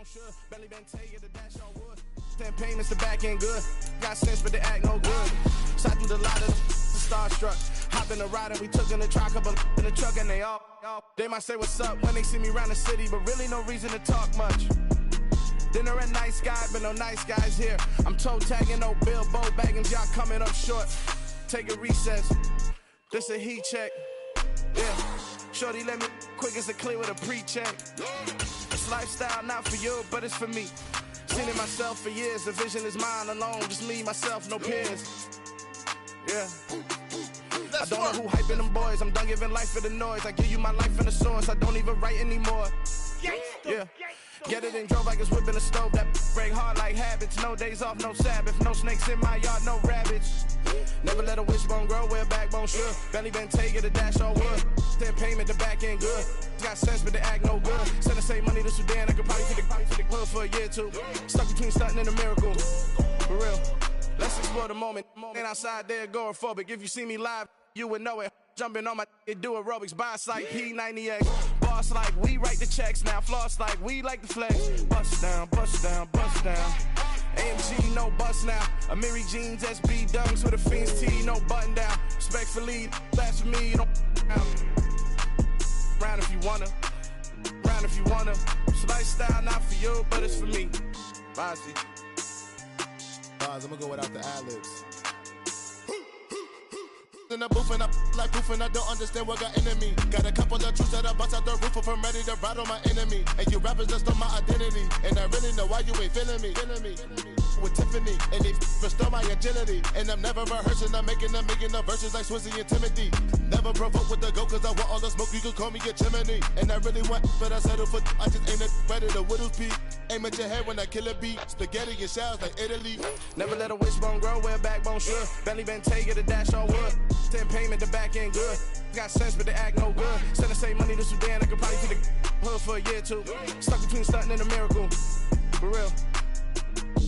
backbone sure. Belly been taking the dash on wood. 10 payments, the back end good. Got sense, but they act no good. Sat through the lot of the starstruck. Hopped in the ride and we took in the truck, couple in the truck, and they all. They might say what's up when they see me around the city, but really no reason to talk much. Dinner at nice guy, but no nice guys here. I'm toe tagging, no Bilbo baggins, y'all coming up short. Take a recess. This a heat check. Yeah. Shorty let me quick as a clear with a pre-check. This lifestyle not for you, but it's for me. Seen it myself for years. The vision is mine alone. Just me, myself, no peers. Yeah. I don't know who hyping them boys. I'm done giving life for the noise. I give you my life in the source. I don't even write anymore. Yeah. Get it and drove like it's whipping the stove. That break hard like habits. No days off, no Sabbath. No snakes in my yard, no rabbits. Never let a wishbone grow where a backbone should. Belly been taking the dash all wood. 10 payment, the back end good. Got sense, but they act no good. Send the same money to Sudan. I could probably take the hood for a year or two. Stuck between stunting and a miracle. For real. Let's explore the moment. Ain't outside there agoraphobic. If you see me live, you would know it. Jumping on my do aerobics. Boss like P90X. Boss like we write the checks now. Floss like we like the flex. Bust down, bust down, bust down. AMG, no bust now. Amiri jeans, SB dunks with a Fiends T, no button down. Respectfully, that's for me, you don't round if you wanna. Round if you wanna. This lifestyle not for you, but it's for me. Bossy. Bars, I'm gonna go without the ad-libs. In the booth and I like proof and I don't understand what got into me. Got a couple of truths that I bust out the roof if I'm ready to ride on my enemy. And you rappers just stole my identity. And I really know why you ain't feeling me. With Tiffany, and they restore my agility. And I'm never rehearsing, I'm making the verses like Swizzy and Timothy. Never provoke with the go, cause I want all the smoke, you can call me a chimney. And I really want, but I settle for, I just ain't ready to Whittles peak. Aim at your head when I kill a beat. Spaghetti and shells like Italy. Never let a wishbone grow where a backbone should. Belly been taking the dash all wood. 10 payment, the back end good. Got sense, but they act no good. Send the same money to Sudan, I could probably take the hood for a year or two. Stuck between stunting and a miracle. For real.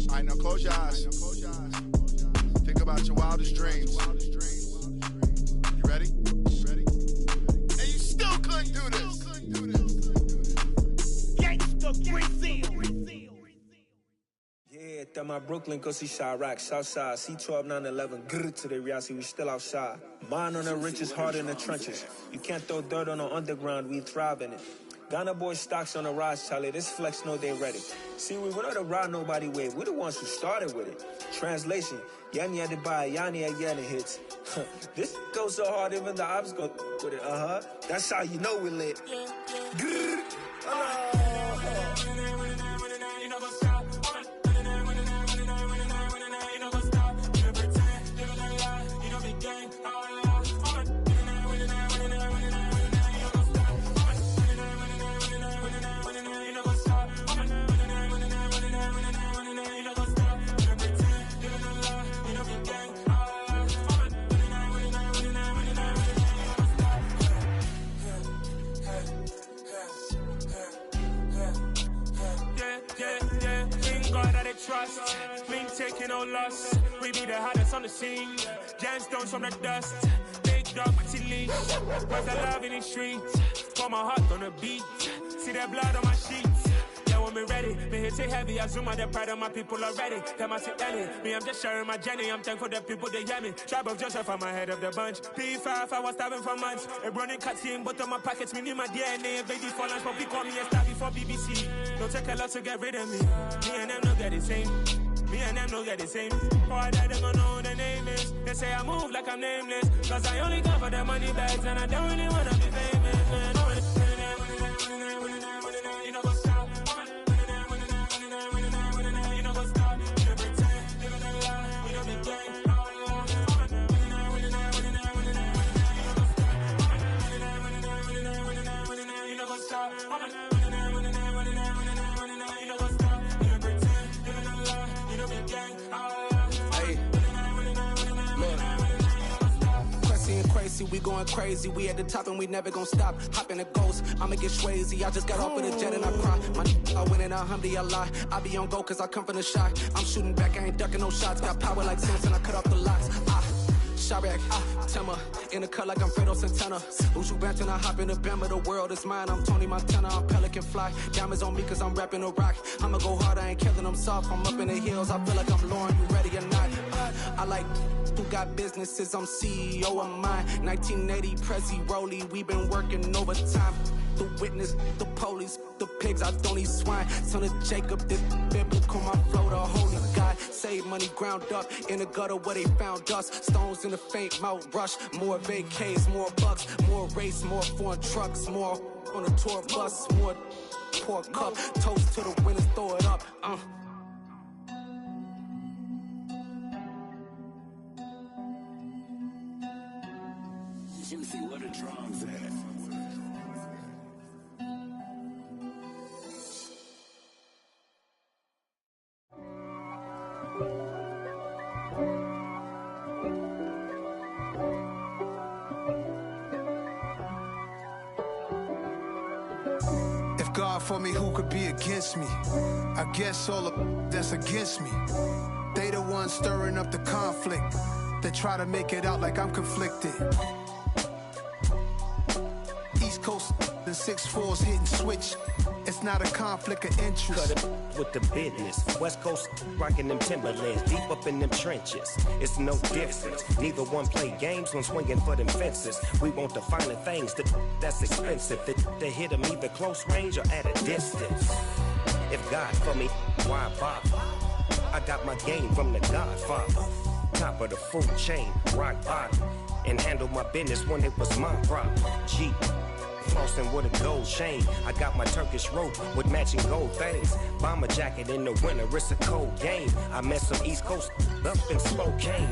Alright, now close your eyes. Think about your wildest dreams. You ready? And you still couldn't do this. Gangsta Brazil. Yeah, that my Brooklyn, go see Chirac, Southside, C12, 911, grrr to the reality, we still outside. Mine on the riches, hard in the trenches. You can't throw dirt on the underground, we thrive in it. Ghana boys stocks on the rise, Charlie, this flex know they ready. See, we were not to ride nobody with, we the ones who started with it. Translation, Yanni had to buy, Yanni had Yanni hits. This goes so hard, even the ops go with it, That's how you know we lit. Grrr, trust, we ain't taking no loss. We be the hottest on the scene. Gemstones from the dust. Big dog, pretty leash. Where's the love in the streets? Pour my heart on the beat. See that blood on my sheets. Yeah, when me ready, me hit it heavy. I zoom out the pride of my people already. Them I see Ellie. Me, I'm just sharing my journey. I'm thankful that people they hear me. Tribe of Joseph, I'm ahead of the bunch. P5, I was starving for months. A running cuts in, but on my pockets, me need my DNA. And baby for lunch, but we call me a star before BBC. Don't take a lot to get rid of me. Me and them no get the same. Me and them no get the same. Boy, that they gonna know who the name is. They say I move like I'm nameless. Cause I only come for the money bags. And I don't really wanna be famous, man. You know what's up? You know what's up? You don't pretend. You don't lie. You don't be gang. You know what's up? Crazy, we going crazy. We at the top and we never gonna stop. Hop in a ghost, I'ma get swayzy. I just got off of the jet and I cry. My I win in a Humvee, I lie. I be on go cause I come from the shot. I'm shooting back, I ain't ducking no shots. Got power like Samson, I cut off the locks. Chirac, Tema, in the cut like I'm Fredo Santana. Uju Banton, I hop in the Bama, the world is mine. I'm Tony Montana, I'm Pelican Fly. Diamonds on me cause I'm rapping a rock. I'ma go hard, I ain't killing them soft. I'm up in the hills, I feel like I'm Lauren, you ready or not? I like who got businesses, I'm CEO of mine. 1980 Prezi Rolly, we been working overtime. The witness, the police, the pigs, I don't eat swine. Son of Jacob, this biblical, my flow, the holy God. Save money ground up in the gutter where they found us. Stones in the faint mouth rush. More vacays, more bucks, more race, more foreign trucks, more on a tour bus, more pour cup. Toast to the winners, throw it up. Let me see what the drums at. If God for me, who could be against me? I guess all of that's against me. They the ones stirring up the conflict. They try to make it out like I'm conflicted. East Coast, the 6'4s hitting switch. It's not a conflict of interest. Cut it with the business. West Coast rocking them Timberlands, deep up in them trenches. It's no difference. Neither one play games when swinging for them fences. We want the finer things that's expensive. They hit them either close range or at a distance. If God for me, why bother? I got my game from the Godfather. Top of the food chain, rock bottom. And handle my business when it was my problem. Jeep. Flossing with a gold chain. I got my Turkish rope with matching gold things. Bomber jacket in the winter, it's a cold game. I met some East Coast up in Spokane.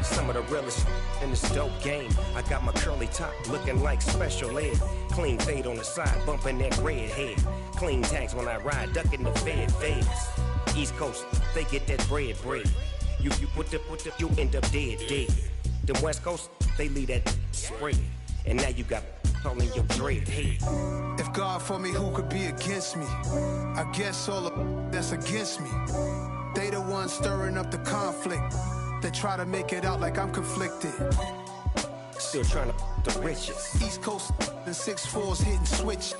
Some of the realest in this dope game. I got my curly top looking like special ed. Clean fade on the side, bumping that red head. Clean tags when I ride, ducking the feds. East Coast, they get that bread. You put the, you end up dead. Them West Coast, they leave that spread. And now you got calling your dread head. If God for me, who could be against me? I guess all of that's against me. They the ones stirring up the conflict. They try to make it out like I'm conflicted. Still trying to the riches. East Coast, the 6'4s hitting switch.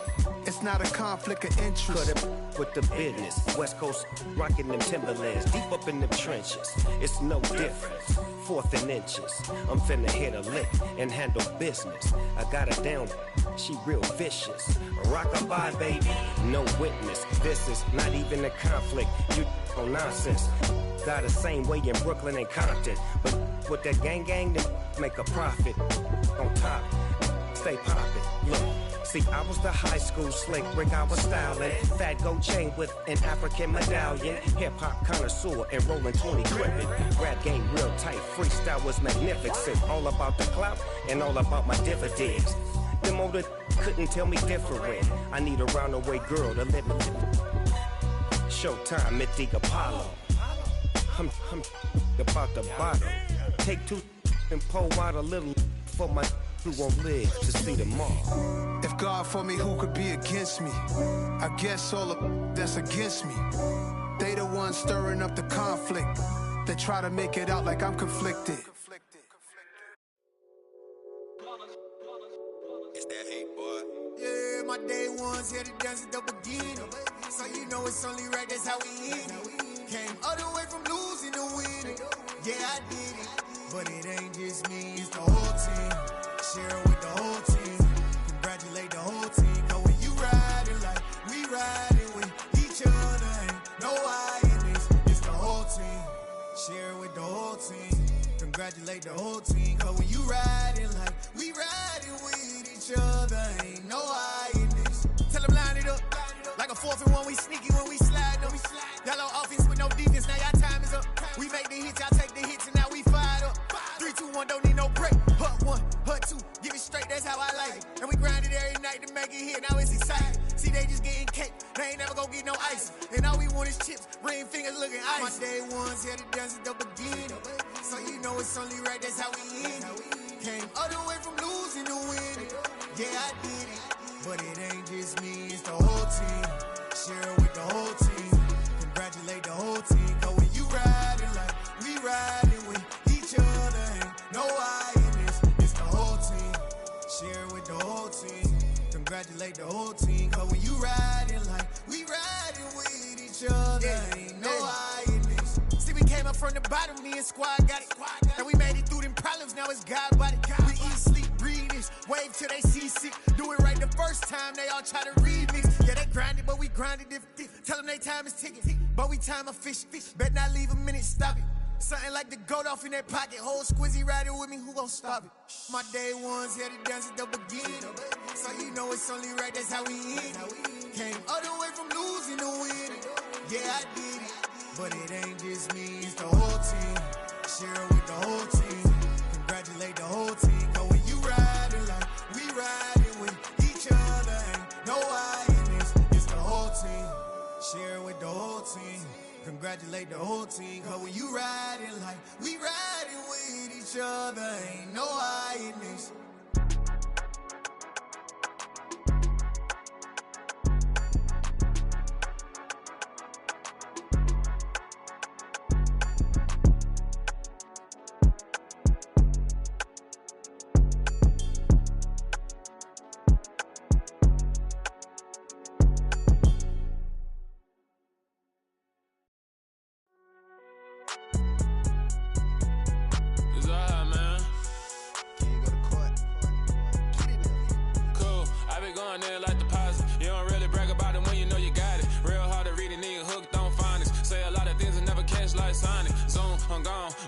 It's not a conflict of interest. Cut it with the business. West Coast rocking them Timberlands, deep up in them trenches. It's no difference. 4th and inches. I'm finna hit a lick and handle business. I got her down, she real vicious. Rock-a-bye, baby, no witness. This is not even a conflict. You on nonsense. Got the same way in Brooklyn and Compton. But with that gang, then make a profit. On top, stay poppin'. Look. See, I was the high school slick Rick, I was styling. Fat gold chain with an African medallion. Hip-hop connoisseur and rolling 20 gripping. Rap game real tight, freestyle was magnificent. All about the clout and all about my dividends. Them older couldn't tell me different. I need a round-away girl to let me Showtime at the Apollo. I'm about the bottom. Take 2 and pour out a little for my who won't live to see tomorrow. If God for me, who could be against me? I guess all of that's against me. They the ones stirring up the conflict. They try to make it out like I'm conflicted. It's that hate, boy. Yeah, my day ones here to dance at the beginning. So you know it's only right, that's how we end it. Came all the way from losing to winning. Yeah, I did it. But it ain't just me, it's the whole team. Share with the whole team. Congratulate the whole team. Cause when you riding like we riding with each other, ain't no I in this. It's the whole team. Share with the whole team. Congratulate the whole team. Cause when you riding like we riding with each other, ain't no I in this. Tell them line it up. Like a 4th and 1, we sneaky when we slide them. Y'all on offense with no defense, now y'all time is up. We make the hits, y'all take the hits, and now we fired up. 3, 2, 1, don't need no break. Hut 1, hut 2, give it straight, that's how I like it. And we grind it every night to make it hit, now it's exciting. See, they just getting cake, they ain't never gonna get no ice. And all we want is chips, ring fingers looking ice. My day ones here to dance at the beginning. So you know it's only right, that's how we end it. Came all the way from losing to winning. Yeah, I did it. But it ain't just me, it's the whole team. Share with the whole team. Congratulate the whole team. Cause when you riding like we riding with each other, ain't no I. Congratulate the whole team, cause when you riding like we riding with each other, ain't no hiding this. See, we came up from the bottom, me and squad got it. And we made it through them problems, now it's God body. We eat, sleep, breathe this, wave till they see sick. Do it right the first time, they all try to remix. Yeah, they grinded, but we grinded different. Tell them they time is ticking, but we time a fish. Bet not leave a minute, stop it. Something like the goat off in that pocket. Whole squizzy riding with me, who gon' stop it? My day ones here to dance at the beginning. So you know it's only right, that's how we end. Came all the way from losing to winning. Yeah, I did it. But it ain't just me, it's the whole team. Share it with the whole team. Congratulate the whole team. Cause when you riding like we riding with each other, ain't no hiding this. It's the whole team. Share it with the whole team. Congratulate the whole team, cause when you riding like we riding with each other, ain't no hiding this.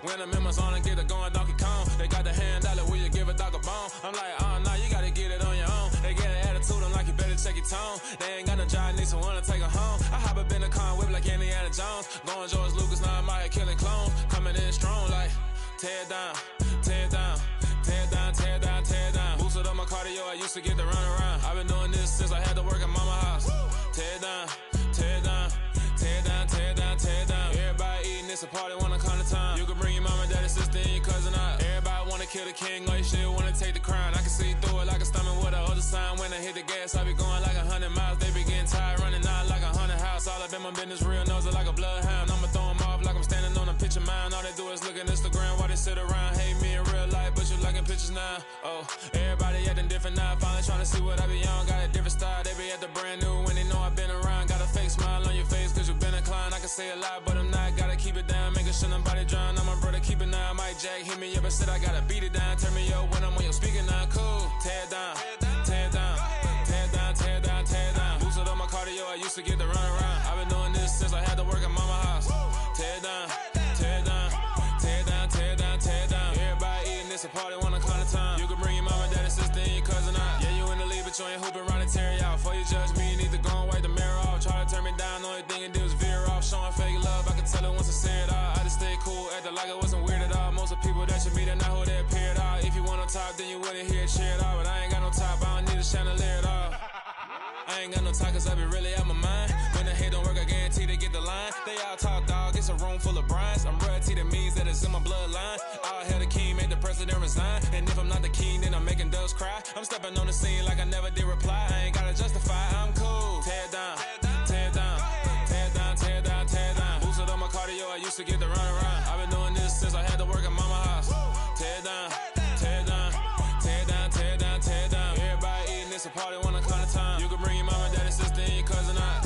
When I'm in my zone and get it going Donkey Kong, they got the hand dollar, will you give a dog a bone? I'm like, oh no, you gotta get it on your own. They get an attitude, I'm like, you better check your tone. They ain't got no job, need someone to take her home. I hop up in the car and whip like Indiana Jones. Going George Lucas, now I'm out here killing clones. Coming in strong like, tear down, tear down, tear down, tear down, tear down. Boosted up my cardio, I used to get to run around. I've been doing this since I had to work at mama house. Tear down, tear down, tear down, tear down, tear down. Everybody eating, it's a party, wanna come to time. You can bring your mama, daddy, sister, and your cousin out. Everybody wanna kill the king, or you shit wanna take the crown. I can see through it like a stomach with a other sign. When I hit the gas, I be going like 100 miles. They be getting tired, running out like 100 house. All up in my business, real nose it like a bloodhound. I'ma throw them off like I'm standing on a picture mound. All they do is look at Instagram while they sit around. Hate me in real life, but you liking pictures now. Oh, everybody acting different now. Finally trying to see what I be on. Got a different style, they be at the brand new when they know I've been around. Got a fake smile on your face, cause you been inclined. I can say a lot, but I'm not. Gotta keep it down, making sure nobody drown. I'm my brother, keep it now. Mike Jack hit me up and said I gotta beat it down. Turn me up when I'm on your speaker now. Cool, tear down, tear down, tear down, tear down, tear down. Boosted up my cardio, I used to get to run around. I've been doing this since I had to work at mama house. Tear down, tear down, tear down, tear down, tear down. Everybody eating, it's a party, wanna come to time. You can bring your mama, daddy, sister, and your cousin out. Yeah, you in the lead, but you ain't hooping around and tear you out. Before you judge me, you need to go and wipe the mirror off. Try to turn me down, only thing you do is veer off. Showing fake love, I can tell it once I see it all. I just stay cool, acting like it wasn't weird at all. Most of the people that you meet are not who they appear at all. If you want on top, then you wouldn't hear it cheer at all. But I ain't got no top, I don't need a chandelier at all. I ain't got no time, cause I be really out my mind. When the hate don't work, I guarantee they get the line. They all talk, dog, it's a room full of Bryans. I'm royalty, that means that it's in my bloodline. All hell the king, made the president resign. And if I'm not the king, then I'm making doves cry. I'm stepping on the scene like I never did reply. I ain't gotta justify, I'm cool. Tear down, tear down, tear down, tear down, tear down. Boosted up my cardio, I used to get to run around. I've been doing this since I had to work at mama house. Tear down, tear down, tear down, tear down, tear down. Everybody eating, it's a party, wanna come to time. You can bring your mama, daddy, sister, and your cousin out.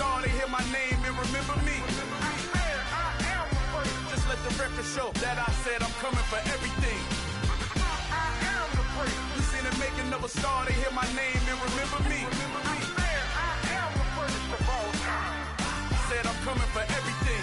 star, they hear my name and remember me. Just let the record show that I said I'm coming for everything. You seen the making of a star, they hear my name and remember me. Said I'm coming for everything.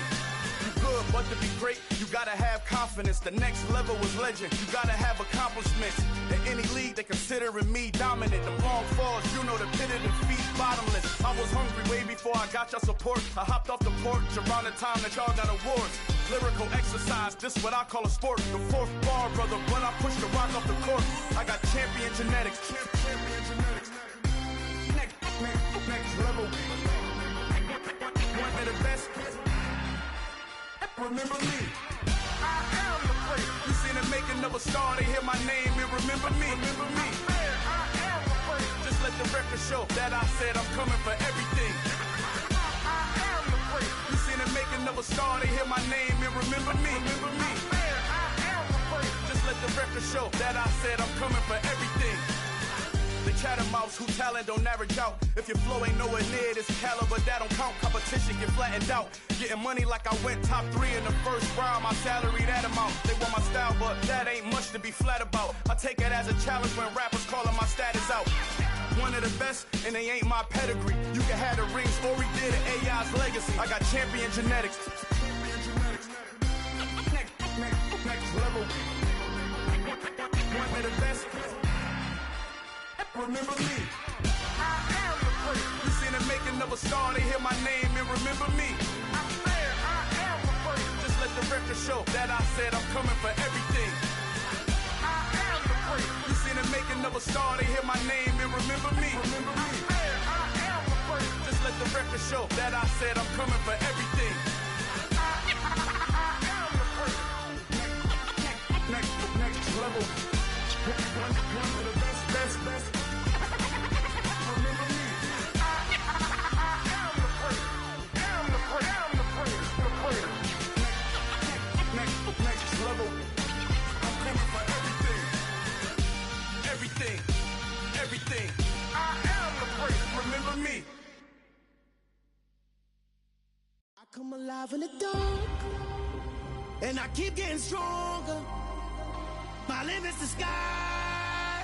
You good, but to be great, you gotta have confidence. The next level was legend. You gotta have accomplishments. In any league, they considering me dominant. The long falls, you know the pit of defeat, bottomless. I was hungry way before I got your support. I hopped off the porch around the time that y'all got awards. Lyrical exercise, this what I call a sport. The fourth bar, brother, when I push the rock off the court. I got champion genetics. Next level. One of the best. Remember me. I am the place. You seen the making of a star, they hear my name and remember me. Remember me. I am the place. Just let the record show that I said I'm coming for everything. I am the place. You seen the making of a star, they hear my name and remember me. Remember me. I am the place. Just let the record show that I said I'm coming for everything. The chattermouths who talent don't average out. If your flow ain't nowhere near this caliber, that don't count. Competition get flattened out. Getting money like I went top 3 in the first round. My salary that amount. They want my style, but that ain't much to be flat about. I take it as a challenge when rappers calling my status out. One of the best, and they ain't my pedigree. You can have the rings, or we did it, AI's legacy. I got champion genetics. Next level. One of the best. Remember me. I am the place. You seen the making of a star, they hear my name and remember me. I am the place. Just let the record show that I said I'm coming for everything. I am the place. You seen the making of a star, they hear my name and remember me. Remember me. I am the place. Just let the record show that I said I'm coming for everything. I am the place. Next level. One of the best. Next level. I'm coming for everything. Everything. I am the place. Remember me. I come alive in the dark, and I keep getting stronger. My limit's the sky.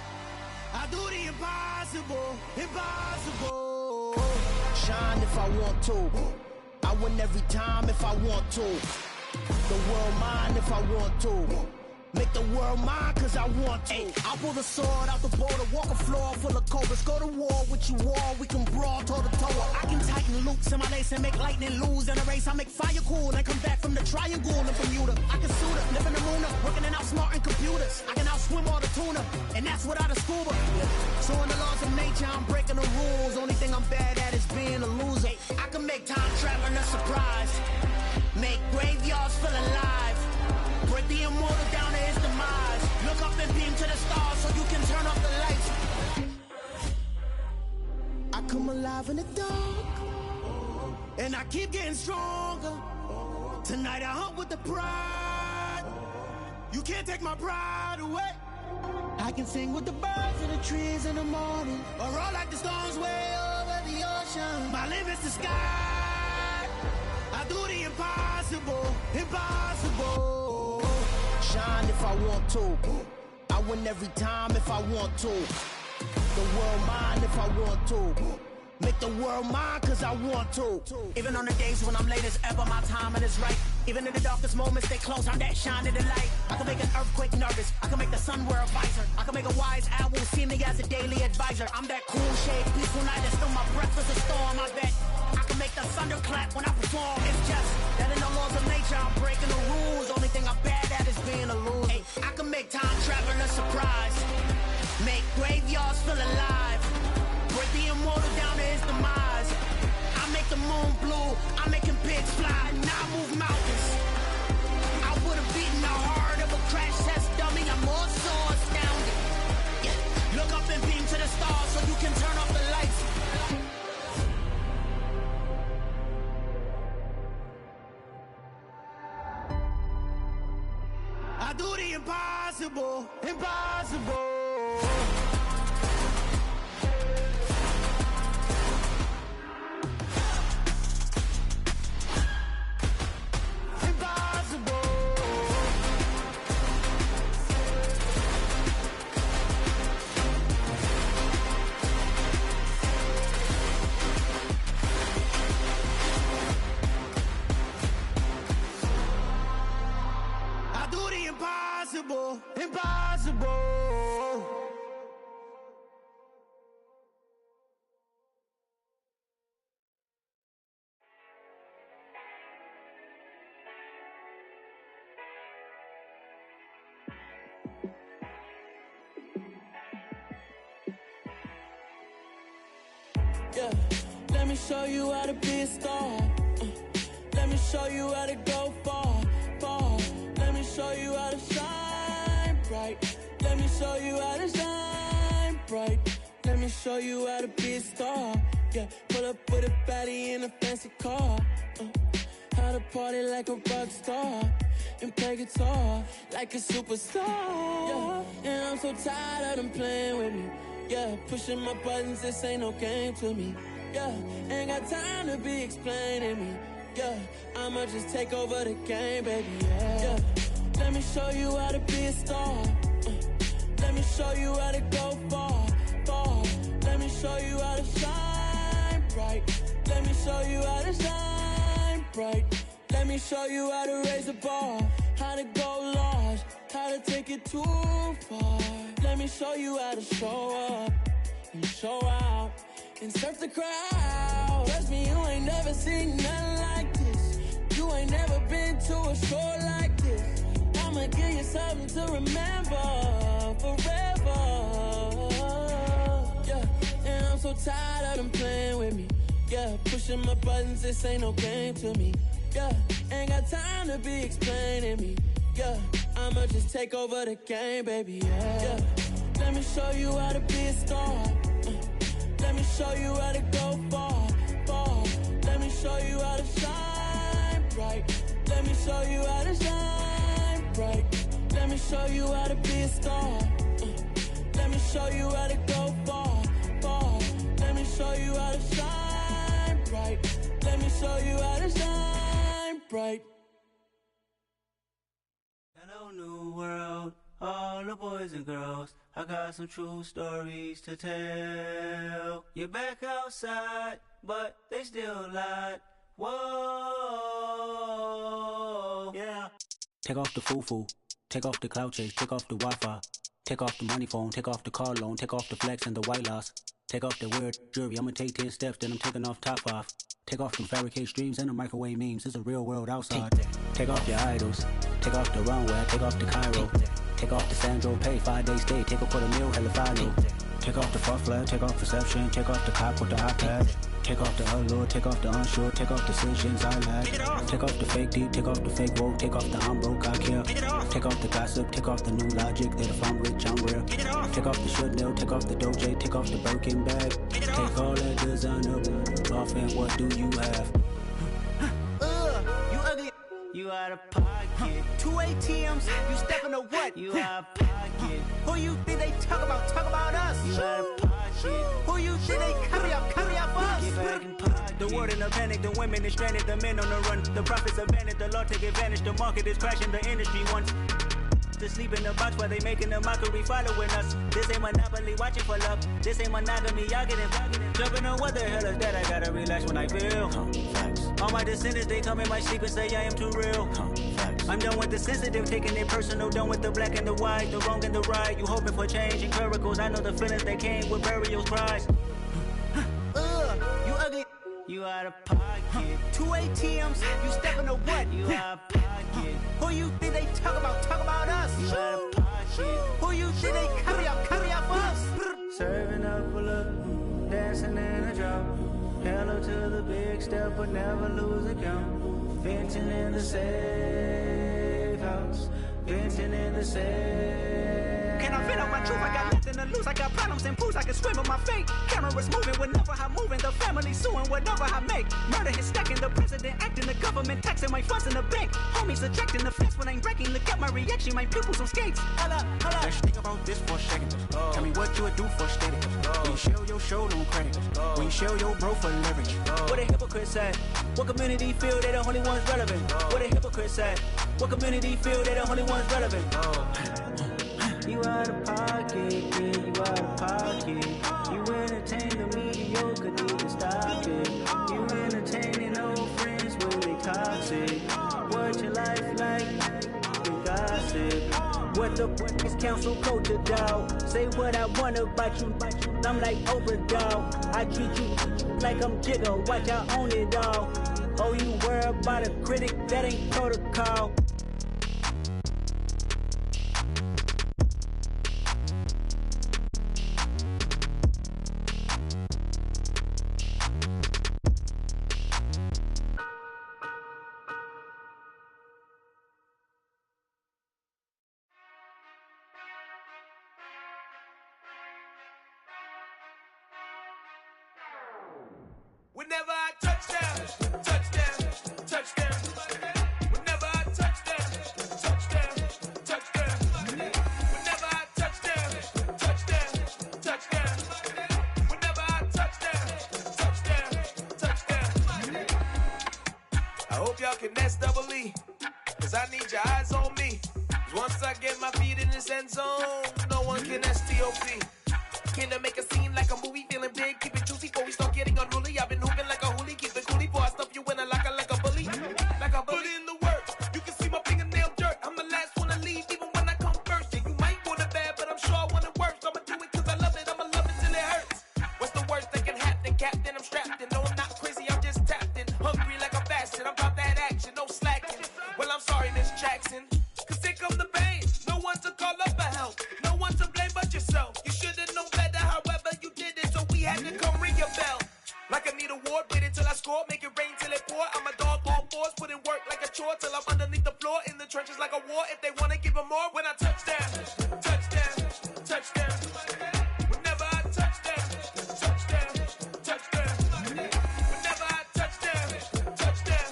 I do the impossible. Shine if I want to. I win every time if I want to. The world mine if I want to. Make the world mine cause I want to. I pull the sword out the border, walk a floor full of cobras. Go to war with you all, we can brawl toe to toe. I can tighten loops in my lace and make lightning lose. In a race I make fire cool and come back from the triangle in Bermuda. I can suit up, live in the moon up, working and outsmarting computers. I can outswim all the tuna, and that's without a scuba. So in the laws of nature I'm breaking the rules. Only thing I'm bad at is being a loser. I can make time traveling a surprise. Make graveyards feel alive. Break the immortal down to his demise. Look up and beam to the stars so you can turn off the lights. I come alive in the dark, and I keep getting stronger. Tonight I hunt with the pride. You can't take my pride away. I can sing with the birds in the trees in the morning, or roll like the storms way over the ocean. My limit's the sky. I do the impossible. Shine if I want to. I win every time if I want to. The world mine if I want to. Make the world mine cause I want to. Even on the days when I'm late as ever, my timing is right. Even in the darkest moments, stay close, I'm that shine of the light. I can make an earthquake nervous, I can make the sun wear a visor. I can make a wise owl see me as a daily advisor. I'm that cool shade, peaceful night, and still my breath is a storm, I bet. I can make the thunder clap when I perform. It's just that in the laws of nature, I'm breaking the rules. Only thing I'm bad at is being a loser. Hey, I can make time traveling a surprise. Make graveyards feel alive. Break the immortal down to his demise. I make the moon blue, I'm making pigs fly. Now I move mountains. I would've beaten the heart of a crash test dummy. I'm more so astounded. Yeah. Look up and beam to the stars so you can turn off the lights. I do the impossible. impossible, impossible. Yeah, let me show you how to be a star. Let me show you how to go far, far. Let me show you how to shine bright. Let me show you how to shine bright. Let me show you how to be a star. Yeah, pull up with a baddie in a fancy car. How to party like a rock star and play guitar like a superstar. Yeah, and I'm so tired of them playing with me. Yeah, pushing my buttons, this ain't no game to me. Yeah, ain't got time to be explaining me. Yeah, I'ma just take over the game, baby. Yeah, let me show you how to be a star. Let me show you how to go far, far. Let me show you how to shine bright. Let me show you how to shine bright. Let me show you how to raise the bar, how to go large, how to take it too far. Let me show you how to show up and show out and surf the crowd. Trust me, you ain't never seen nothing like this. You ain't never been to a show like this. I'ma give you something to remember forever. Yeah, and I'm so tired of them playing with me. Yeah, pushing my buttons, this ain't no game to me. Yeah, ain't got time to be explaining me. Yeah, I'ma just take over the game, baby. Yeah, let me show you how to be a star. Let me show you how to go far, far. Let me show you how to shine bright. Let me show you how to shine bright. Let me show you how to be a star. Let me show you how to go far, far. Let me show you how to shine bright. Let me show you how to shine bright. Hello, new world, all the boys and girls. I got some true stories to tell. You're back outside, but they still lied. Whoa, yeah. Take off the foo-foo, take off the cloud chase, take off the Wi-Fi, take off the money phone, take off the car loan, take off the flex and the white loss. Take off the weird jewelry, I'ma take 10 steps, then I'm taking off top off. Take off them fabricate streams and the microwave memes, it's a real world outside. Take off your idols, take off the runway, take off the Cairo. Take off the Sandro pay, 5 days stay, take a quarter meal, hella final. Take off the fuck flag, take off perception, take off the cop with the iPad. Take off the allure, take off the unsure, take off decisions I lack. Take off the fake deep, take off the fake woke, take off the I'm broke, I care. Take off the gossip, take off the new logic, that if I'm rich, I'm real. Take off the Chanel, take off the Doja, take off the Birkin bag. Take all that designer off and what do you have? You ugly. You out of pocket. 2 ATMs, you stepping to what? You out of pocket. Who you think they talk about? Talk about us. You out of pocket. Who you think they carry up for us? Get back in pocket. The world in a panic, the women is stranded, the men on the run. The profits abandoned, the law take advantage, the market is crashing, the industry wants to sleep in the box while they making a mockery following us. This ain't Monopoly, watching for love. This ain't monogamy, y'all getting jumping on what the hell is that? I gotta relax when I feel. All my descendants, they come in my sleep and say I am too real. I'm done with the sensitive, taking it personal. Done with the black and the white, the wrong and the right. You hoping for change and miracles. I know the feelings that came with burial cries. You ugly. You out of pocket. 2 ATMs, you stepping to what? You out of pocket. Who you think they talk about? Talk about us. You out of pocket. Who you think they carry up for us? Serving up a look, dancing in a drop. Hello to the big step, but never lose a count. Venting in the safe house. Venting in the safe. Can I vent out my truth? I got nothing to lose. I got problems and pools. I can swim with my fate. Cameras moving whenever I'm moving. The family suing whatever I make. Murder is stacking. The president acting. The government taxing my funds in the bank. Homies subtracting the fence when I'm breaking. Look at my reaction. My pupils on skates. Holla, holla. Let's think about this for a second. Tell me what you would do for status. When you show your show, no credit. When you show your bro for leverage. What a hypocrite said. What community feel they the only ones relevant? What a hypocrite said. What community feel they the only ones relevant? You out of pocket, yeah, you out of pocket. You entertain the mediocre, need to stop it. You entertaining old friends when they toxic. What your life like? You got I said, what the fuck is council culture, dog? Say what I want about you, I'm like overdog. I treat you like I'm Jigga, watch I own it all. Oh, you worry about a critic, that ain't protocol. Whenever I touchdown, touchdown, touchdown. Whenever I touchdown, touchdown, touchdown. Whenever I touchdown, touchdown, touchdown. Whenever I touchdown, touchdown. I hope y'all can nest double E, cause I need your eyes on me. Once I get my feet in this end zone, no one can STOP. Can I make a scene like a movie, feeling big, keep it juicy before we start getting unruly. I've been hooping like a hoolie, keep it coolie before I stuff you in a locker like a bully. Like a bully. Put in the work, you can see my fingernail dirt. I'm the last one to leave, even when I come first. Yeah, you might want it bad, but I'm sure I want it worse. I'ma do it cause I love it, I'ma love it till it hurts. What's the worst that can happen, Captain? I'm strapped in, no I'm not crazy, I'm just tapped in. Hungry like I'm fasting, I'm about that action, no slacking. Well, I'm sorry, Miss Jackson, cause here come the pain. No one to call up for help, no one to blame but yourself. You should've known better, however you did it, so we had to come ring your bell. Like I need a ward, wait until I score, make it rain till it pour. I'm a dog on force, put in work like a chore till I'm underneath the floor, in the trenches like a war. If they wanna give them more, when I touchdown, touchdown, touchdown. Whenever I touchdown, touchdown, touchdown. Whenever I touchdown, touchdown,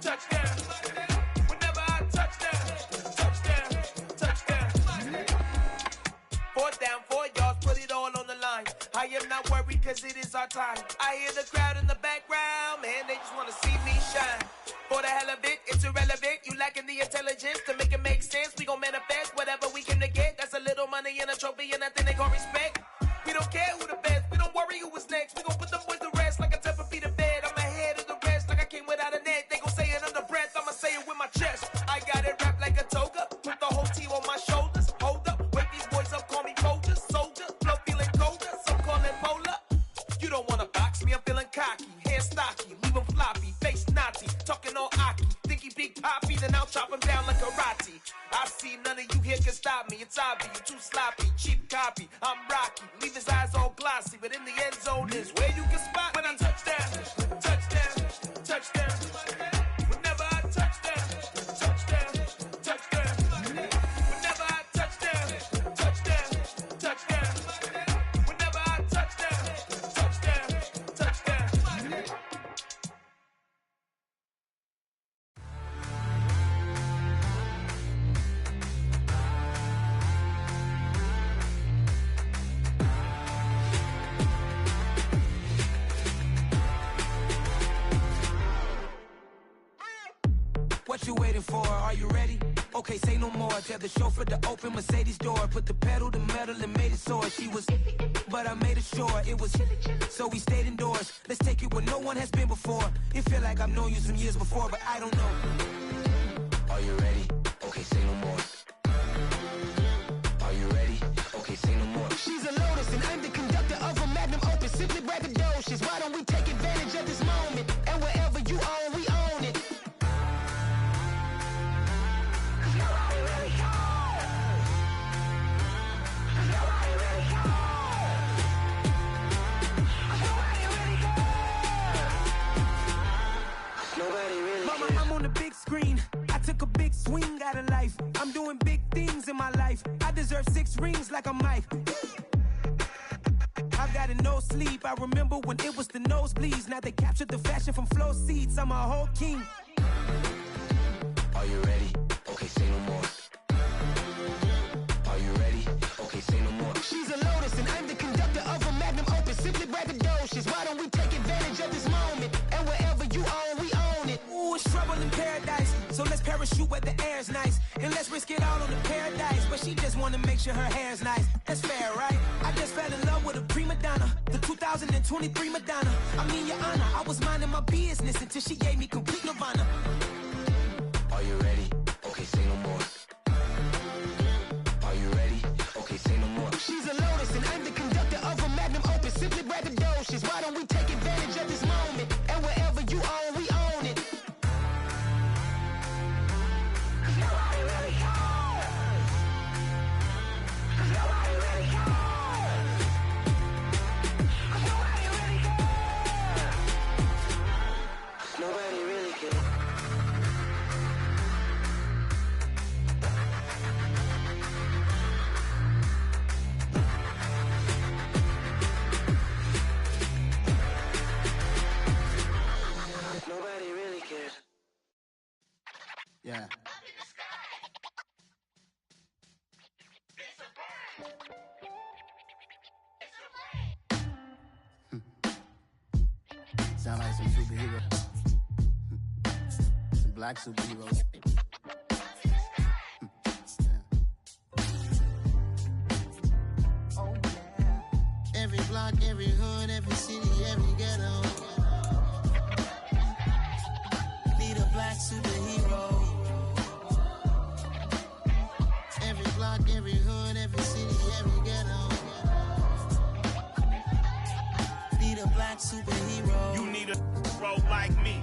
touchdown. Whenever I touchdown, touchdown, touchdown. 4th down, 4 yards, put it all on the line. I am not worried cause it is our time. I hear the crowd in the background, man, they just wanna see me shine. For the hell of it, it's irrelevant. You lacking the intelligence to make it make sense. We gon' manifest whatever we can to get. That's a little money and a trophy and nothing they call respect. We don't care who the best, we don't worry who was next. We gon' put them boys to rest like a 10 feet of bed. I'm ahead of the rest like I came without a net. They gon' say it under breath, I'ma say it with my chest. I got it wrapped like a toga, put the whole team on my shoulders. Hold up, wake these boys up, call me Folger, soldier, flow feeling colder, some call it polar. You don't wanna box me, I'm feeling cocky, hair stocky, leave him floppy, face naughty, talking all aki, think he big poppy, then I'll chop him down like karate. I see none of you here can stop me, it's obvious, you too sloppy, cheap copy, I'm rocky, leave his eyes all glossy, but in the end zone is where you can spot when I touchdown, touchdown, touchdown. Whenever I touchdown, touchdown, touchdown. Whenever I touchdown, touchdown, touchdown. Whenever I touchdown, touchdown, touchdown. What you waiting for? Are you ready? Okay, say no more. Tell the chauffeur to open Mercedes door. Put the pedal to metal and made it soar. She was, but I made it sure it was. So we stayed indoors. Let's take it where no one has been before. It feel like I've known you some years before, but I don't know. Are you ready? Okay, say no more. Are you ready? Okay, say no more. She's a Lotus and I'm the conductor of a magnum opus. Simply braggadocious. Why don't we take advantage of this moment? And wherever you own, we own it. Mama, I'm on the big screen. I took a big swing out of life. I'm doing big things in my life. I deserve 6 rings like I'm Mike. I've got no sleep. I remember when it was the nosebleeds. Now they captured the fashion from flow seats. I'm a whole king. Are you ready? Okay, say no more. Are you ready? Okay, say no more. She's a Lotus and I'm the conductor of a magnum opus. Simply braggadocious. Why don't we take advantage of this moment? And wherever you own, we own it. Ooh, it's trouble in paradise. So let's parachute where the air's nice. And let's risk it all on the paradise. But she just wanna make sure her hair's nice. That's fair, right? I just fell in love with a prima donna. The 2023 Madonna. I mean, your honor, I was minding my business until she gave me complete nirvana. Are you ready? Okay, say no more. Sound like some superhero. Some black superheroes. Oh yeah. Every block, every hood, every city, every ghetto. Need a black superhero. Every block, every hood, every city, every ghetto. Need a black superhero. You need a bro like me.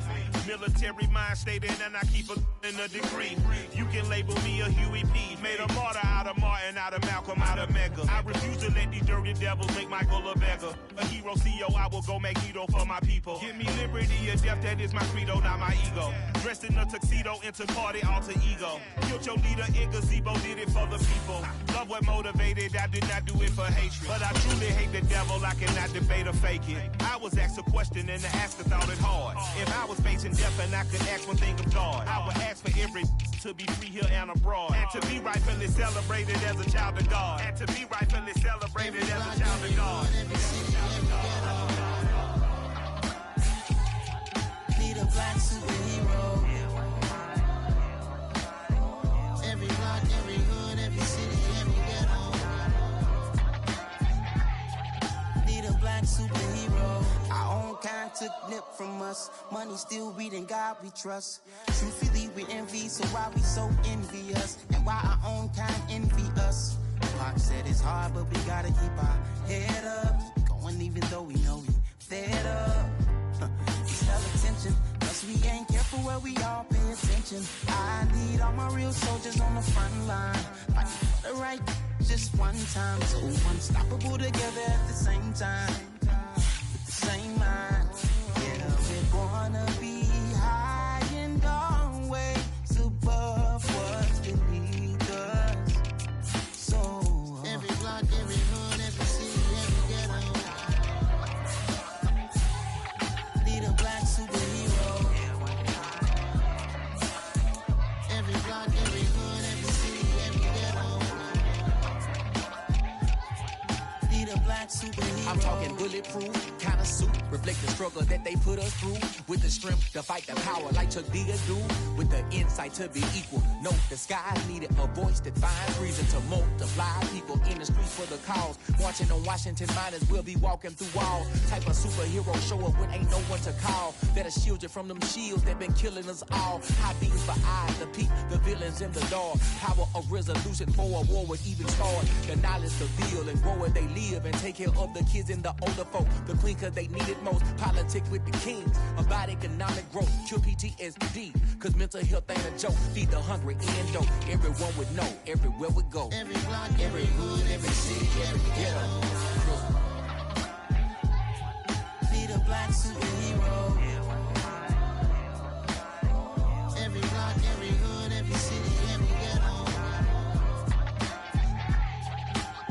Military mind stated, and I keep in a degree. You can label me a Huey P. Made a martyr out of Martin, out of Malcolm, out of Mega. I refuse to let these dirty devils make Michael a beggar. A hero CEO, I will go Magneto for my people. Give me liberty or death, that is my credo, not my ego. Dressed in a tuxedo, into party, alter ego. Killed your leader in gazebo, did it for the people. Love what motivated, I did not do it for hatred. But I truly hate the devil, I cannot debate or fake it. I was asked a question and the asker thought it hard. If I was facing death and I could ask one thing of God, I would ask for every to be free here and abroad, and to be rightfully celebrated as a child of God, and to be rightfully celebrated as a child of God. Need a black superhero. Every block, every hood, every city, every ghetto. Need a black superhero. Our own kind took nip from us. Money still reading God we trust. Truthfully we envy, so why we so envious? And why our own kind envy us? Pac said it's hard, but we gotta keep our head up. Going even though we know we fed up. It's hell attention, cause we ain't careful where we all pay attention. I need all my real soldiers on the front line, fighting for the right just one time. So unstoppable together at the same time, with the same mind. Yeah, we're gonna be high and always above what's beneath us. So every block, every hood, every city, every ghetto. Need a black superhero. Every block, every hood, every city, every ghetto. Need a black superhero. I'm talking bulletproof kind of suit, reflect the struggle that they put us through, with the strength to fight the power like Chuck D do, with the insight to be equal. Note the sky needed a voice that finds reason to multiply people in the streets for the cause. Marching on Washington miners will be walking through walls. Type of superhero show up when ain't no one to call. That'll shield you from them shields that been killing us all. High beams for eyes to peek the villains in the dark. Power of resolution for a war would even start. The knowledge to build and grow where they live and take care of the kids and the older folk. The queen cause they need it most. Politics with the kings about economic growth. Cure PTSD cause mental health ain't a joke. Feed the hungry and dope. Everyone would know everywhere we go. Every block, every hood, every city, every ghetto. Need a black superhero. Every block, every hood, every city, every ghetto.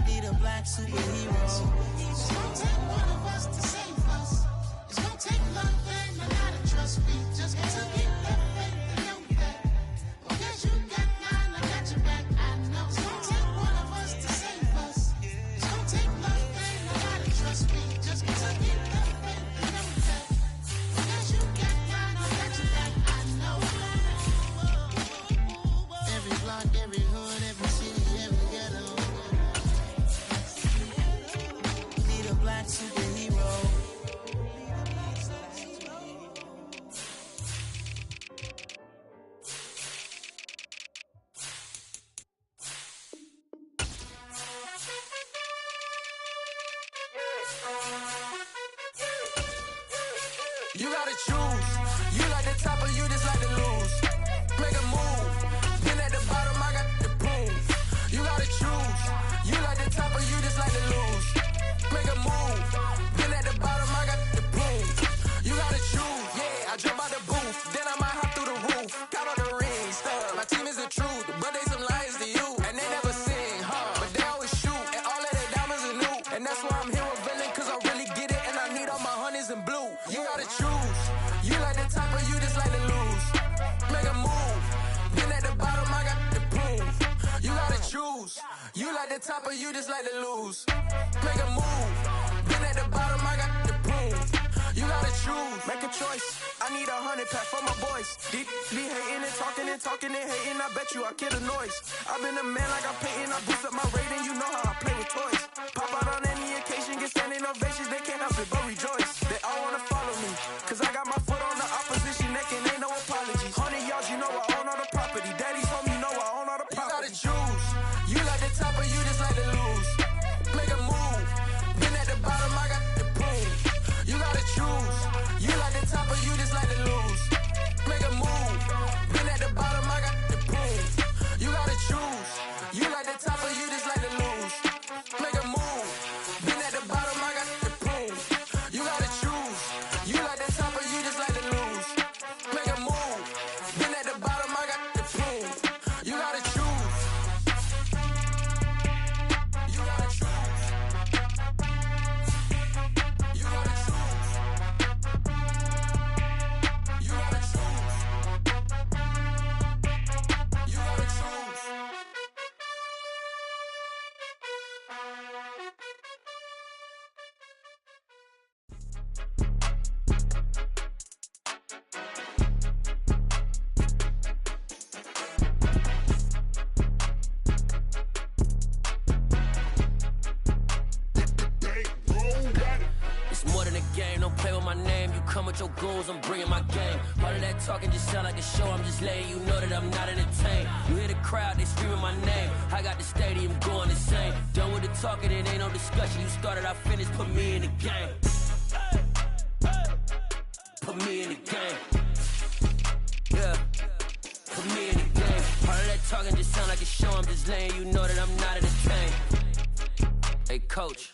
Need a black superhero. It's gonna take one of us to save us. It's gonna take love and a lot of trust. We just got to keep that faith and know that. Because you got mine, I got your back, I know. It's gonna take one of us to save us. It's gonna take love and a lot of trust. We just got to keep that faith and know that. Because you got mine, I got your back, I know. Every block, every hood, every city, every ghetto. Need a black superhero. You gotta choose. You like the top or you just like to lose. Make a move. Been at the bottom, I got the proof. You gotta choose. You like the top or you just like to lose. Make a move. Been at the bottom, I got the proof. You gotta choose. Yeah, I jump out the booth. Then I might hop through the roof. Count on the rings. My team is the truth, but they some liars to you. And they never sing, huh? But they always shoot. And all of their diamonds are new. And that's why I'm here with villain, cause I really get it. And I need all my honeys in blue. You gotta choose. You like the top or you just like to lose. Make a move. Been at the bottom, I got the proof. You gotta choose. You like the top or you just like to lose. Make a move. Been at the bottom, I got the proof. You gotta choose. Make a choice. I need 100 pack for my boys. Deep be hating and talking and talking and hating. I bet you I kill the noise. I've been a man like I'm painting. I boost up my rating. You know how I play with toys. Pop out on any occasion, get standing ovations. They can't help it but rejoice. They all wanna follow me, cause I got my foot on the opposition neck and ain't no apologies. 100 yards, you know I own all the property. Daddy's home, you know I own all the property. You gotta choose. You like the top or you just like to lose. Make a move. Been at the bottom, I got the prove. You gotta choose. You like the top or you just like to lose. Make a move. Been at the bottom, I got the prove. You gotta choose. You like the top or you just like to lose. Make a move. Been at the bottom, I got the prove. You gotta choose. You like the top or you just like to lose. Make a move. Been at the bottom, I got the prove. You gotta choose. You gotta choose. You gotta choose. You gotta choose. You gotta choose. It's more than a game, don't play with my name. You come with your goons, I'm bringing my game. All of that talking just sound like a show, I'm just letting you know that I'm not entertained. You hear the crowd, they screaming my name. I got the stadium going insane. Done with the talking, it ain't no discussion. You started, I finished, put me in the game. Put me in the game. Yeah, put me in the game. All of that talking just sound like a show, I'm just letting you know that I'm not entertained. Hey coach,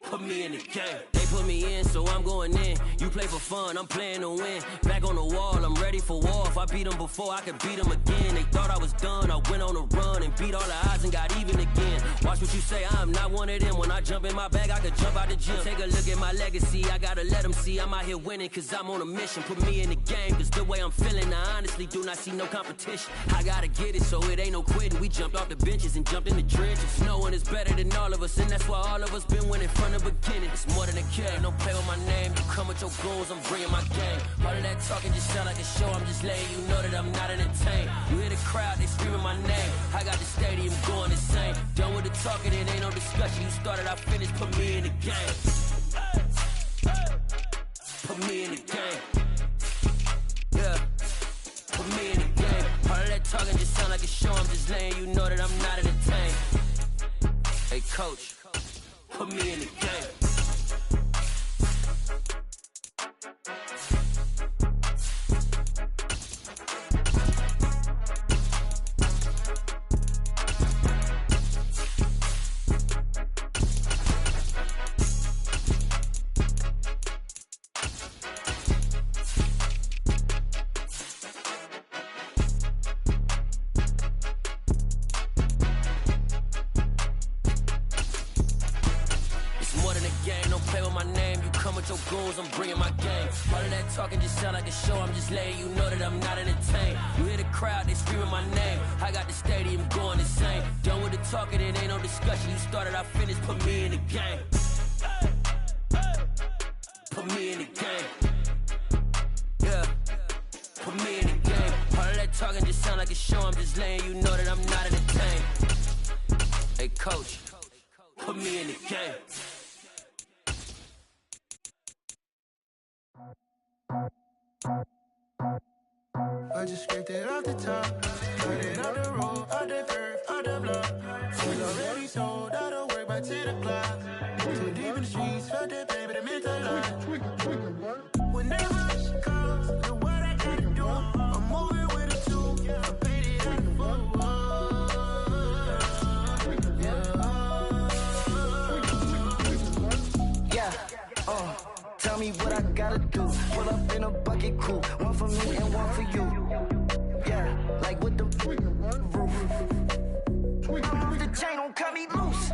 put me in the game. They put me in, so I'm going in. You play for fun, I'm playing to win. Back on the wall, I'm ready for war. If I beat them before, I could beat them again. They thought I was done, I went on a run and beat all the odds and got even again. Watch what you say, I'm not one of them. When I jump in my bag, I could jump out the gym. Take a look at my legacy, I gotta let them see I'm out here winning, cause I'm on a mission. Put me in the game, cause the way I'm feeling, I honestly do not see no competition. I gotta get it, so it ain't no quitting. We jumped off the benches and jumped in the trenches. No one is better than all of us, and that's why all of us been winning from the beginning. It's more than a game, don't play with my name. You come with your goons, I'm bringing my game. All of that talking just sound like a show, I'm just letting you know that I'm not entertained. You hear the crowd, they screaming my name. I got the stadium going insane. Done with the talking, it ain't no discussion. You started, I finished, put me in the game. Put me in the game. Yeah, put me in the game. All of that talking just sound like a show, I'm just letting you know that I'm not entertained. Hey coach, put me in the game. I'm bringing my game. All of that talking just sound like a show, I'm just letting you know that I'm not entertained. You hear the crowd, they screaming my name. I got the stadium going insane. Done with the talking, it ain't no discussion. You started, I finished, put me in the game. Put me in the game. Yeah, put me in the game. All of that talking just sound like a show, I'm just letting you know that I'm not entertained. Hey coach, put me in the game. I just scraped it off the top, cut it off the road, off the curve, off the block. She's already sold, I don't work by 10 o'clock. Too deep in the streets, felt that pain, but it meant a lot. Whenever she calls, know what I gotta do. I'm moving with a two, I paid it out the Tell me what I gotta do. Pull up in a bucket crew, one for me and one for you. Yeah, like with the roof. I'm off the chain, don't cut me loose.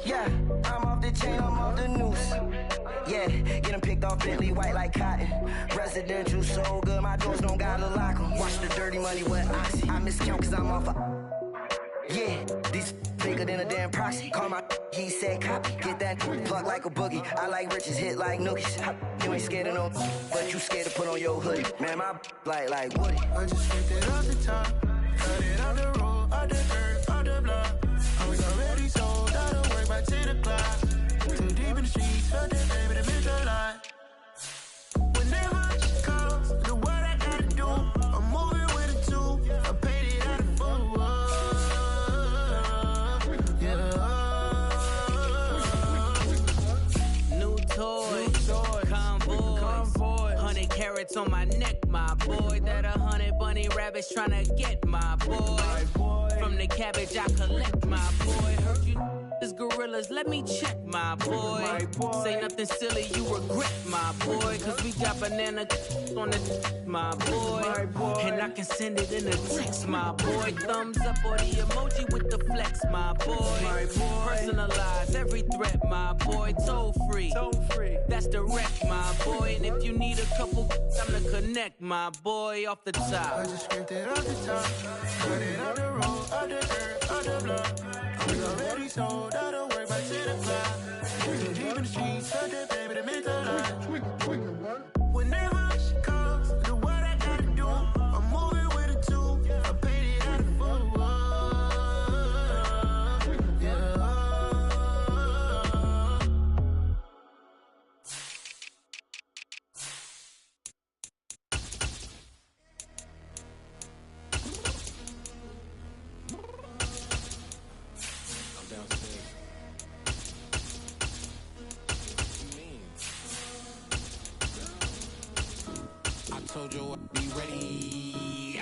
Yeah, I'm off the chain, I'm off the noose. Yeah, get them picked off Bentley, white like cotton. Residential so good, my doors don't gotta lock them. Watch the dirty money with Oxy. I miscount cause I'm off a Yeah, these bigger than a damn proxy. Call my he said copy. Get that plug like a boogie. I like riches, hit like nookies. You ain't scared of no, but you scared to put on your hoodie. Man, my like Woody. I just picked it off the top, cut it on the road, on the dirt, on the block. I was already sold, I don't work by 10 o'clock. Too deep in the streets, felt that baby, the mental lie. Whenever she calls, the what I gotta do, I'm moving with it too. I paid it out of full. Yeah. New toys, convoys, 100 carats on my neck, my boy. That 100 bunny rabbits tryna get my boy. From the cabbage I collect, my boy. Heard you is gorillas, let me check, my boy. Say nothing silly, you regret, my boy. Cause we got banana on the my boy. And I can send it in a text, my boy. Thumbs up or the emoji with the flex, my boy. Personalize every threat, my boy. Toll free, that's direct, my boy. And if you need a couple, I'm to connect, my boy, off the top. I just scraped it off the top, cut it on the road, on the dirt, on the block. I was already sold, I don't work by 10 o'clock. Too deep in the streets, felt that baby, the mental lie. Whenever she calls, the what I gotta do, I'm moving with it too. I paid it out of full. Yeah. Told you I'd be ready.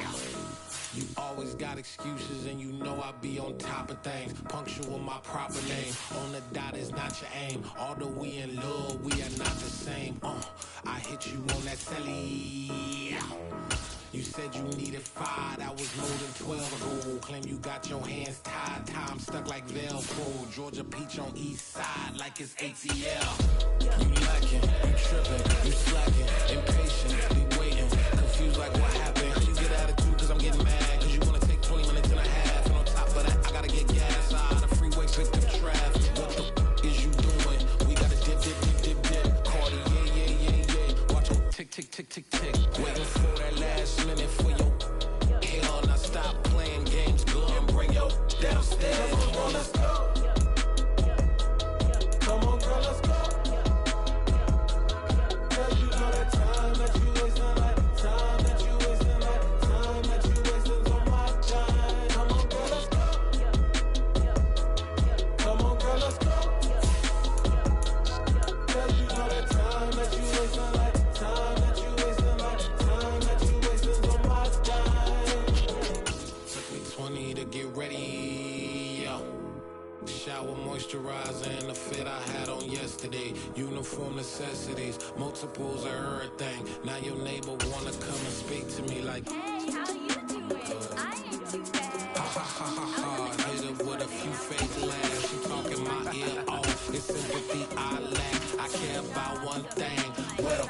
You always got excuses and you know I be on top of things. Punctual my proper name. On the dot is not your aim. Although we in love, we are not the same. I hit you on that celly. You said you needed 5, that was more than 12 ago. Claim you got your hands tied, time stuck like Velcro. Georgia Peach on east side like it's ATL. You lacking, you tripping, you slacking, impatient, be waiting, confused like what happened. You get attitude cause I'm getting mad, cause you wanna take 20 minutes and a half. And on top of that, I gotta get gas out of the freeway, pick up traffic. What the is you doing? We gotta dip. Cardi, yeah. Watch your tick. Waiting for that last minute for your hell. Now stop playing games, go and bring your downstairs. Come on, let's go. Come on, girl, let's go. Cause you know that time that you wasting, like time that you wasting, like time that you wasting on my time. Come on, girl, let's go. Come on, girl, let's go. Cause you know that time that you wasting, like time that you wasting, like time that you wasting on my time. Took me 20 to get ready, yo. Shower, moisturizer, and the fit I had on yesterday. Uniform necessities, multiples of everything. Now your neighbor wanna come and speak to me like, hey, how you doing? I ain't too bad. Ha. Hit her with a few fake laughs. She talking my ear off. It's sympathy I lack. I care about one thing. Well,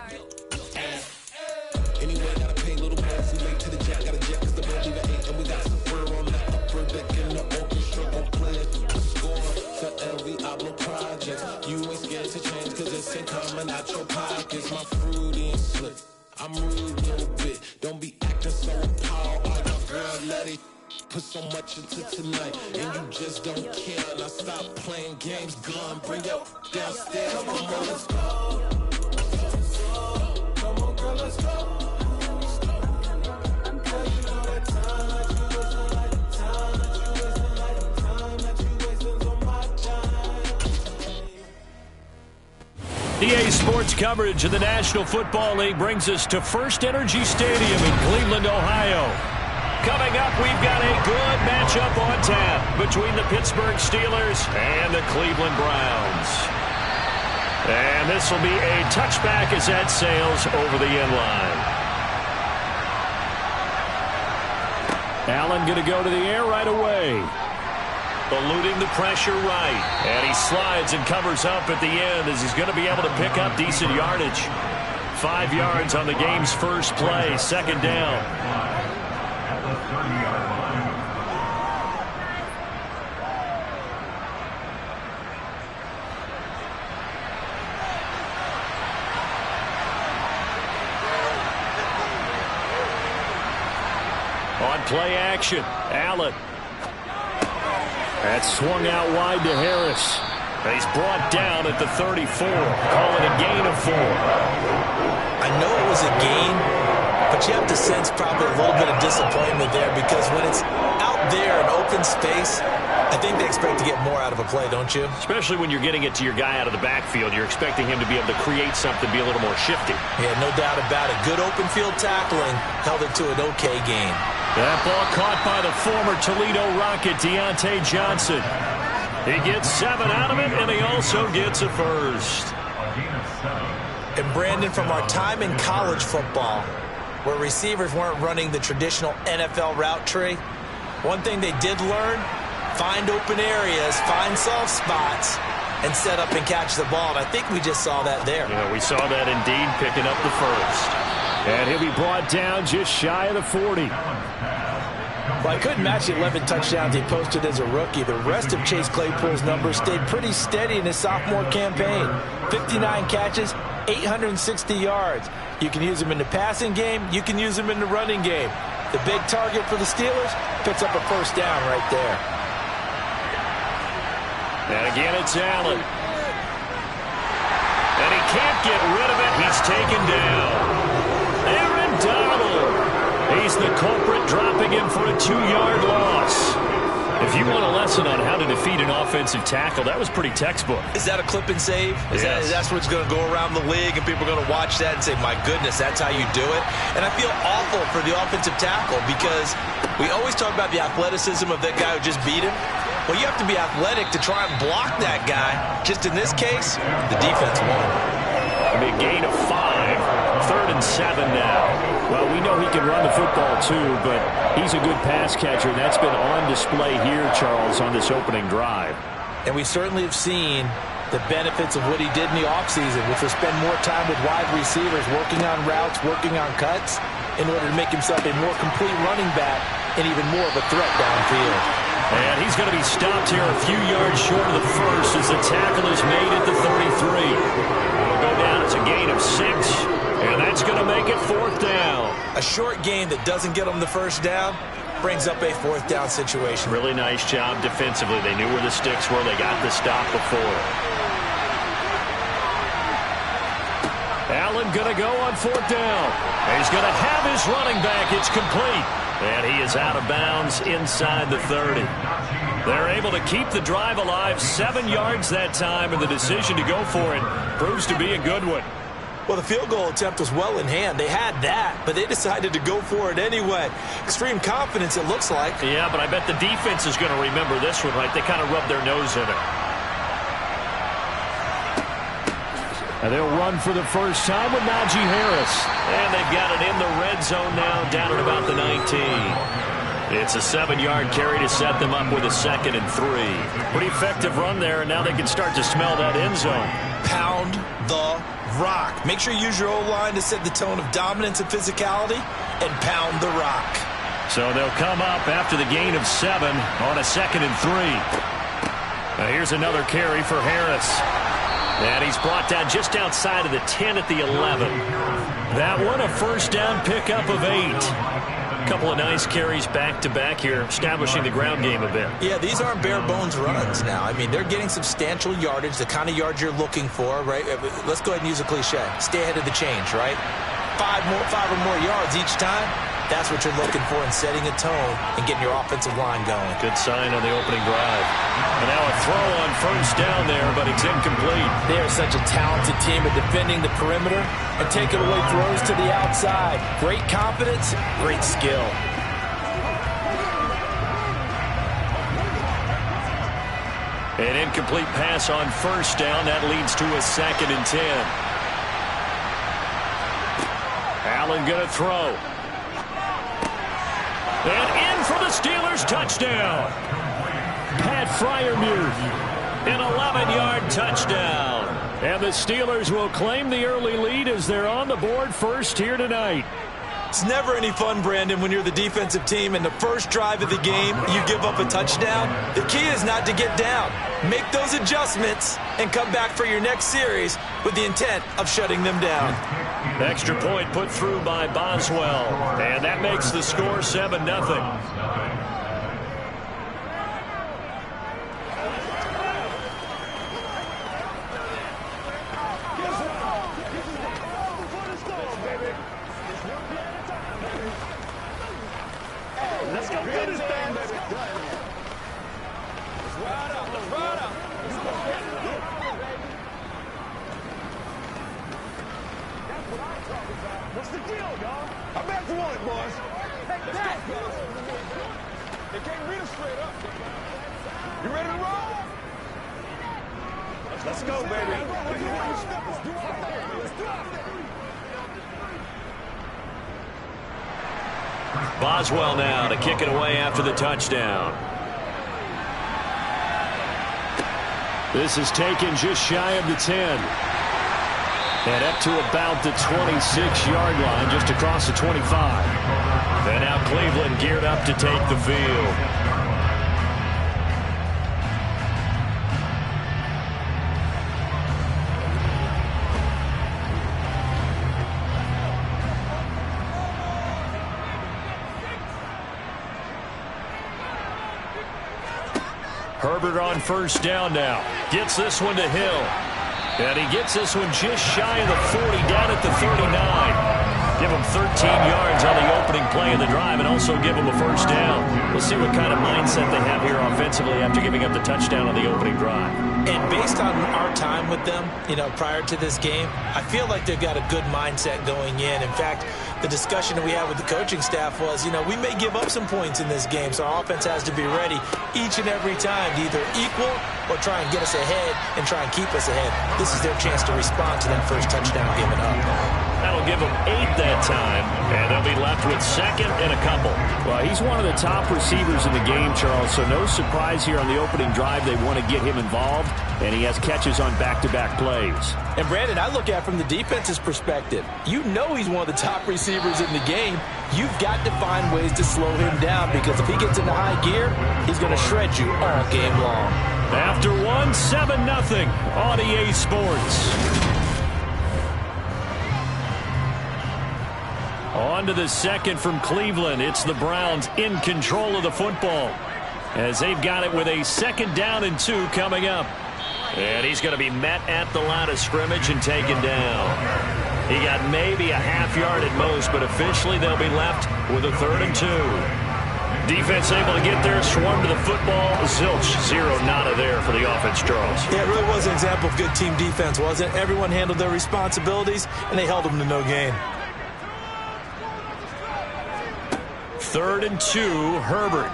anyway, gotta pay little bills. We late to the jack, got a jet cause the band leave at 8. And we got Safir on the upper deck in the orchestra. Gon' play a score to every album project. You ain't scared to change cause it's ain't coming out your pockets. My fruity and slick, I'm rude a little bit. Don't be acting so appalled. Oh, your girl, let it put so much into tonight. And you just don't care. Now stop playing games, gun, bring your downstairs. Come on, girl, let's go. Come on, girl, let's go. EA Sports coverage of the National Football League brings us to First Energy Stadium in Cleveland, Ohio. Coming up, we've got a good matchup on tap between the Pittsburgh Steelers and the Cleveland Browns. And this will be a touchback as that sails over the end line. Allen going to go to the air right away. Eluding the pressure right. And he slides and covers up at the end as he's going to be able to pick up decent yardage. 5 yards on the game's first play. Second down. play action. Allen. That's swung out wide to Harris. He's brought down at the 34. Call it a gain of 4. I know it was a gain, but you have to sense probably a little bit of disappointment there because when it's out there in open space, I think they expect to get more out of a play, don't you? Especially when you're getting it to your guy out of the backfield. You're expecting him to be able to create something, be a little more shifty. Yeah, no doubt about it. Good open field tackling held it to an okay game. That ball caught by the former Toledo Rocket, Deontay Johnson. He gets 7 out of it, and he also gets a first. And Brandon, from our time in college football, where receivers weren't running the traditional NFL route tree, one thing they did learn, find open areas, find soft spots, and set up and catch the ball. And I think we just saw that there. Yeah, we saw that indeed, picking up the first. And he'll be brought down just shy of the 40. Well, I couldn't match the 11 touchdowns he posted as a rookie. The rest of Chase Claypool's numbers stayed pretty steady in his sophomore campaign. 59 catches, 860 yards. You can use him in the passing game. You can use him in the running game. The big target for the Steelers picks up a first down right there. And again, it's Allen. And he can't get rid of it. He's taken down. Aaron Donald. He's the culprit, dropping him for a 2-yard loss. If you want a lesson on how to defeat an offensive tackle, that was pretty textbook. Is that a clip and save? Yes. That's what's going to go around the league, and people are going to watch that and say, my goodness, that's how you do it? And I feel awful for the offensive tackle because we always talk about the athleticism of that guy who just beat him. Well, you have to be athletic to try and block that guy. Just in this case, the defense won. A big gain of 5. 3rd and 7 now. Well, we know he can run the football too, but he's a good pass catcher. That's been on display here, Charles, on this opening drive. And we certainly have seen the benefits of what he did in the offseason, which was spend more time with wide receivers, working on routes, working on cuts, in order to make himself a more complete running back and even more of a threat downfield. And he's going to be stopped here a few yards short of the first as the tackle is made at the 33. It'll go down as a gain of 6, and that's going to make it 4th down. A short gain that doesn't get them the first down brings up a 4th down situation. Really nice job defensively. They knew where the sticks were. They got the stop before. Allen going to go on 4th down. He's going to have his running back. It's complete. And he is out of bounds inside the 30. They're able to keep the drive alive, 7 yards that time, and the decision to go for it proves to be a good one. Well, the field goal attempt was well in hand. They had that, but they decided to go for it anyway. Extreme confidence, it looks like. Yeah, but I bet the defense is going to remember this one, right? They kind of rubbed their nose in it. And they'll run for the first time with Najee Harris. And they've got it in the red zone now, down at about the 19. It's a 7-yard carry to set them up with a 2nd and 3. Pretty effective run there, and now they can start to smell that end zone. Pound the rock. Make sure you use your O-line to set the tone of dominance and physicality, and pound the rock. So they'll come up after the gain of 7 on a 2nd and 3. Now here's another carry for Harris. And he's brought down just outside of the 10 at the 11. That one a first down pickup of 8. A couple of nice carries back-to-back here, establishing the ground game a bit. Yeah, these aren't bare-bones runs now. I mean, they're getting substantial yardage, the kind of yards you're looking for, right? Let's go ahead and use a cliche. Stay ahead of the change, right? 5 or more yards each time. That's what you're looking for in setting a tone and getting your offensive line going. Good sign on the opening drive. And now a throw on first down there, but it's incomplete. They are such a talented team at defending the perimeter and taking away throws to the outside. Great confidence, great skill. An incomplete pass on first down. That leads to a 2nd and 10. Allen going to throw. And in for the Steelers, touchdown. Pat Freiermuth, an 11-yard touchdown. And the Steelers will claim the early lead as they're on the board first here tonight. It's never any fun, Brandon, when you're the defensive team and the first drive of the game, you give up a touchdown. The key is not to get down. Make those adjustments and come back for your next series with the intent of shutting them down. Extra point put through by Boswell. And that makes the score 7-0. Let's go get this thing, baby. Let's ride out. Let's ride out. That's what I'm talking about. What's the deal, y'all? I'm back to one, boys. Take that. They can't read us straight up. You ready to roll? Let's go, baby. Let's do it. Boswell now to kick it away after the touchdown. This is taken just shy of the 10. And up to about the 26-yard line, just across the 25. And now Cleveland geared up to take the field. Herbert on first down now. Gets this one to Hill. And he gets this one just shy of the 40, down at the 39. Give him 13 yards on the opening play of the drive and also give him a first down. We'll see what kind of mindset they have here offensively after giving up the touchdown on the opening drive. And based on our time with them, prior to this game, I feel like they've got a good mindset going in. In fact, the discussion that we had with the coaching staff was, we may give up some points in this game, so our offense has to be ready each and every time to either equal or try and get us ahead and try and keep us ahead. This is their chance to respond to that first touchdown given up. That'll give them 8 that time, and they'll be left with second and a couple. Well, he's one of the top receivers in the game, Charles, so no surprise here on the opening drive. They want to get him involved, and he has catches on back-to-back plays. And, Brandon, I look at it from the defense's perspective. He's one of the top receivers in the game. You've got to find ways to slow him down because if he gets into high gear, he's going to shred you all game long. After 7-0 on EA Sports. On to the second from Cleveland. It's the Browns in control of the football as they've got it with a 2nd down and 2 coming up. And he's going to be met at the line of scrimmage and taken down. He got maybe a half yard at most, but officially they'll be left with a 3rd and 2. Defense able to get there, swarm to the football. Zilch, 0 nada there for the offense, Charles. Yeah, it really was an example of good team defense, wasn't it? Everyone handled their responsibilities, and they held them to no gain. 3rd and 2, Herbert.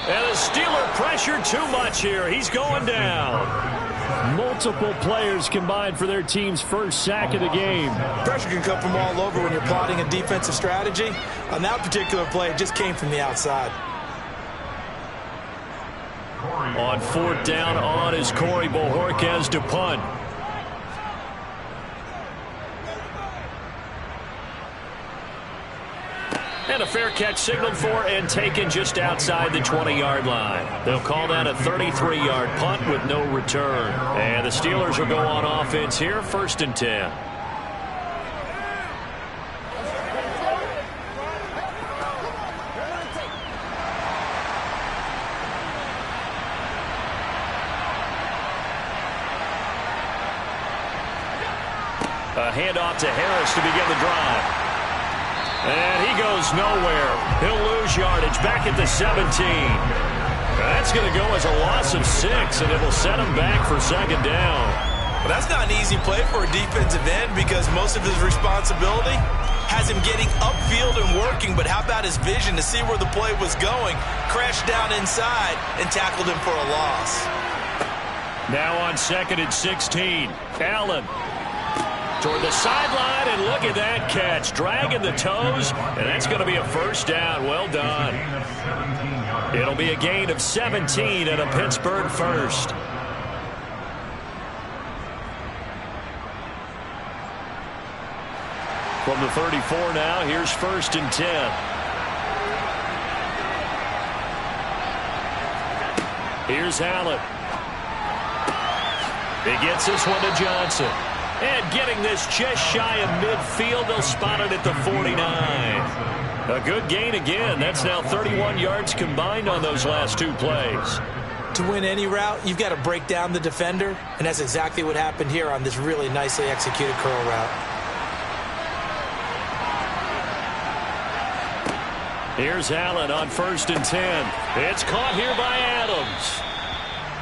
And the Steeler pressure too much here. He's going down. Multiple players combined for their team's first sack of the game. Pressure can come from all over when you're plotting a defensive strategy. On that particular play, it just came from the outside. On 4th down on is Corey Bojorquez to punt. And a fair catch signaled for and taken just outside the 20-yard line. They'll call that a 33-yard punt with no return. And the Steelers will go on offense here, 1st and 10. A handoff to Harris to begin the drive. And he goes nowhere. He'll lose yardage back at the 17. That's going to go as a loss of 6, and it will set him back for 2nd down. Well, that's not an easy play for a defensive end because most of his responsibility has him getting upfield and working, but how about his vision to see where the play was going, crashed down inside, and tackled him for a loss. Now on 2nd and 16, Allen toward the sideline, and look at that catch. Dragging the toes, and that's going to be a 1st down. Well done. It'll be a gain of 17 and a Pittsburgh 1st. From the 34 now, here's 1st and 10. Here's Allen. He gets this one to Johnson. And getting this just shy of midfield, they'll spot it at the 49. A good gain again. That's now 31 yards combined on those last two plays. To win any route, you've got to break down the defender, and that's exactly what happened here on this really nicely executed curl route. Here's Allen on 1st and 10. It's caught here by Adams.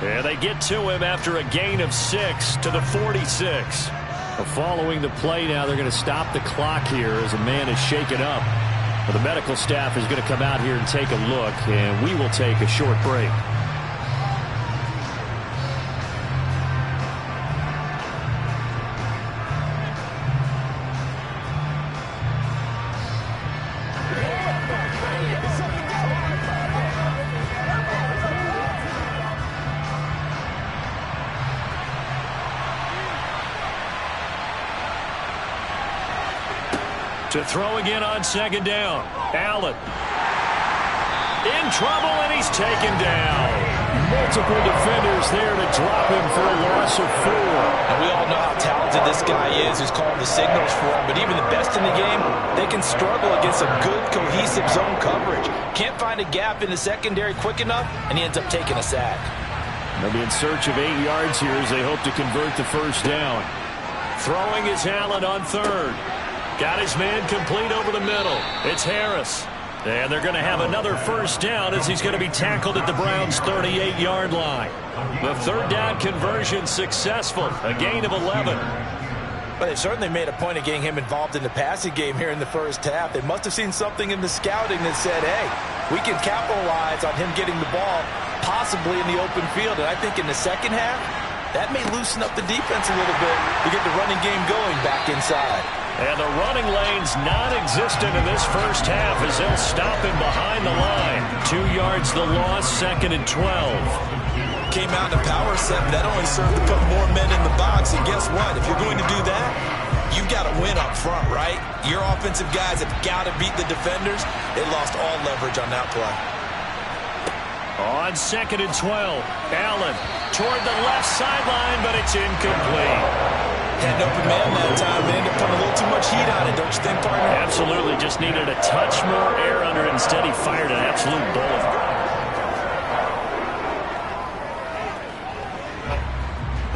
And they get to him after a gain of 6 to the 46. Following the play now, they're going to stop the clock here as a man is shaken up. The medical staff is going to come out here and take a look, and we will take a short break. To throw again on 2nd down. Allen. In trouble, and he's taken down. Multiple defenders there to drop him for a loss of 4. And we all know how talented this guy is who's calling the signals for him. But even the best in the game, they can struggle against some good, cohesive zone coverage. Can't find a gap in the secondary quick enough, and he ends up taking a sack. They'll be in search of 8 yards here as they hope to convert the first down. Throwing is Allen on 3rd. Got his man complete over the middle. It's Harris. And they're going to have another first down as he's going to be tackled at the Browns' 38-yard line. The 3rd down conversion successful. A gain of 11. But they certainly made a point of getting him involved in the passing game here in the first half. They must have seen something in the scouting that said, hey, we can capitalize on him getting the ball possibly in the open field. And I think in the second half, that may loosen up the defense a little bit to get the running game going back inside. And the running lane's non-existent in this first half as they'll stop him behind the line. 2 yards the loss, 2nd and 12. Came out in a power set, but that only served to put more men in the box. And guess what? If you're going to do that, you've got to win up front, right? Your offensive guys have got to beat the defenders. They lost all leverage on that play. On 2nd and 12, Allen toward the left sideline, but it's incomplete. Had an open man that time and ended up putting a little too much heat on it, don't you think, partner? Absolutely. Just needed a touch more air under it. Instead, he fired an absolute bullet.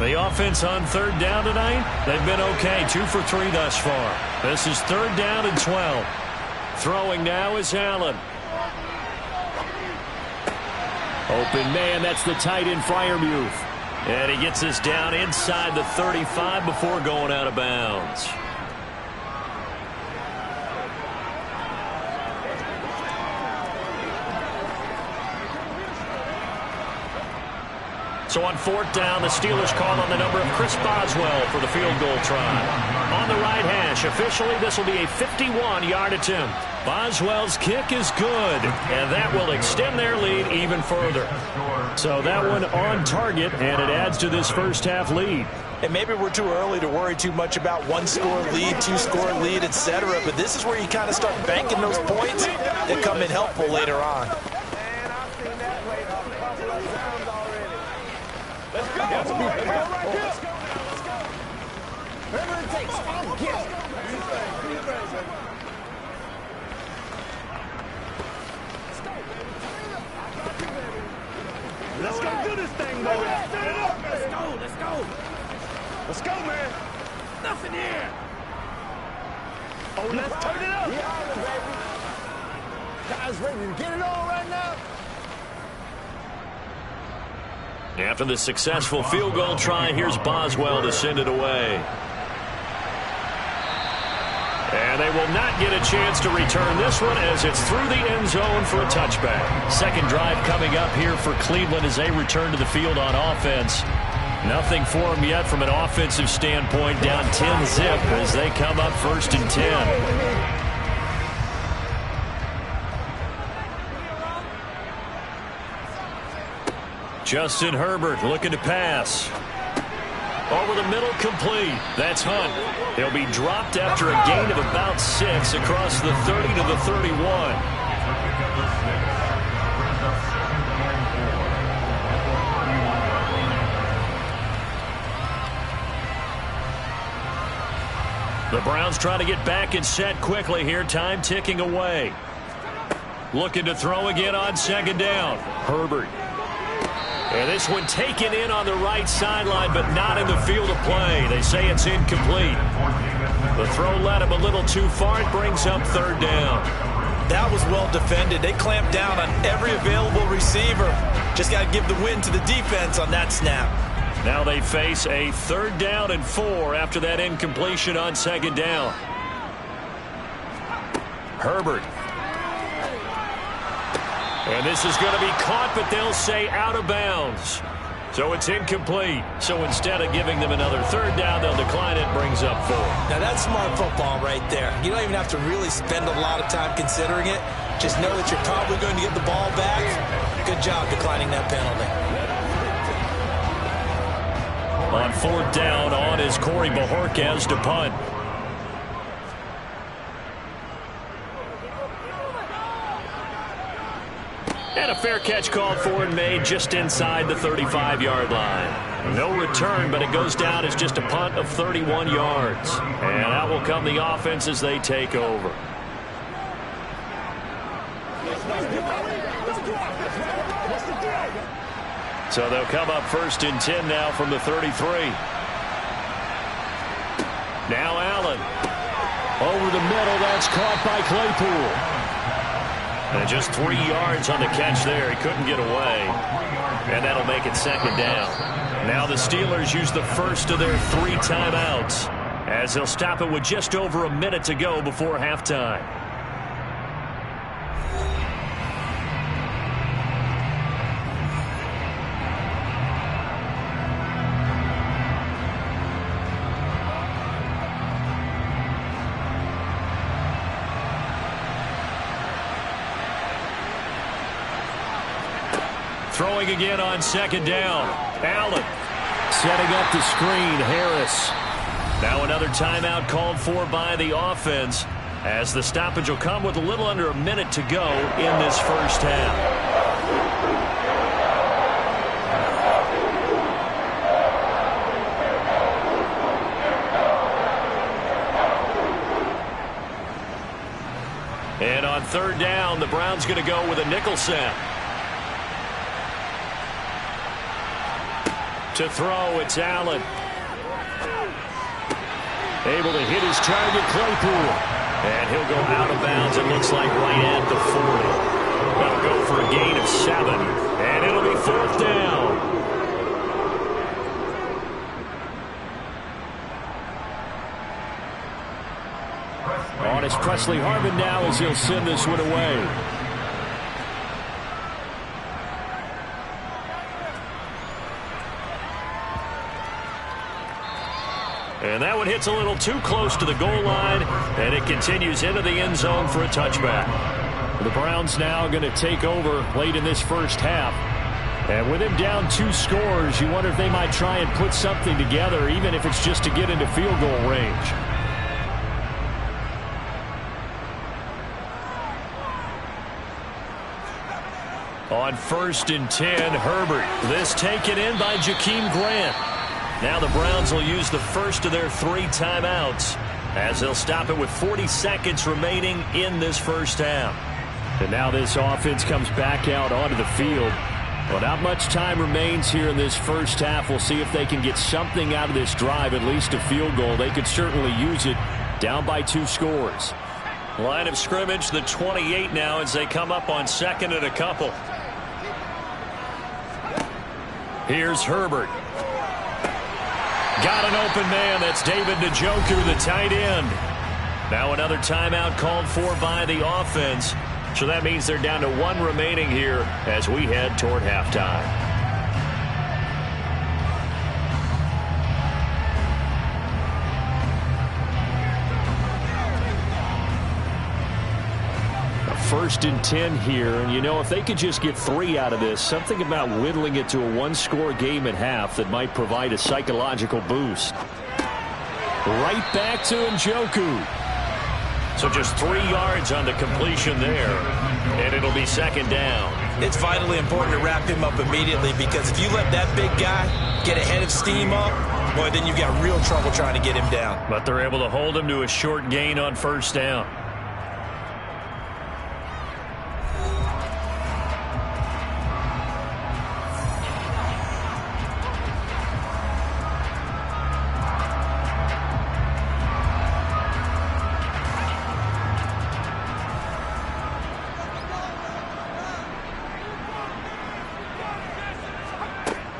The offense on 3rd down tonight, they've been okay. 2 for 3 thus far. This is 3rd down and 12. Throwing now is Allen. Open man, that's the tight end Freiermuth. And he gets us down inside the 35 before going out of bounds. So on 4th down, the Steelers call on the number of Chris Boswell for the field goal try. On the right hash, officially this will be a 51-yard attempt. Boswell's kick is good, and that will extend their lead even further. So that one on target, and it adds to this first half lead. And maybe we're too early to worry too much about 1-score lead, 2-score lead, etc. But this is where you kind of start banking those points that come in helpful later on. Let's go. Whatever it takes. Get it. Let's go do this thing, baby. Let's go. Let's go. Let's go, man. Nothing here. Oh, let's turn it up. Yeah, baby. Guys ready to get it on right now? After the successful field goal try, here's Boswell to send it away. And they will not get a chance to return this one as it's through the end zone for a touchback. Second drive coming up here for Cleveland as they return to the field on offense. Nothing for them yet from an offensive standpoint, down 10-zip as they come up 1st and 10. Justin Herbert looking to pass. Over the middle, complete. That's Hunt. He'll be dropped after a gain of about 6 across the 30 to the 31. The Browns trying to get back and set quickly here. Time ticking away. Looking to throw again on second down. Herbert. And this one taken in on the right sideline, but not in the field of play. They say it's incomplete. The throw led him a little too far. It brings up third down. That was well defended. They clamped down on every available receiver. Just got to give the win to the defense on that snap. Now they face a 3rd down and 4 after that incompletion on second down. Herbert. And this is going to be caught, but they'll say out of bounds. So it's incomplete. So instead of giving them another 3rd down, they'll decline it. Brings up 4. Now that's smart football right there. You don't even have to really spend a lot of time considering it. Just know that you're probably going to get the ball back. Good job declining that penalty. On 4th down, on is Corey Bajorquez to punt. And a fair catch called for and made just inside the 35-yard line. No return, but it goes down as just a punt of 31 yards. And out will come the offense as they take over. So they'll come up 1st and 10 now from the 33. Now Allen. Over the middle, that's caught by Claypool. And just 3 yards on the catch there. He couldn't get away. And that'll make it 2nd down. Now the Steelers use the first of their 3 timeouts as they'll stop it with just over a minute to go before halftime. Throwing again on 2nd down. Allen setting up the screen. Harris. Now another timeout called for by the offense as the stoppage will come with a little under a minute to go in this first half. And on 3rd down, the Browns going to go with a nickel set. To throw, it's Allen. Able to hit his target, Claypool. And he'll go out of bounds, it looks like right at the 40. That'll go for a gain of 7. And it'll be 4th down. On is Presley Harvin now as he'll send this one away. And that one hits a little too close to the goal line, and it continues into the end zone for a touchback. The Browns now going to take over late in this first half. And with him down 2 scores, you wonder if they might try and put something together, even if it's just to get into field goal range. On 1st and 10, Herbert. This taken in by Jakeem Grant. Now the Browns will use the first of their 3 timeouts as they'll stop it with 40 seconds remaining in this first half. And now this offense comes back out onto the field. Well, not much time remains here in this first half. We'll see if they can get something out of this drive, at least a field goal. They could certainly use it, down by 2 scores. Line of scrimmage, the 28 now as they come up on 2nd and a couple. Here's Herbert. Got an open man. That's David Njoku, the tight end. Now another timeout called for by the offense. So that means they're down to 1 remaining here as we head toward halftime. First and 10 here, and you know, if they could just get 3 out of this, something about whittling it to a 1-score game at half that might provide a psychological boost. Right back to Njoku. So just 3 yards on the completion there, and it'll be 2nd down. it's vitally important to wrap him up immediately, because if you let that big guy get a head of steam up, boy, then you've got real trouble trying to get him down. But they're able to hold him to a short gain on first down.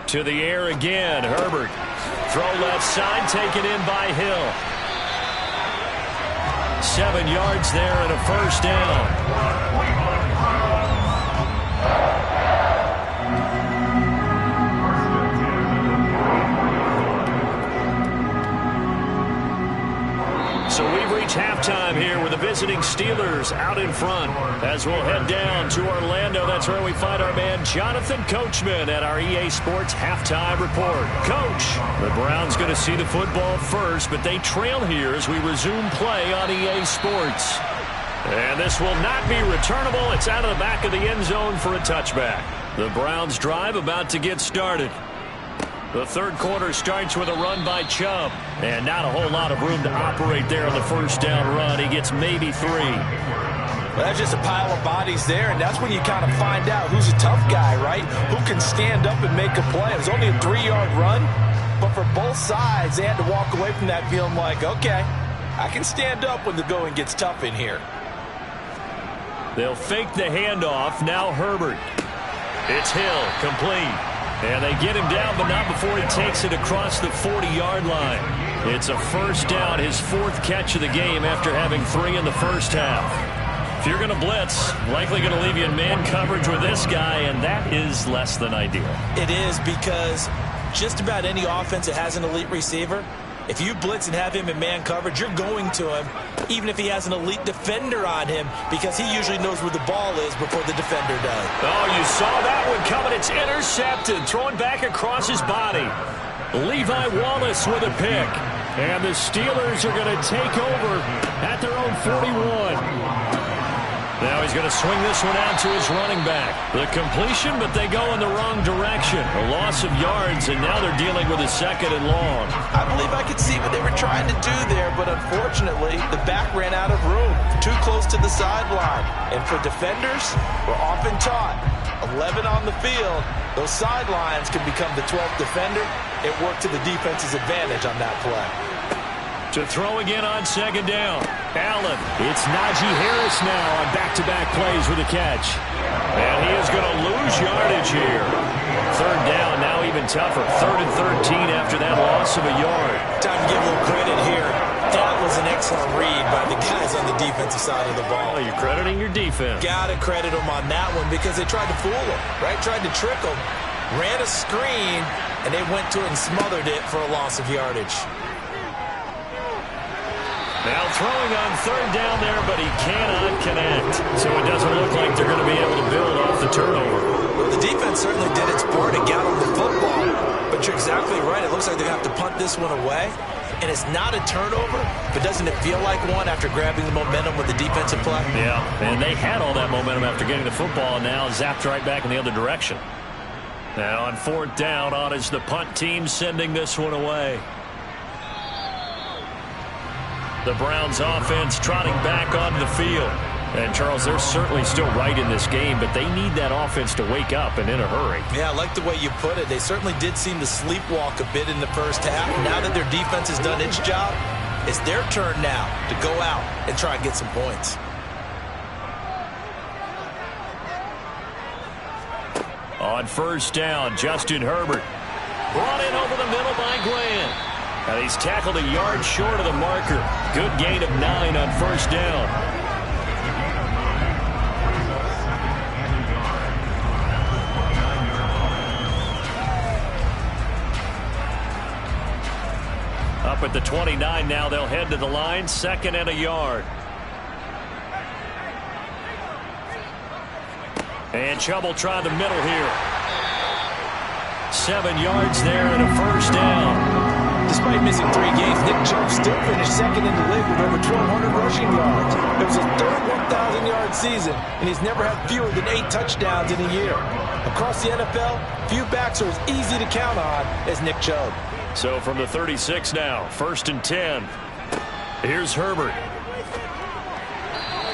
To the air again, Herbert. Throw left side, taken in by Hill. 7 yards there and a first down. So we've reached halftime here with the visiting Steelers out in front. As we'll head down to Orlando, that's where we find our man Jonathan Coachman at our EA Sports Halftime Report. Coach, the Browns going to see the football first, but they trail here as we resume play on EA Sports. And this will not be returnable. It's out of the back of the end zone for a touchback. The Browns drive about to get started. The third quarter starts with a run by Chubb. And not a whole lot of room to operate there on the first down run. He gets maybe 3. Well, that's just a pile of bodies there, and that's when you kind of find out who's a tough guy, right? Who can stand up and make a play. It was only a 3-yard run, but for both sides, they had to walk away from that feeling like, okay, I can stand up when the going gets tough in here. They'll fake the handoff. Now Herbert. It's Hill, complete. And they get him down, but not before he takes it across the 40-yard line. It's a first down, his 4th catch of the game after having 3 in the first half. If you're going to blitz, likely going to leave you in man coverage with this guy, and that is less than ideal. It is, because just about any offense that has an elite receiver, if you blitz and have him in man coverage, you're going to him, even if he has an elite defender on him, because he usually knows where the ball is before the defender does. Oh, you saw that one coming. It's intercepted, thrown back across his body. Levi Wallace with a pick. And the Steelers are going to take over at their own 41. Now he's going to swing this one out to his running back. The completion, but they go in the wrong direction. A loss of yards, and now they're dealing with a 2nd and long. I believe I could see what they were trying to do there, but unfortunately, the back ran out of room. Too close to the sideline. And for defenders, we're often taught, 11 on the field, those sidelines can become the 12th defender. It worked to the defense's advantage on that play. To throw again on 2nd down. Allen. It's Najee Harris now on back-to-back plays with a catch. And he is going to lose yardage here. 3rd down, now even tougher. 3rd and 13 after that loss of a yard. Time to give a little credit here. That was an excellent read by the guys on the defensive side of the ball. Oh, you're crediting your defense. Got to credit them on that one, because they tried to fool him, right? Tried to trick him. Ran a screen, and they went to it and smothered it for a loss of yardage. Now throwing on 3rd down there, but he cannot connect. So it doesn't look like they're going to be able to build off the turnover. Well, the defense certainly did its part to get on the football. But you're exactly right. It looks like they're going to have to punt this one away. And it's not a turnover, but doesn't it feel like one after grabbing the momentum with the defensive play? Yeah, and they had all that momentum after getting the football, and now zapped right back in the other direction. Now on 4th down, on is the punt team sending this one away. The Browns offense trotting back onto the field. And, Charles, they're certainly still right in this game, but they need that offense to wake up and in a hurry. Yeah, I like the way you put it. They certainly did seem to sleepwalk a bit in the first half. Now that their defense has done its job, it's their turn now to go out and try and get some points. On 1st down, Justin Herbert. Brought in over the middle by Glenn. And he's tackled a yard short of the marker. Good gain of 9 on 1st down. Up at the 29 now, they'll head to the line. 2nd and a yard. And Chubb will try the middle here. 7 yards there and a first down. Despite missing 3 games, Nick Chubb still finished second in the league with over 1,200 rushing yards. It was his third 1,000-yard season, and he's never had fewer than 8 touchdowns in a year. Across the NFL, few backs are as easy to count on as Nick Chubb. So from the 36 now, 1st and 10. Here's Herbert.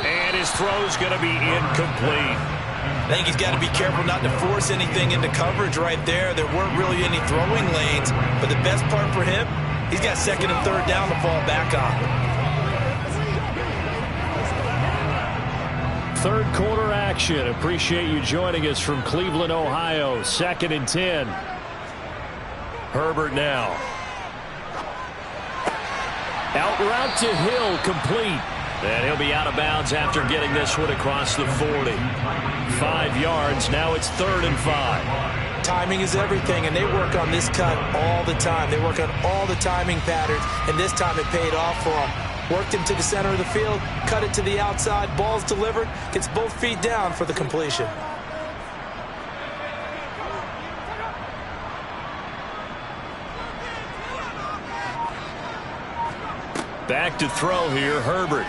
And his throw's going to be incomplete. I think he's got to be careful not to force anything into coverage right there. There weren't really any throwing lanes, but the best part for him, he's got 2nd and 3rd down to fall back on. 3rd quarter action. Appreciate you joining us from Cleveland, Ohio. 2nd and 10. Herbert now. Out route to Hill, complete. And he'll be out of bounds after getting this one across the 40. 5 yards. Now it's 3rd and 5. Timing is everything, and they work on this cut all the time. They work on all the timing patterns, and this time it paid off for them. Worked him to the center of the field, cut it to the outside, ball's delivered, gets both feet down for the completion. Back to throw here, Herbert.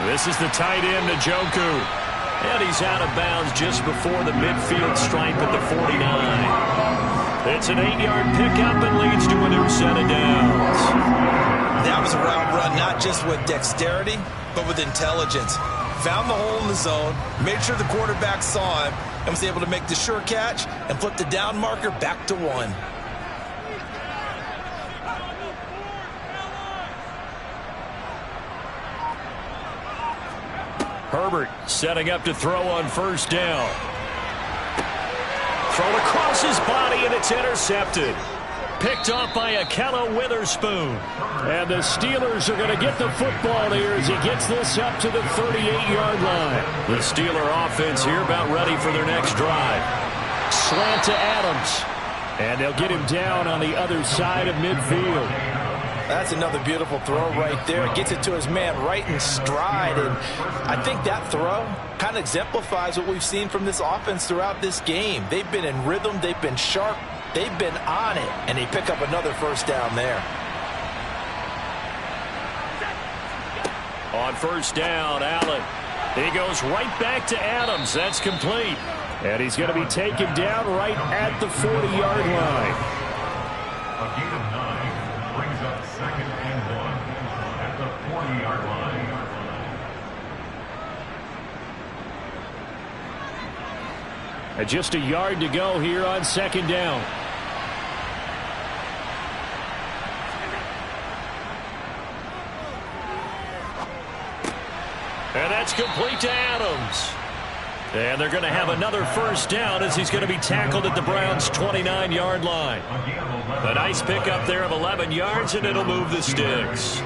This is the tight end, Njoku. And he's out of bounds just before the midfield stripe at the 49. It's an 8-yard pickup and leads to a new set of downs. That was a route run, not just with dexterity, but with intelligence. Found the hole in the zone, made sure the quarterback saw him, and was able to make the sure catch and flip the down marker back to 1. Herbert setting up to throw on 1st down. Thrown across his body, and it's intercepted. Picked off by Akello Witherspoon. And the Steelers are going to get the football here as he gets this up to the 38-yard line. The Steeler offense here about ready for their next drive. Slant to Adams. And they'll get him down on the other side of midfield. That's another beautiful throw right there. Gets it to his man right in stride. And I think that throw kind of exemplifies what we've seen from this offense throughout this game. They've been in rhythm. They've been sharp. They've been on it. And they pick up another 1st down there. On 1st down, Allen. He goes right back to Adams. That's complete. And he's going to be taken down right at the 40-yard line. A gain of 9 brings up 2nd and 1 at the 40-yard line. And just a yard to go here on 2nd down. And that's complete to Adams. And they're going to have another 1st down as he's going to be tackled at the Browns' 29-yard line. A nice pickup there of 11 yards, and it'll move the sticks.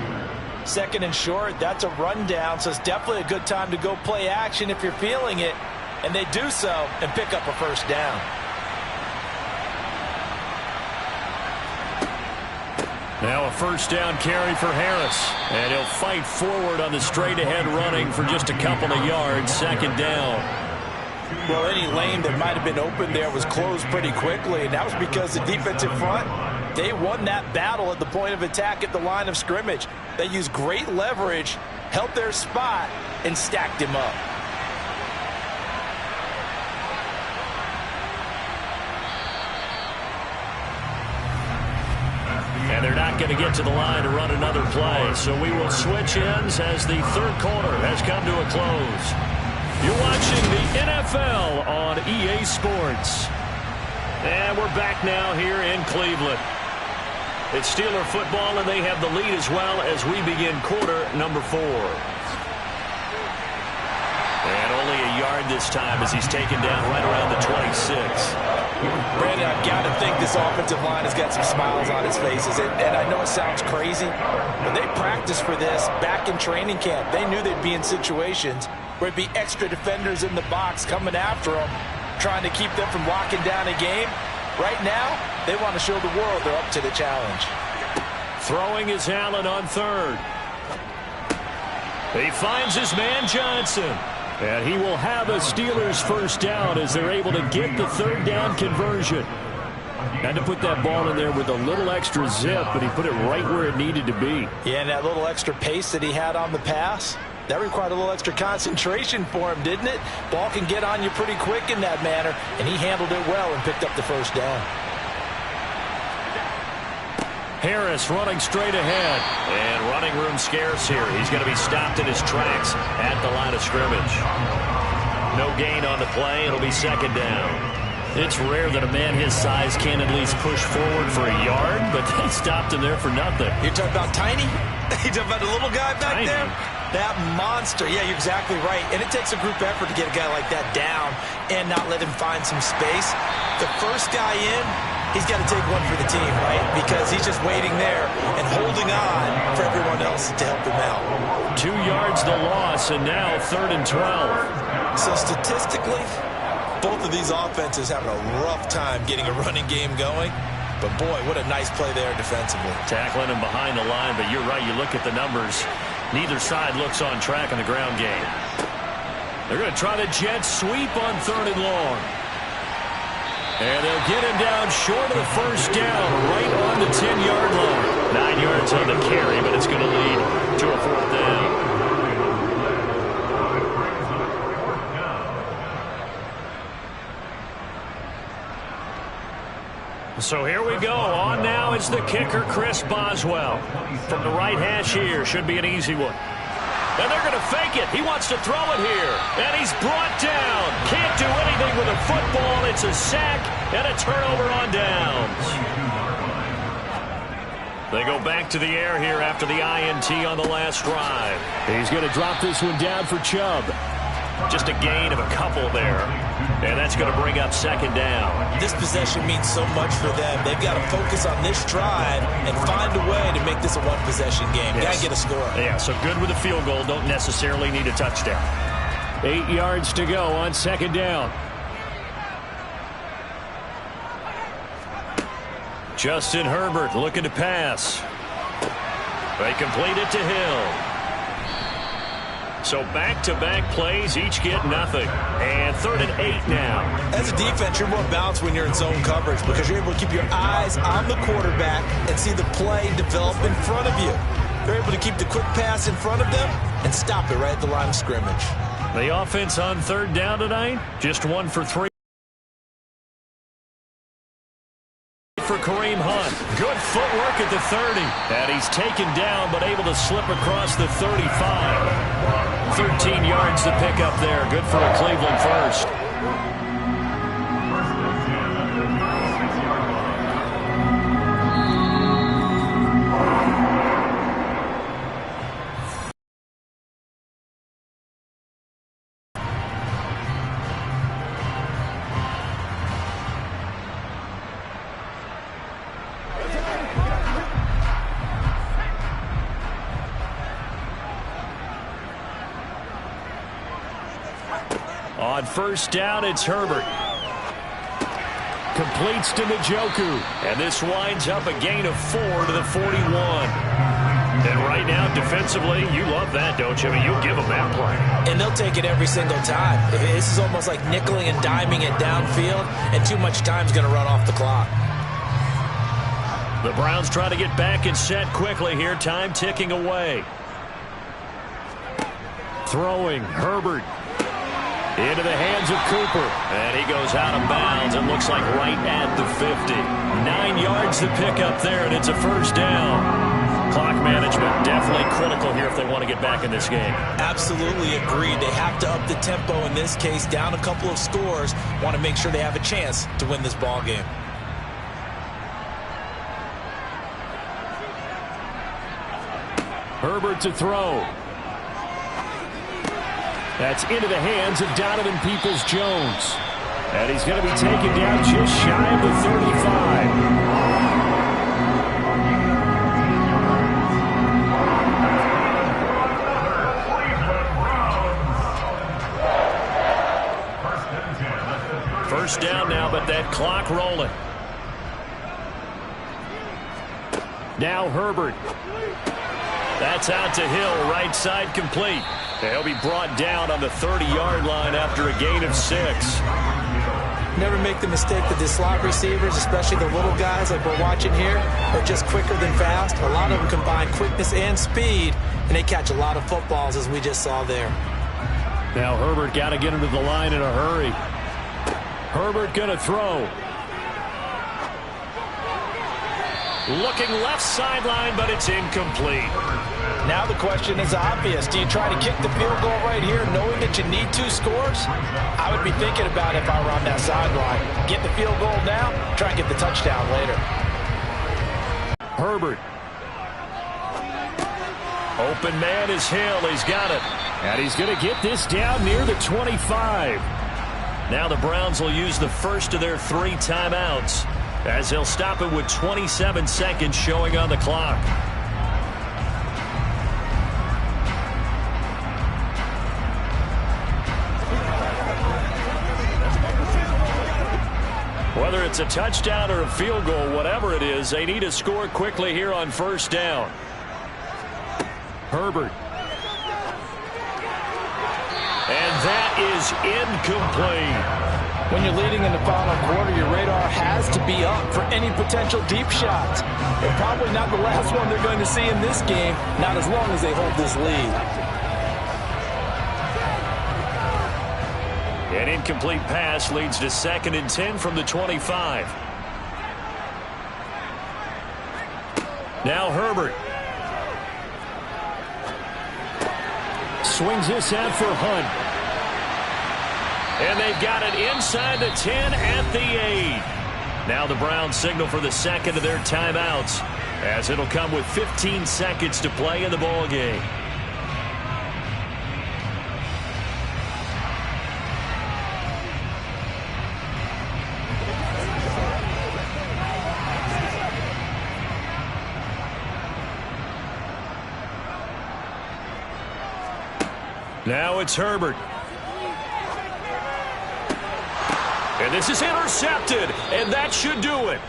2nd and short, that's a rundown, so it's definitely a good time to go play action if you're feeling it. And they do so and pick up a 1st down. Now a 1st down carry for Harris. And he'll fight forward on the straight-ahead running for just a couple of yards. 2nd down. Well, any lane that might have been open there was closed pretty quickly, and that was because the defensive front, they won that battle at the point of attack at the line of scrimmage. They used great leverage, held their spot, and stacked him up. And they're not going to get to the line to run another play, so we will switch ends as the 3rd quarter has come to a close. You're watching the NFL on EA Sports. And we're back now here in Cleveland. It's Steeler football, and they have the lead as well as we begin quarter number 4. And only a yard this time as he's taken down right around the 26. Brandon, I've got to think this offensive line has got some smiles on its faces. And I know it sounds crazy, but they practiced for this back in training camp. They knew they'd be in situations where it'd be extra defenders in the box coming after them, trying to keep them from locking down a game. Right now, they want to show the world they're up to the challenge. Throwing is Allen on 3rd. He finds his man Johnson. And he will have a Steelers 1st down as they're able to get the 3rd down conversion. Had to put that ball in there with a little extra zip, but he put it right where it needed to be. Yeah, and that little extra pace that he had on the pass, that required a little extra concentration for him, didn't it? Ball can get on you pretty quick in that manner, and he handled it well and picked up the first down. Harris running straight ahead, and running room scarce here. He's going to be stopped in his tracks at the line of scrimmage. No gain on the play. It'll be second down. It's rare that a man his size can at least push forward for a yard, but they stopped him there for nothing. You're talking about tiny? You're talking about the little guy back Tiny. there? That monster. Yeah, you're exactly right. And it takes a group effort to get a guy like that down and not let him find some space. The first guy in, he's got to take one for the team, right? Because he's just waiting there and holding on for everyone else to help him out. 2 yards the loss, and now 3rd and 12. So statistically, both of these offenses having a rough time getting a running game going. But boy, what a nice play there defensively. Tackling him behind the line, but you're right. You look at the numbers. Neither side looks on track in the ground game. They're going to try the jet sweep on 3rd and long. And they'll get him down short of the first down, right on the 10-yard line. 9 yards on the carry, but it's going to lead to a 4th down. So here we go. On now is the kicker, Chris Boswell. From the right hash here. Should be an easy one. And they're going to fake it. He wants to throw it here. And he's brought down. Can't do anything with a football. It's a sack and a turnover on downs. They go back to the air here after the INT on the last drive. He's going to drop this one down for Chubb. Just a gain of a couple there. And that's going to bring up 2nd down. This possession means so much for them. They've got to focus on this drive and find a way to make this a one-possession game. Yes. Got to get a score. Yeah, so good with a field goal. Don't necessarily need a touchdown. 8 yards to go on 2nd down. Justin Herbert looking to pass. They complete it to Hill. So back-to-back plays, each get nothing. And 3rd and 8 now. As a defense, you're more balanced when you're in zone coverage because you're able to keep your eyes on the quarterback and see the play develop in front of you. They're able to keep the quick pass in front of them and stop it right at the line of scrimmage. The offense on 3rd down tonight, just 1 for 3. For Kareem Hunt. Good footwork at the 30. And he's taken down but able to slip across the 35. 13 yards to pick up there. Good for a Cleveland first. On 1st down, it's Herbert. Completes to Njoku. And this winds up a gain of 4 to the 41. And right now, defensively, you love that, don't you? I mean, you'll give them that play. And they'll take it every single time. This is almost like nickeling and diming it downfield, and too much time's going to run off the clock. The Browns try to get back and set quickly here. Time ticking away. Throwing, Herbert. Into the hands of Cooper. And he goes out of bounds and looks like right at the 50. 9 yards to pick up there, and it's a 1st down. Clock management definitely critical here if they want to get back in this game. Absolutely agreed. They have to up the tempo in this case, down a couple of scores. Want to make sure they have a chance to win this ball game. Herbert to throw. That's into the hands of Donovan Peoples-Jones. And he's going to be taken down just shy of the 35. First down now, but that clock rolling. Now Herbert. That's out to Hill, right side complete. He'll be brought down on the 30-yard line after a gain of 6. Never make the mistake that the slot receivers, especially the little guys like we're watching here, are just quicker than fast. A lot of them combine quickness and speed, and they catch a lot of footballs, as we just saw there. Now Herbert got to get into the line in a hurry. Herbert going to throw. Looking left sideline, but it's incomplete. Now the question is obvious. Do you try to kick the field goal right here knowing that you need 2 scores? I would be thinking about it if I were on that sideline. Get the field goal now, try and get the touchdown later. Herbert. Open man is Hill. He's got it. And he's going to get this down near the 25. Now the Browns will use the first of their 3 timeouts, as they'll stop it with 27 seconds showing on the clock. Whether it's a touchdown or a field goal, whatever it is, they need to score quickly here on first down. Herbert. And that is incomplete. When you're leading in the final quarter, your radar has to be up for any potential deep shots. And probably not the last one they're going to see in this game, not as long as they hold this lead. An incomplete pass leads to 2nd and 10 from the 25. Now Herbert. Swings this out for Hunt. And they've got it inside the 10 at the 8. Now the Browns signal for the second of their timeouts, as it'll come with 15 seconds to play in the ball game. Now it's Herbert. And this is intercepted, and that should do it.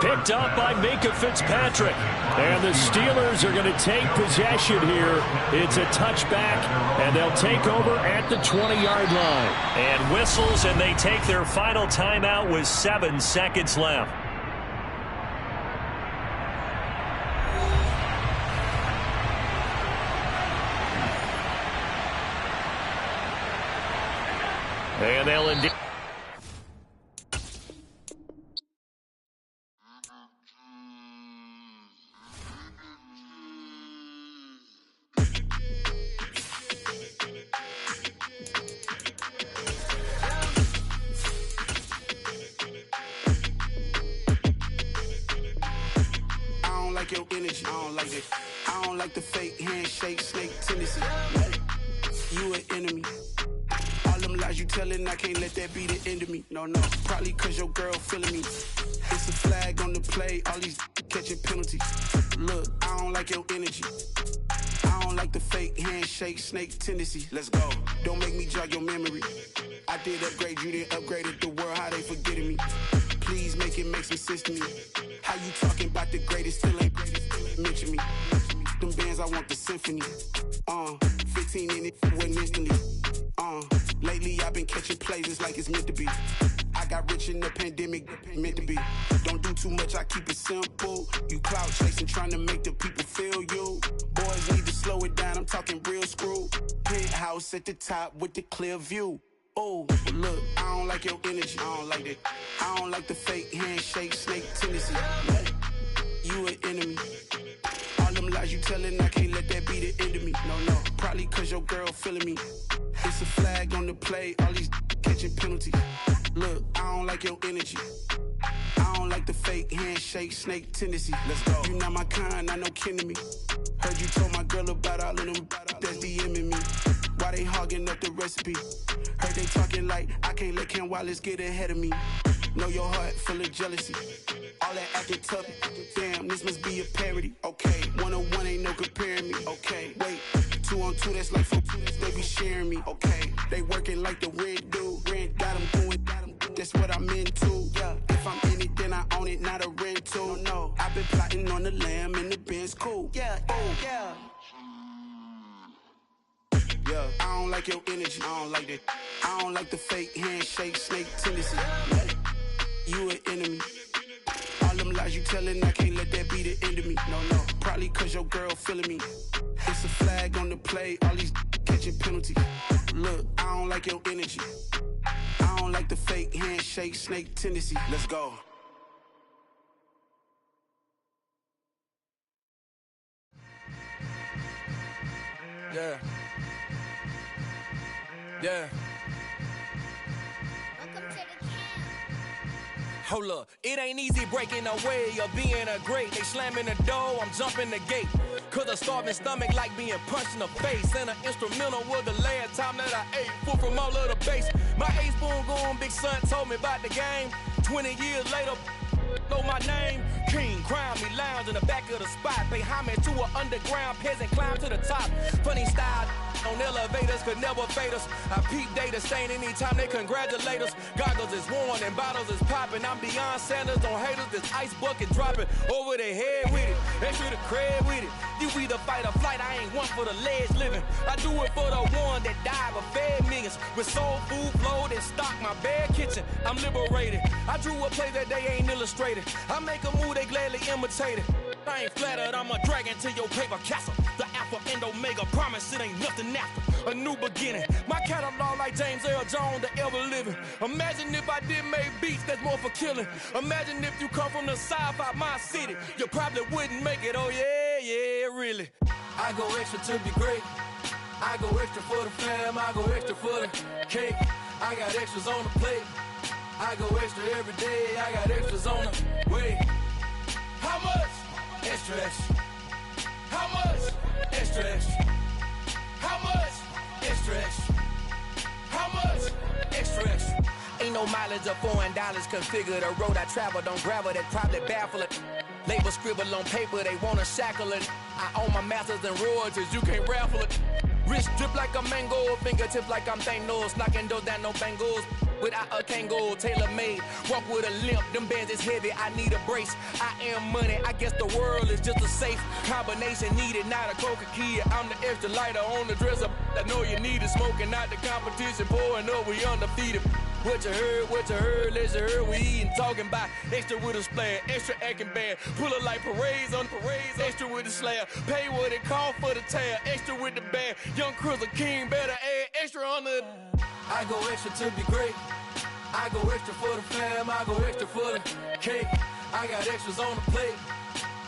Picked up by Minkah Fitzpatrick. And the Steelers are going to take possession here. It's a touchback, and they'll take over at the 20-yard line. And whistles, and they take their final timeout with 7 seconds left. And they'll indeed. I don't like your energy. I don't like it. I don't like the fake handshake, snake tendency. You an enemy. Lies you telling, I can't let that be the end of me. No, probably cause your girl feeling me. It's a flag on the play, all these catching penalties. Look, I don't like your energy. I don't like the fake handshake, snake tendency. Let's go. Don't make me jog your memory. I did upgrade, you didn't upgrade it. The world, how they forgetting me. Please make it make some sense to me. How you talking about the greatest, still ain't mention me. Them bands, I want the symphony. 15 in it, wasn't instantly. Lately I've been catching plays, it's like it's meant to be. I got rich in the pandemic, meant to be. Don't do too much, I keep it simple. You clout chasing, trying to make the people feel you. Boys need to slow it down, I'm talking real screw. Penthouse at the top with the clear view. Oh, look, I don't like your energy, I don't like that. I don't like the fake handshake, snake tendency. You an enemy. All them lies you telling, I can't let that be the end of me. No, probably cause your girl feeling me. It's a flag on the play, all these catching penalties. Look, I don't like your energy. I don't like the fake handshake, snake tendency. Let's go. You not my kind, I know kin to me. Heard you told my girl about all of them that's DMing me. Why they hogging up the recipe? Heard they talking like I can't let Ken Wallace get ahead of me. Know your heart full of jealousy. All that acting tough, damn, this must be a parody. Okay, 1-on-1 ain't no comparing me. Okay, wait, 2-on-2, that's like 4, they be sharing me. Okay, they working like the red dude. Red got them doing, that's what I'm into. Yeah, if I'm in it, then I own it, not a rental. No, I've been plotting on the lamb and the Benz cool. Yeah, oh, yeah. I don't like like your energy. I don't like that. I don't like the fake handshake, snake tendency. You an enemy. All them lies you telling, I can't let that be the end of me. No, probably cause your girl feeling me. It's a flag on the play, all these catching penalties. Look, I don't like your energy. I don't like the fake handshake, snake tendency. Let's go. Yeah. Yeah. Hold up, it ain't easy breaking away or being a great. They slamming the door, I'm jumping the gate. Cause a starving stomach like being punched in the face. And an instrumental was the last time that I ate food from all of the base. My ace boom going big son told me about the game. 20 years later, know my name. King, crown me, lounge in the back of the spot. Pay homage to an underground peasant, climb to the top. Funny style on elevators could never fade us. I peep data stain anytime they congratulate us. Goggles is worn and bottles is popping. I'm Deion Sanders, don't haters, this ice bucket dropping over their head with it. Extra the cred with it. You either fight or flight, I ain't one for the ledge living. I do it for the one that died but fed millions. With soul food flowed and stock my bad kitchen. I'm liberated. I drew a play that they ain't illustrated. I make a move, they gladly imitate it. I ain't flattered, I'm a dragon to your paper castle. The alpha and omega, promise it ain't nothing after. A new beginning. My catalog like James Earl Jones, the ever living. Imagine if I did make beats that's more for killing. Imagine if you come from the south out my city. You probably wouldn't make it, oh yeah, really. I go extra to be great. I go extra for the fam, I go extra for the cake. I got extras on the plate. I go extra every day, I got extras on the way. How much? Extra, extra. How much? Extra, extra. How much? Extra, extra. How much? Extra, extra. Ain't no mileage of $4 configure the road I travel. Don't gravel that probably baffle it. Label scribble on paper, they wanna shackle it. I own my masters and royalties, you can't raffle it. Wrist drip like a mango, fingertips like I'm Thanos. Knocking doors down, no bangles. Without a Kango, tailor-made. Walk with a limp, them bands is heavy, I need a brace. I am money, I guess the world is just a safe combination needed, not a coca key. I'm the extra lighter on the dresser. I know you need it, smoking out the competition, pouring up, we undefeated. What you heard, let's hear we eatin', talking about extra with a splash, extra acting bad, pull it like parades on parades, extra with the slab, pay what it cost for the tab, extra with the band, young Chris a king, better add extra on the. I go extra to be great, I go extra for the fam, I go extra for the cake, I got extras on the plate,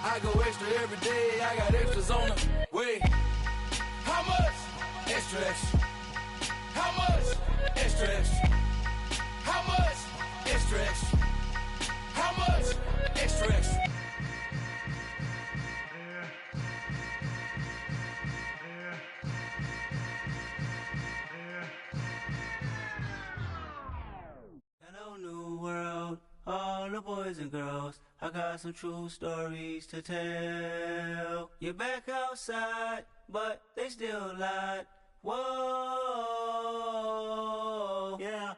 I go extra every day, I got extras on the way. How much? Extra, extra. How much? Extra, extra. How much? Extra, extra. How much? Extra, extra. Hello, new world, all the boys and girls. I got some true stories to tell. You're back outside, but they still lied. Whoa, yeah.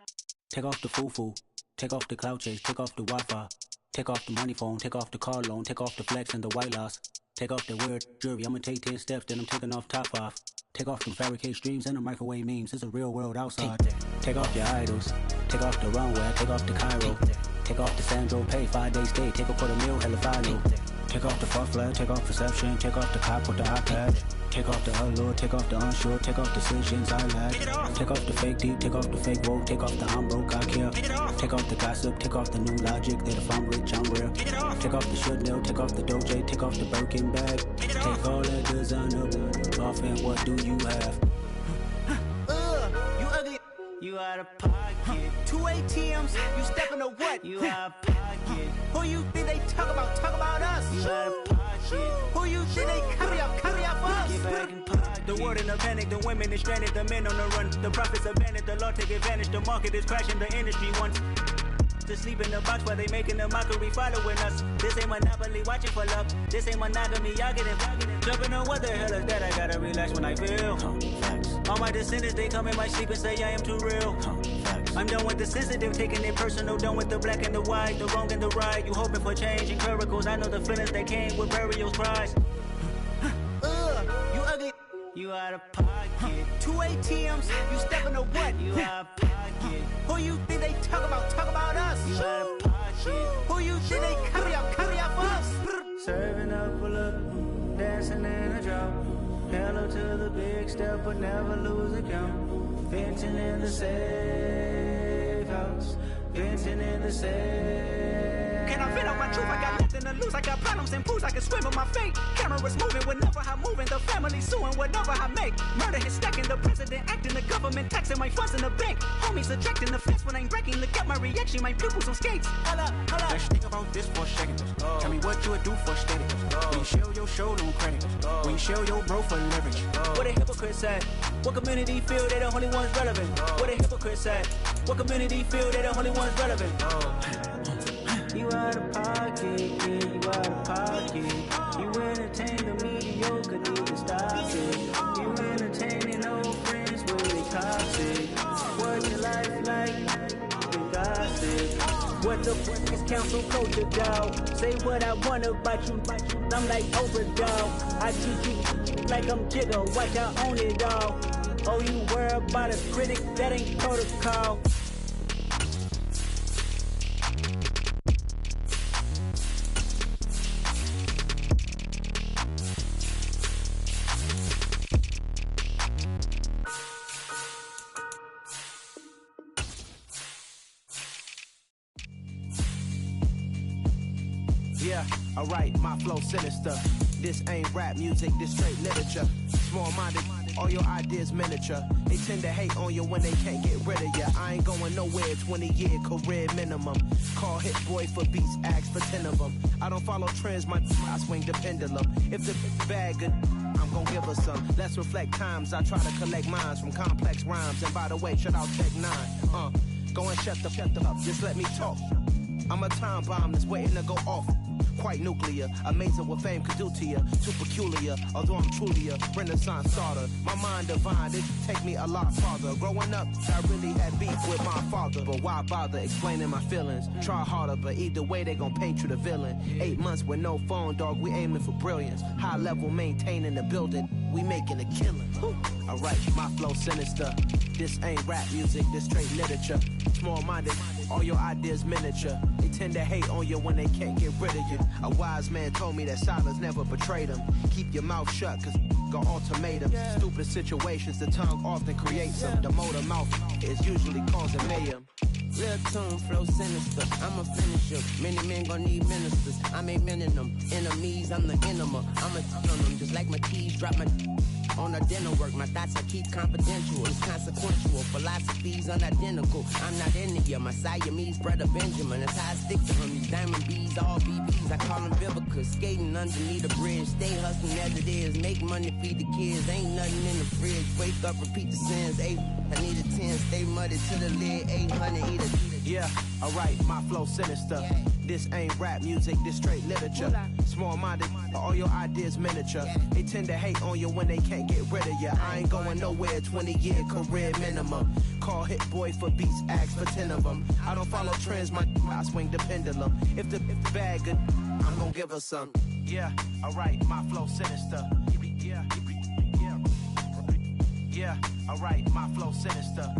Take off the foo-foo, take off the cloud chase, take off the Wi-Fi, take off the money phone, take off the car loan, take off the flex and the white loss, take off the weird jewelry, I'ma take 10 steps, then I'm taking off top off. Take off them fabricated streams and the microwave memes, it's a real world outside. Take off your idols, take off the runway, take off the Cairo, take off the Sandro pay, 5-day stay, take a $250,000, hella final. Take off the far flag, take off perception, take off the cop with the iPad. Take off the allure, take off the unsure, take off decisions I lack. Take off the fake deep, take off the fake woke, take off the I'm broke, I care. Take off the gossip, take off the new logic that if I'm rich, I'm rare. Take off the should know, take off the Doja, take off the Birkin bag. Take all that designer off and what do you have? You ugly. You out of pocket. 2 ATMs, you stepping to what? You out of pocket. Who you think they talk about? Talk about us. You out of pocket. Who you think they copy up for us? Get back in pocket. The world in a panic, the women is stranded, the men on the run. The profits abandoned, the law take advantage. The market is crashing, the industry wants to sleep in the box while they making a mockery following us. This ain't Monopoly, watching for love. This ain't monogamy, y'all get it. Jumping on what the hell is that? I gotta relax when I feel. All my descendants, they come in my sleep and say I am too real. I'm done with the sensitive, taking it personal. Done with the black and the white, the wrong and the right. You hoping for change and miracles. I know the feelings that came with burial cries. You ugly. You out of pocket. pocket. 2 ATMs, you stepping to what? You out of pocket. Who you think they talk about? Talk about us. You out of pocket. Who you think they carry out for us? Serving up, pull up, dancing in a drop. Hello to the big step, but never lose a count. Venting in the safe house. Venting in the safe. Can I vent out my truth? I got nothing to lose. I got problems and pools. I can swim with my fate. Cameras moving whenever I'm moving. The family suing whatever I make. Murder is stacking. The president acting. The government taxing my funds in the bank. Homies ejecting the fence when I'm breaking. Look at my reaction. My pupils on skates. Hold up. Let's think about this for a second. Tell me what you would do for steady. When you show your show, no credit. When you show your bro for leverage. What a hypocrite said. What community feel they the only ones relevant? What a hypocrite said. What community feel they the only ones relevant? You out of pocket, yeah, you out of pocket. You entertain the mediocre, need to stop it. You entertaining old friends with they toxic. What your life like? You gossip. What the fuck is council culture, dog? Say what I want about you, I'm like Oprah, dog. I treat you like I'm Jigga, watch I own it, dog. Oh, you worry about a critic, that ain't protocol. Yeah, alright, my flow sinister. This ain't rap music, this straight literature. Small-minded, all your ideas miniature. They tend to hate on you when they can't get rid of you. I ain't going nowhere, 20-year career minimum. Call hit boy for beats, ask for 10 of them. I don't follow trends, I swing the pendulum. If the bag good, I'm gon' give her some. Let's reflect times, I try to collect minds from complex rhymes. And by the way, shut out Tech 9. Go and shut the up, just let me talk. I'm a time bomb that's waiting to go off. Quite nuclear, amazing what fame could do to you. Too peculiar, although I'm truly a Renaissance starter. My mind divine, it take me a lot farther. Growing up, I really had beef with my father. But why bother explaining my feelings? Try harder, but either way they gon' paint you the villain. 8 months with no phone, dog, we aiming for brilliance. High level maintaining the building, we making a killing. Alright, my flow sinister. This ain't rap music, this straight literature. Small-minded, all your ideas miniature. They tend to hate on you when they can't get rid of you. A wise man told me that silence never betrayed him. Keep your mouth shut, cause got ultimatums. Stupid situations, the tongue often creates them. The motor mouth is usually causing mayhem. Real tune, flow sinister. I'm a finisher. Many men gon' need ministers. I'm a men in them. Enemies, I'm the enema. I'm a on them. Just like my keys, drop my on a dinner work. My thoughts I keep confidential. It's consequential. Philosophies unidentical. I'm not into you. My Siamese brother Benjamin. That's how I stick to him. These diamond bees, all BBs. I call them Vivica. Skating underneath the bridge. Stay hustling as it is. Make money, feed the kids. Ain't nothing in the fridge. Wake up, repeat the sins. I need a 10. Stay muddy to the lid. 800 eat a. Yeah, alright, my flow sinister. This ain't rap music, this straight literature. Small-minded, all your ideas miniature. They tend to hate on you when they can't get rid of you. I ain't going nowhere, 20-year career minimum. Call hit boy for beats, ask for 10 of them. I don't follow trends, I swing the pendulum. If the bag good, I'm gon' give her some. Yeah, alright, my flow sinister. Yeah, alright, my flow sinister.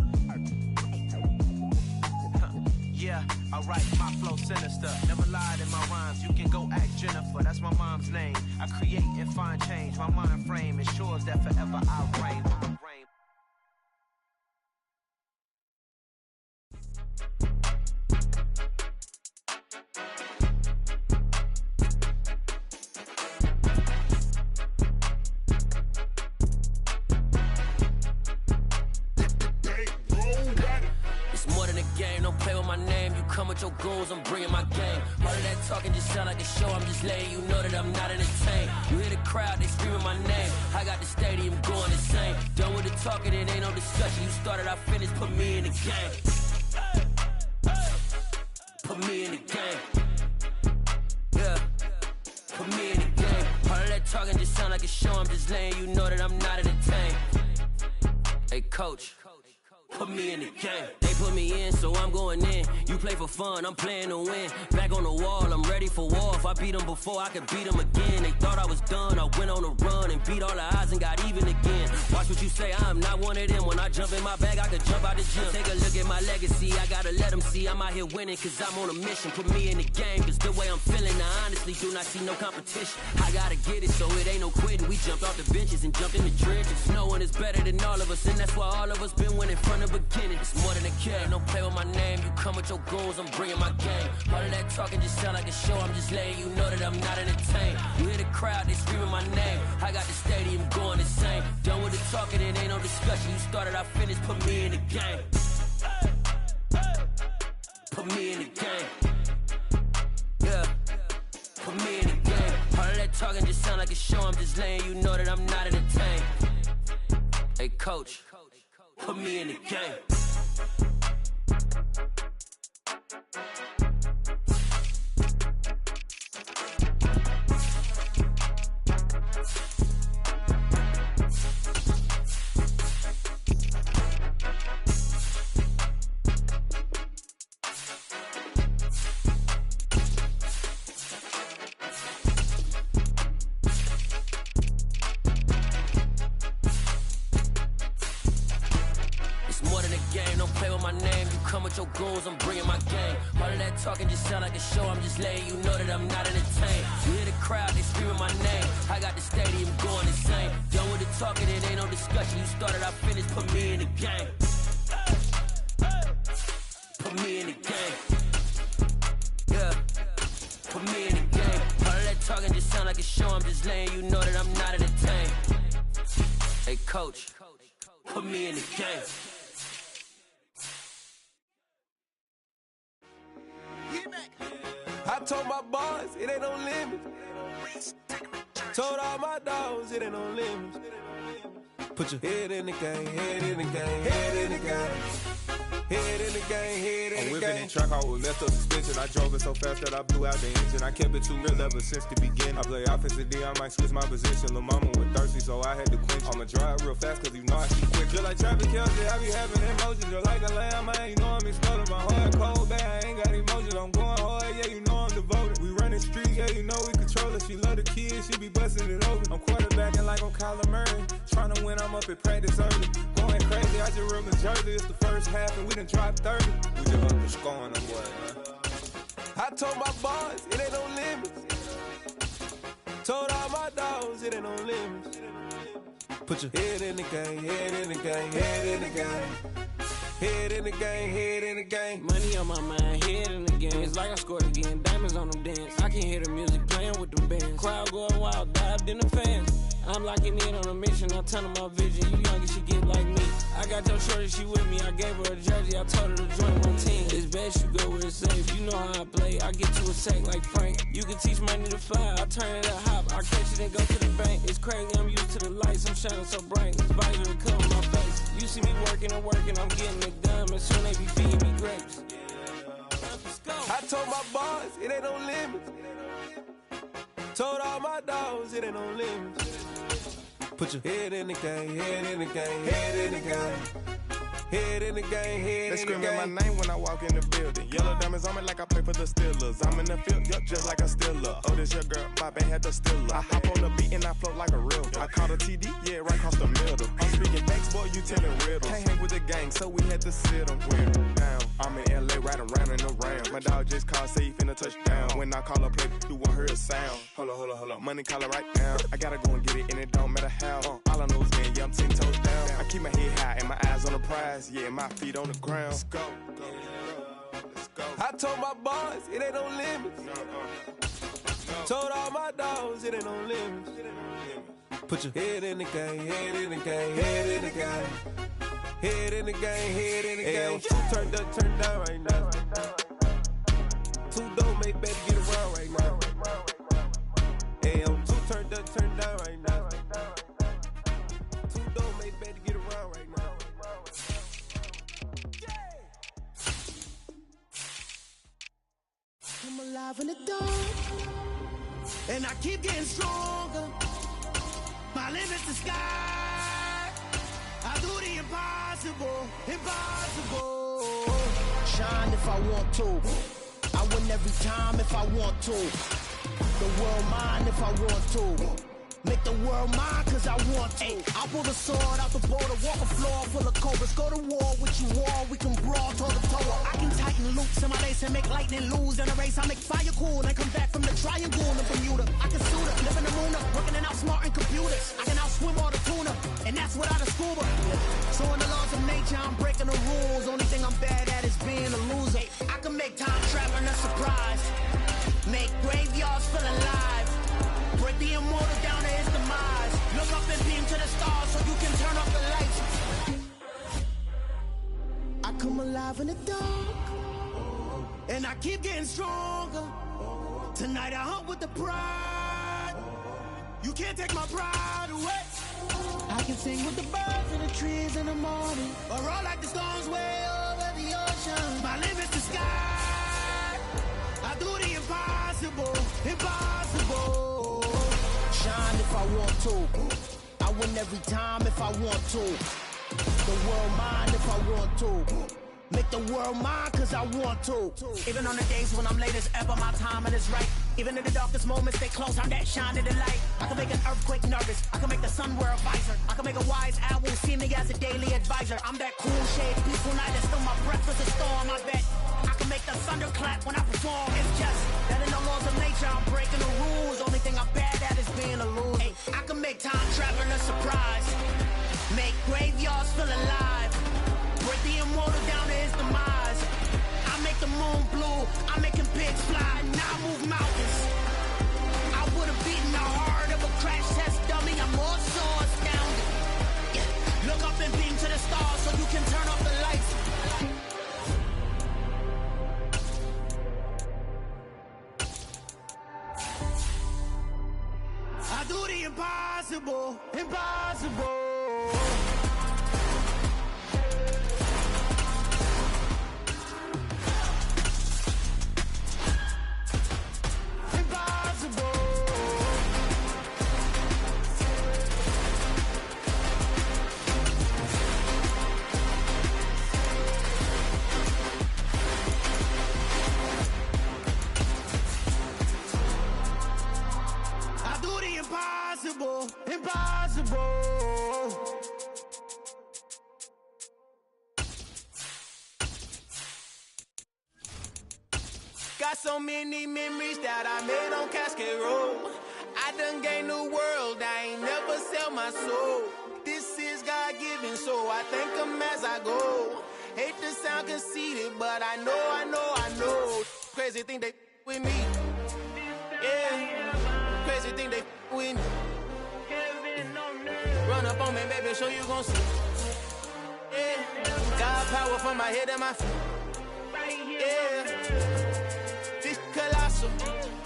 Yeah, alright, my flow sinister. Never lied in my rhymes, you can go ask Jennifer, that's my mom's name. I create and find change, my mind frame ensures that forever I'll reign. Come with your goons, I'm bringing my game. All of that talking just sound like a show, I'm just letting you know that I'm not entertained. You hear the crowd, they screaming my name. I got the stadium going insane. Done with the talking, it ain't no discussion. You started, I finished, put me in the game. Put me in the game. Yeah, put me in the game. All of that talking just sound like a show, I'm just letting you know that I'm not entertained. Hey coach, put me in the game. They put me in, so I'm going in. You play for fun, I'm playing to win. Back on the wall, I'm ready for war. If I beat them before, I could beat them again. They thought I was done, I went on a run and beat all the odds and got even again. Watch what you say, I'm not one of them. When I jump in my bag, I could jump out the gym. Take a look at my legacy, I gotta let them see I'm out here winning, cause I'm on a mission. Put me in the game, cause the way I'm feeling, I honestly do not see no competition. I gotta get it, so it ain't no quitting. We jumped off the benches and jumped in the trenches. No one is better than all of us, and that's why all of us been winning from the beginning. It's more than a kid, don't play with my name. You come with your goons, I'm bringing my game. All of that talking just sound like a show, I'm just letting you know that I'm not entertained. You hear the crowd, they screaming my name. I got the stadium going insane. Done with the talking, it ain't no discussion. You started, I finished, put me in the game. Put me in the game. Yeah, put me in the game. All of that talking just sound like a show, I'm just letting you know that I'm not entertained. Hey coach, put me in the game. Your goons, I'm bringing my game. All of that talking just sound like a show, I'm just letting you know that I'm not entertained. You hear the crowd, they screaming my name. I got the stadium going insane. Done with the talking, it ain't no discussion. You started, I finished, put me in the game. Put me in the game. Yeah, put me in the game. All of that talking just sound like a show, I'm just letting you know that I'm not entertained. Hey coach, put me in the game. I told my boys, it ain't no limits. Told all my dogs, it ain't no limits. Put your head in the game, head in the game, head in the game. Head in the game, head in the game. I'm whipping in track, I was left up suspension. I drove it so fast that I blew out the engine. I kept it too real ever since the beginning. I play offensive D, I might switch my position. Lil' mama was thirsty, so I had to quench. I'ma drive real fast, cause you know I see quick. Just like traffic Kelsey, I be having emotions. Just like a lamb, man, you know I'm exploding. My heart cold, bad, I ain't got emotions. I'm going hard, yeah, you know I'm devoted. We running streets, yeah, you know we control it. She love the kids, she be busting it open. I'm quarterbacking like I'm Kyler Murray. Trying to win, I'm up at practice early. Going crazy, I just run the jersey. It's the first half and we done dropped 30. We just up the scoring, them boys, man. I told my boys, it ain't no limits. Told all my dogs, it ain't no limits. Put your head in the game, head in the game, head in the game. Head in the game, head in the game. Money on my mind, head in the game. It's like I scored again, diamonds on them dance. I can hear the music playing with them bands. Crowd going wild, dived in the fans. I'm locking in on a mission, I tell her my vision. You young and she get like me. I got your shorty, she with me. I gave her a jersey, I told her to join my team. It's best you go where it's safe. You know how I play. I get to a sack like Frank. You can teach money to fly. I turn it a hop. I catch it and go to the bank. It's crazy, I'm used to the lights. I'm shining so bright. This visor to cover my face. You see me working and working. I'm getting it done. And soon they be feeding me grapes. I told my boys, it ain't no limits. Told all my dogs, it ain't no limits. Put your head in the game, head in the game, head in the game. Head in the game, head in the game. They screaming my name when I walk in the building. Yellow diamonds on me like I play for the Steelers. I'm in the field, yup, just like a Steeler. Oh, this your girl, my band had the Steeler. I hop on the beat and I float like a real. I caught a TD, yeah, right across the middle. I'm speaking facts, boy, you telling riddles. Can't hang with the gang, so we had to sit them down. I'm in LA, riding round and around. My dog just called, say he finna touchdown. When I call a play, you won't hear a sound. Hold up, money caller right now. I gotta go and get it, and it don't matter how. All I know is, man, yeah, I'm 10 toes down. I keep my head high and my eyes on the prize. Yeah, my feet on the ground. Let's go. I told my boys, it ain't no limits. Told all my dogs, it ain't no limits. Put your head in the game, head in the game, head in the game. Head in the game, head in the game. Two turned up, turned down right now. Two don't make better get around right now. Hey, I'm two turned up, turned down right now. Two don't make better get around right now. I'm alive in the dark, and I keep getting stronger. My limit's the sky. I do the impossible, impossible. Shine if I want to. I win every time if I want to. The world mine if I want to. Make the world mine cause I want to. I'll pull the sword out the border, walk a floor full of cobras. Go to war with you all, we can brawl toe to toe. I can tighten loops in my lace and make lightning lose in a race. I make fire cool and come back from the triangle in Bermuda. I can suit up, live in the moon up, working and outsmarting computers. I can outswim all the tuna, and that's without a scuba. So in the laws of nature, I'm breaking the rules. Only thing I'm bad at is being a loser. I can make time traveling a surprise. Make graveyards feel alive. Break the immortal down to his demise. Look up and beam to the stars so you can turn off the lights. I come alive in the dark, and I keep getting stronger. Tonight I hunt with the pride. You can't take my pride away. I can sing with the birds and the trees in the morning, or roll like the storms way over the ocean. My limit's the sky. I do the impossible, impossible. Shine if I want to. I win every time if I want to. The world mine if I want to. Make the world mine cause I want to. Even on the days when I'm late as ever, my timing is right. Even in the darkest moments, stay close, I'm that shine in the light. I can make an earthquake nervous, I can make the sun wear a visor. I can make a wise owl see me as a daily advisor. I'm that cool shade, peaceful night, and still my breath is a storm, I bet. I can make the thunder clap when I perform. It's just that in the laws of nature, I'm breaking the rules. Only thing I'm bad at is being a loser. I can make time traveling a surprise. Make graveyards feel alive. Break the immortal down to his demise. I make the moon blue, I'm making pigs fly, now I move mountains. I would've beaten the heart of a crash test dummy, I'm more so astounded. Yeah. Look up and beam to the stars so you can turn off the lights. I do the impossible, impossible. Impossible, impossible. Got so many memories that I made on Cascade Road. I done gained the world, I ain't never sell my soul. This is God-given, so I thank him as I go. Hate to sound conceited, but I know. Crazy thing they with me. Yeah, crazy thing they with me. Run up on me, baby, show you gon' see. Yeah, God power from my head and my feet. Yeah, this colossal.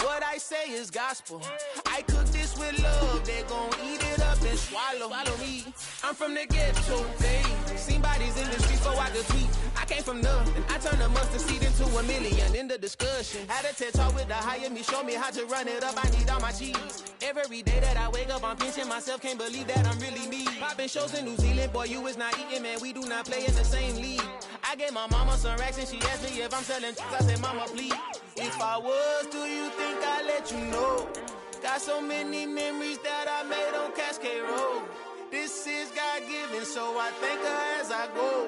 What I say is gospel. I cook this with love, they gon' eat it up and swallow me. I'm from the ghetto, babe. Seen bodies in the streets so I could tweet. I came from nothing, I turned a mustard seed into a million. In the discussion, had a TED talk with the higher me, show me how to run it up, I need all my cheese. Every day that I wake up, I'm pinching myself, can't believe that I'm really me. Popping shows in New Zealand, boy, you is not eating, man, we do not play in the same league. I gave my mama some racks and she asked me if I'm selling I said, mama, please. If I was, do you think I'd let you know? Got so many memories that I made on Cascade Road. This is God-given, so I thank her as I go.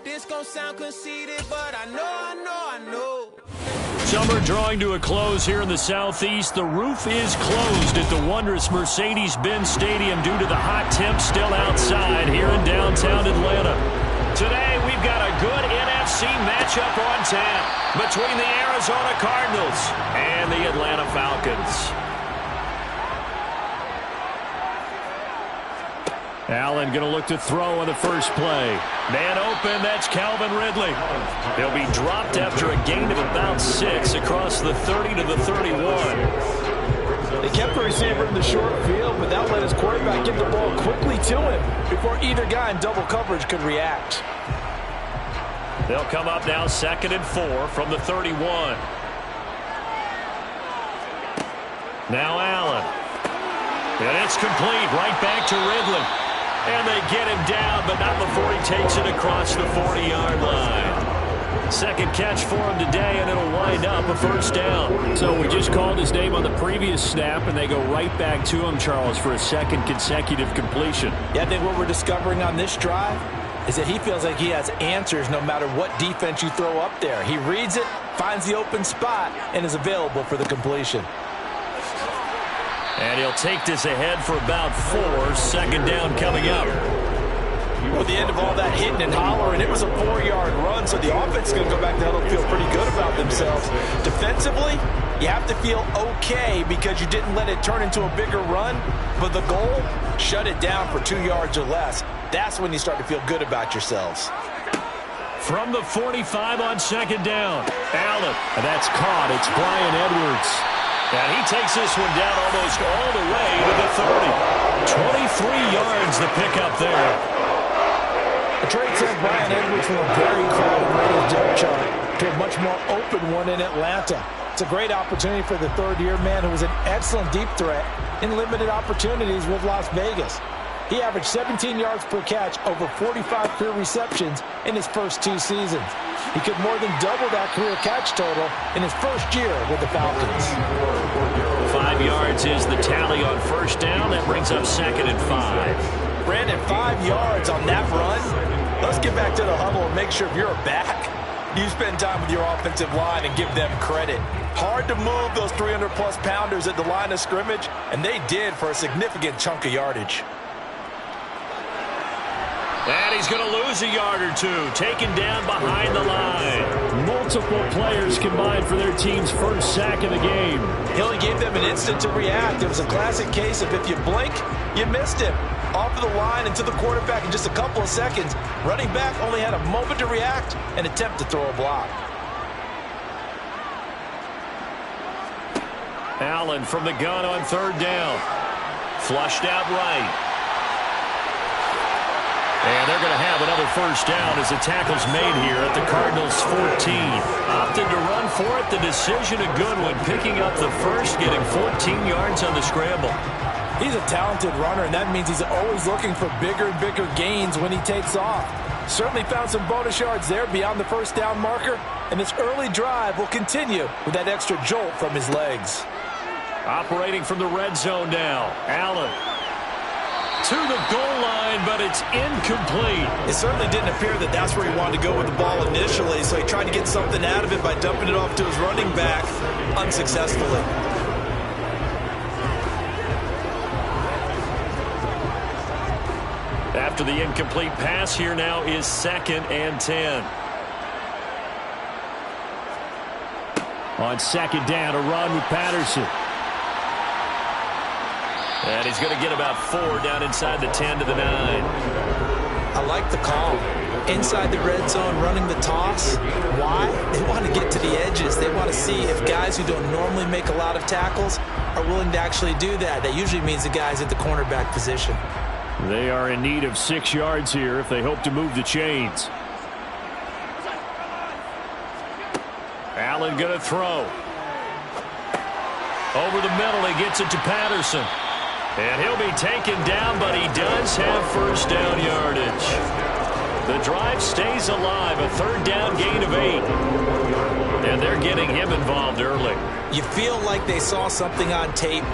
This gon' sound conceited, but I know. Summer drawing to a close here in the Southeast. The roof is closed at the wondrous Mercedes-Benz Stadium due to the hot temps still outside here in downtown Atlanta. Today, we've got a good NFC matchup on tap between the Arizona Cardinals and the Atlanta Falcons. Allen going to look to throw on the first play. Man open, that's Calvin Ridley. He'll be dropped after a gain of about 6 across the 30 to the 31. They kept the receiver in the short field, but that let his quarterback get the ball quickly to him before either guy in double coverage could react. They'll come up now 2nd and 4 from the 31. Now Allen. And it's complete right back to Ridley. And they get him down, but not before he takes it across the 40-yard line. Second catch for him today, and it'll wind up a first down. So we just called his name on the previous snap, and they go right back to him, Charles, for a second consecutive completion. Yeah, I think what we're discovering on this drive is that he feels like he has answers no matter what defense you throw up there. He reads it, finds the open spot, and is available for the completion. And he'll take this ahead for about 4. Second down coming up. With the end of all that hitting and hollering, it was a 4-yard run, so the offense is going to go back there and feel pretty good about themselves. Defensively, you have to feel okay because you didn't let it turn into a bigger run, but the goal, shut it down for 2 yards or less. That's when you start to feel good about yourselves. From the 45 on second down, Allen. And that's caught. It's Brian Edwards. And he takes this one down almost all the way to the 30. 23 yards the pickup there. The trade sent Brian Edwards from a very crowded Raiders depth chart to a much more open one in Atlanta. It's a great opportunity for the third-year man who was an excellent deep threat in limited opportunities with Las Vegas. He averaged 17 yards per catch, over 45 career receptions in his first 2 seasons. He could more than double that career catch total in his first year with the Falcons. 5 yards is the tally on first down. That brings up second and 5. Brandon, 5 yards on that run. Let's get back to the huddle and make sure if you're a back, you spend time with your offensive line and give them credit. Hard to move those 300-plus pounders at the line of scrimmage, and they did for a significant chunk of yardage. And he's going to lose a yard or 2, taken down behind the line. Multiple players combined for their team's first sack of the game. He only gave them an instant to react. It was a classic case of if you blink, you missed him. Off of the line and to the quarterback in just a couple of seconds. Running back only had a moment to react and attempt to throw a block. Allen from the gun on third down. Flushed out right. And they're going to have another first down as the tackle's made here at the Cardinals' 14. Opted to run for it. The decision a good one. Picking up the first, getting 14 yards on the scramble. He's a talented runner, and that means he's always looking for bigger and bigger gains when he takes off. Certainly found some bonus yards there beyond the first down marker, and this early drive will continue with that extra jolt from his legs. Operating from the red zone now. Allen to the goal line, but it's incomplete. It certainly didn't appear that that's where he wanted to go with the ball initially, so he tried to get something out of it by dumping it off to his running back unsuccessfully. After the incomplete pass, here now is second and 10. On second down, a run with Patterson. And he's going to get about 4 down inside the 10 to the 9. I like the call. Inside the red zone, running the toss. Why? They want to get to the edges. They want to see if guys who don't normally make a lot of tackles are willing to actually do that. That usually means the guys at the cornerback position. They are in need of 6 yards here if they hope to move the chains. Allen going to throw. Over the middle, he gets it to Patterson. And he'll be taken down, but he does have first down yardage. The drive stays alive, a third down gain of 8. And they're getting him involved early. You feel like they saw something on tape,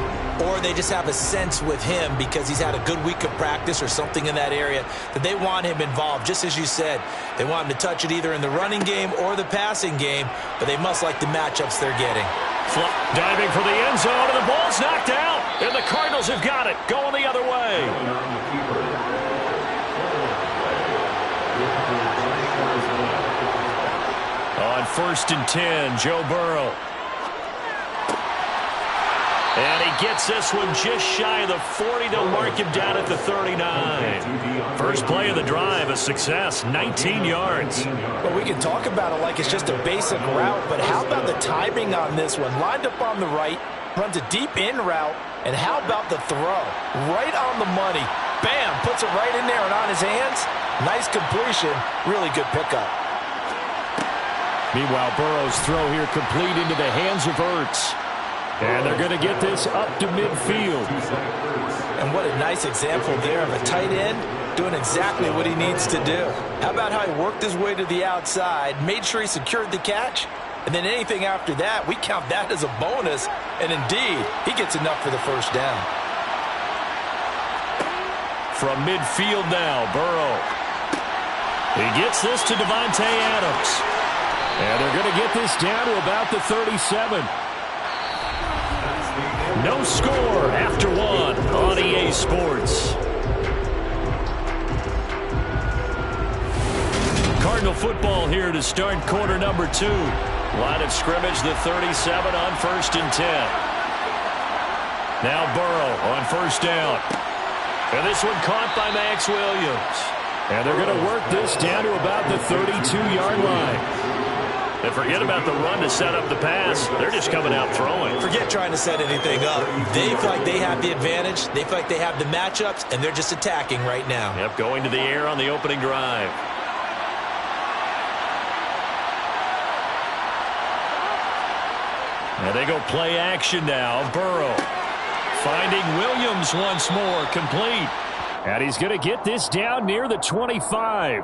or they just have a sense with him because he's had a good week of practice or something in that area that they want him involved. Just as you said, they want him to touch it either in the running game or the passing game, but they must like the matchups they're getting. Diving for the end zone, and the ball's knocked out. And the Cardinals have got it, going the other way. On first and 10, Joe Burrow. And he gets this one just shy of the 40. They'll mark him down at the 39. First play of the drive, a success, 19 yards. Well, we can talk about it like it's just a basic route, but how about the timing on this one? Lined up on the right, runs a deep in route, and how about the throw? Right on the money. Bam, puts it right in there and on his hands. Nice completion, really good pickup. Meanwhile, Burrow's throw here complete into the hands of Ertz. And they're going to get this up to midfield. And what a nice example there of a tight end doing exactly what he needs to do. How about how he worked his way to the outside, made sure he secured the catch, and then anything after that, we count that as a bonus, and indeed, he gets enough for the first down. From midfield now, Burrow. He gets this to Devontae Adams. And they're going to get this down to about the 37. No score after one on EA Sports. Cardinal football here to start quarter number 2. Line of scrimmage, the 37 on 1st and 10. Now Burrow on first down. And this one caught by Max Williams. And they're going to work this down to about the 32-yard line. And forget about the run to set up the pass. They're just coming out throwing. Forget trying to set anything up. They feel like they have the advantage. They feel like they have the matchups, and they're just attacking right now. Yep, going to the air on the opening drive. And they go play action now. Burrow finding Williams once more, complete. And he's going to get this down near the 25.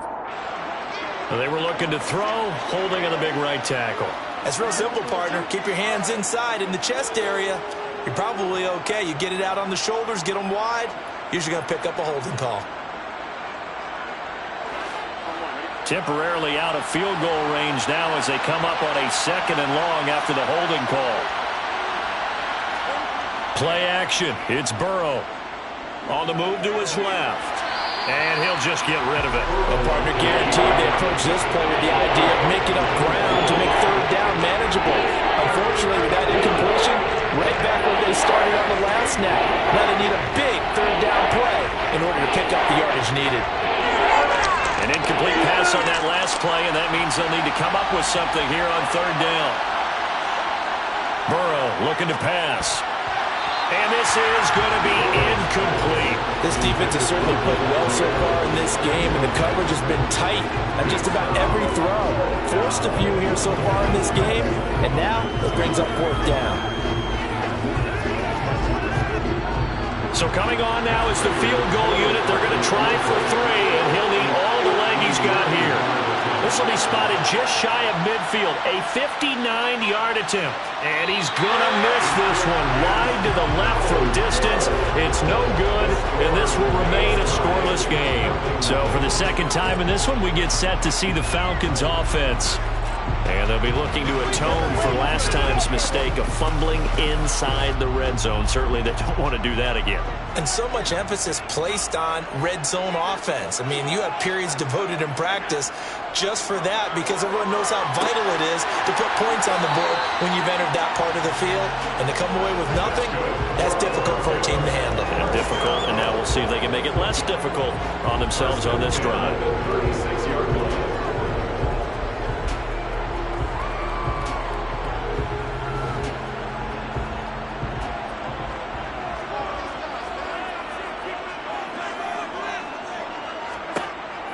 They were looking to throw, holding on the big right tackle. That's real simple, partner. Keep your hands inside in the chest area. You're probably okay. You get it out on the shoulders, get them wide. Usually going to pick up a holding call. Temporarily out of field goal range now as they come up on a 2nd and long after the holding call. Play action. It's Burrow. On the move to his left. And he'll just get rid of it. Well, partner, guaranteed they approach this play with the idea of making up ground to make 3rd down manageable. Unfortunately, with that incompletion, right back where they started on the last snap. Now they need a big 3rd down play in order to pick up the yardage needed. An incomplete pass on that last play, and that means they'll need to come up with something here on 3rd down. Burrow looking to pass. And this is going to be incomplete. This defense has certainly played well so far in this game, and the coverage has been tight on just about every throw. Forced a few here so far in this game, and now it brings up 4th down. So coming on now is the field goal unit. They're going to try for 3, and he'll need all the leg he's got here. This will be spotted just shy of midfield. A 59-yard attempt. And he's going to miss this one. Wide to the left from distance. It's no good, and this will remain a scoreless game. So for the 2nd time in this one, we get set to see the Falcons offense. And they'll be looking to atone for last time's mistake of fumbling inside the red zone. Certainly they don't want to do that again. And so much emphasis placed on red zone offense. I mean, you have periods devoted in practice just for that because everyone knows how vital it is to put points on the board when you've entered that part of the field. And to come away with nothing, that's difficult for a team to handle. And difficult, and now we'll see if they can make it less difficult on themselves on this drive. 36-yard line.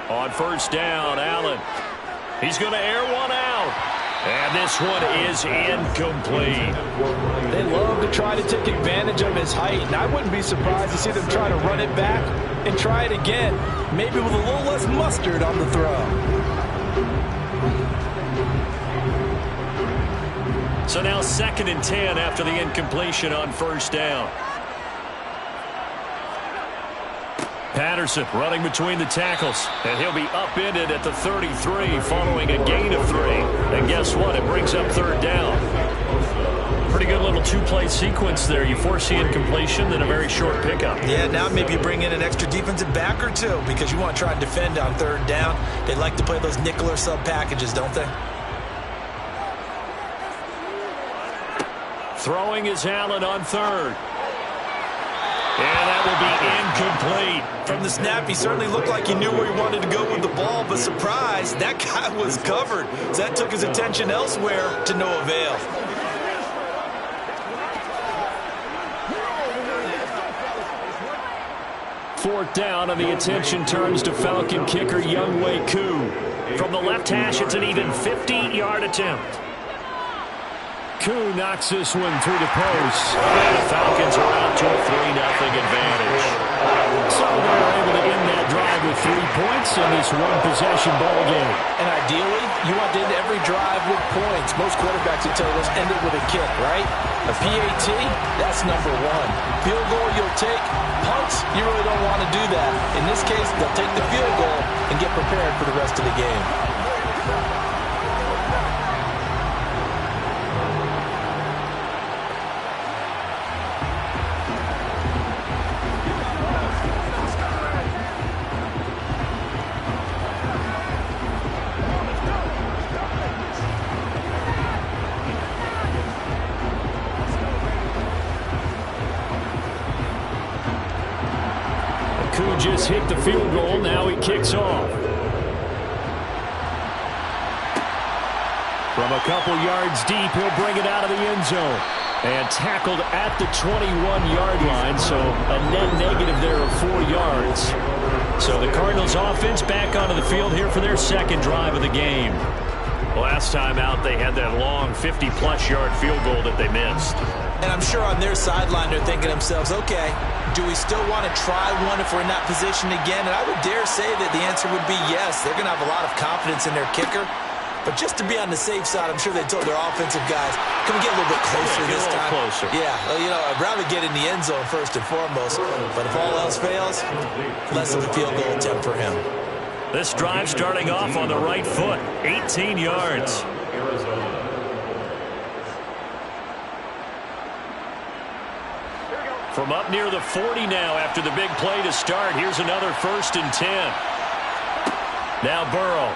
On first down, Allen. He's going to air one out. And this one is incomplete. They love to try to take advantage of his height, and I wouldn't be surprised to see them try to run it back and try it again, maybe with a little less mustard on the throw. So now 2nd and 10 after the incompletion on first down. Patterson running between the tackles, and he'll be upended at the 33 following a gain of 3. And guess what? It brings up 3rd down. Pretty good little 2-play sequence there. You force the incompletion, then a very short pickup. Yeah, now maybe you bring in an extra defensive back or 2 because you want to try and defend on 3rd down. They like to play those nickel or sub packages, don't they? Throwing is Allen on 3rd. And that will be incomplete. From the snap, he certainly looked like he knew where he wanted to go with the ball, but surprise, that guy was covered. So that took his attention elsewhere to no avail. Fourth down, and the attention turns to Falcon kicker Younghoe Koo. From the left hash, it's an even 50-yard attempt. Koo knocks this one through the post. And the Falcons are out to a 3-0 advantage. So they're able to end that drive with 3 points in this one-possession ball game. And ideally, you want to end every drive with points. Most quarterbacks would tell us end it with a kick, right? A PAT, that's number 1. Field goal you'll take. Punts, you really don't want to do that. In this case, they'll take the field goal and get prepared for the rest of the game. Koo just hit the field goal. Now he kicks off. From a couple yards deep, he'll bring it out of the end zone. And tackled at the 21-yard line, so a net negative there of 4 yards. So the Cardinals offense back onto the field here for their second drive of the game. Last time out, they had that long 50-plus yard field goal that they missed. And I'm sure on their sideline they're thinking to themselves, okay, do we still want to try one if we're in that position again? And I would dare say that the answer would be yes. They're going to have a lot of confidence in their kicker. But just to be on the safe side, I'm sure they told their offensive guys, can we get a little bit closer this time? Closer. Yeah, well, you know, I'd rather get in the end zone first and foremost. But if all else fails, less of a field goal attempt for him. This drive starting off on the right foot, 18 yards. From up near the 40 now after the big play to start. Here's another 1st and 10. Now Burrow.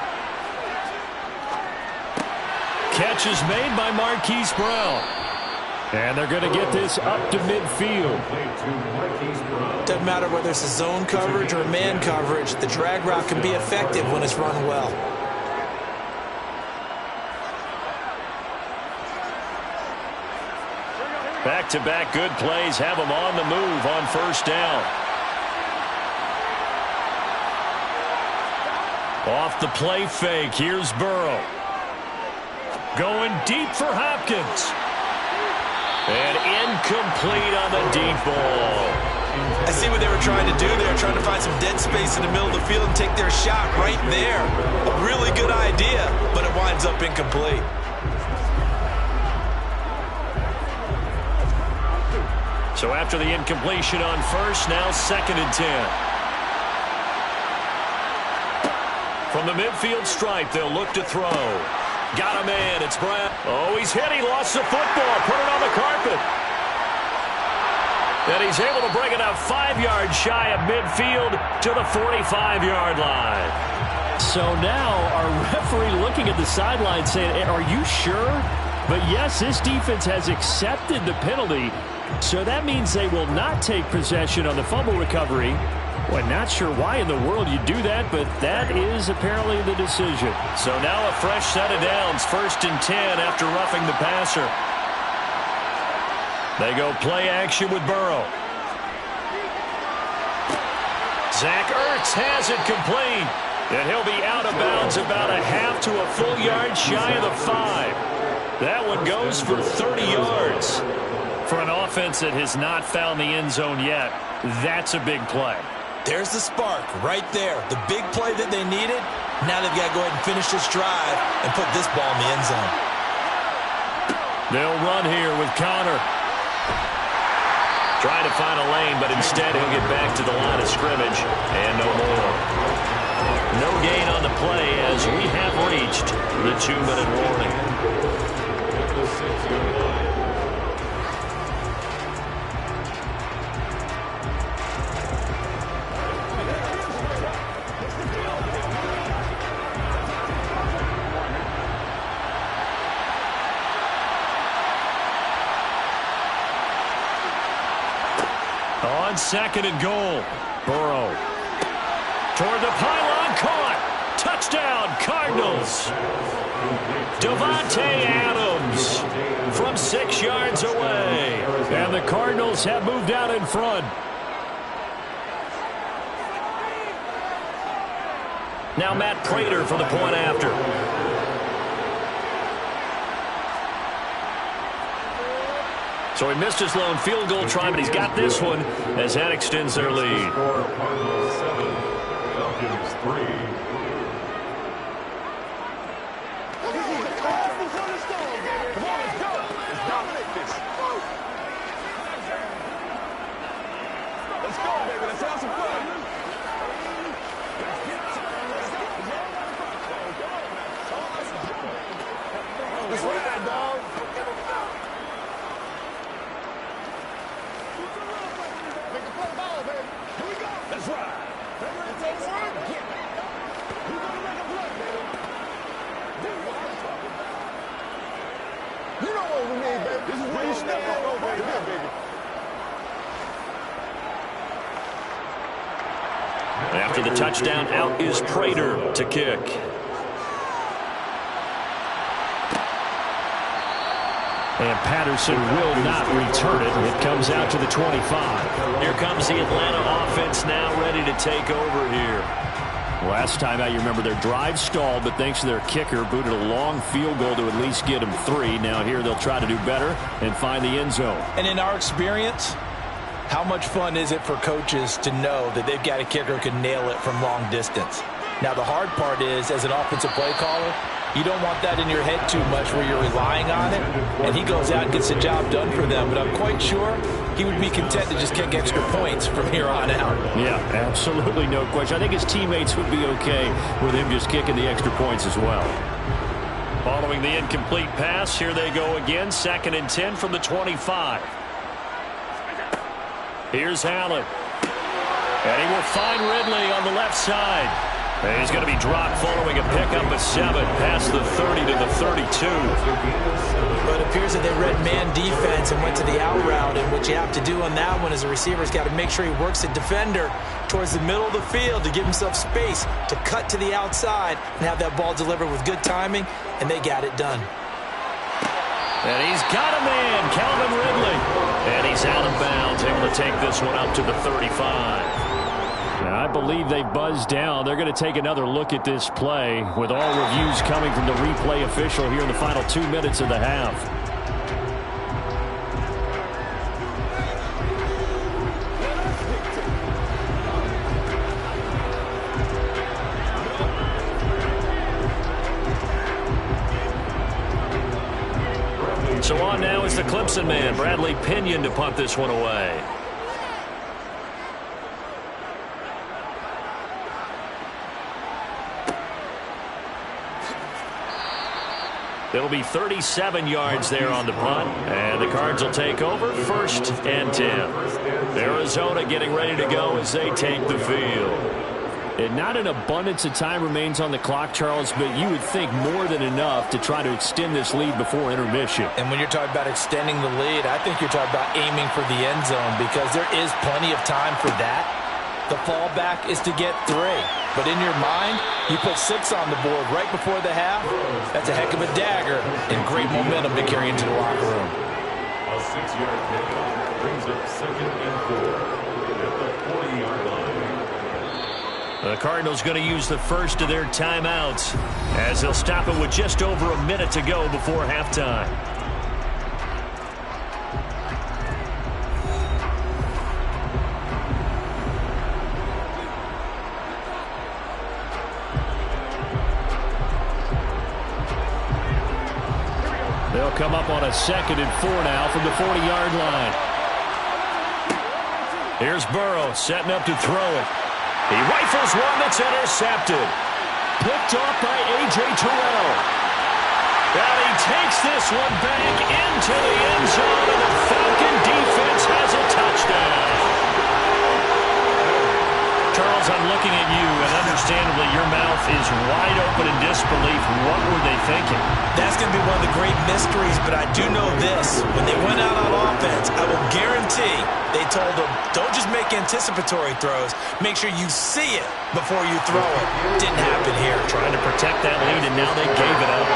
Catch is made by Marquise Brown. And they're going to get this up to midfield. Doesn't matter whether it's a zone coverage or man coverage. The drag route can be effective when it's run well. Back-to-back good plays have them on the move on 1st down. Off the play fake, here's Burrow. Going deep for Hopkins. And incomplete on the deep ball. I see what they were trying to do there, trying to find some dead space in the middle of the field and take their shot right there. A really good idea, but it winds up incomplete. So after the incompletion on 1st, now 2nd and 10. From the midfield stripe, they'll look to throw. Got a man, it's Brown. Oh, he's hit, he lost the football, put it on the carpet. And he's able to bring it up 5 yards shy of midfield to the 45-yard line. So now our referee looking at the sideline saying, are you sure? But yes, this defense has accepted the penalty. So that means they will not take possession on the fumble recovery. Well, not sure why in the world you do that, but that is apparently the decision. So now a fresh set of downs, 1st and 10 after roughing the passer. They go play action with Burrow. Zach Ertz has it complete. And he'll be out of bounds about a half to a full yard shy of the 5. That one goes for 30 yards. For an offense that has not found the end zone yet, that's a big play. There's the spark right there. The big play that they needed. Now they've got to go ahead and finish this drive and put this ball in the end zone. They'll run here with Connor. Trying to find a lane, but instead he'll get back to the line of scrimmage and no more. No gain on the play as we have reached the 2-minute warning. On 2nd and goal, Burrow. Toward the pylon, caught. Touchdown, Cardinals. Davante Adams from 6 yards away. And the Cardinals have moved out in front. Now Matt Prater for the point after. So he missed his lone field goal try, but he's got this one as that extends their lead. Cardinals 7, Falcons 3. After the touchdown, out is Prater to kick. And Patterson will not return it. It comes out to the 25. Here comes the Atlanta offense now ready to take over here. Last time out, you remember their drive stalled, but thanks to their kicker, booted a long field goal to at least get them 3. Now here they'll try to do better and find the end zone. And in our experience, how much fun is it for coaches to know that they've got a kicker who can nail it from long distance? Now, the hard part is, as an offensive play caller, you don't want that in your head too much where you're relying on it, and he goes out and gets the job done for them. But I'm quite sure he would be content to just kick extra points from here on out. Yeah, absolutely no question. I think his teammates would be okay with him just kicking the extra points as well. Following the incomplete pass, here they go again, 2nd and 10 from the 25. Here's Allen. And he will find Ridley on the left side. And he's going to be dropped following a pickup of 7 past the 30 to the 32. But it appears that they read man defense and went to the out route. And what you have to do on that one is a receiver's got to make sure he works the defender towards the middle of the field to give himself space to cut to the outside and have that ball delivered with good timing, and they got it done. And he's got a man, Calvin Ridley. And he's out of bounds, able to take this one up to the 35. Now, I believe they buzzed down. They're going to take another look at this play with all reviews coming from the replay official here in the final 2 minutes of the half. So on now is the Clemson man, Bradley Pinion, to punt this one away. It'll be 37 yards there on the punt, and the Cards will take over 1st and 10. Arizona getting ready to go as they take the field. And not an abundance of time remains on the clock, Charles, but you would think more than enough to try to extend this lead before intermission. And when you're talking about extending the lead, I think you're talking about aiming for the end zone because there is plenty of time for that. The fallback is to get 3. But in your mind, you put 6 on the board right before the half. That's a heck of a dagger and great momentum to carry into the locker room. A 6-yard pickup brings up 2nd and 4 at the 40-yard line. The Cardinals going to use the first of their timeouts as they'll stop it with just over a minute to go before halftime. They'll come up on a 2nd and 4 now from the 40-yard line. Here's Burrow setting up to throw it. He rifles one that's intercepted. Picked off by A.J. Terrell. And he takes this one back into the end zone, and the Falcon defense has a touchdown. Charles, I'm looking at you, and understandably your mouth is wide open in disbelief. What were they thinking? That's going to be one of the great mysteries, but I do know this. When they went out on offense, I will guarantee they told them, don't just make anticipatory throws. Make sure you see it before you throw it. Didn't happen here. Trying to protect that lead, and now they gave it up.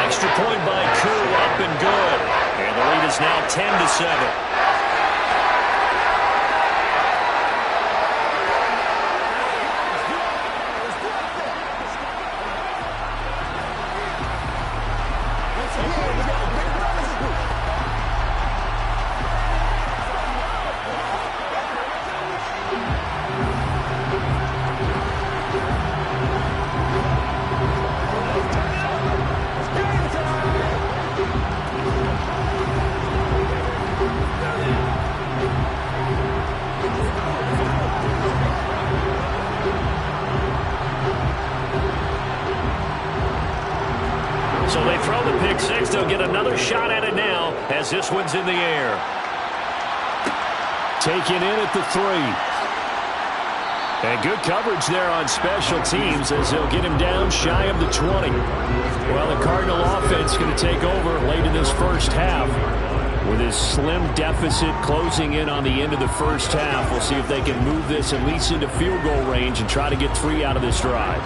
Extra point by Koo, up and good. And the lead is now 10-7. another shot at it now as this one's in the air. Taken in at the 3. And good coverage there on special teams as they'll get him down shy of the 20. Well, the Cardinal offense going to take over late in this first half with his slim deficit closing in on the end of the first half. We'll see if they can move this at least into field goal range and try to get 3 out of this drive.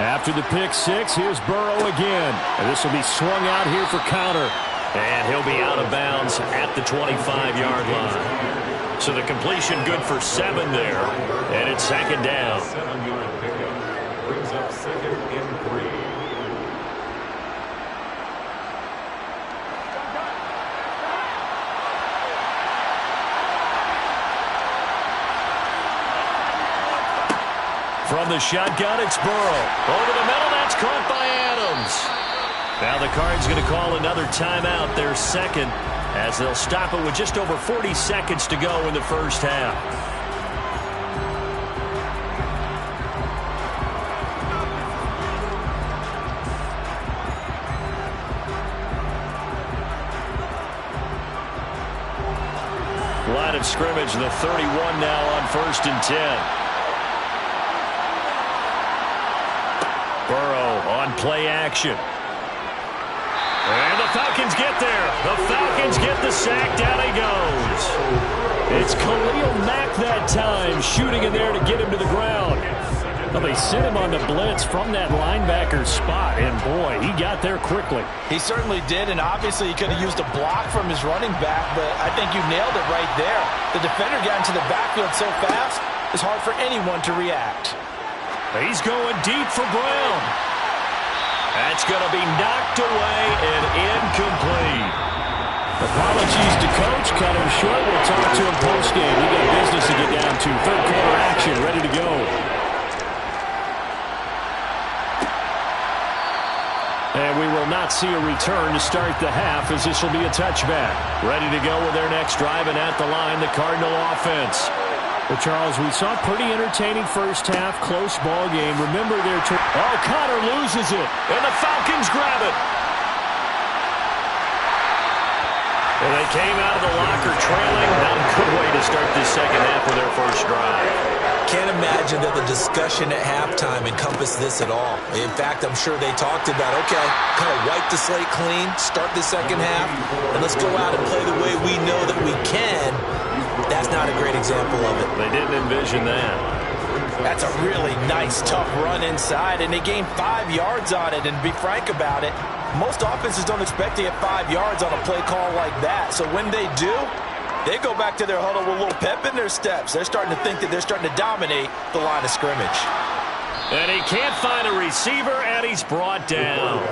After the pick 6, here's Burrow again. And this will be swung out here for counter. And he'll be out of bounds at the 25-yard line. So the completion good for 7 there. And it's second down. 7-yard pickup brings up 2nd and 3. From the shotgun, it's Burrow. Over the middle, that's caught by Adams. Now the Cards going to call another timeout, their second, as they'll stop it with just over 40 seconds to go in the first half. Line of scrimmage, the 31 now on 1st and 10. Burrow on play action. And the Falcons get there. The Falcons get the sack. Down he goes. It's Khalil Mack that time, shooting in there to get him to the ground. Well, they sent him on the blitz from that linebacker spot, and boy, he got there quickly. He certainly did, and obviously he could have used a block from his running back, but I think you nailed it right there. The defender got into the backfield so fast, it's hard for anyone to react. He's going deep for Brown. That's going to be knocked away and incomplete. Apologies to coach. Cut him short. We'll talk to him post-game. We got business to get down to. Third quarter action ready to go. And we will not see a return to start the half as this will be a touchback. Ready to go with their next drive, and at the line, the Cardinal offense. Well, Charles, we saw a pretty entertaining first half, close ball game. Remember their Connor loses it, and the Falcons grab it. And they came out of the locker trailing. Not a good way to start this second half of their first drive. Can't imagine that the discussion at halftime encompassed this at all. In fact, I'm sure they talked about, okay, kind of wipe the slate clean, start the second half, and let's go out and play the way we know that we can. That's not a great example of it. They didn't envision that. That's a really nice, tough run inside, and they gained 5 yards on it. And to be frank about it, most offenses don't expect to get 5 yards on a play call like that. So when they do, they go back to their huddle with a little pep in their steps. They're starting to think that they're starting to dominate the line of scrimmage. And he can't find a receiver, and he's brought down.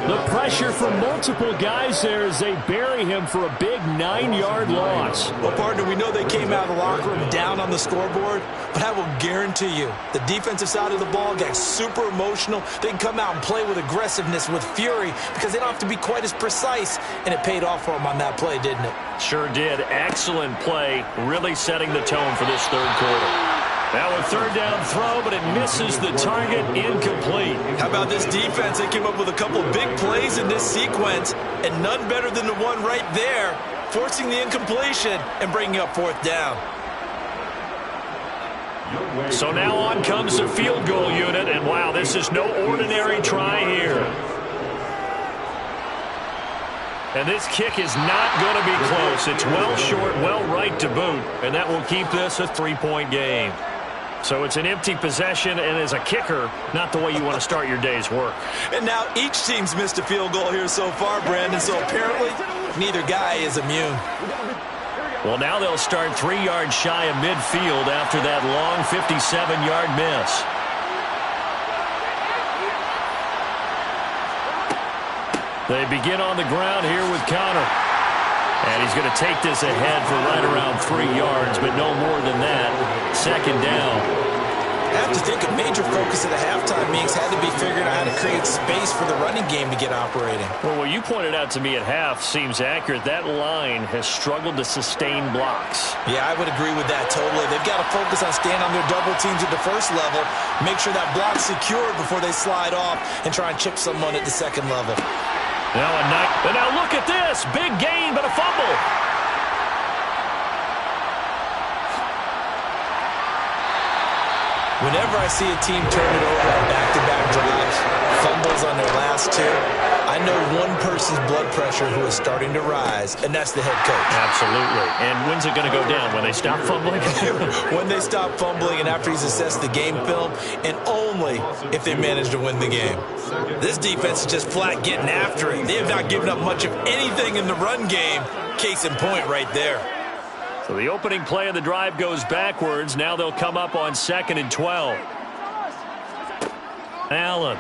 The pressure from multiple guys there as they bury him for a big 9-yard loss. Well, partner, we know they came out of the locker room down on the scoreboard, but I will guarantee you the defensive side of the ball got super emotional. They can come out and play with aggressiveness, with fury, because they don't have to be quite as precise, and it paid off for them on that play, didn't it? Sure did. Excellent play, really setting the tone for this third quarter. Now a third down throw, but it misses the target, incomplete. How about this defense? They came up with a couple big plays in this sequence, and none better than the one right there, forcing the incompletion and bringing up 4th down. So now on comes the field goal unit, and wow, this is no ordinary try here. And this kick is not going to be close. It's well short, well right to boot, and that will keep this a 3-point game. So it's an empty possession, and as a kicker, not the way you want to start your day's work. And now each team's missed a field goal here so far, Brandon, so apparently neither guy is immune. Well, now they'll start 3 yards shy of midfield after that long 57-yard miss. They begin on the ground here with Connor. And he's going to take this ahead for right around 3 yards, but no more than that. Second down. I have to think a major focus at the halftime meetings had to be figuring out how to create space for the running game to get operating. Well, what you pointed out to me at half seems accurate. That line has struggled to sustain blocks. Yeah, I would agree with that totally. They've got to focus on staying on their double teams at the first level, make sure that block's secured before they slide off and try and chip someone at the second level. Now look at this. Big gain, but a fumble. Whenever I see a team turn it over on back-to-back drives, fumbles on their last two, I know one person's blood pressure who is starting to rise, and that's the head coach. Absolutely. And when's it going to go down? When they stop fumbling? When they stop fumbling and after he's assessed the game film, and only if they manage to win the game. This defense is just flat getting after it. They have not given up much of anything in the run game. Case in point right there. So the opening play of the drive goes backwards. Now they'll come up on 2nd and 12. Allen.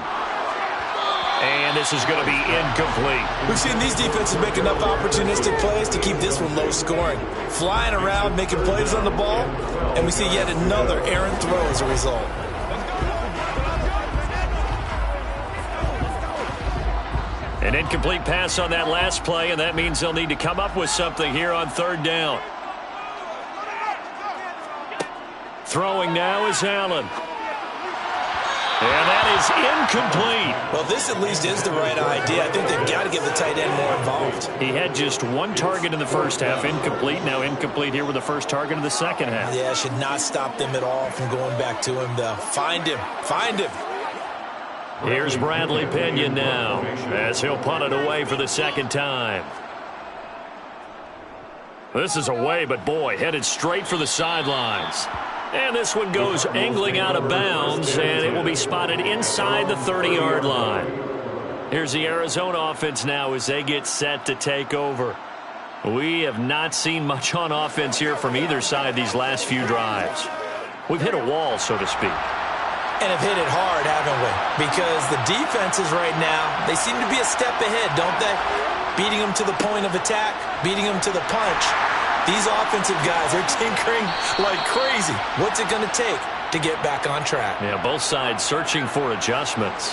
And this is going to be incomplete. We've seen these defenses make enough opportunistic plays to keep this one low scoring. Flying around, making plays on the ball, and we see yet another errant throw as a result. An incomplete pass on that last play, and that means they'll need to come up with something here on 3rd down. Throwing now is Allen. And that is incomplete. Well, this at least is the right idea. I think they've got to get the tight end more involved. He had just one target in the first half, incomplete. Now incomplete here with the first target of the second half. Yeah, should not stop them at all from going back to him, though. Find him. Find him. Here's Bradley Pinion now as he'll punt it away for the second time. This is away, but boy, headed straight for the sidelines. And this one goes angling out of bounds, and it will be spotted inside the 30-yard line. Here's the Arizona offense now as they get set to take over. We have not seen much on offense here from either side these last few drives. We've hit a wall, so to speak. And have hit it hard, haven't we? Because the defenses right now, they seem to be a step ahead, don't they? Beating them to the point of attack, beating them to the punch. These offensive guys are tinkering like crazy. What's it going to take to get back on track? Yeah, both sides searching for adjustments.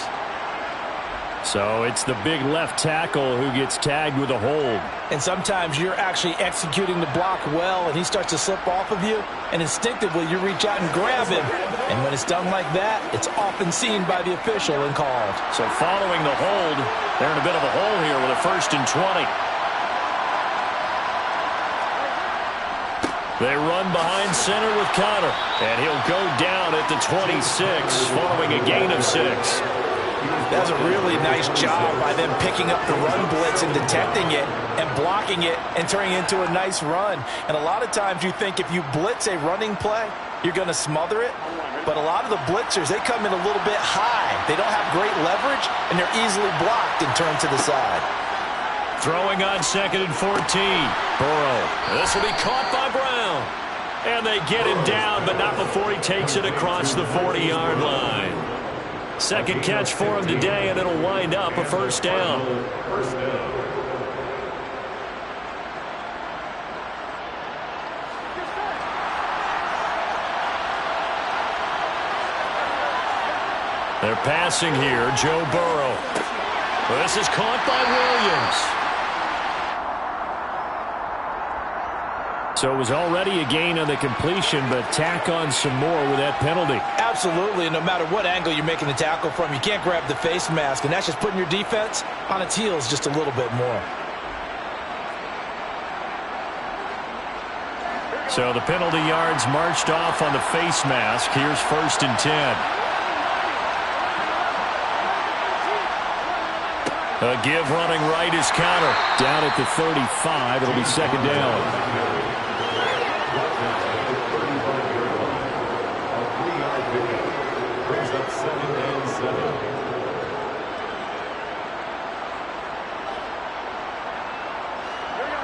So it's the big left tackle who gets tagged with a hold. And sometimes you're actually executing the block well, and he starts to slip off of you, and instinctively you reach out and grab him. And when it's done like that, it's often seen by the official and called. So following the hold, they're in a bit of a hole here with a 1st and 20. They run behind center with Connor, and he'll go down at the 26 following a gain of 6. That was a really nice job by them picking up the run blitz and detecting it and blocking it and turning it into a nice run. And a lot of times you think if you blitz a running play, you're going to smother it. But a lot of the blitzers, they come in a little bit high. They don't have great leverage, and they're easily blocked and turned to the side. Throwing on 2nd and 14. Burrow. This will be caught by Brown. And they get him down, but not before he takes it across the 40-yard line. Second catch for him today, and it'll wind up a 1st down. They're passing here, Joe Burrow. This is caught by Williams. So it was already a gain on the completion, but tack on some more with that penalty. Absolutely, and no matter what angle you're making the tackle from, you can't grab the face mask, and that's just putting your defense on its heels just a little bit more. So the penalty yards marched off on the face mask. Here's 1st and 10. A give running right is Connor. Down at the 35. It'll be 2nd down.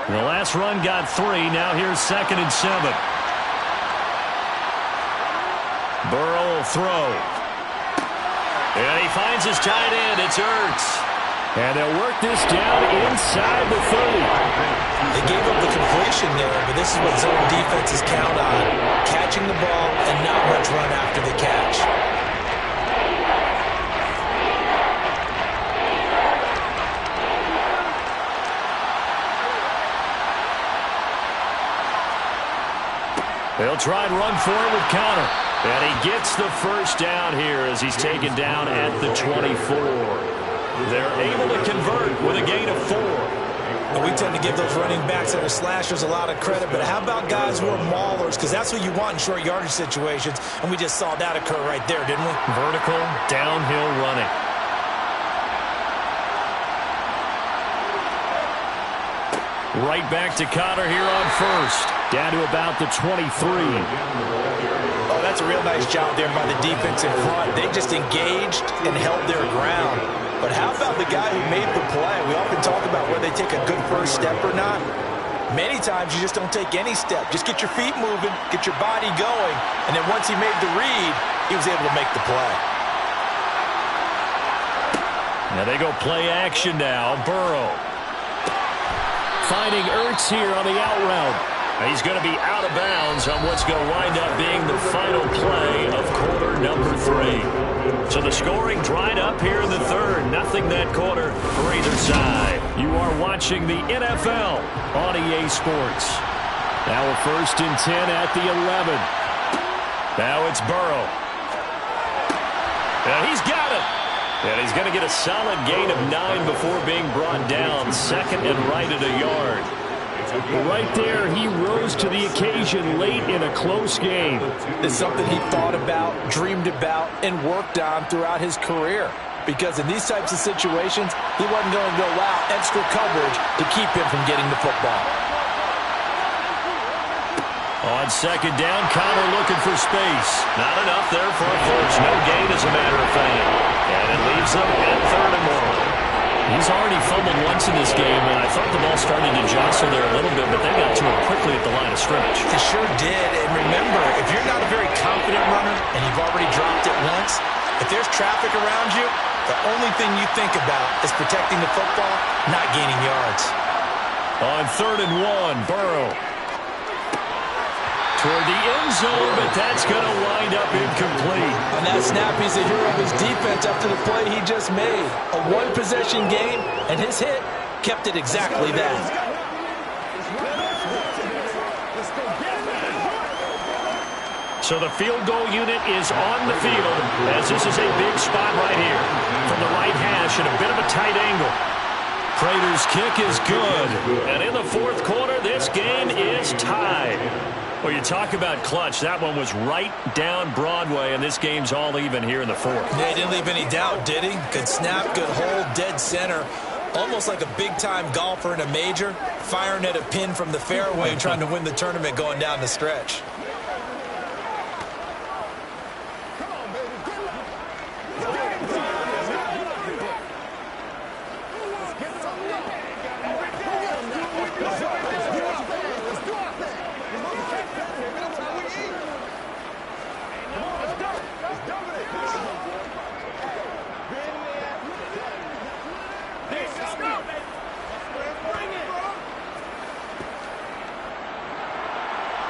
The last run got 3. Now here's 2nd and 7. Burrow will throw. And he finds his tight end. It's Ertz. And they'll work this down inside the 30. They gave up the completion there, but this is what zone defenses count on. Catching the ball and not much run after the catch. They'll try and run for it with Connor. And he gets the first down here as he's taken down at the 24. They're able to convert with a gain of 4. And we tend to give those running backs that are slashers a lot of credit, but how about guys who are maulers? Because that's what you want in short yardage situations, and we just saw that occur right there, didn't we? Vertical, downhill running. Right back to Connor here on first. Down to about the 23. Oh, that's a real nice job there by the defense in front. They just engaged and held their ground. But how about the guy who made the play? We often talk about whether they take a good first step or not. Many times you just don't take any step. Just get your feet moving, get your body going, and then once he made the read, he was able to make the play. Now they go play action now. Burrow. Finding Ertz here on the out route. He's going to be out of bounds on what's going to wind up being the final play of quarter number 3. So the scoring dried up here in the third. Nothing that quarter for either side. You are watching the NFL on EA Sports. Now a 1st and 10 at the 11. Now it's Burrow. And he's got it. And he's going to get a solid gain of 9 before being brought down. 2nd and right at a yard. Right there, he rose to the occasion late in a close game. It's something he thought about, dreamed about, and worked on throughout his career. Because in these types of situations, he wasn't going to go out extra coverage to keep him from getting the football. On 2nd down, Connor looking for space. Not enough there for a first. No gain, as a matter of fact. And it leaves them at 3rd and 1. He's already fumbled once in this game, and I thought the ball started to jostle there a little bit, but they got to him quickly at the line of scrimmage. It sure did. And remember, if you're not a very confident runner and you've already dropped it once, if there's traffic around you, the only thing you think about is protecting the football, not gaining yards. On 3rd and 1, Burrow. Toward the end zone, but that's going to wind up incomplete. On that snap, he's the hero of his defense after the play he just made. A one-possession game, and his hit kept it exactly that. So the field goal unit is on the field, as this is a big spot right here. From the right hash at a bit of a tight angle. Prater's kick is good. And in the 4th quarter, this game is tied. Well, you talk about clutch. That one was right down Broadway, and this game's all even here in the 4th. Yeah, he didn't leave any doubt, did he? Good snap, good hold, dead center. Almost like a big-time golfer in a major, firing at a pin from the fairway and trying to win the tournament going down the stretch.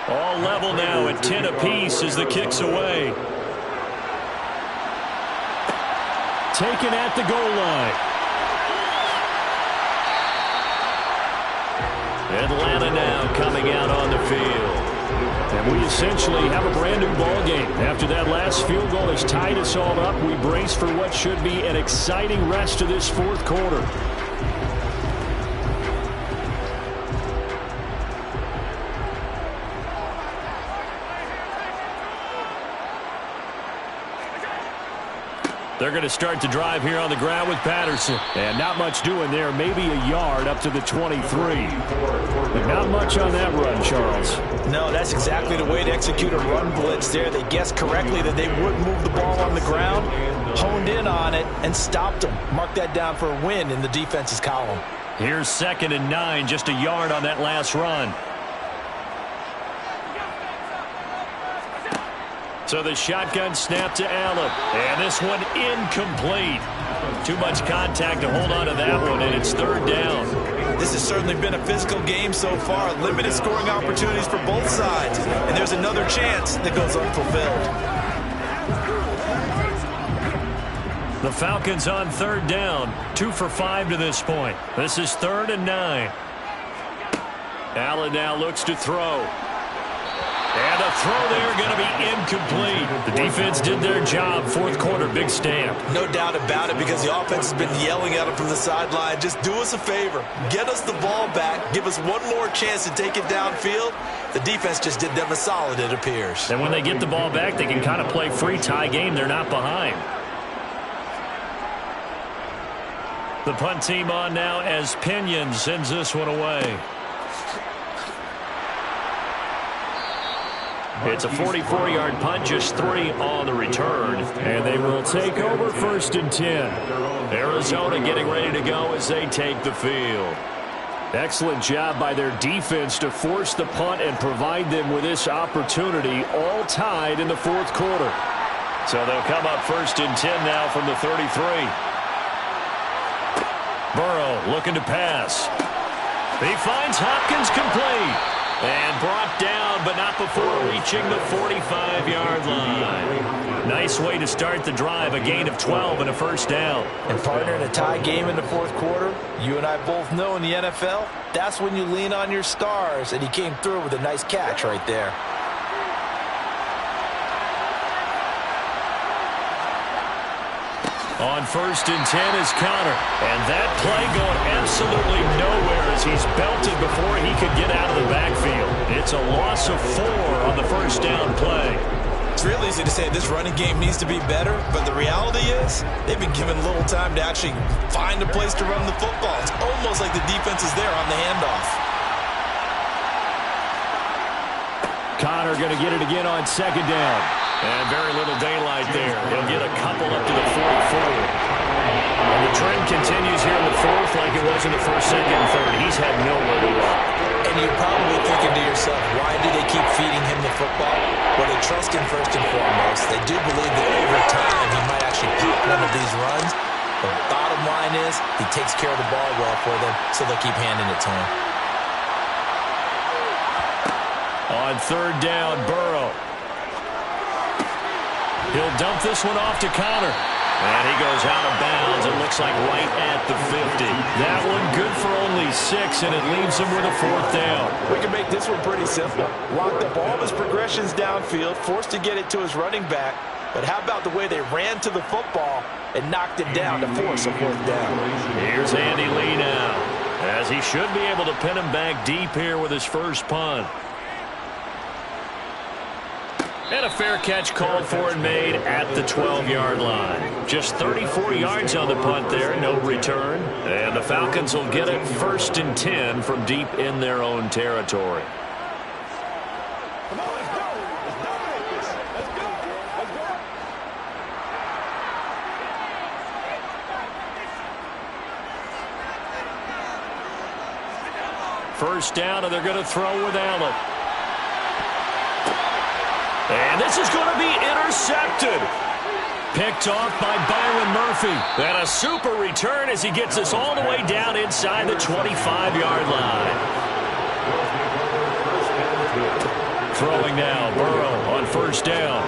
All level now at 10 apiece as the kick's away. Taken at the goal line. Atlanta now coming out on the field. And we essentially have a brand new ball game. After that last field goal has tied us all up, we brace for what should be an exciting rest of this 4th quarter. They're going to start to drive here on the ground with Patterson. And not much doing there. Maybe a yard up to the 23. But not much on that run, Charles. No, that's exactly the way to execute a run blitz there. They guessed correctly that they would move the ball on the ground, honed in on it, and stopped them. Mark that down for a win in the defense's column. Here's 2nd and 9, just a yard on that last run. So the shotgun snap to Allen. And this one incomplete. Too much contact to hold on to that one, and it's third down. This has certainly been a physical game so far. Limited scoring opportunities for both sides. And there's another chance that goes unfulfilled. The Falcons on third down. 2 for 5 to this point. This is 3rd and 9. Allen now looks to throw. And the throw there going to be incomplete. The defense did their job. Fourth quarter, big stamp. No doubt about it, because the offense has been yelling at him from the sideline. Just do us a favor. Get us the ball back. Give us one more chance to take it downfield. The defense just did them a solid, it appears. And when they get the ball back, they can kind of play free tie game. They're not behind. The punt team on now as Pinion sends this one away. It's a 44-yard punt, just 3 on the return. And they will take over 1st and 10. Arizona getting ready to go as they take the field. Excellent job by their defense to force the punt and provide them with this opportunity, all tied in the fourth quarter. So they'll come up 1st and 10 now from the 33. Burrow looking to pass. He finds Hopkins complete. And brought down, but not before reaching the 45-yard line. Nice way to start the drive, a gain of 12 and a first down. And partner, in a tie game in the fourth quarter, you and I both know in the NFL, that's when you lean on your stars, and he came through with a nice catch right there. On 1st and 10 is Connor. And that play going absolutely nowhere as he's belted before he could get out of the backfield. It's a loss of 4 on the first down play. It's real easy to say this running game needs to be better, but the reality is they've been given little time to actually find a place to run the football. It's almost like the defense is there on the handoff. Connor going to get it again on 2nd down. And very little daylight there. He'll get a couple up to the 44. And the trend continues here in the fourth like it was in the first, second, and third. He's had nowhere to run. And you're probably thinking to yourself, why do they keep feeding him the football? Well, they trust him first and foremost. They do believe that over time he might actually pop one of these runs. The bottom line is he takes care of the ball well for them, so they'll keep handing it to him. On 3rd down, Burrow. He'll dump this one off to Connor. And he goes out of bounds. It looks like right at the 50. That one good for only 6, and it leaves him with a 4th down. We can make this one pretty simple. Locked up all of his progressions downfield, forced to get it to his running back. But how about the way they ran to the football and knocked him down to force a 4th down? Here's Andy Lee now, as he should be able to pin him back deep here with his first punt. And a fair catch called for and made at the 12-yard line. Just 34 yards on the punt there, no return. And the Falcons will get it 1st and 10 from deep in their own territory. First down, and they're going to throw with Allen. And this is going to be intercepted. Picked off by Byron Murphy. And a super return as he gets us all the way down inside the 25-yard line. Throwing now, Burrow on 1st down.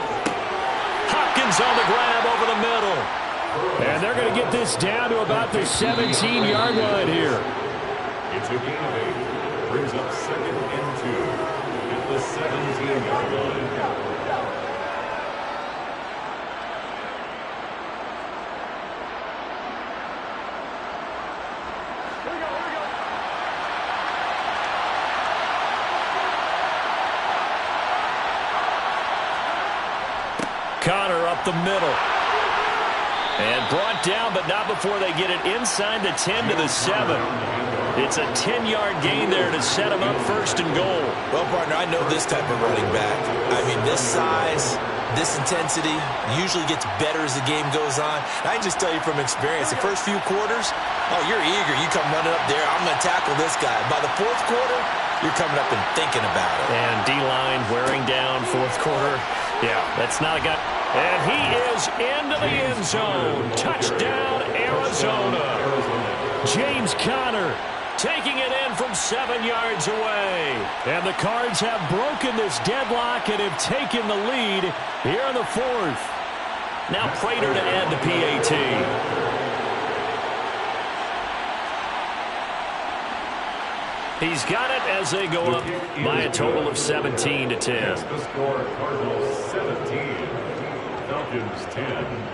Hopkins on the grab over the middle. And they're going to get this down to about the 17-yard line here. It's a gain of 8. Brings up 2nd and 2 at the 17-yard line. Connor up the middle. And brought down, but not before they get it inside the 10 to the 7. It's a 10-yard gain there to set him up 1st and goal. Well, partner, I know this type of running back. I mean, this size, this intensity usually gets better as the game goes on. And I can just tell you from experience, the first few quarters, oh, you're eager. You come running up there, I'm going to tackle this guy. By the 4th quarter, you're coming up and thinking about it. And D-line wearing down 4th quarter. Yeah, that's not a guy. And he is into the end zone. Touchdown, Arizona. Arizona. James Conner taking it in from 7 yards away. And the Cards have broken this deadlock and have taken the lead here in the fourth. Now Prater to add the PAT. He's got it as they go up by a total of 17-10. The score, Cardinals 17, Falcons 10.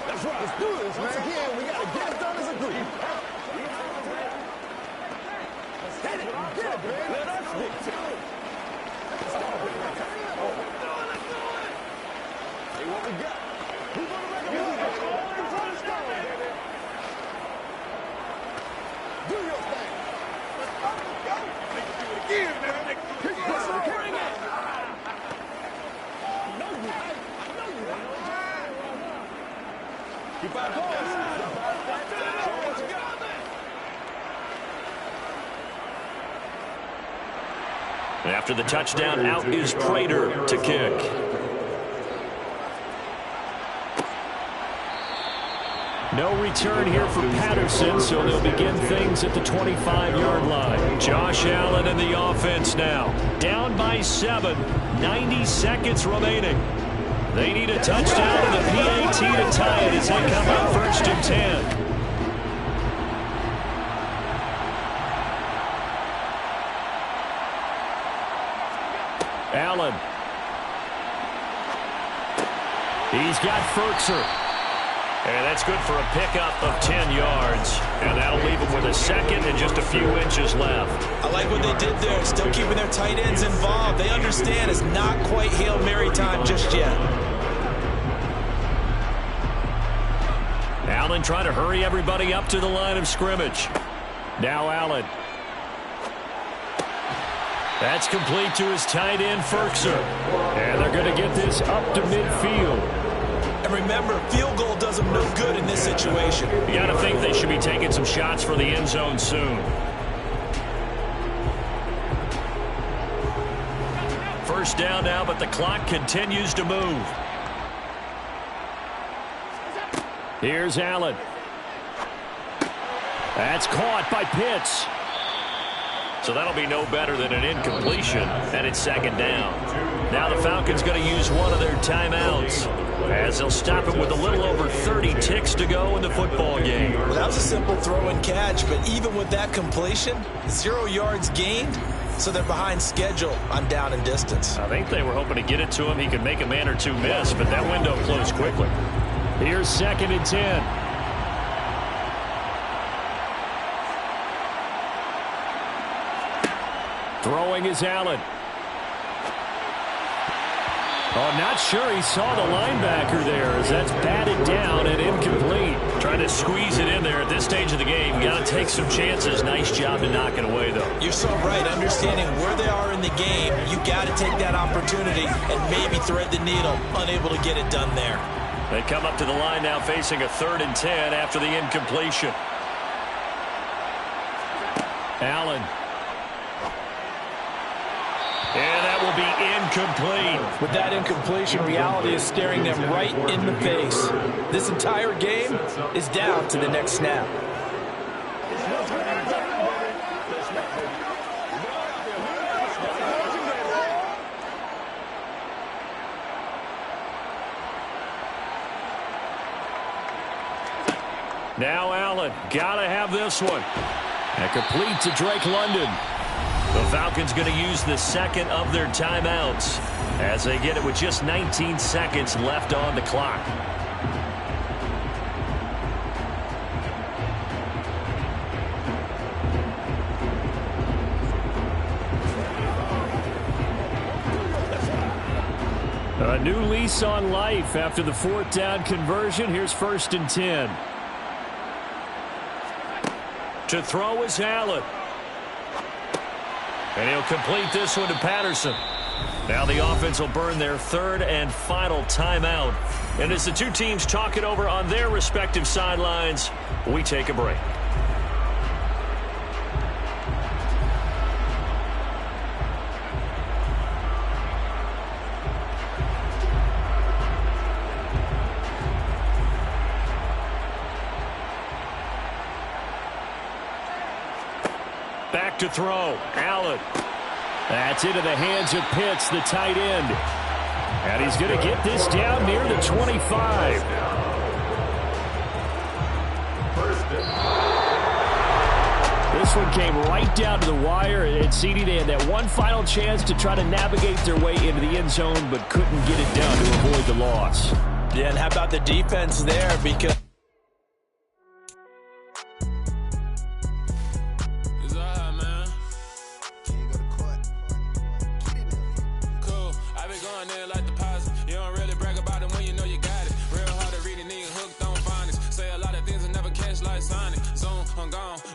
That's right. Let's do this, man. Again, we got to get it done as a group. Let's hit it. Get it, man. Let us stick to it. Let's go. Hey, what we got? Who's going to make a play? Let's go, baby. Do your thing. Let's go. Make it do it again, man. Bring it. I know you. Keep our goals. After the touchdown, out is Prater to kick. No return here for Patterson, so they'll begin things at the 25-yard line. Josh Allen in the offense now. Down by 7, 90 seconds remaining. They need a touchdown and the PAT to tie it as they come out 1st and 10. Allen. He's got Ferkser. And that's good for a pickup of 10 yards. And that'll leave them with a second and just a few inches left. I like what they did there. Still keeping their tight ends involved. They understand it's not quite Hail Mary time just yet. Allen trying to hurry everybody up to the line of scrimmage. Now Allen. That's complete to his tight end, Ferkser. And they're going to get this up to midfield. And remember, field goal does them no good in this situation. You got to think they should be taking some shots for the end zone soon. First down now, but the clock continues to move. Here's Allen. That's caught by Pitts. So that'll be no better than an incompletion, and it's 2nd down. Now the Falcons going to use one of their timeouts, as they'll stop it with a little over 30 ticks to go in the football game. Well, that was a simple throw and catch, but even with that completion, 0 yards gained, so they're behind schedule on down and distance. I think they were hoping to get it to him. He could make a man or two miss, but that window closed quickly. Here's 2nd and 10. Throwing is Allen. Oh, not sure he saw the linebacker there as that's batted down and incomplete. Trying to squeeze it in there at this stage of the game. Got to take some chances. Nice job to knock it away, though. You're so right. Understanding where they are in the game, you got to take that opportunity and maybe thread the needle. Unable to get it done there. They come up to the line now facing a 3rd and 10 after the incompletion. Allen. And that will be incomplete. With that incompletion, reality is staring them right in the face. This entire game is down to the next snap. Now Allen, gotta have this one. And complete to Drake London. The Falcons going to use the 2nd of their timeouts as they get it with just 19 seconds left on the clock. A new lease on life after the 4th down conversion. Here's 1st and 10. To throw is Allen. And he'll complete this one to Patterson. Now the offense will burn their 3rd and final timeout. And as the two teams talk it over on their respective sidelines, we take a break. to throw. Allen. That's into the hands of Pitts, the tight end. And he's going to get this down near the 25. This one came right down to the wire, and CD, they had that one final chance to try to navigate their way into the end zone, but couldn't get it done to avoid the loss. Yeah, and how about the defense there? Because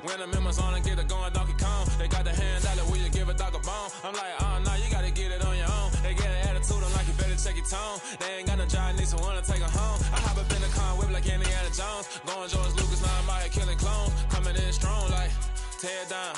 when the members on and get it going Donkey Kong. They got the hand out, will you give a dog a bone? I'm like, oh, no, you gotta get it on your own. They get an attitude, I'm like, you better check your tone. They ain't got no job, need someone to take her home. I hop up in the car, whip like Indiana Jones. Going George Lucas, now I'm out here killing clones. Coming in strong, like, tear down,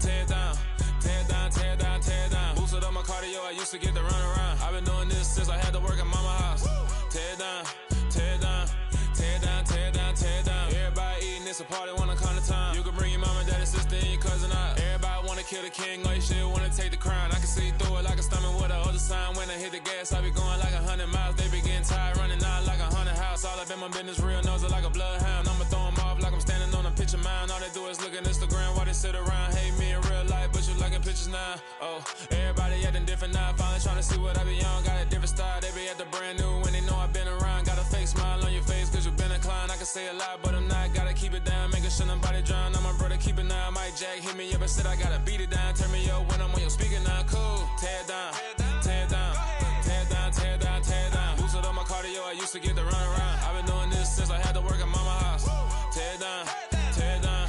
tear down, tear down, tear down, tear down. Boosted up my cardio, I used to get to run around. I've been doing this since I had to work at mama house. Tear down, tear down, tear down, tear down, tear down. Everybody eating, it's a party, wanna come to time. You can bring your mama, daddy, sister, and your cousin out. Everybody wanna kill the king, or you shit wanna take the crown. I can see through it like a stomach with a other sign. When I hit the gas, I be going like 100 miles. They be getting tired, running out like 100 house. All up in my business, real nose like a bloodhound. I'ma throw them off like I'm standing on a picture mound. All they do is look at Instagram while they sit around. Hate me in real life, but you liking pictures now. Oh, everybody acting different now. Finally trying to see what I be on. Got a different style, they be at the brand new when they know I've been around. Got a fake smile on your face, cause you been inclined. I can say a lot, but I'm not. Gotta keep it down, making sure nobody drown. I'm my brother, keep it now. Mike Jack hit me up and said I gotta beat it down. Turn me up when I'm on your speaker now. Cool, tear down, tear down, tear down, tear down, tear down. Boosted up my cardio, I used to get to run around. I've been doing this since I had to work at mama house. Tear down, tear down,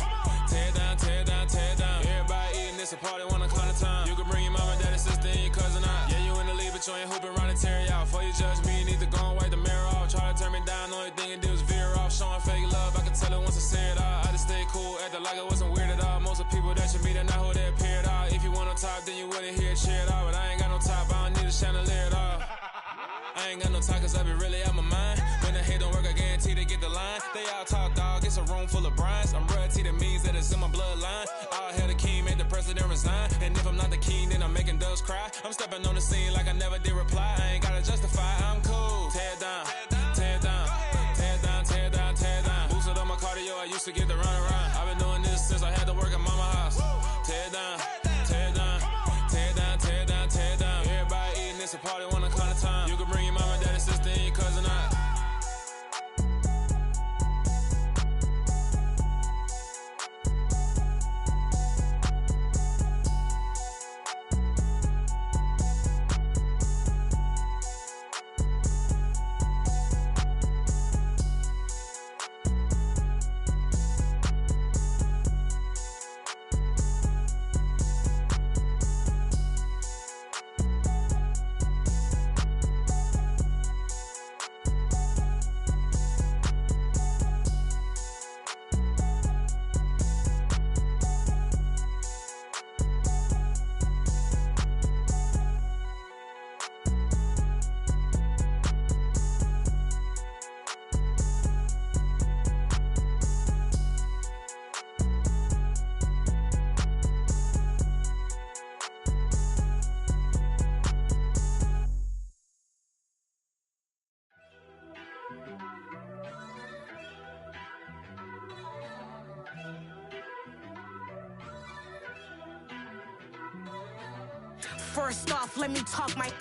tear down, tear down, tear down. Everybody eating, it's a party, wanna climb the time. You can bring your mama, daddy, sister, and your cousin out. Yeah, you in the league, but you ain't hooping around and tear out. Before you judge me, you need to go and wipe the mirror off. Try to turn me down, only thing you do is veer off. Showing fake love, I can tell it once I say it all. I just stay cool, acting like it wasn't weird at all. Most of the people that you meet are not who they appear at all. If you want on top, then you wouldn't hear it cheer at all. But I ain't got no top, I don't need a chandelier at all. I ain't got no talk, cause I be really out my mind. When the hate don't work, I guarantee they get the line. They all talk, dog, it's a room full of brines. I'm royalty, that means that it's in my bloodline. All hail the king, make the president resign. And if I'm not the king, then I'm making doves cry. I'm stepping on the scene like I never did reply. I ain't gotta justify, I'm cool. Tear down, tear down, tear down, tear down, tear down. Boosted up my cardio, I used to get to run around. I've been doing this since I had to work at mama house. Tear down, tear down, tear down, tear down, tear down. Everybody eating, it's a party, wanna climb the time. You can bring your mama, daddy, sister, and your cousin out. First off, let me talk my.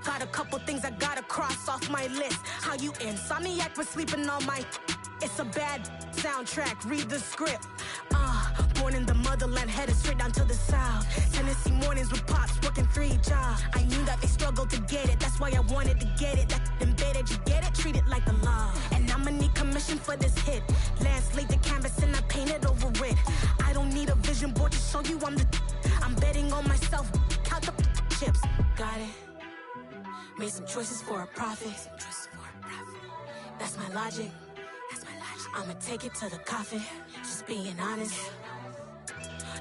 Got a couple things I gotta cross off my list. How you insomniac for sleeping on my. It's a bad soundtrack, read the script. Born in the motherland, headed straight down to the south. Tennessee mornings with pops, working 3 jobs. I knew that they struggled to get it, that's why I wanted to get it. That embedded, you get it, treat it like a law. And I'ma need commission for this hit. Lance laid the canvas and I painted over it. I don't need a vision board to show you I'm the. I'm betting on myself, count the chips. Got it. Made some choices for a profit. That's my logic. I'ma take it to the coffin. Just being honest.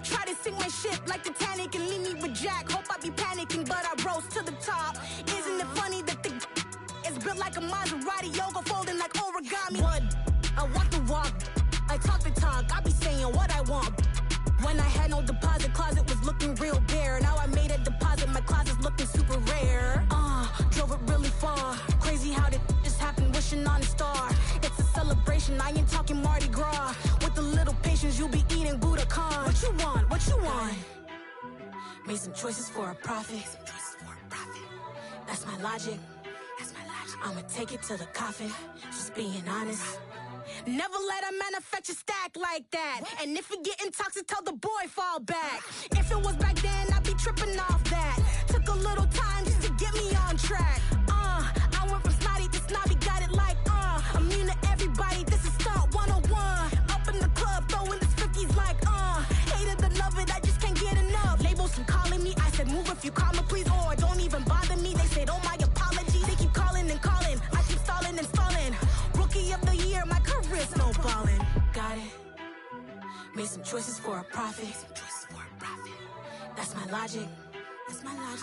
Try to sing my shit like Titanic and leave me with Jack. Hope I be panicking, but I rose to the top. Isn't it funny that the is built like a Maserati, yoga folding like origami? What? I walk the walk. I talk the talk. I be saying what I want. When I had no deposit, closet was some choices for a profit. That's my logic. I'ma take it to the coffin. Just being honest. Never let a manufacture stack like that. And if it getting toxic, tell the boy fall back. If it was back then, I'd be tripping off that. Took a little time just to get me on track. I went from snotty to snobby, got it like immune to everybody, this is stunt 101. Up in the club, throwing the 50s like hate it or love it, I just can't get enough. Labels from calling me, I said move if you call me please, or don't even bother me. They said oh my apologies, they keep calling and calling. I keep stalling and stalling. Rookie of the year, my career snowballing. Got it. Made some choices for a profit. That's my logic.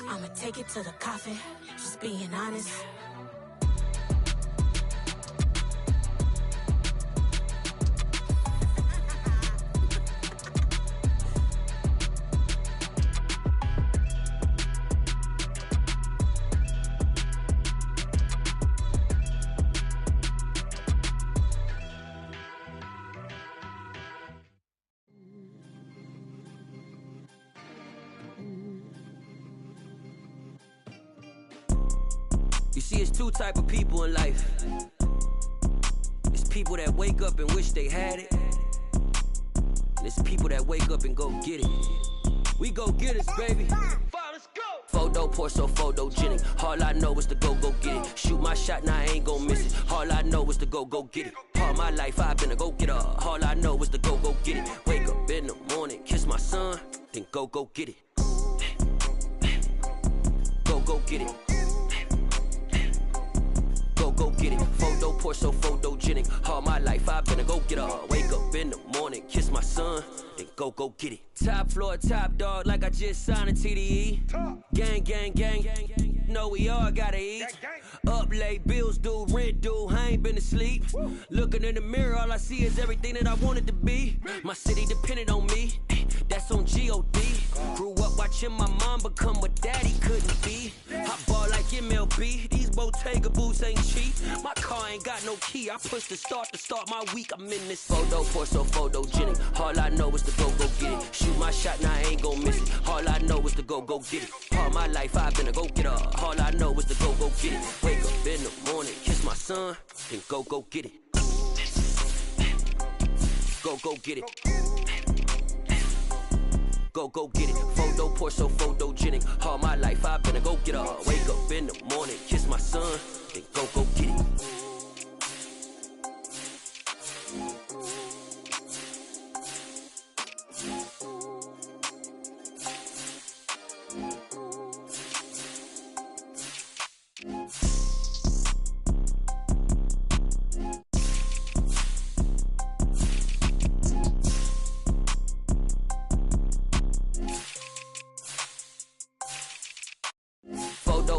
I'ma take it to the coffin. Just being honest. You see, it's two type of people in life. It's people that wake up and wish they had it. And it's people that wake up and go get it. We go get it, baby. Let's go. Photo pour so photogenic. All I know is to go get it. Shoot my shot, now I ain't gon' miss it. All I know is to go get it. All my life I've been a go-getter. All I know is to go get it. Wake up in the morning, kiss my son, then go get it. Go get it. Go get it. Photo pour so photogenic. All my life I've been a go-getter. Wake up in the morning, kiss my son, then go get it. Top floor, top dog, like I just signed a TDE. Gang. Know we all gotta eat. Up late, bills due, rent due, I ain't been asleep. Looking in the mirror, all I see is everything that I wanted to be. My city depended on me, that's on G.O.D. Grew up watching my mom become what daddy couldn't be. I ball like MLB, these Bottega boots ain't cheap. My car ain't got no key, I push the start to start my week. I'm in this photo pour so photogenic. All I know is to go get it. Shoot my shot, now I ain't gon' miss it. All I know is to go get it. All my life I've been a go-getter. All I know is to go get it. Wake up in the morning, kiss my son, then go get it. Go get it. Go get it. Photo pour so photogenic. All my life I've been a go-getter. Wake up in the morning, kiss my son, then go get it.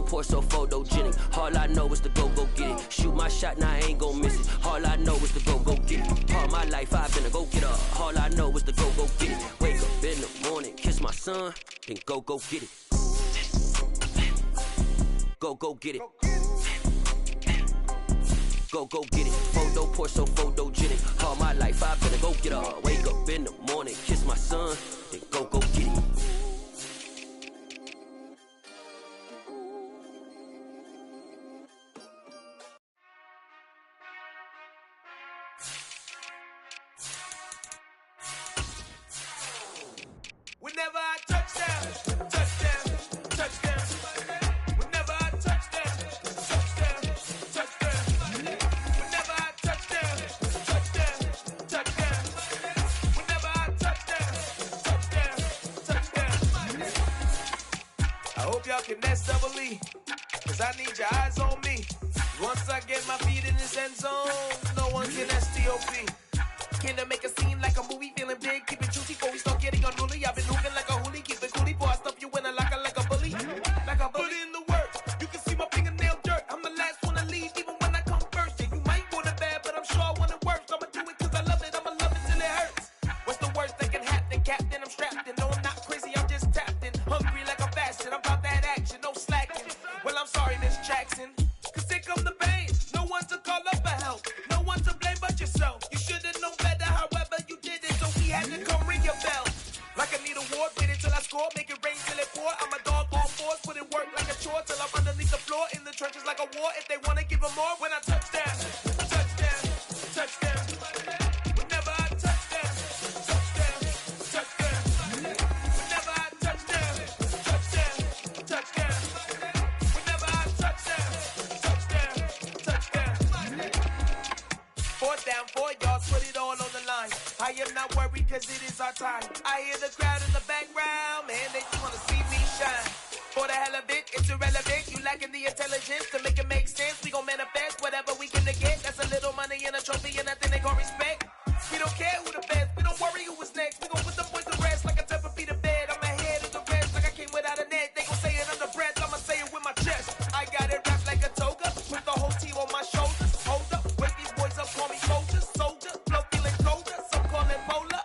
Pour so photogenic. All I know is to go get it. Shoot my shot, now I ain't gon' miss it. All I know is to go get it. All my life I've been a go-getter. All I know is to go get it. Wake up in the morning, kiss my son, then go get it. Go get it. Go get it. Photo pour so photogenic. All my life I've been a go-getter. Wake up in the morning, kiss my son, then go get it. Whenever I touch down. Whenever I touch down. Whenever I touch down. Whenever I touch down. I hope y'all can nest double E, cause I need your eyes on me. Once I get my feet in this end zone, no one can STOP. Can I make a scene like a movie, feeling big, keep it juicy before we start getting unruly. I've been moving like a hoolie, keep it coolie before I stuff you in a locker like a bully. Like a bully in the work, you can see my fingernail dirt. I'm the last one to leave, even when I come first. Yeah, you might want it bad, but I'm sure I want it worse. I'ma do it cause I love it, I'ma love it till it hurts. What's the worst that can happen, Captain? I'm strapped in, no I'm not crazy, I'm just tapped in. Hungry like I'm fasting, I'm about that action, no slacking. Well, I'm sorry, Miss Jackson, cause here come the pain. No one to call up for help, no one to blame but yourself. You should've known better, however you did it, so we down for y'all, put it all on the line. I am not worried cause it is our time. I hear the crowd in the background, man, they just wanna see me shine. For the hell of it, it's irrelevant. You lacking the intelligence to make it make sense. We gon' manifest whatever we can get. That's a little money and a trophy and nothing they gon' respect. We don't care who the best, we don't worry who was next. We gon' put the boys to rest like a 10 feet of bed. I'm ahead of the rest like I came without a net. They gon' say it under breath, I'ma say it with my chest. I got it wrapped like a toga, put the whole team on my shoulders. Hold up, wake these boys up, call me soldiers. Soldier, flow feeling colder, some call it polar.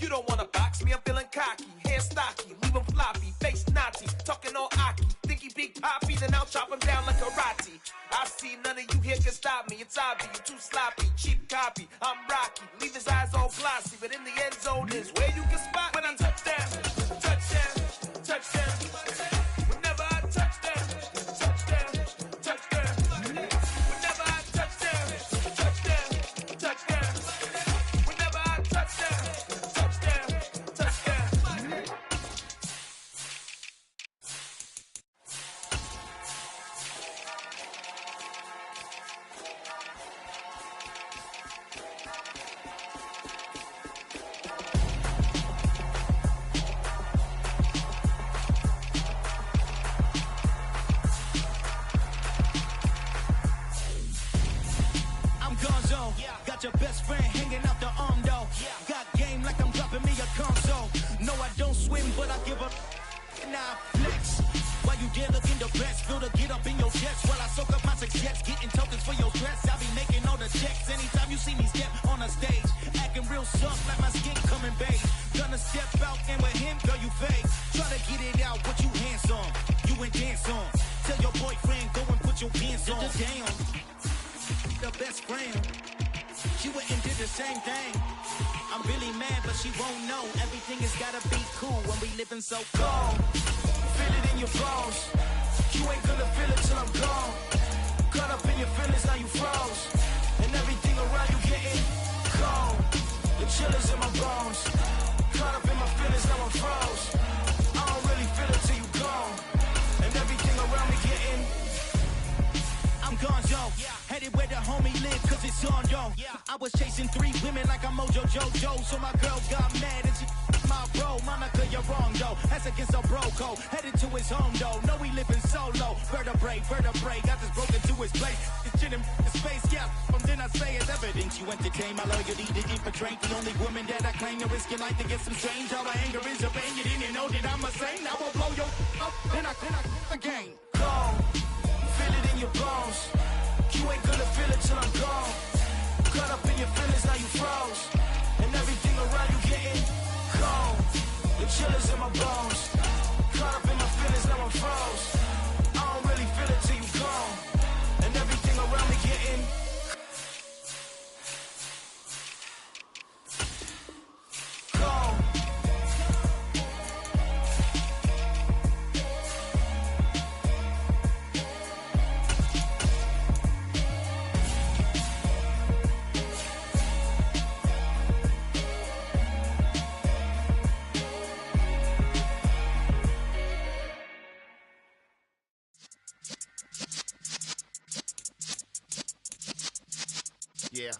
You don't wanna box me, I'm feeling cocky. Hair stocky, leave him floppy, face naughty. Talking all aki, think he big poppy, then I'll chop him down like karate. I see none of you here can stop me. It's obvious, you too sloppy, cheap copy. I'm Rocky, leave his eyes all glossy, but in the end zone is where you can spot when I touchdown, touchdown, touchdown. Whenever I touchdown, touchdown, touchdown. Whenever I touchdown, touchdown, touchdown. Whenever I touchdown, touchdown, touchdown. I'm Gonzo, got your best friend hanging out the arm though. Got game like I'm dropping me a console. No, I don't swim, but I give up. Nah, flex. While you there looking the best, feel the get up in your chest. While I soak up my success, getting tokens for your stress. I be making all the checks anytime you see me step on a stage. Acting real soft like my skin coming beige. Gonna step out and with him, girl, you fake. Try to get it out, what you hands on. You ain't dance on. Tell your boyfriend, go and put your pants on. Damn. The best friend, she went and did the same thing. I'm really mad, but she won't know. Everything has gotta be cool when we living so cold. Feel it in your bones. You ain't gonna feel it till I'm gone. Caught up in your feelings, now you froze. And everything around you getting cold. The chill is in my bones. Caught up in my feelings, now I'm froze. I don't really feel it till you gone. And everything around me getting I'm Gonzo, headed where the homie live, cause it's on, yo. I was chasing 3 women like I'm Mojo Jojo, so my girl got mad and she my bro. Monica, you're wrong, though. That's against a bro code. Headed to his home, though. No, we living solo. Vertebrae, got this broken to his place. It's shit in his face, yeah. Then I say it's evidence you entertain my loyalty to infiltrate. The only woman that I claim to risk your life to get some strange. How my anger is a pain. You didn't know that I'm a saint. I will blow your up, then I again. Gone. Feel it in your bones. You ain't gonna feel it till I'm gone. Caught up in your feelings, now you froze. And everything around you getting cold. The chill is in my bones. Caught up in my feelings, now I'm froze. I don't really feel it till you gone. And everything around me getting cold. Yeah.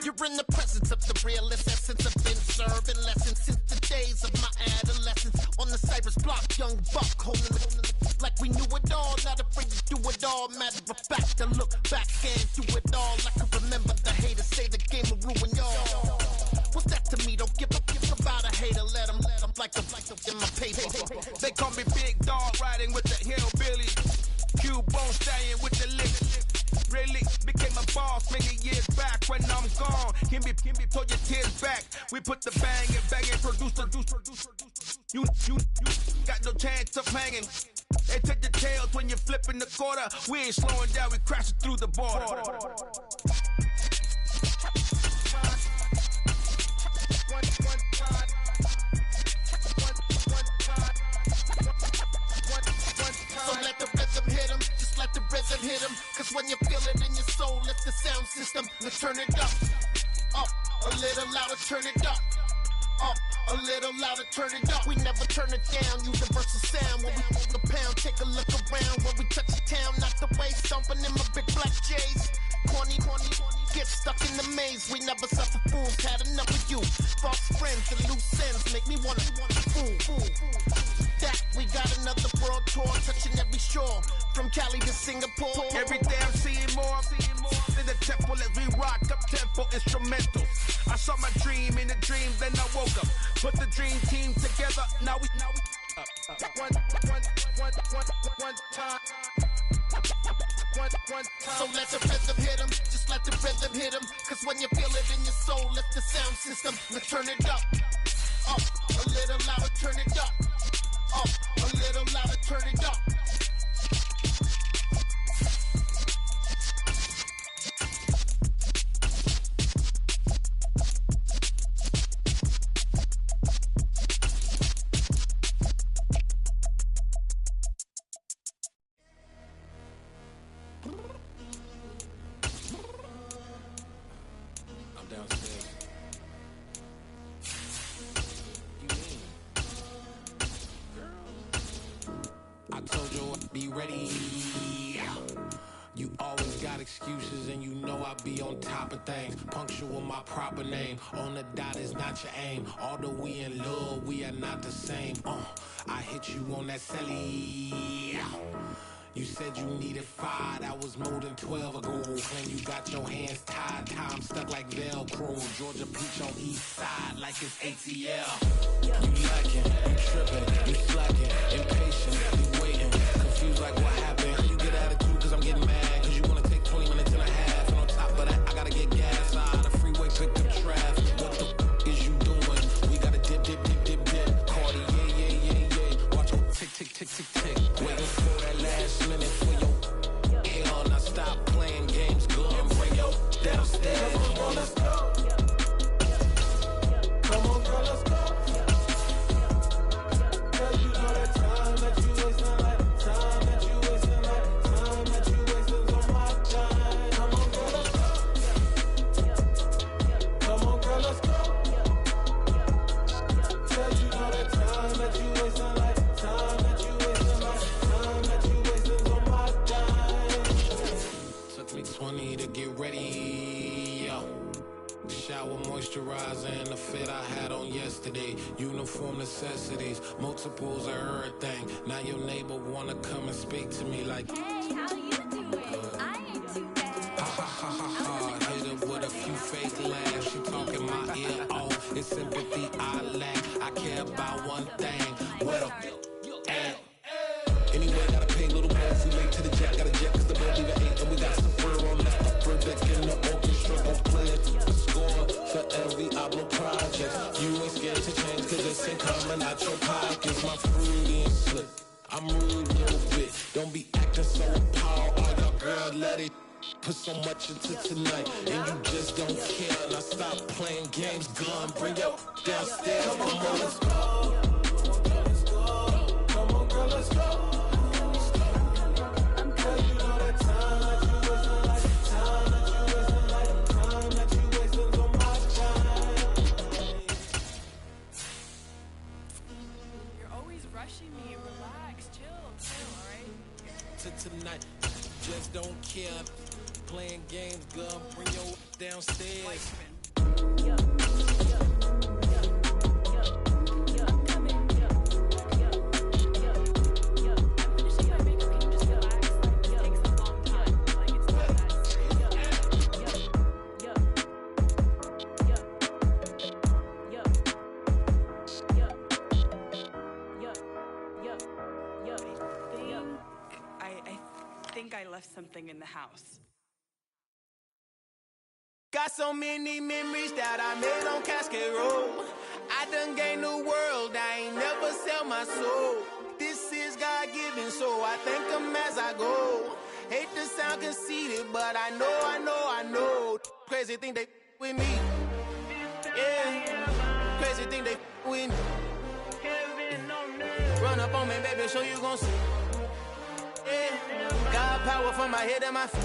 You're in the presence of the realest essence. I've been serving lessons since the days of my adolescence. On the Cypress block, young buck holding it like we knew it all. Not afraid to do it all. Matter of fact, to look back and do it all. I can remember the haters say the game will ruin y'all. What's that to me? Don't give about a hater. Let them like a in my paper. They call me Big Dog, riding with the hillbilly. Q-Bone staying with the lips. Really became a boss many years back. When I'm gone, can be pull your tears back. We put the bang and produce. You got no chance of hanging. They take the tails when you're flipping the quarter. We ain't slowing down, we crashing through the border. So let the rhythm hit 'em, just let the rhythm hit 'em. Cause when you feel it in your soul, lift the sound system. Let's turn it up, a little louder, turn it up, a little louder, turn it up. We never turn it down, universal sound. When we the pound, take a look around. When we touch the town, not the waist. stomping in my big black J's. Corny, get stuck in the maze. We never suffer fools, had enough of you. False friends and loose ends make me wanna fool. That we got another world tour, touching every shore, from Cali to Singapore. Every day I'm seeing more in the temple as we rock up tempo instrumentals. I saw my dream in a dream, then I woke up. Put the dream team together, now we up. One time. So let the rhythm hit him, just let the rhythm hit him. Cause when you feel it in your soul, lift the sound system. Let's turn it up, a little louder, turn it up, a little louder, turn it up. Excuses and you know I be on top of things. Punctual my proper name. On the dot is not your aim. Although we in love, we are not the same. I hit you on that celly. You said you needed 5, that was more than 12 ago. Claim you got your hands tied, time stuck like Velcro. Georgia peach on east side like it's ATL. You lacking, you tripping, you slacking, impatient, you waiting, confused like what happened. You get attitude cause I'm getting mad, cause you wanna take 20 minutes and a half. And on top of that, I gotta get gas out of the freeway, pick up traffic. What the is you doing? We gotta dip. Cardi, yeah. Watch your tick. Waiting for that last minute for your hell. Now stop playing games, go and bring your downstairs. Come on, let's go. Come on, girl, let's go. Girl, you know that time that you wasting, like time that you wasting, like time that you wasting on my time. Come on, girl, let's go. Come on, girl, let's go. Girl, you know that time that you wasting, like time that you wasting, like time that you wasting on my time. Took me 20 to get ready, yo. Shower, moisturizer, and the fit I had on yesterday. Uniform necessities, multiples of everything. Now your neighbor wanna come and speak to me like, hey, how you doing? I ain't too bad. Ha. Hit her with a few fake laughs. She talking my ear off. It's sympathy I lack. I care about one thing. What up? Anyway, gotta pay a little more if we late to the jet. Gotta jet cause the boat leave at 8. And we got some fur on us. The fur deck in the orchestra. Don't play it. The score for every Ablo project. You ain't scared to change cause it's ain't coming out your pockets. My fruity and slick. I'm rude a little bit. Don't be acting so appalled. All y'all girl, let it put so much into tonight. And you just don't care. Now stop playing games. Gun, bring your downstairs. Come on, let's go. Come on, girl, let's go. Tonight, just don't care. Playing games, girl, bring your downstairs. I left something in the house. Got so many memories that I made on Cascade Road. I done gained the world, I ain't never sell my soul. This is God-given, so I thank him as I go. Hate to sound conceited, but I know. Crazy thing they with me. Yeah, crazy thing they with me. Run up on me, baby, so you gon' see. Yeah, God power from my head and my feet.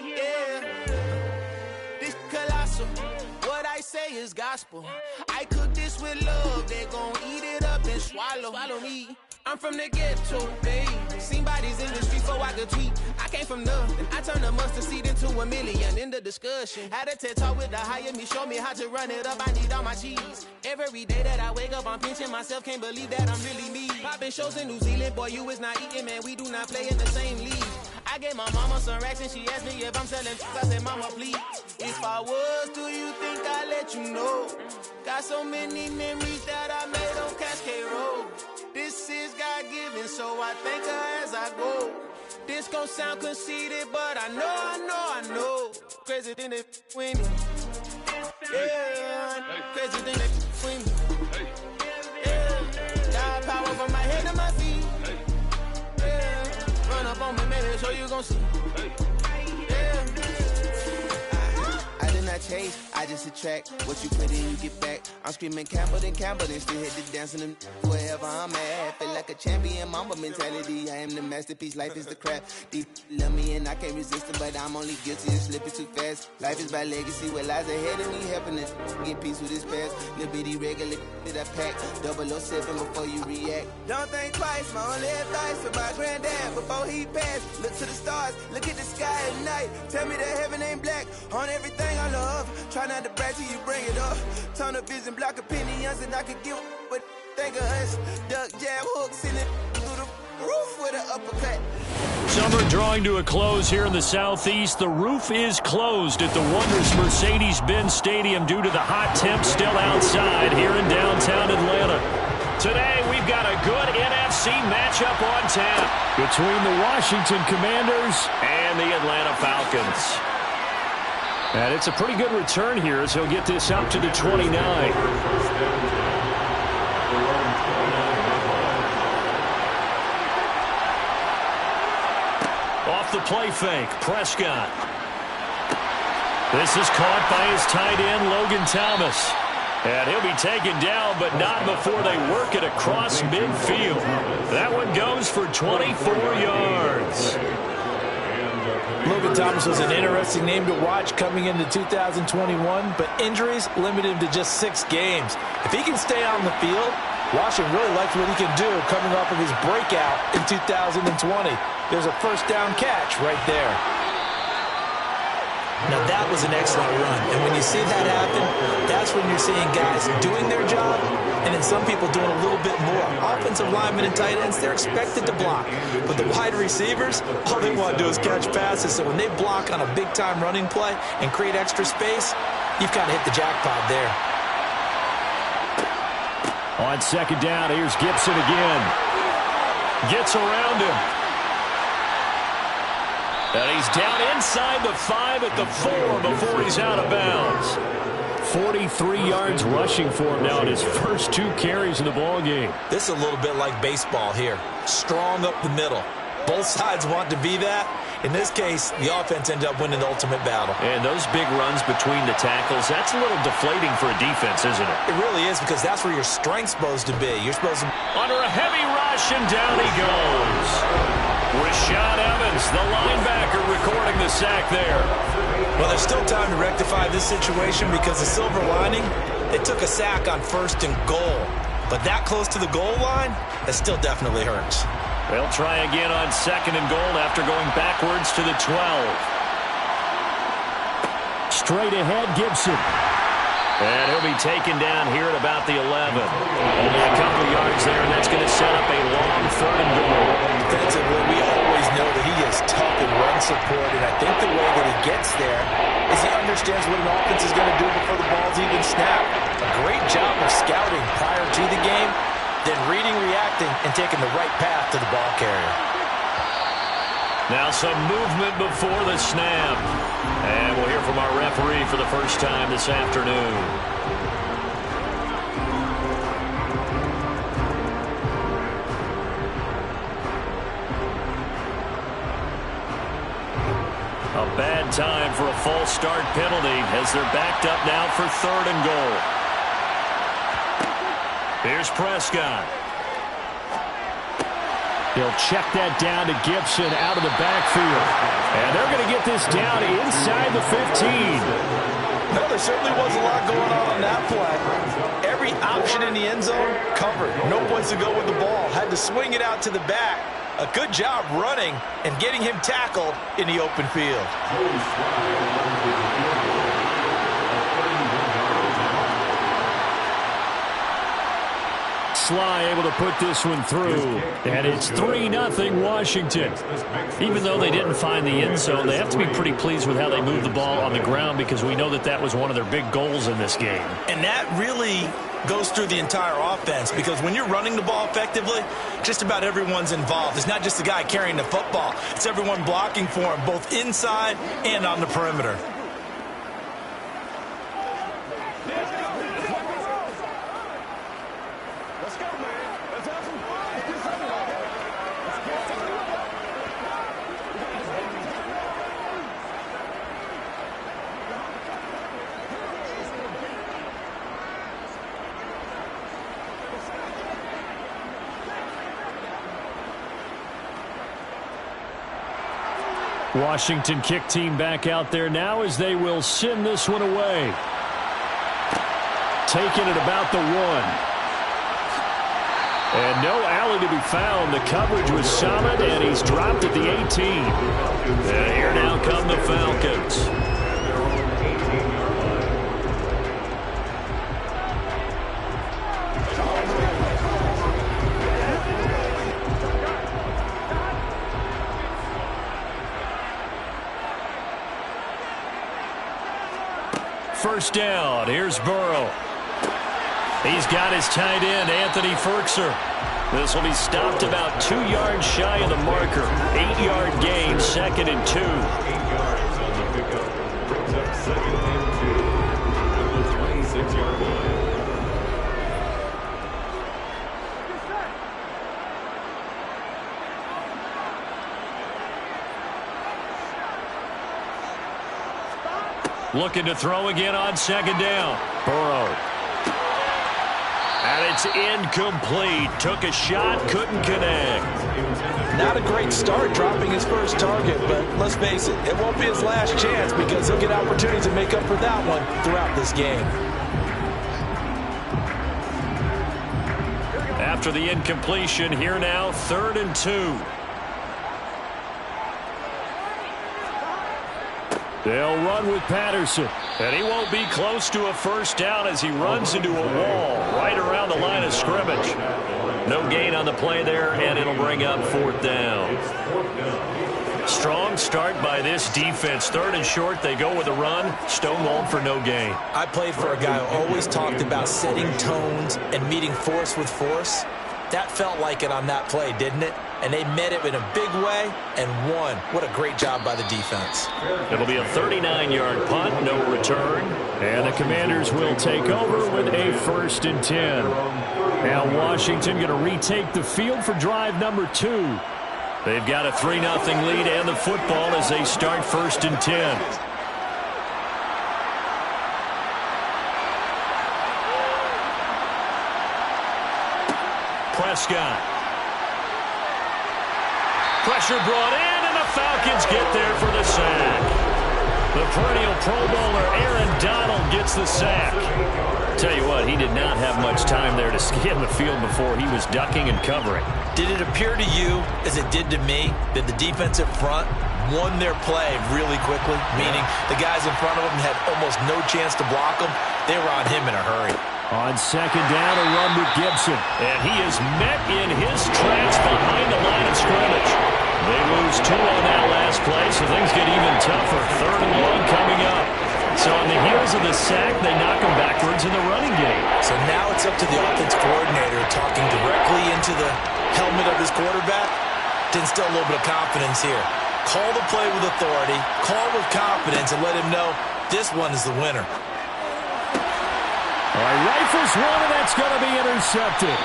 Yeah, this colossal. What I say is gospel. I cook this with love. They gon' eat it up and swallow me. I'm from the ghetto, baby. Seen bodies in the street, so I like a tweet. I came from nothing. I turned a mustard seed into a million in the discussion. Had a TED talk with the higher me, show me how to run it up. I need all my cheese. Every day that I wake up, I'm pinching myself. Can't believe that I'm really me. Popping shows in New Zealand, boy, you is not eating, man. We do not play in the same league. I gave my mama some racks and she asked me if I'm selling. I said, mama, please. If I was, do you think I'd let you know? Got so many memories that I made on Cascade Road. This is God-given, so I thank her as I go. This gon' sound conceited, but I know. Crazy than it when me. Yeah, crazy than it when me. Yeah, got power from my head to my feet. Yeah, run up on me, maybe so you gon' see. Yeah. I did not chase, I just attract. What you put in, you get back. I'm screaming Campbell, then still hit the dancing and wherever I'm at. Feel like a champion, mamba mentality. I am the masterpiece, life is the crap. Deep love me and I can't resist it, but I'm only guilty of slipping too fast. Life is by legacy, what lies ahead of me, helping us get peace with this past. Little bitty regular that I pack, 007 before you react. Don't think twice, my only advice for my granddad before he passed. Look to the stars, look at the sky at night. Tell me that heaven ain't black on everything I love. Try not to brag till you bring it up. Turn up vision, block opinions, and I could give what think of us. Duck, jab, hooks in it through the roof with an uppercut. Summer drawing to a close here in the Southeast. The roof is closed at the wondrous Mercedes-Benz Stadium due to the hot temps still outside here in downtown Atlanta. Today, we've got a good NFC matchup on tap between the Washington Commanders and the Atlanta Falcons. And it's a pretty good return here as he'll get this up to the 29. Off the play fake, Prescott. This is caught by his tight end, Logan Thomas. And he'll be taken down, but not before they work it across midfield. That one goes for 24 yards. Logan Thomas was an interesting name to watch coming into 2021, but injuries limited him to just 6 games. If he can stay on the field, Washington really likes what he can do coming off of his breakout in 2020. There's a first down catch right there. Now that was an excellent run, and when you see that happen, that's when you're seeing guys doing their job, and then some people doing a little bit more. Offensive linemen and tight ends, they're expected to block, but the wide receivers, all they want to do is catch passes, so when they block on a big-time running play and create extra space, you've kind of hit the jackpot there. On second down, here's Gibson again. Gets around him. And he's down inside the 5 at the 4 before he's out of bounds. 43 yards rushing for him now in his first 2 carries in the ballgame. This is a little bit like baseball here. Strong up the middle. Both sides want to be that. In this case, the offense ended up winning the ultimate battle. And those big runs between the tackles, that's a little deflating for a defense, isn't it? It really is, because that's where your strength's supposed to be. You're supposed to... Under a heavy rush, and down he goes. Rashad Evans, the linebacker, recording the sack there. Well, there's still time to rectify this situation because the silver lining, they took a sack on 1st and goal. But that close to the goal line, that still definitely hurts. They'll try again on 2nd and goal after going backwards to the 12. Straight ahead, Gibson. And he'll be taken down here at about the 11. Only a couple yards there, and that's going to set up a long 3rd and goal. Defensively, we always know that he is tough in run support, and I think the way that he gets there is he understands what an offense is going to do before the ball's even snapped. A great job of scouting prior to the game, then reading, reacting, and taking the right path to the ball carrier. Now some movement before the snap. And we'll hear from our referee for the first time this afternoon. A bad time for a false start penalty as they're backed up now for 3rd and goal. Here's Prescott. He'll check that down to Gibson out of the backfield. And they're going to get this down inside the 15. No, there certainly was a lot going on that play. Every option in the end zone covered. No place to go with the ball. Had to swing it out to the back. A good job running and getting him tackled in the open field. Sly able to put this one through, and it's 3-0 Washington. Even though they didn't find the end zone, they have to be pretty pleased with how they moved the ball on the ground, because we know that that was one of their big goals in this game. And that really goes through the entire offense, because when you're running the ball effectively, just about everyone's involved. It's not just the guy carrying the football. It's everyone blocking for him, both inside and on the perimeter. Washington kick team back out there now as they will send this one away. Taking it about the 1. And no alley to be found. The coverage was solid, and he's dropped at the 18. And here now come the Falcons. First down. Here's Burrow. He's got his tight end, Anthony Ferkser. This will be stopped about 2 yards shy of the marker. 8-yard gain, 2nd and 2. 8 yards on the pickup. Brings up 2nd and 2 at the 26-yard line. Looking to throw again on 2nd down. Burrow. And it's incomplete. Took a shot, couldn't connect. Not a great start dropping his first target, but let's face it, it won't be his last chance, because he'll get opportunities to make up for that one throughout this game. After the incompletion, here now, 3rd and 2. They'll run with Patterson, and he won't be close to a first down as he runs into a wall right around the line of scrimmage. No gain on the play there, and it'll bring up 4th down. Strong start by this defense. 3rd and short, they go with a run. Stonewalled for no gain. I played for a guy who always talked about setting tones and meeting force with force. That felt like it on that play, didn't it? And they met it in a big way and won. What a great job by the defense. It'll be a 39-yard punt, no return. And the Commanders will take over with a 1st and 10. Now Washington going to retake the field for drive number 2. They've got a 3-0 lead and the football as they start 1st and 10. Prescott. Pressure brought in, and the Falcons get there for the sack. The perennial Pro Bowler Aaron Donald gets the sack. Tell you what, he did not have much time there to scan the field before he was ducking and covering. Did it appear to you, as it did to me, that the defensive front won their play really quickly? Meaning the guys in front of them had almost no chance to block them. They were on him in a hurry. On 2nd down, a run with Gibson. And he is met in his tracks behind the line of scrimmage. They lose 2 on that last play, so things get even tougher. 3rd and long coming up. So on the heels of the sack, they knock him backwards in the running game. So now it's up to the offense coordinator talking directly into the helmet of his quarterback to instill a little bit of confidence here. Call the play with authority, call with confidence, and let him know this one is the winner. All right, rifles one, and that's going to be intercepted.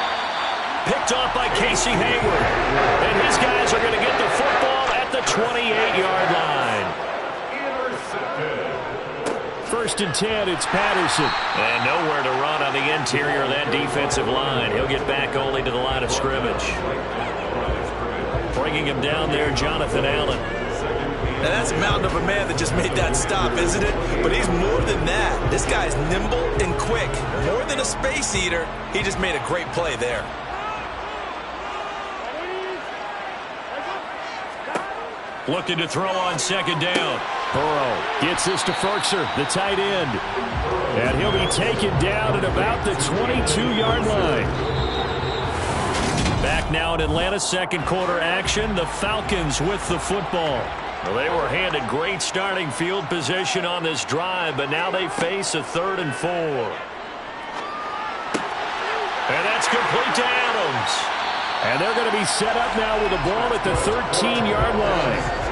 Picked off by Casey Hayward. And his guys are going to get the football at the 28-yard line. 1st and 10, it's Patterson. And nowhere to run on the interior of that defensive line. He'll get back only to the line of scrimmage. Bringing him down there, Jonathan Allen. Now that's a mountain of a man that just made that stop, isn't it? But he's more than that. This guy's nimble and quick. More than a space eater, he just made a great play there. looking to throw on second down. Burrow gets this to Ferkser, the tight end. And he'll be taken down at about the 22-yard line. Back now in Atlanta, second quarter action. The Falcons with the football. Well, they were handed great starting field position on this drive, but now they face a 3rd and 4. And that's complete to Adams. And they're going to be set up now with the ball at the 13-yard line.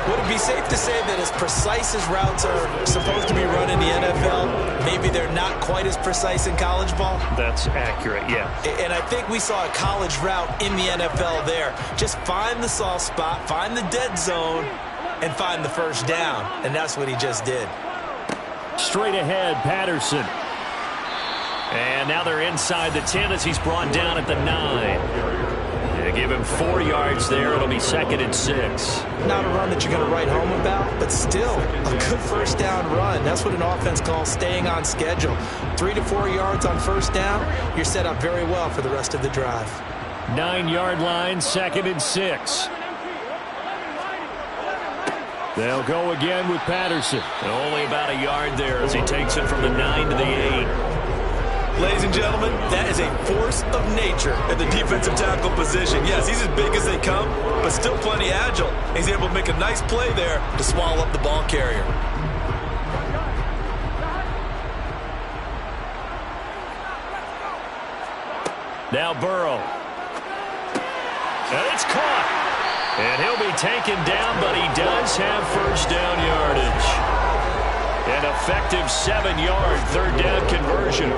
Would it be safe to say that as precise as routes are supposed to be run in the NFL, maybe they're not quite as precise in college ball? That's accurate, yeah. And I think we saw a college route in the NFL there. Just find the soft spot, find the dead zone, and find the first down. And that's what he just did. Straight ahead, Patterson. And now they're inside the 10 as he's brought down at the 9. They give him 4 yards there. It'll be 2nd and 6. Not a run that you're going to write home about, but still a good first down run. That's what an offense calls staying on schedule. 3 to 4 yards on first down, you're set up very well for the rest of the drive. 9-yard line, 2nd and 6. They'll go again with Patterson. And only about a yard there as he takes it from the 9 to the 8. Ladies and gentlemen, that is a force of nature at the defensive tackle position. Yes, he's as big as they come, but still plenty agile. He's able to make a nice play there to swallow up the ball carrier. Now Burrow. And it's caught. And he'll be taken down, but he does have first down yardage. An effective 7-yard third down conversion.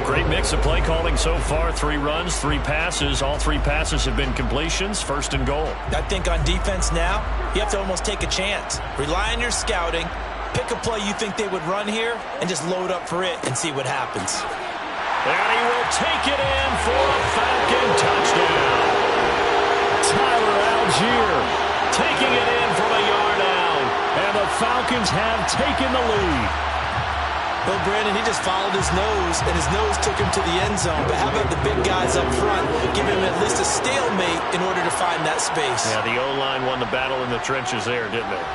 Great mix of play calling so far. 3 runs, 3 passes. All 3 passes have been completions. 1st and goal. I think on defense now, you have to almost take a chance. Rely on your scouting. Pick a play you think they would run here and just load up for it and see what happens. And he will take it in for a Falcon touchdown. Tyler Algier taking it in from a yard out. And the Falcons have taken the lead. Bill Brandon, he just followed his nose, and his nose took him to the end zone. But how about the big guys up front? Give him at least a stalemate in order to find that space. Yeah, the O-line won the battle in the trenches there, didn't they?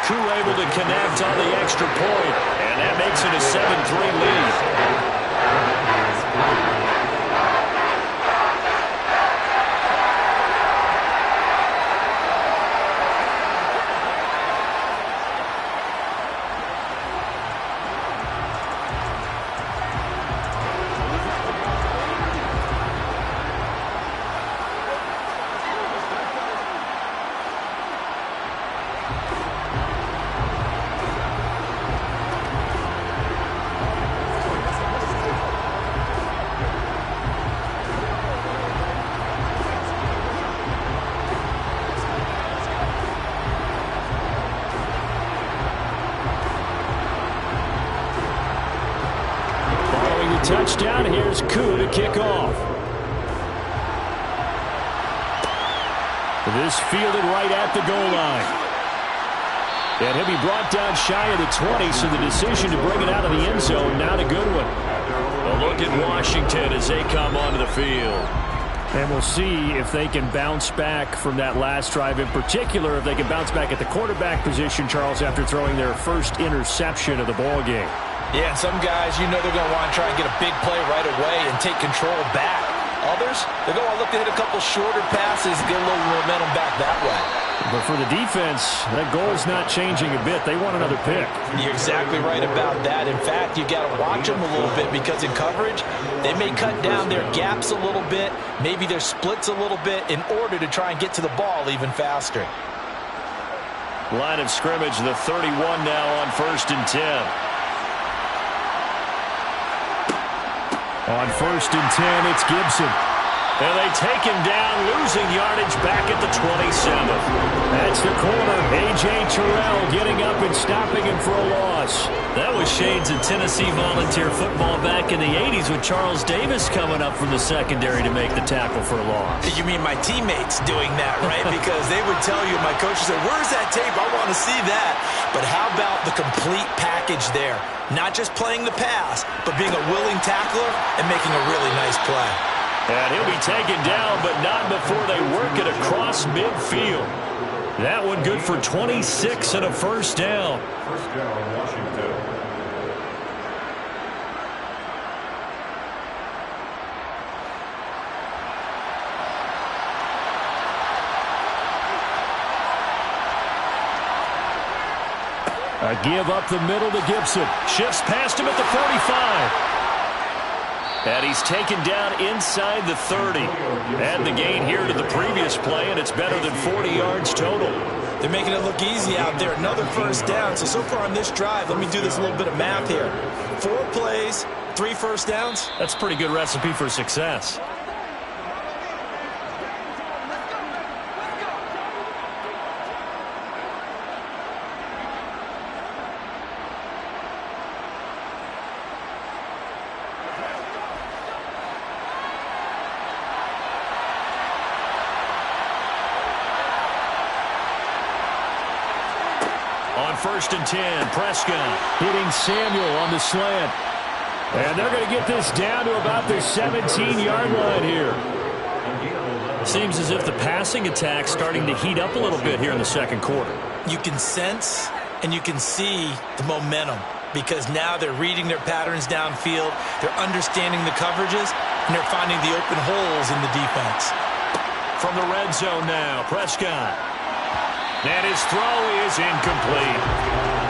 Koo able to connect on the extra point, and that makes it a 7-3 lead. Touchdown. Here's Koo to kick off. This fielded right at the goal line. And he'll be brought down shy of the 20, so the decision to bring it out of the end zone, not a good one. A look at Washington as they come onto the field. And we'll see if they can bounce back from that last drive. In particular, if they can bounce back at the quarterback position, Charles, after throwing their first interception of the ball game. Yeah, some guys, you know they're going to want to try and get a big play right away and take control back. Others, they're going to look to hit a couple shorter passes, get a little momentum back that way. But for the defense, that goal is not changing a bit. They want another pick. You're exactly right about that. In fact, you've got to watch them a little bit because in coverage, they may cut down their gaps a little bit, maybe their splits a little bit in order to try and get to the ball even faster. Line of scrimmage, the 31 now on 1st and 10. On 1st and 10, it's Gibson. And they take him down, losing yardage back at the 27. That's the corner. A.J. Terrell getting up and stopping him for a loss. That was shades of Tennessee volunteer football back in the 80s with Charles Davis coming up from the secondary to make the tackle for a loss. You mean my teammates doing that, right? Because they would tell you, my coach would say, where's that tape? I want to see that. But how about the complete package there? Not just playing the pass, but being a willing tackler and making a really nice play. And he'll be taken down, but not before they work it across midfield. That one good for 26 and a first down. First down, Washington. A give up the middle to Gibson. Shifts past him at the 45. And he's taken down inside the 30. Add the gain here to the previous play, and it's better than 40 yards total. They're making it look easy out there. Another first down. So far on this drive, let me do this little bit of math here. 4 plays, 3 first downs. That's a pretty good recipe for success. First and 10, Prescott hitting Samuel on the slant. And they're going to get this down to about the 17-yard line here. Seems as if the passing attack's starting to heat up a little bit here in the second quarter. You can sense and you can see the momentum because now they're reading their patterns downfield, they're understanding the coverages, and they're finding the open holes in the defense. From the red zone now, Prescott. And his throw is incomplete.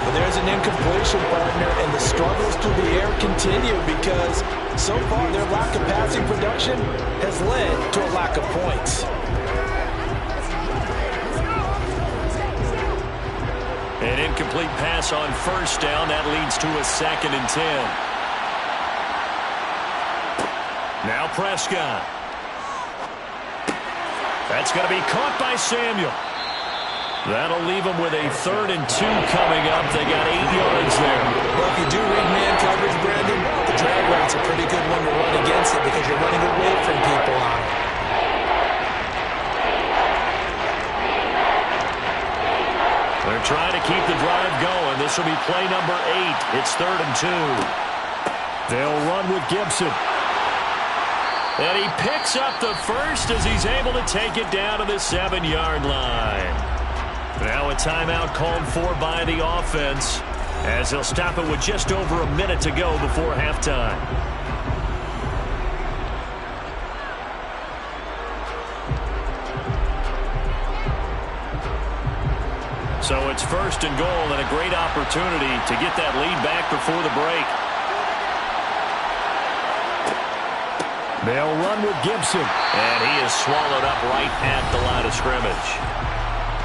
Well, there's an incompletion, partner, and the struggles through the air continue because so far their lack of passing production has led to a lack of points. An incomplete pass on first down. That leads to a 2nd and 10. Now Prescott. That's going to be caught by Samuel. That'll leave them with a 3rd and 2 coming up. They got 8 yards there. Well, if you do read man coverage, Brandon, the drag route's a pretty good one to run against it because you're running away from people on it. They're trying to keep the drive going. This will be play number 8. It's 3rd and 2. They'll run with Gibson. And he picks up the first as he's able to take it down to the 7-yard line. Now a timeout called for by the offense as they'll stop it with just over a minute to go before halftime. So it's 1st and goal and a great opportunity to get that lead back before the break. They'll run with Gibson. And he is swallowed up right at the line of scrimmage.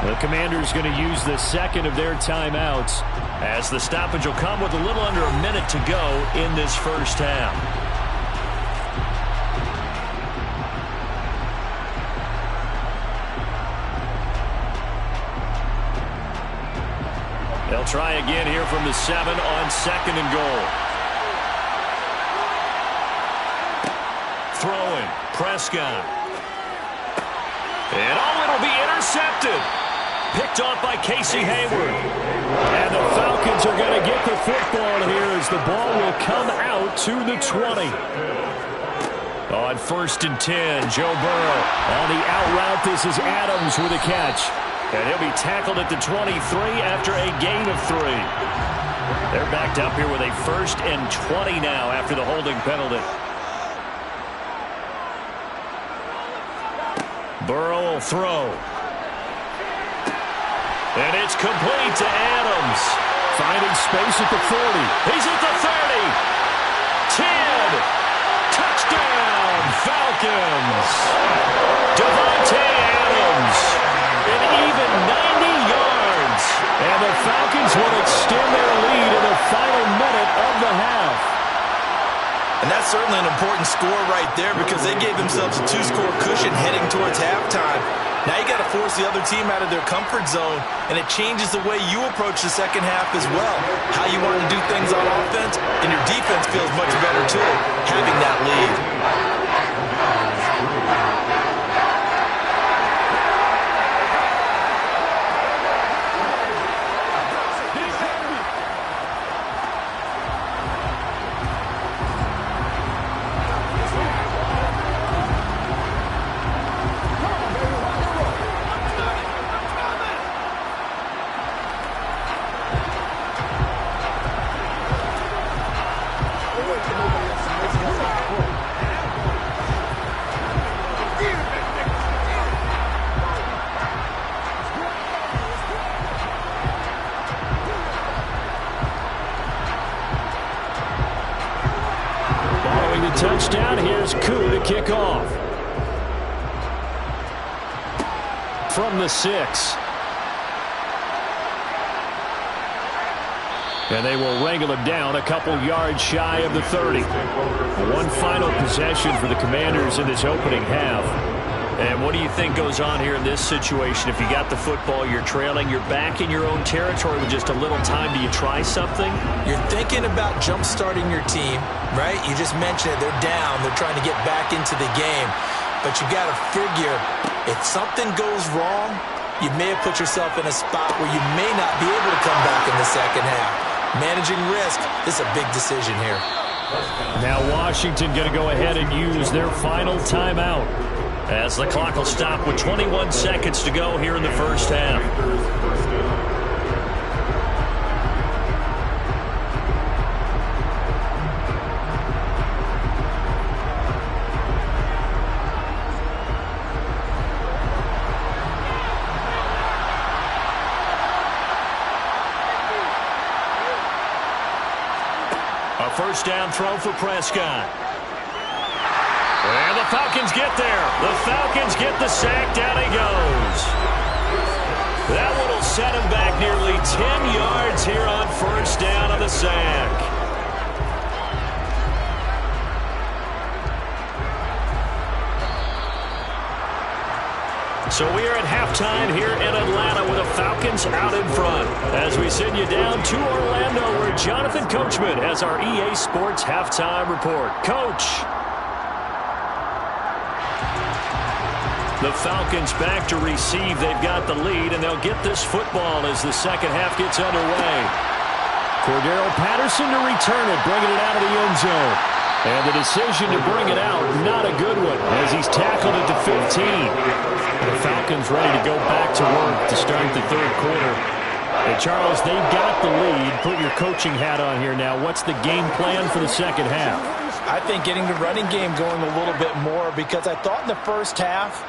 The Commanders going to use the 2nd of their timeouts as the stoppage will come with a little under a minute to go in this first half. They'll try again here from the 7 on 2nd and goal. Throwing, Prescott. And it'll be intercepted. Picked off by Casey Hayward. And the Falcons are going to get the football here as the ball will come out to the 20. On 1st and 10, Joe Burrow. On the out route, this is Adams with a catch. And he'll be tackled at the 23 after a gain of 3. They're backed up here with a 1st and 20 now after the holding penalty. Burrow will throw. And it's complete to Adams. Finding space at the 40. He's at the 30. 10. Touchdown, Falcons. Davante Adams. An even 90 yards. And the Falcons will extend their lead in the final minute of the half. And that's certainly an important score right there because they gave themselves a 2-score cushion heading towards halftime. Now you got to force the other team out of their comfort zone, and it changes the way you approach the second half as well. How you want to do things on offense, and your defense feels much better too, having that lead. touchdown. Here's Koo to kick off. From the 6. And they will wrangle him down a couple yards shy of the 30. One final possession for the Commanders in this opening half. And what do you think goes on here in this situation? If you got the football, you're trailing, you're back in your own territory with just a little time. Do you try something? You're thinking about jump-starting your team, right? You just mentioned it. They're down. They're trying to get back into the game. But you got to figure, if something goes wrong, you may have put yourself in a spot where you may not be able to come back in the second half. Managing risk is a big decision here. Now Washington going to go ahead and use their final timeout as the clock will stop with 21 seconds to go here in the first half. A first down throw for Prescott. And the Falcons get there. The Falcons get the sack. Down he goes. That one will set him back nearly 10 yards here on first down on the sack. So we are at halftime here in Atlanta with the Falcons out in front. As we send you down to Orlando where Jonathan Coachman has our EA Sports halftime report. Coach. The Falcons back to receive. They've got the lead, and they'll get this football as the second half gets underway. Cordero Patterson to return it, bringing it out of the end zone. And the decision to bring it out, not a good one, as he's tackled at the 15. The Falcons ready to go back to work to start the third quarter. And Charles, they've got the lead. Put your coaching hat on here now. What's the game plan for the second half? I think getting the running game going a little bit more, because I thought in the first half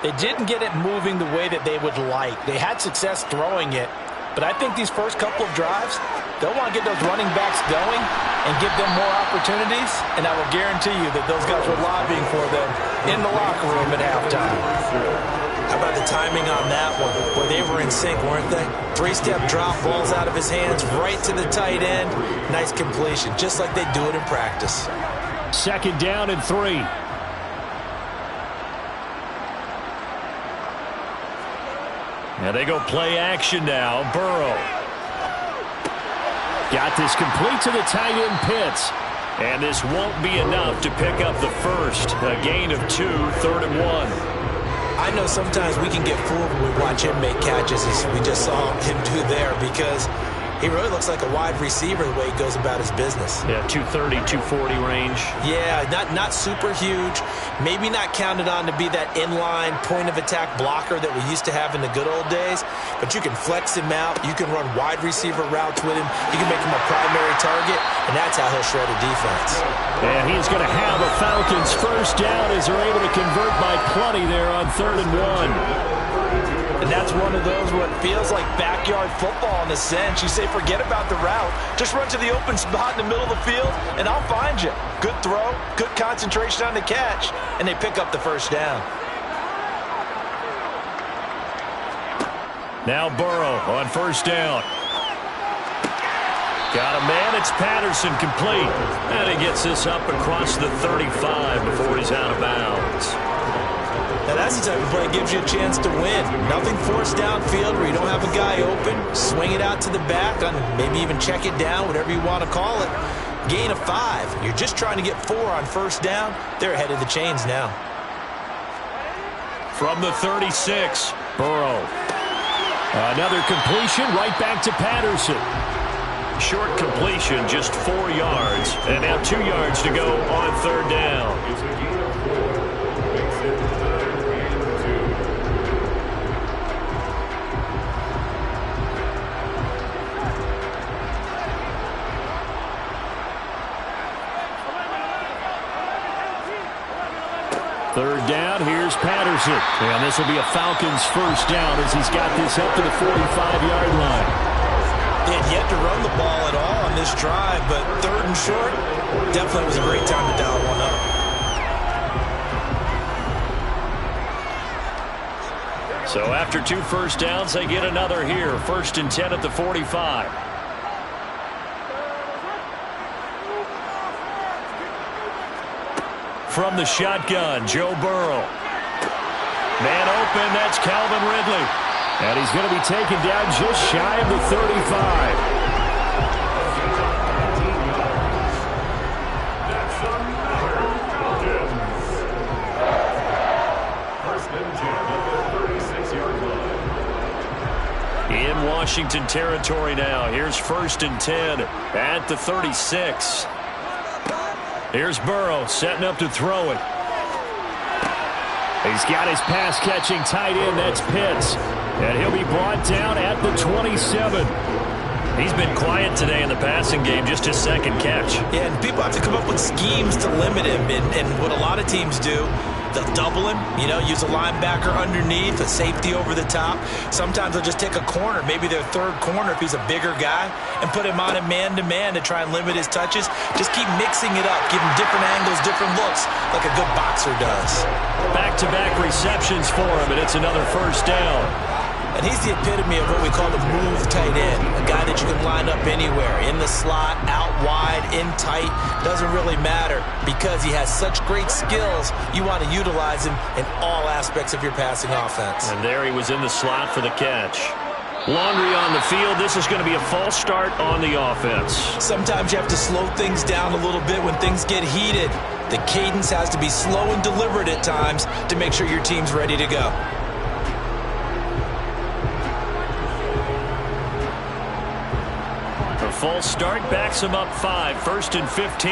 they didn't get it moving the way that they would like. They had success throwing it, but I think these first couple of drives, they'll want to get those running backs going and give them more opportunities, and I will guarantee you that those guys were lobbying for them in the locker room at halftime. How about the timing on that one? Where they were in sync, weren't they? Three-step drop, balls out of his hands, right to the tight end. Nice completion, just like they do it in practice. Second down and 3. Now they go play action now. Burrow. Got this complete to the tight end Pitts. And this won't be enough to pick up the first. A gain of 2, 3rd and 1. I know sometimes we can get fooled when we watch him make catches, as we just saw him do there, because he really looks like a wide receiver the way he goes about his business. Yeah, 230, 240 range. Yeah, not super huge. Maybe not counted on to be that inline point-of-attack blocker that we used to have in the good old days. But you can flex him out. You can run wide receiver routes with him. You can make him a primary target, and that's how he'll shred a defense. And he's going to have a Falcons first down as they're able to convert by plenty there on 3rd and 1. And that's one of those what feels like backyard football in a sense. You say forget about the route. Just run to the open spot in the middle of the field, and I'll find you. Good throw, good concentration on the catch, and they pick up the first down. Now Burrow on first down. Got a man. It's Patterson complete. And he gets this up across the 35 before he's out of bounds. Now that's the type of play that gives you a chance to win. Nothing forced downfield where you don't have a guy open. Swing it out to the back, and maybe even check it down, whatever you want to call it. Gain of 5. You're just trying to get 4 on first down. They're ahead of the chains now. From the 36, Burrow. Another completion right back to Patterson. Short completion, just 4 yards. And now 2 yards to go on 3rd down. Third down, here's Patterson. And this will be a Falcons first down as he's got this up to the 45-yard line. They had yet to run the ball at all on this drive, but 3rd and short, definitely was a great time to dial one up. So after 2 first downs, they get another here. 1st and 10 at the 45. From the shotgun, Joe Burrow. Man open, that's Calvin Ridley. And he's going to be taken down just shy of the 35. In Washington territory now. Here's 1st and 10 at the 36. Here's Burrow setting up to throw it. He's got his pass-catching tight end. That's Pitts. And he'll be brought down at the 27. He's been quiet today in the passing game, just his 2nd catch. Yeah, and people have to come up with schemes to limit him. And what a lot of teams do, they'll double him, use a linebacker underneath, a safety over the top. Sometimes they'll just take a corner, maybe their 3rd corner if he's a bigger guy, and put him on a man-to-man to try and limit his touches. Just keep mixing it up, give him different angles, different looks, like a good boxer does. Back-to-back receptions for him, and it's another 1st down. And he's the epitome of what we call the move tight end, a guy that you can line up anywhere, in the slot, out wide, in tight, doesn't really matter because he has such great skills. You want to utilize him in all aspects of your passing offense. And there he was in the slot for the catch. Laundry on the field. This is going to be a false start on the offense. Sometimes you have to slow things down a little bit when things get heated. The cadence has to be slow and deliberate at times to make sure your team's ready to go. A false start backs him up 5. 1st and 15.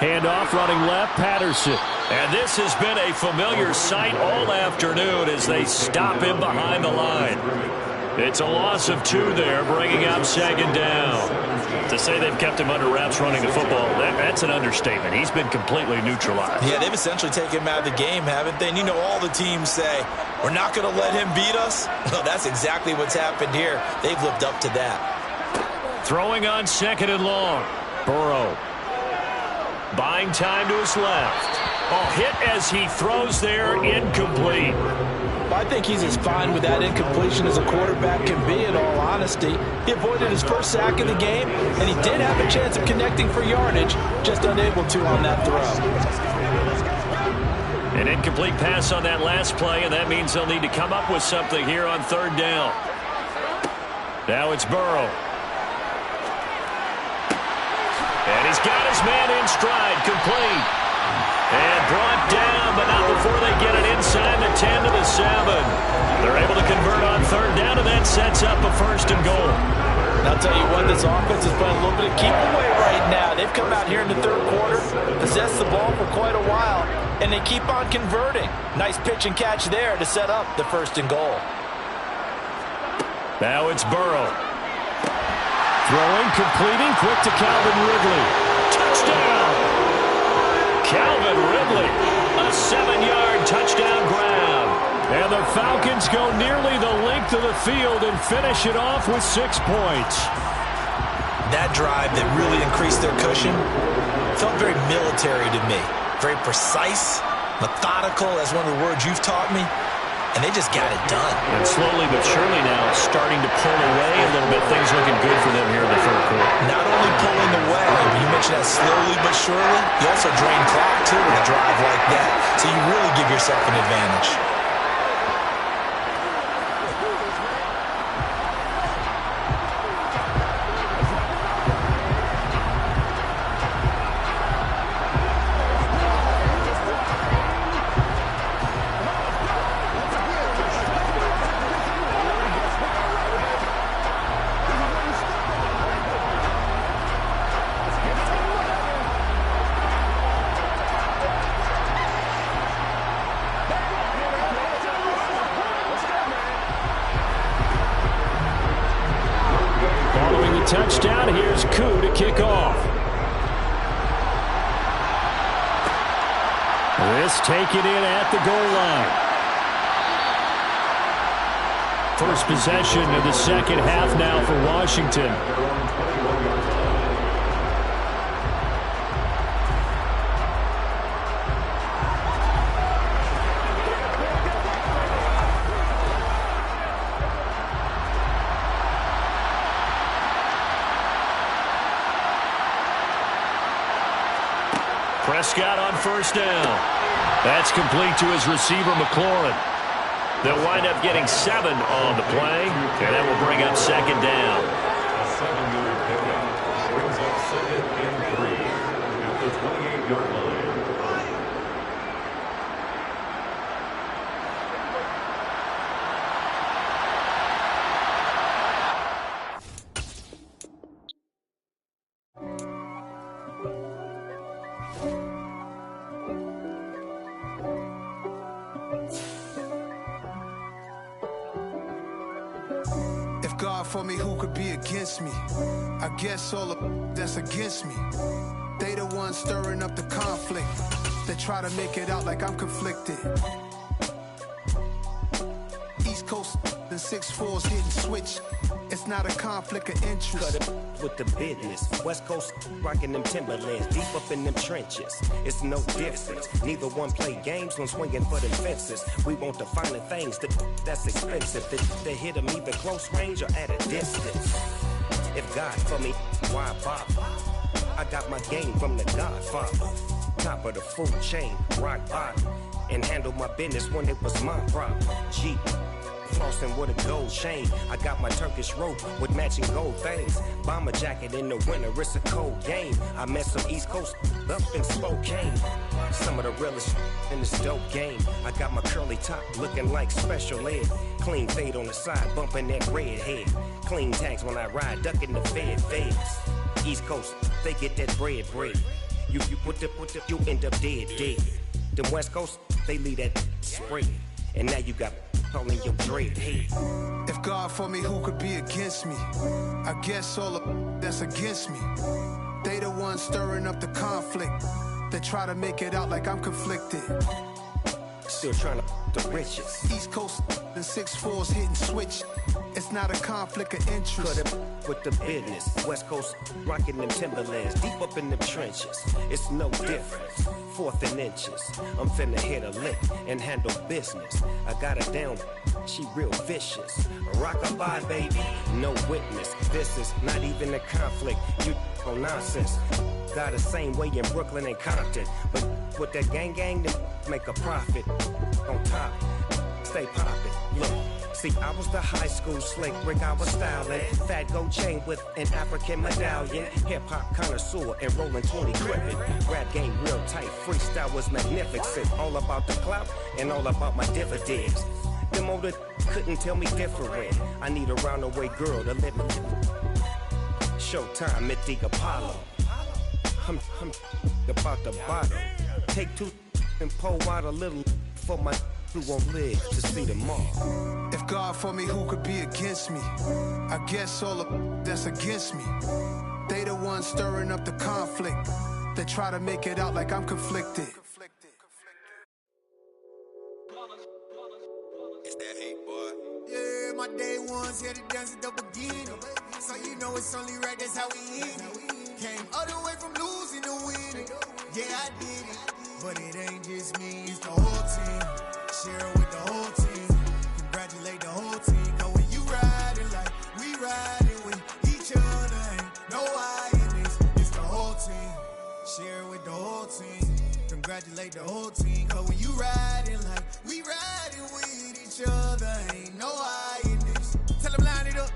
Handoff running left, Patterson. And this has been a familiar sight all afternoon as they stop him behind the line. It's a loss of 2 there, bringing up 2nd down. To say they've kept him under wraps running the football, that's an understatement. He's been completely neutralized. Yeah, they've essentially taken him out of the game, haven't they? And all the teams say, we're not going to let him beat us. Well, that's exactly what's happened here. They've lived up to that. Throwing on 2nd and long. Burrow. Buying time to his left. Hit as he throws there, incomplete. I think he's as fine with that incompletion as a quarterback can be, in all honesty. He avoided his 1st sack of the game, and he did have a chance of connecting for yardage, just unable to on that throw. An incomplete pass on that last play, and that means they'll need to come up with something here on 3rd down. Now it's Burrow. And he's got his man in stride, complete. And brought down, but not before they get it inside the 10 to the 7. They're able to convert on 3rd down, and that sets up a 1st and goal. And I'll tell you what, this offense is playing a little bit of keep away right now. They've come out here in the 3rd quarter, possessed the ball for quite a while, and they keep on converting. Nice pitch and catch there to set up the 1st and goal. Now it's Burrow. Throwing, completing, quick to Calvin Ridley. Touchdown! Calvin Ridley, a 7-yard touchdown grab. And the Falcons go nearly the length of the field and finish it off with 6 points. That drive that really increased their cushion felt very military to me. Very precise, methodical, that's one of the words you've taught me. And they just got it done. And slowly but surely now starting to pull away a little bit. Things looking good for them here in the 3rd quarter. Not only pulling away, but you mentioned that slowly but surely. You also drain clock, too, with a drive like that. So you really give yourself an advantage. Touchdown. Here's Koo to kick off. This taken in at the goal line. First possession of the second half now for Washington. Prescott on first down. That's complete to his receiver, McLaurin. They'll wind up getting 7 on the play, and that will bring up second down. A 7-yard pickup brings up 2nd and 3 at the 28-yard line. For me, who could be against me? I guess all of that's against me. They the ones stirring up the conflict. They try to make it out like I'm conflicted. East Coast and 6'4's hitting switch. It's not a conflict of interest. Cut it with the business. West Coast rocking them Timberlands, deep up in them trenches. It's no difference. Neither one play games when swinging for them fences. We want the finer things that's expensive. They hit them either close range or at a distance. If God for me, why bother? I got my game from the Godfather. Top of the food chain, rock bottom. And handle my business when it was my problem. G. Flossing with a gold chain. I got my Turkish rope with matching gold things. Bomber jacket in the winter, it's a cold game. I met some East Coast up in Spokane. Some of the realest in this dope game. I got my curly top looking like special ed. Clean fade on the side, bumping that red head. Clean tags when I ride, ducking the feds. East Coast, they get that bread. You you end up dead. Them West Coast, they leave that spread. And now you got all in your dread head. If God for me, who could be against me? I guess all of that's against me. They the ones stirring up the conflict. They try to make it out like I'm conflicted. Still trying to the riches. East Coast and 6'4's hitting switch. It's not a conflict of interest. Cut it with the business. West Coast rocking them Timberlands, deep up in them trenches. It's no difference. 4th and inches. I'm finna hit a lick and handle business. I got her down, she real vicious. Rock-a-bye, baby, no witness. This is not even a conflict. You on nonsense. Got the same way in Brooklyn and Compton. But with that gang, they make a profit. On top, stay poppin'. Look. See, I was the high school slick Rick, I was styling. Fat gold chain with an African medallion. Hip-hop connoisseur and rolling 20 crippin'. Rap game real tight, freestyle was magnificent. All about the clout and all about my dividends. Them older couldn't tell me different. I need a roundaway girl to let me. Showtime at the Apollo. I'm about the bottle. Take 2 and pour out a little for my who won't live to see tomorrow. If God for me, who could be against me? I guess all of that's against me. They the ones stirring up the conflict. They try to make it out like I'm conflicted. It's that hate, boy. Yeah, my day ones here to dance at the beginning. So you know it's only right, that's how we end it. Came all the way from losing to winning. Yeah, I did it. But it ain't just me, it's the whole team. Share with the whole team. Congratulate the whole team. Cause when you riding like we riding with each other, ain't no I in this. It's the whole team. Share with the whole team. Congratulate the whole team. Cause when you riding like we riding with each other, ain't no I in this. Tell them line it up.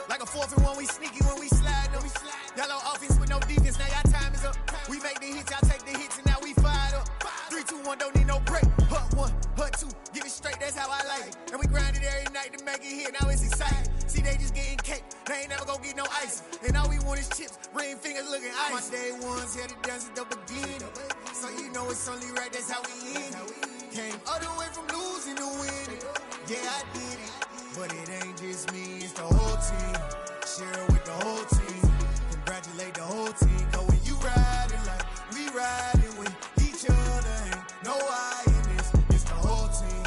Like a 4th and 1, we sneaky when we slide them. Y'all on offense with no defense, now y'all time is up. We make the hits, y'all take the hits, and now we fired up. 3, 2, 1, don't need no break. Hut 1, hut 2, give it straight, that's how I like it. And we grind it every night to make it hit, now it's exciting. See, they just getting cake, they ain't never gonna get no ice. And all we want is chips, ring fingers looking ice. My day ones here to dance at the beginning. So you know it's only right, that's how we end it. Came all the way from losing to winning. Yeah, I did it. But it ain't just me, it's the whole team. Share with the whole team. Congratulate the whole team. Cause when you riding like we riding with each other, ain't no I in this. It's the whole team.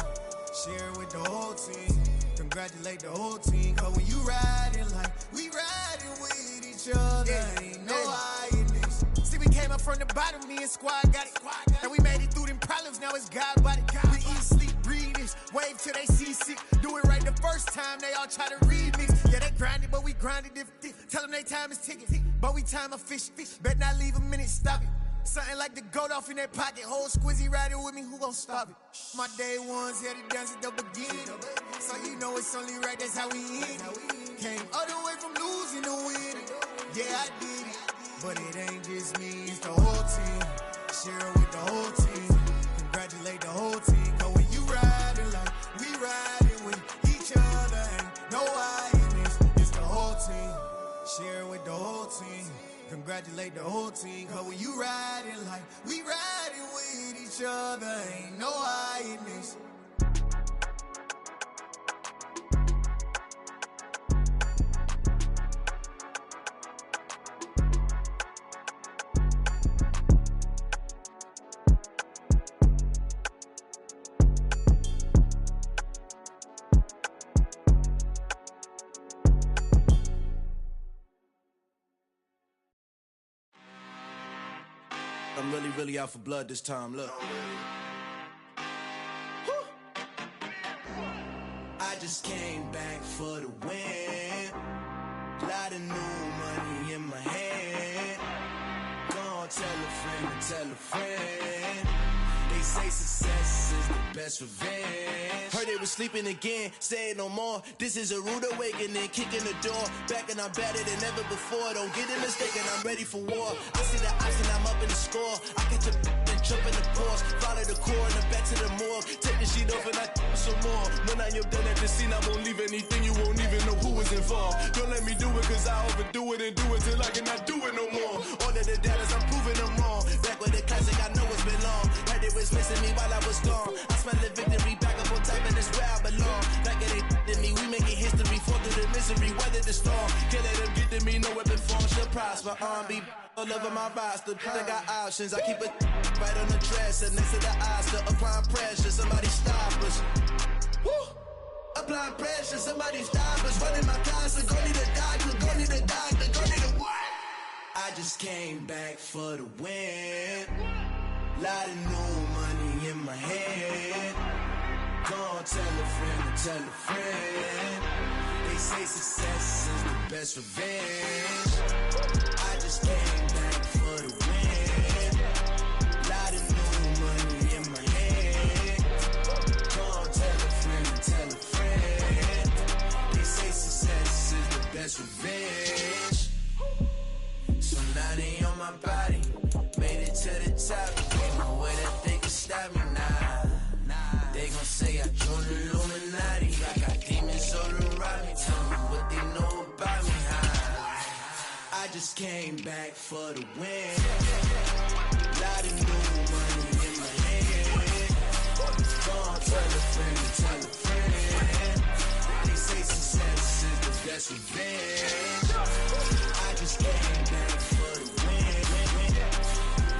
Share with the whole team. Congratulate the whole team, cause when you riding like we riding with each other, ain't no hiding this. See, we came up from the bottom, me and squad got it. And we made it through them problems, now it's God body. We eat, sleep, breathe this, wave till they see sick. Do it right the first time, they all try to remix. Yeah, they grinded, but we grinded different. Tell them they time is ticking, but we time a fish. Bet not leave a minute, stop it. Something like the goat off in that pocket. Whole squizzy riding with me, who gon' stop it? My day ones here to dance at the beginning. So you know it's only right, that's how we end it. Came all the way from losing to winning. Yeah, I did it. But it ain't just me, it's the whole team. Share it with the whole team. Congratulate the whole team. Cause when you riding like we riding with each other, ain't no hiding this. It's the whole team. Share it with the whole team. Congratulate the whole team, cause when you riding like we riding with each other, ain't no hiding this. I'm really out for blood this time, look. I just came back for the win. Lot of new money in my hand. Gonna tell a friend to tell a friend. They say success is the best revenge. Heard they was sleeping again, say it no more. This is a rude awakening, kicking the door. Back and I'm better than ever before. Don't get it mistaken, I'm ready for war. I see the option, I'm up in the score. I catch a and jump in the course. Follow the core and the back to the morgue. Take the sheet off and I some more. When I am done at the scene, I won't leave anything. You won't even know who was involved. Don't let me do it, cause I overdo it and do it till I cannot do it no more. All of the doubters, I'm proving them wrong. Back with the classic, I know it's been long. Heard it was missing me while I was gone. I smell the victory back up on top, and it's where I belong. Like it ain't to me, we making history. Fall through the misery, weather the storm. Can't let them get to me, no weapon form shall prosper. Be all over my roster. I got options, I keep it right on the dresser. Next to the Oscar, applying pressure. Somebody stop us. Woo! Applying pressure, somebody stop us. Running my closet, go need a doctor, go need a doctor, go need a what? I just came back for the win. Lot of new money in my head. Gonna tell a friend to tell a friend. They say success is the best revenge. I just came back for the win. Lot of new money in my head. Gonna tell a friend to tell a friend. They say success is the best revenge. So now they on my body. Made it to the top. Ain't no way that they can stop me now. They gon' say I joined the Illuminati. I got demons all around me. Tell me what they know about me. I just came back for the win. Lot of new money in my hand. Gonna tell a friend to tell a friend. They say success is the best revenge. I just came back for the win.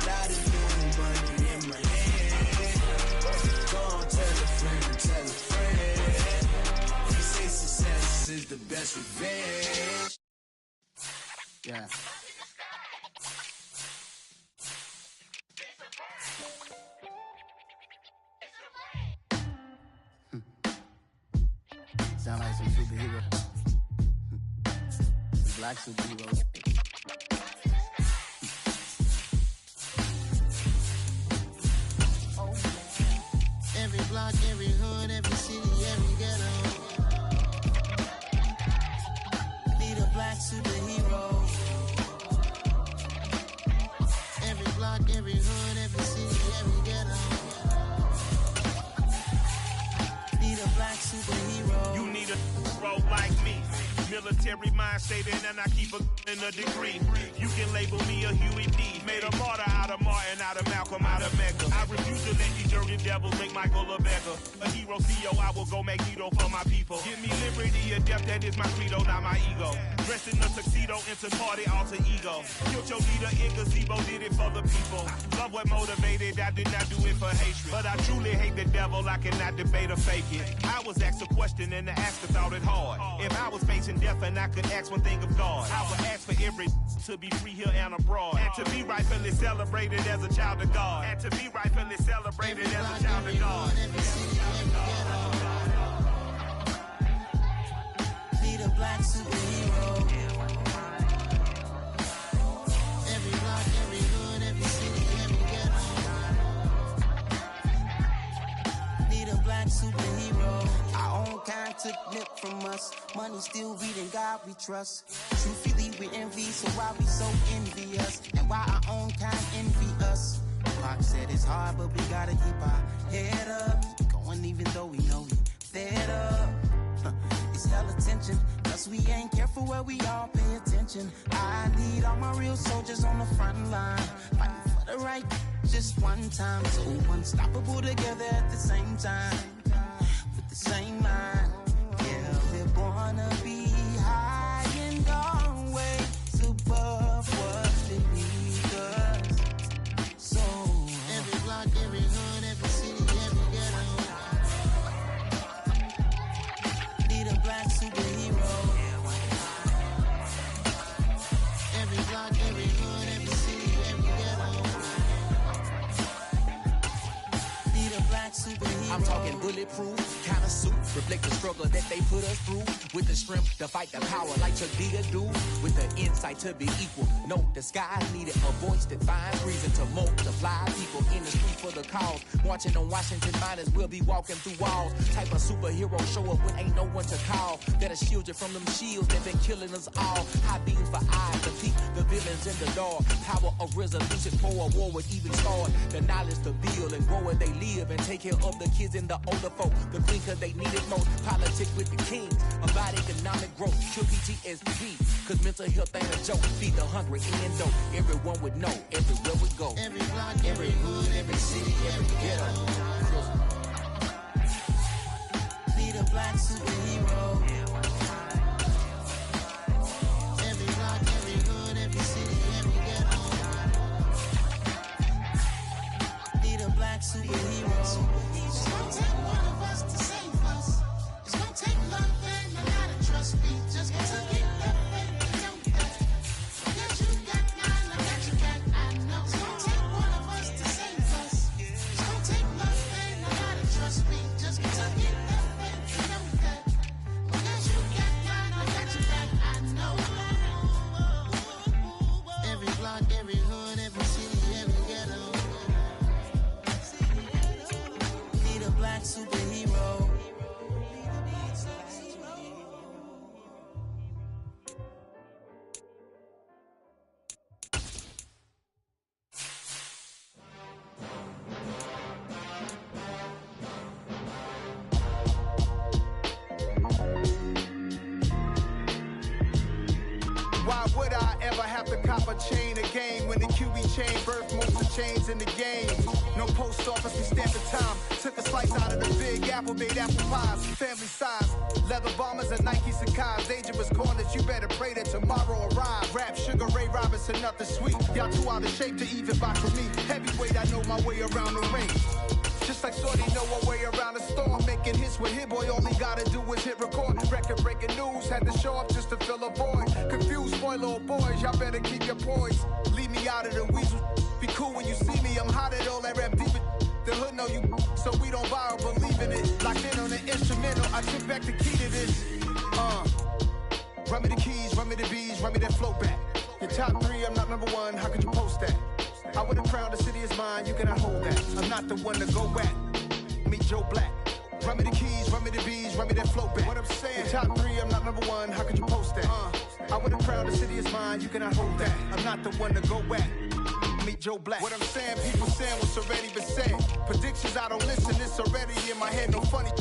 Lot of new money in my hand. Gonna tell a friend to tell a friend. They say success is the best revenge. Yeah. Sound like some superheroes. Some black superheroes. Every block, every hood, every city, every ghetto. Need a black superhero. Every block, every hood, every city, every ghetto. Need a black superhero. You need a bro like me. Military mind stated, and I keep in a degree. You can label me a Huey P. Made a martyr out of Martin, out of Malcolm, out of Mecca. I refuse to let these dirty devils make Michael a beggar. A hero CEO, I will go Magneto for my people. Give me liberty or death, that is my credo, not my ego. Dressed in a tuxedo, into party, alter ego. Killed your leader in gazebo, did it for the people. Love what motivated, I did not do it for hatred. But I truly hate the devil, I cannot debate or fake it. I was asked a question and the asker thought it hard. If I was facing death and I could ask one thing of God, I would ask for every to be free here and abroad. And to be rightfully celebrated as a child of God. And to be rightfully celebrated as a child of God. Need a black superhero. Every block, every hood, every city, every ghetto. Need a black superhero. Our own kind took nip from us. Money still reading God we trust. Truthfully we envy, so why we so envious? And why our own kind envy us? Pac said it's hard, but we gotta keep our head up. Going even though we know we fed up. It's hella tension, cause we ain't careful where we all pay attention. I need all my real soldiers on the front line, fighting for the right just one time. So unstoppable together at the same time, with the same mind. Yeah, we're gonna be high and always above what they need us. So every block, every hood, every city, every ghetto. Need a black superhero. Every block, every hood, every city, every ghetto. Need a black superhero. I'm talking bulletproof, kind of suit, reflect the struggle that they put us through. With the strength to fight the power like Chuck D do. With the insight to be equal. No, the sky needed a voice that finds reason to multiply. People in the street for the cause. Marching on Washington, might as well be walking through walls. Type of superhero show up when ain't no one to call. That'll shield you from them shields that been killing us all. High beams for eyes to peek the villains in the dark. Power of resolution for a war would even start. The knowledge to build and grow where they live and take care of the kids and the older folk. The queen cause they need it most. Politics with the kings. About economic growth. Kill PTSD. Cause mental health ain't a joke. Feed the hungry and dope. Everyone would know. Everywhere we go. Every block, every hood, every city, every ghetto. Need a black superhero. Every block, every hood, every city, every ghetto. Need a black superhero. It's gonna take one of us to save us. It's gonna take love and a lot of trust me. Just to get love and know that. Yes, you got mine, I got your back, I know. It's gonna take one of us to save us. It's gonna take love and a lot of trust me. Just to get love and know that. Yes, you got mine, I got your back, I know. Every block, every hood, every city, every ghetto. Need a black superhero. Why would I ever have to cop a chain again when the QB chain birthed most of the chains in the game? No post office, we stamped the time. Took a slice out of the big apple, made apple pies, family size. Leather bombers and Nike Sakai's. Dangerous corners, you better pray that tomorrow arrive. Rap, Sugar Ray Robinson, nothing sweet. Y'all too out of shape to even buy from me. Heavyweight, I know my way around the ring. Just like Shorty know her way around the storm. Making hits with Hit Boy, all he gotta do is hit record. Record breaking news, had to show up just to fill a void. Confused boy, little boys, y'all better keep your poise. Leave me out of the weasel. Be cool when you see me, I'm hot at all that rap deep. The hood know you, so we don't borrow, believe in it. Locked in on the instrumental, I took back the key to this. Run me the keys, run me the bees, run me that flow back. Your top 3, I'm not number 1, how could you post that? I would have crowned the city is mine, you cannot hold that. I'm not the one to go back. Meet Joe Black. Run me the keys, run me the bees, run me that flow back. What I'm saying, your top 3, I'm not number 1, how could you post that? I would have crowned the city is mine, you cannot hold that. I'm not the one to go back. Meet Joe Black. What I'm saying, people saying what's already been said. Predictions, I don't listen, it's already in my head, no funny.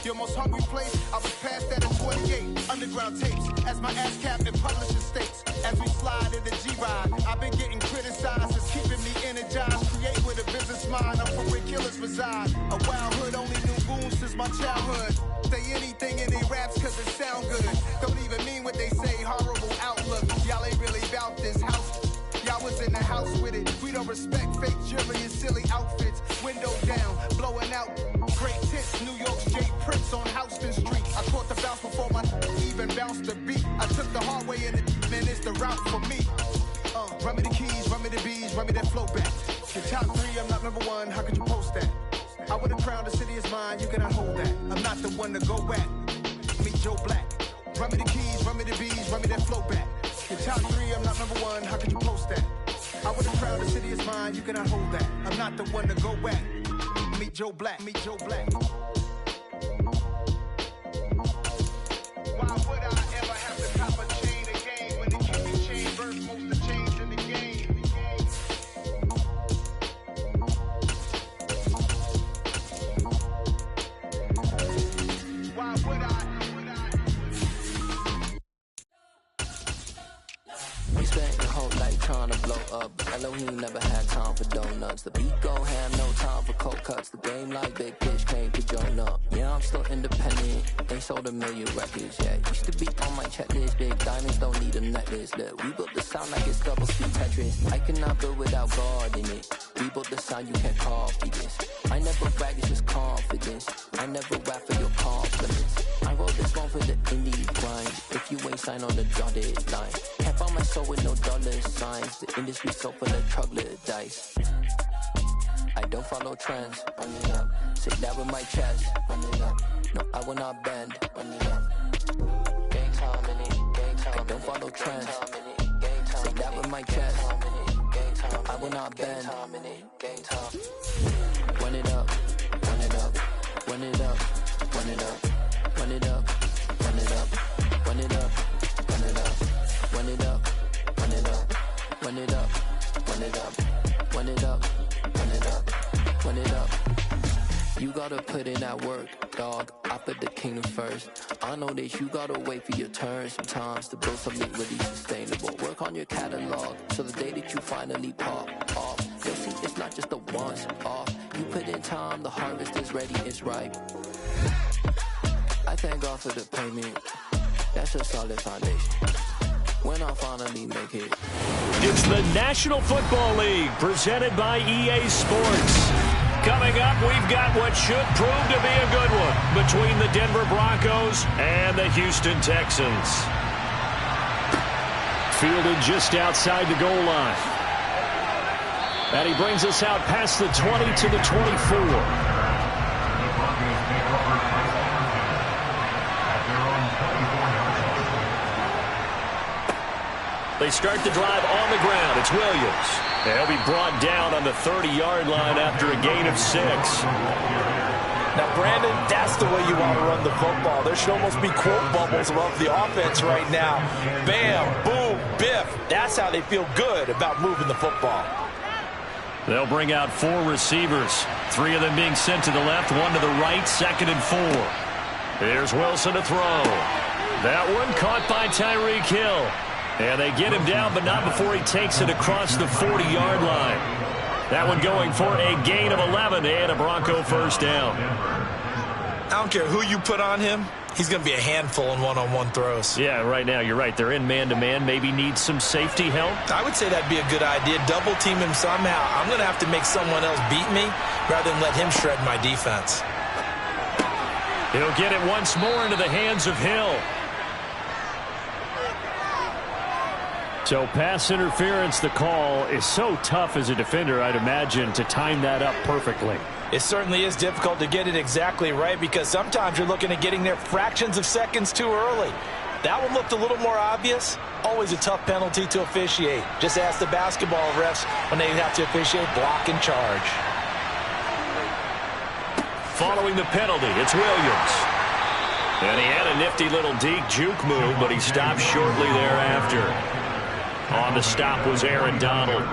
Your most hungry place, I was past that at 28. Underground tapes, as my ass cap and publishing states. As we slide in the G-Ride, I've been getting criticized. It's keeping me energized. Create with a business mind. I'm from where killers reside. A wild hood, only knew goons since my childhood. Say anything in they raps cause it sound good. Don't even mean what they say, horrible outlook. Y'all ain't really about this house. Y'all was in the house with it. We don't respect fake jewelry and silly outfits. Window down, blowing out great tits. New York's J. Prince on Houston Street. I caught the bounce before my even bounced the beat. I took the hard way in it, man, it's the route for me. Run me the keys, run me the bees, run me that flow back. The top 3, I'm not number 1, how could you post that? I would have crowned the city is mine, you cannot hold that. I'm not the one to go back. Meet Joe Black. Run me the keys, run me the bees, run me that flow back. The top 3, I'm not number 1, how could you post that? I would have crowned the city is mine, you cannot hold that. I'm not the one to go back. Meet Joe Black, meet Joe Black. Why would I ever have to cop a chain again when the Cupid chain birth most of the chains in the game? Why would I? We spent your whole life trying to blow up, but Elohim never had time for donuts. The beat go ham, no time for cold cuts. The game like Big Pitch came to join up. Yeah, I'm still independent. They sold 1 million records, yeah. Used to be on my checklist. Big diamonds don't need a necklace. Look, we built the sound like it's double speed Tetris. I cannot build without God in it. We built the sound, you can't copy this. I never brag, it's just confidence. I never rap for your confidence. I wrote this one for the indie grind. If you ain't signed on the dotted line, can't find my soul with no dollar signs. The industry so full of troglodytes. I don't follow trends. Run it up. Say that with my chest. Run it up. No, I will not bend. Run it up. Gang time in it. Gang time. I don't follow trends. Say that with my chest. No, I will not bend. Gang time. Run it up. Run it up. Run it up. Run it up. Run it up. Run it up. Run it up. Run it up. Run it up. Run it up. Run it up. Run it up. Run it up. Run it up. Run it up. You gotta put in that work, dog. I put the kingdom first. I know that you gotta wait for your turn sometimes to build something really sustainable. Work on your catalog so the day that you finally pop off, you'll see it's not just a once off. You put in time, the harvest is ready, it's ripe. I thank God for the payment. That's a solid foundation. When I finally make it. It's the National Football League presented by EA Sports. Coming up, we've got what should prove to be a good one between the Denver Broncos and the Houston Texans. Fielded just outside the goal line. And he brings us out past the 20 to the 24. They start the drive on the ground. It's Williams. He'll be brought down on the 30-yard line after a gain of 6. Now, Brandon, that's the way you want to run the football. There should almost be quote bubbles above the offense right now. Bam, boom, biff. That's how they feel good about moving the football. They'll bring out 4 receivers. 3 of them being sent to the left, 1 to the right, 2nd and 4. Here's Wilson to throw. That one caught by Tyreek Hill. And they get him down, but not before he takes it across the 40-yard line. That one going for a gain of 11 and a Bronco first down. I don't care who you put on him. He's going to be a handful in one-on-one throws. Yeah, right now, you're right. They're in man-to-man. Maybe need some safety help. I would say that'd be a good idea. Double team him somehow. I'm going to have to make someone else beat me rather than let him shred my defense. He'll get it once more into the hands of Hill. So pass interference, the call is so tough as a defender, I'd imagine, to time that up perfectly. It certainly is difficult to get it exactly right because sometimes you're looking at getting there fractions of seconds too early. That one looked a little more obvious. Always a tough penalty to officiate. Just ask the basketball refs when they have to officiate block and charge. Following the penalty, it's Williams. And he had a nifty little deep juke move, but he stopped shortly thereafter. On the stop was Aaron Donald.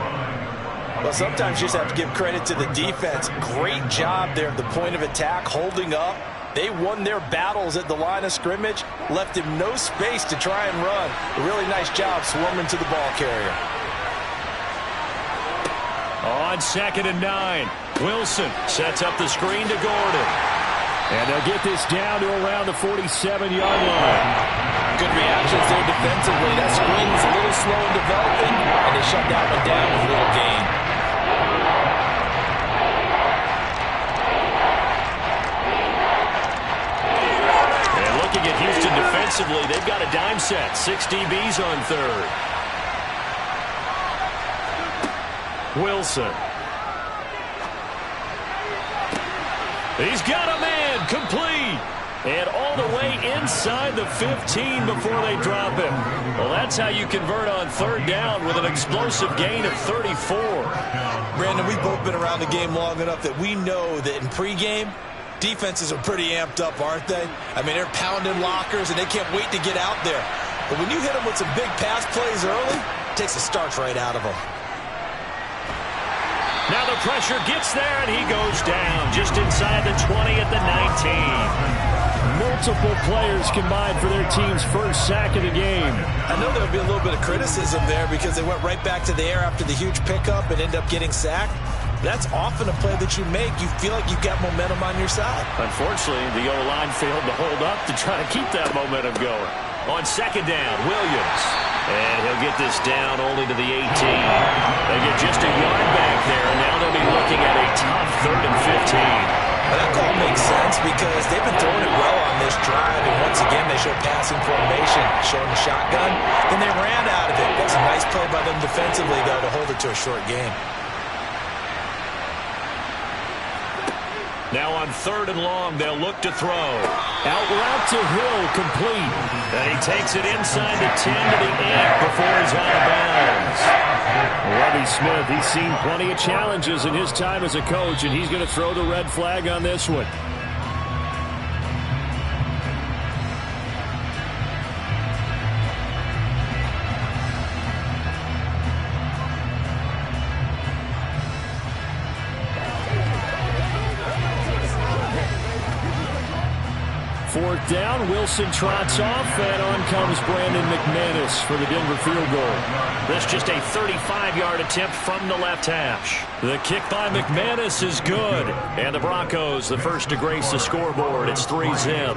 Well, sometimes you just have to give credit to the defense. Great job there at the point of attack, holding up, They won their battles at the line of scrimmage, left him no space to try and run. A really nice job swarming to the ball carrier. On 2nd and 9, Wilson sets up the screen to Gordon. And they'll get this down to around the 47-yard line. Good reactions there defensively. That screen was a little slow in developing, and they shut that one down with a little gain. And looking at Houston defensively, they've got a dime set. 6 DBs on 3rd. Wilson. He's got a man, complete. And all the way inside the 15 before they drop him. Well, that's how you convert on 3rd down with an explosive gain of 34. Brandon, we've both been around the game long enough that we know that in pregame, defenses are pretty amped up, aren't they? I mean, they're pounding lockers, and they can't wait to get out there. But when you hit them with some big pass plays early, it takes the starch right out of them. Now the pressure gets there, and he goes down just inside the 20 at the 19. Multiple players combined for their team's first sack of the game. I know there'll be a little bit of criticism there because they went right back to the air after the huge pickup and ended up getting sacked. That's often a play that you make. You feel like you've got momentum on your side. Unfortunately, the O-line failed to hold up to try to keep that momentum going. On 2nd down, Williams. And he'll get this down only to the 18. They get just a yard back there, and now they'll be looking at a tough 3rd and 15. Well, that call makes sense because they've been throwing it well on this drive, and once again they show passing formation, showing the shotgun. Then they ran out of it. That's a nice play by them defensively, though, to hold it to a short game. Now on 3rd and long, they'll look to throw. Out route to Hill, complete. And he takes it inside the 10 to the 8 before he's out of bounds. Lovie Smith, he's seen plenty of challenges in his time as a coach, and he's going to throw the red flag on this one. Fourth down, Wilson trots off, and on comes Brandon McManus for the Denver field goal. That's just a 35-yard attempt from the left hash. The kick by McManus is good. And the Broncos, the first to grace the scoreboard. It's 3-zip.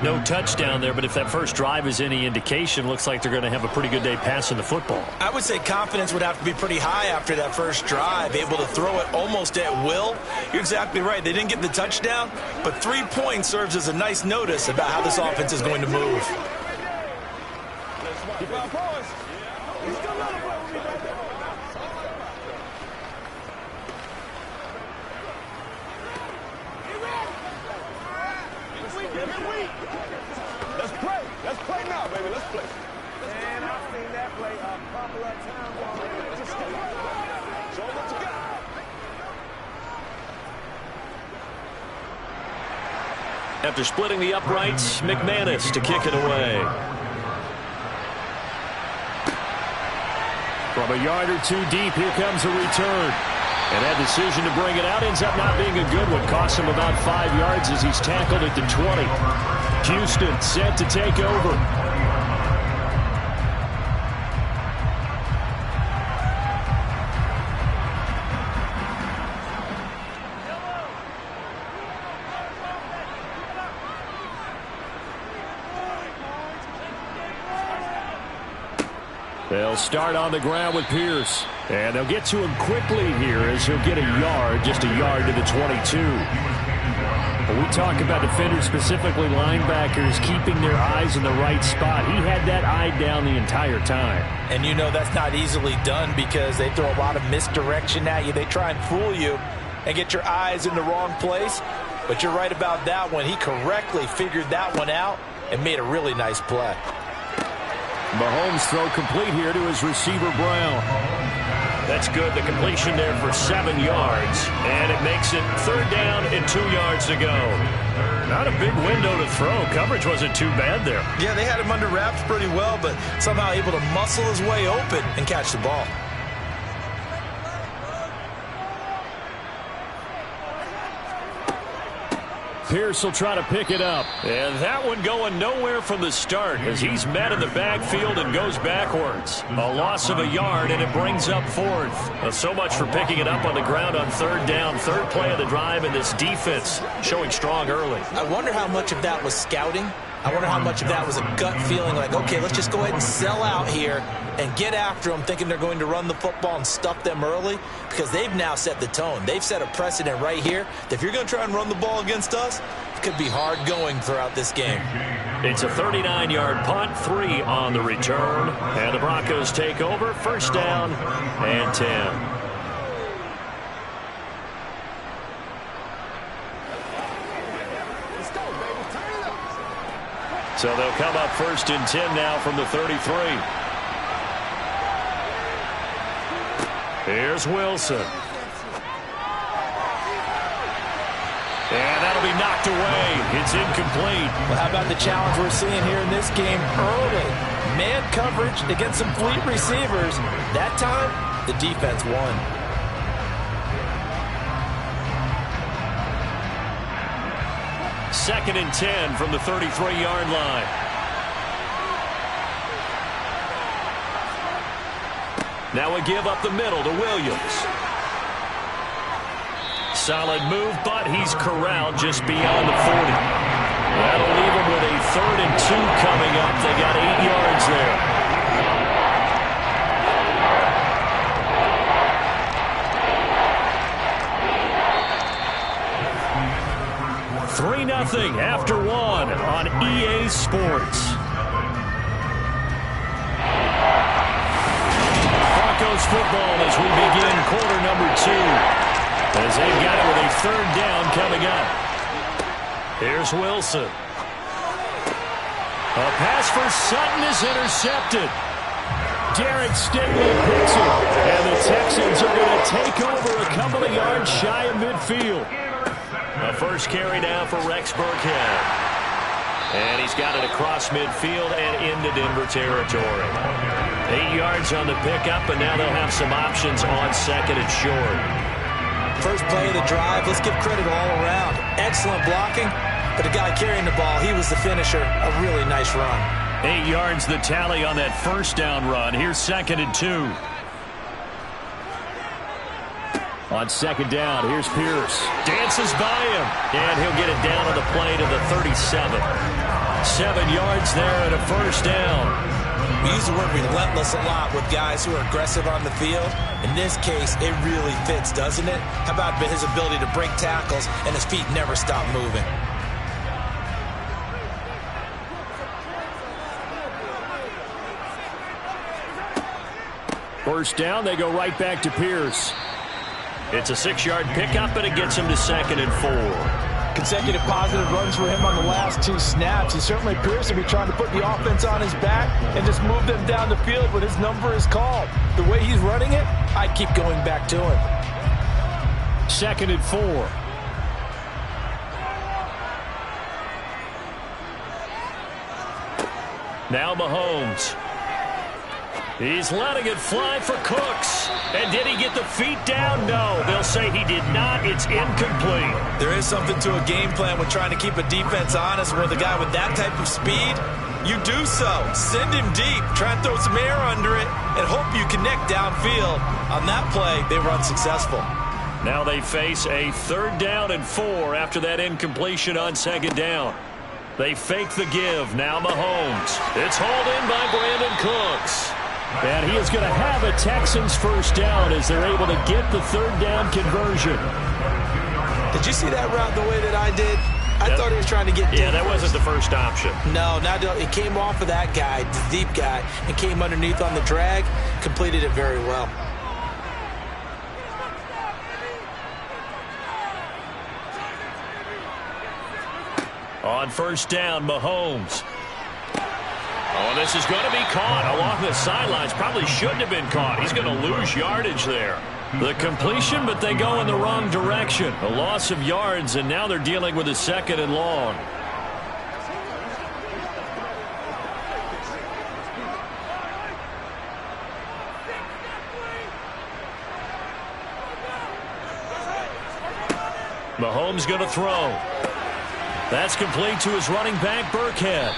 No touchdown there, but if that first drive is any indication, looks like they're going to have a pretty good day passing the football. I would say confidence would have to be pretty high after that first drive, able to throw it almost at will. You're exactly right. They didn't get the touchdown, but 3 points serves as a nice notice about how this offense is going to move. Let's play now, baby. Let's play. Man, I've seen that play a couple of times already. Just show them what you got. After splitting the uprights, McManus to kick it away. From a yard or two deep, here comes a return. And that decision to bring it out ends up not being a good one. Costs him about 5 yards as he's tackled at the 20. Houston set to take over. They'll start on the ground with Pierce. And they'll get to him quickly here as he'll get a yard, just a yard to the 22. When we talk about defenders, specifically linebackers, keeping their eyes in the right spot, he had that eye down the entire time. And you know that's not easily done because they throw a lot of misdirection at you. They try and fool you and get your eyes in the wrong place. But you're right about that one. He correctly figured that one out and made a really nice play. Mahomes throw complete here to his receiver, Brown. That's good. The completion there for 7 yards. And it makes it 3rd down and 2 yards to go. Not a big window to throw. Coverage wasn't too bad there. Yeah, they had him under wraps pretty well, but somehow able to muscle his way open and catch the ball. Pierce will try to pick it up. And that one going nowhere from the start as he's met in the backfield and goes backwards. A loss of a yard, and it brings up fourth. So much for picking it up on the ground on third down. Third play of the drive, and this defense showing strong early. I wonder how much of that was scouting. I wonder how much of that was a gut feeling like, okay, let's just go ahead and sell out here and get after them, thinking they're going to run the football and stuff them early, because they've now set the tone. They've set a precedent right here that if you're going to try and run the ball against us, it could be hard going throughout this game. It's a 39-yard punt, 3 on the return, and the Broncos take over, first down and 10. So they'll come up first and 10 now from the 33. Here's Wilson. And that'll be knocked away. It's incomplete. Well, how about the challenge we're seeing here in this game early? Man coverage against some fleet receivers. That time, the defense won. Second and 10 from the 33-yard line. Now a give up the middle to Williams. Solid move, but he's corralled just beyond the 40. That'll leave him with a 3rd and 2 coming up. They got 8 yards there. 3-0 after 1 on EA Sports. Broncos football as we begin quarter number 2. As they've got it with a 3rd down coming up. Here's Wilson. A pass for Sutton is intercepted. Derek Stingley picks it. And the Texans are going to take over a couple of yards shy of midfield. A first carry now for Rex Burkhead. And he's got it across midfield and into Denver territory. 8 yards on the pickup, and now they'll have some options on 2nd and short. First play of the drive, let's give credit all around. Excellent blocking, but the guy carrying the ball, he was the finisher. A really nice run. 8 yards the tally on that first down run. Here's 2nd and 2. On 2nd down, here's Pierce. Dances by him, and he'll get it down on the play to the 37. 7 yards there and a first down. We use the word relentless a lot with guys who are aggressive on the field. In this case, it really fits, doesn't it? How about his ability to break tackles and his feet never stop moving? First down, they go right back to Pierce. It's a 6-yard pickup, and it gets him to 2nd and 4. Consecutive positive runs for him on the last 2 snaps. He certainly appears to be trying to put the offense on his back and just move them down the field when his number is called. The way he's running it, I'd keep going back to him. 2nd and 4. Now Mahomes. He's letting it fly for Cooks. And did he get the feet down? No. They'll say he did not. It's incomplete. There is something to a game plan with trying to keep a defense honest. With a guy with that type of speed, you do so. Send him deep. Try and throw some air under it and hope you connect downfield. On that play, they run successful. Now they face a 3rd down and 4 after that incompletion on 2nd down. They fake the give. Now Mahomes. It's hauled in by Brandon Cooks. And he is going to have a Texans first down as they're able to get the 3rd down conversion. Did you see that route the way that I did? I thought he was trying to get deep. Yeah, that wasn't the first option. No, it came off of that guy, the deep guy, and came underneath on the drag. Completed it very well. On first down, Mahomes. Oh, this is going to be caught along the sidelines. Probably shouldn't have been caught. He's going to lose yardage there. The completion, but they go in the wrong direction. A loss of yards, and now they're dealing with a 2nd and long. Mahomes going to throw. That's complete to his running back, Burkhead.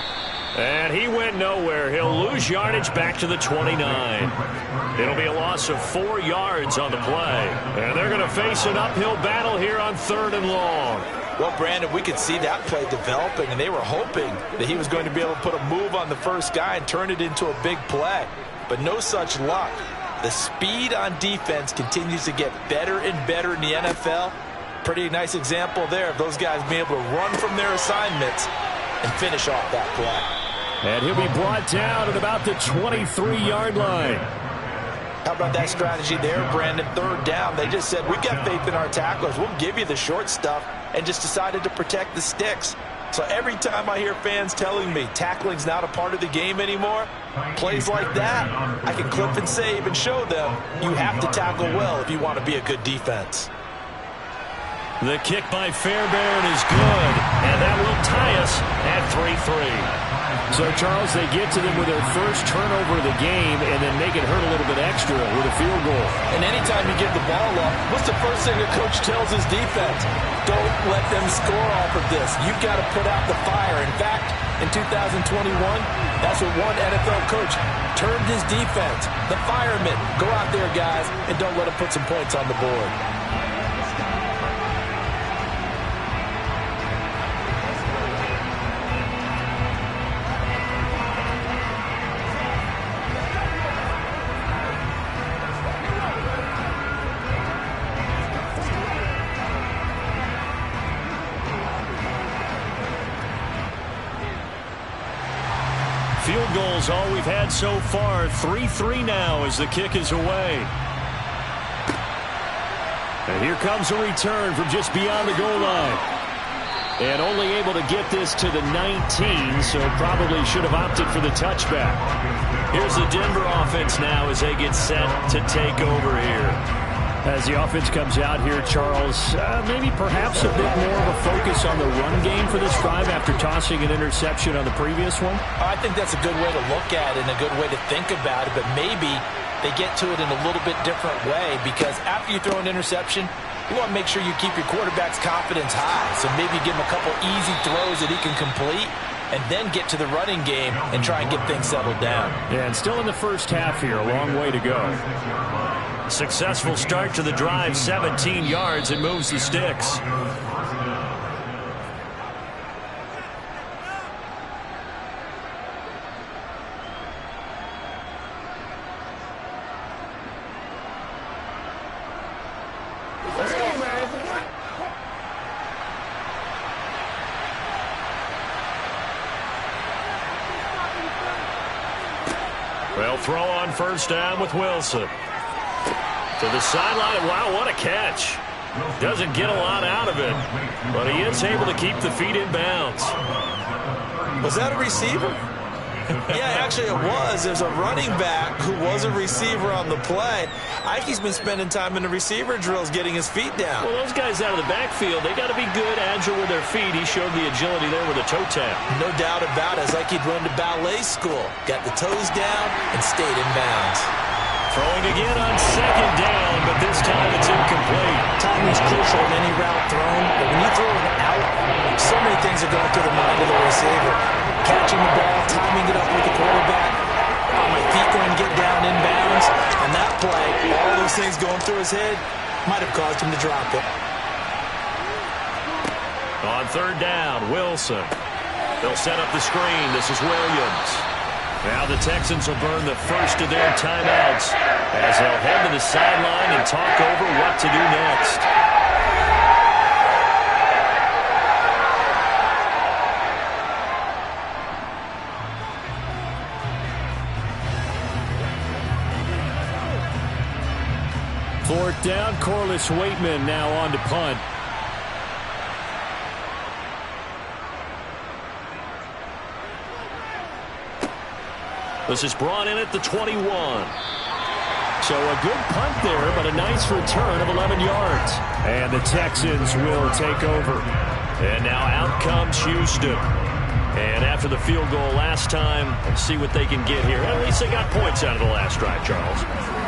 And he went nowhere. He'll lose yardage back to the 29. It'll be a loss of 4 yards on the play. And they're going to face an uphill battle here on 3rd and long. Well, Brandon, we could see that play developing, and they were hoping that he was going to be able to put a move on the first guy and turn it into a big play. But no such luck. The speed on defense continues to get better and better in the NFL. Pretty nice example there of those guys being able to run from their assignments and finish off that play. And he'll be brought down at about the 23-yard line. How about that strategy there, Brandon? 3rd down. They just said, we've got faith in our tacklers. We'll give you the short stuff, and just decided to protect the sticks. So every time I hear fans telling me tackling's not a part of the game anymore, plays like that, I can clip and save and show them you have to tackle well if you want to be a good defense. The kick by Fairbairn is good, and that will tie us at 3-3. So, Charles, they get to them with their first turnover of the game and then make it hurt a little bit extra with a field goal. And anytime you give the ball up, what's the first thing a coach tells his defense? Don't let them score off of this. You've got to put out the fire. In fact, in 2021, that's what one NFL coach termed his defense. The firemen. Go out there, guys, and don't let them put some points on the board. Field goals all we've had so far. 3-3 now as the kick is away. And here comes a return from just beyond the goal line. And only able to get this to the 19, so probably should have opted for the touchback. Here's the Denver offense now as they get set to take over here. As the offense comes out here, Charles, maybe perhaps a bit more of a focus on the run game for this drive after tossing an interception on the previous one? I think that's a good way to look at it and a good way to think about it, but maybe they get to it in a little bit different way, because after you throw an interception, you want to make sure you keep your quarterback's confidence high. So maybe give him a couple easy throws that he can complete and then get to the running game and try and get things settled down. Yeah, and still in the first half here, a long way to go. Successful start to the drive, 17 yards, and moves the sticks. Well, throw on first down with Wilson. To the sideline. Wow, what a catch. Doesn't get a lot out of it, but he is able to keep the feet in bounds. Was that a receiver? Yeah, actually it was. There's a running back who was a receiver on the play. I think he's been spending time in the receiver drills getting his feet down. Well, those guys out of the backfield, they got to be good, agile with their feet. He showed the agility there with a toe tap. No doubt about it. It's like he'd run to ballet school. Got the toes down and stayed in bounds. Throwing again on second down, but this time it's incomplete. Timing's crucial in any route thrown, but when you throw it out, so many things are going through the mind of the receiver. Catching the ball, timing it up with the quarterback. Are my feet going to get down in bounds? On that play, all those things going through his head might have caused him to drop it. On third down, Wilson. They'll set up the screen. This is Williams. Now the Texans will burn the first of their timeouts as they'll head to the sideline and talk over what to do next. Fourth down, Corliss Waitman now on to punt. This is brought in at the 21. So a good punt there, but a nice return of 11 yards. And the Texans will take over. And now out comes Houston. And after the field goal last time, let's see what they can get here. At least they got points out of the last drive, Charles.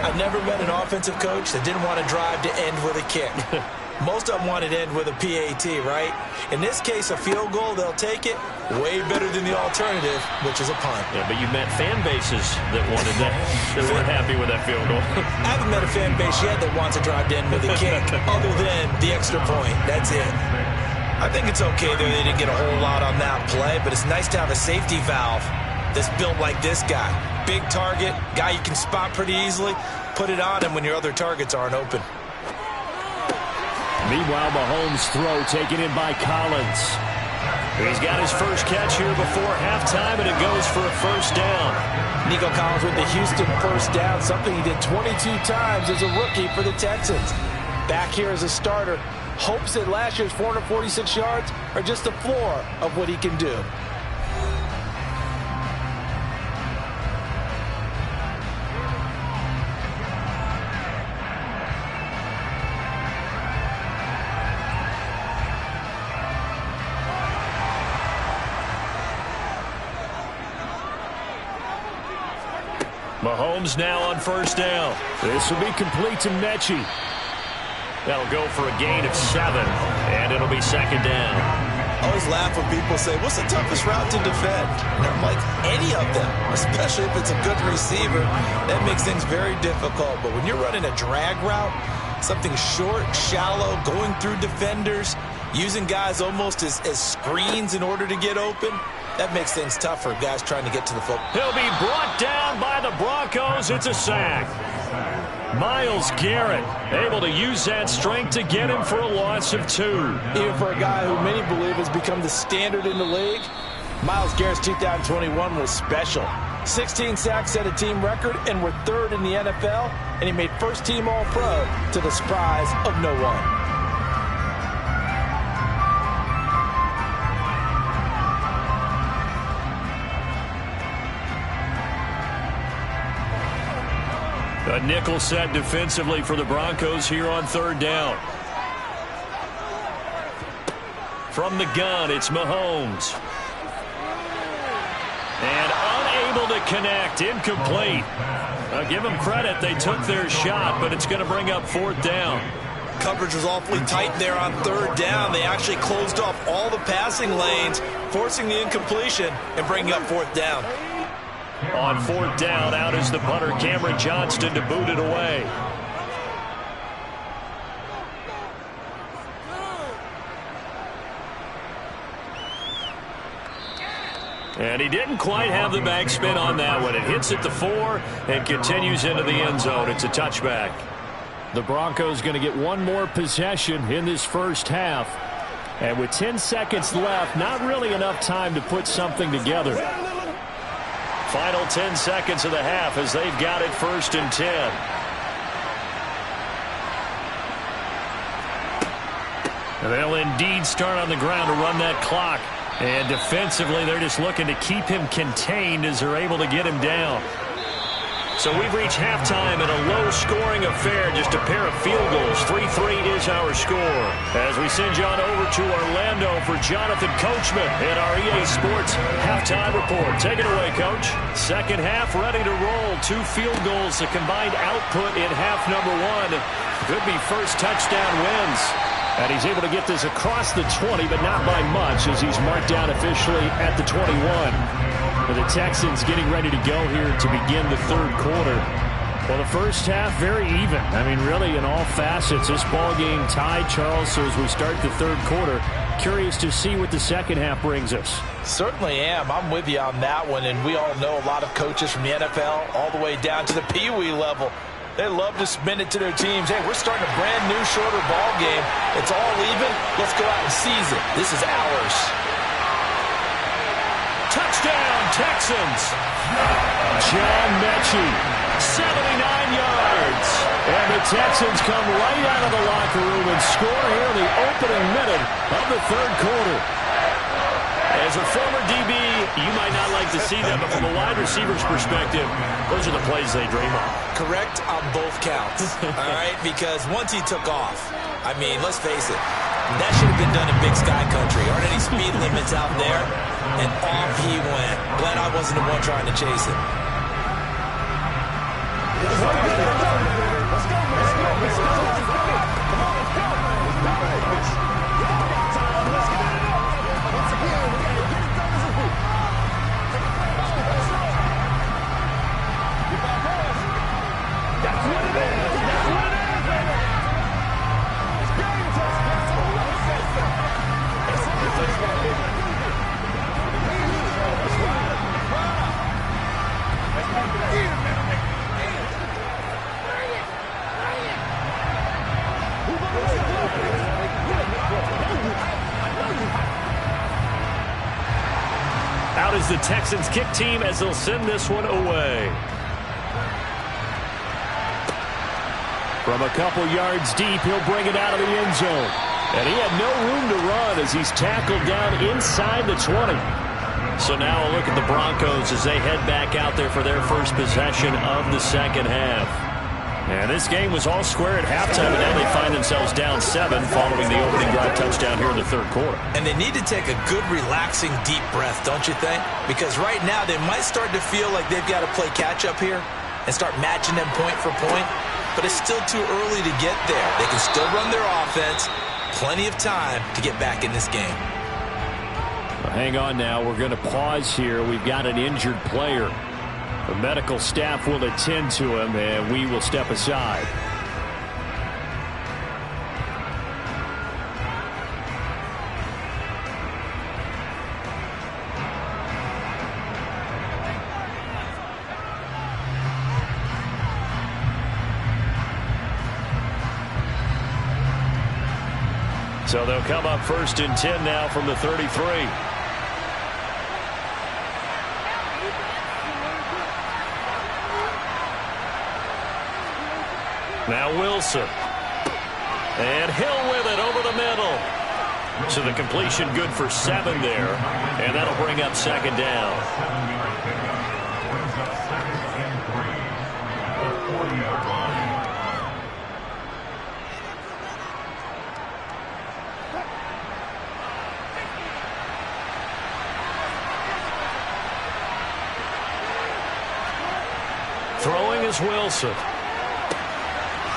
I've never met an offensive coach that didn't want to drive to end with a kick. Most of them want it end with a PAT, right? In this case, a field goal, they'll take it. Way better than the alternative, which is a punt. Yeah, but you met fan bases that wanted that, that weren't happy with that field goal. I haven't met a fan base yet that wants to drive in with a kick, other than the extra point. That's it. I think it's okay that they didn't get a whole lot on that play, but it's nice to have a safety valve that's built like this guy. Big target, guy you can spot pretty easily. Put it on him when your other targets aren't open. Meanwhile, Mahomes' throw taken in by Collins. He's got his first catch here before halftime, and it goes for a first down. Nico Collins with the Houston first down, something he did 22 times as a rookie for the Texans. Back here as a starter, hopes that last year's 446 yards are just the floor of what he can do. Mahomes now on first down. This will be complete to Mechie. That'll go for a gain of 7, and it'll be second down. I always laugh when people say, what's the toughest route to defend? And I'm like, any of them, especially if it's a good receiver. That makes things very difficult. But when you're running a drag route, something short, shallow, going through defenders, using guys almost as screens in order to get open, that makes things tough for guys trying to get to the football. He'll be brought down by the Broncos. It's a sack. Myles Garrett able to use that strength to get him for a loss of 2. Even for a guy who many believe has become the standard in the league, Myles Garrett's 2021 was special. 16 sacks set a team record and were 3rd in the NFL, and he made first-team All-Pro to the surprise of no one. A nickel set defensively for the Broncos here on 3rd down. From the gun, it's Mahomes. And unable to connect, incomplete. I'll give them credit, they took their shot, but it's going to bring up 4th down. Coverage was awfully tight there on 3rd down. They actually closed off all the passing lanes, forcing the incompletion and bringing up 4th down. On 4th down, out is the punter, Cameron Johnston, to boot it away. And he didn't quite have the backspin on that one. It hits at the 4 and continues into the end zone. It's a touchback. The Broncos going to get one more possession in this first half. And with 10 seconds left, not really enough time to put something together. Final 10 seconds of the half as they've got it 1st and 10. And they'll indeed start on the ground to run that clock. And defensively, they're just looking to keep him contained as they're able to get him down. So we've reached halftime in a low-scoring affair, just a pair of field goals. 3-3 is our score. As we send you on over to Orlando for Jonathan Coachman in our EA Sports halftime report. Take it away, Coach. Second half ready to roll. 2 field goals, the combined output in half number 1. Could be first touchdown wins. And he's able to get this across the 20, but not by much, as he's marked down officially at the 21. For the Texans getting ready to go here to begin the 3rd quarter. Well, the first half very even. I mean, really in all facets. This ball game tied, Charles. So as we start the 3rd quarter, curious to see what the second half brings us. Certainly am. I'm with you on that one. And we all know a lot of coaches from the NFL all the way down to the Pee Wee level. They love to spin it to their teams. Hey, we're starting a brand new, shorter ball game. It's all even. Let's go out and seize it. This is ours. Touchdown, Texans. John Mechie, 79 yards. And the Texans come right out of the locker room and score here in the opening minute of the 3rd quarter. As a former DB, you might not like to see that, but from a wide receiver's perspective, those are the plays they dream of. Correct on both counts, all right? Because once he took off, I mean, let's face it, that should have been done in Big Sky Country. Aren't any speed limits out there? And off he went. Glad I wasn't the one trying to chase him. Let's go. is the Texans kick team as they'll send this one away. From a couple yards deep, he'll bring it out of the end zone. And he had no room to run as he's tackled down inside the 20. So now a look at the Broncos as they head back out there for their first possession of the second half. And this game was all square at halftime, and now they find themselves down 7 following the opening drive touchdown here in the third quarter. And they need to take a good, relaxing, deep breath, don't you think? Because right now they might start to feel like they've got to play catch-up here and start matching them point for point. But it's still too early to get there. They can still run their offense. Plenty of time to get back in this game. Well, hang on now. We're going to pause here. We've got an injured player. The medical staff will attend to him, and we will step aside. So they'll come up 1st and 10 now from the 33. Now Wilson. And Hill with it over the middle. So the completion good for 7 there. And that'll bring up 2nd down. 7-yard pickup brings up 2nd and 3. The 40-yard line. Throwing is Wilson.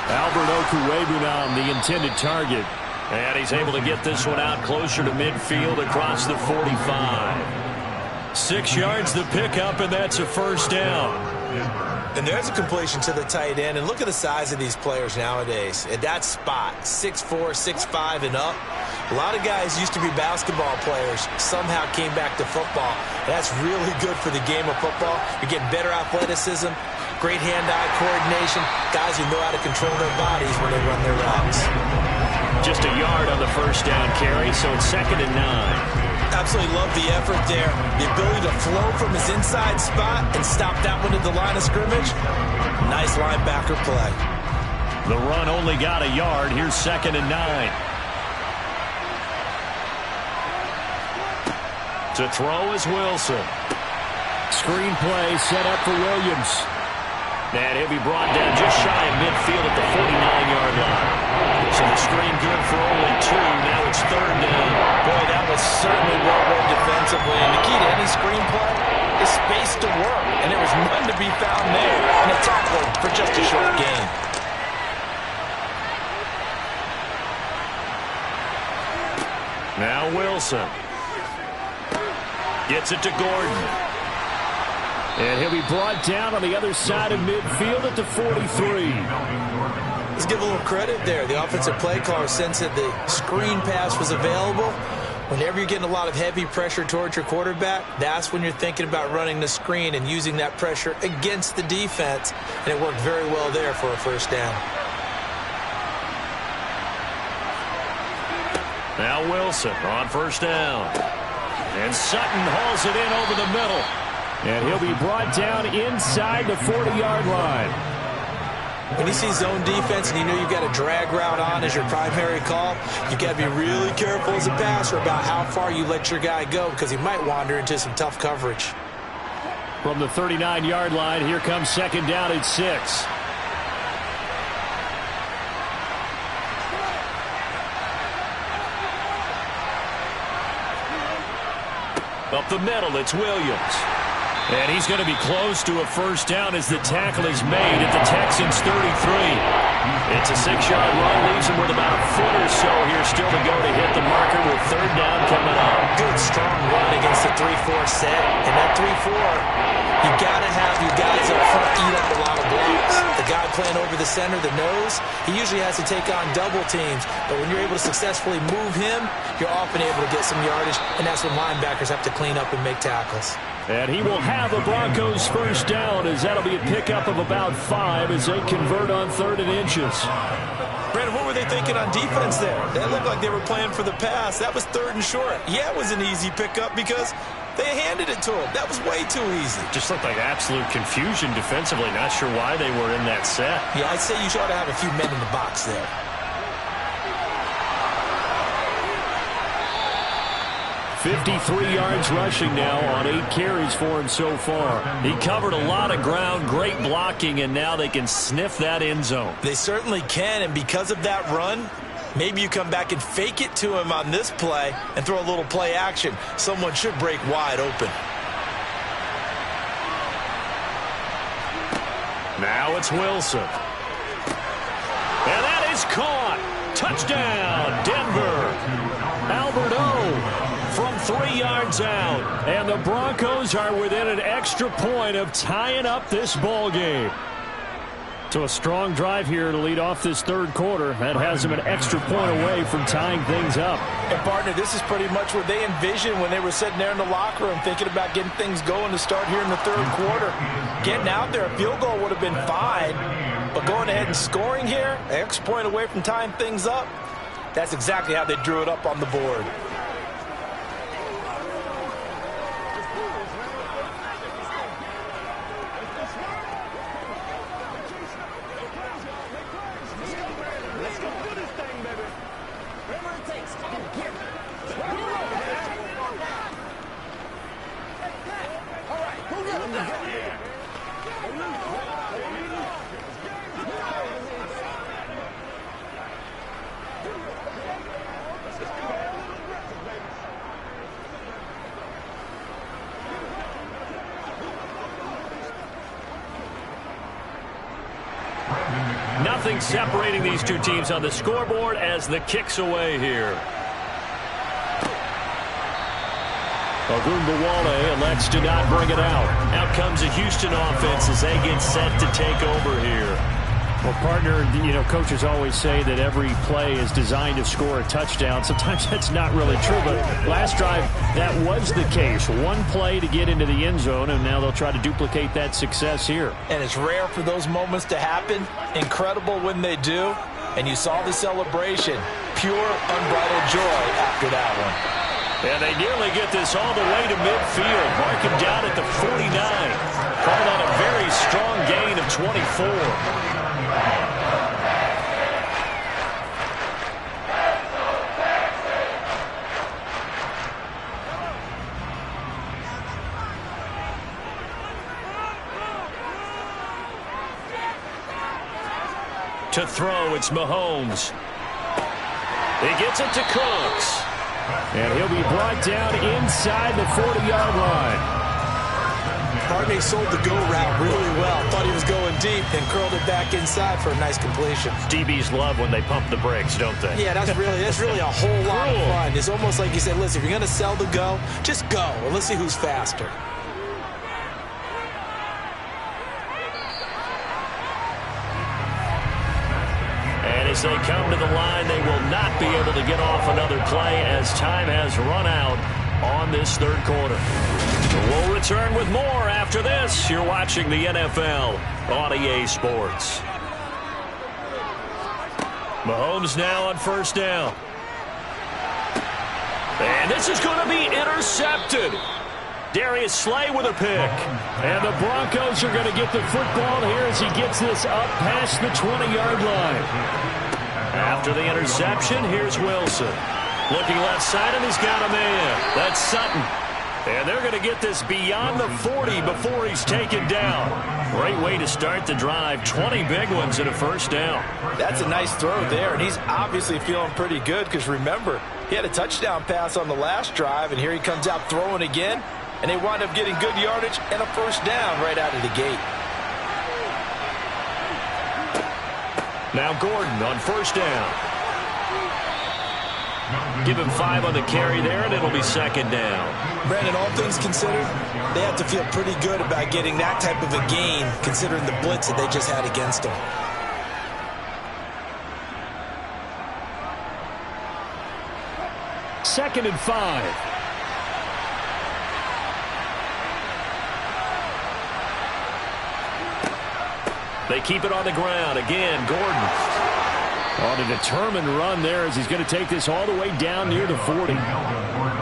Albert Okwuegbunam, the intended target. And he's able to get this one out closer to midfield across the 45. 6 yards the pickup, and that's a 1st down. And there's a completion to the tight end. And look at the size of these players nowadays. At that spot, 6'4", 6'5", and up. A lot of guys used to be basketball players, somehow came back to football. And that's really good for the game of football. You're getting better athleticism, great hand-eye coordination, guys who know how to control their bodies when they run their routes. Just a yard on the 1st down carry, so it's 2nd and 9. Absolutely love the effort there. The ability to flow from his inside spot and stop that one at the line of scrimmage. Nice linebacker play. The run only got a yard. Here's 2nd and 9. To throw is Wilson. Screen play set up for Williams. And he'll be brought down just shy of midfield at the 49-yard line. So the screen good for only 2. Now it's 3rd down. Boy, that was certainly well read defensively. And the key to any screen play is space to work. And there was none to be found there. And a tackle for just a short gain. Now Wilson. Gets it to Gordon. And he'll be brought down on the other side of midfield at the 43. Let's give a little credit there. The offensive play caller sensed that the screen pass was available. Whenever you're getting a lot of heavy pressure towards your quarterback, that's when you're thinking about running the screen and using that pressure against the defense. And it worked very well there for a 1st down. Now Wilson on 1st down. And Sutton hauls it in over the middle. And he'll be brought down inside the 40-yard line. When you see zone defense and you know you've got a drag route on as your primary call, you've got to be really careful as a passer about how far you let your guy go because he might wander into some tough coverage. From the 39-yard line, here comes 2nd down at 6. Up the middle, it's Williams. And he's going to be close to a 1st down as the tackle is made at the Texans' 33. It's a 6-yard run, leaves him with about a foot or so here still to go to hit the marker with 3rd down coming up. Good, strong run against the 3-4 set. And that 3-4, you got to have your guys up front eat up a lot of blocks. The guy playing over the center, the nose, he usually has to take on double teams. But when you're able to successfully move him, you're often able to get some yardage, and that's when linebackers have to clean up and make tackles. And he will have the Broncos' 1st down as that'll be a pickup of about 5 as they convert on 3rd and inches. Brandon, what were they thinking on defense there? That looked like they were playing for the pass. That was 3rd and short. Yeah, it was an easy pickup because They handed it to him. That was way too easy. Just looked like absolute confusion defensively. Not sure why they were in that set. Yeah, I'd say you ought to have a few men in the box there. $53 yards rushing now on 8 carries for him so far. He covered a lot of ground, great blocking, and now they can sniff that end zone. They certainly can, and because of that run, maybe you come back and fake it to him on this play and throw a little play action. Someone should break wide open. Now it's Wilson. And that is caught. Touchdown, Denver. Albert O from 3 yards out. And the Broncos are within an extra point of tying up this ball game. So a strong drive here to lead off this third quarter. That has them an extra point away from tying things up. And, partner, this is pretty much what they envisioned when they were sitting there in the locker room thinking about getting things going to start here in the third quarter. Getting out there, a field goal would have been fine. But going ahead and scoring here, an extra point away from tying things up, that's exactly how they drew it up on the board. Nothing separating these two teams on the scoreboard as the kick's away here. Ogunbowale elects to not bring it out. Out comes a Houston offense as they get set to take over here. Well, partner, you know, coaches always say that every play is designed to score a touchdown. Sometimes that's not really true, but last drive, that was the case. One play to get into the end zone, and now they'll try to duplicate that success here. And it's rare for those moments to happen. Incredible when they do. And you saw the celebration. Pure, unbridled joy after that one. And they nearly get this all the way to midfield. Mark him down at the 49. Called on a very strong gain of 24. To throw, it's Mahomes. He gets it to Cooks. And he'll be brought down inside the 40-yard line. Barney sold the go route really well. Thought he was going deep and curled it back inside for a nice completion. DBs love when they pump the brakes, don't they? Yeah, that's really a whole lot of fun. It's almost like you said, listen, if you're going to sell the go, just go. And let's see who's faster. As they come to the line, they will not be able to get off another play as time has run out on this third quarter. We'll return with more after this. You're watching the NFL on EA Sports. Mahomes now on first down. And this is going to be intercepted. Darius Slay with a pick. And the Broncos are going to get the football here as he gets this up past the 20-yard line. After the interception, here's Wilson. Looking left side, and he's got a man. That's Sutton. And they're going to get this beyond the 40 before he's taken down. Great way to start the drive. 20 big ones and a first down. That's a nice throw there, and he's obviously feeling pretty good because, remember, he had a touchdown pass on the last drive, and here he comes out throwing again, and they wind up getting good yardage and a first down right out of the gate. Now Gordon on first down. Give him 5 on the carry there, and it'll be second down. Brandon, all things considered, they have to feel pretty good about getting that type of a gain, considering the blitz that they just had against them. Second and 5. They keep it on the ground. Again, Gordon. On a determined run there as he's going to take this all the way down near the 40.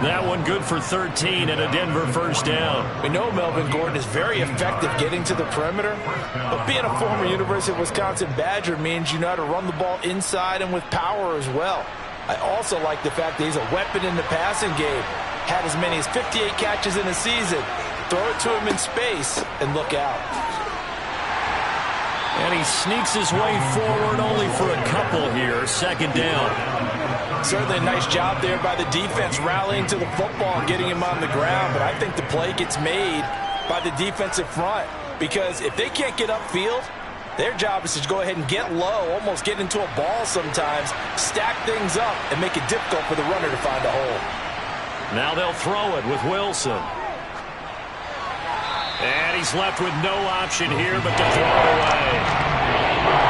That one good for 13 and a Denver first down. We know Melvin Gordon is very effective getting to the perimeter, but being a former University of Wisconsin Badger means you know how to run the ball inside and with power as well. I also like the fact that he's a weapon in the passing game. Had as many as 58 catches in a season. Throw it to him in space and look out. And he sneaks his way forward only for a couple here. Second down. Certainly a nice job there by the defense rallying to the football and getting him on the ground, but I think the play gets made by the defensive front because if they can't get upfield, their job is to go ahead and get low, almost get into a ball sometimes, stack things up, and make it difficult for the runner to find a hole. Now they'll throw it with Wilson. And he's left with no option here but to throw it away.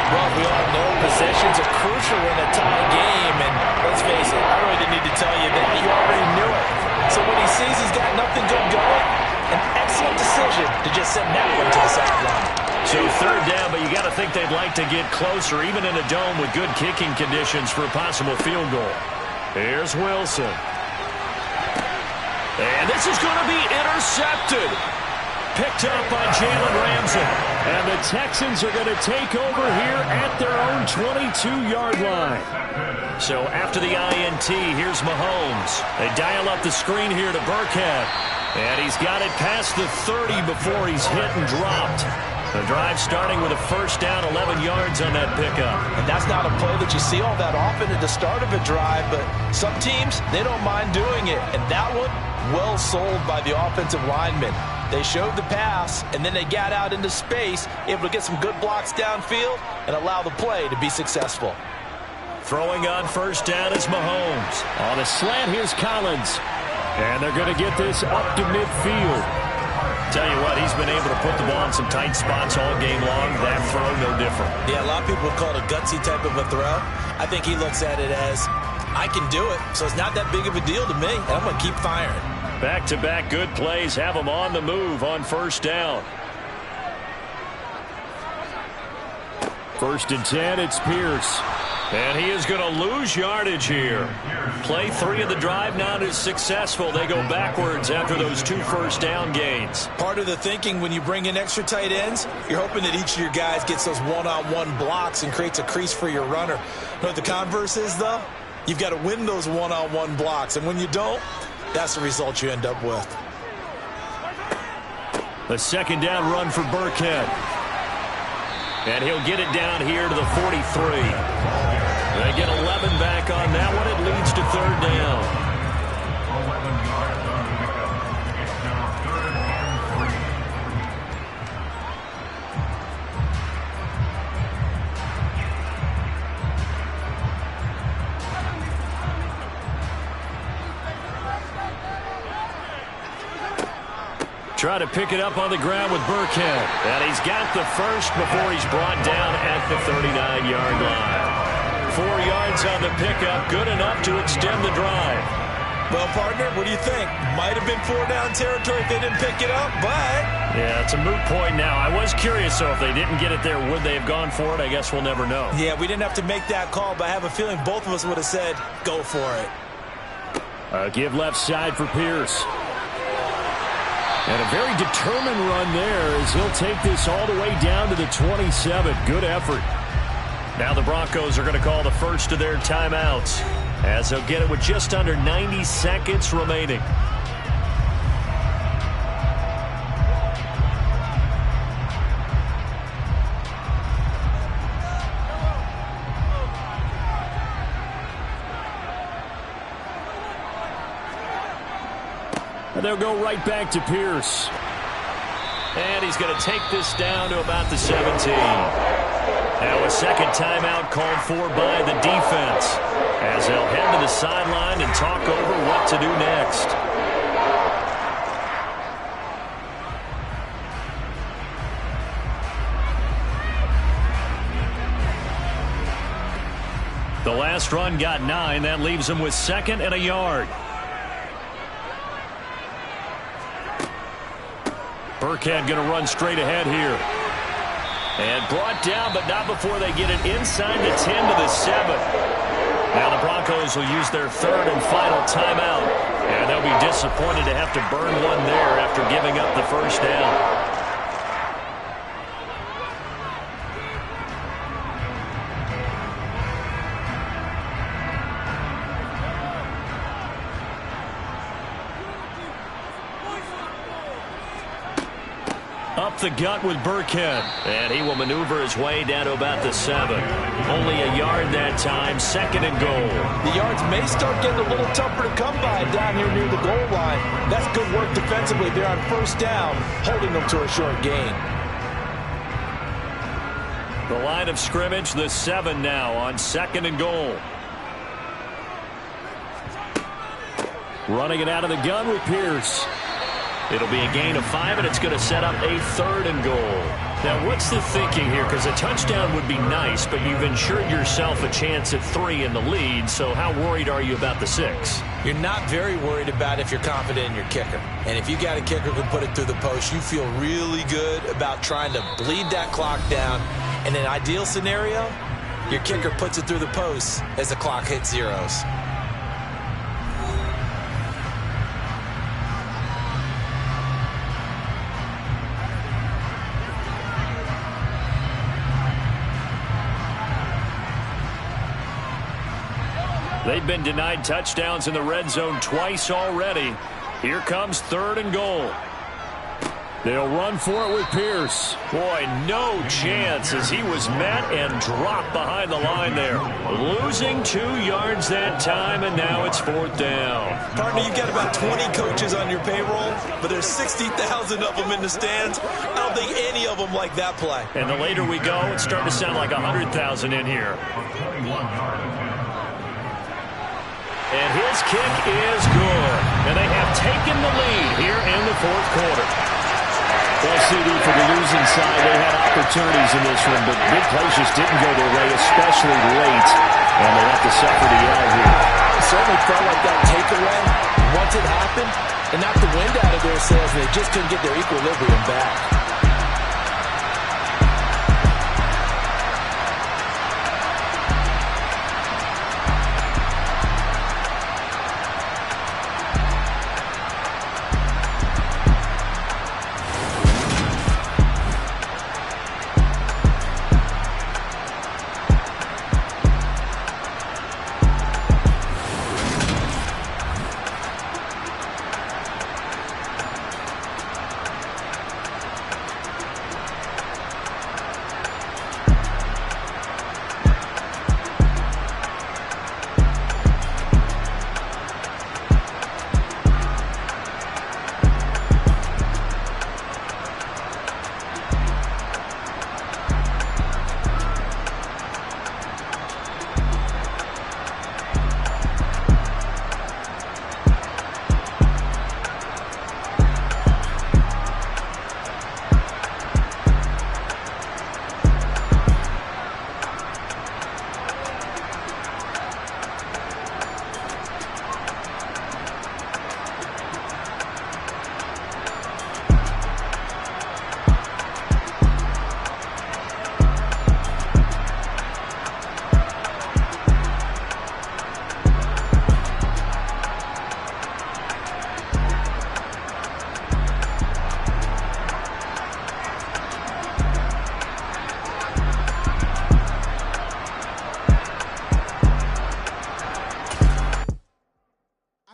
Well, we all know possessions are crucial in a tie game, and let's face it, I really didn't need to tell you that. You already knew it. So when he sees he's got nothing good going, an excellent decision to just send that one to the sideline. So third down, but you got to think they'd like to get closer, even in a dome with good kicking conditions for a possible field goal. Here's Wilson. And this is going to be intercepted. Picked up by Jalen Ramsey. And the Texans are going to take over here at their own 22-yard line. So after the INT, here's Mahomes. They dial up the screen here to Burkhead. And he's got it past the 30 before he's hit and dropped. The drive starting with a first down, 11 yards on that pickup. And that's not a play that you see all that often at the start of a drive, but some teams, they don't mind doing it. And that one, well sold by the offensive lineman. They showed the pass, and then they got out into space, able to get some good blocks downfield and allow the play to be successful. Throwing on first down is Mahomes. On a slant, here's Collins. And they're going to get this up to midfield. Tell you what, he's been able to put the ball in some tight spots all game long. That throw, no different. Yeah, a lot of people would call it a gutsy type of a throw. I think he looks at it as, I can do it, so it's not that big of a deal to me, and I'm going to keep firing. Back-to-back good plays have him on the move on first down. First and 10, it's Pierce. And he is going to lose yardage here. Play 3 of the drive not as successful. They go backwards after those 2 first down gains. Part of the thinking when you bring in extra tight ends, you're hoping that each of your guys gets those one-on-one blocks and creates a crease for your runner. You know what the converse is, though? You've got to win those one-on-one blocks. And when you don't, that's the result you end up with. The second down run for Burkhead. And he'll get it down here to the 43. They get 11 back on that one. It leads to third down. 11 yards on the pickup. It's now 3rd and 3. Try to pick it up on the ground with Burkhead. And he's got the first before he's brought down at the 39-yard line. 4 yards on the pickup, good enough to extend the drive. Well, partner, what do you think? Might have been 4-down territory if they didn't pick it up, but... Yeah, it's a moot point now. I was curious, so if they didn't get it there, would they have gone for it? I guess we'll never know. Yeah, we didn't have to make that call, but I have a feeling both of us would have said, go for it. A give left side for Pierce. And a very determined run there as he'll take this all the way down to the 27. Good effort. Now the Broncos are going to call the first of their timeouts as they'll get it with just under 90 seconds remaining. And they'll go right back to Pierce. And he's going to take this down to about the 17. Now a second timeout called for by the defense as they'll head to the sideline and talk over what to do next. The last run got 9. That leaves him with 2nd and a yard. Burkhead going to run straight ahead here. And brought down, but not before they get it inside the 10 to the 7. Now the Broncos will use their third and final timeout. And they'll be disappointed to have to burn one there after giving up the first down. Up the gut with Burkhead. And he will maneuver his way down to about the 7. Only a yard that time, 2nd and goal. The yards may start getting a little tougher to come by down here near the goal line. That's good work defensively there on first down, holding them to a short gain. The line of scrimmage, the 7 now on 2nd and goal. Running it out of the gun with Pierce. It'll be a gain of 5, and it's going to set up a 3rd and goal. Now, what's the thinking here? Because a touchdown would be nice, but you've ensured yourself a chance at 3 in the lead, so how worried are you about the 6? You're not very worried about if you're confident in your kicker. And if you got a kicker who can put it through the post, you feel really good about trying to bleed that clock down. In an ideal scenario, your kicker puts it through the post as the clock hits zeros. They've been denied touchdowns in the red zone twice already. Here comes 3rd and goal. They'll run for it with Pierce. Boy, no chance as he was met and dropped behind the line there. Losing 2 yards that time, and now it's 4th down. Partner, you've got about 20 coaches on your payroll, but there's 60,000 of them in the stands. I don't think any of them like that play. And the later we go, it's starting to sound like 100,000 in here. And his kick is good. And they have taken the lead here in the 4th quarter. Well, CD, for the losing side, they had opportunities in this one, but big plays just didn't go their way, especially late. And they have to suffer the L here. It certainly felt like that takeaway, once it happened, and knocked the wind out of their sails, and they just couldn't get their equilibrium back.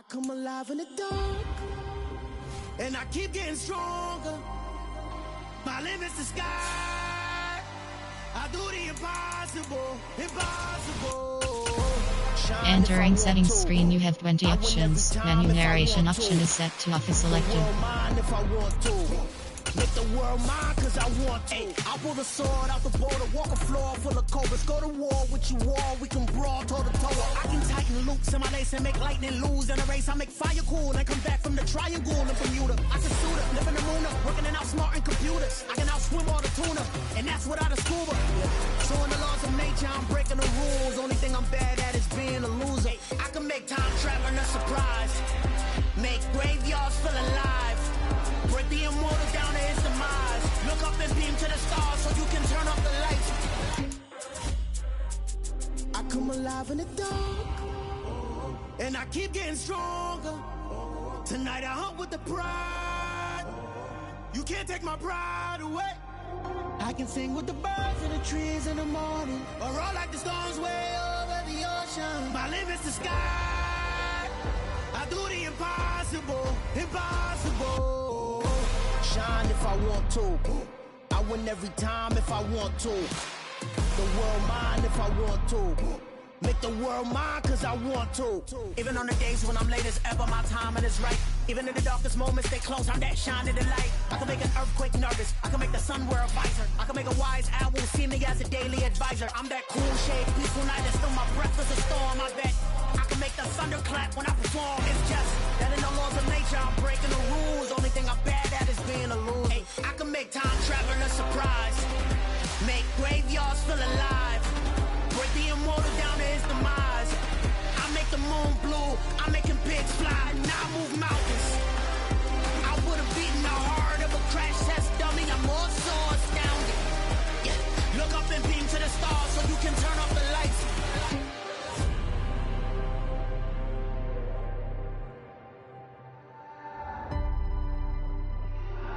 Come alive in the dark, and I keep getting stronger. My limit's the sky. I do the impossible, impossible. Entering settings screen, you have 20 options. Menu narration option is set to off is selected. Make the world mine cause I want to. I pull the sword out the border, walk a floor full of cobras. Go to war with you all, we can brawl toe to toe. I can tighten loops in my lace and make lightning lose in a race. I make fire cool and come back from the triangle in Bermuda. I can shoot it, live in the moon, working and outsmarting computers. I can outswim all the tuna, and that's without a scuba. So in the laws of nature, I'm breaking the rules. Only thing I'm bad at is being a loser. I can make time traveling a surprise. Make graveyards feel alive. Break the immortal down to his demise. Look up and beam to the stars so you can turn off the lights. I come alive alive in the dark, and I keep getting stronger. Tonight I hunt with the pride. You can't take my pride away. I can sing with the birds in the trees in the morning, or roll like the storms way over the ocean. My limit's the sky. I do the impossible, impossible. Shine if I want to. I win every time if I want to. The world mine if I want to. Make the world mine cause I want to. Even on the days when I'm late as ever, my timing is right. Even in the darkest moments, they close, I'm that shine in the light. I can make an earthquake nervous, I can make the sun wear a visor. I can make a wise owl see me as a daily advisor. I'm that cool shade, peaceful night, and still my breath is a storm, I bet. I can make the thunder clap when I perform. It's just that in the laws of nature, I'm breaking the rules. Only thing I'm bad at is being a loser. Hey, I can make time travel a surprise. Make graveyards feel alive. Break the immortal down to his demise. I make the moon blue, I'm making pigs fly. Now I move mountains. I would've beaten the heart of a crash test dummy. I'm more so astounded. Yeah. Look up and beam to the stars so you can turn off the lights.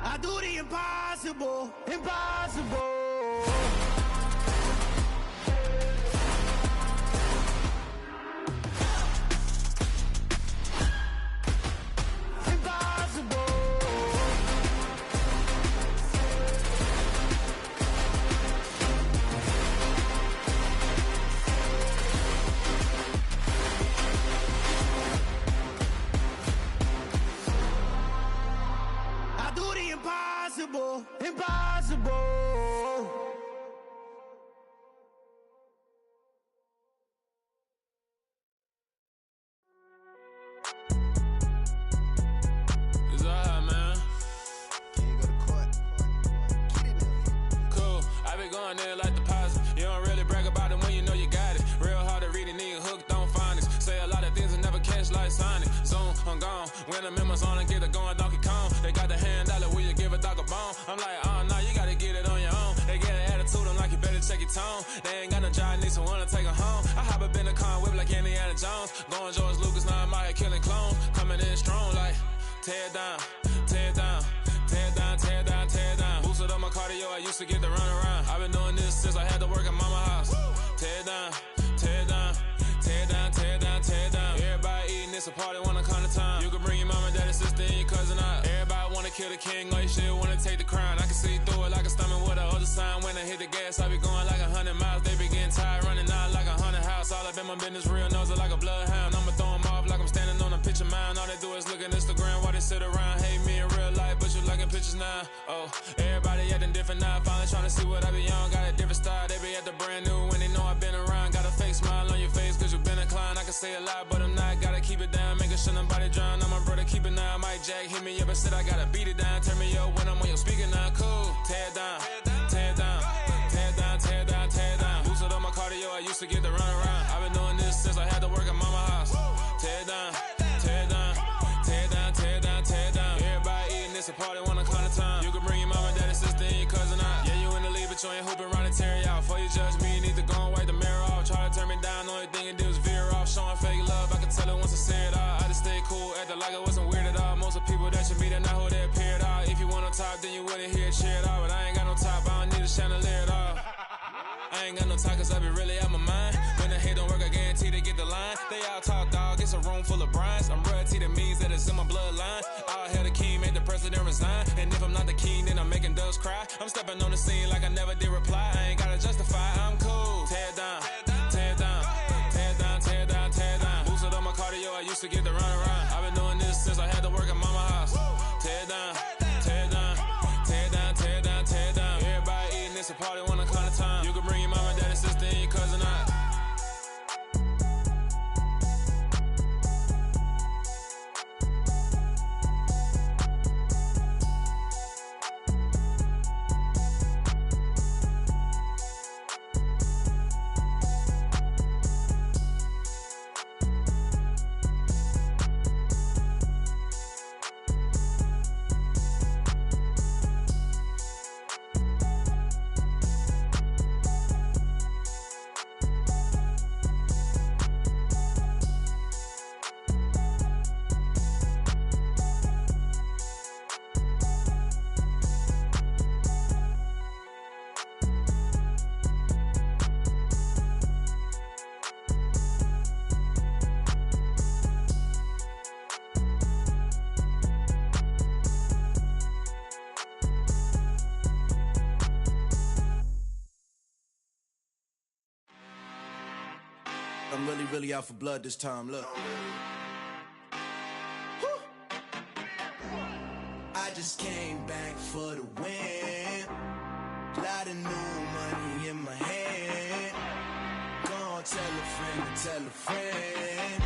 I do the impossible, impossible. Impossible, impossible. It's alright, man. Can you go to court? Get in there. Cool, I be going there like deposit. You don't really brag about it when you know you got it. Real hard to read a nigga hooked on phonics. Say a lot of things and never catch like Sonic. Zoom, I'm gone. When the members on and get it going Donkey Kong. They got the hand dollar, will you give a dog a bone? I'm like, oh no, you gotta get it on your own. They get an attitude, I'm like, you better check your tone. They ain't got no job, need someone to take her home. I hop up in the car, whip like Indiana Jones. Going George Lucas, now I'm out here killing clones. Coming in strong like, tear down, tear down, tear down, tear down, tear down. Boosted up my cardio, I used to get to run around. I've been doing this since I had to work at mama house. Tear down, tear down, tear down, tear down, tear down. Everybody eating, it's a party, one kind of time. You can bring your mama, daddy, sister, and your cousin out. Everybody wanna kill the king, or you shit wanna take the crown. I can see through it like a stomach with a other sign. When I hit the gas, I be going like 100 miles. They be getting tired, running out like 100 house. All up in my business, real nose like a bloodhound. I'ma throw them off like I'm standing on a picture mound. All they do is look at Instagram while they sit around. Hate me in real life, but you liking pictures now. Oh, everybody acting different now. Finally trying to see what I be on. Got a different style, they be at the brand new when they know I've been around. Got a fake smile on your face, cause you been inclined. I can say a lot, but I'm not. Gotta keep it down, making sure nobody drown. I'm my brother, keep it now. Mike Jack hit me up and said I gotta beat it down. Turn me up when I'm on your speaker now. Cool, tear down, tear down, tear down, tear down, tear down. Boosted up my cardio, I used to get to run around. I've been doing this since I had to work at mama house. Tear down, tear down, tear down, tear down, tear down. Everybody eating, it's a party, one kind of time. You can bring your mama, daddy, sister, and your cousin out. Yeah, you in the lead, but you ain't hooping around and tear you out. Before you judge me, you need to go and wipe the mirror off. Try to turn me down, only thing you do is veer off. Showing fake love, I can tell it once I say it all. I just stay cool, acting like I wasn't weird at all. Most of the people that you meet are not who they appear at all. If you want on top, then you wouldn't hear it cheer at all. But I ain't got no top, I don't need a chandelier at all. I ain't got no talk, cause I be really out my mind. When the hate don't work, I guarantee they get the line. They all talk, dog, it's a room full of brinds. I'm royalty, that means that it's in my bloodline. All hell the king, made the president resign. And if I'm not the king, then I'm making doves cry. I'm stepping on the scene like I never did reply. I ain't gotta justify, I'm cool. Tear down, tear down, tear down, tear down, tear down. Boosted up my cardio, I used to get to run around. I've been doing this since I had to work at mama house. Tear down, tear down, tear down, tear down, tear down. Everybody eating, it's a party, one kind of time. You can bring your mama, daddy, sister, and your cousin out. I'm really out for blood this time, look. I just came back for the win. Lot of new money in my hand. Gonna tell a friend to tell a friend.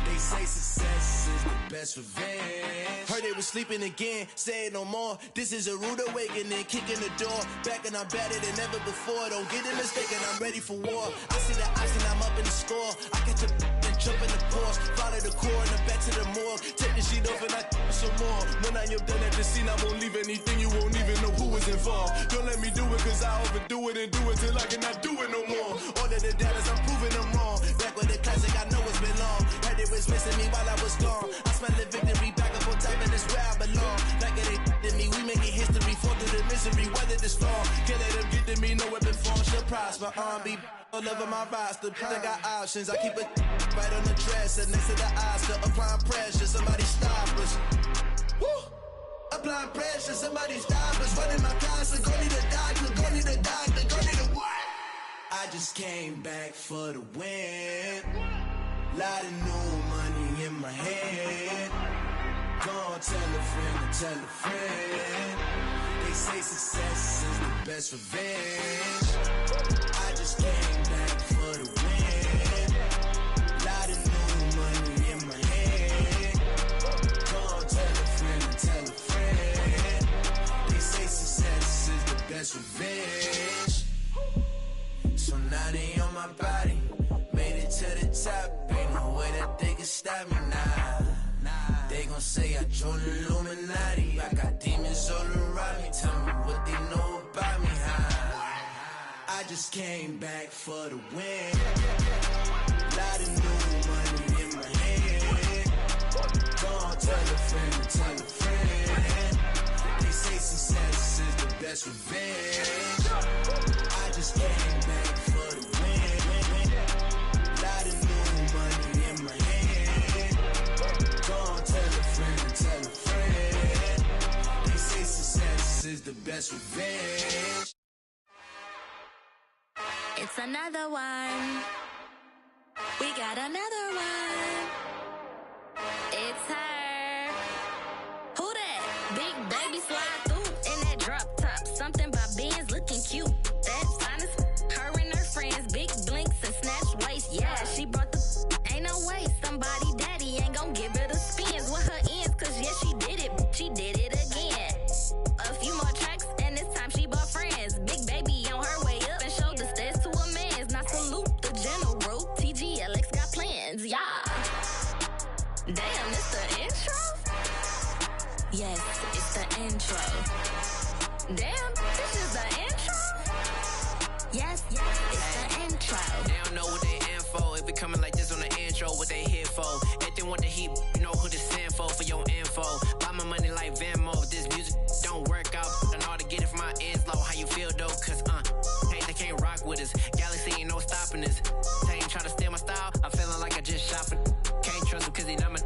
They say success is the best revenge. Heard they was sleeping again, say it no more. This is a rude awakening, kicking the door. Back and I'm better than ever before. Don't get it mistaken, I'm ready for war. I see the ice and I'm up in the score. I catch a and jump in the course. Follow the core and the back to the morgue. Take the sheet off and I some more. When I am done at the scene, I won't leave anything. You won't even know who was involved. Don't let me do it cause I overdo it and do it till I cannot do it no more. All of the doubters, I'm proving them wrong. Back with the classic, I know it's been long. Heard it was missing me while I was gone. I smell the victory back up on top and it's where I belong. Like it ain't to me, we making history. Fall through the misery, weather the storm. Can't let them get to me, no weapon form shall prosper. Be all over my roster, I got options. I keep it right on the dresser, next to the Oscar. Applying pressure, somebody stop us. Woo! Applying pressure, somebody stop us. Running my closet, go need a doctor, go need a doctor, go need a what? I just came back for the win. Lot of new money in my hand. Gonna tell a friend to tell a friend. They say success is the best revenge. I just came back for the win. Lot of new money in my hand. Gonna tell a friend to tell a friend. They say success is the best revenge. So now they on my body. Made it to the top. Ain't no way that they can stop me now. They gon' say I joined the Illuminati. I got demons all around me. Tell me what they know about me, huh? I just came back for the win. Lot of new money in my hand. Gonna tell a friend to tell a friend. They say success is the best revenge. I just came back for the win. Lot of new money in my hand. Gonna tell a friend to tell a friend. They say success is the best revenge. It's another one. We got another one. It's her. Who that? Big baby slide through in that drop top. Something about Benz looking cute. That finest. Her and her friends. Big blinks and snatch waist. Yeah, she brought the. Ain't no way. Somebody daddy ain't gon' give her the spins with her ends. Cause yeah, she did it. She did it again. A few more tracks and this time she bought friends. Big baby on her way up and showed the stairs to a man's. Now salute the general. TGLX got plans. Yeah. Damn, it's the intro? Yes, it's the intro. Damn, this is the intro? Yes, it's the intro. They don't know what they in for. If it coming like this on the intro, what they here for? If they want the heat, you know who to send for your info. Buy my money like Venmo. If this music don't work out, I know how to get it from my ends low. How you feel though? Cause hey, they can't rock with us. Galaxy ain't no stopping us. They ain't try to steal my style. I'm feeling like I just shopping. Can't trust them cause they not my.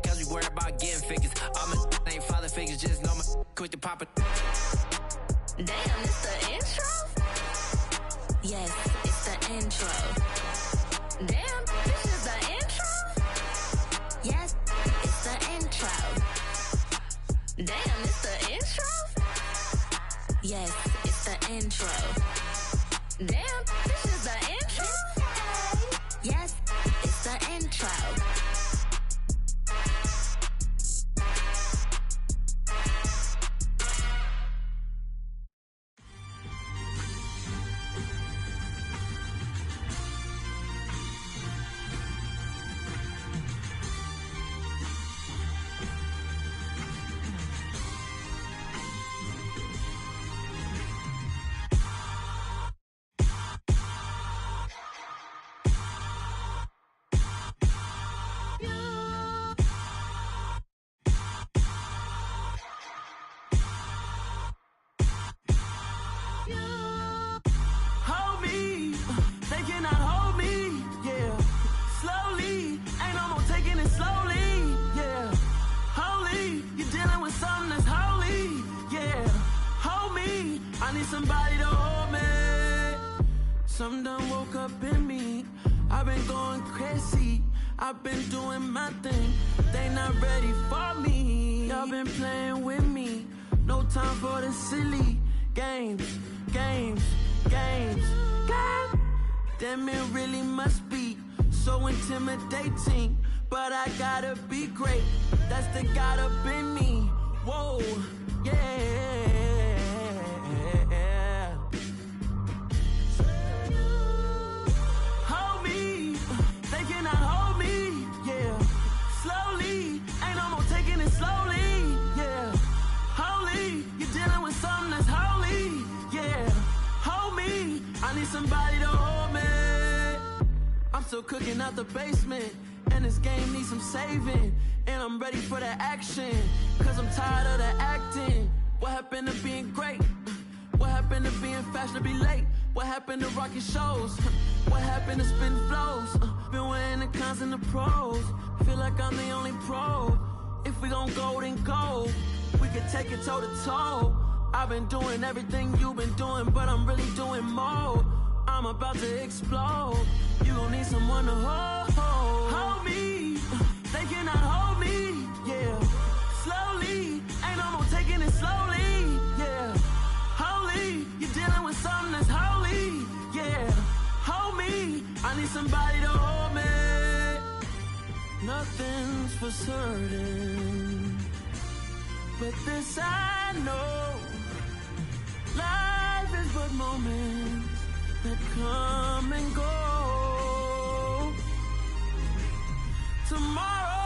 Cause we worried about getting figures. All my ain't father figures, just know my quick to pop it. Damn, it's the intro? Yes, it's the intro. Damn, this is the intro? Yes, it's the intro. Damn, it's the intro? Yes, it's the intro. Damn, this is the intro? Yes, it's the intro. Hold me, they cannot hold me, yeah. Slowly, ain't no more taking it slowly, yeah. Holy, you're dealing with something that's holy, yeah. Hold me, I need somebody to hold me. Something done woke up in me, I've been going crazy, I've been doing my thing. They not ready for me, y'all been playing with me. No time for the silly games. Damn, it really must be so intimidating. But I gotta be great, that's the God up in me. Whoa, yeah. Hold me, they cannot hold me, yeah. Slowly, ain't no more taking it slowly, yeah. Holy, you're dealing with something that's holy, yeah. Hold me, I need somebody to hold me. I'm still cooking out the basement, and this game needs some saving. And I'm ready for the action, cause I'm tired of the acting. What happened to being great? What happened to being fashionably late? What happened to rocking shows? What happened to spitting flows? Been weighing the cons and the pros. Feel like I'm the only pro. If we gon' go, then go. We could take it toe to toe. I've been doing everything you've been doing, but I'm really doing more. I'm about to explode. You gon' need someone to hold me. They cannot hold me, yeah. Slowly, ain't no more taking it slowly, yeah. Holy, you're dealing with something that's holy, yeah. Hold me, I need somebody to hold me. Nothing's for certain, but this I know. Life is but moments that come and go. Tomorrow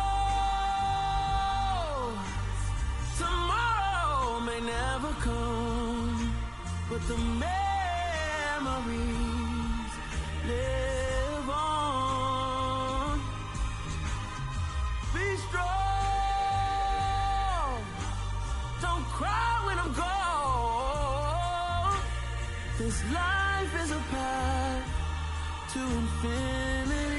may never come, but the memories live on. Be strong, don't cry when I'm gone. This life is a path to infinity.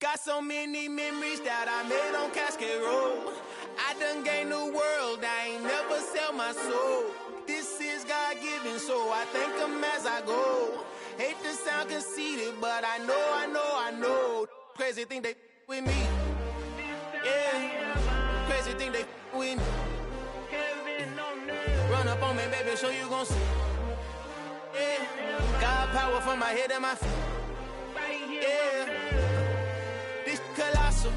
Got so many memories that I made on Cascade Road. I done gained the world, I ain't never sell my soul. This is God-given, so I thank him as I go. Hate to sound conceited, but I know. Crazy thing they with me. Yeah, crazy thing they with me. Run up on me, baby, so you gon' see. Yeah, got power from my head and my feet. Yeah, this colossal.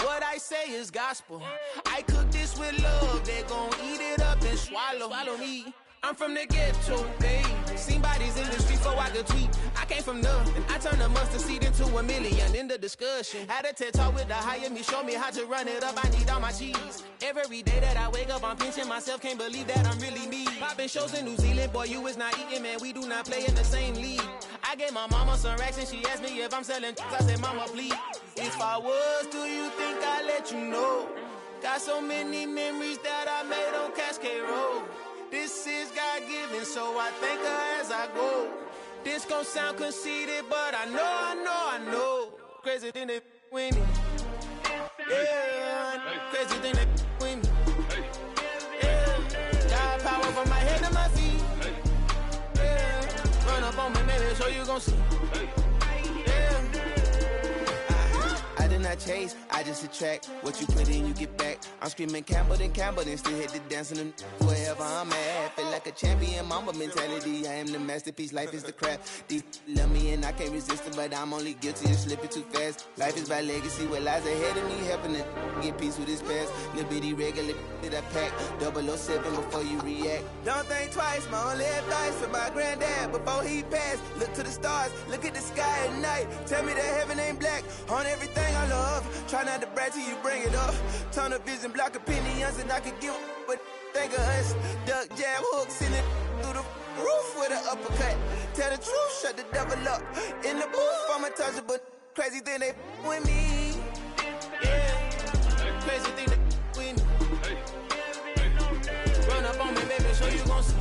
What I say is gospel. I cook this with love, they gon' eat it up and swallow me. I'm from the ghetto, babe. Seen bodies in the streets before I could tweet. I came from nothing. I turned a mustard seed into a million in the discussion. Had a TED talk with the higher me, show me how to run it up. I need all my cheese. Every day that I wake up, I'm pinching myself. Can't believe that I'm really me. Popping shows in New Zealand, boy, you is not eating, man. We do not play in the same league. I gave my mama some racks and she asked me if I'm selling. I said, mama, please. If I was, do you think I'd let you know? Got so many memories that I made on Cascade Road. This is God-given, so I thank her as I go. This gon' sound conceited, but I know. Crazy thing they with me. Yeah, crazy thing they with me. Yeah, got power from my head to my feet. Yeah, run up on me, maybe, so you gon' see. Yeah. I did not chase, I just attract. What you put in, you get back. I'm screaming Campbell, then still hit the dance and wherever I'm at. Feel like a champion, mama mentality. I am the masterpiece, life is the crap. These love me and I can't resist it, but I'm only guilty of slipping too fast. Life is by legacy, what lies ahead of me, helping to get peace with his past. Little bitty regular that I pack, 007 before you react. Don't think twice, my only advice for my granddad before he passed. Look to the stars, look at the sky at night. Tell me that heaven ain't black on everything I love. Try not to brag till you bring it up. Tunnel vision, block opinions, and I could give but think of us. Duck, jab, hooks in it through the roof with an uppercut. Tell the truth, shut the devil up. In the booth, I'm untouchable. Crazy thing they with me. Yeah, crazy thing they with me. Run up on me, baby, so you gon' see.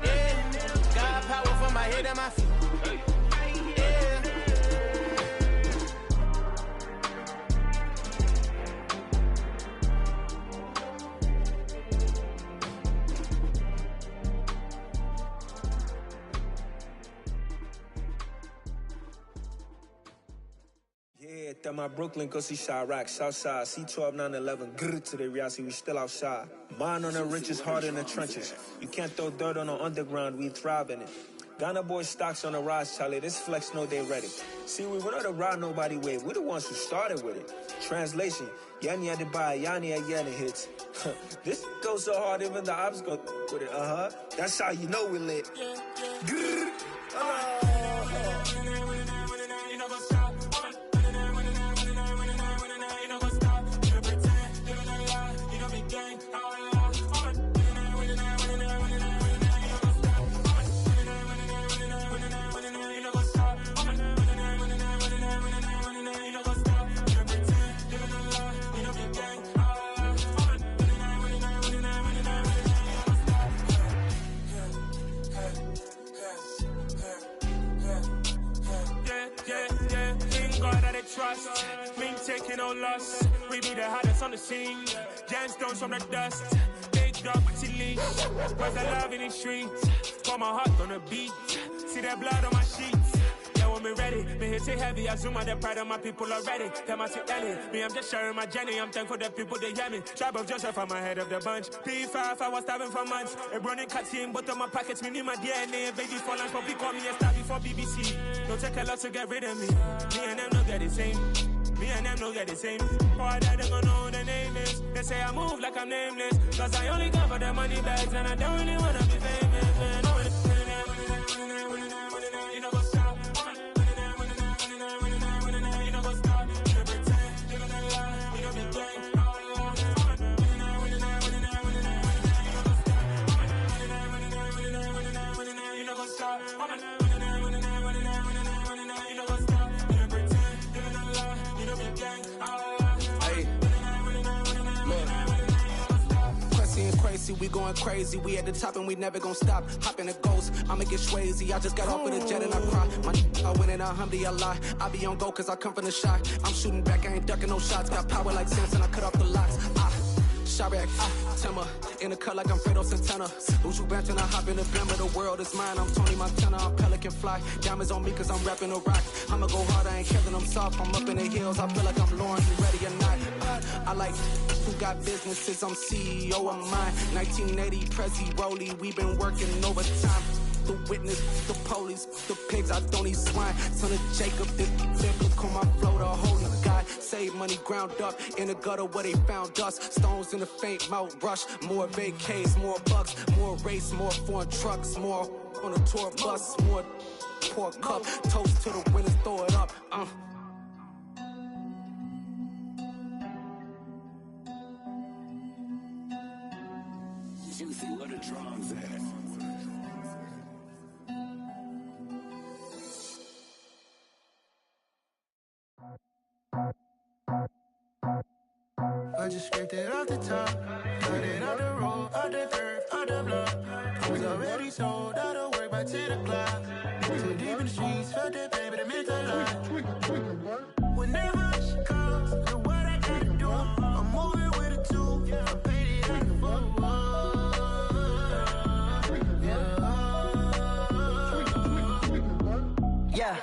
Yeah, got power from my head and my feet. That my Brooklyn, go see Chirac, Southside, C12, 911, grrr to the reality, we still outside. Mine on the riches, hard in the trenches. You can't throw dirt on the underground, we thrive in it. Ghana boy stocks on the rise, Charlie, this flex know they ready. See, we went on the ride nobody with, we the ones who started with it. Translation, Yanni had to buy, Yanni had Yanni hits. This goes so hard, even the ops go with it, That's how you know we lit. Grrr, trust, we ain't taking no loss. We be the hottest on the scene. Gemstones from the dust. Big dog with your leash. Where's the love in the streets? Pour my heart on the beat. See that blood on my sheets. Yeah, when me ready, me hit it heavy. I zoom out the pride of my people already. Them I see Ellie. Me, I'm just sharing my journey. I'm thankful that people they hear me. Tribe of Joseph, I'm ahead of the bunch. P5, I was starving for months. A running cuts in, but on my pockets, me need my DNA. Baby for lunch, but we call me a star before BBC. Don't take a lot to get rid of me. Me and them don't get the same. Me and them don't get the same. Boy, that they gonna know who the name is. They say I move like I'm nameless. Cause I only come for the money bags and I don't really wanna be famous, man. You know what's up? You know what's up? You pretend, living a lie. You know be gang. You know what's up? Crazy, we going crazy. We at the top and we never gonna stop. Hop in the ghost, I'ma get swayzy. I just got off with a jet and I cry. I win in a Humvee, I lie. I be on go cause I come from the shot. I'm shooting back, I ain't ducking no shots. Got power like Samson, I cut off the locks. Chirac, Timber, in the cut like I'm Fredo Santana. Who's you benching? I hop in the bimmer, the world is mine. I'm Tony Montana, I'm Pelican Fly. Diamonds on me cause I'm rapping a rock. I'ma go hard, I ain't killing them soft. I'm up in the hills, I feel like I'm Lauren, you ready or not? I like who got businesses, I'm CEO of mine. 1980, Prezi Rolly, we been working overtime. The witness, the police, the pigs, I don't eat swine. Son of Jacob, this biblical, my flow, the holy God. Save money ground up in the gutter where they found us. Stones in the faint mouth rush. More vacays, more bucks, more race, more foreign trucks, more on a tour bus, more pour cup. Toast to the winners, throw it up. Juicy, where the drums at? I just scraped it off the top, cut it out the road, out the dirt, out the block. I was already sold, out of work by 10 o'clock. Too deep in the streets, felt that baby, the mental lie. Whenever she calls, look what I gotta do. I'm moving with a two, I paid it out the full. Yeah,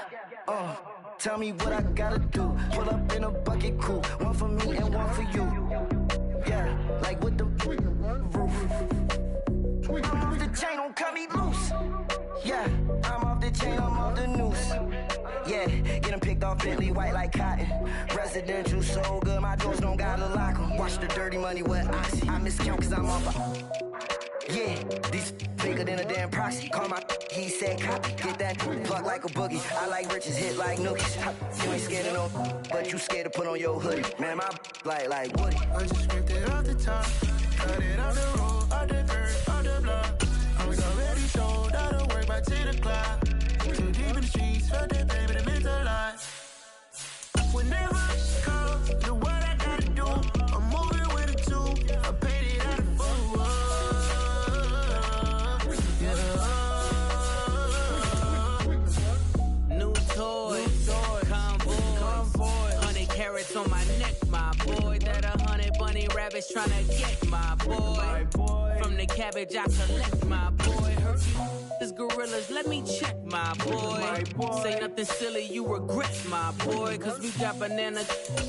tell me what I gotta do. Pull up in a bucket crew, one for me and one for you. Yeah, like with the roof. I'm off the chain, don't cut me loose. Yeah, I'm off the chain, I'm off the noose. Yeah, getting picked off Bentley white like cotton. Residential so good, my doors don't gotta lock 'em. Watch the dirty money with oxy. I miscount cause I'm off yeah, these bigger than a damn proxy. Call my he said copy. Get that pluck like a boogie. I like riches, hit like nookies. You ain't scared of no, but you scared to put on your hoodie. Man, my like Woody. I just scraped it off the top, cut it out the road, out the dirt, out the block. I was already sold, out of work by 10 o'clock. Too deep in the streets, felt that baby, the mental lie. Whenever she calls, do what I gotta do. I'm moving with a two, I paid it out of full. On my neck, my boy. That 100 bunny rabbits tryna get my boy. From the cabbage I collect, my boy. Heard you is gorillas, let me check, my boy. Say nothing silly, you regret, my boy. Cause we got banana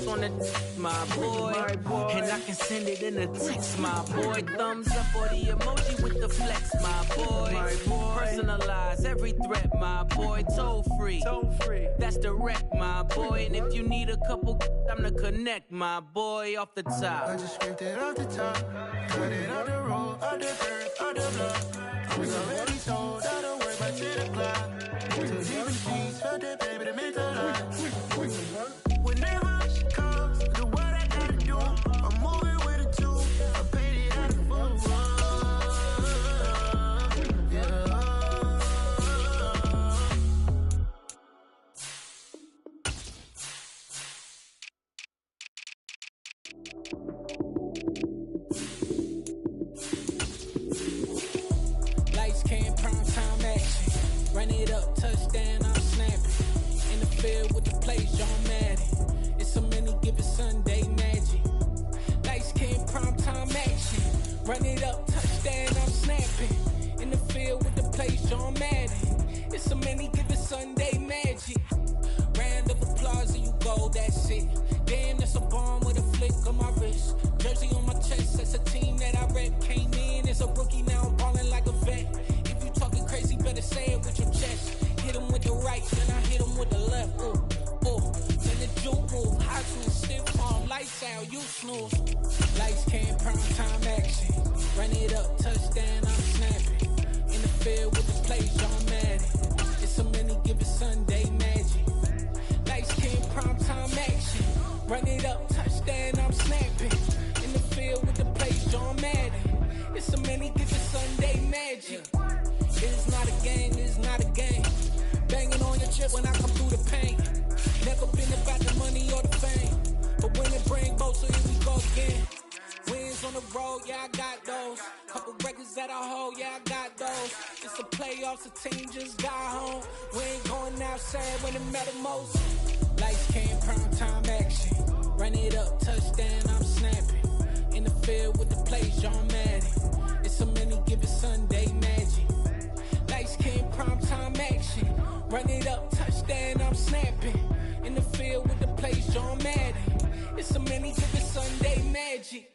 on the my boy. And I can send it in a text, my boy. Thumbs up or the emoji with the flex, my boy. Personalize every threat, my boy. Toll free, that's direct, my boy. And if you need a couple, I'm the connect, my boy. Off the top, I just scraped it off the top, cut it out the road, out the dirt, out the block. I was already sold, I don't work by 10 o'clock. So deep in the streets, felt that baby to make a lot. Whenever she calls, do what I gotta do. I'm moving with a two, I paid it out of full. Lights, cam, prime time action. Run it up, touchdown, I'm snapping. In the field with the plays, John Madden. It's a many given Sunday magic. Lights, cam, prime time action. Run it up, touchdown, I'm snapping. In the field with the plays, John Madden. It's a many given Sunday magic. Round of applause and you go, that's it. Damn, that's a bomb with a flick on my wrist. Jersey on my chest, that's a team that I rep. Came in as a rookie, now I'm ballin' like a vet. If you talking crazy, better say it with your chest. Hit him with the right, then I hit him with the left. Ooh, ooh, then the juke move. High to stiff arm, lights out, you snooze. Lights, cam, prime time action. Run it up, touchdown, I'm snapping. In the field with the plays, John Madden. It's a many given Sunday magic. Lights, cam, prime time action. Run it up, touchdown, I'm snapping. In the field with the plays, John Madden. It's a many given Sunday magic. It is not a game, it is not a game. Banging on your chip when I come through the paint. Never been about the money or the fame. But when it bring both, so here we go again. Wins on the road, yeah, I got those. Couple records that I hold, yeah, I got those. It's the playoffs, the team just got home. We ain't going outside when it matter most. Lights, cam, prime time action. Run it up, touchdown, I'm snapping. In the field with the plays, John Madden. It's a many given Sunday magic. Lights, cam, prime time action. Run it up, touchdown, I'm snapping. In the field with the plays, John Madden. It's a many given Sunday magic.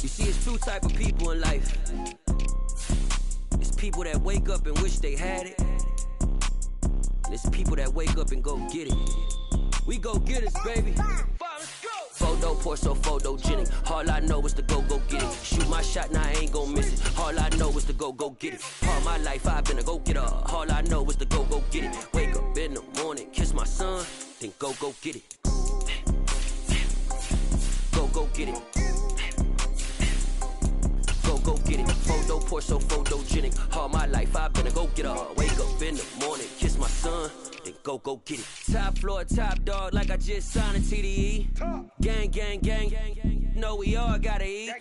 You see, it's two type of people in life. It's people that wake up and wish they had it. And it's people that wake up and go get it. We go get it, baby. Photo, Porso, photogenic. All I know is to go get it. Shoot my shot, now I ain't gon' miss it. All I know is to go get it. All my life I've been a go-getter. All I know is to go get it. Wake up in the morning, kiss my son, then go get it. Go get it. Go get it. Photo, Porso, photogenic. All my life I've been a go-getter. Wake up in the morning, kiss my son, then go get it. Top floor, top dog, like I just signed a TDE. Gang, gang, gang, gang. Know we all gotta eat.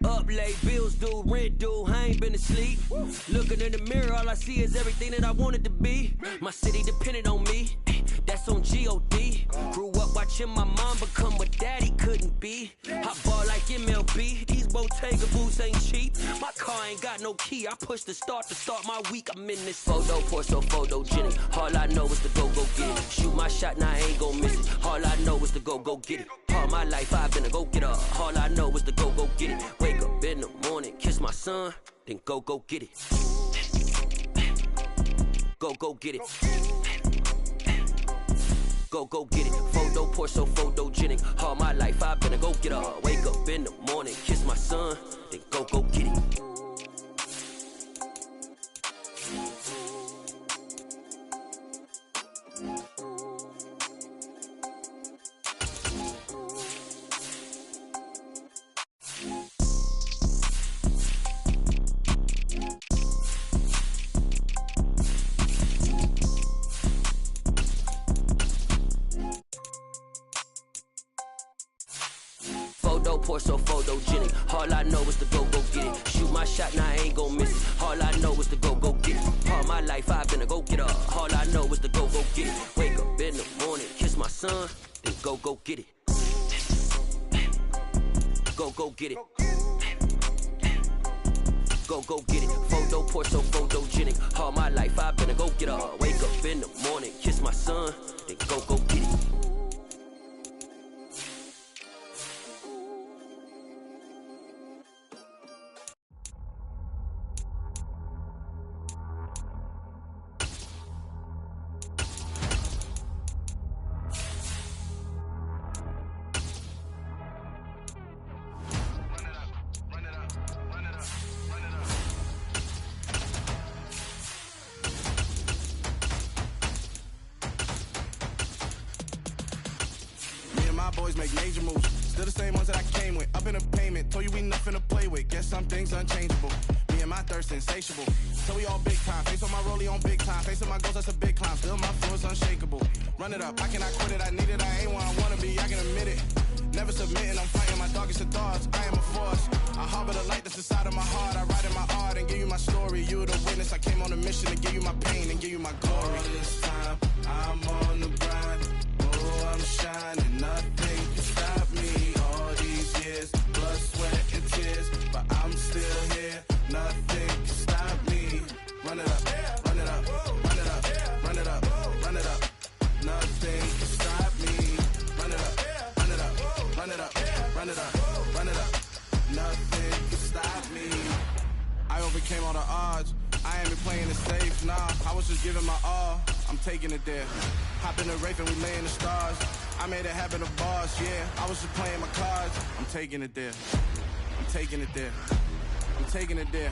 Up late, bills due, rent due, I ain't been asleep. Looking in the mirror, all I see is everything that I wanted to be. My city depended on me, that's on G.O.D. Grew up watching my mom become what daddy couldn't be. I ball like MLB, these Bottega boots ain't cheap. My car ain't got no key, I push the start to start my week. I'm in this photo, Porso, photogenic. All I know is to go get it. Shoot my shot, now I ain't gon' miss it. All I know is to go get it. All my life I've been a go-getter. All I know is to go get it. Wake up in the morning, kiss my son, then go get it. Go get it. Go get it. Photo, Porso, photogenic. All my life I've been a go-getter. Wake up in the morning, kiss my son, then go get it. Porso, photogenic. All I know is to go get it. Shoot my shot, now I ain't gon' miss it. All I know is to go get it. All my life I've been a go-getter. All I know is to go son, then go get it. Go get it. Go get it. Photo poor, so photogenic. All my life I've been a go getter. Wake up in the morning, kiss my son, then go get it. My boys make major moves, still the same ones that I came with. Up in a payment, told you we nothing to play with. Guess some things unchangeable. Me and my thirst insatiable. So we all big time. Face on my rollie on big time. Face on my goals, that's a big climb. Still my flow is unshakable. Run it up, I cannot quit it. I need it, I ain't where I wanna be. I can admit it. Never submitting, I'm fighting my darkest of thoughts. I am a force. I harbor the light that's inside of my heart. I write in my art and give you my story. You the witness. I came on a mission to give you my pain and give you my glory. All this time, I'm on the grind. Oh, I'm shining. Nothing can stop me. All these years, blood, sweat, and tears. But I'm still here. Nothing can stop me. Run it up, run it up, run it up, run it up, run it up. Nothing can stop me. Run it up, run it up, run it up, run it up, run it up. Nothing can stop me. I overcame all the odds. I ain't been playing it safe, nah. I was just giving my all. I'm taking it there. Hop in the Wraith and we lay in the stars. I made it happen, the boss, yeah. I was just playing my cards. I'm taking it there. I'm taking it there. I'm taking it there.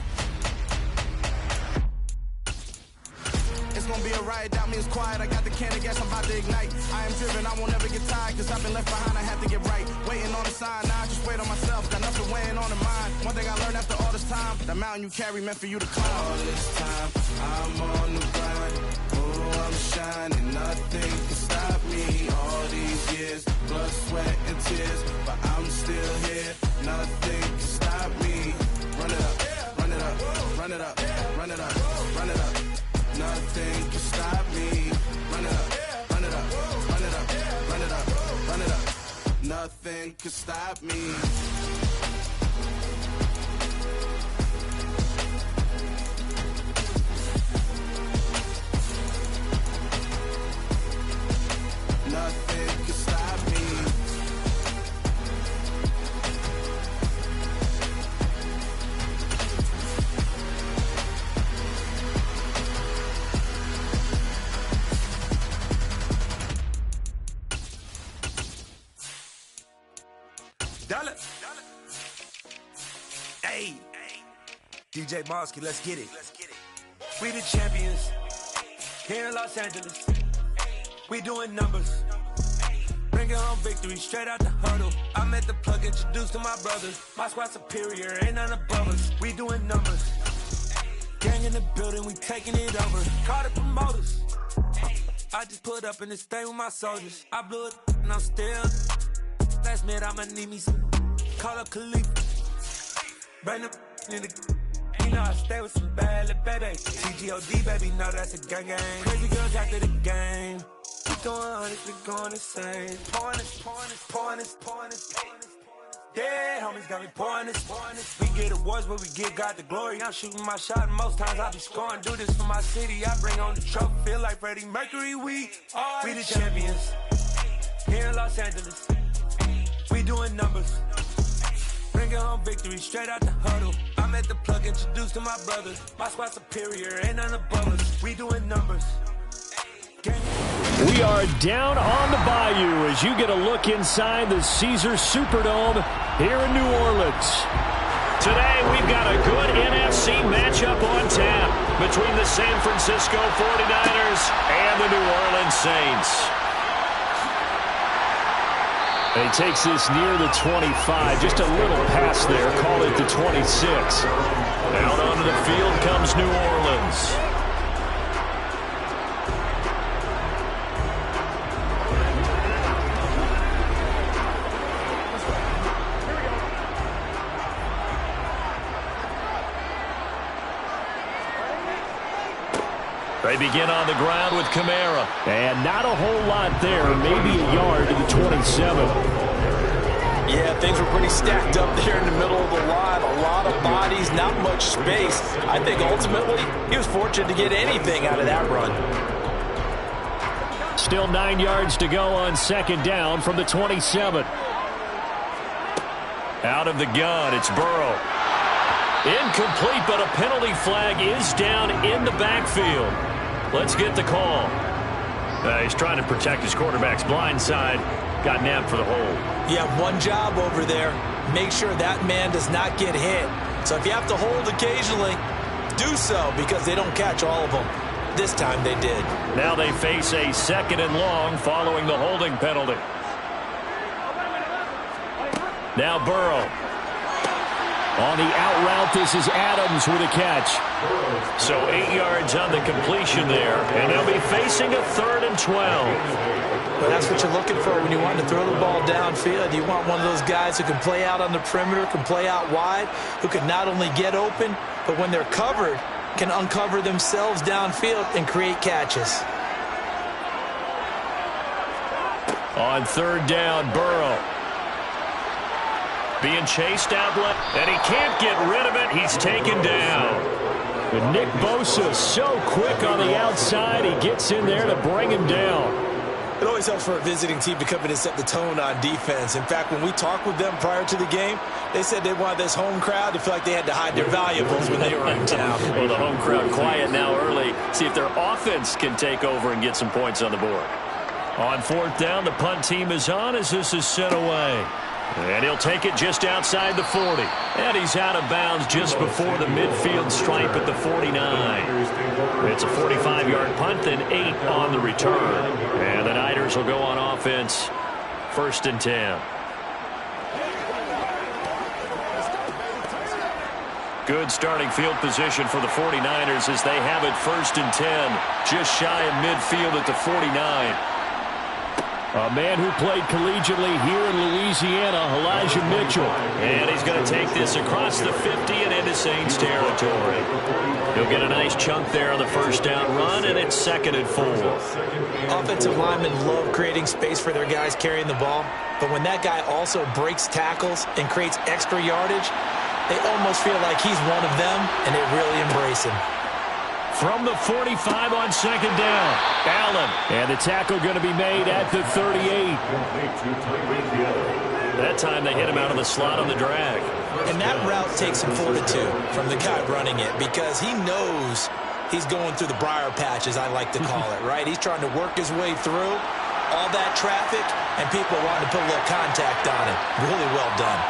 It's gonna be a riot, doubt me it's quiet. I got the can of gas, I'm about to ignite. I am driven, I won't ever get tired, cause I've been left behind, I have to get right. Waiting on the sign, now I just wait on myself. Got nothing weighing on the mind. One thing I learned after all this time, the mountain you carry meant for you to climb. All this time, I'm on the grind. Oh, I'm shining, nothing can stop me. All these years, blood, sweat, and tears. But I'm still here, nothing can stop me. Run it up, run it up, run it up, run it up, run it up. Nothing can stop me. Run it up, run it up, run it up, run it up, run it up. Nothing can stop me. Nothing can stop me. Dollar. Hey. DJ Mosky, let's get it. We the champions here in Los Angeles. We doing numbers. Bringing home victory straight out the huddle. I'm at the plug, introduced to my brothers. My squad superior, ain't none above us. We doing numbers. Gang in the building, we taking it over. Call the promoters. I just put up in this thing with my soldiers. I blew it and I'm still. Last minute, I'ma need me some. Call up Khalifa. Bring the in the. You know I stay with some bad little baby. TGOD, baby, know that's a gang gang. Crazy girls after the game. We going honest, we going insane. Pouring this. Dead homies got me pouring this. We get awards, but we give God the glory. I'm shooting my shot, and most times I be scoring. Do this for my city, I bring on the trophy. Feel like Freddie Mercury, we the champions. Here in Los Angeles. We doing numbers. Bringing home victory straight out the huddle. I'm at the plug, introduced to my brothers. My squad superior, ain't none above us. We doing numbers. We are down on the bayou as you get a look inside the Caesars Superdome here in New Orleans. Today, we've got a good NFC matchup on tap between the San Francisco 49ers and the New Orleans Saints. And he takes this near the 25. Just a little pass there. Call it the 26. Out onto the field comes New Orleans. They begin on the ground with Kamara. And not a whole lot there, maybe a yard to the 27. Yeah, things were pretty stacked up there in the middle of the line. A lot of bodies, not much space. I think ultimately he was fortunate to get anything out of that run. Still 9 yards to go on second down from the 27. Out of the gun, it's Burrow. Incomplete, but a penalty flag is down in the backfield. Let's get the call. He's trying to protect his quarterback's blind side. Got nabbed for the hold. You have one job over there. Make sure that man does not get hit. So if you have to hold occasionally, do so because they don't catch all of them. This time they did. Now they face a 2nd and long following the holding penalty. Now Burrow. On the out route, this is Adams with a catch. So 8 yards on the completion there, and they'll be facing a 3rd and 12. But that's what you're looking for when you want to throw the ball downfield. You want one of those guys who can play out on the perimeter, can play out wide, who can not only get open, but when they're covered, can uncover themselves downfield and create catches. On 3rd down, Burrow. Being chased out left, and he can't get rid of it. He's taken down. And Nick Bosa so quick on the outside. He gets in there to bring him down. It always helps for a visiting team to come in and set the tone on defense. In fact, when we talked with them prior to the game, they said they wanted this home crowd to feel like they had to hide their valuables when they were in town. Well, the home crowd quiet now early. See if their offense can take over and get some points on the board. On 4th down, the punt team is on as this is sent away. And he'll take it just outside the 40. And he's out of bounds just before the midfield stripe at the 49. It's a 45-yard punt, then 8 on the return. And the Niners will go on offense, 1st and 10. Good starting field position for the 49ers as they have it 1st and 10. Just shy of midfield at the 49. A man who played collegiately here in Louisiana, Elijah Mitchell. And he's going to take this across the 50 and into Saints territory. He'll get a nice chunk there on the 1st down run, and it's 2nd and 4. Offensive linemen love creating space for their guys carrying the ball, but when that guy also breaks tackles and creates extra yardage, they almost feel like he's one of them, and they really embrace him. From the 45 on 2nd down, Allen. And the tackle going to be made at the 38. That time they hit him out of the slot on the drag. And that route takes some fortitude from the guy running it because he knows he's going through the briar patch, as I like to call it, right? He's trying to work his way through all that traffic, and people wanting to put a little contact on it. Really well done.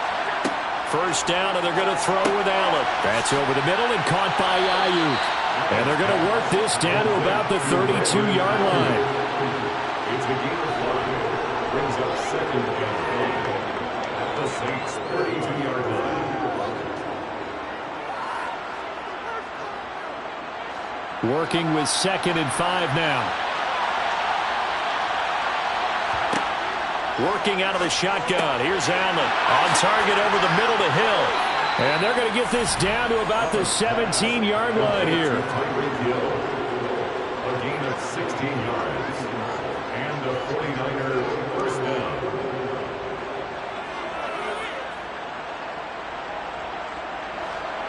1st down, and they're going to throw with Allen. That's over the middle and caught by Ayuk. And they're going to work this down to about the 32-yard line. It's the game of line. Brings up 2nd and 10 at the Saints 32-yard line. Working with 2nd and 5 now. Working out of the shotgun. Here's Allen. On target over the middle to Hill. And they're going to get this down to about the 17-yard line here. A gain of 16 yards. And a 49er 1st down.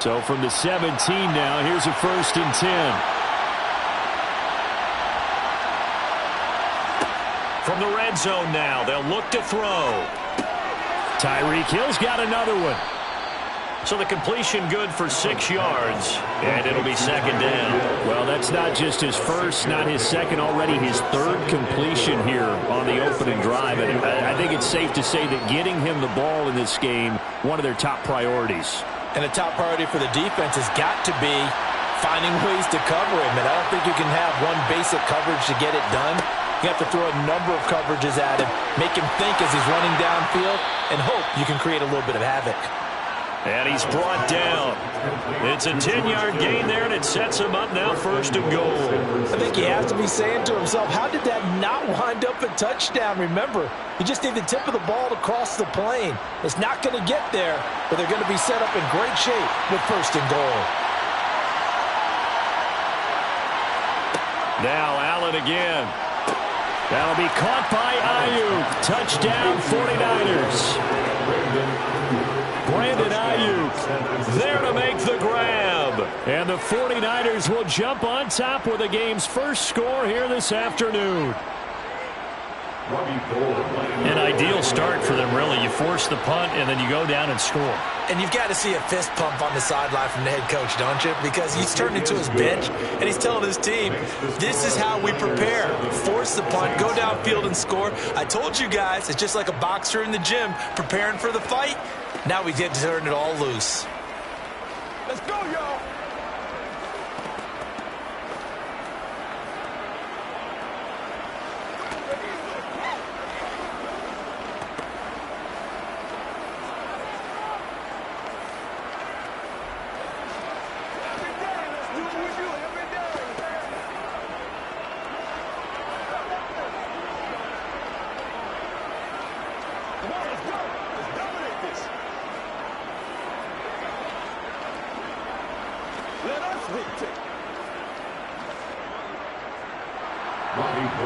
So from the 17 now, here's a 1st and 10. From the red zone now, they'll look to throw. Tyreek Hill's got another one. So the completion good for 6 yards, and it'll be 2nd down. Well, that's not just his first, not his second, already his 3rd completion here on the opening drive. And I think it's safe to say that getting him the ball in this game, one of their top priorities. And the top priority for the defense has got to be finding ways to cover him. And I don't think you can have one basic coverage to get it done. You have to throw a number of coverages at him, make him think as he's running downfield, and hope you can create a little bit of havoc. And he's brought down. It's a 10-yard gain there, and it sets him up now 1st and goal. I think he has to be saying to himself, how did that not wind up a touchdown? Remember, you just need the tip of the ball to cross the plane. It's not going to get there, but they're going to be set up in great shape with 1st and goal. Now Allen again. That'll be caught by Ayuk. Touchdown 49ers. Brandon Ayuk there to make the grab. And the 49ers will jump on top with the game's first score here this afternoon. An ideal start for them, really. You force the punt, and then you go down and score. And you've got to see a fist pump on the sideline from the head coach, don't you? Because he's turned into his bench, and he's telling his team, this is how we prepare. Force the punt, go downfield and score. I told you guys, it's just like a boxer in the gym preparing for the fight. Now we get to turn it all loose. Let's go, y'all.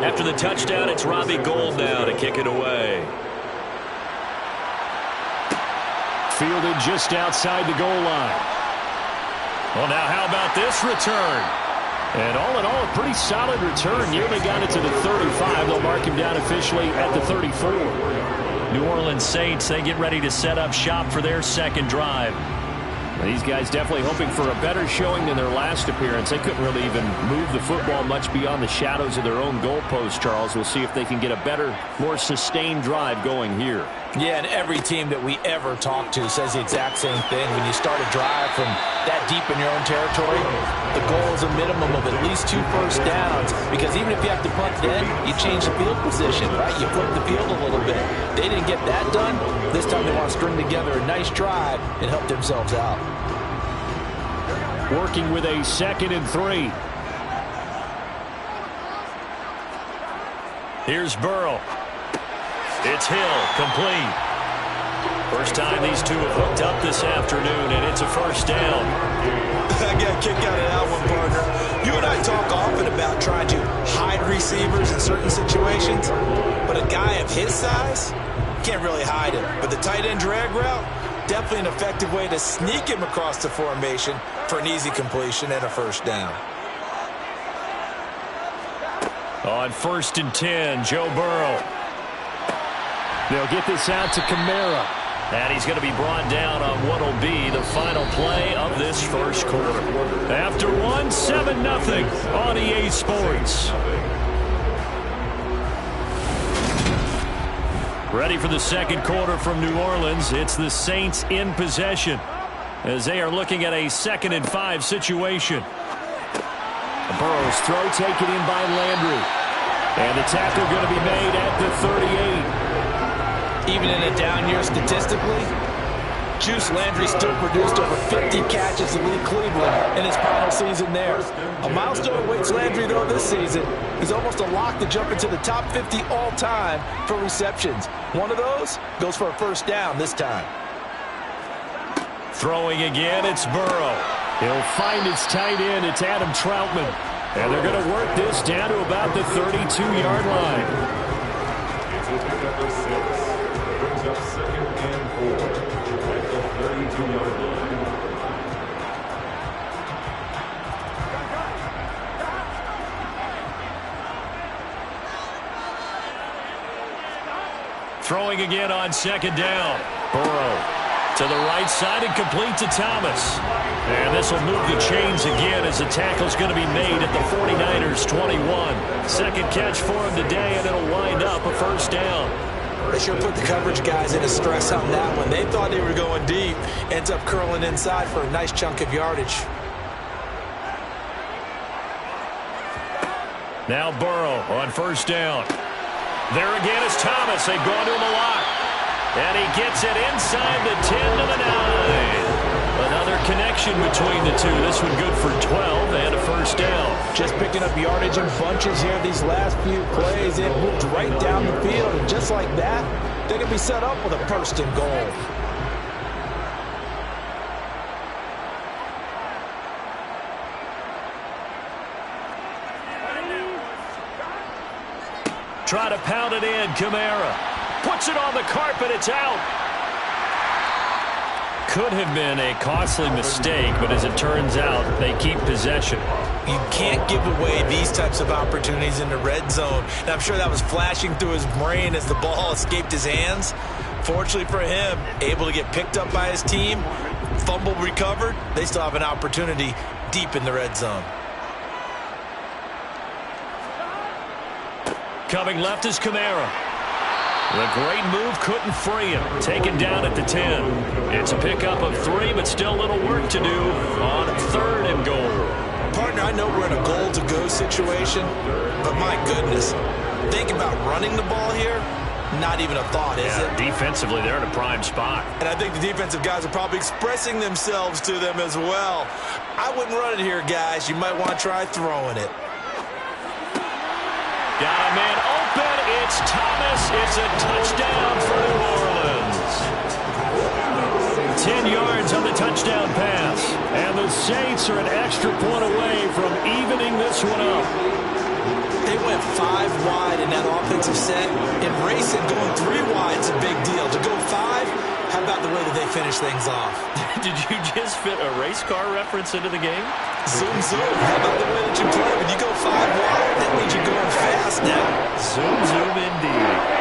After the touchdown, it's Robbie Gould now to kick it away. Fielded just outside the goal line. Well, now how about this return? And all in all, a pretty solid return. Nearly got it to the 35. They'll mark him down officially at the 34. New Orleans Saints, they get ready to set up shop for their second drive. These guys definitely hoping for a better showing than their last appearance. They couldn't really even move the football much beyond the shadows of their own goalpost, Charles. We'll see if they can get a better, more sustained drive going here. Yeah, and every team that we ever talk to says the exact same thing. When you start a drive from that deep in your own territory, the goal is a minimum of at least 2 first downs, because even if you have to punt then, you change the field position, right? You flip the field a little bit. They didn't get that done. This time they want to string together a nice drive and help themselves out. Working with a 2nd and 3. Here's Burrow. It's Hill, complete. First time these two have hooked up this afternoon, and it's a first down. I got a kick out of that one, partner. You and I talk often about trying to hide receivers in certain situations, but a guy of his size can't really hide him. But the tight end drag route, definitely an effective way to sneak him across the formation for an easy completion and a first down. On 1st and 10, Joe Burrow. They'll get this out to Kamara. And he's going to be brought down on what will be the final play of this first quarter. After 1, 7-0 on EA Sports. Ready for the second quarter from New Orleans. It's the Saints in possession as they are looking at a 2nd and 5 situation. Burrow's throw taken in by Landry. And the tackle going to be made at the 38. Even in a down year statistically, Juice Landry still produced over 50 catches to lead Cleveland in his final season there. A milestone awaits Landry, though, this season. He's almost a lock to jump into the top 50 all-time for receptions. One of those goes for a first down this time. Throwing again, it's Burrow. He'll find his tight end. It's Adam Troutman. And they're going to work this down to about the 32-yard line. Number 6 brings up 2nd and 4 at the 32-yard line. Throwing again on 2nd down. Burrow to the right side and complete to Thomas. And this will move the chains again as the tackle's going to be made at the 49ers 21. Second catch for him today, and it'll wind up a first down. They sure put the coverage guys into stress on that one. They thought they were going deep. Ends up curling inside for a nice chunk of yardage. Now Burrow on first down. There again is Thomas. They've gone to him a lot. And he gets it inside the 10 to the 9. Another connection between the two. This one good for 12 and a first down. Just picking up yardage in bunches here these last few plays. It moved right down the field. And just like that, they can be set up with a first and goal. Try to pound it in. Kamara puts it on the carpet. It's out. Could have been a costly mistake, but as it turns out, they keep possession. You can't give away these types of opportunities in the red zone. And I'm sure that was flashing through his brain as the ball escaped his hands. Fortunately for him, able to get picked up by his team, fumble recovered. They still have an opportunity deep in the red zone. Coming left is Kamara. The great move couldn't free him. Taken down at the 10. It's a pickup of 3, but still a little work to do on 3rd and goal. Partner, I know we're in a goal-to-go situation, but my goodness, think about running the ball here. Not even a thought, is it? Defensively, they're in a prime spot. And I think the defensive guys are probably expressing themselves to them as well. I wouldn't run it here, guys. You might want to try throwing it. Got a man open. It's Thomas. It's a touchdown for New Orleans. 10 yards on the touchdown pass. And the Saints are an extra point away from evening this one up. They went 5 wide in that offensive set. And racing going 3 wide is a big deal. To go 5, how about the way that they finish things off? Did you just fit a race car reference into the game? Zoom, zoom. How about the way that you play? When you go 5 wide, that means you're going fast now. Zoom, zoom indeed.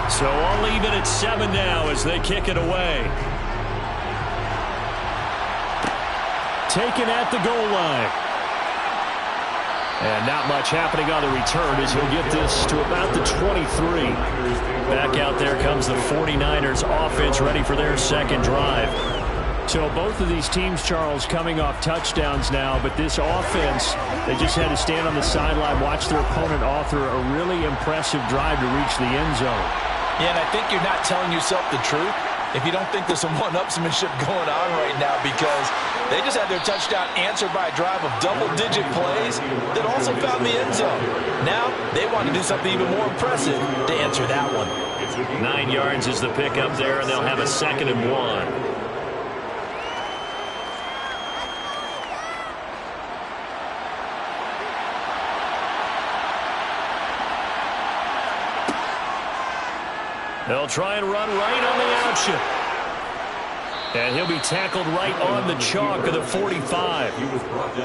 So all even at 7 now as they kick it away. Taken at the goal line. And not much happening on the return as he'll get this to about the 23. Back out there comes the 49ers offense ready for their second drive. So both of these teams, Charles, coming off touchdowns now, but this offense, they just had to stand on the sideline, watch their opponent author a really impressive drive to reach the end zone. Yeah, and I think you're not telling yourself the truth if you don't think there's some one-upsmanship going on right now, because they just had their touchdown answered by a drive of double-digit plays that also found the end zone. Now they want to do something even more impressive to answer that one. 9 yards is the pickup there, and they'll have a 2nd and 1. They'll try and run right on the option. And he'll be tackled right on the chalk of the 45.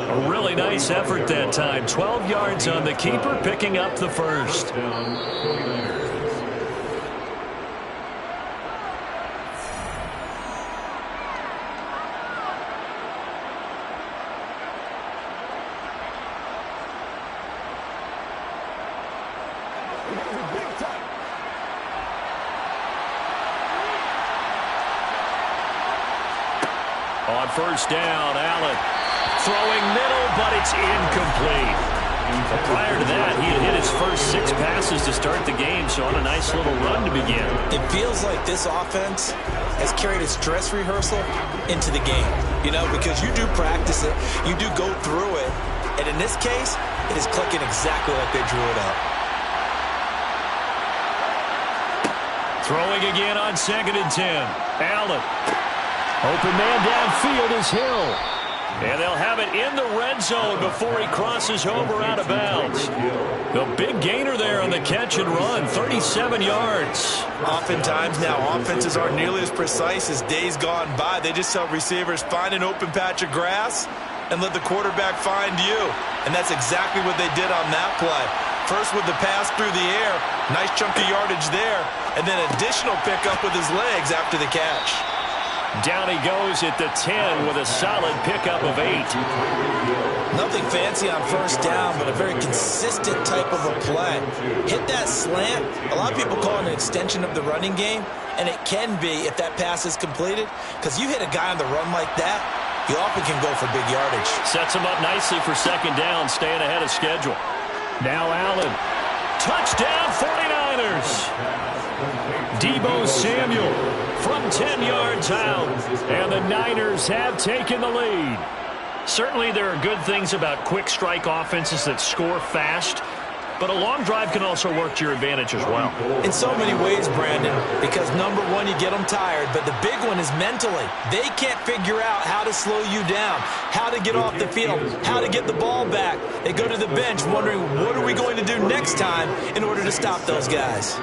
A really nice effort that time. 12 yards on the keeper, picking up the first. On first down, Allen throwing middle, but it's incomplete. Prior to that, he had hit his first 6 passes to start the game, so on a nice little run to begin. It feels like this offense has carried its dress rehearsal into the game, you know, because you do practice it, you do go through it, and in this case, it is clicking exactly like they drew it up. Throwing again on 2nd and 10. Allen. Open man downfield is Hill. And they'll have it in the red zone before he crosses over out of bounds. The big gainer there on the catch and run, 37 yards. Oftentimes now, offenses aren't nearly as precise as days gone by. They just tell receivers, find an open patch of grass and let the quarterback find you. And that's exactly what they did on that play. First with the pass through the air, nice chunk of yardage there, and then additional pickup with his legs after the catch. Down he goes at the 10 with a solid pickup of 8. Nothing fancy on first down, but a very consistent type of a play. Hit that slant. A lot of people call it an extension of the running game, and it can be if that pass is completed, because you hit a guy on the run like that, you often can go for big yardage. Sets him up nicely for second down, staying ahead of schedule. Now Allen. Touchdown 49ers. Deebo Samuel from 10 yards out. And the Niners have taken the lead. Certainly there are good things about quick strike offenses that score fast, but a long drive can also work to your advantage as well. In so many ways, Brandon, because number one, you get them tired, but the big one is mentally. They can't figure out how to slow you down, how to get off the field, how to get the ball back. They go to the bench wondering, what are we going to do next time in order to stop those guys?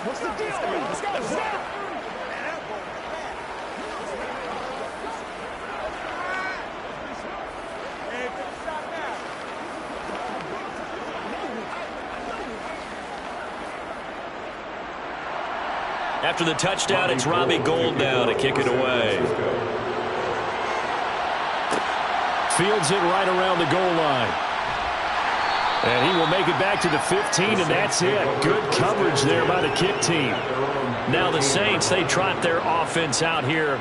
What's the deal? Let's go. Let's go. After the touchdown, it's Robbie Gould now to kick it away. Fields it right around the goal line. And he will make it back to the 15, and that's it. Good coverage there by the kick team. Now the Saints, they trot their offense out here.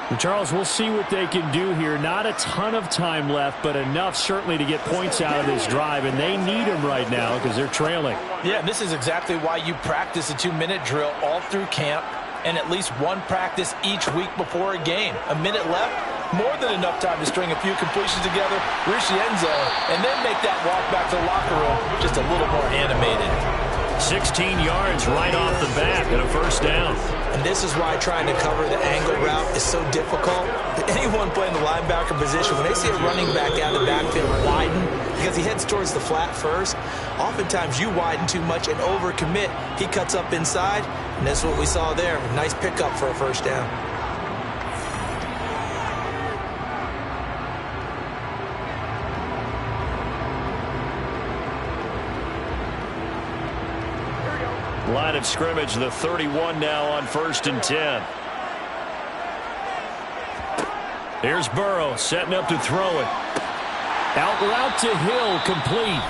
And Charles, we'll see what they can do here. Not a ton of time left, but enough certainly to get points out of this drive, and they need them right now because they're trailing. Yeah, this is exactly why you practice a 2-minute drill all through camp and at least one practice each week before a game. A minute left, more than enough time to string a few completions together, reach the end zone, and then make that walk back to the locker room just a little more animated. 16 yards right off the bat and a first down. And this is why trying to cover the angle route is so difficult. Anyone playing the linebacker position, when they see a running back out of the backfield widen because he heads towards the flat first, oftentimes you widen too much and overcommit. He cuts up inside, and that's what we saw there. Nice pickup for a first down. Line of scrimmage, the 31 now on 1st and 10. Here's Burrow setting up to throw it. Out route to Hill, complete.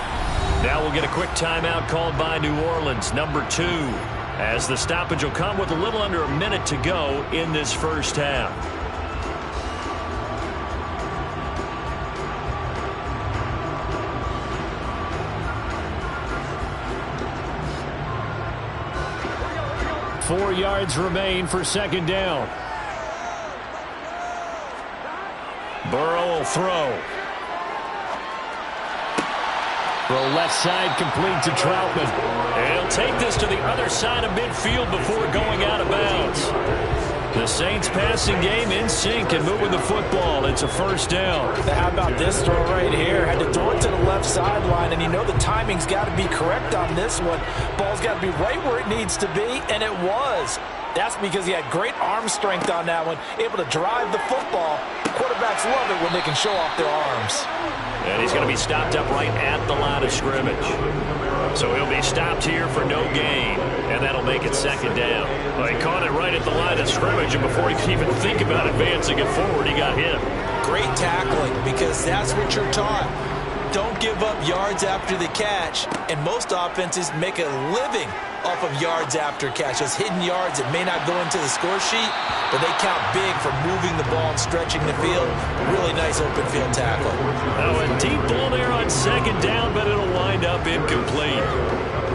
Now we'll get a quick timeout called by New Orleans, number 2, as the stoppage will come with a little under a minute to go in this first half. Four yards remain for second down. Burrow will throw. Throw left side, complete to Troutman. And he'll take this to the other side of midfield before going out of bounds. The Saints passing game in sync and moving the football. It's a first down. How about this throw right here? Had to throw it to the left sideline, and you know the timing's got to be correct on this one. Ball's got to be right where it needs to be, and it was. That's because he had great arm strength on that one, able to drive the football. Quarterbacks love it when they can show off their arms. And he's going to be stopped up right at the line of scrimmage. So he'll be stopped here for no gain, and that'll make it second down. Well, he caught it right at the line of scrimmage, and before he could even think about advancing it forward, he got hit. Great tackling, because that's what you're taught. Don't give up yards after the catch, and most offenses make a living off of yards after catch. Those hidden yards that may not go into the score sheet, but they count big for moving the ball and stretching the field. Really nice open field tackle. Oh, a deep ball there on second down, but it'll wind up incomplete.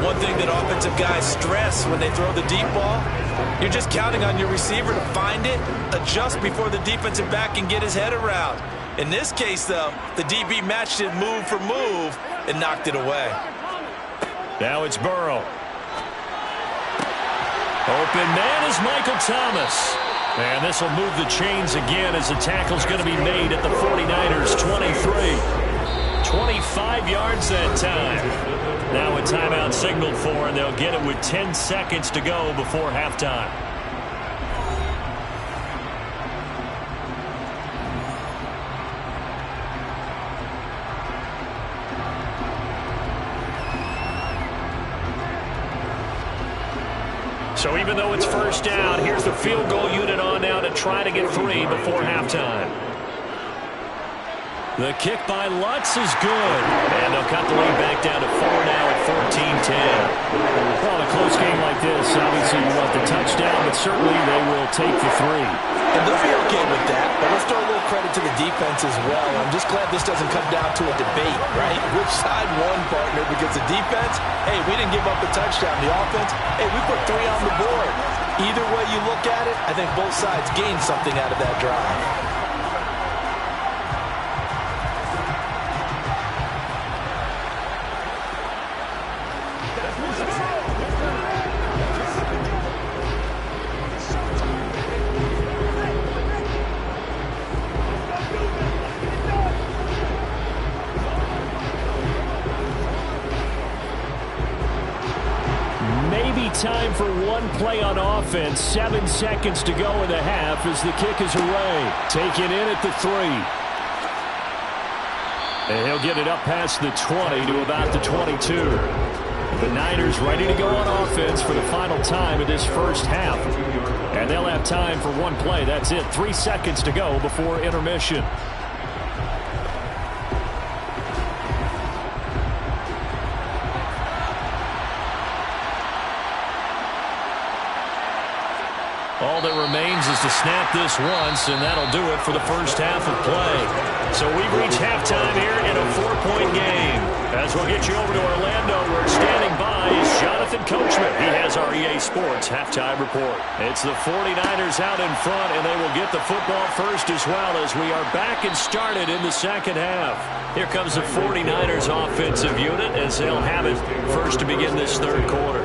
One thing that offensive guys stress when they throw the deep ball, you're just counting on your receiver to find it, adjust before the defensive back can get his head around. In this case, though, the DB matched it move for move and knocked it away. Now it's Burrow. Open man is Michael Thomas. And this will move the chains again as the tackle's going to be made at the 49ers' 23. 25 yards that time. Now a timeout signaled for, and they'll get it with 10 seconds to go before halftime. So even though it's first down, here's the field goal unit on now to try to get 3 before halftime. The kick by Lutz is good. And they'll cut the lead back down to 4 now at 14-10. Well, in a close game like this, obviously you want the touchdown, but certainly they will take the 3. And they'll be okay with that, but let's throw a little credit to the defense as well. I'm just glad this doesn't come down to a debate, right? Which side won, partner? Because the defense, hey, we didn't give up a touchdown. The offense, hey, we put 3 on the board. Either way you look at it, I think both sides gained something out of that drive. Time for one play on offense. 7 seconds to go in the half as the kick is away. Taken in at the 3. And he'll get it up past the 20 to about the 22. The Niners ready to go on offense for the final time of this first half. And they'll have time for one play. That's it. 3 seconds to go before intermission. All that remains is to snap this once, and that'll do it for the first half of play. So we've reached halftime here in a 4-point game. As we'll get you over to Orlando, where standing by is Jonathan Coachman. He has our EA Sports halftime report. It's the 49ers out in front, and they will get the football first as well as we are back and started in the second half. Here comes the 49ers offensive unit as they'll have it first to begin this third quarter.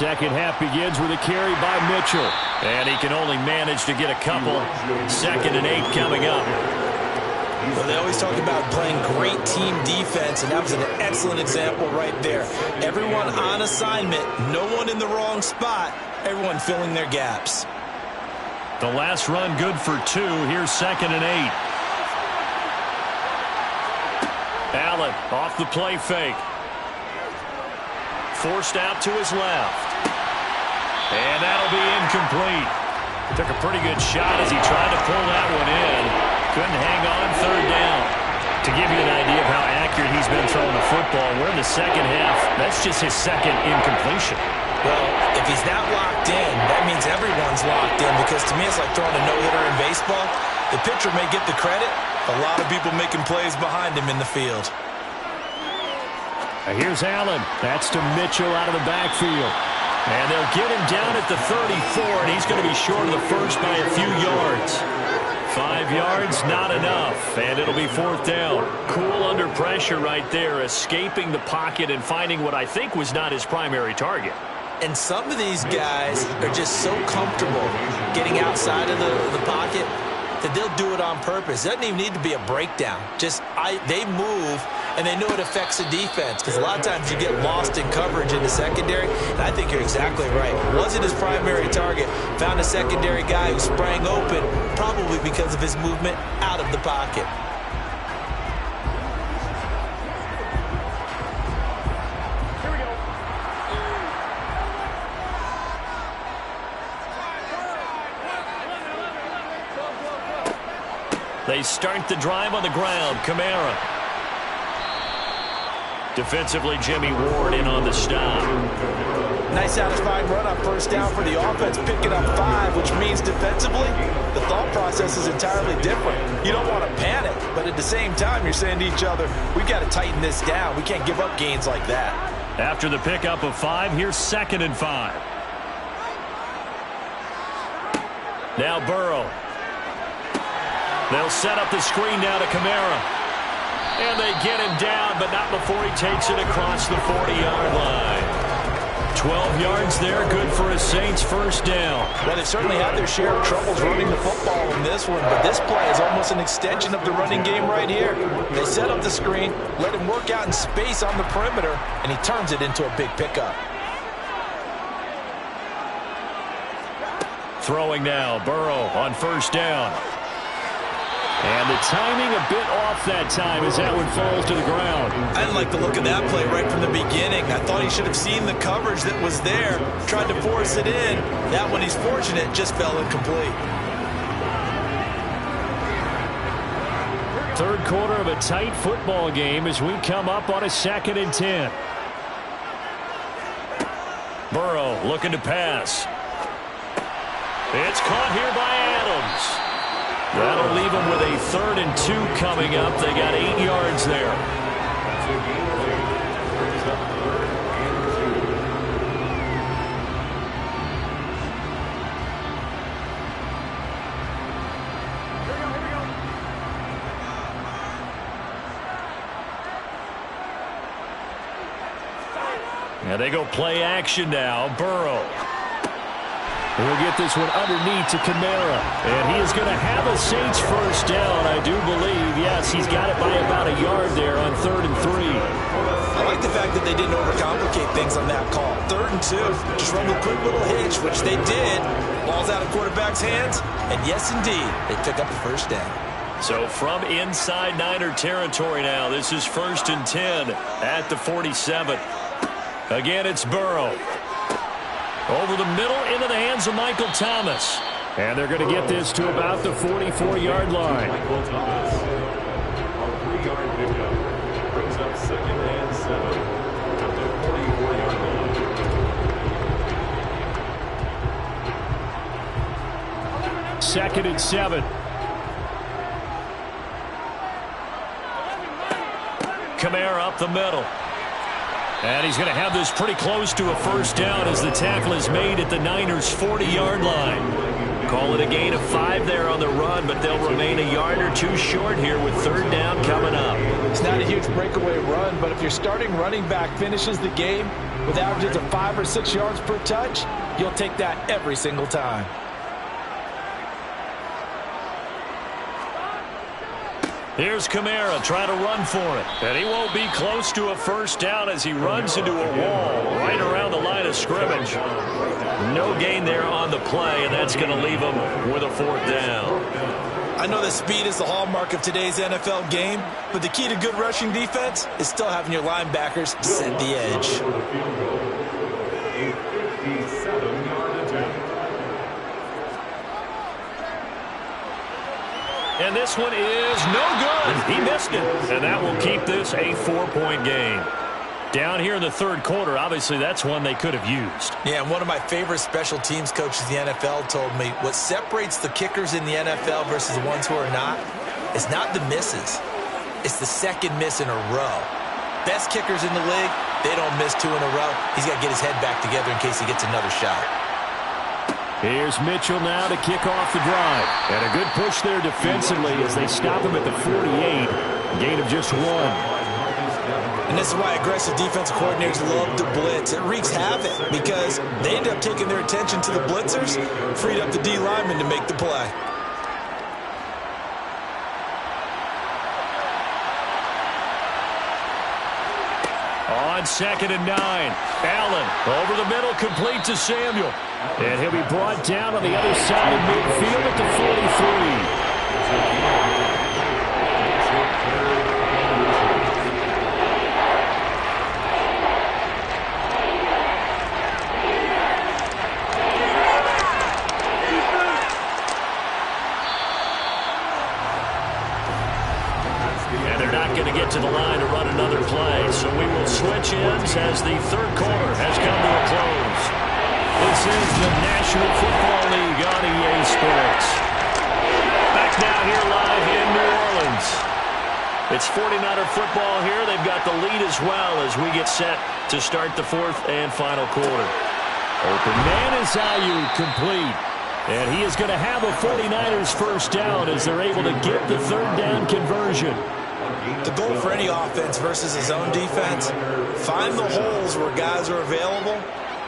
Second half begins with a carry by Mitchell. And he can only manage to get a couple. 2nd and 8 coming up. Well, they always talk about playing great team defense, and that was an excellent example right there. Everyone on assignment, no one in the wrong spot, everyone filling their gaps. The last run good for 2. Here's 2nd and 8. Allen off the play fake. Forced out to his left. And that'll be incomplete. Took a pretty good shot as he tried to pull that one in. Couldn't hang on 3rd down. To give you an idea of how accurate he's been throwing the football, we're in the second half. That's just his 2nd incompletion. Well, if he's not locked in, that means everyone's locked in, because to me it's like throwing a no-hitter in baseball. The pitcher may get the credit. A lot of people making plays behind him in the field. Here's Allen. That's to Mitchell out of the backfield. And they'll get him down at the 34, and he's going to be short of the first by a few yards. 5 yards, not enough, and it'll be 4th down. Cool under pressure right there, escaping the pocket and finding what I think was not his primary target. And some of these guys are just so comfortable getting outside of the pocket that they'll do it on purpose. It doesn't even need to be a breakdown. They move, and they know it affects the defense, because a lot of times you get lost in coverage in the secondary, and I think you're exactly right. Wasn't his primary target. Found a secondary guy who sprang open, probably because of his movement out of the pocket. They start the drive on the ground. Kamara. Defensively, Jimmy Ward in on the stop. Nice satisfying run on 1st down for the offense, picking up 5, which means defensively, the thought process is entirely different. You don't want to panic, but at the same time, you're saying to each other, we've got to tighten this down. We can't give up gains like that. After the pickup of 5, here's 2nd and 5. Now Burrow. They'll set up the screen now to Kamara. And they get him down, but not before he takes it across the 40-yard line. 12 yards there, good for a Saints first down. Well, they certainly had their share of troubles running the football in this one, but this play is almost an extension of the running game right here. They set up the screen, let him work out in space on the perimeter, and he turns it into a big pickup. Throwing now, Burrow on first down. And the timing a bit off that time as that one falls to the ground. I didn't like the look of that play right from the beginning. I thought he should have seen the coverage that was there, tried to force it in. That one, he's fortunate, just fell incomplete. Third quarter of a tight football game as we come up on a 2nd and 10. Burrow looking to pass. It's caught here by Adams. That'll leave them with a 3rd and 2 coming up. They got 8 yards there. And they go play action now. Burrow. We'll get this one underneath to Kamara. And he is going to have a Saints first down, I do believe. Yes, he's got it by about a yard there on 3rd and 3. I like the fact that they didn't overcomplicate things on that call. 3rd and 2, just run a quick little hitch, which they did. Ball's out of quarterback's hands, and yes, indeed, they pick up a first down. So from inside Niner territory now, this is 1st and 10 at the 47. Again, it's Burrow. Over the middle, into the hands of Michael Thomas. And they're going to get this to about the 44-yard line. Michael Thomas, a 3-yard pickup, brings up 2nd and 7 at the 44-yard line. 2nd and 7. Kamara up the middle. And he's going to have this pretty close to a first down as the tackle is made at the Niners' 40-yard line. Call it a gain of 5 there on the run, but they'll remain a yard or 2 short here with 3rd down coming up. It's not a huge breakaway run, but if your starting running back finishes the game with averages of 5 or 6 yards per touch, you'll take that every single time. Here's Kamara trying to run for it. And he won't be close to a first down as he runs into a wall right around the line of scrimmage. No gain there on the play, and that's going to leave him with a 4th down. I know that speed is the hallmark of today's NFL game, but the key to good rushing defense is still having your linebackers set the edge. A 57-yard attempt. And this one is no good. He missed it. And that will keep this a 4-point game. Down here in the 3rd quarter, obviously that's one they could have used. Yeah, and one of my favorite special teams coaches in the NFL told me what separates the kickers in the NFL versus the ones who are not is not the misses. It's the 2nd miss in a row. Best kickers in the league, they don't miss 2 in a row. He's got to get his head back together in case he gets another shot. Here's Mitchell now to kick off the drive. And a good push there defensively as they stop him at the 48. Gain of just 1. And this is why aggressive defensive coordinators love to blitz. It wreaks havoc because they end up taking their attention to the blitzers, freed up the D lineman to make the play. On 2nd and 9, Allen over the middle, complete to Samuel. And he'll be brought down on the other side of midfield at the 43. To the line to run another play. So we will switch ends as the 3rd quarter has come to a close. This is the National Football League on EA Sports. Back now here live in New Orleans. It's 49er football here. They've got the lead as well as we get set to start the 4th and final quarter. Open man is Ayuk, complete. And he is going to have a 49ers first down as they're able to get the third down conversion. The goal for any offense versus his own defense, find the holes where guys are available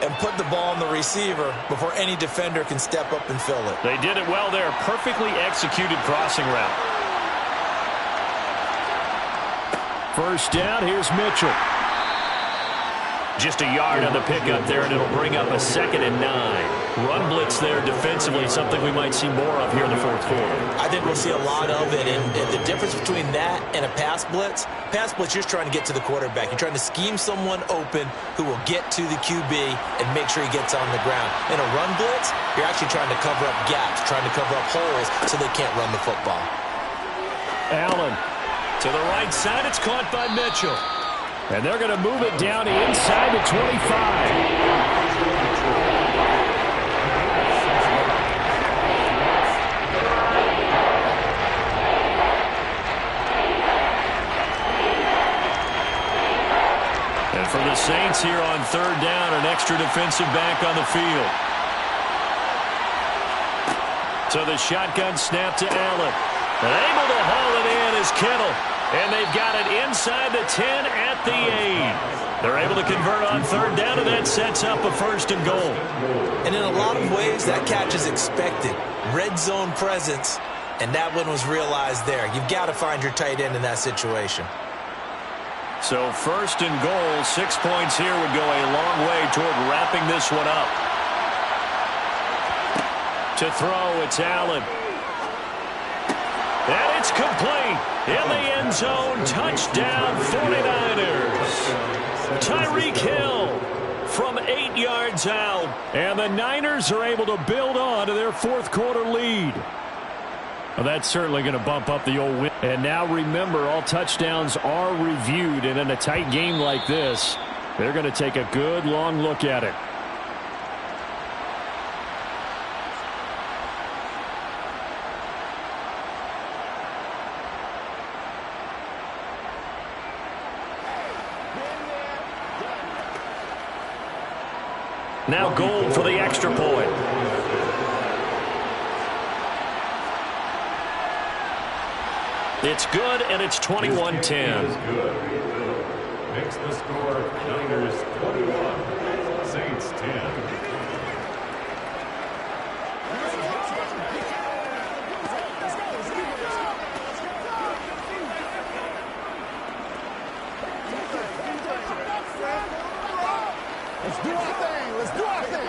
and put the ball on the receiver before any defender can step up and fill it. They did it well there. Perfectly executed crossing route. First down, here's Mitchell. Just a yard on the pickup there, and it'll bring up a 2nd and 9. Run blitz there defensively, something we might see more of here in the fourth quarter. I think we'll see a lot of it, and the difference between that and a pass blitz, you're just trying to get to the quarterback. You're trying to scheme someone open who will get to the QB and make sure he gets on the ground. In a run blitz, you're actually trying to cover up gaps, trying to cover up holes so they can't run the football. Allen to the right side. It's caught by Mitchell. And they're going to move it down inside the 25. And for the Saints here on third down, an extra defensive back on the field. So the shotgun snap to Allen. And able to haul it in is Kittle. And they've got it inside the 10 at the 8. They're able to convert on third down, and that sets up a 1st and goal. And in a lot of ways, that catch is expected. Red zone presence, and that one was realized there. You've got to find your tight end in that situation. So 1st and goal, 6 points here would go a long way toward wrapping this one up. To throw, it's Allen. And it's complete. In the end zone, touchdown 49ers. Tyreek Hill from 8 yards out. And the Niners are able to build on to their fourth quarter lead. Well, that's certainly going to bump up the old win. And now remember, all touchdowns are reviewed. And in a tight game like this, they're going to take a good long look at it. Now goal for the extra point. It's good, and it's 21-10. Makes the score Niners 21, Saints 10. Let's do our thing. Let's do our thing.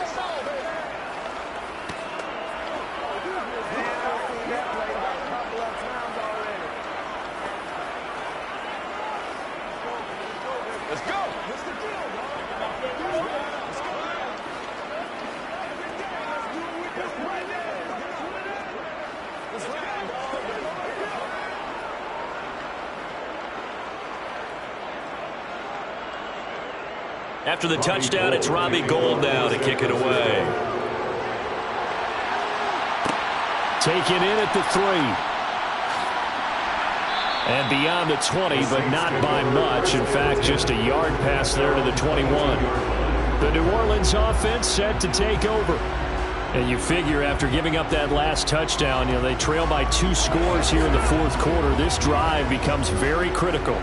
Let's go. What's the deal, After the touchdown, it's Robbie Gould now to kick it away. Taken in at the 3. And beyond the 20, but not by much. In fact, just a yard pass there to the 21. The New Orleans offense set to take over. And you figure after giving up that last touchdown, they trail by 2 scores here in the fourth quarter. This drive becomes very critical.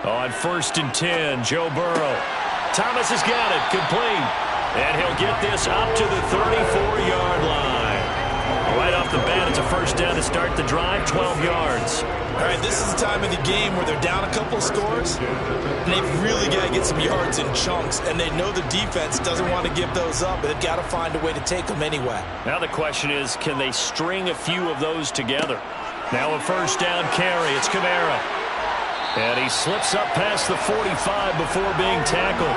On 1st and 10, Joe Burrow. Thomas has got it, complete. And he'll get this up to the 34-yard line. Right off the bat, it's a first down to start the drive, 12 yards. All right, this is the time of the game where they're down a couple of scores, and they've really got to get some yards in chunks, and they know the defense doesn't want to give those up, but they've got to find a way to take them anyway. Now the question is, can they string a few of those together? Now a first down carry, it's Kamara. And he slips up past the 45 before being tackled.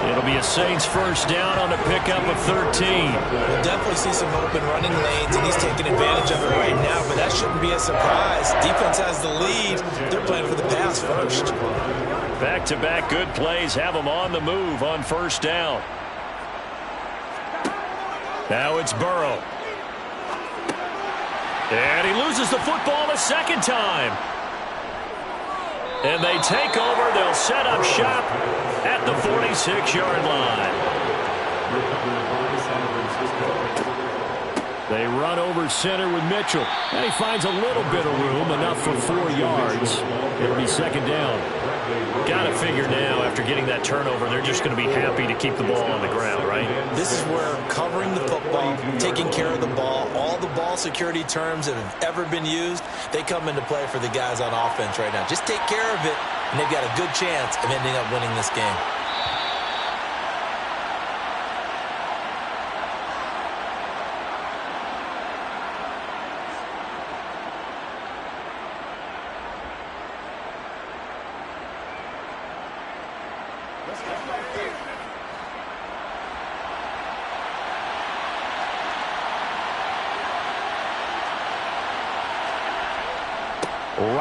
It'll be a Saints first down on a pickup of 13. We'll definitely see some open running lanes, and he's taking advantage of it right now, but that shouldn't be a surprise. Defense has the lead. They're playing for the pass first. Back-to-back good plays have them on the move on first down. Now it's Burrow. And he loses loses the football a second time. And they take over. They'll set up shop at the 46-yard line. They run over center with Mitchell. And he finds a little bit of room, enough for 4 yards. It'll be second down. Got to figure now, after getting that turnover, they're just going to be happy to keep the ball on the ground, right? This is where covering the football, taking care of the ball, all the ball security terms that have ever been used, they come into play for the guys on offense right now. Just take care of it, and they've got a good chance of ending up winning this game.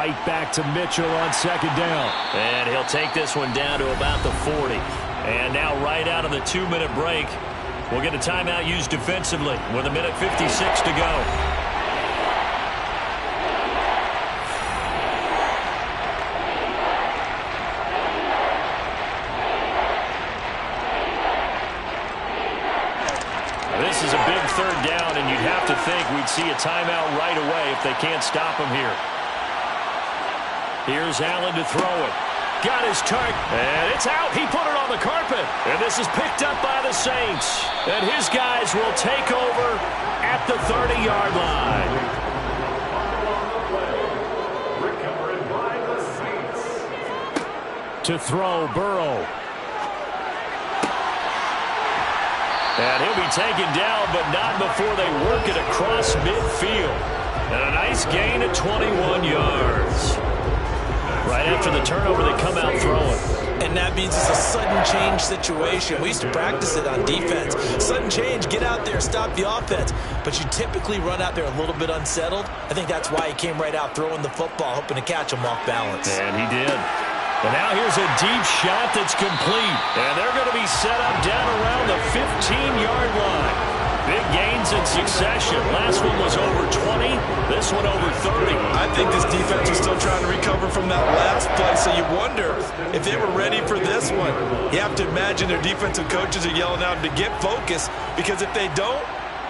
Right back to Mitchell on second down. And he'll take this one down to about the 40. And now right out of the 2-minute break, we'll get a timeout used defensively with 1:56 to go. This is a big third down, and you'd have to think we'd see a timeout right away if they can't stop him here. Here's Allen to throw it. Got his target, and it's out. He put it on the carpet, and this is picked up by the Saints. And his guys will take over at the 30-yard line. Recovered by the Saints. To throw, Burrow. And he'll be taken down, but not before they work it across midfield. And a nice gain of 21 yards. Right after the turnover, they come out throwing. And that means it's a sudden change situation. We used to practice it on defense. Sudden change, get out there, stop the offense. But you typically run out there a little bit unsettled. I think that's why he came right out throwing the football, hoping to catch him off balance. And he did. And now here's a deep shot that's complete. And they're going to be set up down around the 15-yard line. Big gains in succession. Last one was over 20. This one over 30. I think this defense is still trying to recover from that last play, so you wonder if they were ready for this one. You have to imagine their defensive coaches are yelling at them to get focused, because if they don't,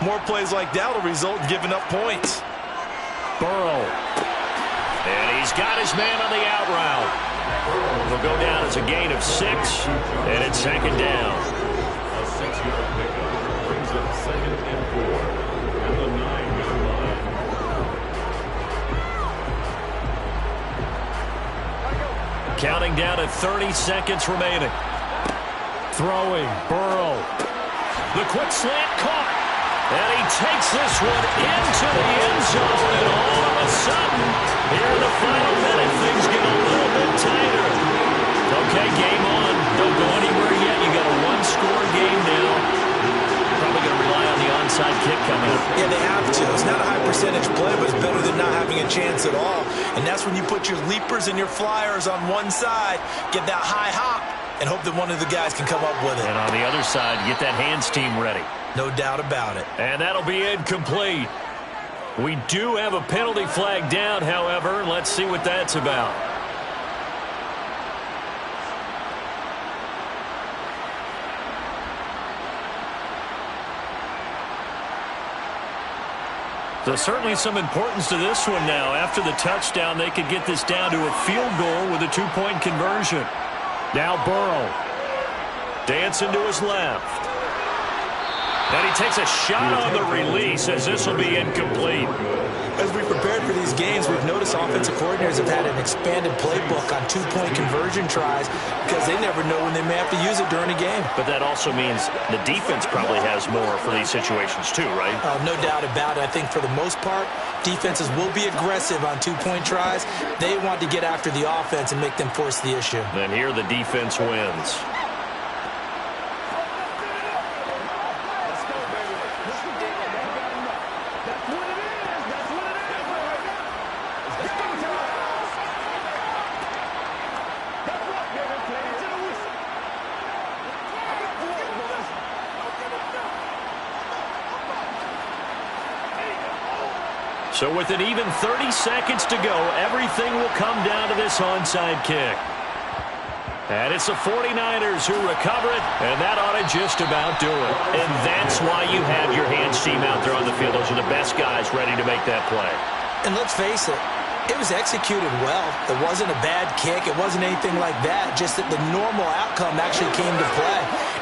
more plays like that will result in giving up points. Burrow. And he's got his man on the out route. It'll go down as a gain of 6, and it's second down. A 6-yard pickup brings up second and 4 at the 9-yard line. Counting down at 30 seconds remaining. Throwing, Burrow. The quick slant caught. And he takes this one into the end zone. And all of a sudden, here in the final minute, things get a little bit tighter. Okay, game on. Don't go anywhere yet. You got a one-score game now. Probably going to rely on the onside kick coming up. Yeah, they have to. It's not a high percentage play, but it's better than not having a chance at all. And that's when you put your leapers and your flyers on one side, get that high hop, and hope that one of the guys can come up with it. And on the other side, get that hands team ready. No doubt about it. And that'll be incomplete. We do have a penalty flag down, however. Let's see what that's about. So certainly some importance to this one now. After the touchdown, they could get this down to a field goal with a 2-point conversion. Now Burrow. Dancing to his left. And he takes a shot on the release as this will be incomplete. As we prepared for these games, we've noticed offensive coordinators have had an expanded playbook on 2-point conversion tries because they never know when they may have to use it during a game. But that also means the defense probably has more for these situations too, right? No doubt about it. I think for the most part, defenses will be aggressive on 2-point tries. They want to get after the offense and make them force the issue. And here the defense wins. So with an even 30 seconds to go, everything will come down to this onside kick. And it's the 49ers who recover it, and that ought to just about do it. And that's why you have your hands team out there on the field. Those are the best guys ready to make that play. And let's face it, it was executed well. It wasn't a bad kick. It wasn't anything like that. Just that the normal outcome actually came to play.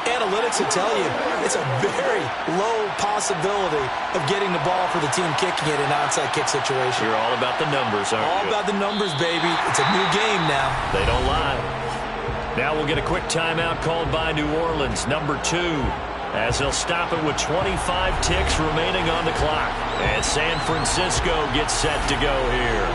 Analytics will tell you it's a very low possibility of getting the ball for the team kicking it in an onside kick situation. You're all about the numbers, aren't you? All about the numbers, baby. It's a new game now. They don't lie. Now we'll get a quick timeout called by New Orleans, number 2, as they'll stop it with 25 ticks remaining on the clock. And San Francisco gets set to go here.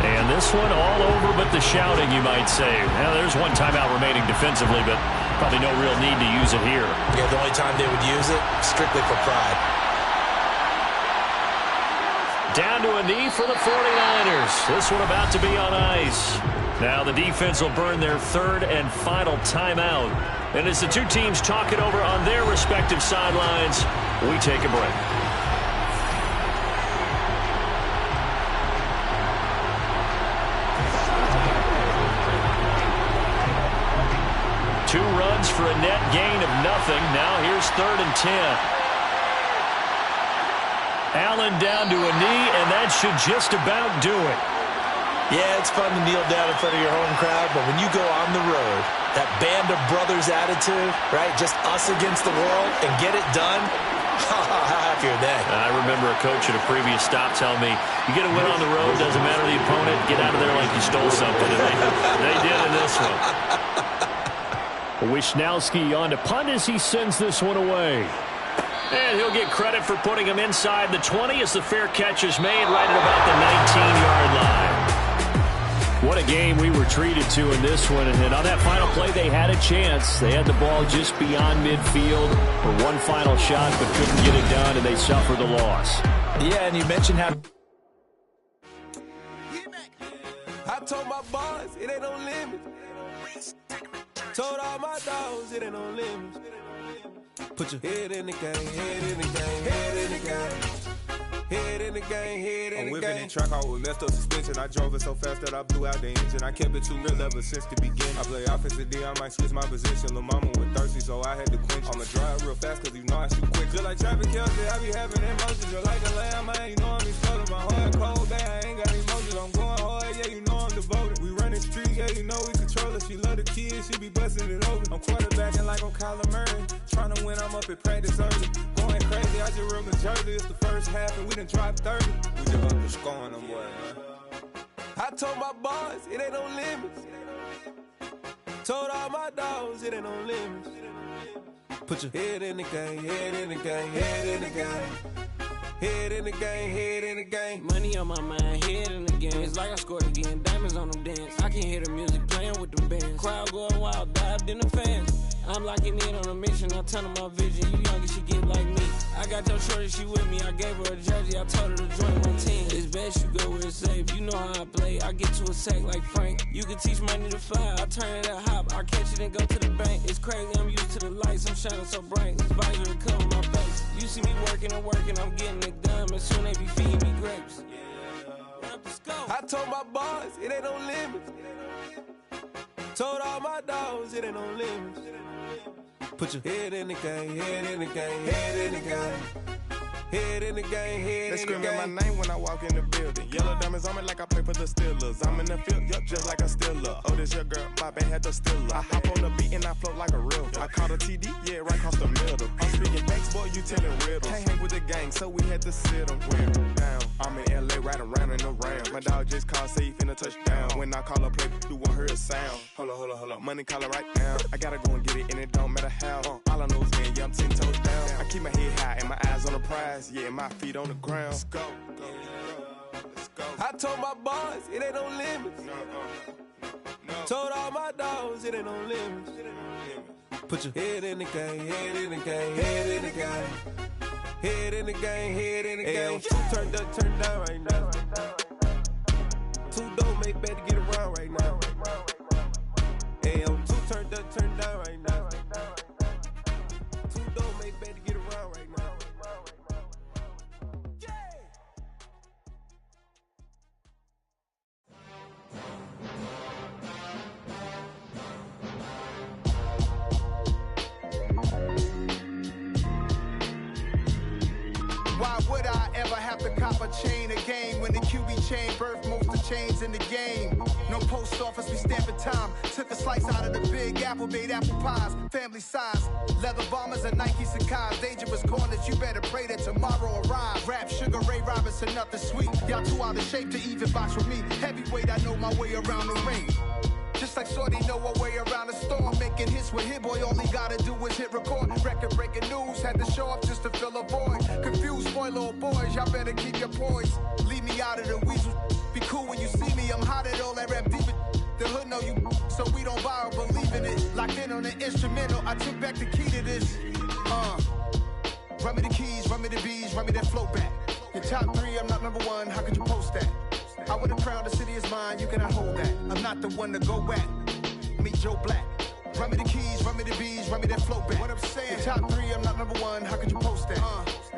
And this one all over but the shouting, you might say. Now, there's one timeout remaining defensively, but probably no real need to use it here. Yeah, the only time they would use it, strictly for pride. Down to a knee for the 49ers. This one about to be on ice. Now the defense will burn their third and final timeout. And as the two teams talk it over on their respective sidelines, we take a break. Two runs for a net gain of nothing. Now here's 3rd and 10. Allen down to a knee, and that should just about do it. Yeah, it's fun to kneel down in front of your home crowd, but when you go on the road, that band of brothers attitude, right, just us against the world, and get it done, how happy are they? I remember a coach at a previous stop telling me, you get a win on the road, doesn't matter the opponent, get out of there like you stole something, and they did in this one. Wisnowski on to punt as he sends this one away. And he'll get credit for putting him inside the 20 as the fair catch is made right at about the 19-yard line. What a game we were treated to in this one. And on that final play, they had a chance. They had the ball just beyond midfield for one final shot, but couldn't get it done, and they suffered the loss. Yeah, and you mentioned how... I told my boss, it ain't no limit. Told all my dogs, it ain't no limit. Put your head in the game, head in the game, head in the game. Head in the game, head in the game. I'm whipping in track out with messed up suspension. I drove it so fast that I blew out the engine. I kept it too real ever since the beginning. I play offensive D, I might switch my position. Lil' mama was thirsty, so I had to quench. I'ma drive real fast, cause you know I shoot quick. Just like Travis Kelce, I be having emotions. Just like a lamb, man, you know I'm exploding. My heart cold, bad, I ain't got emotions. I'm going hard, yeah, you know I'm devoted. We running streets, yeah, you know we control it. She love the kids, she be busting it over. I'm quarterbacking like I'm Kyler Murray. Trying to win, I'm up at practice early. Going crazy, I just real the jersey. It's the first half, and we done dropped 30. We just up to scoring them, boy, man. I told my boss, it ain't no limits. Told all my dogs, it ain't no limits. Put your head in the game, head in the game, head in the game. Head in the game, head in the game. Money on my mind, head in the game. It's like I scored again, diamonds on them dance. I can hear the music playing with them bands. Crowd going wild, dived in the fans. I'm locking in on a mission, I tell her my vision. You young and she get like me. I got your shorty, she with me. I gave her a jersey, I told her to join my team. It's best you go where it's safe. You know how I play. I get to a sack like Frank. You can teach money to fly. I turn it at hop. I catch it and go to the bank. It's crazy, I'm used to the lights. I'm shining so bright. This visor to cover my face. You see me working and working. I'm getting it done. And soon they be feeding me grapes. I told my boss, it ain't no limits. Told all my dogs, it ain't no limits. Put your head in the game, head in the game, head in the game. Head in the game, head in the game. They screaming my name when I walk in the building. Yellow diamonds on me like I play for the Steelers. I'm in the field, yup, just like a Steeler. Oh, this your girl, my band had the Steeler. I hop on the beat and I float like a river. I caught a TD, yeah, right across the middle. I'm speaking thanks, boy, you telling riddles. Can't hang with the gang, so we had to sit them down. I'm in LA, right around in the round. My dog just called, say he finna touchdown. When I call a play, you won't hear a sound. Hold up, money calling right now. I gotta go and get it, and it don't matter how. All I know is man, yeah, I'm 10 toes down. I keep my head high and my eyes on the prize. Yeah, my feet on the ground. Let's go. Let's go. I told my boss, it ain't no limits. Told all my dogs, it ain't no limits. Put your head in the game, head in the game, head in the game. Head in the game, head in the game. Turned up, turned down right now. Too dope, make better get around right now. Hey, I'm too turned up, turned down right now. Too dope, make better get around right now. copper chain a game. When the QB chain birthed most of chains in the game. No post office, we stamping time. Took a slice out of the big apple, made apple pies. Family size, leather bombers and Nike Sacai's. Dangerous corners, you better pray that tomorrow arrives. Rap, Sugar Ray Robinson, nothing sweet. Y'all too out of shape to even box with me. Heavyweight, I know my way around the ring. Just like Shorty know her way around the storm. Making hits with Hit Boy, all he gotta do is hit record. Record breaking news, had to show up just to fill a void. Confused boy, little boys, y'all better keep your poise. Leave me out of the weasel. Be cool when you see me, I'm hot at all that rap deep. The hood know you, so we don't borrow, believe in it. Locked in on the instrumental, I took back the key to this. Run me the keys, run me the bees, run me that flow back. Your top 3, I'm not number 1, how could you post that? I would have crowned the city is mine, you cannot hold that. I'm not the one to go at. Meet Joe Black. Run me the keys, run me the bees, run me that flow back. What I'm saying, your top 3, I'm not number 1, how could you post that?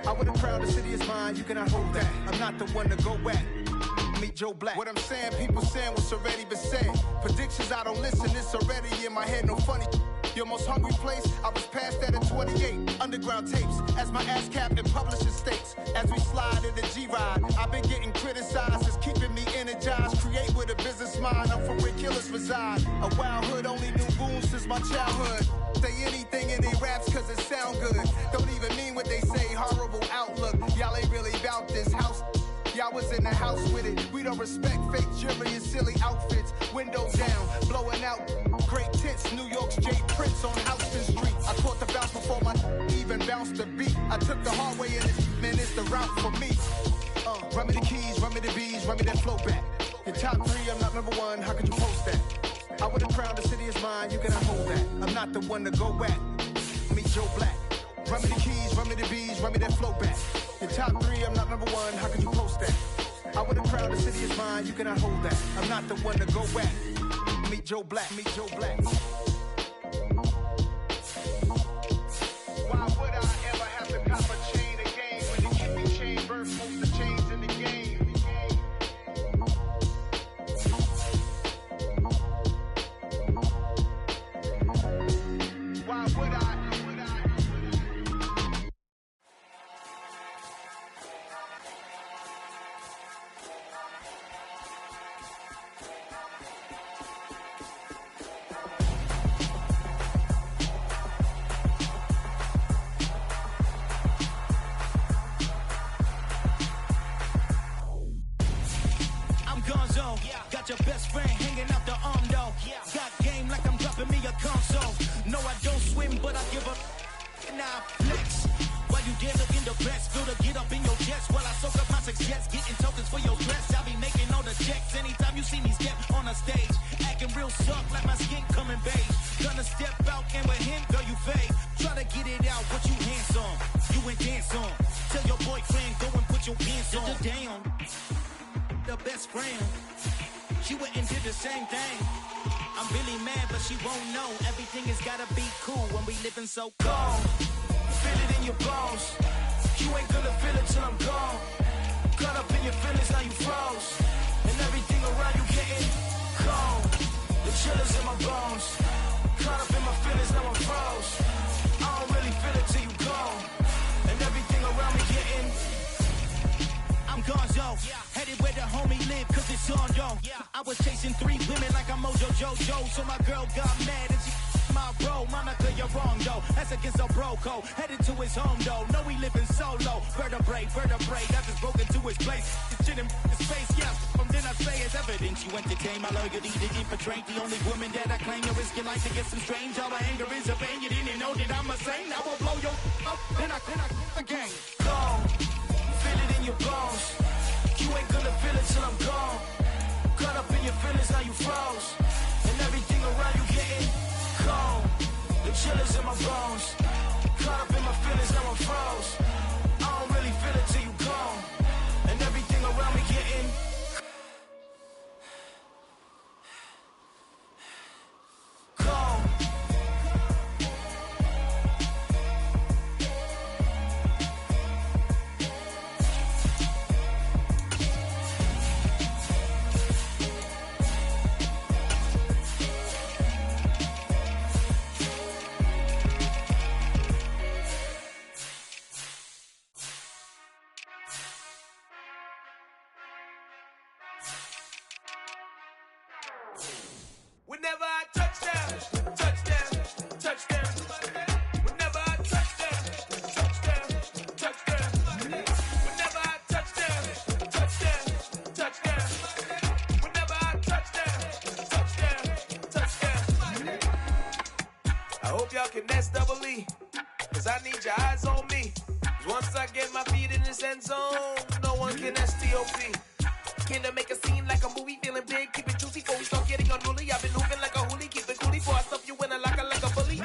I would have crowned the city is mine, you cannot hold that. I'm not the one to go at. Meet Joe Black. What I'm saying, people saying what's already been said. Predictions, I don't listen, it's already in my head, no funny. Your most hungry place, I was past that at 28. Underground tapes, as my ass capped in publishing stakes. As we slide in the G-Ride, I've been getting criticized, it's keeping me energized. Create with a business mind, I'm from where killers reside. A wild hood, only knew goons since my childhood. Say anything in they raps cause it sound good. Don't even mean what they say, horrible outlook. Y'all ain't really about this house. Y'all was in the house with it. We don't respect fake jewelry and silly outfits. Windows down, blowing out great tits. New York's J. Prince on Houston Street. I caught the bounce before my even bounced the beat. I took the hard way in this, man, it's the route for me. Run me the keys, run me the bees, run me that flow back. Your top 3, I'm not number 1, how could you post that? I would have crowned the city is mine, you cannot hold that. I'm not the one to go at. Meet Joe Black. Run me the keys, run me the bees, run me that flow back. Your top 3, I'm not number 1, how could you post that? I would have crowned the city is mine, you cannot hold that. I'm not the one to go at. Meet Joe Black, meet Joe Black. Why would I ever have to cop a chain again when the QB chain birthed most of the chains in the game? Why would I? Got your best friend hanging out the arm though. Got game like I'm dropping me a console. No, I don't swim, but I give up. Now flex. While you dare look in the best, feel to get up in your chest. While I soak up my success, getting tokens for your stress. I'll be making all the checks anytime you see me step on a stage. Acting real soft like my skin coming beige. Gonna step out and with him, girl, you fade. Try to get it out, what you hands on. You ain't dance on. Tell your boyfriend, go and put your pants on. Down. The best friend. She went and did the same thing. I'm really mad, but she won't know. Everything has gotta be cool when we living so cold. Feel it in your bones. You ain't gonna feel it till I'm gone. Caught up in your feelings, now you froze. And everything around you getting cold. The chillers in my bones. Caught up in my feelings, now I'm froze. I don't really feel it till you gone. And everything around me getting I'm gonzo, headed where the homie live, cause it's on, yo. I was chasing 3 women like I'm Mojo Jojo, so my girl got mad and she my bro. Monica, you're wrong, though. That's against a bro code. Headed to his home, though. No, he living solo. Vertebrae, I just broke into his place. This shit in his face, yeah. From then I say it's evidence. You entertain my loyalty to infiltrate. The only woman that I claim to risk your life to get some strange. All my anger is a pain. You didn't know that I'm a saint. I will blow your up, then I again. Gone. Feel it in your bones. You ain't gonna feel it till I'm gone. Caught up in your feelings, now you froze. And everything around you getting cold. The chillers in my bones. Caught up in my feelings, now I'm froze. I don't really feel it till you gone. And everything around me getting cold. Whenever I touch down, touchdown, touchdown. Whenever I touch down, touchdown, touchdown. Whenever I touch down, touchdown, touchdown. Whenever I touch down, touchdown, touchdown. I hope y'all can S-double-E, cause I need your eyes on me. Cause once I get my feet in this end zone, no one can S-T-O-P. Can to make a scene like a movie, feeling big, keep it juicy before we start getting unruly. I've been moving like a hoolie, keep it coolie before I stuff you in a locker like a bully.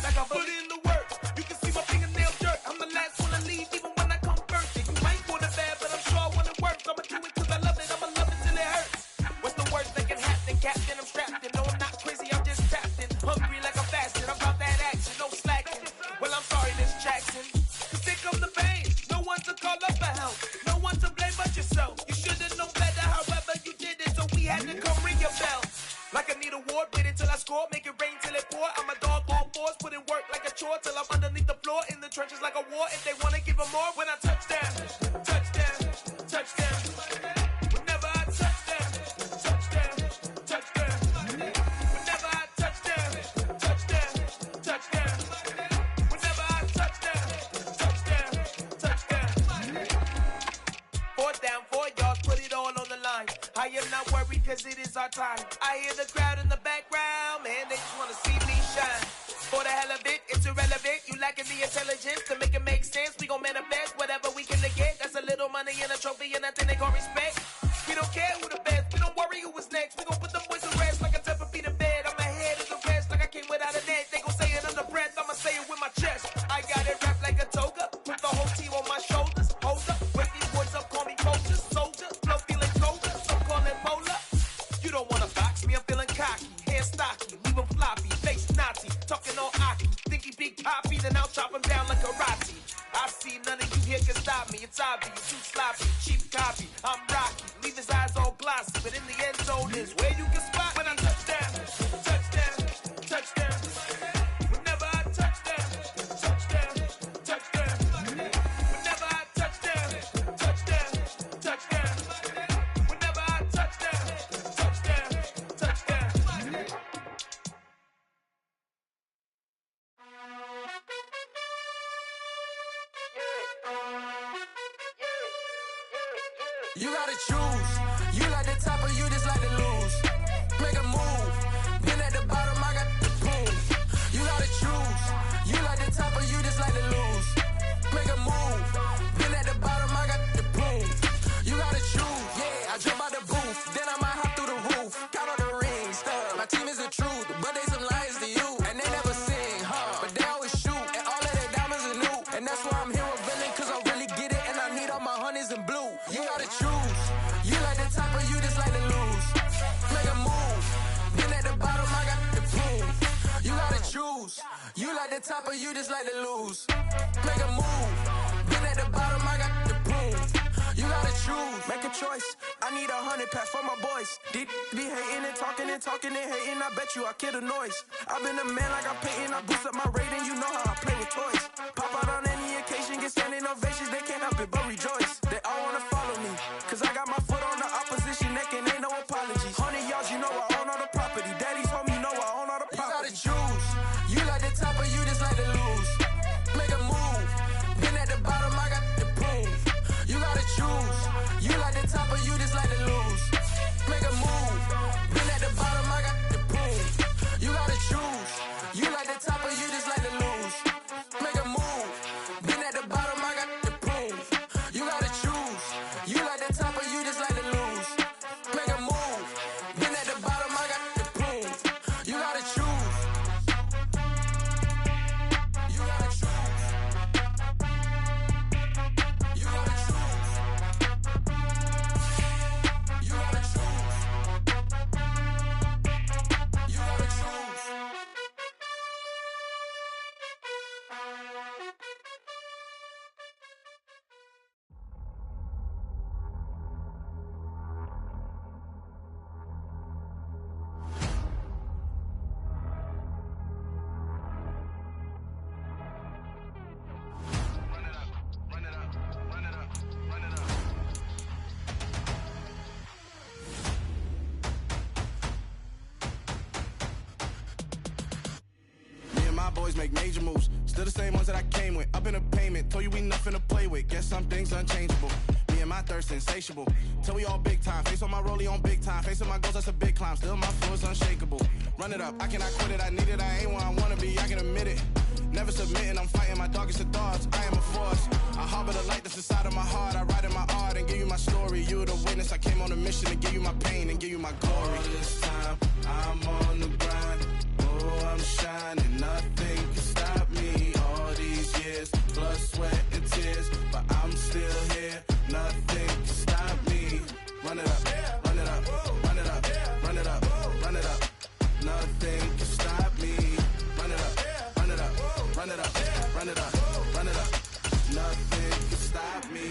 Like I put in the work, you can see my fingernail dirt. I'm the last one to leave, even when I come first. And you might want it bad, but I'm sure when it works, I'ma do it cause I love it, I'ma love it till it hurts. What's the worst that can happen, Captain? I'm strapped in, no I'm not crazy, I'm just trapped in. Hungry like I'm fasting, I'm about that action, no slacking. Well I'm sorry, Miss Jackson, cause here come the pain. No one to call up for help, no one to blame but yourself. You should've known better, however you did it, so we had to come ring your bell. Like I need a award, wait until I score, make it rain till it pour. I'm a dog on fours, put in work like a chore till I'm underneath the floor, in the trenches like a war. If they wanna give them more, when I touch down, touchdown, touchdown. Whenever I touch down, touchdown, touchdown. Whenever I touch down, touchdown, touchdown. Whenever I touch down, touchdown, touchdown. 4th down, 4 yards, put it all on the line. I am not worried cause it is our time. I hear the crowd in the background, man, they just wanna see me shine. For the hell of it, it's irrelevant. You lacking the intelligence to make it make sense. We gon' manifest whatever we can get. That's a little money and a trophy and nothing they gon' respect. We don't care who the best, we don't worry who was next. We gon' put them boys to rest like a 10 feet in bed. I'm ahead of the rest like I came without a net. They gon' say it under breath, I'ma say it with my chest. I got it wrapped like a toga, put the whole team on my shoulders. Hold up, wake these boys up, call me poachers, soldiers. Flow feeling colder, some call it polar. You don't wanna box me, I'm feeling cocky. Hair stocky, leave him floppy, face Nazi. Talking all aki, think he big poppy, then I'll chop him down like karate. I see none of you here can stop me. It's obvious, too sloppy, cheap copy. I'm rocky, leave his eyes all glossy, but in the end zone is where you can spot when I touch down, touchdown, touchdown. Whenever I touch down, touchdown, touchdown. Whenever I touch down, touchdown, touchdown. Whenever I touch down, touchdown, touchdown. You gotta choose. You like the top or you just like to lose. Make a move. Been at the bottom, I got the boom. You gotta choose. You like the top or you just like to lose. Make a move. Been at the bottom, I got the boom. You gotta choose. Yeah, I jump out the booth. Then I might hop through the roof. Count on the rings. My team is the truth, but they some liars to you. And they never sing, but they always shoot. And all of their diamonds are new. And that's why I'm here with Villain, cause I really get it. And I need all my honeys in blue. You gotta choose. You like the top or you just like to lose. Make a move. Been at the bottom, I got the boom. You gotta choose. You like the top or you just like to lose. Make a move. Been at the bottom, I got the boom. You gotta choose. Make a choice. I need 100 packs for my boys. Be hating and talking and talking and hating. I bet you I kill the noise. I've been a man like I'm painting. I boost up my rating. You know how I play with toys. Pop out on any occasion, get standing ovations. They can't help it but rejoice. They all wanna follow me, cause I got my foot on the opposition neck and ain't no apologies. 100 yards, you know I own all the property. Daddy's home, you know I own all the property. You gotta choose. You like the top or you just like to lose. Make a move. Been at the bottom, I got the boom. You gotta choose. You like the top or you just like to lose. Make a move. Been at the bottom, I got the boom. You gotta choose. You like the top or you just like to lose. Make a move. Been at the bottom, I got the boom. You gotta choose. You like the top or you just like to lose. Make a move. Been at the bottom, I got the boom. You gotta choose. You gotta choose. You gotta choose. You gotta choose. You gotta choose. my boys make major moves. Still the same ones that I came with. Up in the payment, told you we nothing to play with. Guess some things unchangeable. Me and my thirst insatiable. Till we all big time. Face on my rollie on big time. Facing my goals, that's a big climb. Still my flow is unshakable. Run it up, I cannot quit it. I need it, I ain't where I wanna be, I can admit it. Never submitting, I'm fighting my darkest of thoughts. I am a force. I harbor the light that's inside of my heart. I write in my art and give you my story. You the witness. I came on a mission to give you my pain and give you my glory. All this time, I'm on the grind. Oh, I'm shining. Nothing can stop me. All these years, blood, sweat, and tears. But I'm still here. Nothing can stop me. Run it up, run it up, run it up, run it up, run it up. Nothing can stop me. Run it up, run it up, run it up, run it up, run it up. Nothing can stop me.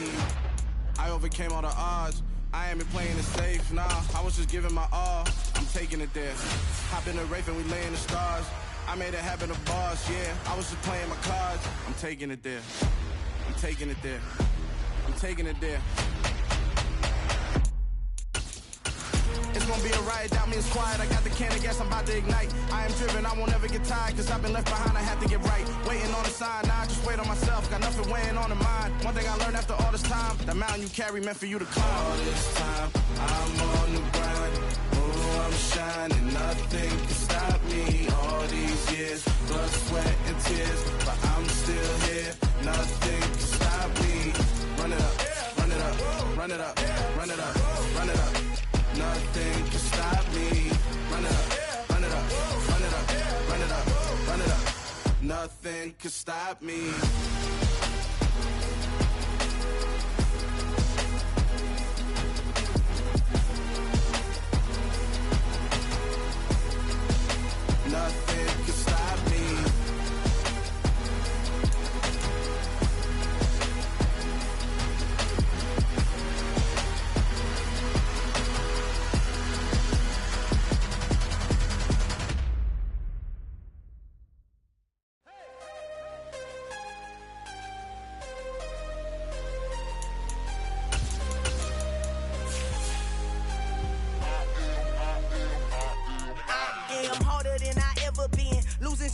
I overcame all the odds. I ain't been playing it safe, nah. I was just giving my all. I'm taking it there. Hop in the Wraith and we lay in the stars. I made it happen to boss, yeah. I was just playing my cards. I'm taking it there. I'm taking it there. I'm taking it there. It's gonna be a riot, doubt me, it's quiet. I got the can of gas, I'm about to ignite. I am driven, I won't ever get tired, cause I've been left behind, I have to get right. Waiting on the sign, now I just wait on myself. Got nothing weighing on the mind. One thing I learned after all this time, the mountain you carry meant for you to climb. All this time, I'm on the grind. Oh, I'm shining, nothing can stop me. All these years, blood, sweat, and tears. But I'm still here, nothing can stop me. Run it up, run it up, run it up, run it up, run it up. Nothing can stop me. Run it up, run it up, run it up, run it up, run it up. Nothing can stop me. Nothing can stop me.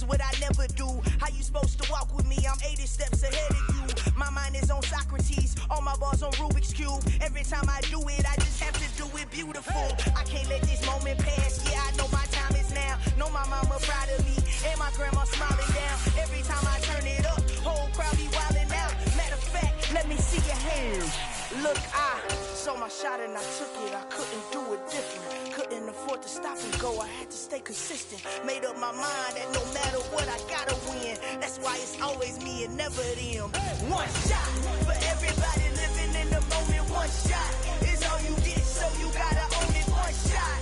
What I never do. How you supposed to walk with me? I'm 80 steps ahead of you. My mind is on Socrates, all my bars on Rubik's Cube. Every time I do it, I just have to do it beautiful. I can't let this moment pass. Yeah, I know my time is now. Know my mama proud of me, and my grandma smiling down. Every time I turn it up, whole crowd be wilding out. Matter of fact, let me see your hands. Look, I saw my shot and I took it. I couldn't do it different. Couldn't afford to stop and go. I had to stay consistent. Made up my mind that no matter what, I gotta win. That's why it's always me and never them. One shot for everybody living in the moment. One shot is all you get, so you gotta own it. One shot.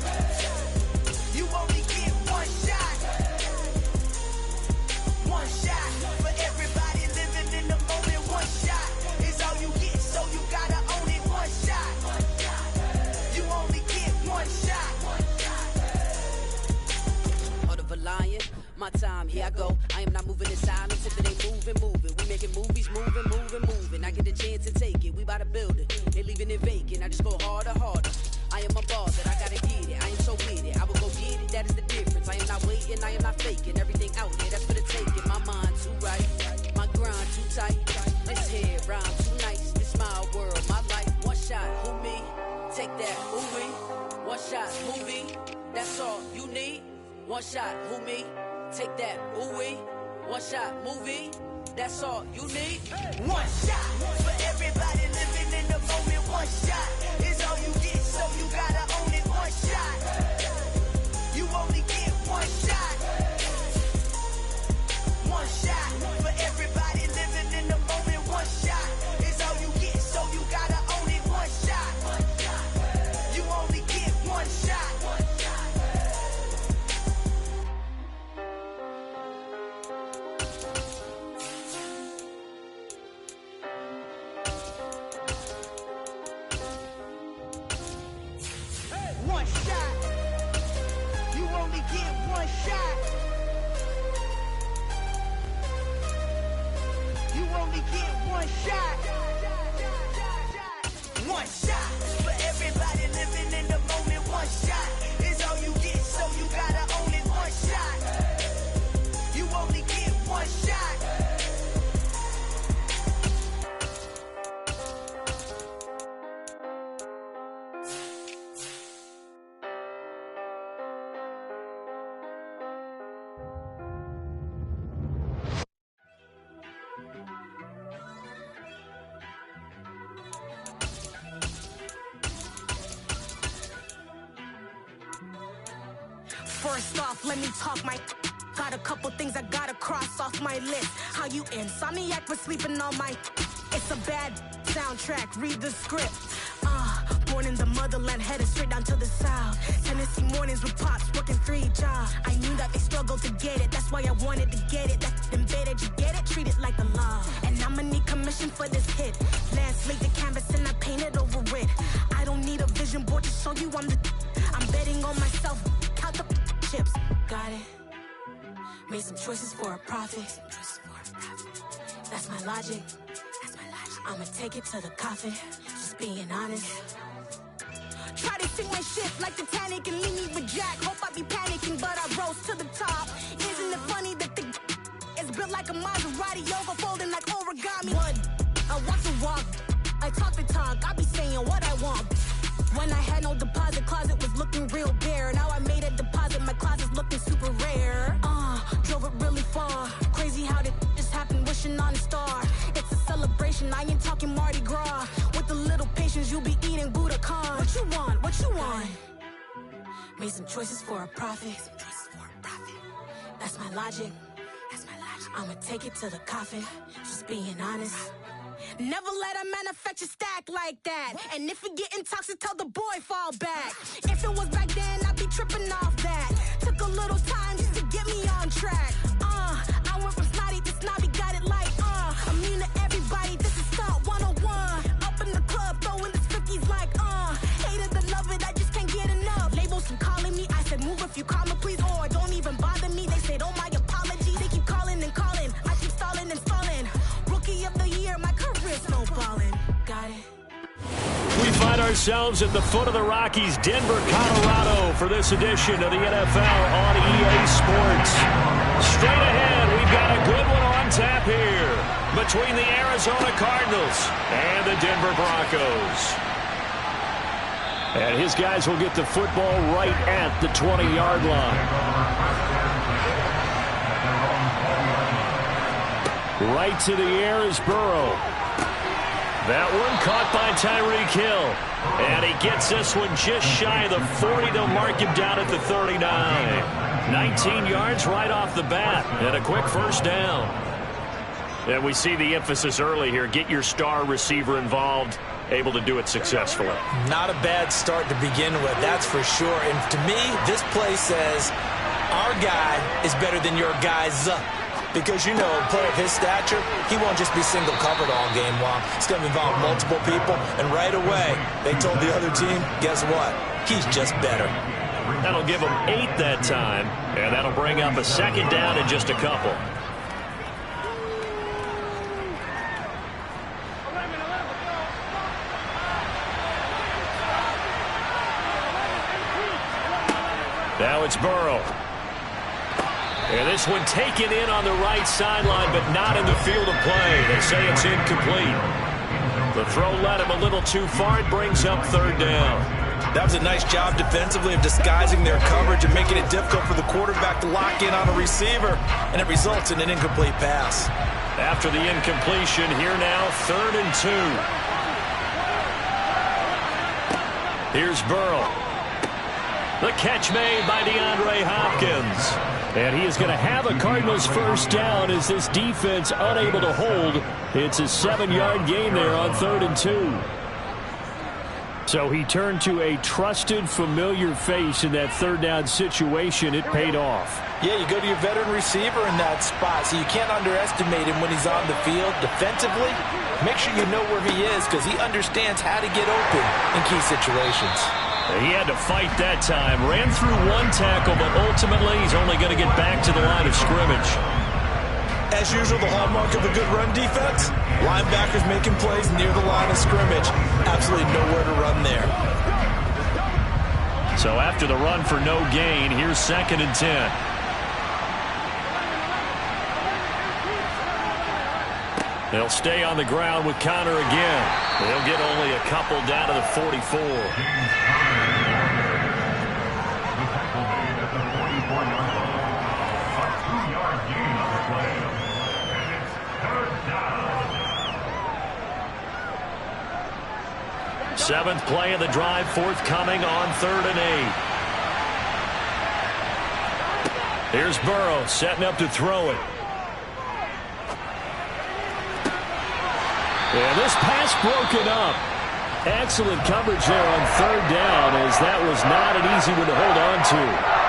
You only get one shot. One shot for everybody living in the moment. One shot is all you get, so you gotta own it. One shot. You only get one shot. Heart of a lion, my time, here I go. I am not moving in silence if it ain't moving. We making movies, moving. I get a chance to take it, we bout to build it. They leaving it vacant, I just go harder. I am a boss that I gotta get it. I am so with it, I will go get it, that is the difference. I am not waiting, I am not faking. Everything out there, that's for the taking. My mind too right, my grind too tight. This head rhyme too nice, this my world, my life. One shot, who me? Take that, who we? One shot, movie, that's all you need. One shot, who me? Take that, ooh wee. One shot, movie, that's all you need. One shot for everybody living in the moment. One shot is all you get, so you gotta own it. One shot. You only get one shot. One shot for everybody living in the moment. One shot is all you get, so you gotta own it. One shot. You only get one shot. One shot. You only get one shot. You only get one shot. One shot for everybody living in the moment. One shot is all you get, so you gotta own it. One shot. You only get First off, let me talk my. Got a couple things I gotta cross off my list. How you insomniac for sleeping on my. It's a bad soundtrack, read the script. Born in the motherland, headed straight down to the south. Tennessee mornings with pops, working 3 jobs. I knew that they struggled to get it, that's why I wanted to get it. That's embedded, you get it, treat it like the law. And I'ma need commission for this hit. Last laid the canvas and I painted over it. I don't need a vision board to show you I'm betting on myself, count the chips. Got it. Made some choices for a profit. That's my logic. I'ma take it to the coffin, just being honest. Try to sink my ship like Titanic and leave me with Jack. Hope I be panicking, but I rose to the top. Isn't it funny that the is built like a Maserati, yoga folding like origami? One, I walk the walk, I talk the talk, I be saying what I want. When I had no deposit, closet was looking real bare. Now I made a deposit, my closet's looking super rare. Drove it really far. Crazy how did just happen, wishing on a star. It's a celebration, I ain't talking Mardi Gras. With a little patience, you'll be eating Budokan. What you want? What you want? Made some choices for a profit. That's my logic. I'ma take it to the coffin, just being honest. Never let a manufacture stack like that. And if it getting toxic, tell the boy fall back. If it was back then, I'd be tripping off that. Took a little time just to get me on track. I went from snotty to snobby, got it like immune to everybody, this is stunt 101. Up in the club, throwing the cookies like hate it or love it, I just can't get enough. Labels keep calling me, I said move if you call me please, or don't even bother me. They said oh my apologies, they keep calling and calling, I keep stalling and stalling. Rookie of the year, my career snowballing. Got it. We find ourselves at the foot of the Rockies, Denver, Colorado, for this edition of the NFL on EA Sports. Straight ahead, we've got a good one on tap here between the Arizona Cardinals and the Denver Broncos. And his guys will get the football right at the 20-yard line. Right to the air is Burrow. That one caught by Tyreek Hill. And he gets this one just shy of the 40. They'll mark him down at the 39. 19 yards right off the bat. And a quick first down. And we see the emphasis early here. Get your star receiver involved. Able to do it successfully. Not a bad start to begin with, that's for sure. And to me, this play says our guy is better than your guys. Because, you know, a player of his stature, he won't just be single covered all game long. It's going to involve multiple people. And right away, they told the other team, guess what? He's just better. That'll give them 8 that time. And that'll bring up a second down in just a couple. Now it's Burrow. And this one taken in on the right sideline, but not in the field of play. They say it's incomplete. The throw led him a little too far. It brings up third down. That was a nice job defensively of disguising their coverage and making it difficult for the quarterback to lock in on a receiver, and it results in an incomplete pass. After the incompletion, here now, 3rd and 2. Here's Burrow. The catch made by DeAndre Hopkins. And he is going to have a Cardinals first down as this defense unable to hold. It's a 7-yard gain there on 3rd and 2. So he turned to a trusted, familiar face in that 3rd down situation. It paid off. Yeah, you go to your veteran receiver in that spot, so you can't underestimate him when he's on the field. Defensively, make sure you know where he is because he understands how to get open in key situations. He had to fight that time. Ran through one tackle, but ultimately he's only going to get back to the line of scrimmage. As usual, the hallmark of a good run defense, linebackers making plays near the line of scrimmage. Absolutely nowhere to run there. So after the run for no gain, here's 2nd and 10. They'll stay on the ground with Connor again. They'll get only a couple down to the 44. Seventh play of the drive, forthcoming on 3rd and 8. Here's Burrow setting up to throw it. And this pass broken up. Excellent coverage there on third down, as that was not an easy one to hold on to.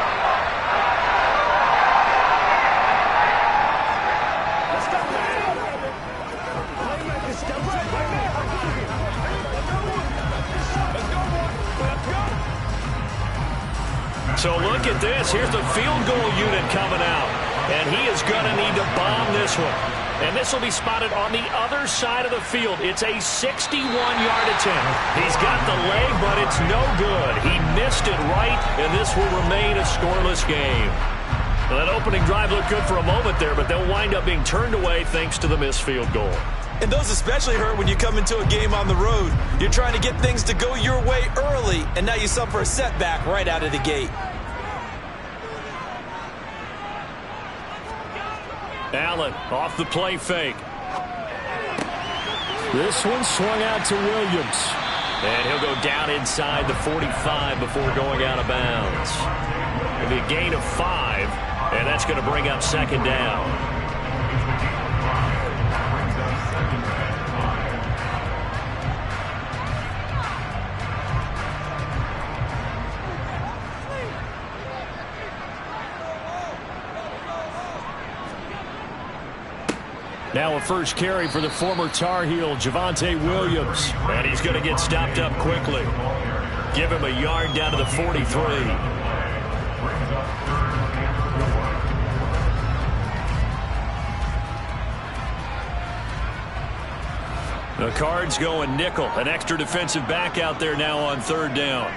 So look at this. Here's the field goal unit coming out. And he is going to need to bomb this one. And this will be spotted on the other side of the field. It's a 61-yard attempt. He's got the leg, but it's no good. He missed it right, and this will remain a scoreless game. Well, that opening drive looked good for a moment there, but they'll wind up being turned away thanks to the missed field goal. And those especially hurt when you come into a game on the road. You're trying to get things to go your way early, and now you suffer a setback right out of the gate. Allen off the play fake. This one swung out to Williams. And he'll go down inside the 45 before going out of bounds. It'll be a gain of 5, and that's going to bring up second down. Now a first carry for the former Tar Heel, Javonte Williams. And he's going to get stopped up quickly. Give him a yard down to the 43. The Cards going nickel. An extra defensive back out there now on third down.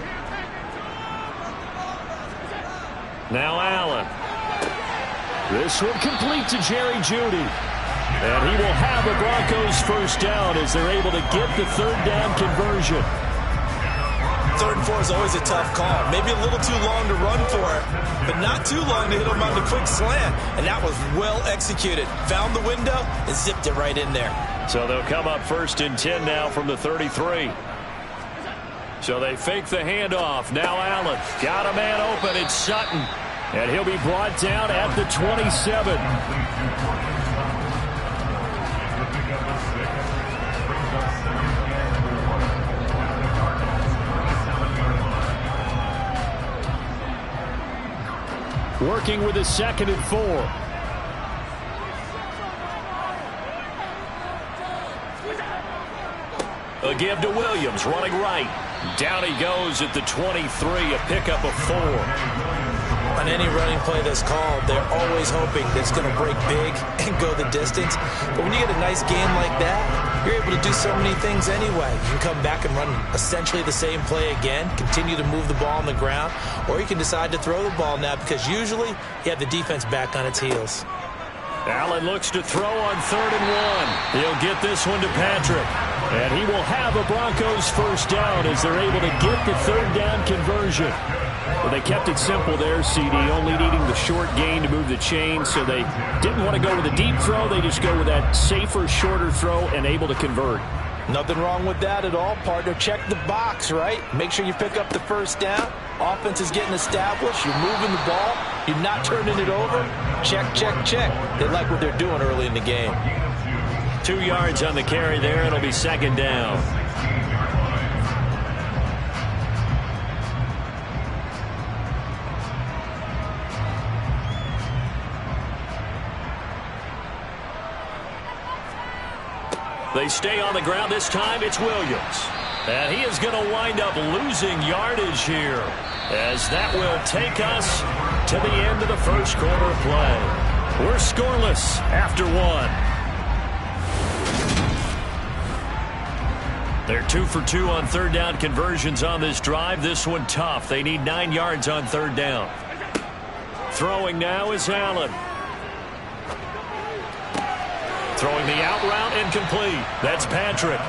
Now Allen. This one complete to Jerry Jeudy. And he will have the Broncos first down as they're able to get the third down conversion. 3rd and 4 is always a tough call. Maybe a little too long to run for it, but not too long to hit him on the quick slant. And that was well executed. Found the window and zipped it right in there. So they'll come up 1st and 10 now from the 33. So they fake the handoff. Now Allen got a man open. It's Sutton. And he'll be brought down at the 27. Working with a 2nd and 4. A give to Williams, running right. Down he goes at the 23, a pickup of 4. On any running play that's called, they're always hoping that it's going to break big and go the distance. But when you get a nice game like that, you're able to do so many things anyway. You can come back and run essentially the same play again, continue to move the ball on the ground, or you can decide to throw the ball now because usually you have the defense back on its heels. Allen looks to throw on 3rd and 1. He'll get this one to Patrick. And he will have a Broncos first down as they're able to get the third down conversion. Well, they kept it simple there, CD, only needing the short gain to move the chain, so they didn't want to go with a deep throw. They just go with that safer, shorter throw and able to convert. Nothing wrong with that at all, partner. Check the box, right? Make sure you pick up the first down. Offense is getting established. You're moving the ball. You're not turning it over. Check, check, check. They like what they're doing early in the game. 2 yards on the carry there. It'll be second down. They stay on the ground. This time it's Williams. And he is going to wind up losing yardage here, as that will take us to the end of the first quarter of play. We're scoreless after 1. They're 2 for 2 on third down conversions on this drive. This one tough. They need 9 yards on third down. Throwing now is Allen. Throwing the out route incomplete. That's Patrick.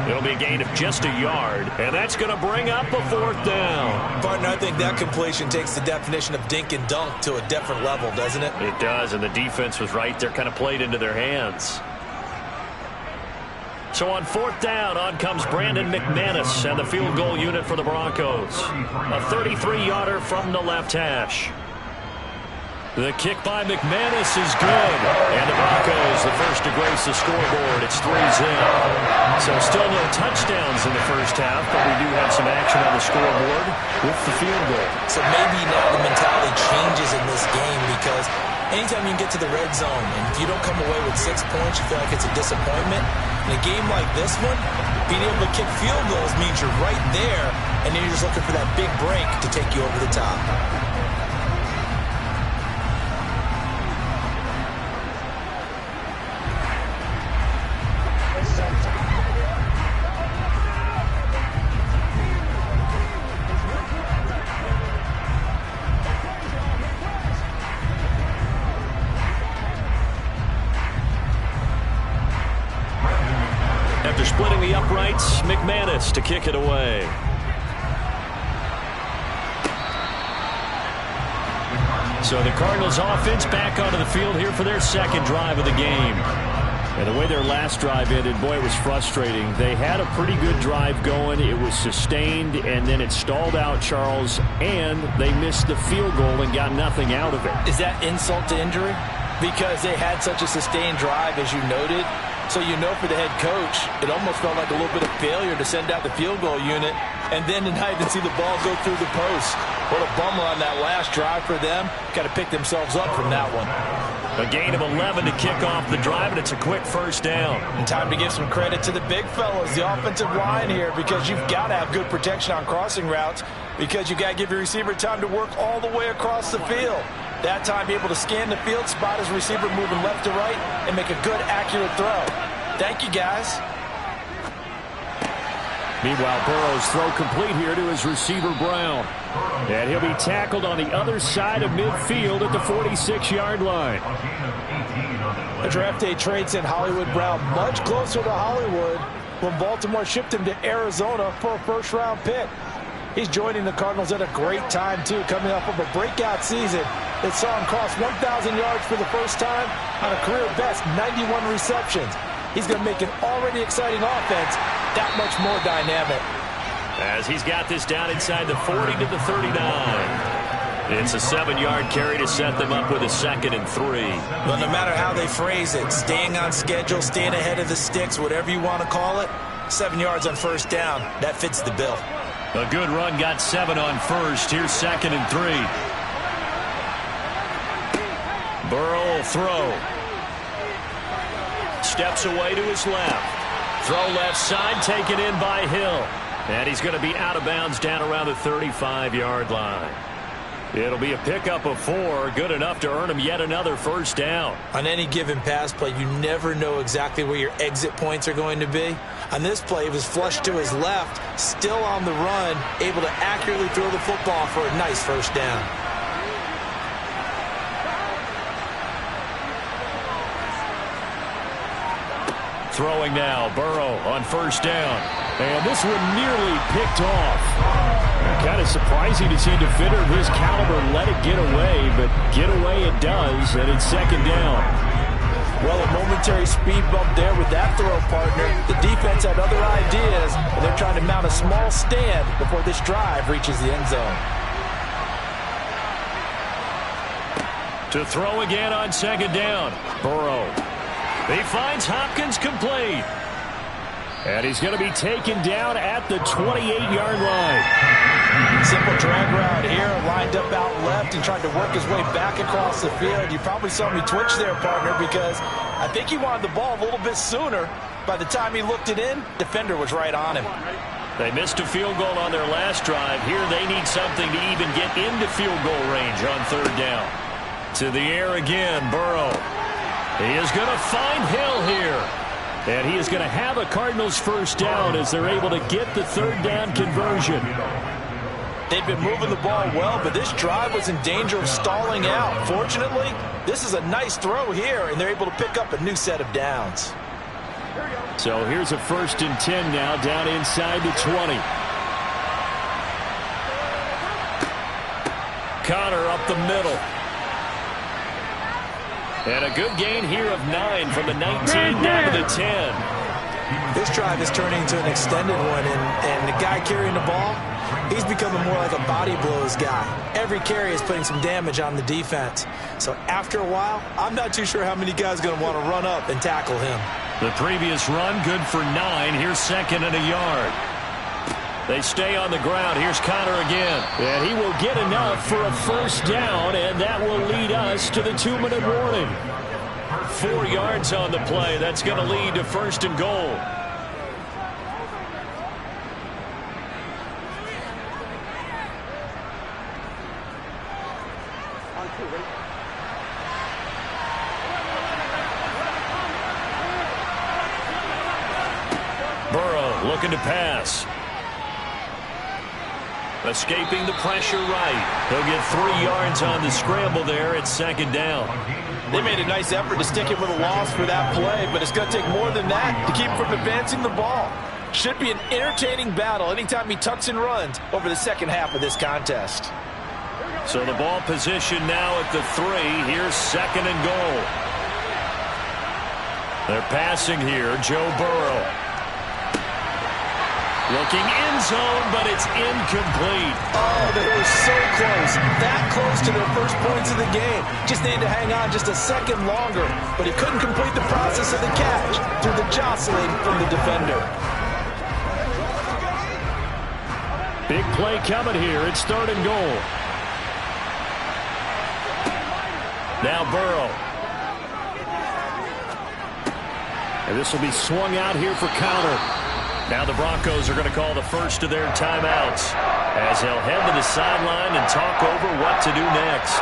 It'll be a gain of just a yard, and that's going to bring up a 4th down. Partner, I think that completion takes the definition of dink and dunk to a different level, doesn't it? It does, and the defense was right there, kind of played into their hands. So on 4th down, on comes Brandon McManus and the field goal unit for the Broncos. A 33-yarder from the left hash. The kick by McManus is good. And the Broncos, the first to grace the scoreboard. It's 3-0. So still no touchdowns in the first half, but we do have some action on the scoreboard with the field goal. So maybe now the mentality changes in this game because anytime you can get to the red zone and if you don't come away with 6 points, you feel like it's a disappointment. In a game like this one, being able to kick field goals means you're right there, and then you're just looking for that big break to take you over the top. After splitting the uprights, McManus to kick it away. So the Cardinals offense back onto the field here for their second drive of the game. And the way their last drive ended, boy, it was frustrating. They had a pretty good drive going. It was sustained, and then it stalled out, Charles, and they missed the field goal and got nothing out of it. Is that insult to injury? Because they had such a sustained drive, as you noted. So you know for the head coach, it almost felt like a little bit of failure to send out the field goal unit and then to not even see the ball go through the post. What a bummer on that last drive for them. Got to pick themselves up from that one. A gain of 11 to kick off the drive, and it's a quick first down. And time to give some credit to the big fellas, the offensive line here, because you've got to have good protection on crossing routes because you've got to give your receiver time to work all the way across the field. That time, be able to scan the field, spot his receiver moving left to right, and make a good, accurate throw. Thank you, guys. Meanwhile, Burrow's throw complete here to his receiver, Brown. And he'll be tackled on the other side of midfield at the 46-yard line. The draft day trade sent Hollywood Brown much closer to Hollywood when Baltimore shipped him to Arizona for a first-round pick. He's joining the Cardinals at a great time, too, coming off of a breakout season that saw him cross 1,000 yards for the first time on a career-best 91 receptions. He's going to make an already exciting offense that much more dynamic. As he's got this down inside the 40 to the 39. It's a 7-yard carry to set them up with a 2nd and 3. Well, no matter how they phrase it, staying on schedule, staying ahead of the sticks, whatever you want to call it, 7 yards on first down, that fits the bill. A good run got 7 on first. Here's 2nd and 3. Burrow will throw. Steps away to his left. Throw left side, taken in by Hill. And he's going to be out of bounds down around the 35-yard line. It'll be a pickup of 4, good enough to earn him yet another first down. On any given pass play, you never know exactly where your exit points are going to be. On this play, it was flushed to his left, still on the run, able to accurately throw the football for a nice first down. Throwing now, Burrow on first down. And this one nearly picked off. Kind of surprising to see a defender of his caliber let it get away, but get away it does, and it's 2nd down. Well, a momentary speed bump there with that throw, partner. The defense had other ideas, and they're trying to mount a small stand before this drive reaches the end zone. To throw again on 2nd down, Burrow. He finds Hopkins complete. And he's going to be taken down at the 28-yard line. Simple drag route here, lined up out left and tried to work his way back across the field. You probably saw me twitch there, partner, because I think he wanted the ball a little bit sooner. By the time he looked it in, defender was right on him. They missed a field goal on their last drive. Here they need something to even get into field goal range on 3rd down. To the air again, Burrow. He is going to find Hill here. And he is going to have a Cardinals first down as they're able to get the 3rd down conversion. They've been moving the ball well, but this drive was in danger of stalling out. Fortunately, this is a nice throw here, and they're able to pick up a new set of downs. So here's a 1st and 10 now down inside the 20. Connor up the middle. And a good gain here of 9 from the 19 down to the 10. This drive is turning into an extended one, and the guy carrying the ball, He's becoming more like a body blows guy. Every carry is putting some damage on the defense. So after a while, I'm not too sure how many guys are going to want to run up and tackle him. The previous run, good for 9. Here's 2nd and a yard. They stay on the ground. Here's Connor again. And he will get enough for a first down, and that will lead us to the 2-minute warning. 4 yards on the play. That's going to lead to 1st and goal. Burrow looking to pass. Escaping the pressure right. He'll get 3 yards on the scramble there. It's 2nd down. They made a nice effort to stick him with a loss for that play, but it's going to take more than that to keep him from advancing the ball. Should be an entertaining battle anytime he tucks and runs over the second half of this contest. So the ball position now at the 3. Here's 2nd and goal. They're passing here. Joe Burrow. Looking end zone, but it's incomplete. Oh, they were so close. That close to their first points of the game. Just needed to hang on just a second longer. But he couldn't complete the process of the catch through the jostling from the defender. Big play coming here. It's 3rd and goal. Now Burrow. And this will be swung out here for counter. Now the Broncos are going to call the first of their timeouts as they'll head to the sideline and talk over what to do next.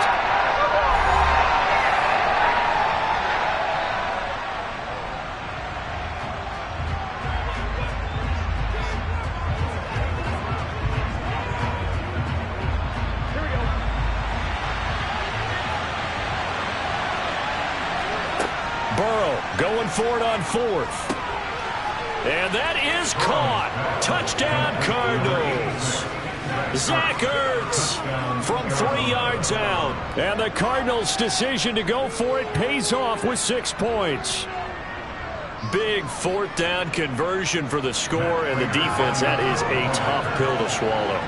Burrow going for it on 4th. And that is caught. Touchdown, Cardinals. Zach Ertz from 3 yards out. And the Cardinals' decision to go for it pays off with 6 points. Big 4th down conversion for the score, and the defense, that is a tough pill to swallow.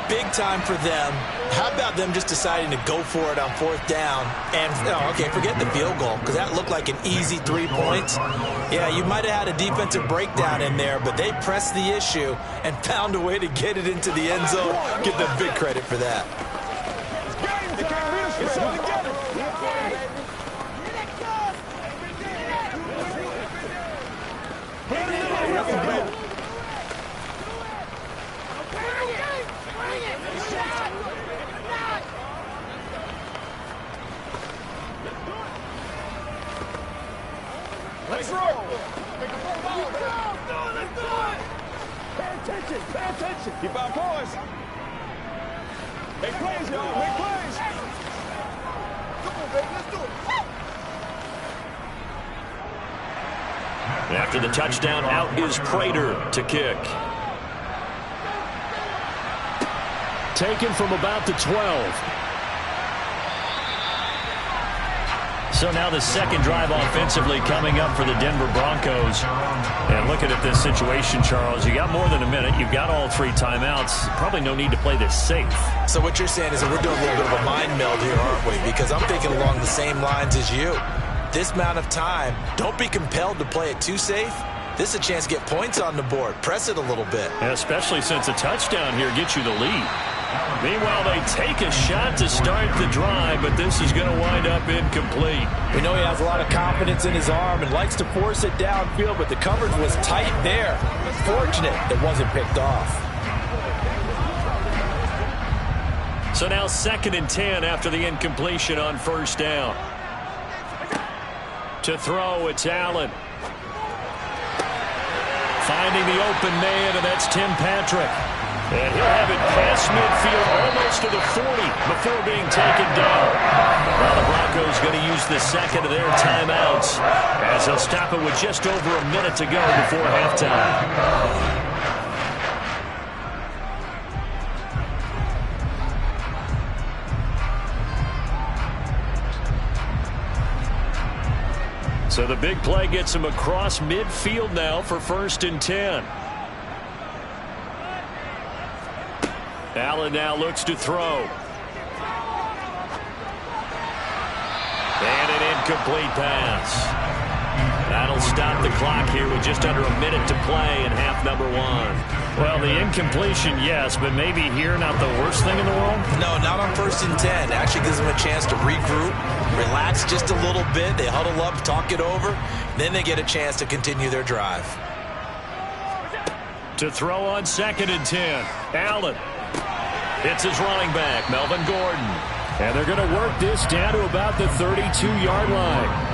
Big time for them. How about them just deciding to go for it on 4th down? And, okay, forget the field goal, because that looked like an easy 3 points. Yeah, you might have had a defensive breakdown in there, but they pressed the issue and found a way to get it into the end zone. Give them big credit for that. Let's roll. Let's do it. Pay attention. Pay attention. Keep our poise. Make plays, y'all. Make plays. Come on, baby. Let's do it. After the touchdown, out is Prater to kick. Taken from about the 12. So now the second drive offensively coming up for the Denver Broncos. And looking at this situation, Charles, you got more than a minute. You've got all 3 timeouts. Probably no need to play this safe. So what you're saying is that we're doing a little bit of a mind meld here, aren't we? Because I'm thinking along the same lines as you. This amount of time, don't be compelled to play it too safe. This is a chance to get points on the board. Press it a little bit. Yeah, especially since a touchdown here gets you the lead. Meanwhile, they take a shot to start the drive, but this is going to wind up incomplete. We know he has a lot of confidence in his arm and likes to force it downfield, but the coverage was tight there. Fortunate it wasn't picked off. So now 2nd and 10 after the incompletion on 1st down. To throw, it's Allen. Finding the open man, and that's Tim Patrick. And he'll have it past midfield almost to the 40 before being taken down. Now the Broncos going to use the second of their timeouts as they'll stop it with just over a minute to go before halftime. So the big play gets him across midfield now for 1st and 10. Allen now looks to throw. And an incomplete pass. That'll stop the clock here with just under a minute to play in half number one. Well, the incompletion, yes, but maybe here not the worst thing in the world? No, not on 1st and 10. Actually gives them a chance to regroup, relax just a little bit. They huddle up, talk it over. Then they get a chance to continue their drive. To throw on 2nd and 10. Allen. It's his running back, Melvin Gordon. And they're going to work this down to about the 32-yard line.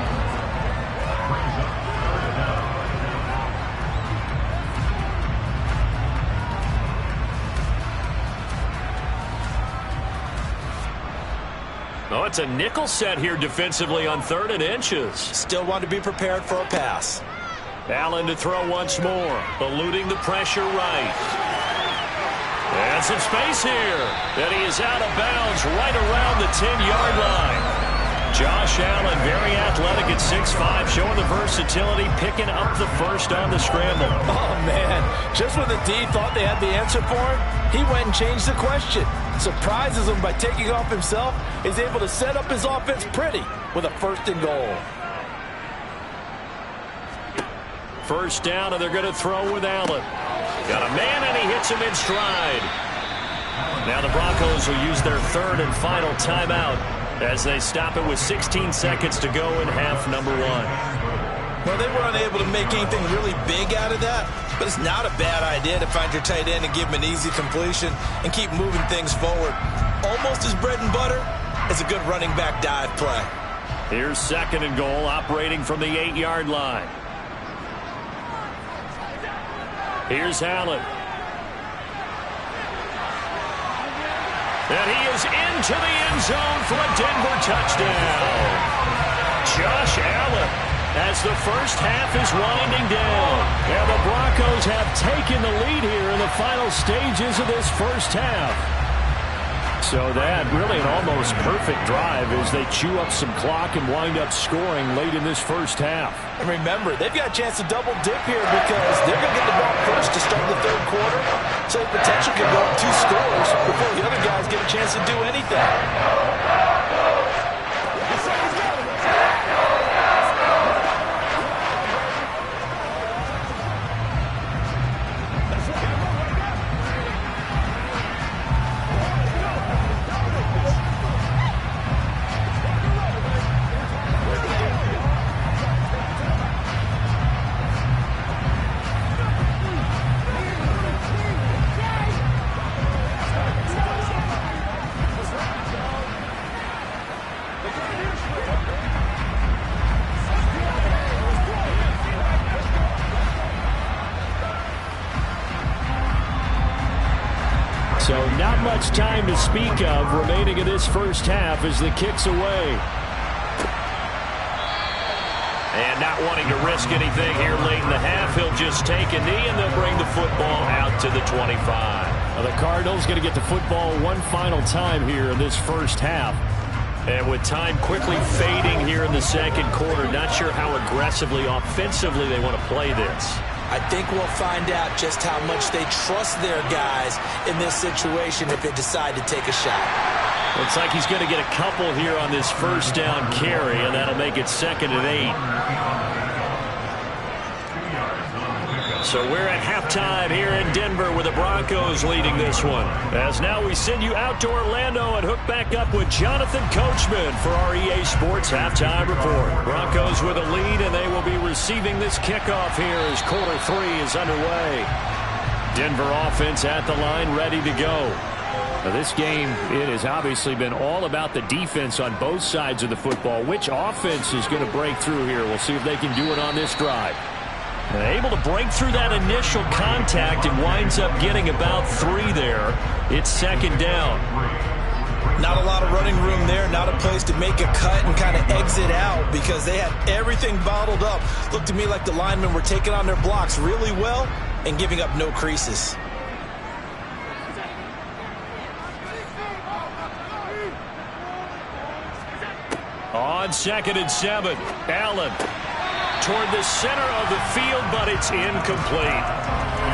Oh, it's a nickel set here defensively on 3rd and inches. Still want to be prepared for a pass. Allen to throw once more, eluding the pressure right. And some space here. And he is out of bounds right around the 10-yard line. Josh Allen, very athletic at 6'5", showing the versatility, picking up the first on the scramble. Oh, man. Just when the D thought they had the answer for him, he went and changed the question. Surprises him by taking off himself. He's able to set up his offense pretty with a 1st and goal. First down, and they're going to throw with Allen. Got a man, and he hits him in stride. Now the Broncos will use their 3rd and final timeout as they stop it with 16 seconds to go in half number one. Well, they were unable to make anything really big out of that, but it's not a bad idea to find your tight end and give him an easy completion and keep moving things forward. Almost as bread and butter as a good running back dive play. Here's 2nd and goal, operating from the 8-yard line. Here's Allen. And he is into the end zone for a Denver touchdown. Josh Allen, as the first half is winding down. And the Broncos have taken the lead here in the final stages of this first half. So that really an almost perfect drive as they chew up some clock and wind up scoring late in this first half. And remember, they've got a chance to double dip here because they're going to get the ball first to start the 3rd quarter. So the potential could go up 2 scores before the other guys get a chance to do anything. So not much time to speak of remaining in this first half as the kick's away. And not wanting to risk anything here late in the half, he'll just take a knee and they'll bring the football out to the 25. Well, the Cardinals going to get the football one final time here in this first half. And with time quickly fading here in the 2nd quarter, not sure how aggressively, offensively they want to play this. I think we'll find out just how much they trust their guys in this situation if they decide to take a shot. Looks like he's going to get a couple here on this first down carry, and that'll make it 2nd and 8. So we're at halftime here in Denver with the Broncos leading this one. As now we send you out to Orlando and hook back up with Jonathan Coachman for our EA Sports Halftime Report. Broncos with a lead, and they will be receiving this kickoff here as quarter 3 is underway. Denver offense at the line, ready to go. Now this game, it has obviously been all about the defense on both sides of the football. Which offense is going to break through here? We'll see if they can do it on this drive. And able to break through that initial contact and winds up getting about 3 there. It's 2nd down. Not a lot of running room there, not a place to make a cut and kind of exit out because they had everything bottled up. Looked to me like the linemen were taking on their blocks really well and giving up no creases. On 2nd and 7, Allen toward the center of the field, but it's incomplete.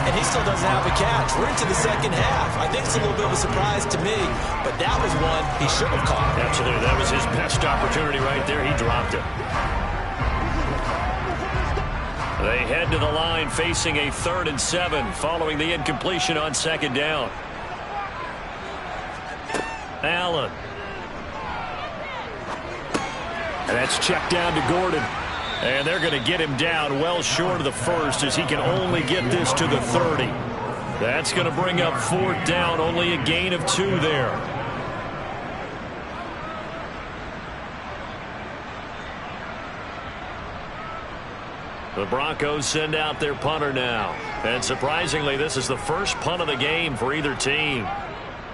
and he still doesn't have a catch. We're into the second half. I think it's a little bit of a surprise to me, but that was one he should have caught. Absolutely. That was his best opportunity right there. He dropped it. They head to the line facing a 3rd and 7 following the incompletion on 2nd down. Allen. And that's checked down to Gordon. And they're going to get him down well short of the 1st as he can only get this to the 30. That's going to bring up 4th down, only a gain of 2 there. The Broncos send out their punter now. And surprisingly, this is the first punt of the game for either team.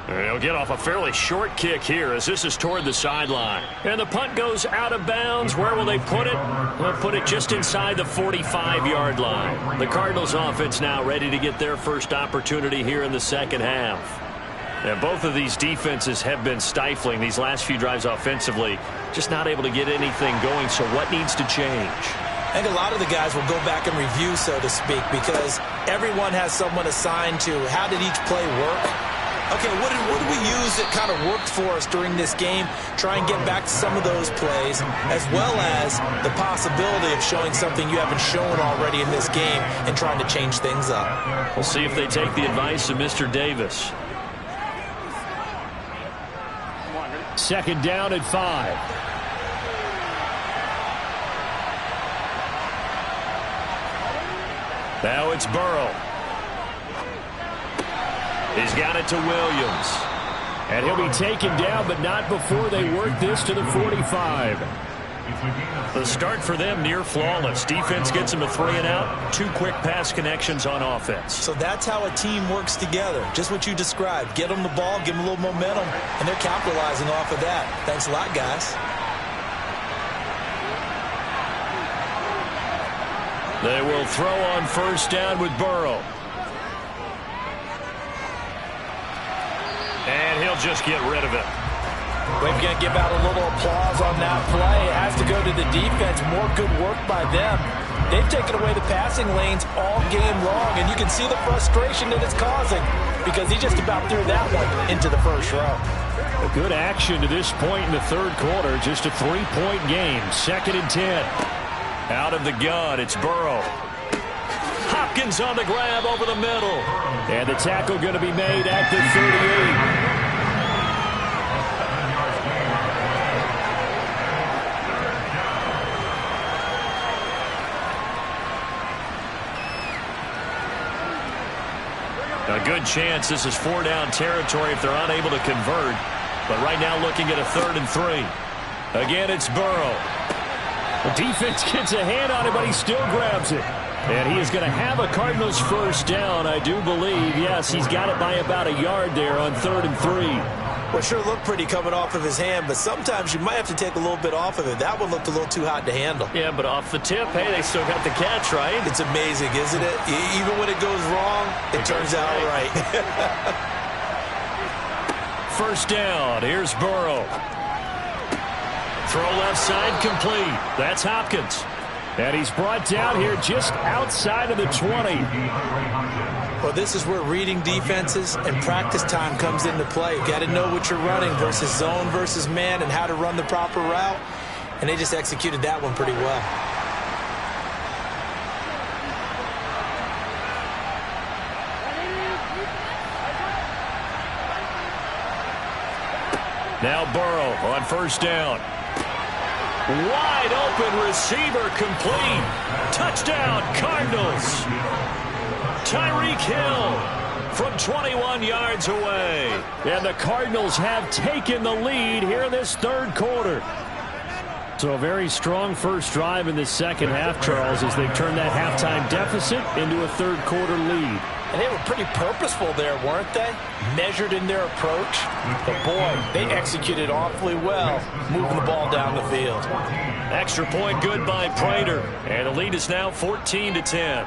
They'll get off a fairly short kick here as this is toward the sideline. And the punt goes out of bounds. Where will they put it? They'll put it just inside the 45-yard line. The Cardinals offense now ready to get their first opportunity here in the second half. And both of these defenses have been stifling these last few drives offensively. Just not able to get anything going. So what needs to change? I think a lot of the guys will go back and review, so to speak, because everyone has someone assigned to how did each play work. Okay, what did we use that kind of worked for us during this game? Try and get back to some of those plays, as well as the possibility of showing something you haven't shown already in this game and trying to change things up. We'll see if they take the advice of Mr. Davis. 2nd down at 5. Now it's Burrow. He's got it to Williams. And he'll be taken down, but not before they work this to the 45. The start for them near flawless. Defense gets them a 3 and out. 2 quick pass connections on offense. So that's how a team works together. Just what you described. Get them the ball, give them a little momentum, and they're capitalizing off of that. Thanks a lot, guys. They will throw on 1st down with Burrow. And he'll just get rid of it. We're going to give out a little applause on that play. It has to go to the defense. More good work by them. They've taken away the passing lanes all game long, and you can see the frustration that it's causing because he just about threw that one into the first row. A good action to this point in the 3rd quarter. Just a 3-point game. 2nd and 10. Out of the gun, it's Burrow. Hopkins on the grab over the middle. And the tackle going to be made at the 38. A good chance this is 4-down territory if they're unable to convert. But right now looking at a 3rd and 3. Again, it's Burrow. The defense gets a hand on it, but he still grabs it. And he is going to have a Cardinals 1st down, I do believe. Yes, he's got it by about a yard there on 3rd and 3. Well, sure looked pretty coming off of his hand, but sometimes you might have to take a little bit off of it. That one looked a little too hot to handle. Yeah, but off the tip, hey, they still got the catch, right? It's amazing, isn't it? Even when it goes wrong, it turns out right. 1st down, here's Burrow. Throw left side complete. That's Hopkins. And he's brought down here just outside of the 20. Well, this is where reading defenses and practice time comes into play. You got to know what you're running versus zone versus man and how to run the proper route. And they just executed that one pretty well. Now Burrow on 1st down. Wide open receiver complete. Touchdown Cardinals. Tyreek Hill from 21 yards away. And the Cardinals have taken the lead here in this 3rd quarter. So a very strong first drive in the second half, Charles, as they've turned that halftime deficit into a 3rd quarter lead. And they were pretty purposeful there, weren't they? Measured in their approach. But, boy, they executed awfully well, moving the ball down the field. Extra point good by Prater. And the lead is now 14-10.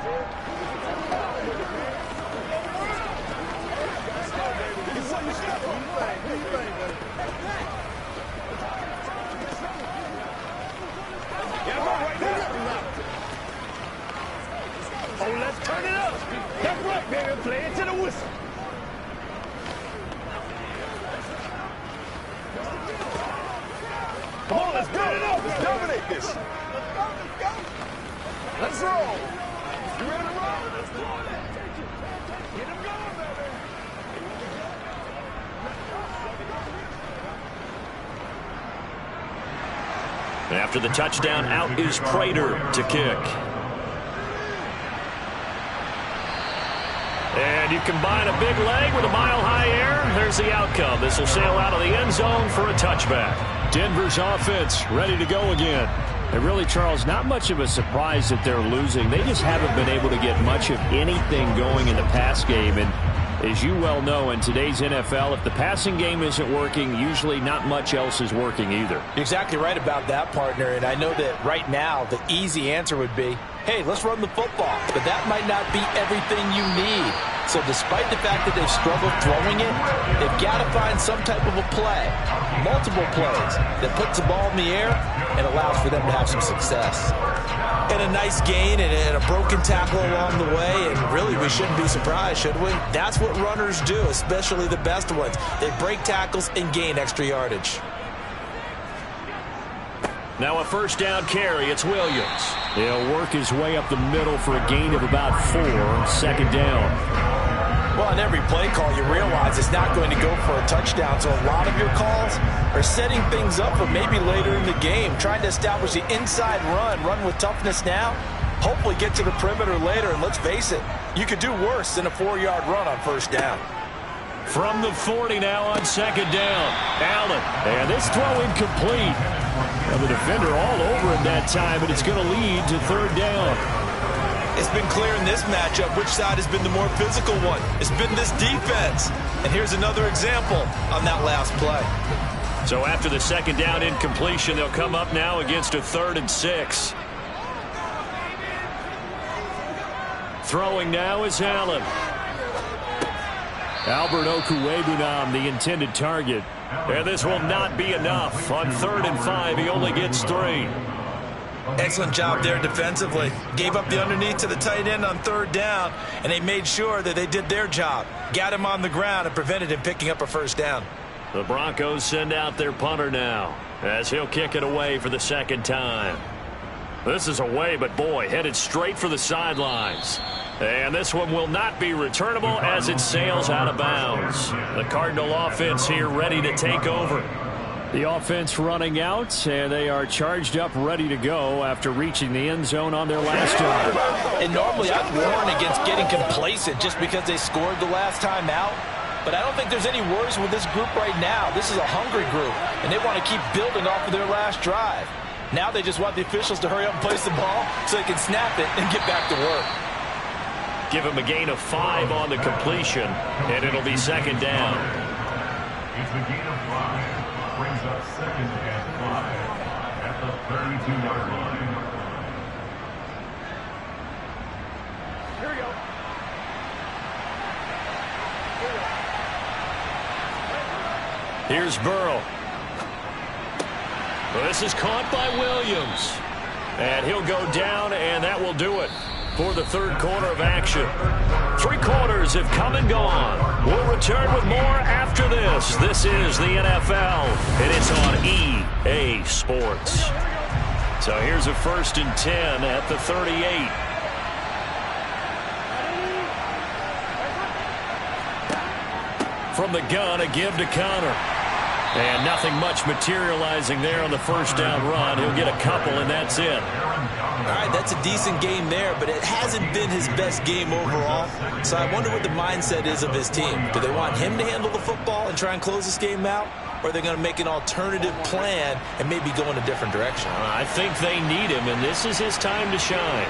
Oh, let's turn it up. That's right, baby. Play it to the whistle. Come on, let's get it up. Let's dominate this. Let's go, let's go. Let's roll. You ready to roll? Let's do it. Get him going, baby. After the touchdown, out is Prater to kick. And you combine a big leg with a mile-high air. There's the outcome. This will sail out of the end zone for a touchback. Denver's offense ready to go again. And really, Charles, not much of a surprise that they're losing. They just haven't been able to get much of anything going in the pass game. And as you well know, in today's NFL, if the passing game isn't working, usually not much else is working either. You're exactly right about that, partner. And I know that right now the easy answer would be, hey, let's run the football. But that might not be everything you need. So despite the fact that they've struggled throwing it, they've got to find some type of a play, multiple plays, that puts the ball in the air and allows for them to have some success. And a nice gain and a broken tackle along the way, and really we shouldn't be surprised, should we? That's what runners do, especially the best ones. They break tackles and gain extra yardage. Now a first down carry. It's Williams. He'll work his way up the middle for a gain of about 4. Second down. Well, on every play call, you realize it's not going to go for a touchdown. So a lot of your calls are setting things up for maybe later in the game, trying to establish the inside run with toughness now, hopefully get to the perimeter later. And let's face it, you could do worse than a 4-yard run on first down. From the 40 now on second down. Allen. And this throw incomplete. And the defender all over him that time, and it's going to lead to third down. It's been clear in this matchup which side has been the more physical one. It's been this defense. And here's another example on that last play. So after the second down incompletion, they'll come up now against a 3rd and 6. Throwing now is Allen. Albert Okwuegbunam, the intended target. And this will not be enough. On 3rd and 5, he only gets 3. Excellent job there defensively. Gave up the underneath to the tight end on 3rd down, and they made sure that they did their job. Got him on the ground and prevented him picking up a first down. The Broncos send out their punter now, as he'll kick it away for the second time. This is away, but boy, headed straight for the sidelines. And this one will not be returnable as it sails out of bounds. The Cardinal offense here ready to take over. The offense running out, and they are charged up, ready to go after reaching the end zone on their last drive. And normally I'd warn against getting complacent just because they scored the last time out. But I don't think there's any worries with this group right now. This is a hungry group, and they want to keep building off of their last drive. Now they just want the officials to hurry up and place the ball so they can snap it and get back to work. Give him a gain of 5 on the completion, and it'll be second down. It's a gain of 5. Brings up 2nd and 5 at the 32-yard line. Here we go. Here's Burrow. Well, this is caught by Williams. And he'll go down, and that will do it for the third quarter of action. 3 quarters have come and gone. We'll return with more after this. This is the NFL, and it's on EA Sports. So here's a 1st and 10 at the 38. From the gun, a give to Connor. And nothing much materializing there on the first down run. He'll get a couple, and that's it. All right, that's a decent game there, but it hasn't been his best game overall. So I wonder what the mindset is of his team. Do they want him to handle the football and try and close this game out? Or are they going to make an alternative plan and maybe go in a different direction? I think they need him, and this is his time to shine.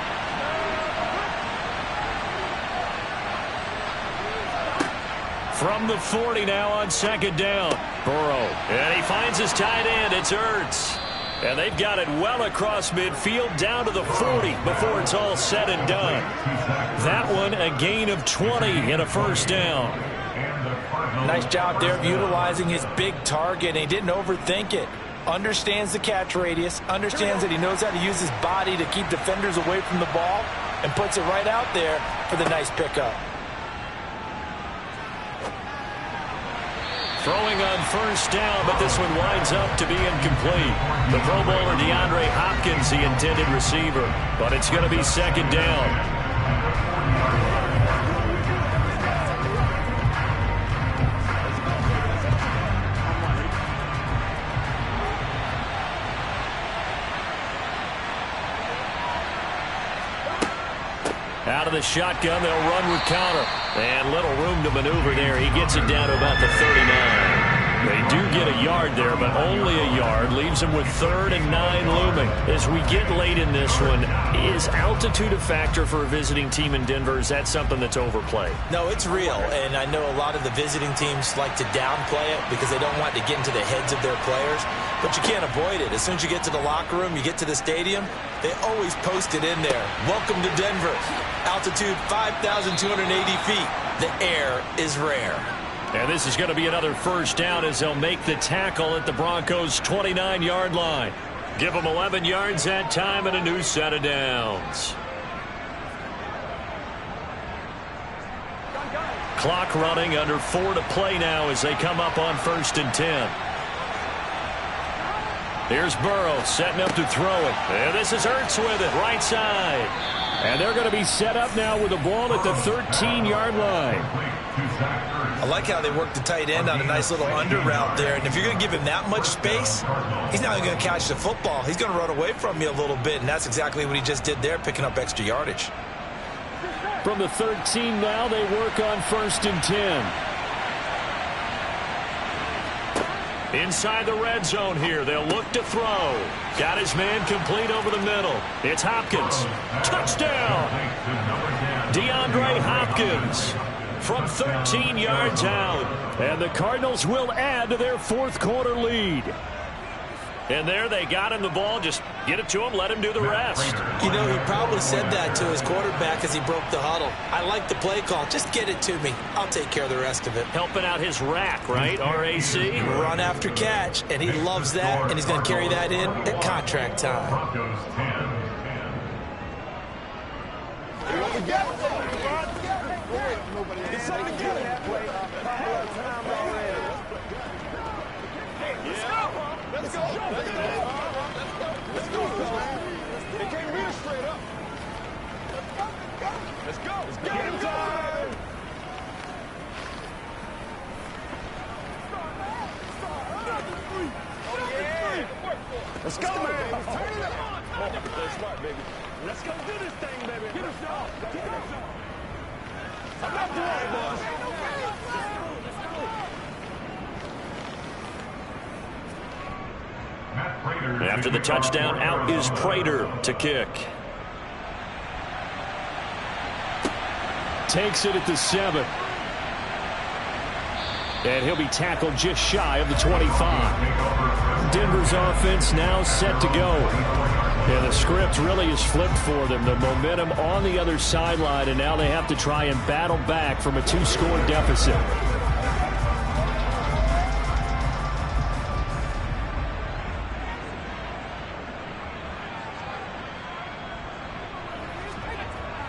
From the 40 now on second down. Burrow. And he finds his tight end. It's Ertz. And they've got it well across midfield down to the 40 before it's all said and done. That one a gain of 20 and a first down. Nice job there of utilizing his big target, and he didn't overthink it. Understands the catch radius, understands that he knows how to use his body to keep defenders away from the ball, and puts it right out there for the nice pickup. Throwing on first down, but this one winds up to be incomplete. The Pro Bowler DeAndre Hopkins, the intended receiver, but it's going to be second down. Out of the shotgun, they'll run with counter. And little room to maneuver there. He gets it down to about the 39. They do get a yard there, but only a yard. Leaves them with 3rd and 9 looming. As we get late in this one, is altitude a factor for a visiting team in Denver? Is that something that's overplayed? No, it's real, and I know a lot of the visiting teams like to downplay it because they don't want to get into the heads of their players, but you can't avoid it. As soon as you get to the locker room, you get to the stadium, they always post it in there. Welcome to Denver. Altitude 5,280 feet. The air is rare. And this is going to be another first down as they'll make the tackle at the Broncos' 29-yard line. Give them 11 yards that time and a new set of downs. Clock running, under 4 to play now as they come up on 1st and 10. Here's Burrow setting up to throw it. And this is Ertz with it, right side. And they're going to be set up now with the ball at the 13-yard line. I like how they work the tight end on a nice little under route there. And if you're going to give him that much space, he's not even going to catch the football. He's going to run away from you a little bit, and that's exactly what he just did there, picking up extra yardage. From the 13 now, they work on 1st and 10. Inside the red zone here, they'll look to throw. Got his man complete over the middle. It's Hopkins. Touchdown! DeAndre Hopkins from 13 yards out. And the Cardinals will add to their 4th quarter lead. And there they got him the ball. Just get it to him, let him do the rest. You know, he probably said that to his quarterback as he broke the huddle. I like the play call. Just get it to me. I'll take care of the rest of it. Helping out his rack, right? R-A-C? Run after catch, and he loves that, and he's going to carry that in at contract time. Let's go. Let's go. They can't read straight up. Let's go. It's game time. Let's go, man. Turn it up. That's smart, baby. Let's go do this thing, baby. Get us off. I'm not doing it, boys. After the touchdown, out is Prater to kick. Takes it at the 7. And he'll be tackled just shy of the 25. Denver's offense now set to go. And the script really is flipped for them. The momentum on the other sideline, and now they have to try and battle back from a 2-score deficit.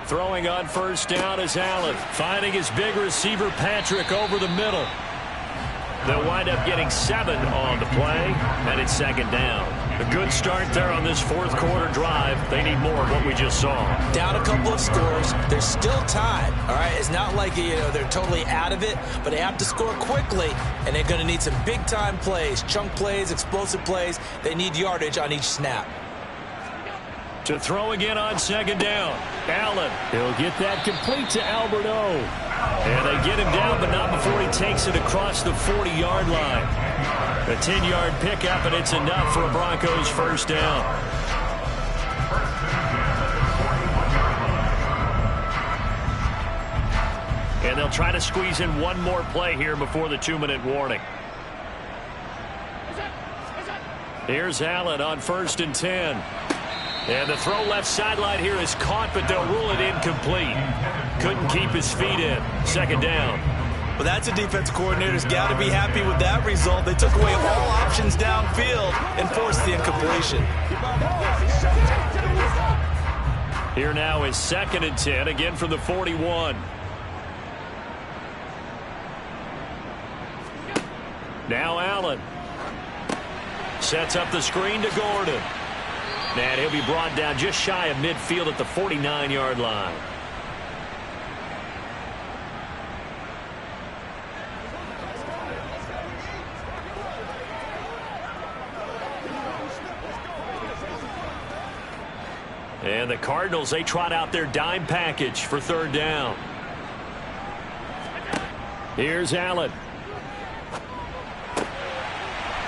Throwing on first down is Allen, finding his big receiver Patrick over the middle. They'll wind up getting 7 on the play, and it's second down. A good start there on this 4th quarter drive. They need more of what we just saw. Down a couple of scores. There's still time, all right? It's not like, they're totally out of it, but they have to score quickly, and they're going to need some big-time plays, chunk plays, explosive plays. They need yardage on each snap. To throw again on second down. Allen, he'll get that complete to Albert O. And they get him down, but not before he takes it across the 40-yard line. A 10-yard pickup, and it's enough for a Broncos first down. And they'll try to squeeze in one more play here before the 2-minute warning. Here's Allen on 1st and 10. And the throw left sideline here is caught, but they'll rule it incomplete. Couldn't keep his feet in. Second down. Well, that's a defense coordinator's got to be happy with that result. They took away all options downfield and forced the incompletion. Here now is 2nd and 10, again from the 41. Now Allen. Sets up the screen to Gordon. And he'll be brought down just shy of midfield at the 49-yard line. And the Cardinals, they trot out their dime package for third down. Here's Allen.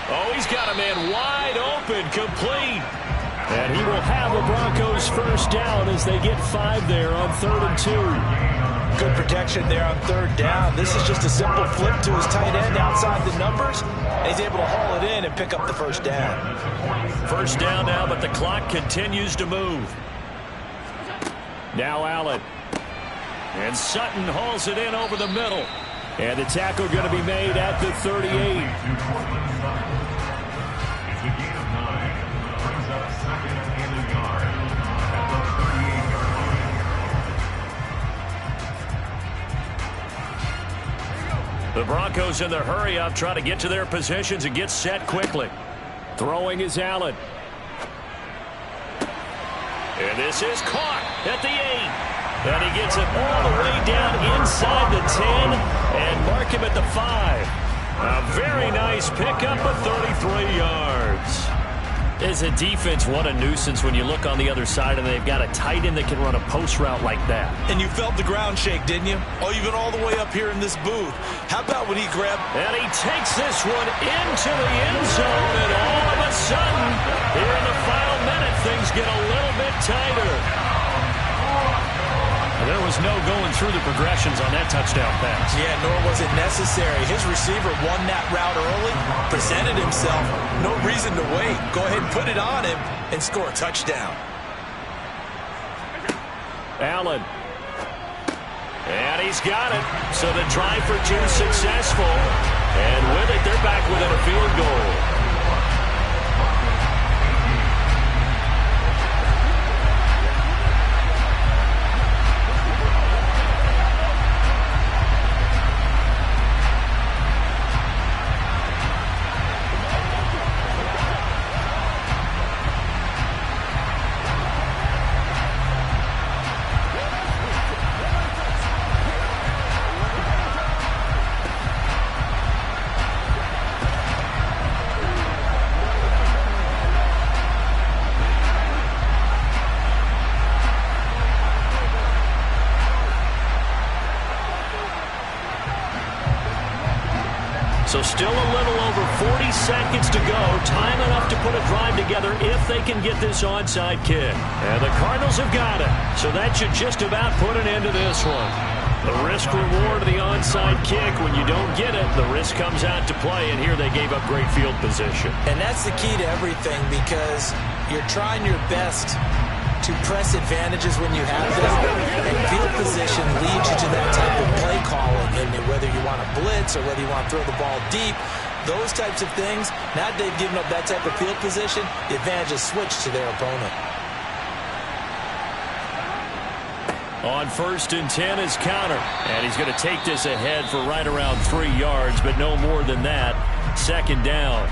Oh, he's got a man wide open, complete. And he will have the Broncos first down as they get 5 there on 3rd and 2. Good protection there on third down. This is just a simple flip to his tight end outside the numbers. And he's able to haul it in and pick up the first down. First down now, but the clock continues to move. Now Allen. And Sutton hauls it in over the middle. And the tackle going to be made at the 38. The Broncos in the hurry-up try to get to their positions and get set quickly. Throwing is Allen. And this is caught at the 8. And he gets it all the way down inside the 10 and mark him at the 5. A very nice pickup of 33 yards. As a defense, what a nuisance when you look on the other side and they've got a tight end that can run a post route like that. And you felt the ground shake, didn't you? Oh, you've been all the way up here in this booth. How about when he grabbed... And he takes this one into the end zone, and all of a sudden, here in the final minute, things get a little bit tighter. There was no going through the progressions on that touchdown pass. Yeah, nor was it necessary. His receiver won that route early, presented himself. No reason to wait. Go ahead and put it on him and score a touchdown. Allen. And he's got it. So the try for 2 successful. And with it, they're back within a field goal. So still a little over 40 seconds to go. Time enough to put a drive together if they can get this onside kick. And the Cardinals have got it. So that should just about put an end to this one. The risk reward of the onside kick. When you don't get it, the risk comes out to play. And here they gave up great field position. And that's the key to everything, because you're trying your best to press advantages when you have them, and field position leads you to that type of play calling. And whether you want to blitz or whether you want to throw the ball deep, those types of things, now they've given up that type of field position, the advantage is switched to their opponent. On 1st and 10 is Counter, and he's going to take this ahead for right around 3 yards, but no more than that. 2nd down.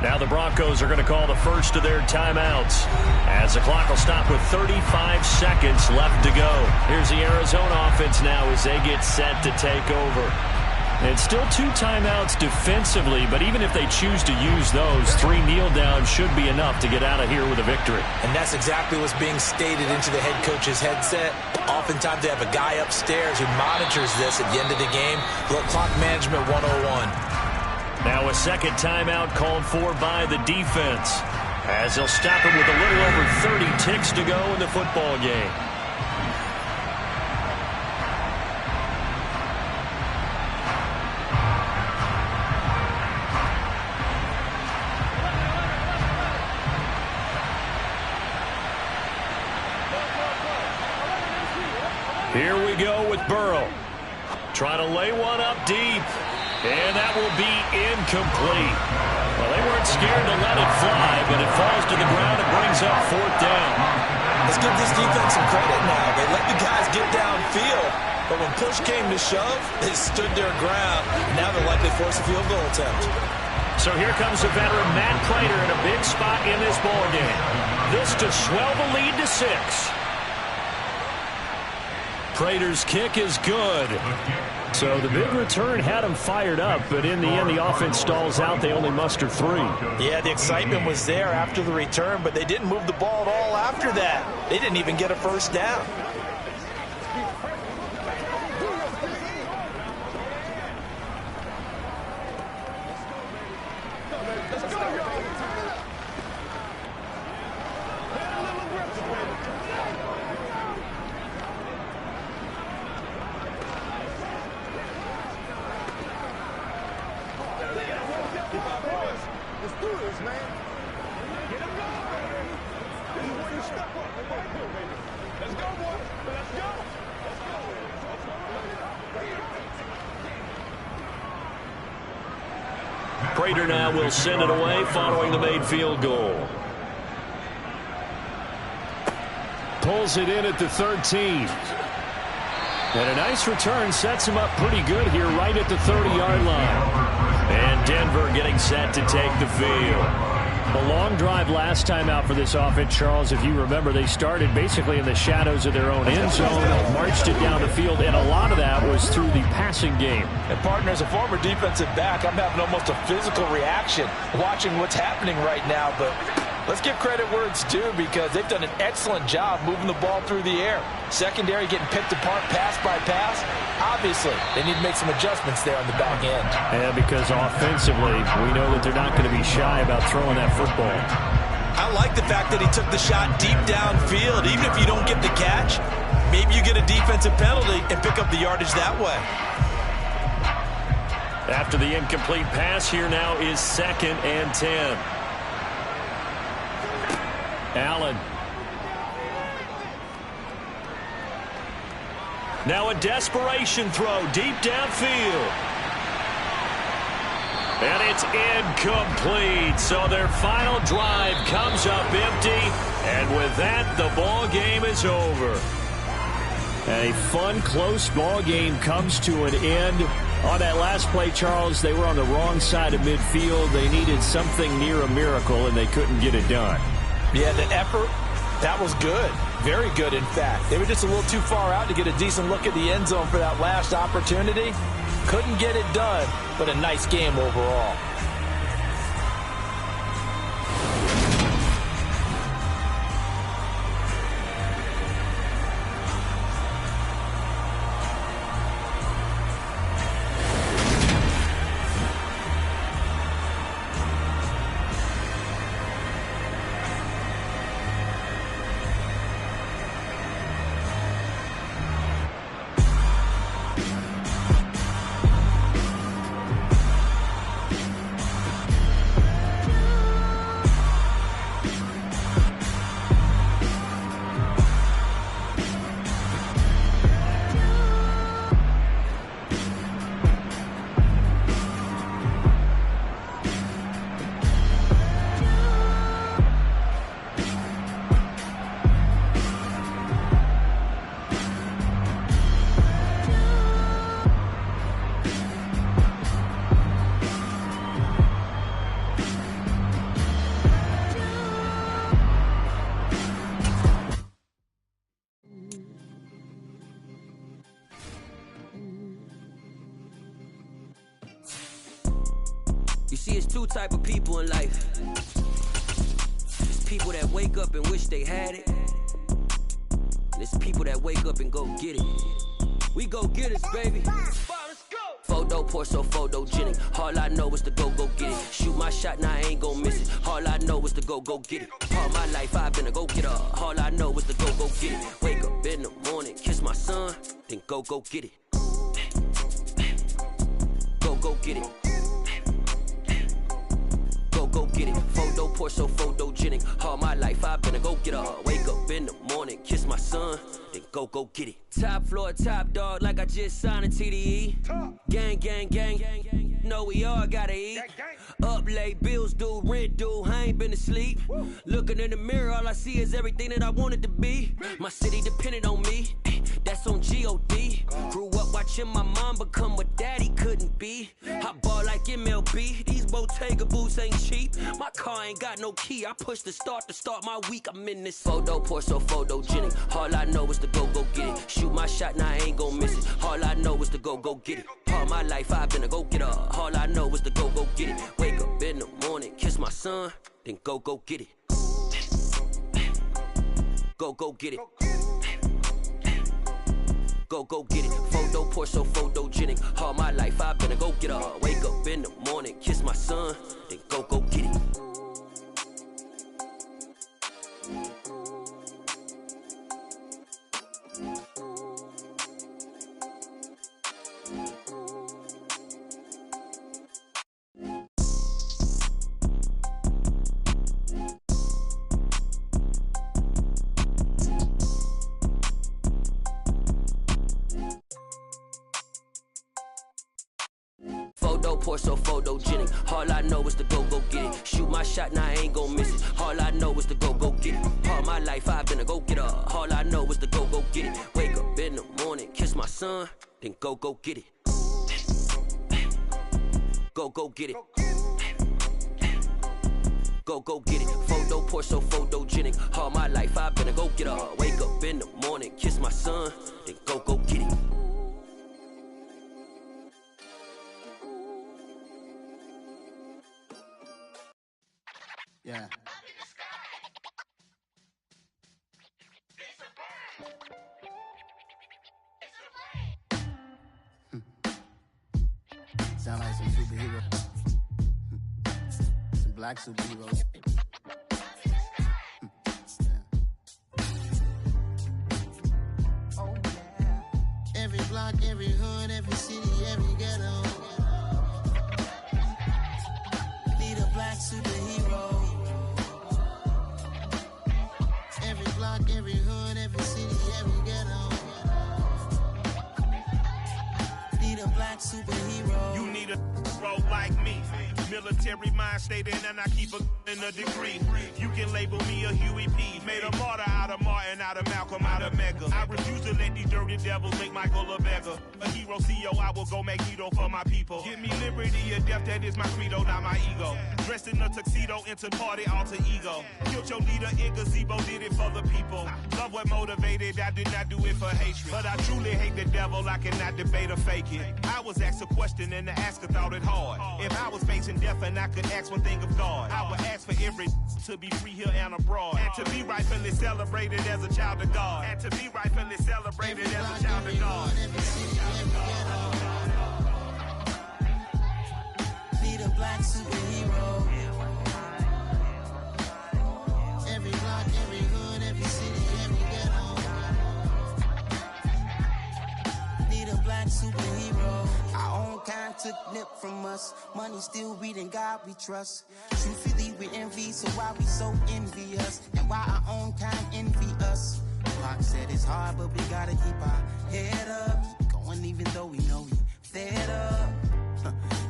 Now the Broncos are going to call the first of their timeouts, as the clock will stop with 35 seconds left to go. Here's the Arizona offense now as they get set to take over. And still 2 timeouts defensively, but even if they choose to use those, 3 kneel downs should be enough to get out of here with a victory. And that's exactly what's being stated into the head coach's headset. Oftentimes they have a guy upstairs who monitors this at the end of the game. Clock management 101. Now a second timeout called for by the defense, as they'll stop it with a little over 30 ticks to go in the football game. Here we go with Burrow. Trying to lay one up deep. And that will be incomplete. Well, they weren't scared to let it fly, but it falls to the ground and brings up 4th down. Let's give this defense some credit now. They let the guys get downfield, But when push came to shove, they stood their ground. Now they're likely to force a field goal attempt. So here comes the veteran Matt Prater in a big spot in this ball game. This to swell the lead to 6. Prater's kick is good. So the big return had him fired up, but in the end, the offense stalls out. They only muster 3. Yeah, the excitement was there after the return, but they didn't move the ball at all after that. They didn't even get a first down. Prater now will send it away following the made field goal. Pulls it in at the 13. And a nice return sets him up pretty good here right at the 30-yard line. And Denver getting set to take the field. A long drive last time out for this offense, Charles. If you remember, they started basically in the shadows of their own end zone, marched it down the field, and a lot of that was through the passing game. And, partner, as a former defensive back, I'm having almost a physical reaction watching what's happening right now. But let's give credit where it's due because they've done an excellent job moving the ball through the air. Secondary getting picked apart pass by pass. Obviously, they need to make some adjustments there on the back end. Yeah, because offensively, we know that they're not going to be shy about throwing that football. I like the fact that he took the shot deep downfield. Even if you don't get the catch, maybe you get a defensive penalty and pick up the yardage that way. After the incomplete pass, here now is 2nd and 10. Allen. Now a desperation throw deep downfield. And it's incomplete. So their final drive comes up empty. And with that, the ball game is over. A fun, close ball game comes to an end. On that last play, Charles, they were on the wrong side of midfield. They needed something near a miracle, and they couldn't get it done. Yeah, the effort, that was good. Very good, in fact. They were just a little too far out to get a decent look at the end zone for that last opportunity. Couldn't get it done, but a nice game overall. You see, it's two type of people in life. There's people that wake up and wish they had it. And there's people that wake up and go get it. We go get it, baby. Photo poor, so photogenic. All I know is to go get it. Shoot my shot, now I ain't gon' miss it. All I know is to go get it. All my life I've been a go-getter. All I know is to go get it. Wake up in the morning, kiss my son, then go get it. Go get it. Go get it. Photo poor, so photogenic. All my life I've been a go-getter. Wake up in the morning, kiss my son, then go get it. Top floor, top dog, like I just signed a TDE. Gang, gang, gang, gang, gang. Know we all gotta eat. Up late, bills due, rent due, I ain't been asleep. Looking in the mirror, all I see is everything that I wanted to be. My city depended on me. that's on G.O.D. Grew up watching my mom become what daddy couldn't be. I ball like MLB, these Bottega boots ain't cheap. My car ain't got no key, I push the start to start my week. I'm in this photo, pour so photogenic. All I know is to go get it. Shoot my shot, now I ain't gon' miss it. All I know is to go get it. All my life I've been a go-getter. All I know is to go get it. Wake up in the morning, kiss my son, then go get it. Go get it. Go get it. Photo, pour so photogenic. All my life I've been a go-getter. Wake up in the morning, kiss my son, then go get it. Pour so photogenic. All I know is to go get it. Shoot my shot, now I ain't gon' miss it. All I know is to go get it. All my life I've been a go-getter. All I know is to go get it. Wake up in the morning, kiss my son, then go get it. Go get it. Go get it. Photo, pour so photogenic. All my life I've been a go-getter. Wake up in the morning, kiss my son, then go get it. Yeah. Sound like some superheroes. Some black superheroes. Oh, yeah. Every block, every hood, every city, every ghetto. Need a black superhero. Every block, every hood, every city, every ghetto. Need a black superhero. You need a bro like me. Military mind state and I keep in a degree. You can label me a Huey P. Made a martyr out of Martin, out of Malcolm, out of Mega. I refuse to let these dirty devils make Michael a beggar. A hero CEO, I will go Magneto for my people. Give me liberty or death, that is my credo, not my ego. Dressed in a tuxedo, into party, alter ego. Killed your leader in gazebo, did it for the people. Love what motivated, I did not do it for hatred. But I truly hate the devil, I cannot debate or fake it. I was asked a question and the asker thought it hard. If I was facing death and I could ask one thing of God, I would ask for every to be free here and abroad. And to be rightfully celebrated as a child of God. And to be rightfully celebrated as a child of God. Need a black superhero. Every block, every hood, every city, every ghetto. Need a black superhero. Our own kind took nip from us. Money still reading God we trust. Truthfully we envy, so why we so envious? And why our own kind envy us? Pac said it's hard, but we gotta keep our head up. Going even though we know we fed up.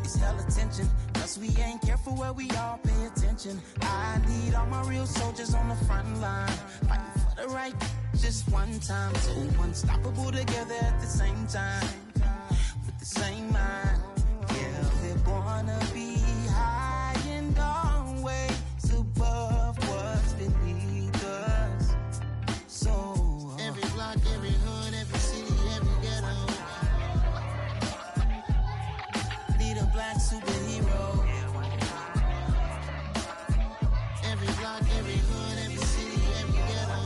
It's hella tension, cause we ain't careful where we all pay attention. I need all my real soldiers on the front line, fighting for the right just one time. So unstoppable together at the same time, with the same mind. Yeah, we're gonna be high and always above what's beneath us. So every block, every hood, every city, every ghetto. Need a black superhero. Every block, every hood, every city, every ghetto.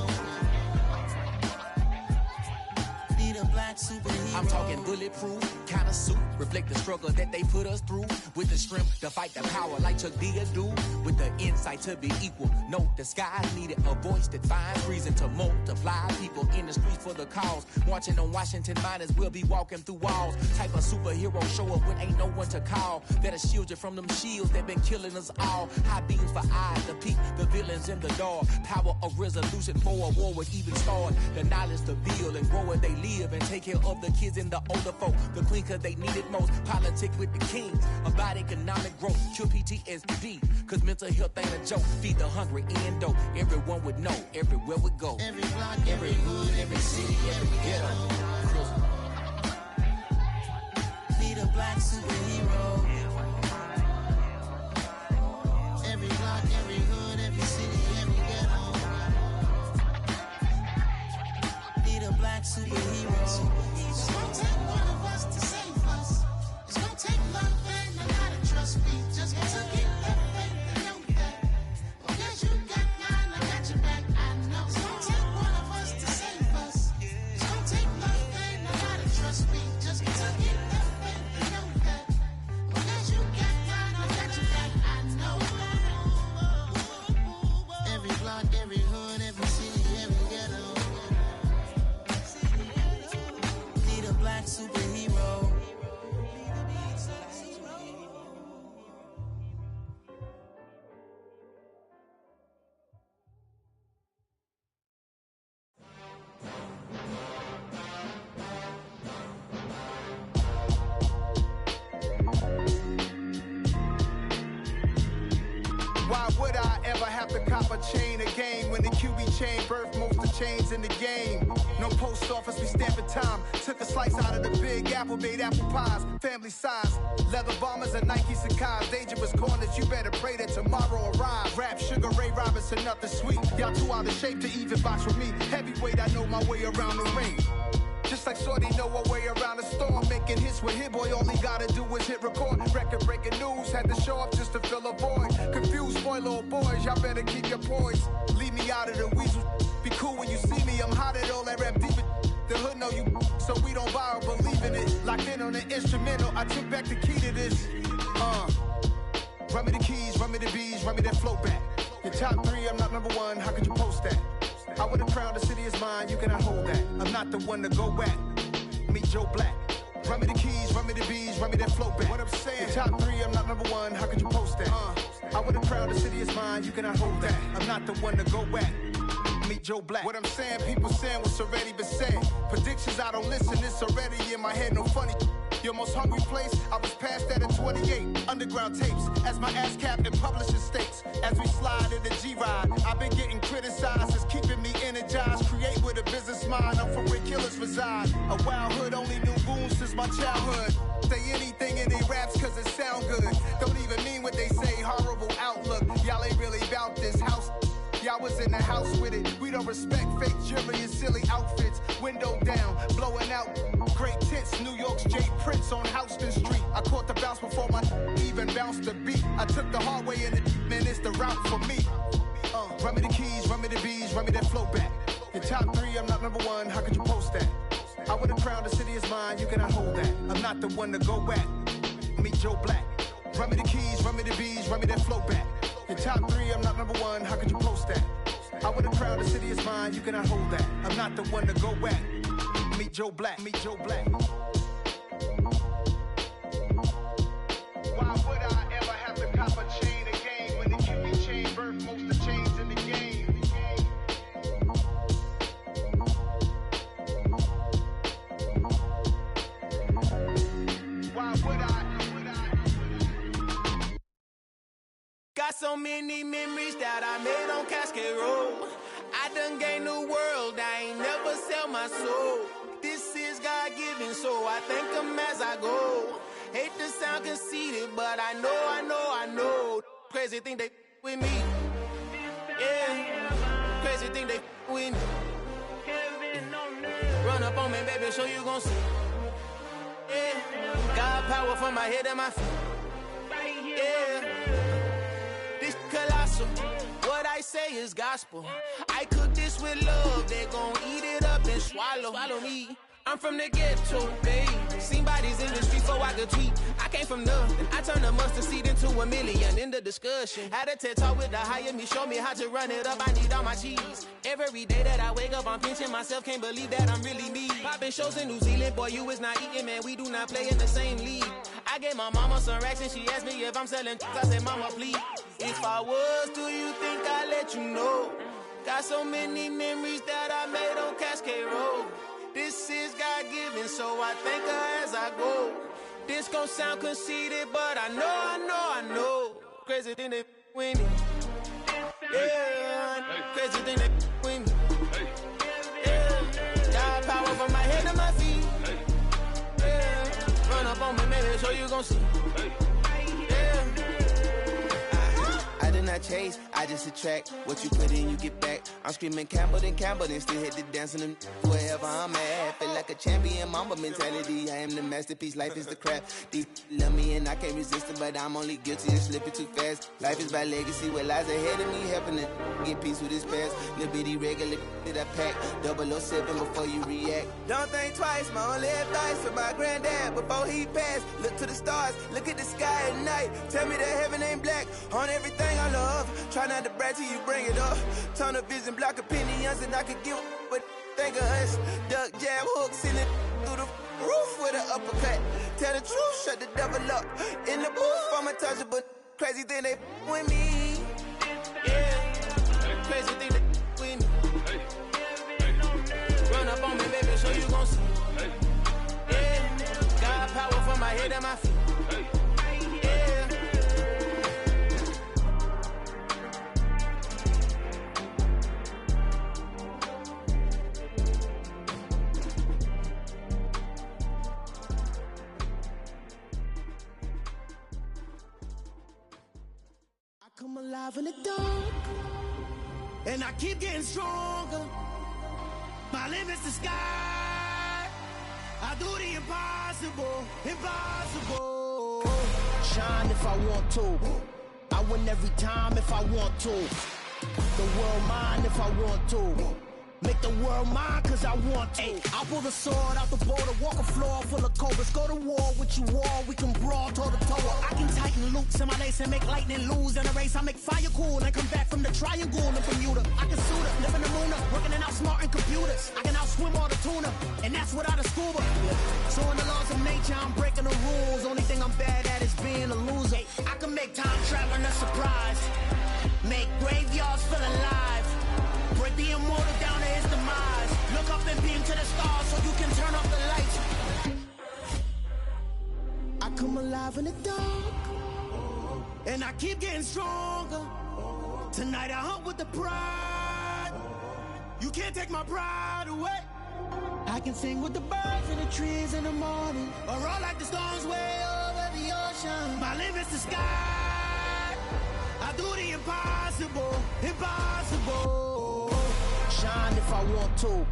Need a black superhero. I'm talking bulletproof kind of suit, reflect the struggle that they put us through. With the strength to fight the power like Chuck D do. With the insight to be equal. Note the sky needed a voice that finds reason to multiply. People in the streets for the cause. Marching on Washington miners will be walking through walls. Type of superhero show up when ain't no one to call. That'll shield you from them shields that been killing us all. High beams for eyes to peek the villains in the dark. Power of resolution for a war would even start. The knowledge to build and grow where they live and take care of the kids and the older folk. The clean cause they need it most. Politic with the kings about economic growth. Cure PTSD, cause mental health ain't a joke. Feed the hungry and dope. Everyone would know everywhere we go. Every block, every hood, every city, every ghetto. Need a black superhero. Every block, every hood, every city, every ghetto. Need a black superhero. It's gonna take one of us to save us. It's gonna take love and a lot of trust me. Just to get that faith and know that. Because you got mine, I got your back, I know. It's gonna take one of us to save us. It's gonna take love and a lot of trust me. Just to get that faith and know that. Because you got mine, I got your back, I know. Every block, every hood, every city, every ghetto. Need a black superhero. Why would I ever have to cop a chain again when the QB chain birthed most of the chains in the game? No post office, we stamping time. Took a slice out of the big apple, made apple pies, family size. Leather bombers and Nike Sacai's. Dangerous corners, you better pray that tomorrow arrives. Rap, Sugar Ray Robinson, nothing sweet. Y'all too out of shape to even box with me. Heavyweight, I know my way around the ring. Just like Shorty know her way around the storm. Making hits with Hit Boy, all he gotta do is hit record. Record breaking news, had to show up just to fill a void. Confused boy, little boys, y'all better keep your poise. Leave me out of the weasel. Be cool when you see me, I'm hot at all that rap deep. The hood know you, so we don't borrow, believe in it. Locked in on the instrumental, I took back the key to this. Run me the keys, run me the bees, run me that flow back. Your top three, I'm not number one, how could you post that? I would have crowned the city is mine, you cannot hold that. I'm not the one to go at. Meet Joe Black. Run me the keys, run me the bees, run me that flow back. What I'm saying, your top three, I'm not number one, how could you post that? I would have crowned the city is mine, you cannot hold that. I'm not the one to go at. Meet Joe Black. What I'm saying, people saying what's already been said. Predictions, I don't listen, it's already in my head, no funny. Your most hungry place, I was past that at 28. Underground tapes, as my ass capped in publishing states. As we slide in the G-Ride, I've been getting criticized, it's keeping me energized. Create with a business mind, I'm from where killers reside. A wild hood, only knew goons since my childhood. Say anything in they raps cause it sound good. Don't even mean what they say, horrible outlook. Y'all ain't really about this house. Y'all was in the house with it. We don't respect fake jewelry and silly outfits. Window down, blowing out great tits. New York's J. Prince on Houston Street. I caught the bounce before my even bounced the beat. I took the hard way in it, man, it's the route for me. Run me the keys, run me the bees, run me that flow back. Your top three, I'm not number one, how could you post that? I would have crowned the city is mine, you cannot hold that. I'm not the one to go at. Meet Joe Black. Run me the keys, run me the bees, run me that flow back. Your top three, I'm not number one, how could you post that? I would have crowned the city is mine, you cannot hold that. I'm not the one to go at. Meet Joe Black, meet Joe Black. Why would I ever have to cop a chain again when the QB chain birthed most of the chains in the game? Why would I? Got so many memories that I made on Cascade Road. I done gained the world, I ain't never sell my soul. This is God-given, so I thank him as I go. Hate to sound conceited, but I know. Crazy thing they with me. Yeah, crazy thing they with me. Run up on me, baby, show you gon' see. Yeah, got power from my head and my feet. Yeah. Colossal, what I say is gospel. I cook this with love, they gon' eat it up and swallow me. I'm from the ghetto, babe. Seen bodies in the street before I could tweet. I came from nothing. I turned a mustard seed into a million in the discussion. Had a TED talk with the higher me, show me how to run it up. I need all my cheese. Every day that I wake up, I'm pinching myself. Can't believe that I'm really me. Popping shows in New Zealand, boy, you is not eating, man. We do not play in the same league. I gave my mama some racks and she asked me if I'm selling. I said, mama, please. If I was, do you think I'd let you know? Got so many memories that I made on Cascade Road. This is God-given, so I thank her as I go. This gon' sound conceited, but I know. Crazy thing they with me. Yeah, crazy thing they with me. Yeah, got power from my head to my feet. Yeah, run up on me, maybe so you gon' see. I did not chase, I just attract. What you put in, you get back. I'm screaming Campbell, then still hit the dance and wherever I'm at. Feel like a champion, mamba mentality. I am the masterpiece, life is the crap. These love me and I can't resist it, but I'm only guilty of slipping too fast. Life is by legacy, what lies ahead of me, helping to get peace with his past. Little bitty regular that I pack, 007 before you react. Don't think twice, my only advice for my granddad before he passed. Look to the stars, look at the sky at night. Tell me that heaven ain't black on everything I love. Try not to brag till you bring it up. Tunnel vision, block opinions, and I could give what think of us. Duck, jab, hooks in it through the roof with an uppercut. Tell the truth, shut the devil up. In the booth, I'm untouchable. Crazy thing they with me. Yeah, crazy thing they with me. Run up on me, baby, so you gon' see. Yeah, got power from my head and my feet. Come alive in the dark, and I keep getting stronger. My limit's the sky. I do the impossible. Shine if I want to. I win every time if I want to. The world mine if I want to. Make the world mine cause I want to. I'll pull the sword out the border, walk a floor full of cobras. Go to war with you all, we can brawl toe to toe. I can tighten loops in my lace and make lightning lose in a race. I make fire cool and come back from the triangle in Bermuda. I can suit up, live in the moon up, working and outsmarting computers. I can outswim all the tuna, and that's without a scuba. So in the laws of nature, I'm breaking the rules. Only thing I'm bad at is being a loser. I can make time traveling a surprise, make graveyards feel alive. Break the immortal down to his demise. Look up and beam to the stars so you can turn off the lights. I come alive in the dark, and I keep getting stronger. Tonight I hunt with the pride. You can't take my pride away. I can sing with the birds and the trees in the morning, or roll like the storms way over the ocean. My limit's the sky. I do the impossible. Shine if I want to.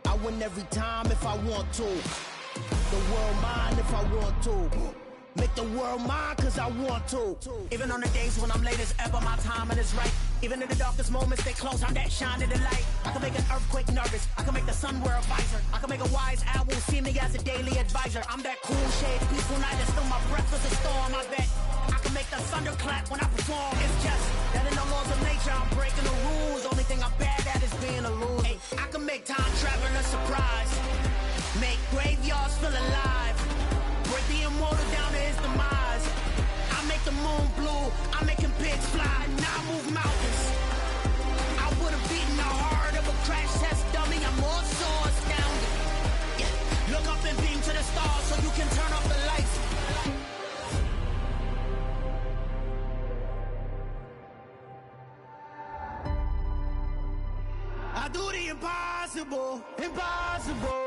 I win every time if I want to. The world mine if I want to. Make the world mine cause I want to. Even on the days when I'm late as ever, my timing is right. Even in the darkest moments, stay close, I'm that shining the light. I can make an earthquake nervous, I can make the sun wear a visor. I can make a wise owl see me as a daily advisor. I'm that cool shade, peaceful night, and still my breath is a storm, I bet. I can make the thunder clap when I perform. It's just that in the laws of nature, I'm breaking the rules. Only thing I'm bad at is being a loser. Hey, I can make time traveling a surprise, make graveyards feel alive. Break the immortal down to his demise. I make the moon blue, I'm making pigs fly. Now I move mountains. I would've beaten the heart of a crash test dummy. I'm more so astounded. Yeah. Look up and beam to the stars so you can turn off the lights. I do the impossible. Impossible.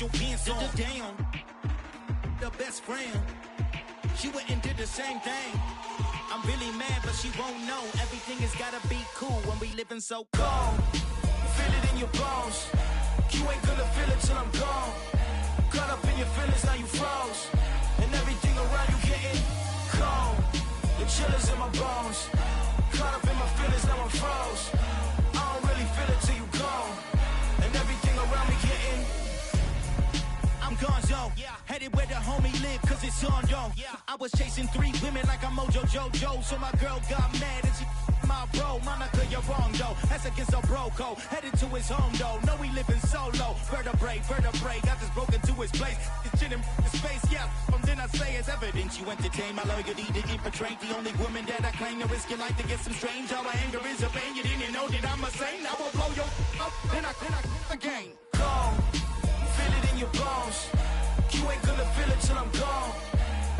your pants on. Down, the best friend. She went and did the same thing. I'm really mad, but she won't know. Everything has gotta be cool when we living so cold. Feel it in your bones. You ain't gonna feel it till I'm gone. Caught up in your feelings, now you froze. And everything around you getting cold. The chillers in my bones. Caught up in my feelings, now I'm froze. I don't really feel it till you gone. And everything around me getting I'm gonzo, headed where the homie live, cause it's on, yo. I was chasing 3 women like I'm Mojo Jojo, so my girl got mad and she my bro. Monica, you're wrong, though. That's against a bro code. Headed to his home, though. No, we living solo. Vertebrae, got this broken to his place. This shit in his face, yeah. From then I say it's evidence you entertain my loyalty to infiltrate. The only woman that I claim to risk your life to get some strange. All my anger is a pain. You didn't know that I'm a saint. I will blow your up, then I again. Gone. Feel it in your bones. You ain't gonna feel it till I'm gone.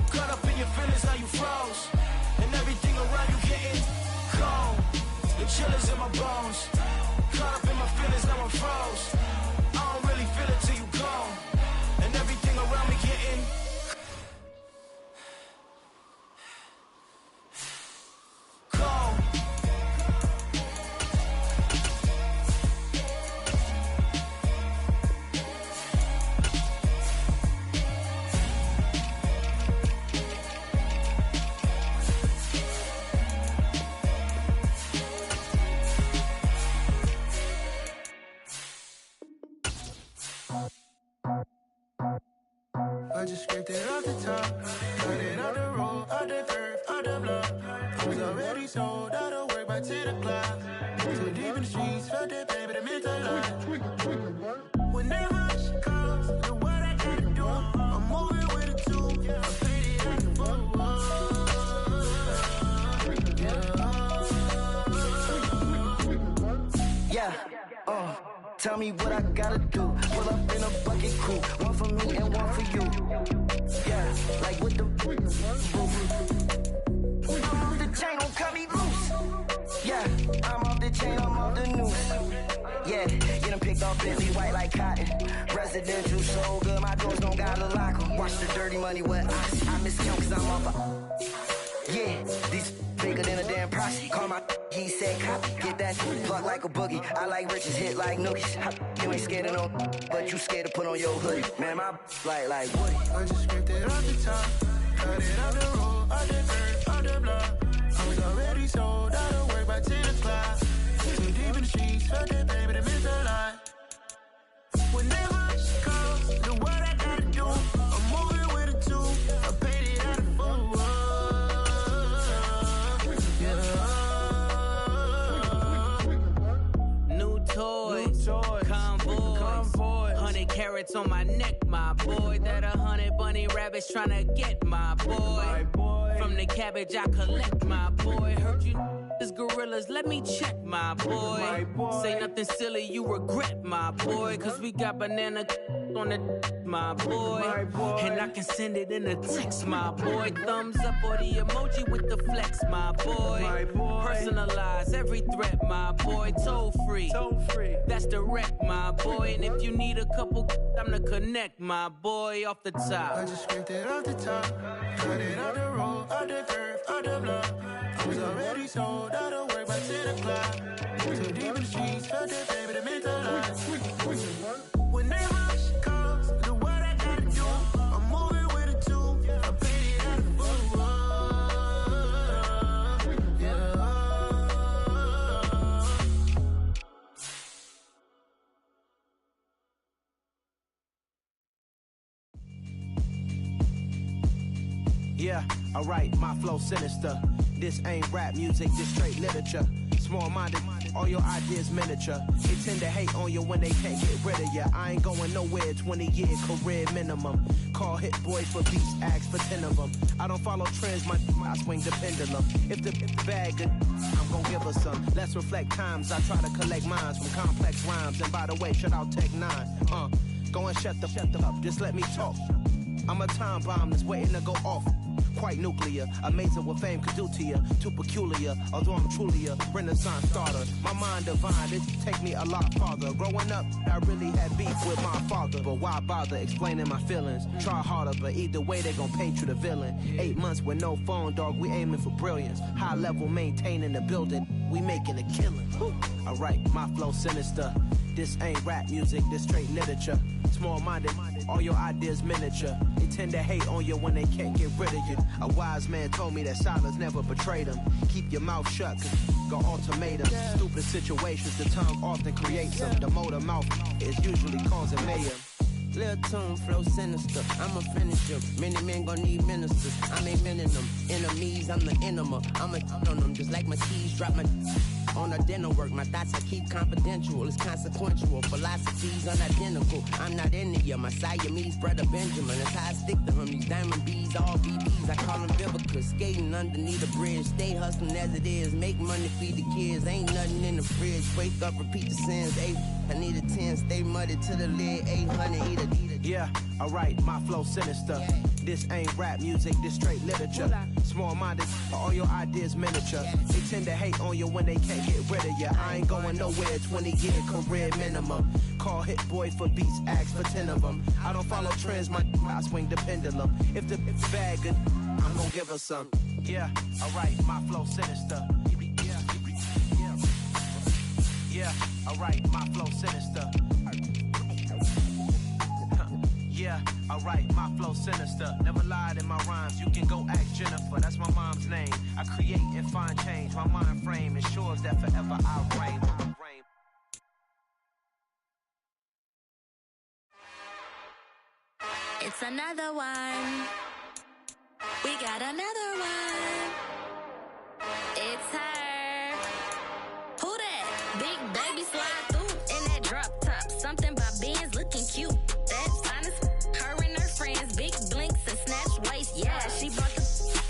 Caught up in your feelings, now you froze. And everything around you getting cold. The chillers in my bones. Caught up in my feelings, now I'm froze. I don't really feel it till you gone. And everything around me getting cold. I just scraped it off the top, got it out the road, out the curve, out the block. I was already sold, out of work by 10 o'clock. Too deep in the streets, felt that pain, but it meant a lot. Whenever she calls, know what I gotta do. I'm moving with it too. I paid it at the boat. Tell me what I gotta do. Pull up in a bucket crew, one for me and one for you. Yeah, like with the the chain don't cut me loose. Yeah, I'm off the chain, I'm off the noose. Yeah, get them picked off Bentley, white like cotton. Residential, so good, my doors don't gotta lock 'em. Watch the dirty money with ox. I miscount cause I'm off a... Yeah, these bigger than a damn proxy. Call my he said copy, get that plug like a boogie. I like riches, hit like nookies. You ain't scared of no, but you scared to put on your hoodie. Man, my like Woody. I just scraped it off the top, cut it out the road, out the curve, out the block. I was already sold, out of work by 10 o'clock. Too deep in the streets, felt that baby, that meant a lot. Whenever she calls, know what I gotta do. I'm moving with it too. I paid it out of full. Convoy, 100 carats on my neck, my boy. That 100 bunny rabbits tryna get my boy. From the cabbage I collect, my boy. Heard you is gorillas, let me check, my boy. Say nothing silly, you regret, my boy. Cause we got banana on the my boy. And I can send it in a text, my boy. Thumbs up or the emoji with the flex, my boy. Personalize every threat, my boy. Toll free. That's direct, my boy. And if you need a couple, I'm the connect, my boy. Off the top. I just scraped it off the top, cut it out the road, out the curve, out the block. I was already sold, out of work by 10 o'clock. Too deep in the streets, felt that baby, that meant a lot. Whenever she calls, know what I gotta do. I'm moving with it too. I paid it out of full. Yeah, alright, my flow sinister. This ain't rap music, this straight literature. Small-minded, all your ideas miniature. They tend to hate on you when they can't get rid of you. I ain't going nowhere, 20-year career minimum. Call hit boys for beats, ask for 10 of them. I don't follow trends, I swing the pendulum. If the bag good, I'm gon' give her some. Let's reflect times, I try to collect minds from complex rhymes. And by the way, shout out Tech 9. Go and shut the up, just let me talk. I'm a time bomb that's waiting to go off. Quite nuclear, amazing what fame could do to you. Too peculiar, although I'm truly a Renaissance starter. My mind divine, it take me a lot farther. Growing up, I really had beef with my father, but why bother explaining my feelings? Try harder, but either way they gon' paint you the villain. 8 months with no phone, dog, we aiming for brilliance. High level, maintaining the building, we making a killing. Alright, my flow sinister. This ain't rap music, this straight literature. Small-minded, all your ideas miniature. They tend to hate on you when they can't get rid of you. A wise man told me that silence never betrayed him. Keep your mouth shut, cause got ultimatum. Stupid situations, the tongue often creates them. The motor mouth is usually causing mayhem. Lil' tune, flow sinister, I'm a finisher. Many men gon' need ministers, I'm a men in them. Enemies, I'm the enema. I'm on them, just like my keys, drop my on a dinner work. My thoughts I keep confidential, it's consequential. Philosophies unidentical, I'm not into you. My Siamese brother Benjamin, that's how I stick to him. These diamond bees, all BBs, I call them biblicals. Skating underneath a bridge, stay hustling as it is. Make money, feed the kids, ain't nothing in the fridge. Wake up, repeat the sins, I need a 10, stay muddy to the lid, 800, eat a. Yeah, alright, my flow sinister. This ain't rap music, this straight literature. Small-minded, all your ideas miniature. They tend to hate on you when they can't get rid of you. I ain't going nowhere, 20-year career minimum. Call Hit Boy for beats, ask for 10 of them. I don't follow trends, I swing the pendulum. If the bag good, I'm gonna give her some. Yeah, alright, my flow sinister. Yeah, alright, my flow sinister. Yeah, alright, my flow sinister. Never lied in my rhymes, you can go ask Jennifer. That's my mom's name. I create and find change. My mind frame ensures that forever I reign. It's another one. We got another one. It's her. Who that? Big baby slide through in that drop top. Something about Benz looking cute. That's honest. Her and her friends, big blinks and snatch waist. Yeah, she brought the.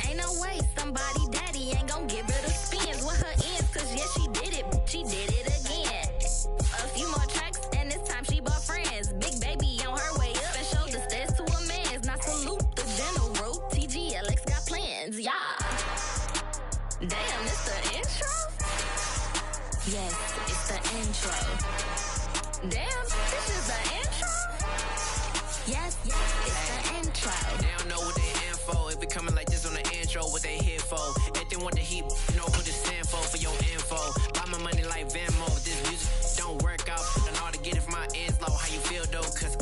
Ain't no way somebody daddy ain't gon' give her the spins with her ends. Cause yeah, she did it. She did it again. A few more tracks and this time she bought friends. Big baby on her way up and showed the stairs to a man's. Now salute the general. TGLX got plans. Yeah. Damn, it's the intro? Yes, it's the intro. Damn, this is the intro? Yes, it's the intro. They don't know what they in for. It be coming like this on the intro, what they here for. If they want the heat, you know what it's stand for your info. Buy my money like Venmo. This music don't work out. And all to get it from my ends low. How you feel though? Cause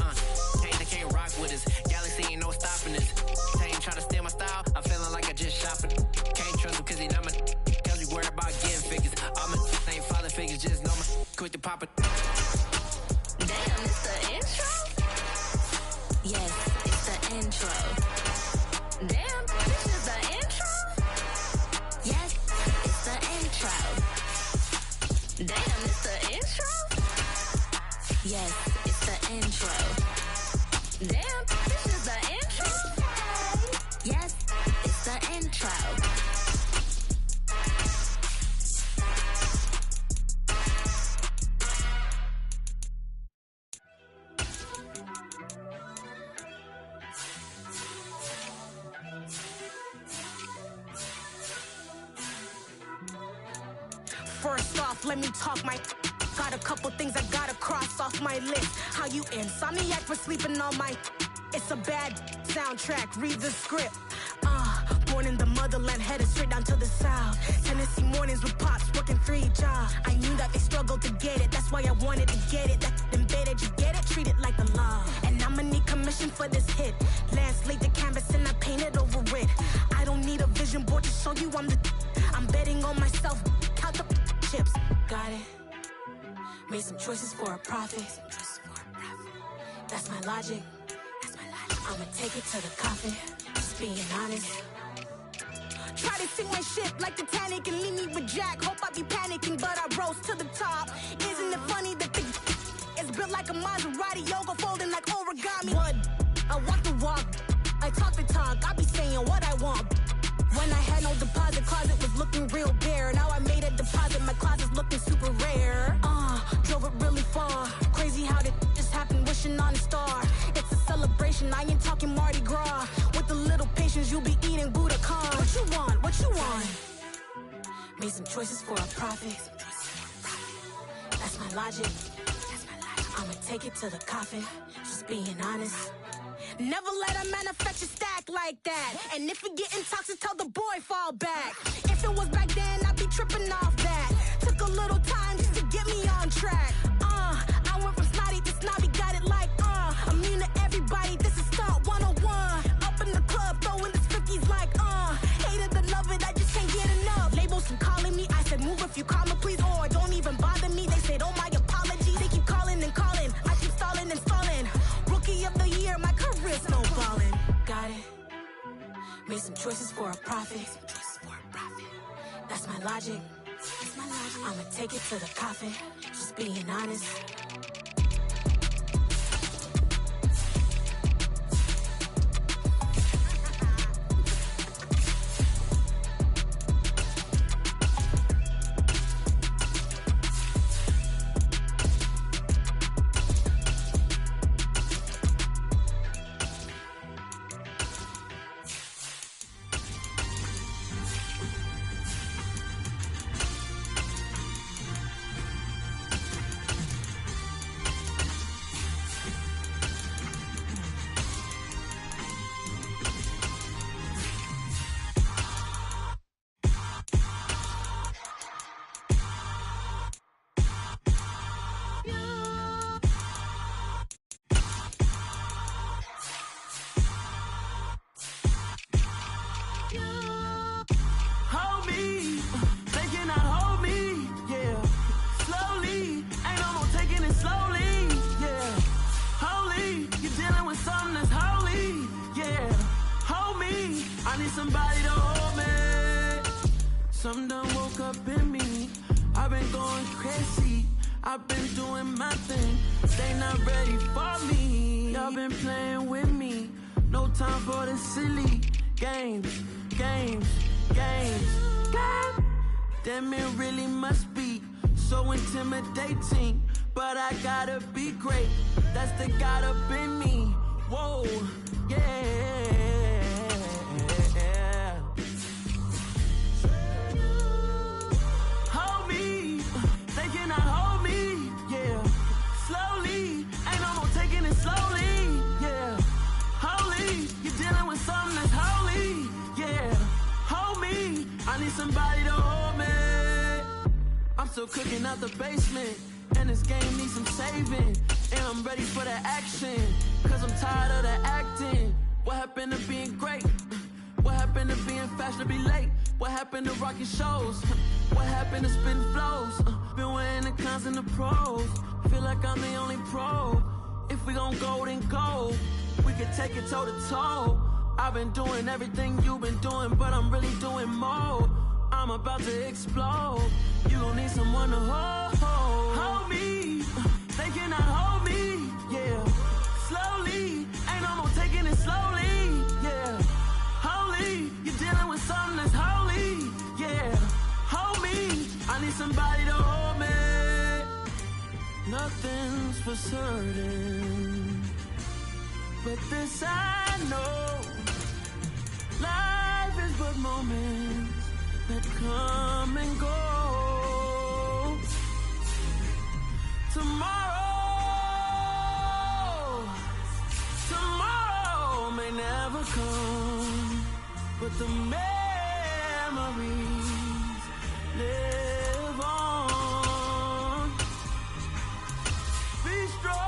they can't rock with us. Galaxy ain't no stopping us. They ain't try to steal my style. I'm feeling like I just shopping. Can't trust him cause he not my. Cause we worried about getting figures. All my ain't father figures, just know my quick to pop it. Damn, it's the intro? Yes, it's the intro. Damn, this is the intro? Yes, it's the intro. Damn, it's the intro? Yes, it's the intro. Damn, this is the intro? Yes, it's the intro. First off, let me talk my. Got a couple things I gotta cross off my list. How you insomniac for sleeping on my. It's a bad soundtrack, read the script. Born in the motherland, headed straight down to the south. Tennessee mornings with pops, working 3 jobs. I knew that they struggled to get it, that's why I wanted to get it. That embedded, you get it, treat it like the law. And I'ma need commission for this hit. Lance laid the canvas and I painted over it. I don't need a vision board to show you I'm betting on myself, count the chips. Got it. Made some choices for a profit. That's my logic. I'ma take it to the coffin. Just being honest. Try to sink my ship like Titanic and leave me with Jack. Hope I be panicking, but I rose to the top. Isn't it funny that the is built like a Maserati, yoga folding like origami? What? I walk the walk, I talk the talk. I be saying what I want. When I had no deposit, closet was looking real bare. Now I made a deposit, my closet's looking super rare. Drove it really far. Crazy how that just happened, wishing on a star. It's a celebration, I ain't talking Mardi Gras. With a little patience. conversations, you be eating Budokan. What you want? What you want? Made some choices for a profit. That's my logic. I'ma take it to the coffin. Just being honest. Never let a manufacture stack like that. And if it getting toxic, tell the boy fall back. If it was back then, I'd be tripping off that. Took a little time just to get me on track. I went from snotty to snobby, got it like immune to everybody, this is stunt 101. Up in the club, throwing the 50s like hated to love it, I just can't get enough. Labels from calling me, I said move if you call me please, or don't even bother me. They said oh my apologies, they keep calling and calling, I keep stalling and stalling. Rookie of the year, my career's no ballin'. Got it. Made some choices for a profit. That's my logic. I'ma take it to the coffin. Just being honest. Something done woke up in me. I've been going crazy. I've been doing my thing. They not ready for me. Y'all been playing with me. No time for the silly games. Damn, it really must be so intimidating. But I gotta be great. That's the God up in me. Whoa, yeah. Somebody to hold me. I'm still cooking out the basement, and this game needs some saving. And I'm ready for the action, cause I'm tired of the acting. What happened to being great? What happened to being fashionably late? What happened to rocking shows? What happened to spitting flows? Been wearing the cons and the pros. Feel like I'm the only pro. If we gon' go, then go. We can take it toe to toe. I've been doing everything you've been doing, but I'm really doing more. I'm about to explode. You gon' need someone to hold me. They cannot hold me, yeah. Slowly, ain't no more taking it slowly, yeah. Holy, you're dealing with something that's holy, yeah. Hold me, I need somebody to hold me. Nothing's for certain, but this I know. Life is but moments that come and go. Tomorrow may never come, but the memories live on. Be strong,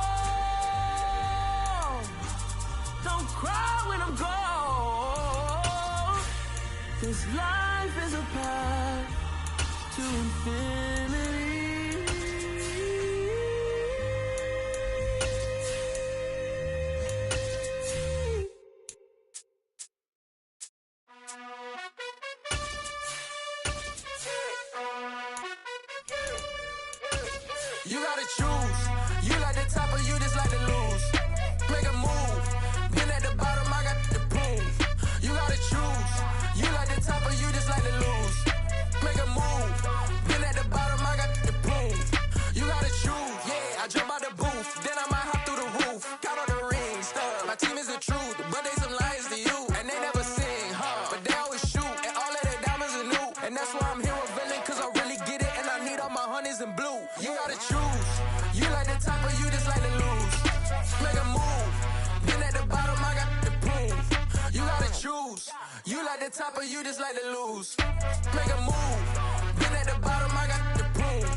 don't cry when I'm gone. This life is a path to infinity. You gotta choose. You like the top or you just like to lose. Make a move. Been at the bottom, I got the proof. You gotta choose. You like the top or you just like to lose. Make a move. Been at the bottom, I got the proof. You gotta choose. Yeah, I jump out the booth. Then I might hop through the roof. Count all the rings. My team is the truth, but they some lies to you. And they never sin. You like the top or you just like to lose? Make a move. Been at the bottom, I got the prove.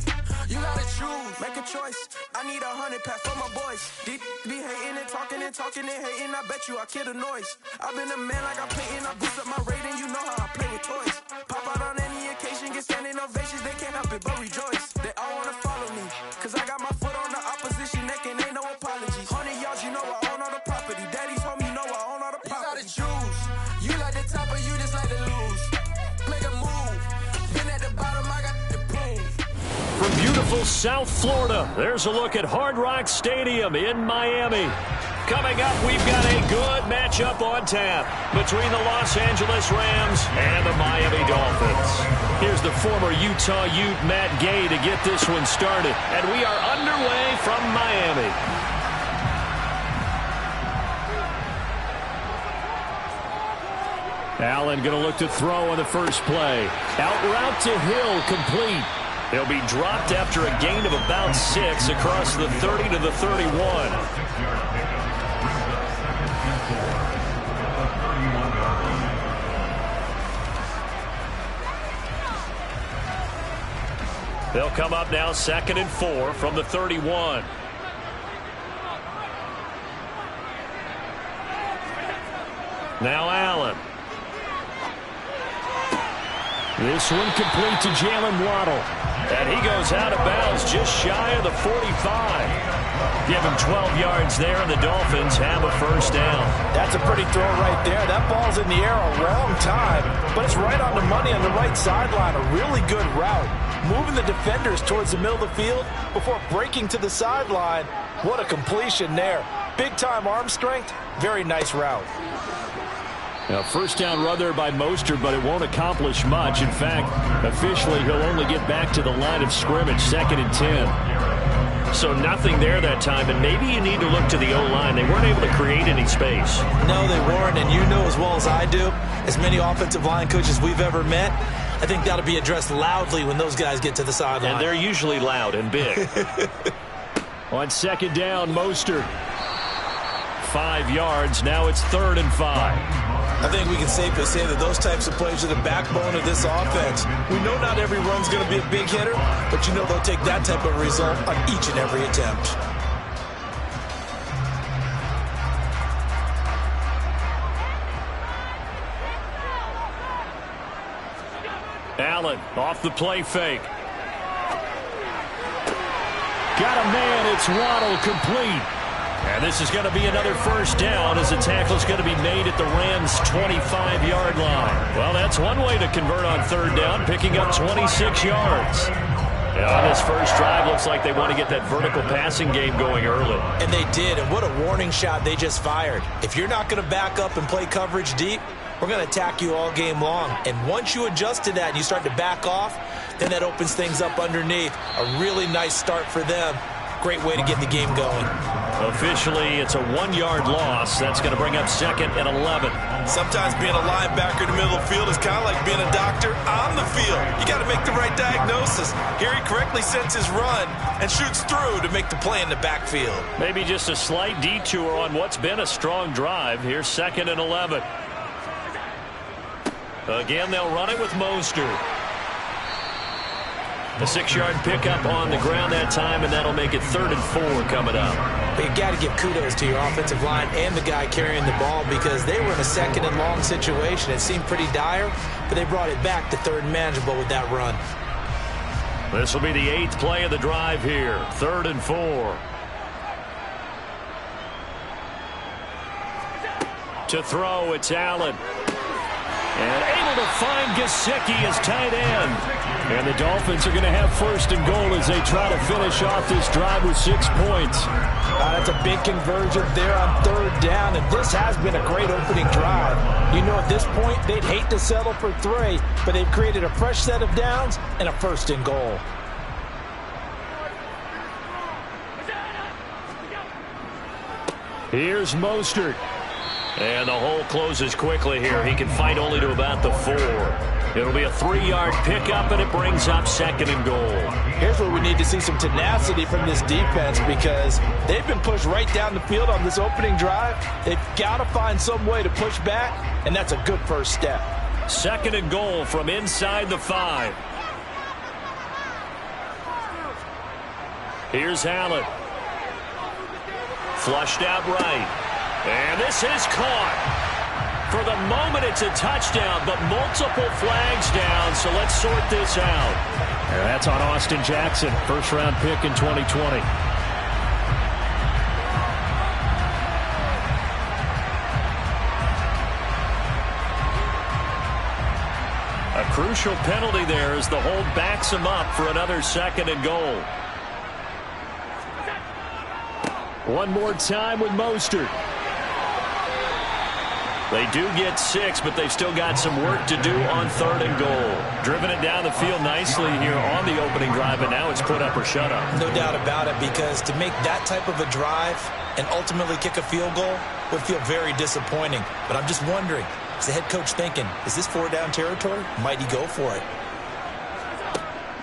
You gotta choose, make a choice. I need 100 pack for my boys. Deep be hating and talking and hating. I bet you I kill the noise. I've been a man like I'm painting. I boost up my rating. You know how I play with toys. Pop out on any occasion, get standing ovations. They can't help it but rejoice. They all wanna follow me, cause I got my foot on the opposition neck and ain't no apologies. 100 yards, you know I own all the property. Daddy's home, you know I own all the property. You gotta choose. You like the top or you just like to lose? Make a move. Been at the bottom, I got the proof. From beautiful South Florida, there's a look at Hard Rock Stadium in Miami. Coming up, we've got a good matchup on tap between the Los Angeles Rams and the Miami Dolphins. Here's the former Utah Ute Matt Gay to get this one started. And we are underway from Miami. Allen going to look to throw on the first play. Out route to Hill, complete. He'll be dropped after a gain of about 6 across the 30 to the 31. They'll come up now 2nd and 4 from the 31. Now Allen. This one complete to Jalen Waddle. And he goes out of bounds just shy of the 45. Give him 12 yards there, and the Dolphins have a first down. That's a pretty throw right there. That ball's in the air a long time, but it's right on the money on the right sideline. A really good route. Moving the defenders towards the middle of the field before breaking to the sideline. What a completion there. Big-time arm strength. Very nice route. Now, first down run there by Mostert, but it won't accomplish much. In fact, officially, he'll only get back to the line of scrimmage, 2nd and 10. So nothing there that time, and maybe you need to look to the O-line. They weren't able to create any space. No, they weren't, and you know as well as I do, as many offensive line coaches we've ever met, I think that'll be addressed loudly when those guys get to the sideline. And they're usually loud and big. On 2nd down, Mostert. 5 yards. Now it's 3rd and 5. I think we can safely say that those types of plays are the backbone of this offense. We know not every run's going to be a big hitter, but you know they'll take that type of result on each and every attempt. Allen off the play fake. Got a man. It's Waddle, complete. And this is going to be another first down as the tackle is going to be made at the Rams' 25-yard line. Well, that's one way to convert on 3rd down, picking up 26 yards. And on this first drive, looks like they want to get that vertical passing game going early. And they did, and what a warning shot they just fired. If you're not going to back up and play coverage deep, we're going to attack you all game long. And once you adjust to that and you start to back off, then that opens things up underneath. A really nice start for them. Great way to get the game going. Officially, it's a 1-yard loss. That's going to bring up 2nd and 11. Sometimes being a linebacker in the middle of the field is kind of like being a doctor on the field. You got to make the right diagnosis. Here he correctly sets his run and shoots through to make the play in the backfield. Maybe just a slight detour on what's been a strong drive. Here's 2nd and 11. Again, they'll run it with Mostert. A 6-yard pickup on the ground that time, and that'll make it 3rd and 4 coming up. But you got to give kudos to your offensive line and the guy carrying the ball because they were in a 2nd and long situation. It seemed pretty dire, but they brought it back to 3rd and manageable with that run. This will be the 8th play of the drive here. 3rd and 4. To throw, it's Allen. And able to find Gesicki as tight end. And the Dolphins are going to have 1st and goal as they try to finish off this drive with 6 points. That's a big conversion there on 3rd down, and this has been a great opening drive. You know, at this point, they'd hate to settle for 3, but they've created a fresh set of downs and a 1st and goal. Here's Mostert. And the hole closes quickly here. He can fight only to about the 4. It'll be a 3-yard pickup, and it brings up 2nd and goal. Here's where we need to see some tenacity from this defense because they've been pushed right down the field on this opening drive. They've got to find some way to push back, and that's a good first step. 2nd and goal from inside the 5. Here's Allen. Flushed out right. And this is caught. For the moment, it's a touchdown, but multiple flags down, so let's sort this out. And that's on Austin Jackson, first-round pick in 2020. A crucial penalty there as the hold backs him up for another 2nd and goal. One more time with Mostert. They do get 6, but they've still got some work to do on 3rd and goal. Driven it down the field nicely here on the opening drive, and now it's put up or shut up. No doubt about it, because to make that type of a drive and ultimately kick a field goal would feel very disappointing. But I'm just wondering, is the head coach thinking, is this 4-down territory? Might he go for it?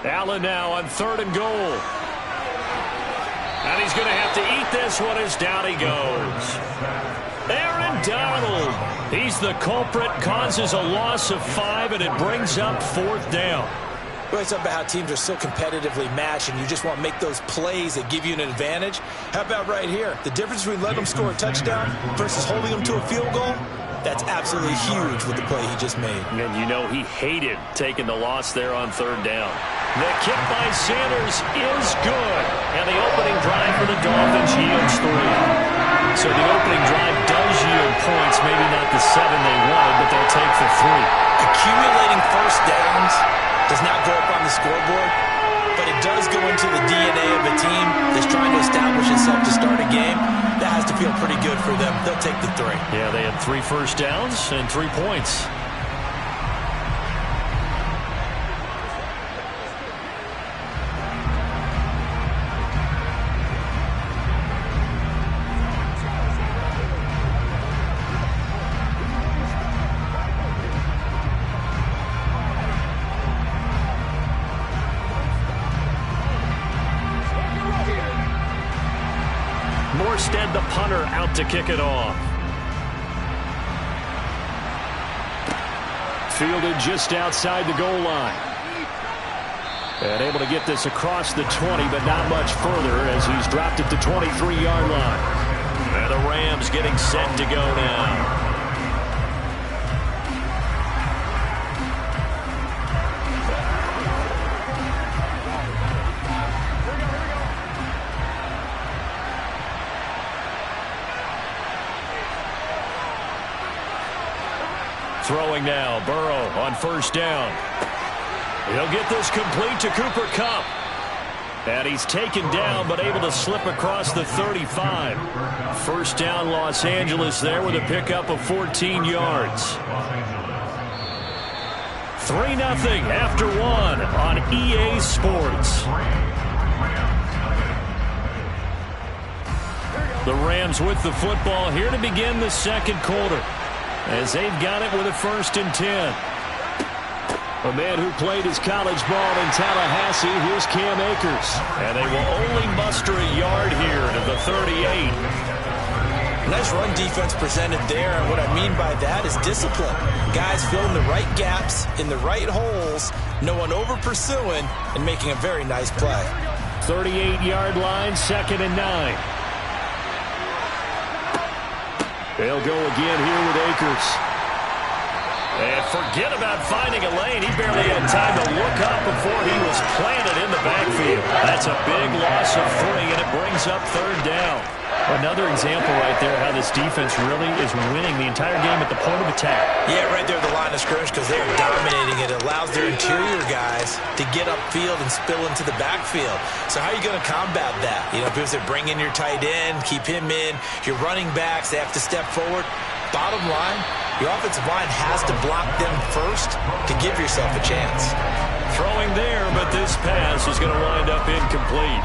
Allen now on 3rd and goal. And he's going to have to eat this one as down he goes. Aaron Donald. He's the culprit, causes a loss of 5, and it brings up 4th down. We always talk about how teams are so competitively matched, and you just want to make those plays that give you an advantage. How about right here? The difference between letting them score a touchdown versus holding them to a field goal, that's absolutely huge with the play he just made. And you know he hated taking the loss there on 3rd down. The kick by Sanders is good. And the opening drive for the Dolphins yields 3. So the opening drive does yield points, maybe not the 7 they wanted, but they'll take the 3. Accumulating first downs does not go up on the scoreboard, but it does go into the DNA of a team that's trying to establish itself to start a game. That has to feel pretty good for them. They'll take the 3. Yeah, they had 3 first downs and 3 points. Morstead, the punter, out to kick it off. Fielded just outside the goal line. And able to get this across the 20, but not much further as he's dropped at the 23-yard line. And the Rams getting set to go now. Throwing now, Burrow on 1st down. He'll get this complete to Cooper Kupp. And he's taken down, but able to slip across the 35. 1st down, Los Angeles there with a pickup of 14 yards. 3-0 after 1 on EA Sports. The Rams with the football here to begin the 2nd quarter, as they've got it with a 1st and 10. A man who played his college ball in Tallahassee, here's Cam Akers. And they will only muster a yard here to the 38. Nice run defense presented there, and what I mean by that is discipline. Guys filling the right gaps in the right holes, no one over-pursuing, and making a very nice play. 38-yard line, 2nd and 9. They'll go again here with Akers. And forget about finding a lane. He barely had time to look up before he was planted in the backfield. That's a big loss of 3, and it brings up 3rd down. Another example right there how this defense really is winning the entire game at the point of attack. Yeah, right there at the line of scrimmage because they're dominating it. It allows their interior guys to get upfield and spill into the backfield. So how are you going to combat that? You know, because they bring in your tight end, keep him in. Your running backs, they have to step forward. Bottom line, your offensive line has to block them first to give yourself a chance. Throwing there, but this pass is going to wind up incomplete.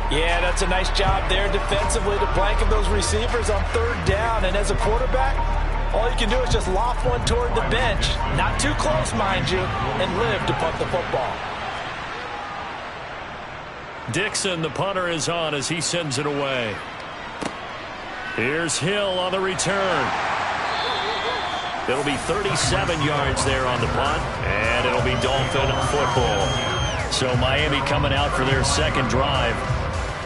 Yeah, that's a nice job there defensively to blanket those receivers on 3rd down. And as a quarterback, All you can do is just loft one toward the bench, not too close, mind you, and live to punt the football. Dixon, the punter, is on as he sends it away. Here's Hill on the return. It'll be 37 yards there on the punt, and it'll be Dolphin football. So Miami coming out for their second drive.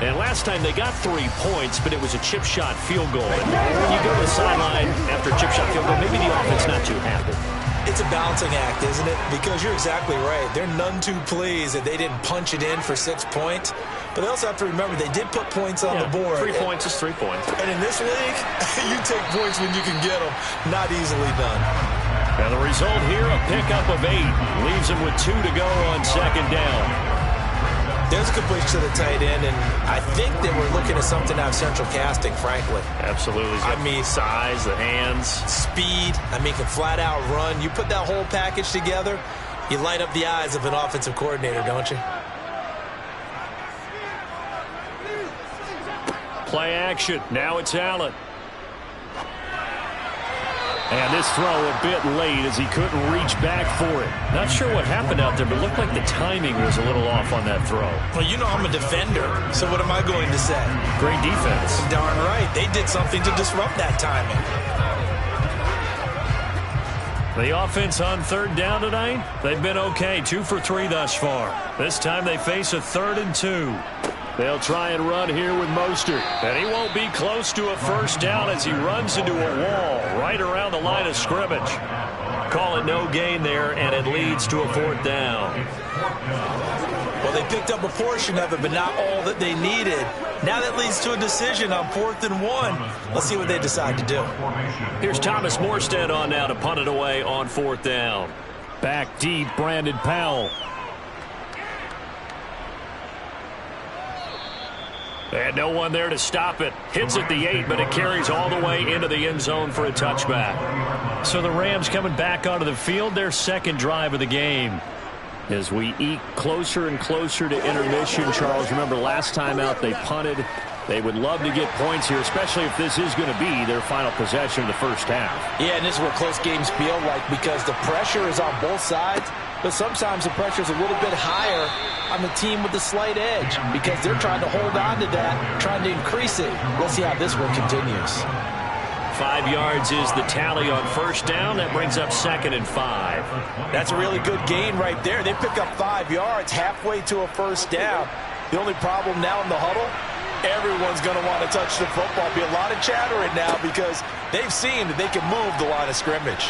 And last time they got 3 points, but it was a chip shot field goal. And when you go to the sideline after a chip shot field goal, maybe the offense not too happy. It's a balancing act, isn't it? Because you're exactly right. They're none too pleased that they didn't punch it in for 6 points. But they also have to remember they did put points on the board. 3 points is 3 points. And in this league, you take points when you can get them. Not easily done. And the result here, a pickup of 8. Leaves them with 2 to go on second down. There's a completion to the tight end, and I think that we're looking at something out of central casting, frankly. Absolutely. I mean, size, the hands. Speed. I mean, can flat out run. You put that whole package together, you light up the eyes of an offensive coordinator, don't you? Play action. Now it's Allen. And this throw a bit late as he couldn't reach back for it. Not sure what happened out there, but it looked like the timing was a little off on that throw. Well, you know I'm a defender, so what am I going to say? Great defense. Darn right. They did something to disrupt that timing. The offense on third down tonight, they've been okay. 2 for 3 thus far. This time they face a 3rd and 2. They'll try and run here with Mostert. And he won't be close to a first down as he runs into a wall right around the line of scrimmage. Call it no gain there, and it leads to a 4th down. Well, they picked up a portion of it, but not all that they needed. Now that leads to a decision on 4th and 1. Let's see what they decide to do. Here's Thomas Morstead on now to punt it away on 4th down. Back deep, Brandon Powell. And no one there to stop it. Hits at the 8, but it carries all the way into the end zone for a touchback. So the Rams coming back onto the field, their second drive of the game. As we eke closer and closer to intermission, Charles, remember last time out they punted. They would love to get points here, especially if this is going to be their final possession of the first half. Yeah, and this is what close games feel like because the pressure is on both sides, but sometimes the pressure is a little bit higher on the team with the slight edge because they're trying to hold on to that, trying to increase it. Let's see how this one continues. 5 yards is the tally on first down. That brings up 2nd and 5. That's a really good gain right there. They pick up 5 yards halfway to a first down. The only problem now in the huddle, everyone's going to want to touch the football. Be a lot of chattering now because they've seen that they can move the line of scrimmage.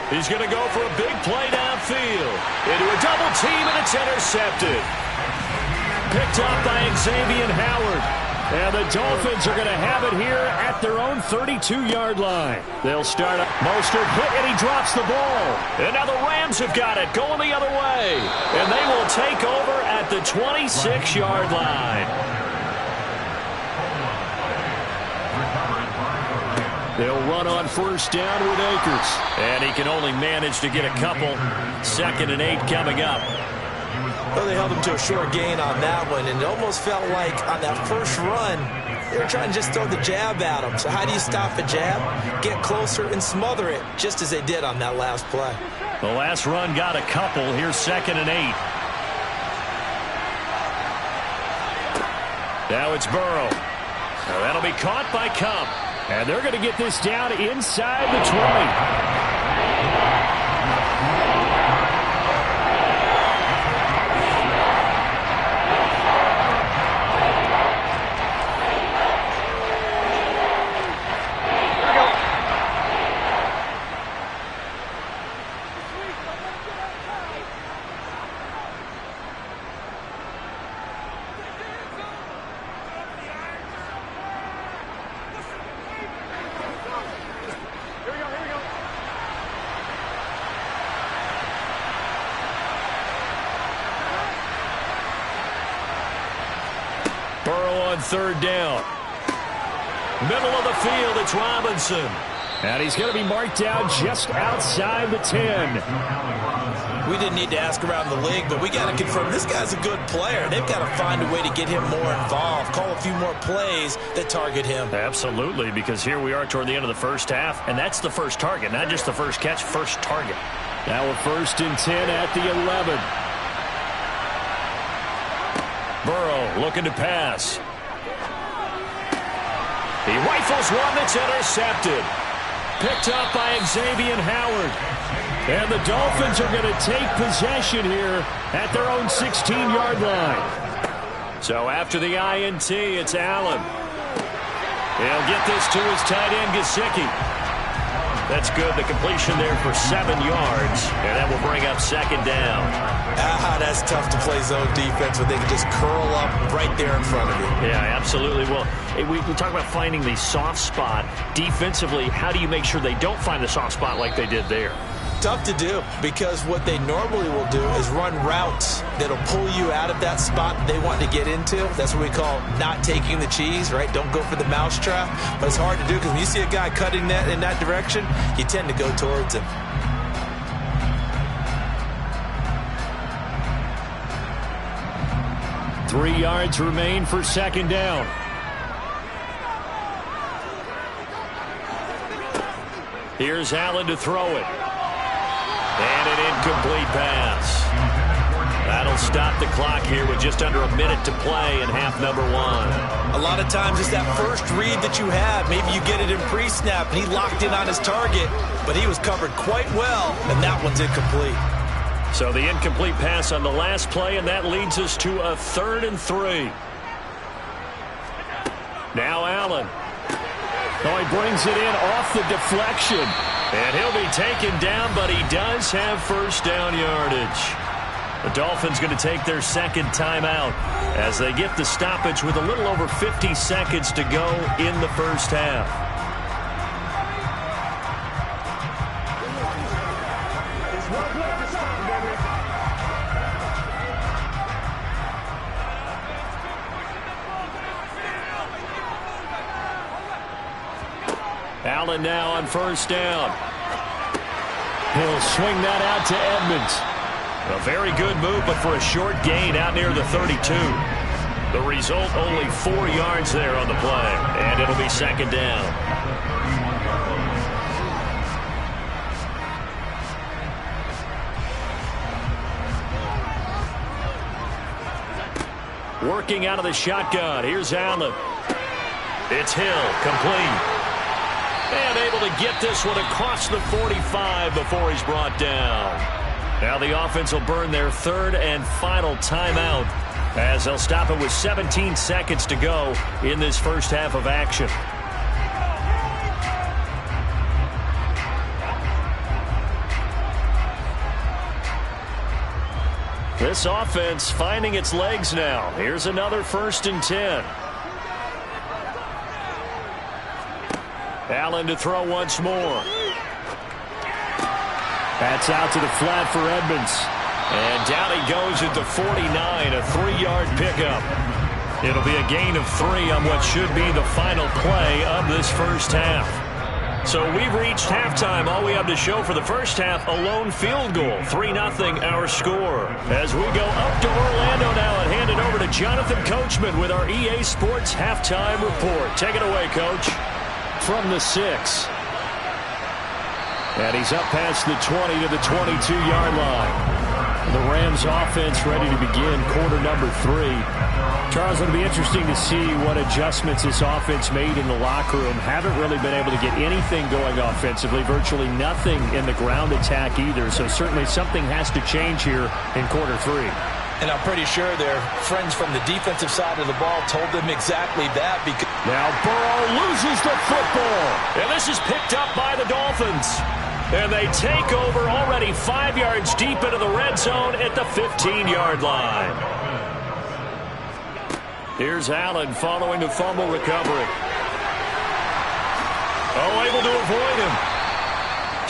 He's going to go for a big play downfield. Into a double team, and it's intercepted. Picked up by Xavier Howard. And the Dolphins are going to have it here at their own 32-yard line. They'll start up. Mostert hit, and he drops the ball. And now the Rams have got it, going the other way. And they will take over at the 26-yard line. They'll run on first down with Akers. And he can only manage to get a couple. 2nd and 8 coming up. Well, they held him to a short gain on that one, and it almost felt like on that first run, they were trying to just throw the jab at him. So how do you stop a jab? Get closer and smother it, just as they did on that last play. The last run got a couple. Here's 2nd and 8. Now it's Burrow. Now that'll be caught by Kump. And they're going to get this down inside the 20. Burrow on third down. Middle of the field, it's Robinson. And he's going to be marked down just outside the 10. We didn't need to ask around the league, but we got to confirm this guy's a good player. They've got to find a way to get him more involved, call a few more plays that target him. Absolutely, because here we are toward the end of the first half, and that's the first target, not just the first catch, first target. Now a 1st and 10 at the 11. Burrow looking to pass. He rifles one that's intercepted. Picked up by Xavier Howard. And the Dolphins are going to take possession here at their own 16-yard line. So after the INT, it's Allen. He'll get this to his tight end, Gesicki. That's good. The completion there for 7 yards. And that will bring up 2nd down. That's tough to play zone defense when they can just curl up right there in front of you. Yeah, absolutely. Well, we talk about finding the soft spot. Defensively, how do you make sure they don't find the soft spot like they did there? Tough to do, because what they normally will do is run routes that'll pull you out of that spot that they want to get into. That's what we call not taking the cheese, right? Don't go for the mousetrap. But it's hard to do, because when you see a guy cutting that in that direction, you tend to go towards him. Three yards remain for 2nd down. Here's Allen to throw it. And an incomplete pass. That'll stop the clock here with just under a minute to play in half number 1. A lot of times it's that first read that you have. Maybe you get it in pre-snap, and he locked in on his target, but he was covered quite well, and that one's incomplete. So the incomplete pass on the last play, and that leads us to a 3rd and 3. Now Allen. Oh, he brings it in off the deflection. And he'll be taken down, but he does have 1st down yardage. The Dolphins going to take their 2nd timeout as they get the stoppage with a little over 50 seconds to go in the first half. Allen now on 1st down. He'll swing that out to Edmonds. A very good move, but for a short gain out near the 32. The result, only 4 yards there on the play, and it'll be 2nd down. Working out of the shotgun. Here's Allen. It's Hill, complete. And able to get this one across the 45 before he's brought down. Now the offense will burn their 3rd and final timeout as they'll stop it with 17 seconds to go in this first half of action. This offense finding its legs now. Here's another 1st and 10. Allen to throw once more. That's out to the flat for Edmonds. And down he goes at the 49, a 3-yard pickup. It'll be a gain of 3 on what should be the final play of this first half. So we've reached halftime. All we have to show for the first half, a lone field goal. 3-0 our score. As we go up to Orlando now and hand it over to Jonathan Coachman with our EA Sports halftime report. Take it away, Coach. From the 6. And he's up past the 20 to the 22-yard line. The Rams offense ready to begin quarter number 3. Charles, it'll be interesting to see what adjustments this offense made in the locker room. Haven't really been able to get anything going offensively, virtually nothing in the ground attack either. So certainly something has to change here in quarter 3. And I'm pretty sure their friends from the defensive side of the ball told them exactly that. Because now Burrow loses the football. And this is picked up by the Dolphins. And they take over already 5 yards deep into the red zone at the 15-yard line. Here's Allen following the fumble recovery. Oh, able to avoid him.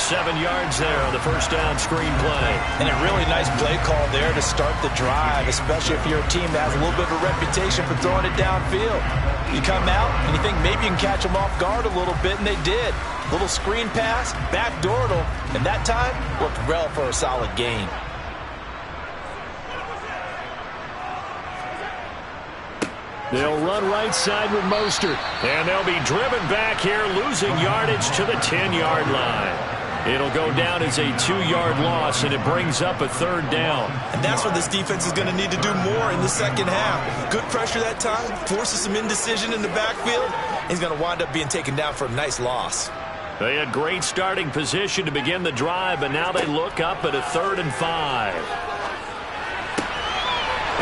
7 yards there on the first down screen play. And a really nice play call there to start the drive, especially if you're a team that has a little bit of a reputation for throwing it downfield. You come out and you think maybe you can catch them off guard a little bit, and they did. Little screen pass, backdoored them, and that time worked well for a solid gain. They'll run right side with Mostert. And they'll be driven back here, losing yardage to the 10-yard line. It'll go down as a 2-yard loss, and it brings up a 3rd down. And that's what this defense is going to need to do more in the second half. Good pressure that time, forces some indecision in the backfield. He's going to wind up being taken down for a nice loss. They had great starting position to begin the drive, but now they look up at a 3rd and 5.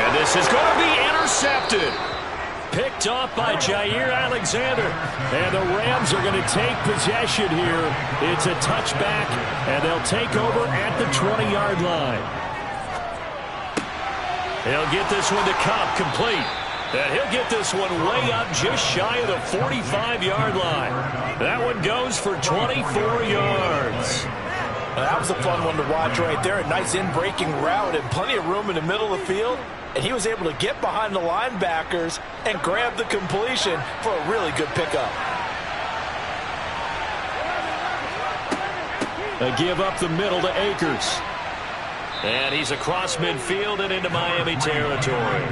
And this is going to be intercepted. Picked off by Jair Alexander. And the Rams are going to take possession here. It's a touchback, and they'll take over at the 20-yard line. He'll get this one to Cup, complete. And he'll get this one way up just shy of the 45-yard line. That one goes for 24 yards. That was a fun one to watch right there. A nice in-breaking route and plenty of room in the middle of the field. And he was able to get behind the linebackers and grab the completion for a really good pickup. They give up the middle to Akers. And he's across midfield and into Miami territory.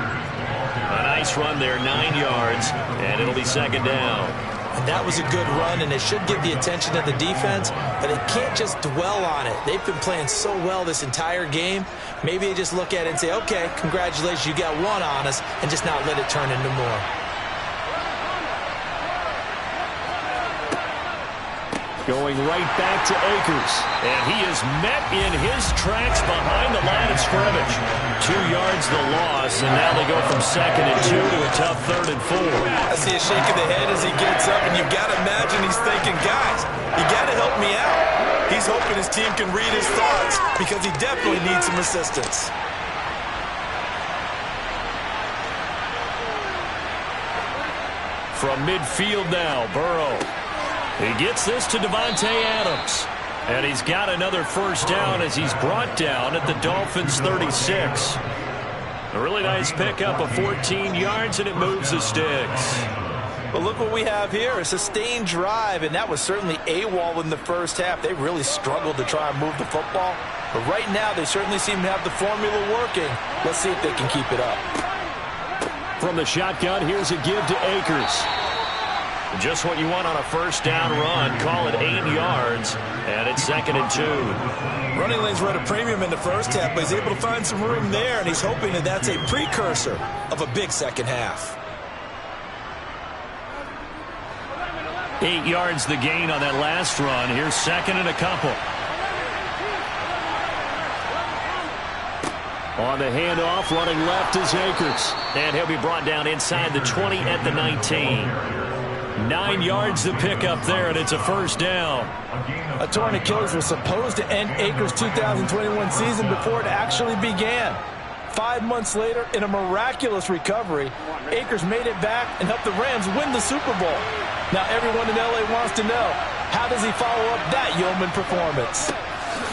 A nice run there, 9 yards, and it'll be 2nd down. And that was a good run, and it should get the attention of the defense, but they can't just dwell on it. They've been playing so well this entire game. Maybe they just look at it and say, okay, congratulations, you got one on us, and just not let it turn into more. Going right back to Akers. And he is met in his tracks behind the line of scrimmage. 2 yards the loss, and now they go from 2nd and 2 to a tough 3rd and 4. I see a shake of the head as he gets up, and you've got to imagine he's thinking, guys, you got to help me out. He's hoping his team can read his thoughts because he definitely needs some assistance. From midfield now, Burrow. He gets this to Devontae Adams. And he's got another 1st down as he's brought down at the Dolphins' 36. A really nice pickup of 14 yards, and it moves the sticks. But look what we have here, a sustained drive, and that was certainly AWOL in the first half. They really struggled to try and move the football. But right now, they certainly seem to have the formula working. Let's see if they can keep it up. From the shotgun, here's a give to Akers. Just what you want on a 1st down run. Call it 8 yards, and it's 2nd and 2. Running lanes were at a premium in the first half, but he's able to find some room there, and he's hoping that that's a precursor of a big second half. 8 yards the gain on that last run. Here's 2nd and a couple. On the handoff, running left is Akers. And he'll be brought down inside the 20 at the 19. 9 yards to pick up there, and it's a 1st down. A torn Achilles was supposed to end Akers' 2021 season before it actually began. 5 months later, in a miraculous recovery, Akers made it back and helped the Rams win the Super Bowl. Now everyone in LA wants to know, how does he follow up that yeoman performance?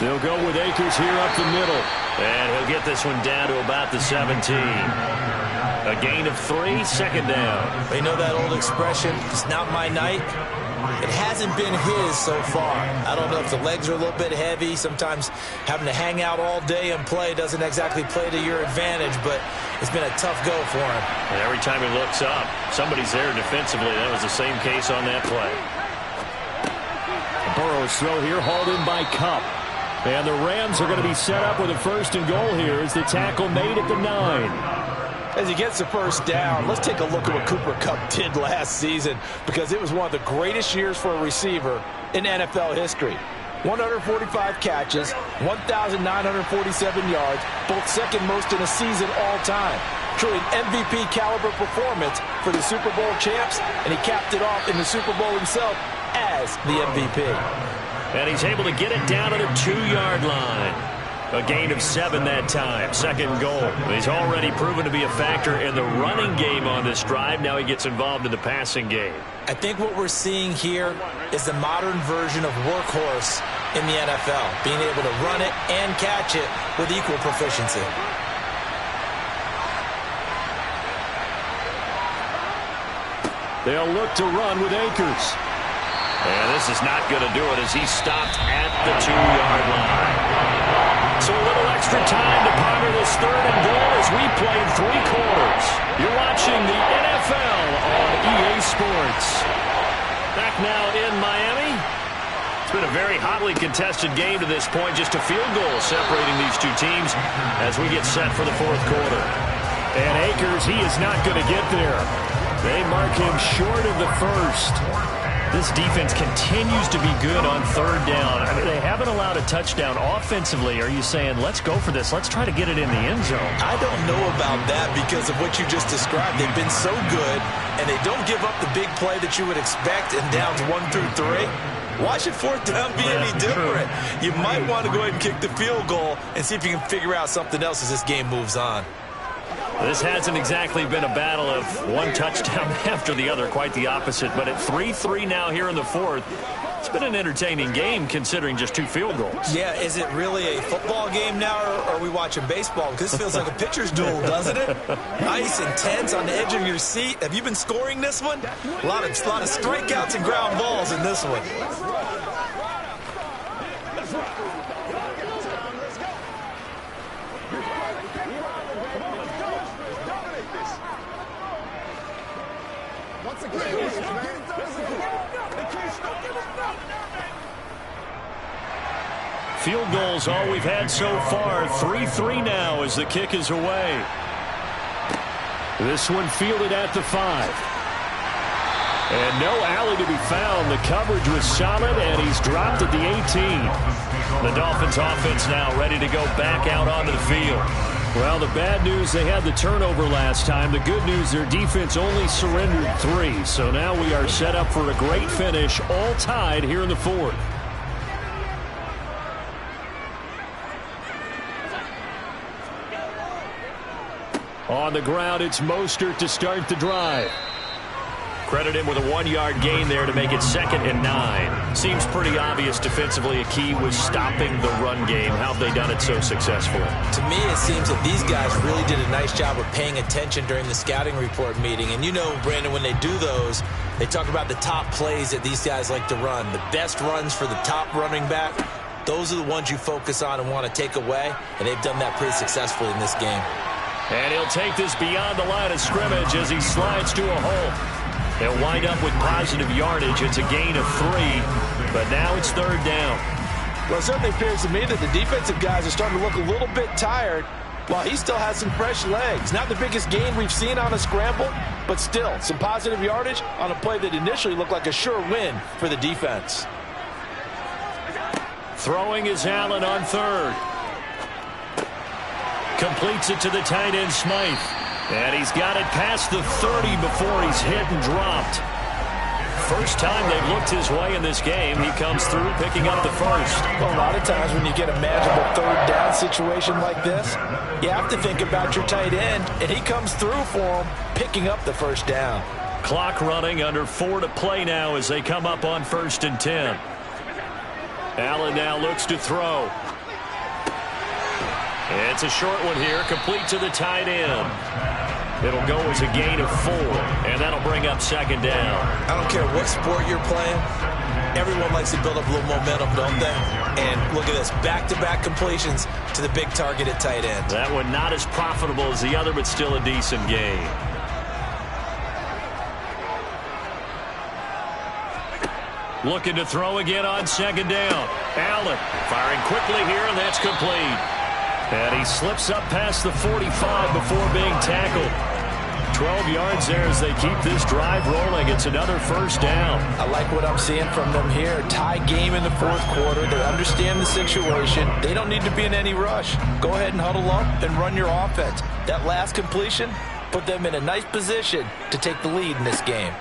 They'll go with Akers here up the middle. And he'll get this one down to about the 17. A gain of 3, 2nd down. You know that old expression, it's not my night? It hasn't been his so far. I don't know if the legs are a little bit heavy. Sometimes having to hang out all day and play doesn't exactly play to your advantage, but it's been a tough go for him. And every time he looks up, somebody's there defensively. That was the same case on that play. Burrow's throw here, hauled in by Cup. And the Rams are going to be set up with a 1st and goal here as the tackle made at the 9. As he gets the 1st down, let's take a look at what Cooper Kupp did last season, because it was one of the greatest years for a receiver in NFL history. 145 catches, 1,947 yards, both 2nd most in a season all time. Truly an MVP caliber performance for the Super Bowl champs, and he capped it off in the Super Bowl himself as the MVP. And he's able to get it down to the 2-yard line. A gain of 7 that time. 2nd goal. He's already proven to be a factor in the running game on this drive. Now he gets involved in the passing game. I think what we're seeing here is the modern version of workhorse in the NFL, being able to run it and catch it with equal proficiency. They'll look to run with Akers. And this is not going to do it as he stopped at the 2-yard line. So a little extra time to ponder this 3rd and goal as we played 3 quarters. You're watching the NFL on EA Sports. Back now in Miami. It's been a very hotly contested game to this point. Just a field goal separating these two teams as we get set for the 4th quarter. And Akers, he is not going to get there. They mark him short of the 1st. This defense continues to be good on 3rd down. I mean, they haven't allowed a touchdown offensively. Are you saying, let's go for this? Let's try to get it in the end zone. I don't know about that because of what you just described. They've been so good, and they don't give up the big play that you would expect in downs 1 through 3. Why should 4th down be any different? You might want to go ahead and kick the field goal and see if you can figure out something else as this game moves on. This hasn't exactly been a battle of one touchdown after the other, quite the opposite. But at 3-3 now here in the 4th, it's been an entertaining game considering just 2 field goals. Yeah, is it really a football game now, or are we watching baseball? Because this feels like a pitcher's duel, doesn't it? Nice and tense on the edge of your seat. Have you been scoring this one? A lot of strikeouts and ground balls in this one. Field goals all we've had so far. 3-3 now as the kick is away. This one fielded at the 5. And no alley to be found. The coverage was solid, and he's dropped at the 18. The Dolphins offense now ready to go back out onto the field. Well, the bad news, they had the turnover last time. The good news, their defense only surrendered 3. So now we are set up for a great finish, all tied here in the 4th. On the ground, it's Mostert to start the drive. Credit him with a 1-yard gain there to make it 2nd and 9. Seems pretty obvious defensively a key was stopping the run game. How have they done it so successfully? To me, it seems that these guys really did a nice job of paying attention during the scouting report meeting. And you know, Brandon, when they do those, they talk about the top plays that these guys like to run. The best runs for the top running back, those are the ones you focus on and want to take away. And they've done that pretty successfully in this game. And he'll take this beyond the line of scrimmage as he slides to a hole. They'll wind up with positive yardage. It's a gain of 3, but now it's 3rd down. Well, it certainly appears to me that the defensive guys are starting to look a little bit tired while he still has some fresh legs. Not the biggest gain we've seen on a scramble, but still some positive yardage on a play that initially looked like a sure win for the defense. Throwing is Allen on 3rd. Completes it to the tight end, Smythe. And he's got it past the 30 before he's hit and dropped. First time they've looked his way in this game. He comes through picking up the 1st. Well, a lot of times when you get a manageable 3rd down situation like this, you have to think about your tight end, and he comes through for him, picking up the 1st down. Clock running, under 4 to play now as they come up on 1st and 10. Allen now looks to throw. It's a short one here, complete to the tight end. It'll go as a gain of 4, and that'll bring up 2nd down. I don't care what sport you're playing. Everyone likes to build up a little momentum, don't they? And look at this, back-to-back completions to the big target at tight end. That one not as profitable as the other, but still a decent gain. Looking to throw again on 2nd down. Allen firing quickly here, and that's complete. And he slips up past the 45 before being tackled. 12 yards there as they keep this drive rolling. It's another 1st down. I like what I'm seeing from them here. Tie game in the 4th quarter. They understand the situation. They don't need to be in any rush. Go ahead and huddle up and run your offense. That last completion put them in a nice position to take the lead in this game.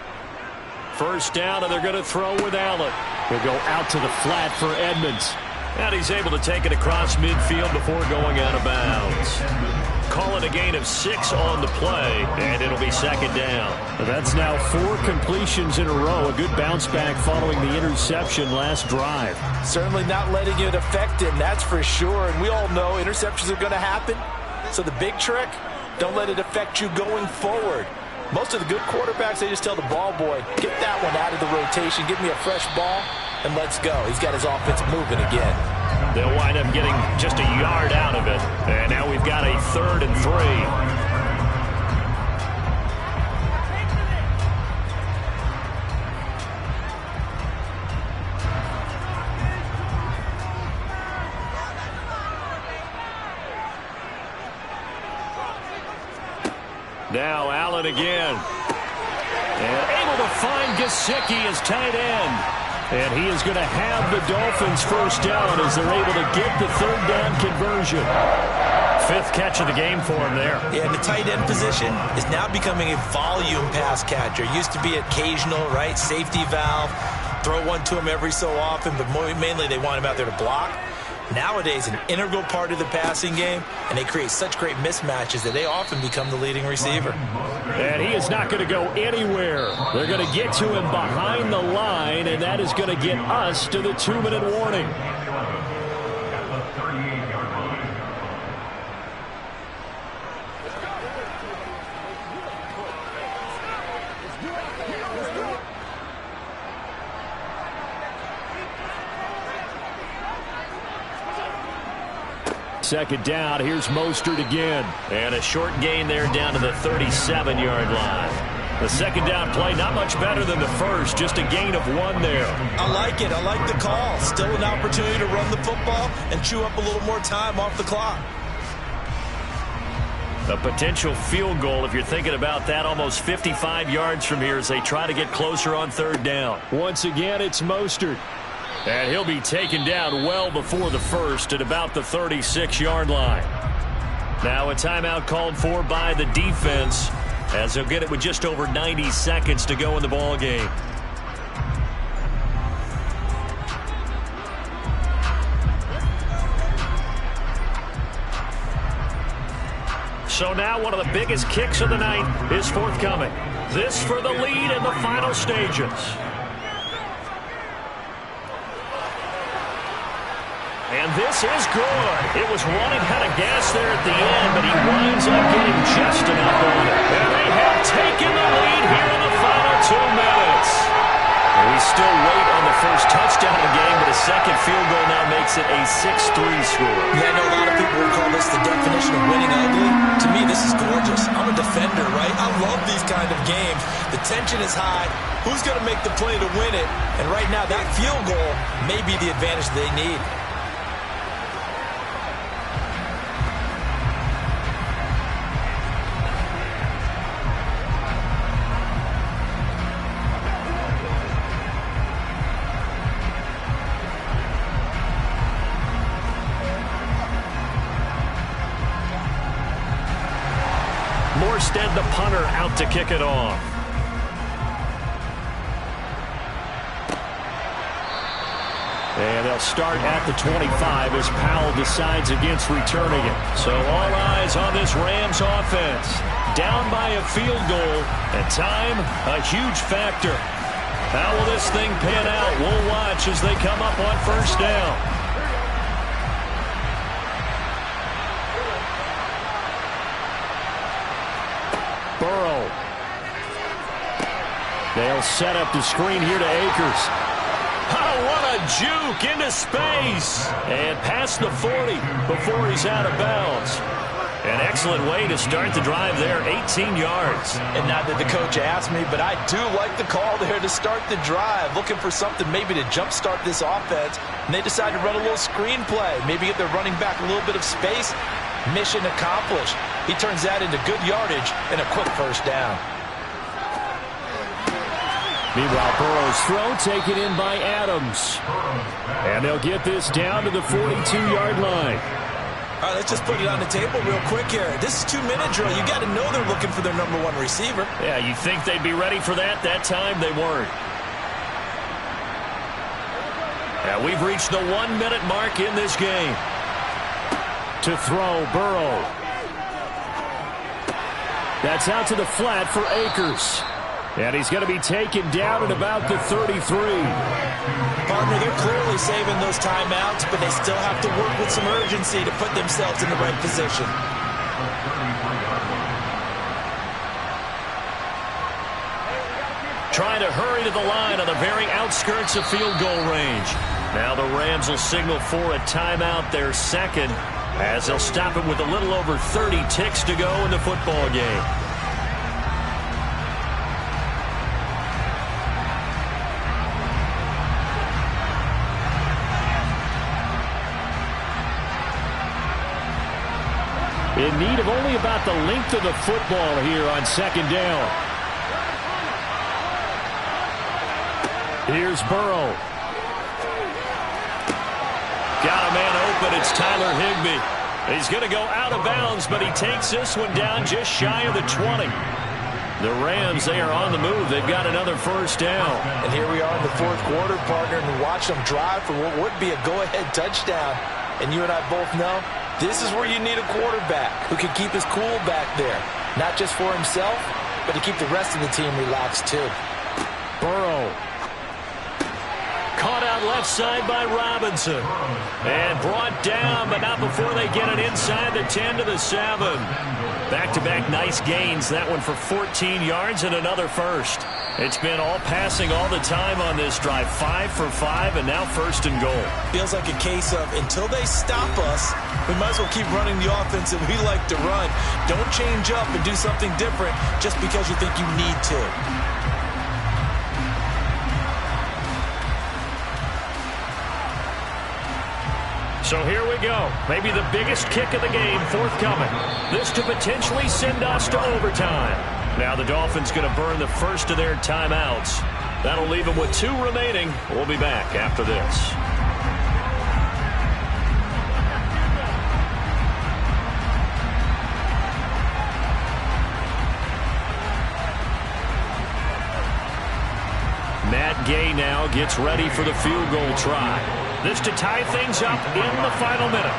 1st down, and they're going to throw with Allen. He'll go out to the flat for Edmonds. And he's able to take it across midfield before going out of bounds. Call it a gain of 6 on the play, and it'll be second down. That's now 4 completions in a row. A good bounce back following the interception last drive. Certainly not letting it affect him, that's for sure. And we all know interceptions are going to happen. So the big trick, don't let it affect you going forward. Most of the good quarterbacks, they just tell the ball boy, get that one out of the rotation, give me a fresh ball, and let's go. He's got his offense moving again. They'll wind up getting just a yard out of it. And now we've got a 3rd and 3. Now Allen again. And able to find Gesicki as tight end. And he is going to have the Dolphins first down as they're able to get the 3rd down conversion. 5th catch of the game for him there. Yeah, and the tight end position is now becoming a volume pass catcher. Used to be occasional, right? Safety valve. Throw one to him every so often, but mainly they want him out there to block. Nowadays, an integral part of the passing game, and they create such great mismatches that they often become the leading receiver. And he is not going to go anywhere. They're going to get to him behind the line, and that is going to get us to the 2-minute warning. Second down, here's Mostert again. And a short gain there down to the 37-yard line. The second down play, not much better than the first, just a gain of 1 there. I like it. I like the call. Still an opportunity to run the football and chew up a little more time off the clock. A potential field goal, if you're thinking about that, almost 55 yards from here as they try to get closer on 3rd down. Once again, it's Mostert. And he'll be taken down well before the first at about the 36-yard line. Now a timeout called for by the defense as they'll get it with just over 90 seconds to go in the ball game. So now one of the biggest kicks of the night is forthcoming. This for the lead in the final stages. And this is good. It was running out of gas there at the end, but he winds up getting just enough on it. And they have taken the lead here in the final 2 minutes. We still wait on the first touchdown of the game, but a second field goal now makes it a 6-3 score. Yeah, I know a lot of people would call this the definition of winning ugly. To me, this is gorgeous. I'm a defender, right? I love these kind of games. The tension is high. Who's going to make the play to win it? And right now, that field goal may be the advantage they need. Morstead, the punter, out to kick it off. And they'll start at the 25 as Powell decides against returning it. So all eyes on this Rams offense. Down by a field goal, and time, a huge factor. How will this thing pan out? We'll watch as they come up on first down. Burrow. They'll set up the screen here to Akers. Oh, what a juke into space. And past the 40 before he's out of bounds. An excellent way to start the drive there, 18 yards. And not that the coach asked me, but I do like the call there to start the drive. Looking for something maybe to jumpstart this offense. And they decided to run a little screen play. Maybe give their running back a little bit of space. Mission accomplished. He turns that into good yardage and a quick first down. Meanwhile, Burrow's throw taken in by Adams. And they'll get this down to the 42-yard line. All right, let's just put it on the table real quick here. This is 2-minute drill. You got to know they're looking for their number one receiver. Yeah, you think they'd be ready for that? That time they weren't. And we've reached the 1-minute mark in this game. To throw, Burrow. That's out to the flat for Akers. And he's going to be taken down at about the 33. Partner, they're clearly saving those timeouts, but they still have to work with some urgency to put themselves in the right position. Trying to hurry to the line on the very outskirts of field goal range. Now the Rams will signal for a timeout, their second, as they'll stop it with a little over 30 ticks to go in the football game. In need of only about the length of the football here on second down. Here's Burrow. Got a man open. It's Tyler Higbee. He's going to go out of bounds, but he takes this one down just shy of the 20. The Rams, they are on the move. They've got another first down. And here we are in the fourth quarter, partner, and watch them drive for what would be a go-ahead touchdown. And you and I both know this is where you need a quarterback who can keep his cool back there. Not just for himself, but to keep the rest of the team relaxed too. Burrow. Caught out left side by Robinson. And brought down, but not before they get it inside the 10 to the 7. Back-to-back nice gains. That one for 14 yards and another first. It's been all passing all the time on this drive. 5 for 5, and now first and goal. Feels like a case of until they stop us, we might as well keep running the offense that we like to run. Don't change up and do something different just because you think you need to. So here we go. Maybe the biggest kick of the game forthcoming. This to potentially send us to overtime. Now the Dolphins going to burn the first of their timeouts. That'll leave them with 2 remaining. We'll be back after this. Matt Gay now gets ready for the field goal try. This to tie things up in the final minute.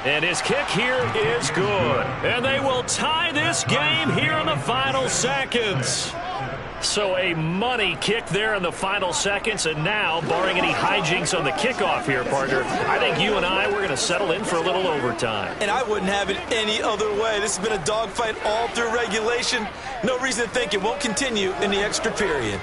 And his kick here is good. And they will tie this game here in the final seconds. So a money kick there in the final seconds. And now, barring any hijinks on the kickoff here, partner, I think you and I, we're going to settle in for a little overtime. And I wouldn't have it any other way. This has been a dogfight all through regulation. No reason to think it won't continue in the extra period.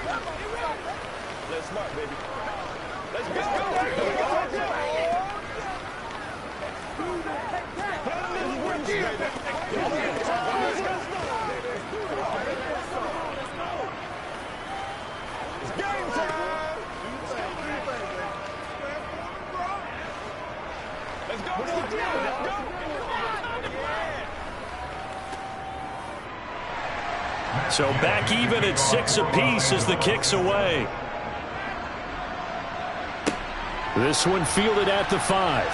So back even at 6 apiece as the kick's away. This one fielded at the 5.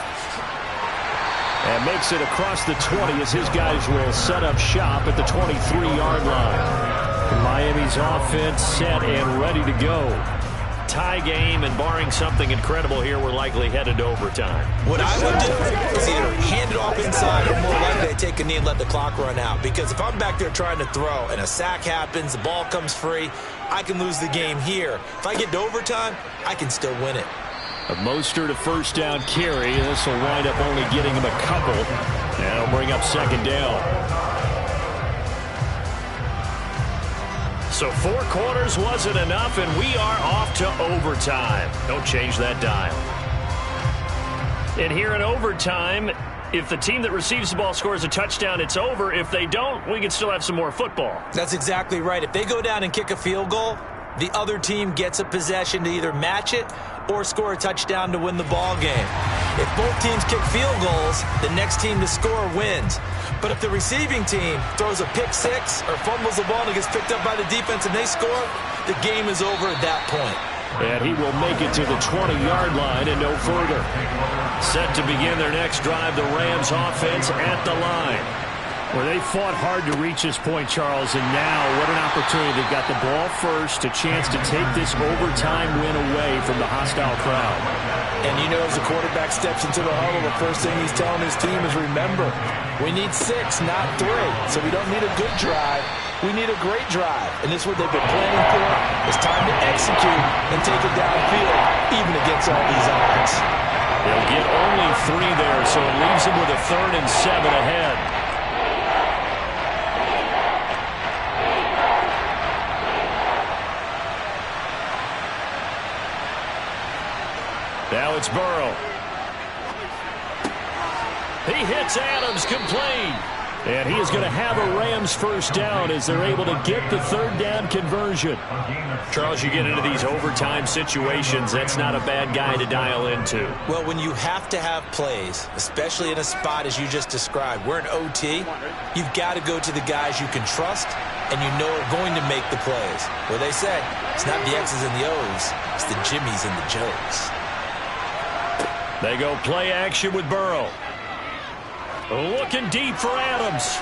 And makes it across the 20 as his guys will set up shop at the 23-yard line. Miami's offense set and ready to go. Tie game, and barring something incredible here, we're likely headed to overtime. What I would do is either hand it off inside or more likely to take a knee and let the clock run out. Because if I'm back there trying to throw and a sack happens, the ball comes free, I can lose the game here. If I get to overtime, I can still win it. A Mostert a first down carry. This will wind up only getting him a couple. And it'll bring up second down. So 4 quarters wasn't enough, and we are off to overtime. Don't change that dial. And here in overtime, if the team that receives the ball scores a touchdown, it's over. If they don't, we can still have some more football. That's exactly right. If they go down and kick a field goal, the other team gets a possession to either match it or score a touchdown to win the ball game. If both teams kick field goals, the next team to score wins. But if the receiving team throws a pick 6 or fumbles the ball and it gets picked up by the defense and they score, the game is over at that point. And he will make it to the 20-yard line and no further. Set to begin their next drive, the Rams offense at the line. Well, they fought hard to reach this point, Charles, and now what an opportunity. They've got the ball first, a chance to take this overtime win away from the hostile crowd. And you know, as the quarterback steps into the huddle, the first thing he's telling his team is, remember, we need 6, not 3. So we don't need a good drive. We need a great drive. And this is what they've been planning for. It's time to execute and take it downfield, even against all these odds. They'll get only 3 there, so it leaves them with a 3rd and 7 ahead. Now it's Burrow. He hits Adams complete. And he is going to have a Rams first down as they're able to get the 3rd down conversion. Charles, you get into these overtime situations, that's not a bad guy to dial into. Well, when you have to have plays, especially in a spot as you just described, we're in OT, you've got to go to the guys you can trust and you know are going to make the plays. Well, they said, it's not the X's and the O's, it's the Jimmys and the Joes. They go play action with Burrow. Looking deep for Adams.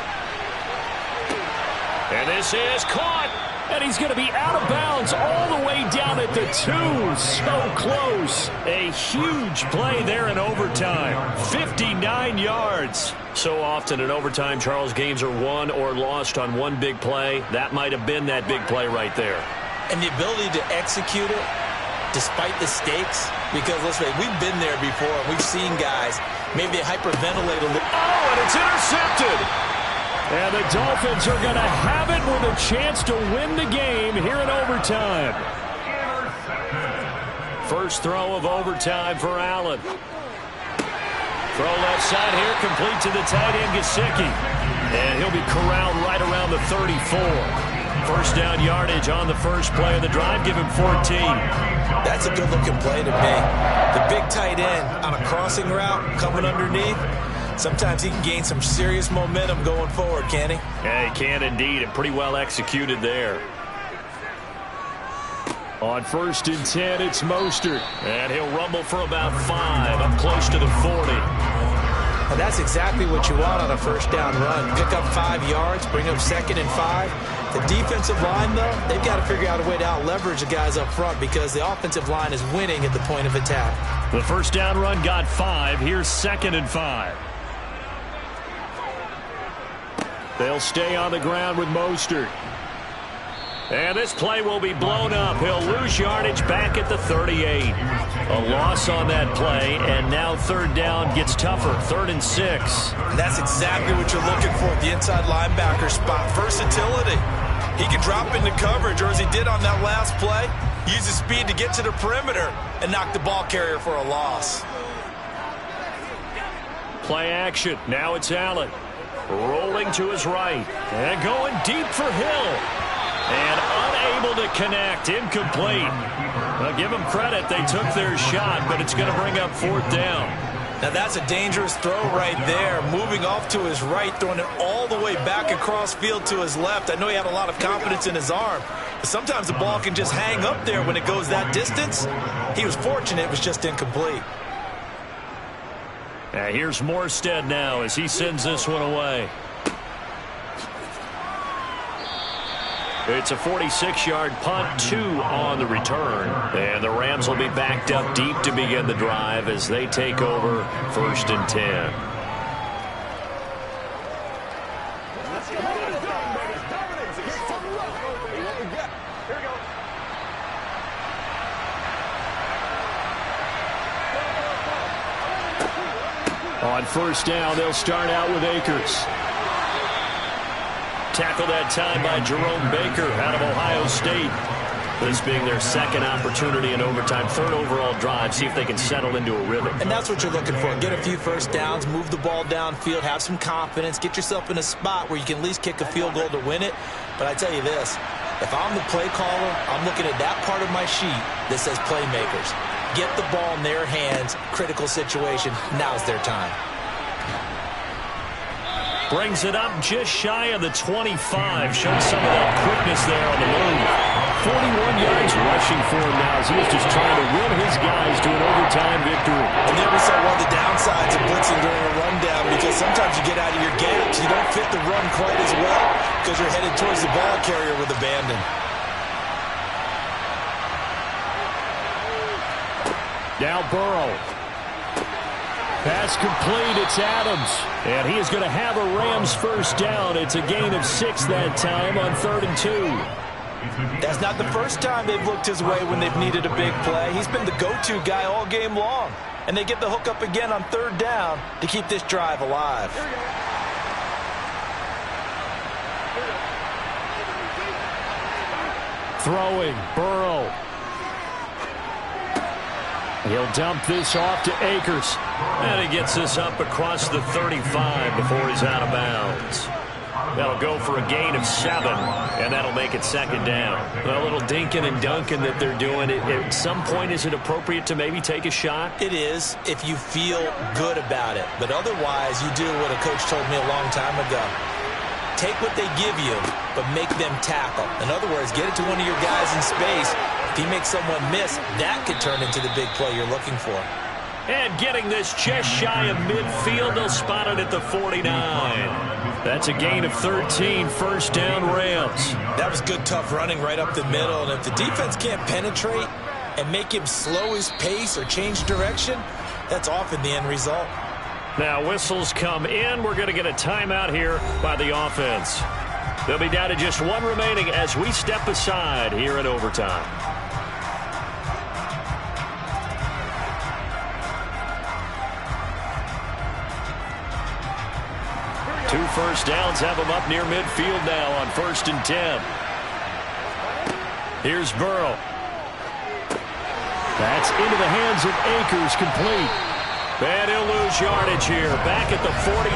And this is caught. And he's going to be out of bounds all the way down at the 2. So close. A huge play there in overtime. 59 yards. So often in overtime, Charles, games are won or lost on one big play. That might have been that big play right there. And the ability to execute it despite the stakes, because let's say we've been there before and we've seen guys maybe hyperventilate a little. Oh, and it's intercepted. And the Dolphins are going to have it with a chance to win the game here in overtime. First throw of overtime for Allen. Throw left side here, complete to the tight end, Gesicki. And he'll be corralled right around the 34. First down yardage on the first play of the drive. Give him 14. That's a good-looking play to me. The big tight end on a crossing route coming underneath. Sometimes he can gain some serious momentum going forward, can he? Yeah, he can indeed, and pretty well executed there. On 1st and 10, it's Mostert. And he'll rumble for about 5, up close to the 40. And that's exactly what you want on a first down run. Pick up 5 yards, bring up 2nd and 5. The defensive line, though, they've got to figure out a way to out-leverage the guys up front because the offensive line is winning at the point of attack. The first down run got 5. Here's 2nd and 5. They'll stay on the ground with Mostert. And this play will be blown up. He'll lose yardage back at the 38. A loss on that play, and now 3rd down gets tougher. 3rd and 6. And that's exactly what you're looking for at the inside linebacker spot. Versatility. He can drop into coverage, or as he did on that last play, use his speed to get to the perimeter and knock the ball carrier for a loss. Play action. Now it's Allen. Rolling to his right. And going deep for Hill. And unable to connect. Incomplete. Well, give them credit. They took their shot, but it's going to bring up 4th down. Now that's a dangerous throw right there. Moving off to his right, throwing it all the way back across field to his left. I know he had a lot of confidence in his arm, but sometimes the ball can just hang up there when it goes that distance. He was fortunate it was just incomplete. Here's Morstead now as he sends this one away. It's a 46-yard punt, 2 on the return. And the Rams will be backed up deep to begin the drive as they take over 1st and 10. On 1st down, they'll start out with Akers. Tackled that time by Jerome Baker out of Ohio State. This being their 2nd opportunity in overtime, 3rd overall drive. See if they can settle into a rhythm. And that's what you're looking for. Get a few first downs, move the ball downfield, have some confidence, get yourself in a spot where you can at least kick a field goal to win it. But I tell you this, if I'm the play caller, I'm looking at that part of my sheet that says playmakers. Get the ball in their hands, critical situation, now's their time. Brings it up just shy of the 25. Showed some of that quickness there on the move. 41 yards rushing for him now as he's just trying to will his guys to an overtime victory. And there we saw one of the downsides of blitzing during a rundown, because sometimes you get out of your gaps. You don't fit the run quite as well because you're headed towards the ball carrier with abandon. Now Burrow. Pass complete, it's Adams. And he is going to have a Rams first down. It's a gain of 6 that time on 3rd and 2. That's not the first time they've looked his way when they've needed a big play. He's been the go-to guy all game long. And they get the hook up again on 3rd down to keep this drive alive. Throwing, Burrow. He'll dump this off to Akers. And he gets this up across the 35 before he's out of bounds. That'll go for a gain of 7, and that'll make it 2nd down. A little dinking and dunking that they're doing. At some point, is it appropriate to maybe take a shot? It is, if you feel good about it. But otherwise, you do what a coach told me a long time ago. Take what they give you, but make them tackle. In other words, get it to one of your guys in space. If he makes someone miss, that could turn into the big play you're looking for. And getting this just shy of midfield, they'll spot it at the 49. That's a gain of 13, first down Rams. That was good, tough running right up the middle. And if the defense can't penetrate and make him slow his pace or change direction, that's often the end result. Now whistles come in. We're going to get a timeout here by the offense. They'll be down to just 1 remaining as we step aside here in overtime. 2 first downs have them up near midfield now on 1st and 10. Here's Burrow. That's into the hands of Akers, complete. And he'll lose yardage here, back at the 47.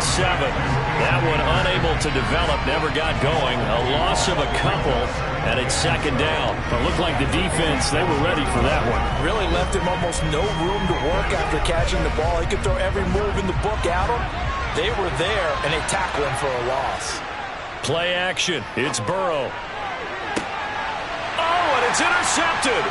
That one unable to develop, never got going. A loss of a couple, and it's 2nd down. It looked like the defense, they were ready for that one. Really left him almost no room to work after catching the ball. He could throw every move in the book at him. They were there, and they tackled him for a loss. Play action. It's Burrow. Oh, and it's intercepted.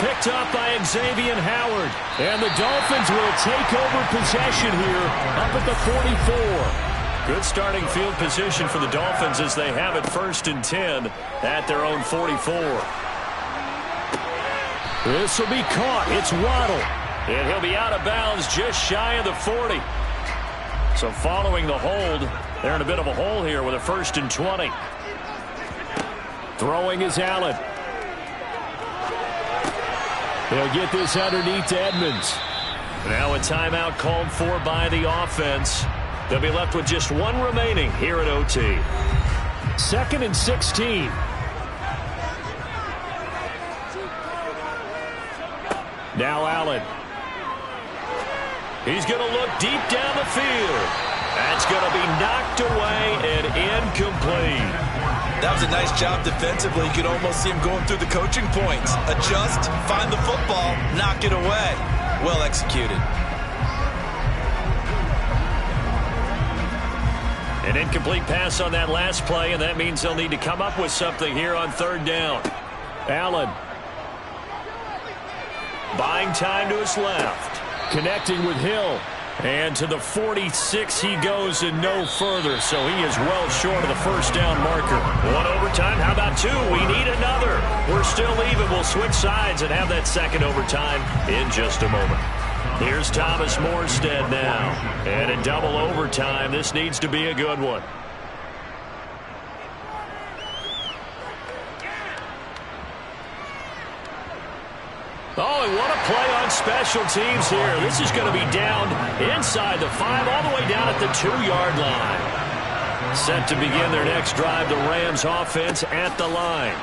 Picked up by Xavier Howard. And the Dolphins will take over possession here up at the 44. Good starting field position for the Dolphins as they have it 1st and 10 at their own 44. This will be caught. It's Waddle. And he'll be out of bounds just shy of the 40. So following the hold, they're in a bit of a hole here with a 1st and 20. Throwing is Allen. They'll get this underneath to Edmonds. Now a timeout called for by the offense. They'll be left with just 1 remaining here at OT. 2nd and 16. Now Allen. He's going to look deep down the field. That's going to be knocked away and incomplete. That was a nice job defensively. You could almost see him going through the coaching points. Adjust, find the football, knock it away. Well executed. An incomplete pass on that last play, and that means they'll need to come up with something here on 3rd down. Allen. Buying time to his left. Connecting with Hill. And to the 46 he goes and no further. So he is well short of the 1st down marker. 1 overtime. How about 2? We need another. We're still even. We'll switch sides and have that 2nd overtime in just a moment. Here's Thomas Morstead now. And in double overtime, this needs to be a good one. Oh, and what a play on special teams here. This is going to be down inside the 5, all the way down at the 2-yard line. Set to begin their next drive, the Rams offense at the line.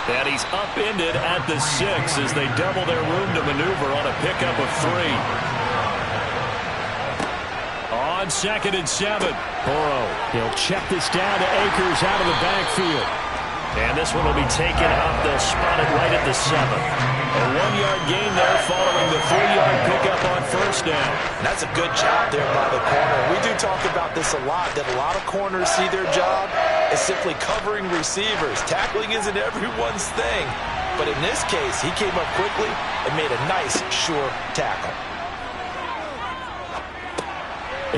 And he's upended at the 6 as they double their room to maneuver on a pickup of 3. On 2nd and 7. Burrow, he'll check this down to Akers out of the backfield. And this one will be taken up. They'll spot it right at the 7. A 1-yard gain there following the 3-yard pickup on 1st first down. And that's a good job there by the corner. We do talk about this a lot, that a lot of corners see their job as simply covering receivers. Tackling isn't everyone's thing. But in this case, he came up quickly and made a nice, sure tackle.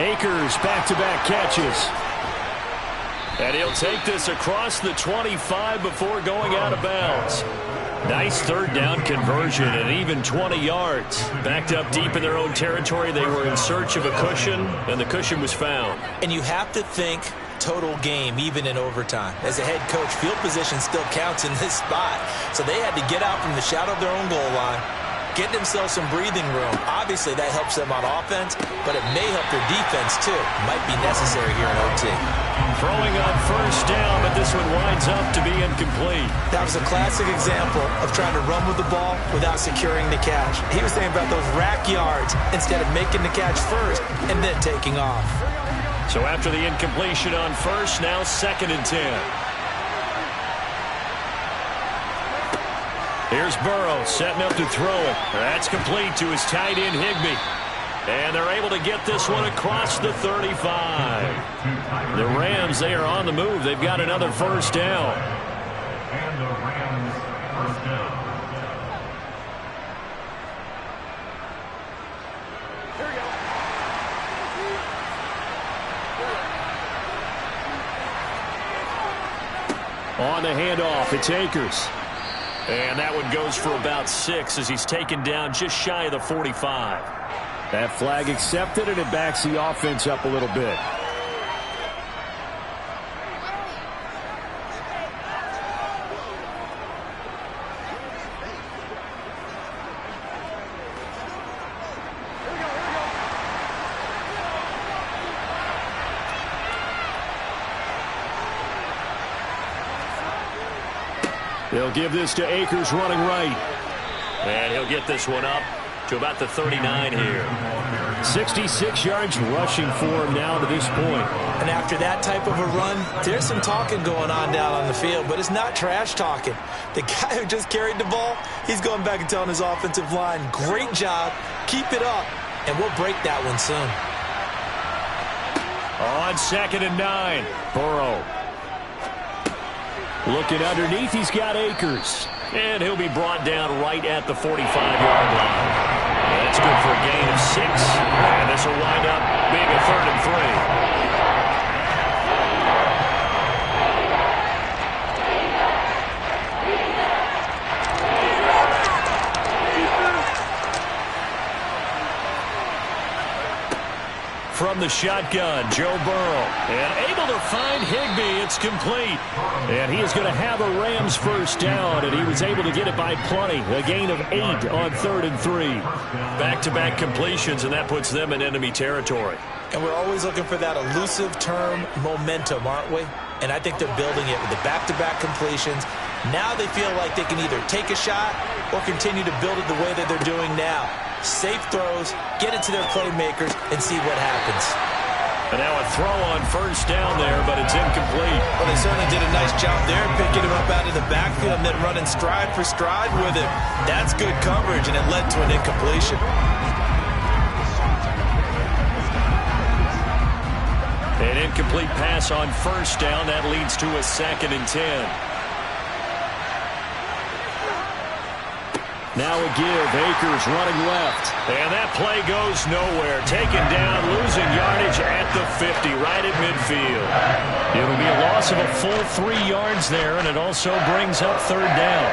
Akers back-to-back catches. And he'll take this across the 25 before going out of bounds. Nice third down conversion and even 20 yards. Backed up deep in their own territory. They were in search of a cushion, and the cushion was found. And you have to think total game, even in overtime. As a head coach, field position still counts in this spot. So they had to get out from the shadow of their own goal line, get themselves some breathing room. Obviously, that helps them on offense, but it may help their defense, too. Might be necessary here in OT. Throwing on first down, but this one winds up to be incomplete. That was a classic example of trying to run with the ball without securing the catch. He was thinking about those rack yards instead of making the catch first and then taking off. So after the incompletion on first, now 2nd and 10. Here's Burrow setting up to throw it. That's complete to his tight end, Higbee. And they're able to get this one across the 35. The Rams, they are on the move. They've got another first down. And the Rams first down. On the handoff, it's Akers. And that one goes for about 6 as he's taken down just shy of the 45. That flag accepted, and it backs the offense up a little bit. They'll give this to Akers running right. And he'll get this one up to about the 39 here. 66 yards rushing for him now to this point. And after that type of a run, there's some talking going on down on the field, but it's not trash talking. The guy who just carried the ball, he's going back and telling his offensive line, great job, keep it up, and we'll break that one soon. On 2nd and 9, Burrow. Looking underneath, he's got Akers. And he'll be brought down right at the 45-yard line. That's good for a gain of 6. And this will wind up being a 3rd and 3. From the shotgun, Joe Burrow. And able to find Higbee. It's complete. And he is going to have a Rams first down, and he was able to get it by plenty. A gain of 8 on 3rd and 3. Back-to-back completions, and that puts them in enemy territory. And we're always looking for that elusive term, momentum, aren't we? And I think they're building it with the back-to-back completions. Now they feel like they can either take a shot or continue to build it the way that they're doing now. Safe throws, get it to their playmakers, and see what happens. And now a throw on first down there, but it's incomplete. Well, they certainly did a nice job there, picking him up out of the backfield and then running stride for stride with him. That's good coverage, and it led to an incompletion. An incomplete pass on first down. That leads to a 2nd and 10. Now a give. Akers running left. And that play goes nowhere. Taken down, losing yardage at the 50, right at midfield. It'll be a loss of a full 3 yards there, and it also brings up 3rd down.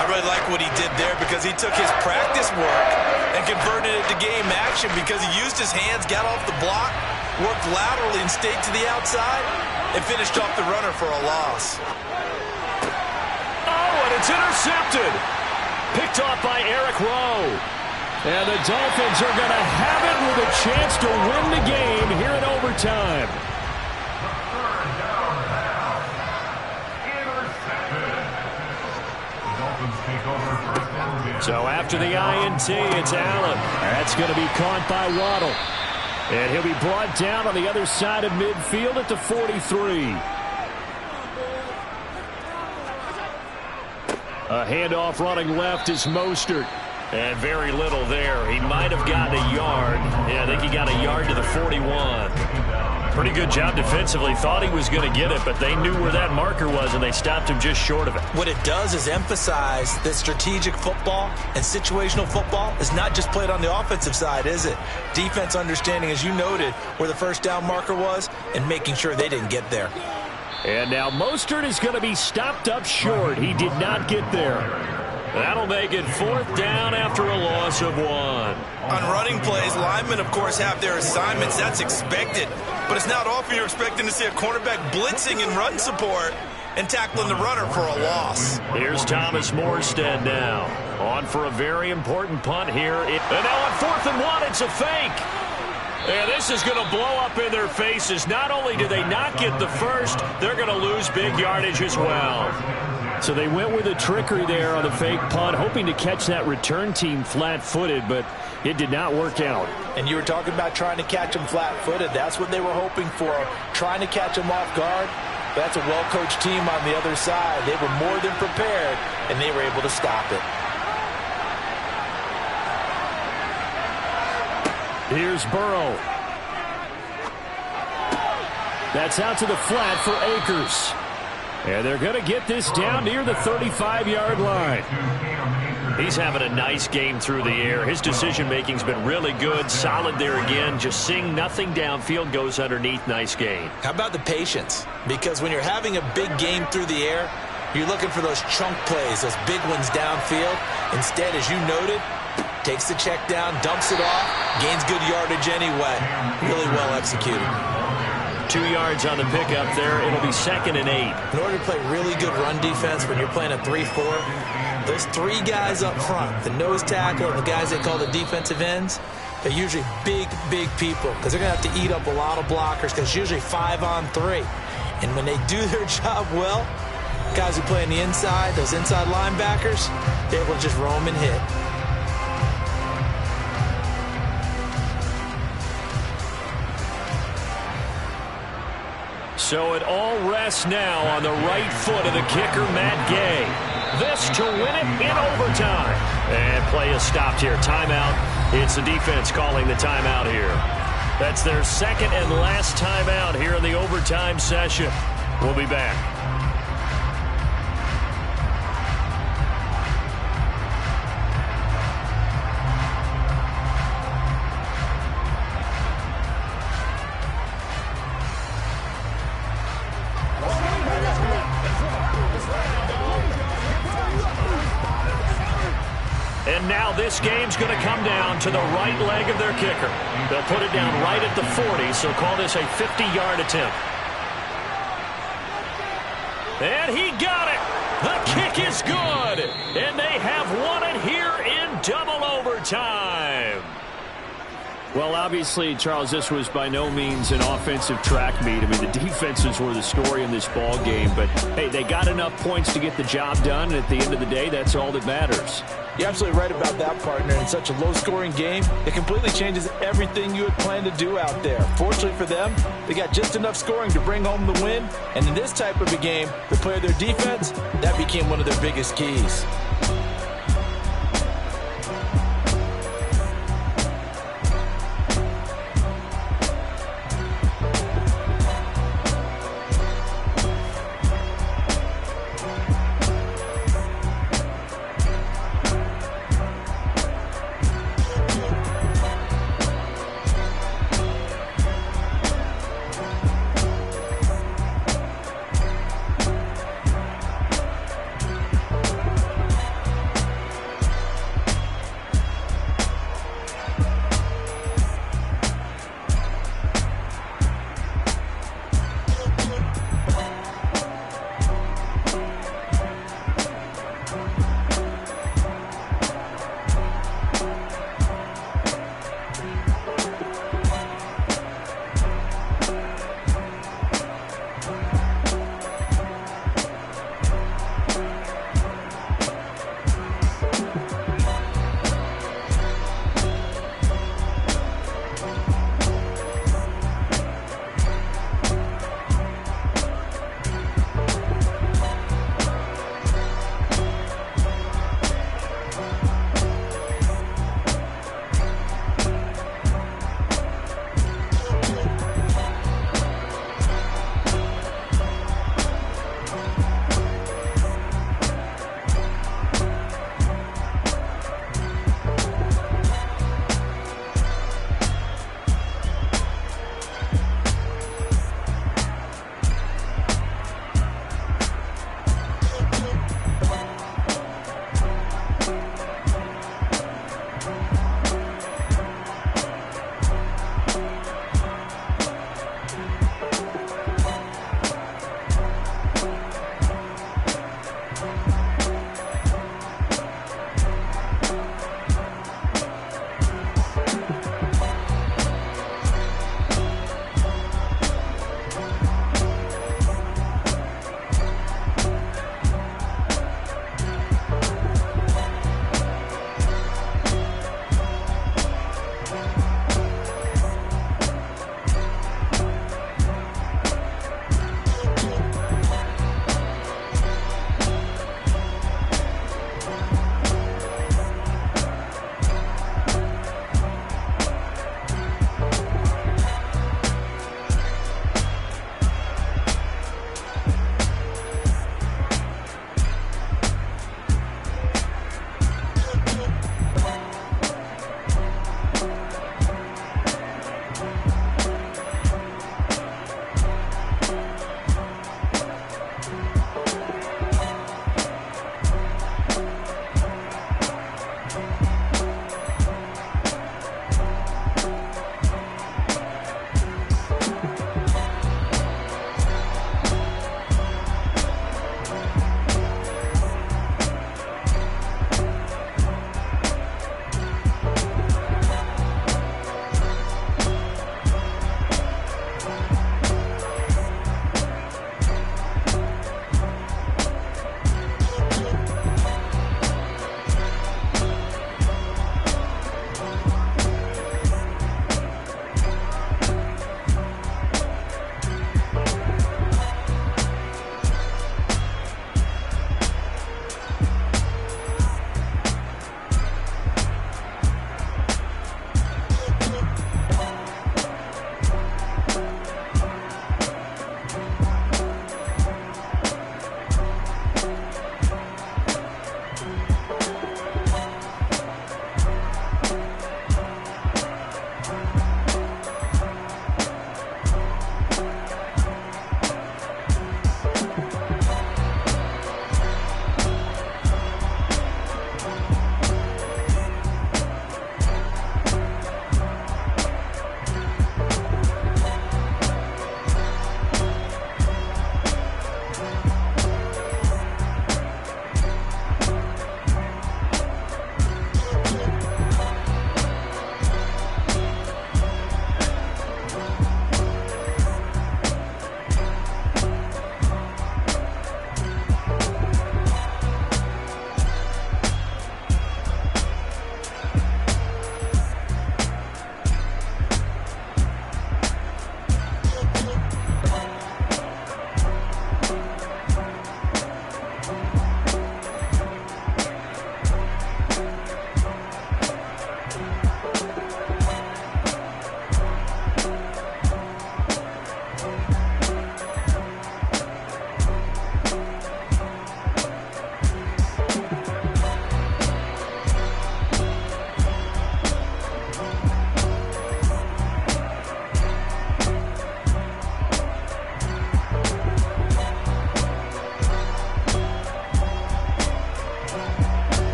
I really like what he did there because he took his practice work and converted it to game action because he used his hands, got off the block, worked laterally and stayed to the outside, and finished off the runner for a loss. Oh, and it's intercepted. Picked off by Eric Rowe. And the Dolphins are going to have it with a chance to win the game here in overtime. So after the INT, it's Allen. That's going to be caught by Waddle. And he'll be brought down on the other side of midfield at the 43. A handoff running left is Mostert. And very little there. He might have gotten a yard. Yeah, I think he got a yard to the 41. Pretty good job defensively. Thought he was going to get it, but they knew where that marker was, and they stopped him just short of it. What it does is emphasize that strategic football and situational football is not just played on the offensive side, is it? Defense understanding, as you noted, where the first down marker was and making sure they didn't get there. And now Mostert is going to be stopped up short. He did not get there. That'll make it 4th down after a loss of 1. On running plays, linemen, of course, have their assignments. That's expected. But it's not often you're expecting to see a cornerback blitzing in run support and tackling the runner for a loss. Here's Thomas Morstead now. On for a very important punt here. And now on 4th and 1, it's a fake. And this is going to blow up in their faces. Not only do they not get the first, they're going to lose big yardage as well. So they went with a trickery there on the fake punt, hoping to catch that return team flat-footed, but it did not work out. And you were talking about trying to catch them flat-footed. That's what they were hoping for, trying to catch them off guard. That's a well-coached team on the other side. They were more than prepared, and they were able to stop it. Here's Burrow. That's out to the flat for Akers. And they're going to get this down near the 35-yard line. He's having a nice game through the air. His decision-making's been really good. Solid there again. Just seeing nothing downfield, goes underneath. Nice game. How about the patience? Because when you're having a big game through the air, you're looking for those chunk plays, those big ones downfield. Instead, as you noted, takes the check down, dumps it off, gains good yardage anyway. Really well executed. 2 yards on the pickup there. It'll be 2nd and 8. In order to play really good run defense when you're playing a 3-4, those 3 guys up front, the nose tackle and the guys they call the defensive ends, they're usually big, big people because they're going to have to eat up a lot of blockers because it's usually 5-on-3. And when they do their job well, guys who play on the inside, those inside linebackers, they're able to just roam and hit. So it all rests now on the right foot of the kicker, Matt Gay. This to win it in overtime. And play is stopped here. Timeout. It's the defense calling the timeout here. That's their 2nd and last timeout here in the overtime session. We'll be back. And now this game's going to come down to the right leg of their kicker. They'll put it down right at the 40, so call this a 50-yard attempt. And he got it. The kick is good. And they have won it here in double overtime. Well, obviously, Charles, this was by no means an offensive track meet. I mean, the defenses were the story in this ball game. But, hey, they got enough points to get the job done. And at the end of the day, that's all that matters. You're absolutely right about that, partner. In such a low-scoring game, it completely changes everything you had planned to do out there. Fortunately for them, they got just enough scoring to bring home the win. And in this type of a game, the play of their defense, that became one of their biggest keys.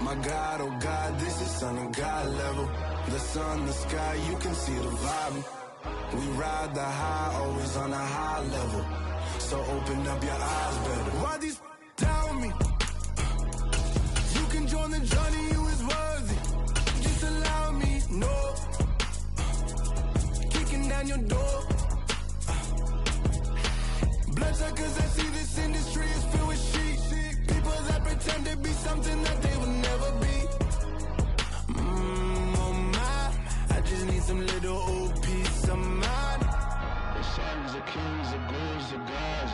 My God, oh God, this is son of God level. The sun, the sky, you can see the vibe. We ride the high, always on a high level. So open up your eyes better. Why these down with me? You can join the journey, you is worthy. Just allow me, no. Kicking down your door. Bloodsuckers, I see this industry is filled with sheep. People that pretend to be something that they will never be. Oh my, I just need some little old peace of mind. The sons of kings, the gurus, the gods.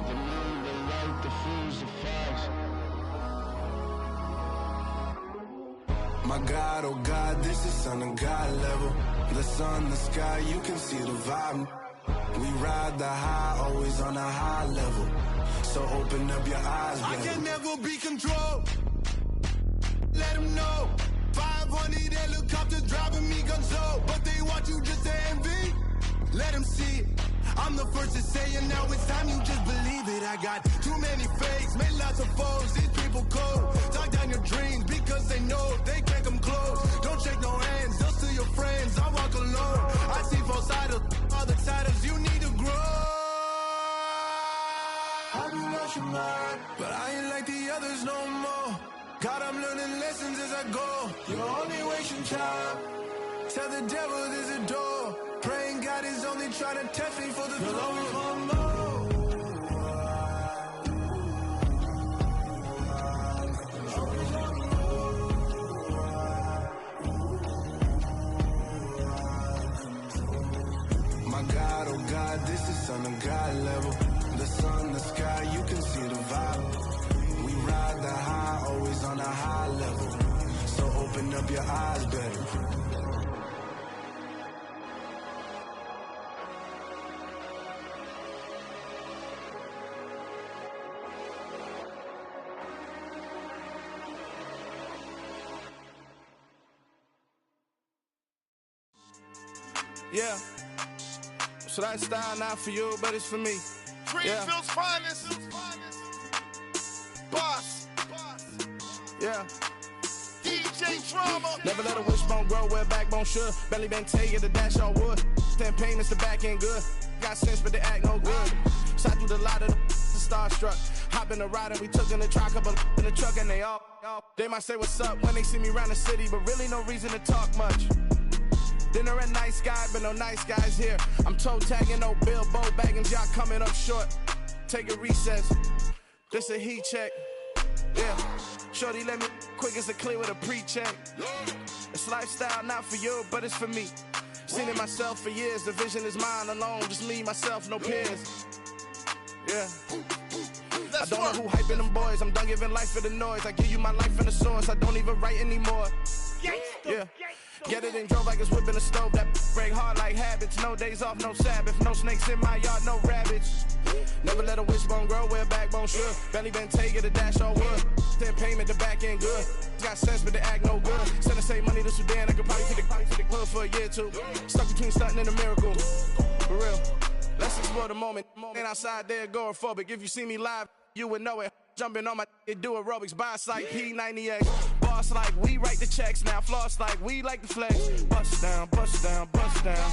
The moon, the light, the fools, the facts. My God, oh God, this is son of God level. The sun, the sky, you can see the vibe. We ride the high, always on a high level. So open up your eyes, baby. I can never be controlled. Let them know. 500 helicopters driving me gonzo. But they want you just to envy. Let them see it. I'm the first to say it, now it's time you just believe it. I got too many fakes, made lots of foes. These people cold. Talk down your dreams because they know they can't come close. Don't shake no hands, just to your friends. I walk alone. I see both sides of other titles. You need to grow. Have you lost your mind? But I ain't like the others no more. God, I'm learning lessons as I go. You're only wasting time. Tell the devil there's a door. Praying God is only trying to test me for the glory. My God, oh God, this is son of God level. The sun, the sky, you can see the vibe. We ride the high, always on a high level. So open up your eyes better. Yeah. So that style not for you, but it's for me. Greenfield's finest. Boss. Yeah. DJ Drama. Never let a wishbone grow where backbone should. Belly been taking the dash all wood. 10 payments, the back end good. Got sense, but they act no good. Shot through the lot of the starstruck. Hop in the ride and we took in the truck, couple in the truck, and they all. They might say what's up when they see me around the city, but really no reason to talk much. Dinner at nice guy, but no nice guys here. I'm toe tagging, no Bilbo bagging, y'all coming up short. Take a recess. This a heat check. Yeah. Shorty let me quick as a clear with a pre-check. It's lifestyle not for you, but it's for me. Seen it myself for years. The vision is mine alone. Just me, myself, no peers. Yeah. I don't know who hyping them boys. I'm done giving life for the noise. I give you my life in the source. I don't even write anymore. Yeah. Get it and drove like it's whipping a stove. That break hard like habits. No days off, no Sabbath. No snakes in my yard, no rabbits. Never let a wishbone grow where backbone should. Belly been taking the dash all wood. 10 payment, the back end good. Got sense, but they act no good. Send the same money to Sudan. I could probably take the hood for a year or two. Stuck between stunting and a miracle. For real. Let's explore the moment. Ain't outside there agoraphobic. If you see me live, you would know it. Jumping on my do aerobics, boss like P90X. Boss like we write the checks now. Floss like we like the flex. Bust down, bust down, bust down.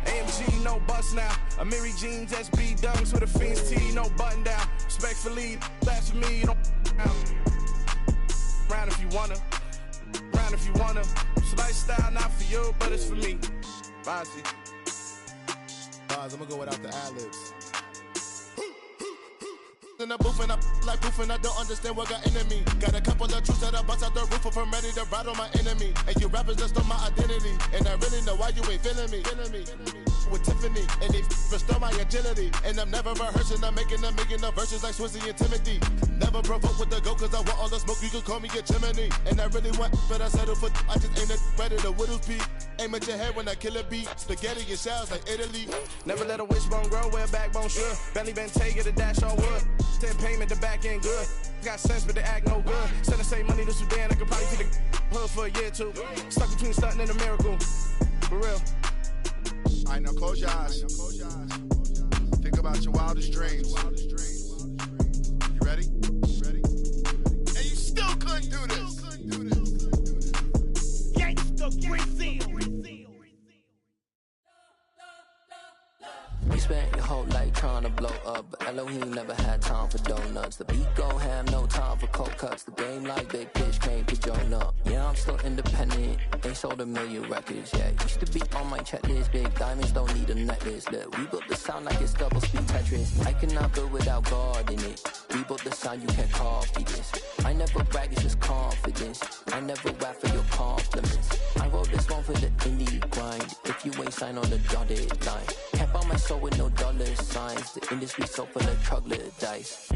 AMG, no bust now. Amiri jeans, SB dunks with a Fiends T, no button down. Respectfully, that's for me, you don't down. Round if you wanna. Round if you wanna. It's lifestyle not for you, but it's for me. Bossy. I'm gonna go without the ad-libs. In the booth and I like proof and I don't understand what got into me. Got a couple of truths that I bust out the roof if I'm ready to rattle my enemy. And you rappers just on my identity. And I really know why you ain't feeling me. With Tiffany, and they restore my agility. And I'm never rehearsing, I'm making a million of verses like Swizzy and Timothy. Never provoke with the go, cause I want all the smoke, you can call me a chimney. And I really want, but I settle for, I just ain't ready to Whittles peak. Aim at your head when I kill a beat. Spaghetti and shells like Italy. Never let a wishbone grow where backbone should. Belly been taking the dash all wood. 10 payment, the back end good. Got sense, but they act no good. Send the same money to Sudan, I could probably take the hood for a year or two. Stuck between stunting and a miracle. For real. Alright, now close your eyes. Think about your wildest dreams. You ready? up, but Elohim never had time for donuts. The beat go ham, no time for cold cuts. The game like Big Fish came to Jonah. Yeah, I'm still independent, ain't sold a million records yet. Used to be on my checklist, big diamonds don't need a necklace. Look, we built the sound like it's double speed Tetris. I cannot build without God in it. We built the sound, you can't copy this. I never brag, it's just confidence. I never rap for your compliments. I wrote this one for the indie grind. If you ain't signed on the dotted line, can't buy my soul with no dollar signs. The industry so full of troglodytes.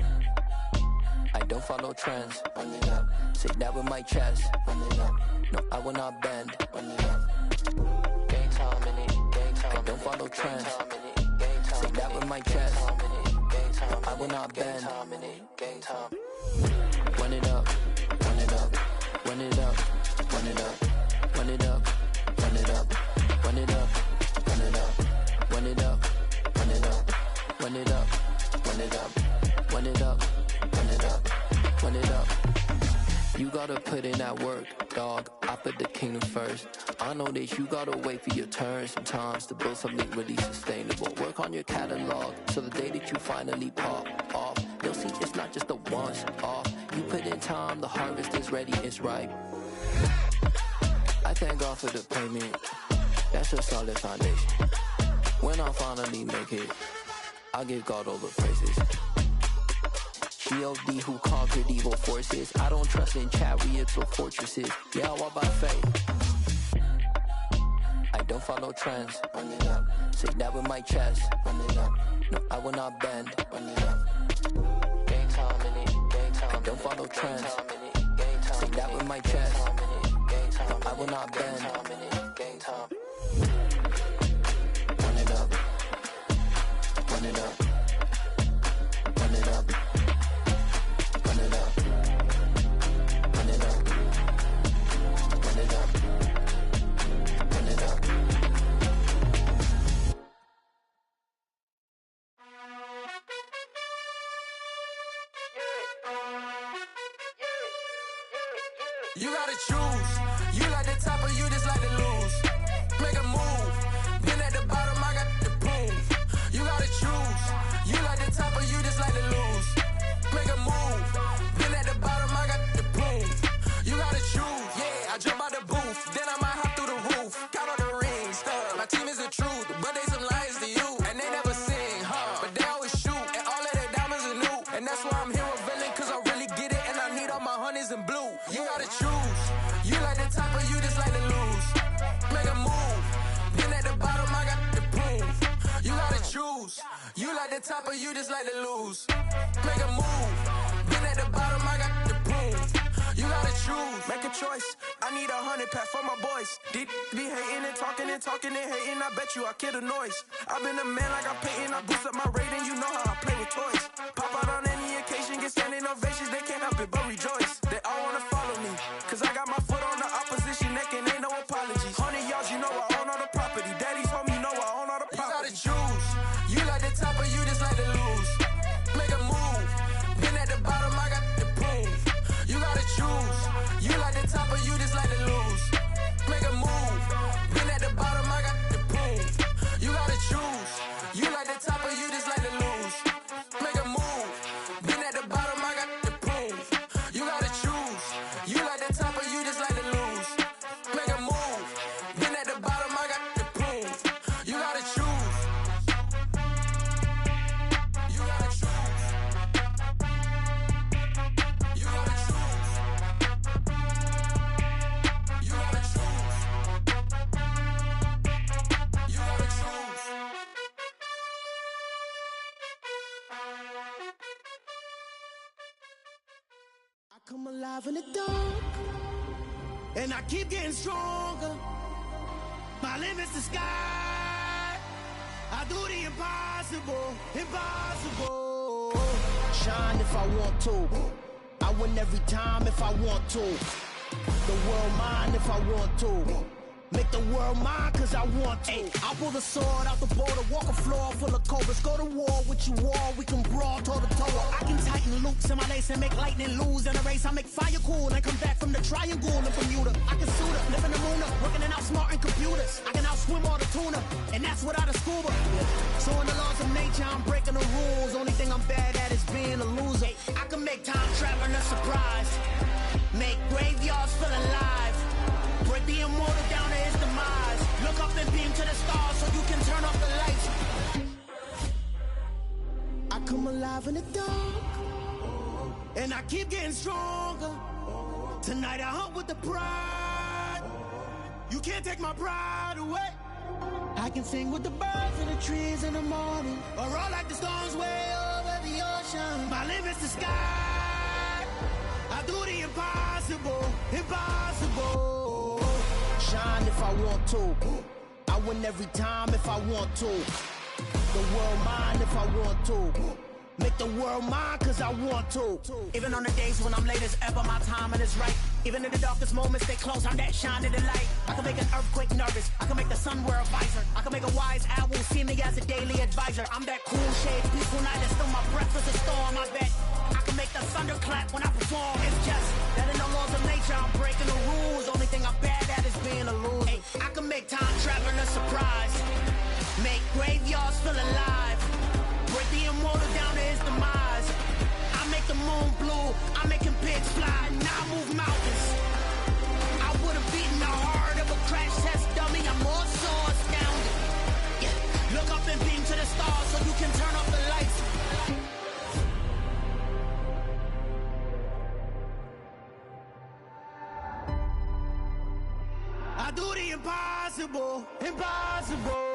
I don't follow trends. Run it up. Say that with my chest. Run it up. No, I will not bend. Run it up. Gang time in it. Gang time. I don't follow trends. Say that with my chest. No, I will not bend. Gang time. Run it up. Run it up. Run it up. Run it up. Run it up. Run it up. Run it up. Run it up. Run it up. Run it up. Run it up. Run it up. Run it up. Run it up. Run it up. You gotta put in that work, dog. I put the kingdom first. I know that you gotta wait for your turn sometimes to build something really sustainable. Work on your catalog, so the day that you finally pop off, you'll see it's not just a once off. You put in time, the harvest is ready, it's ripe. I thank God for the payment. That's a solid foundation. When I finally make it, I'll give God all the praises. G.O.D. who conquered evil forces. I don't trust in chariots or fortresses. Yeah, I walk by faith. I don't follow trends. Run it up. Say that with my chest. Run it up. No, I will not bend. Run it up. Gang time in it. Gang time. I don't follow trends. Say that with my chest. No, I will not bend. Gang time. Run it up. Run it up. Run it up. Run it up. Run it up. Run it up. Run it up. You gotta choose. You like the top or you just like to lose. Make a move. Been at the bottom, I got the proof. You gotta choose. You like the top or you just like to lose. Make a move. Been at the bottom, I got the proof. You gotta choose. Yeah, I jump out the booth. Then I might hop through the roof. Count on the rings. My team is the truth, but they some liars to you. And they never sing, but they always shoot. And all of their diamonds are new. And that's why I'm here revealing, cause I really get it. And I need all my honeys in blue. You gotta choose. You like the top or you just like to lose. Make a move. Been at the bottom, I got the proof. You gotta choose. You like the top or you just like to lose. Make a move. Been at the bottom, I got the proof. You gotta choose. Make a choice. I need 100 pack for my boys. Deep be hating and talking and hating. I bet you I kill the noise. I've been a man like I'm painting. I boost up my rating. You know how I play with toys. Pop out on any occasion, get standing ovations. They can't help it but rejoice. They all wanna follow me, cause I got my foot on the opposition neck and ain't no apologies. 100 yards, you know I own all the property. Daddy's home, you know I own all the property. You gotta choose. You like the top or you just like to lose. Make a move. Been at the bottom, I got the proof. You gotta choose. You like the top or you just like to lose. Make a move. Been at the bottom, I got the proof. You gotta choose. You like the top or you just like to lose. Make a move. Been at the bottom, I got the proof. You gotta choose. You like the top or you just like to lose. Make a move. Been at the bottom, I got the proof. You gotta choose. You gotta choose. You gotta choose. You gotta choose. You gotta choose. I come alive in the dark, and I keep getting stronger. My limit's the sky. I do the impossible, impossible. Shine if I want to. I win every time if I want to. The world mine if I want to. Make the world mine cause I want to. I pull the sword out the border, walk a floor full of cobras. Go to war with you all, we can brawl toe to toe. I can tighten loops in my lace and make lightning lose in a race. I make fire cool and come back from the triangle in Bermuda. I can suit up, live in the moon up, working and outsmarting computers. I can outswim all the tuna, and that's without a scuba. So in the laws of nature, I'm breaking the rules. Only thing I'm bad at is being a loser. I can make time traveling a surprise, make graveyards feel alive, break the immortal down to his demise. Look up and beam to the stars so you can turn off the lights. I come alive in the dark, and I keep getting stronger. Tonight I hunt with the pride. You can't take my pride away. I can sing with the birds and the trees in the morning, or roll like the storms way over the ocean. My limit's the sky. I do the impossible, impossible. Shine if I want to. I win every time if I want to. The world mine if I want to. Make the world mine cause I want to. Even on the days when I'm late as ever, my timing is right. Even in the darkest moments, they close, I'm that shine in the light. I can make an earthquake nervous, I can make the sun wear a visor. I can make a wise owl see me as a daily advisor. I'm that cool shade, peaceful night, and still my breath is a storm, I bet. I can make the thunder clap when I perform. It's just that in the laws of nature, I'm breaking the rules. Only thing I'm bad at is being a loser. Hey, I can make time traveling a surprise, make graveyards feel alive, break the immortal down to his demise. I make the moon blue, I'm making pigs fly, now I move mountains. I would've beaten the heart of a crash test dummy, I'm more so astounded. Yeah. Look up and beam to the stars so you can turn off the lights. I do the impossible, impossible.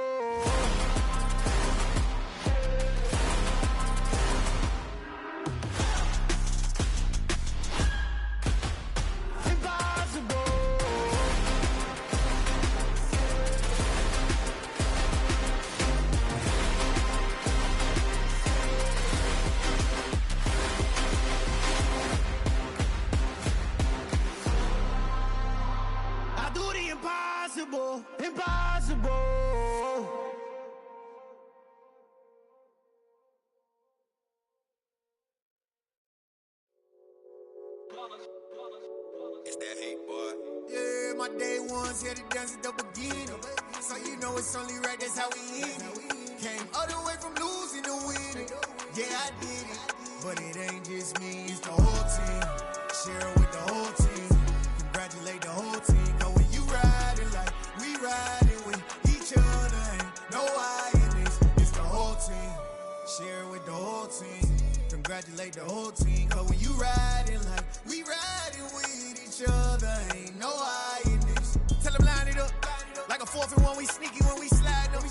Impossible, impossible. It's that hate, boy. Yeah, my day ones here to dance at the beginning. So you know it's only right, that's how we end it. Came all the way from losing to winning. Yeah, I did it. But it ain't just me, it's the whole team. Share with the whole team. Congratulate the whole team. Cause when you riding like we riding with each other, ain't no I in this. It's the whole team. Share with the whole team. Congratulate the whole team. Cause when you riding like we riding with each other, ain't no I in this. Tell them line it up. Like a 4th and 1, we sneaky when we slide them.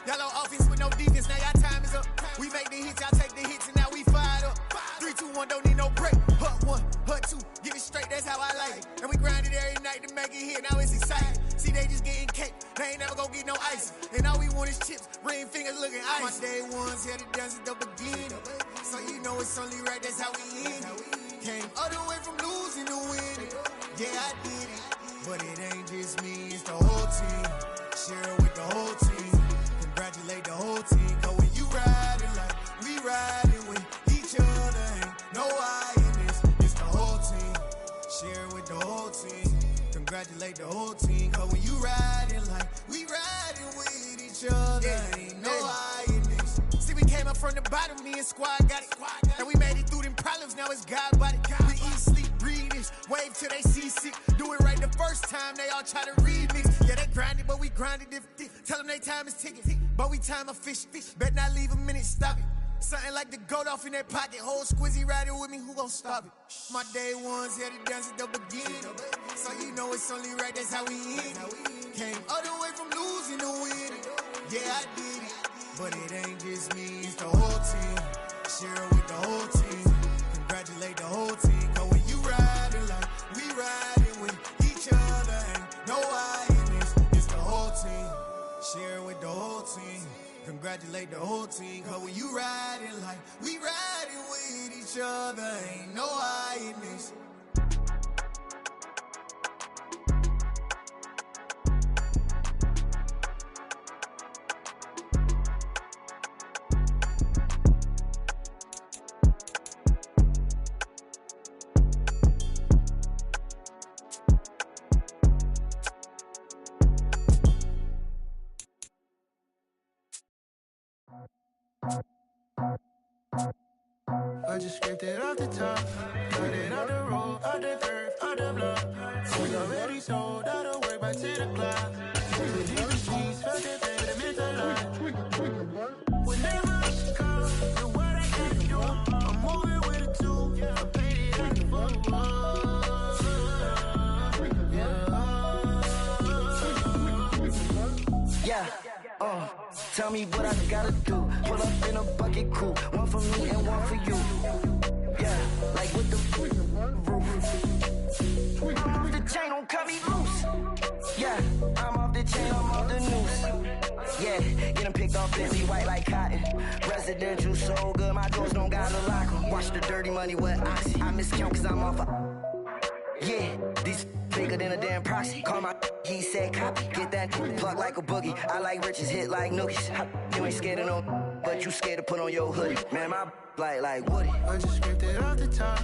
Y'all on offense with no defense, now y'all time is up. We make the hits, y'all take the hits, and now we fired up. 3, 2, 1, don't need no break. Hut 1, hut 2, give it straight, that's how I like it. And we grind it every night to make it hit, now it's exciting. See, they just getting cake, they ain't never gonna get no ice. And all we want is chips, ring fingers looking ice. My day ones here to dance at the beginning. So you know it's only right, that's how we end it. Came all the way from losing to winning. Yeah, I did it. But it ain't just me, it's the whole team. Share with the whole team. Congratulate the whole team. Cause when you riding like we riding with each other, ain't no I in this. It's the whole team. Share with the whole team. Congratulate the whole team. Cause when you riding like we riding with each other, ain't no I in this. See, we came up from the bottom, me and squad got it. And we made it through them problems, now it's God body. We eat, sleep, breathe this, wave till they see sick. Do it right the first time, they all try to remix. Yeah, they grinded, but we grinded different. Tell them they time is ticking, but we time a fish. Bet not leave a minute, stop it. Something like the goat off in that pocket. Whole squizzy riding with me, who gon' stop it? My day ones here to dance at the beginning. So you know it's only right, that's how we end it. Came all the way from losing to winning. Yeah, I did it. But it ain't just me, it's the whole team. Share with the whole team. Congratulate the whole team. Cause when you riding like we riding with each other, ain't no I in this. It's the whole team. Share with the whole team. Congratulate the whole team. Cause when you riding like we riding with each other, ain't no I in this. I just scraped it off the top, cut it out the road, out the curve, out the block. I was already sold, I don't work by 10 o'clock. The deep streets, felt it, baby, the mental line. Whenever she calls, the what I gotta do, I'm moving with a two, I paid it out the phone. Yeah, tell me what I gotta do. Pull up in a bucket crew, one for me and one for you. Yeah, like with the roof. I'm off the chain, don't cut me loose. Yeah, I'm off the chain, I'm off the noose. Yeah, getting picked off busy white like cotton. Residential so good, my doors don't gotta lock 'em. Watch the dirty money with oxy. I miscount cause I'm off yeah, these bigger than a damn proxy. Call my he said copy. Get that plug like a boogie. I like riches, hit like nookies. You ain't scared of no, but you scared to put on your hoodie. Man, my like Woody. I just scraped it off the top,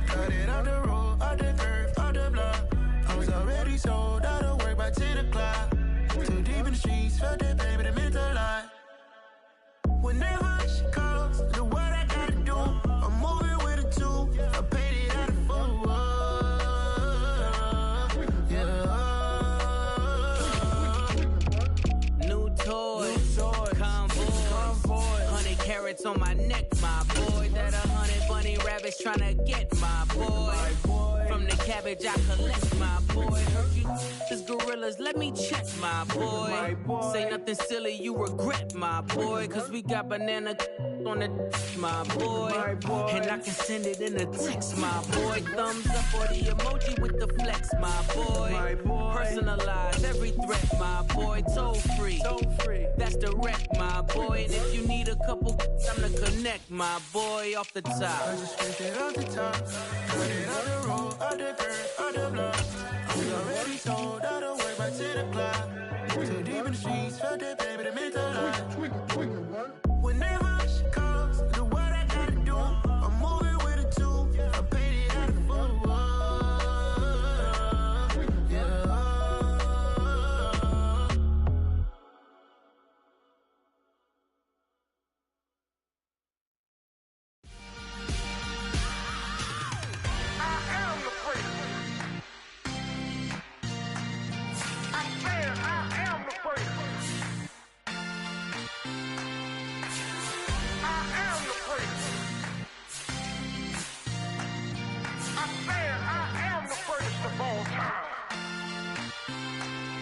cut it out the road, out the curve, out the block. I was already sold, out of work by 10 o'clock. Too deep in the streets, felt it, baby, the mental line. Whenever she calls, the what I gotta do, I'm moving with a two, I paid it out of phone. Convoy, 100 carats on my neck, my boy. That 100 bunny rabbits tryna get my boy. From the cabbage I collect, my boy. Heard you is gorillas, let me check, my boy. Say nothing silly, you regret, my boy. Cause we got banana on the my boy. And I can send it in a text, my boy. Thumbs up or the emoji with the flex, my boy. Personalize every threat, my boy. Toll free, that's direct, my boy. And if you need a couple, I'm to connect, my boy, off the top. I just scraped it off the top, cut it out the road, out the curve, out the block. I was already sold, out of work by 10 o'clock. Too deep in the streets, felt it, baby, the mental line. Whenever she calls, the what I gotta do, I'm moving with a two, I paid it out of phone.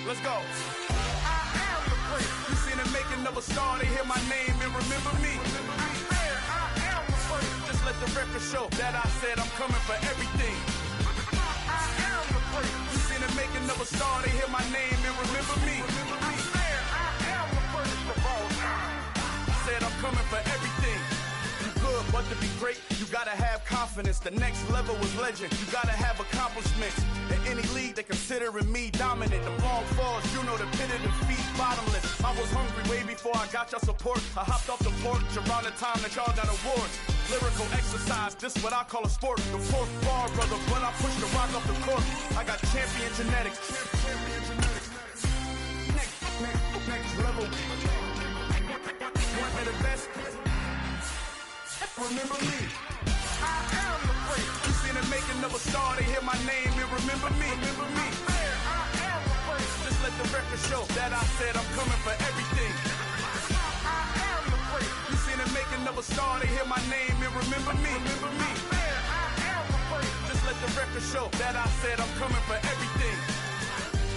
Let's go. I am the prince. You seen the making of a star, they hear my name and remember me. I am the prince. Just let the record show that I said I'm coming for everything. I am the prince. You seen the making of a star, they hear my name and remember me. I am the prince of all time. I said I'm coming for everything. Good, but to be great, you gotta have confidence. The next level was legend. You gotta have accomplishments. In any league, they considering me dominant. The long falls, you know the pit of defeat, bottomless. I was hungry way before I got your support. I hopped off the porch around the time that y'all got awards. Lyrical exercise, this what I call a sport. The fourth bar, brother, when I push the rock off the court. I got champion genetics. Next level. One of the best. Remember me. I am the prince. You seen the making of a star, they hear my name and remember me. Remember me. I am the prince. Just let the record show that I said I'm coming for everything. I am the prince. You seen the making of a star, they hear my name and remember me. Remember me. I am the prince. Just let the record show that I said I'm coming for everything.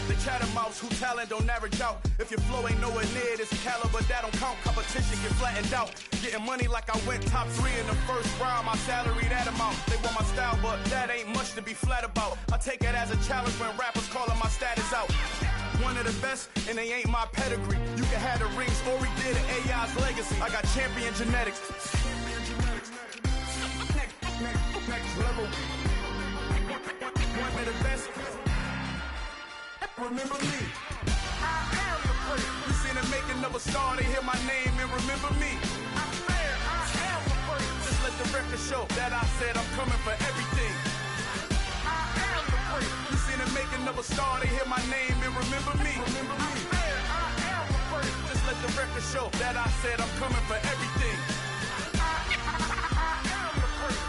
The chattermouths who talent don't average out. If your flow ain't nowhere near this caliber, that don't count. Competition get flattened out. Getting money like I went top 3 in the first round. My salary that amount. They want my style, but that ain't much to be flat about. I take it as a challenge when rappers calling my status out. One of the best, and they ain't my pedigree. You can have the rings, or we did it, AI's legacy. I got champion genetics. Next level. One of the best. Remember me. I am the prince. You seen the making of a star, they hear my name and remember me. I am the prince. Just let the record show that I said I'm coming for everything. I am the prince. You seen the making of a star, they hear my name and remember me. Remember me. I am the prince. Just let the record show that I said I'm coming for everything. I am the prince.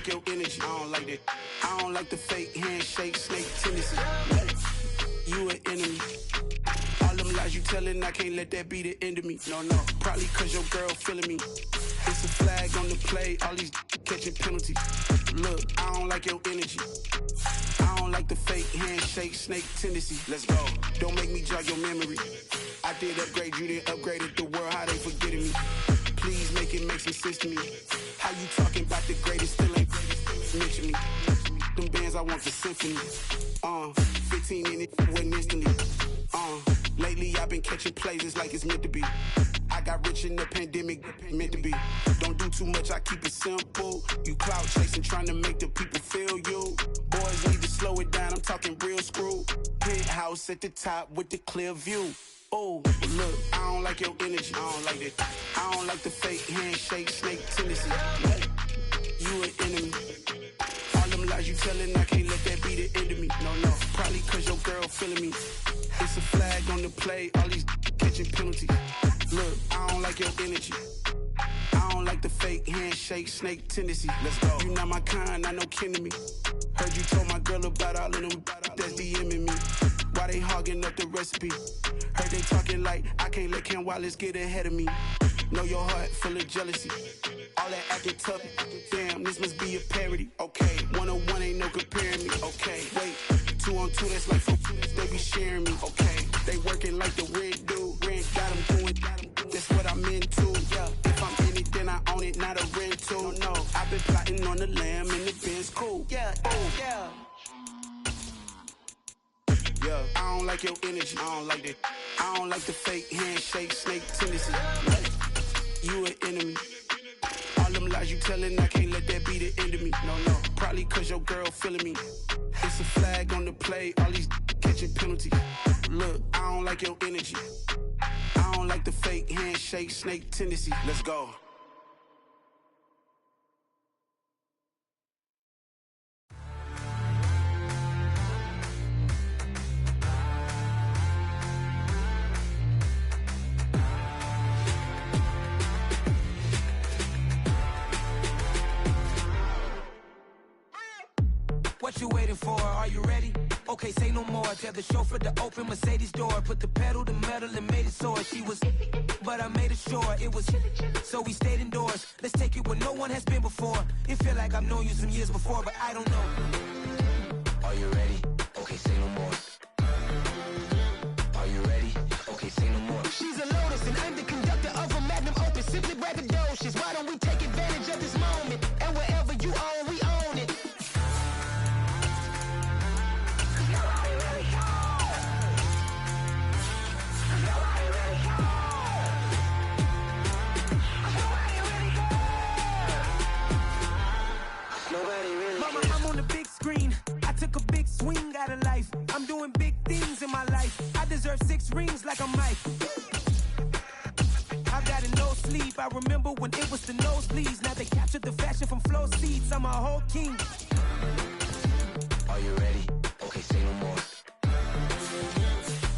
like your energy. I don't like that. I don't like the fake handshake, snake tendency. You an enemy. All them lies you telling, I can't let that be the end of me. No, probably cause your girl feeling me. It's a flag on the play, all these catching penalties. Look, I don't like your energy. I don't like the fake handshake, snake tendency. Let's go. Don't make me jog your memory. I did upgrade you, then upgraded the world, how they forgetting me. Please make it make some sense to me. How you talking about the greatest, still ain't mention me. Them bands I want for symphony. 15 in it, wasn't instantly. Lately I've been catching plays, it's like it's meant to be. I got rich in the pandemic, meant to be. Don't do too much, I keep it simple. You clout chasing, trying to make the people feel you. Boys need to slow it down, I'm talking real screw. Penthouse at the top with the clear view. Oh, look, I don't like your energy. I don't like that. I don't like the fake handshake, snake tendency. You an enemy. All them lies you telling, I can't let that be the end of me. No, probably cause your girl feeling me. It's a flag on the play, all these catching penalties. Look, I don't like your energy. I don't like the fake handshake, snake tendency. Let's go. You not my kind, not no kin to me. Heard you told my girl about all of them that's DMing me. Why they hogging up the recipe? Heard they talking like I can't let Ken Wallace get ahead of me. Know your heart full of jealousy. All that acting tough. Damn, this must be a parody. Okay, 101 ain't no comparing me. Okay, wait, 2 on 2, that's like 4. They be sharing me. Okay, they working like the red dude. Red got them doing. That's what I'm into. Yeah, if I'm in it, then I own it, not a rental. No, I've been plotting on the lamb and the Benz cool. Yeah, yeah. Yeah, I don't like your energy. I don't like that. I don't like the fake handshake, snake tendency. You an enemy. All them lies you telling, I can't let that be the end of me. No, probably cause your girl feeling me. It's a flag on the play, all these catching penalties. Look, I don't like your energy. I don't like the fake handshake, snake tendency. Let's go. What you waiting for? Are you ready? Okay, say no more. Tell the chauffeur to open Mercedes door. Put the pedal to metal and made it soar. She was, but I made it sure it was. So we stayed indoors. Let's take it where no one has been before. It feel like I've known you some years before, but I don't know. Are you ready? Okay, say no more. Are you ready? Okay, say no more. She's a Lotus and I'm the conductor of a Magnum Opus. Simply braggadocious. Why don't we take advantage of this moment? And wherever you own, we own it. Mama, I'm on the big screen. I took a big swing out of life. I'm doing big things in my life. I deserve 6 rings like I'm Mike. I've got no sleep. I remember when it was the nosebleeds. Now they captured the fashion from flow seats. I'm a whole king. Are you ready? Okay, say no more.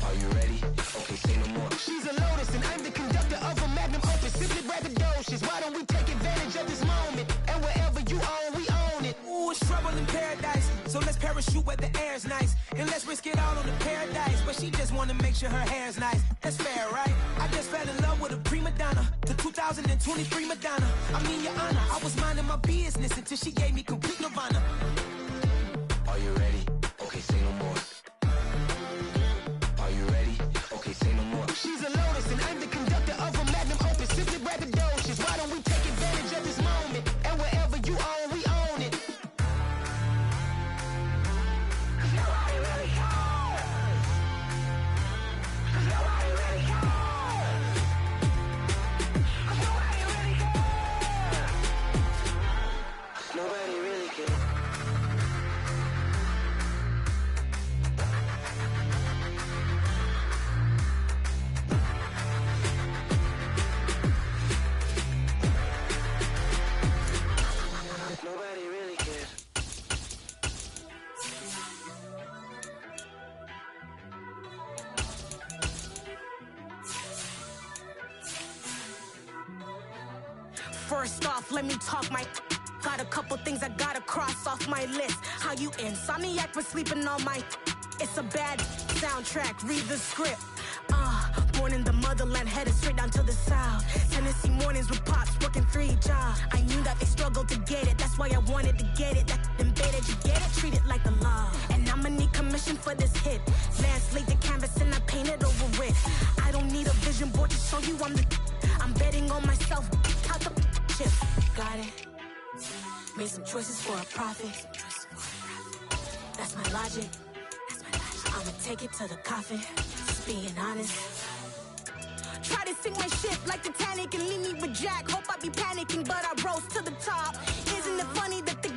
Are you ready? Okay, say no more. She's a Lotus and I'm the conductor of a Magnum Opus. Simply braggadocious. Why don't we take advantage of this moment? And wherever you own, we own it. Ooh, it's trouble in paradise. So let's parachute where the air's nice. And let's risk it all on the paradise. But she just wanna make sure her hair's nice. That's fair, right? I just fell in love with a prima donna. The 2023 Madonna. I mean, your honor, I was minding my business until she gave me complete nirvana. Are you ready? Okay, say no more. Are you ready? Okay, say no more. She's a Lotus and I'm the conductor of a Magnum Opus. Simply braggadocious. Why don't we take advantage of this moment? And wherever you own, we own it. Nobody really cares. Nobody really cares. Nobody really cares. Nobody really cares. Nobody really cares. First off, let me talk my. Got a couple things I gotta cross off my list. How you insomniac for sleeping on my... It's a bad soundtrack, read the script. Born in the motherland, headed straight down to the south. Tennessee mornings with pops, working 3 jobs. I knew that they struggled to get it, that's why I wanted to get it. That embedded, you get it, treat it like the law. And I'ma need commission for this hit. Lance laid the canvas and I painted over it. I don't need a vision board to show you I'm betting on myself, count the chips. Got it. Made some choices for a profit. That's my logic. I'ma take it to the coffin, just being honest. Try to sink my ship like Titanic and leave me with Jack. Hope I be panicking, but I rose to the top. Isn't it funny that the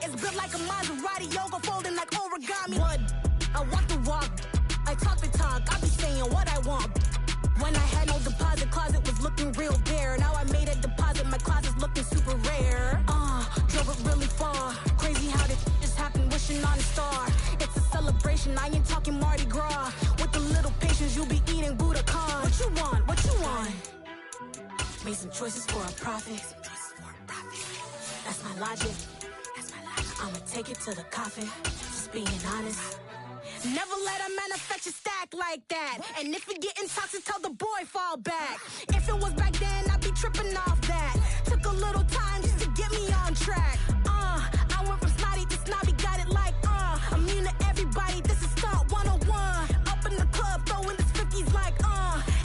is built like a Maserati, yoga folding like origami? What? I walk the walk, I talk the talk, I be saying what I want. When I had no deposit, closet was looking real bare. Now I made a deposit, my closet's looking super rare. Drove it really far. Crazy how this just happened, wishing on a star. It's a celebration, I ain't talking Mardi Gras. With a little patience, you'll be eating Budokan. What you want? What you want? Made some choices for a profit. That's my logic. I'ma take it to the coffin, just being honest. Never let a manufacture stack like that. And if it getting toxic, tell the boy fall back. If it was back then, I'd be tripping off that. Took a little time just to get me on track. I went from snotty to snobby, got it like, immune to everybody, this is stunt 101. Up in the club, throwing this 50s like,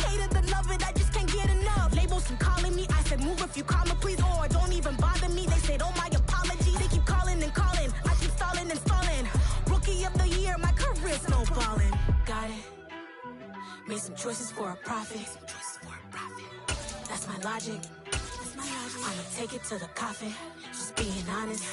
hate it, the love it, I just can't get enough. Labels from calling me, I said move if you call me please, or don't even bother me. They said, oh my apologies, they keep calling and calling. I keep stalling and stalling. Rookie of the year, my career snowballing. Got it. Made some choices for a profit. That's my logic. I'ma take it to the coffin, just being honest.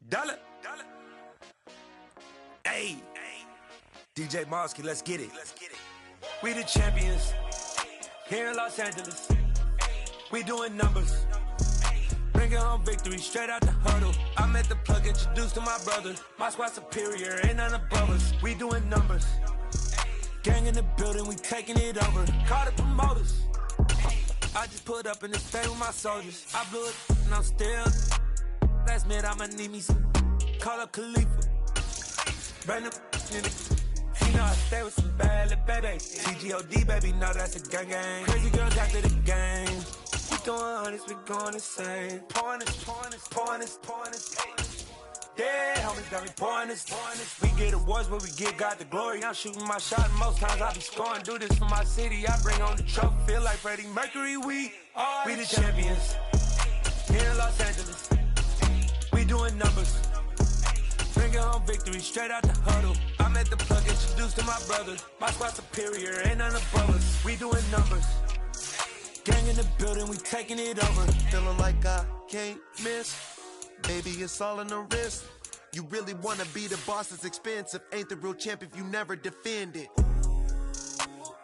Dollar. Hey. DJ Mosky, let's get it. We the champions here in Los Angeles. We doing numbers. Bringing home victory straight out the huddle. I met the plug, introduced to my brother. My squad superior, ain't none above us. We doing numbers. Gang in the building, we taking it over. Call the promoters. I just put up in this thing with my soldiers. I blew it and I'm still. Last minute, I'ma need me some. Call up Khalifa. Brand new in the. You know I stay with some bad little baby. TGOD, baby, no, that's a gang gang. Crazy girls after the game. We doing honest, we going insane. Pouring this. Yeah, homies got me pouring this. We get awards, but we give God the glory. I'm shooting my shot, and most times I be scoring. Do this for my city, I bring on the trophy. Feel like Freddie Mercury, we the champions. Here in Los Angeles, we doing numbers. Bringing home victory straight out the huddle. I met the plug, introduced to my brother. My squad superior, ain't none above us. We doing numbers. Gang in the building, we taking it over. Feeling like I can't miss. Baby, it's all in the wrist. You really wanna be the boss, it's expensive. Ain't the real champ if you never defend it.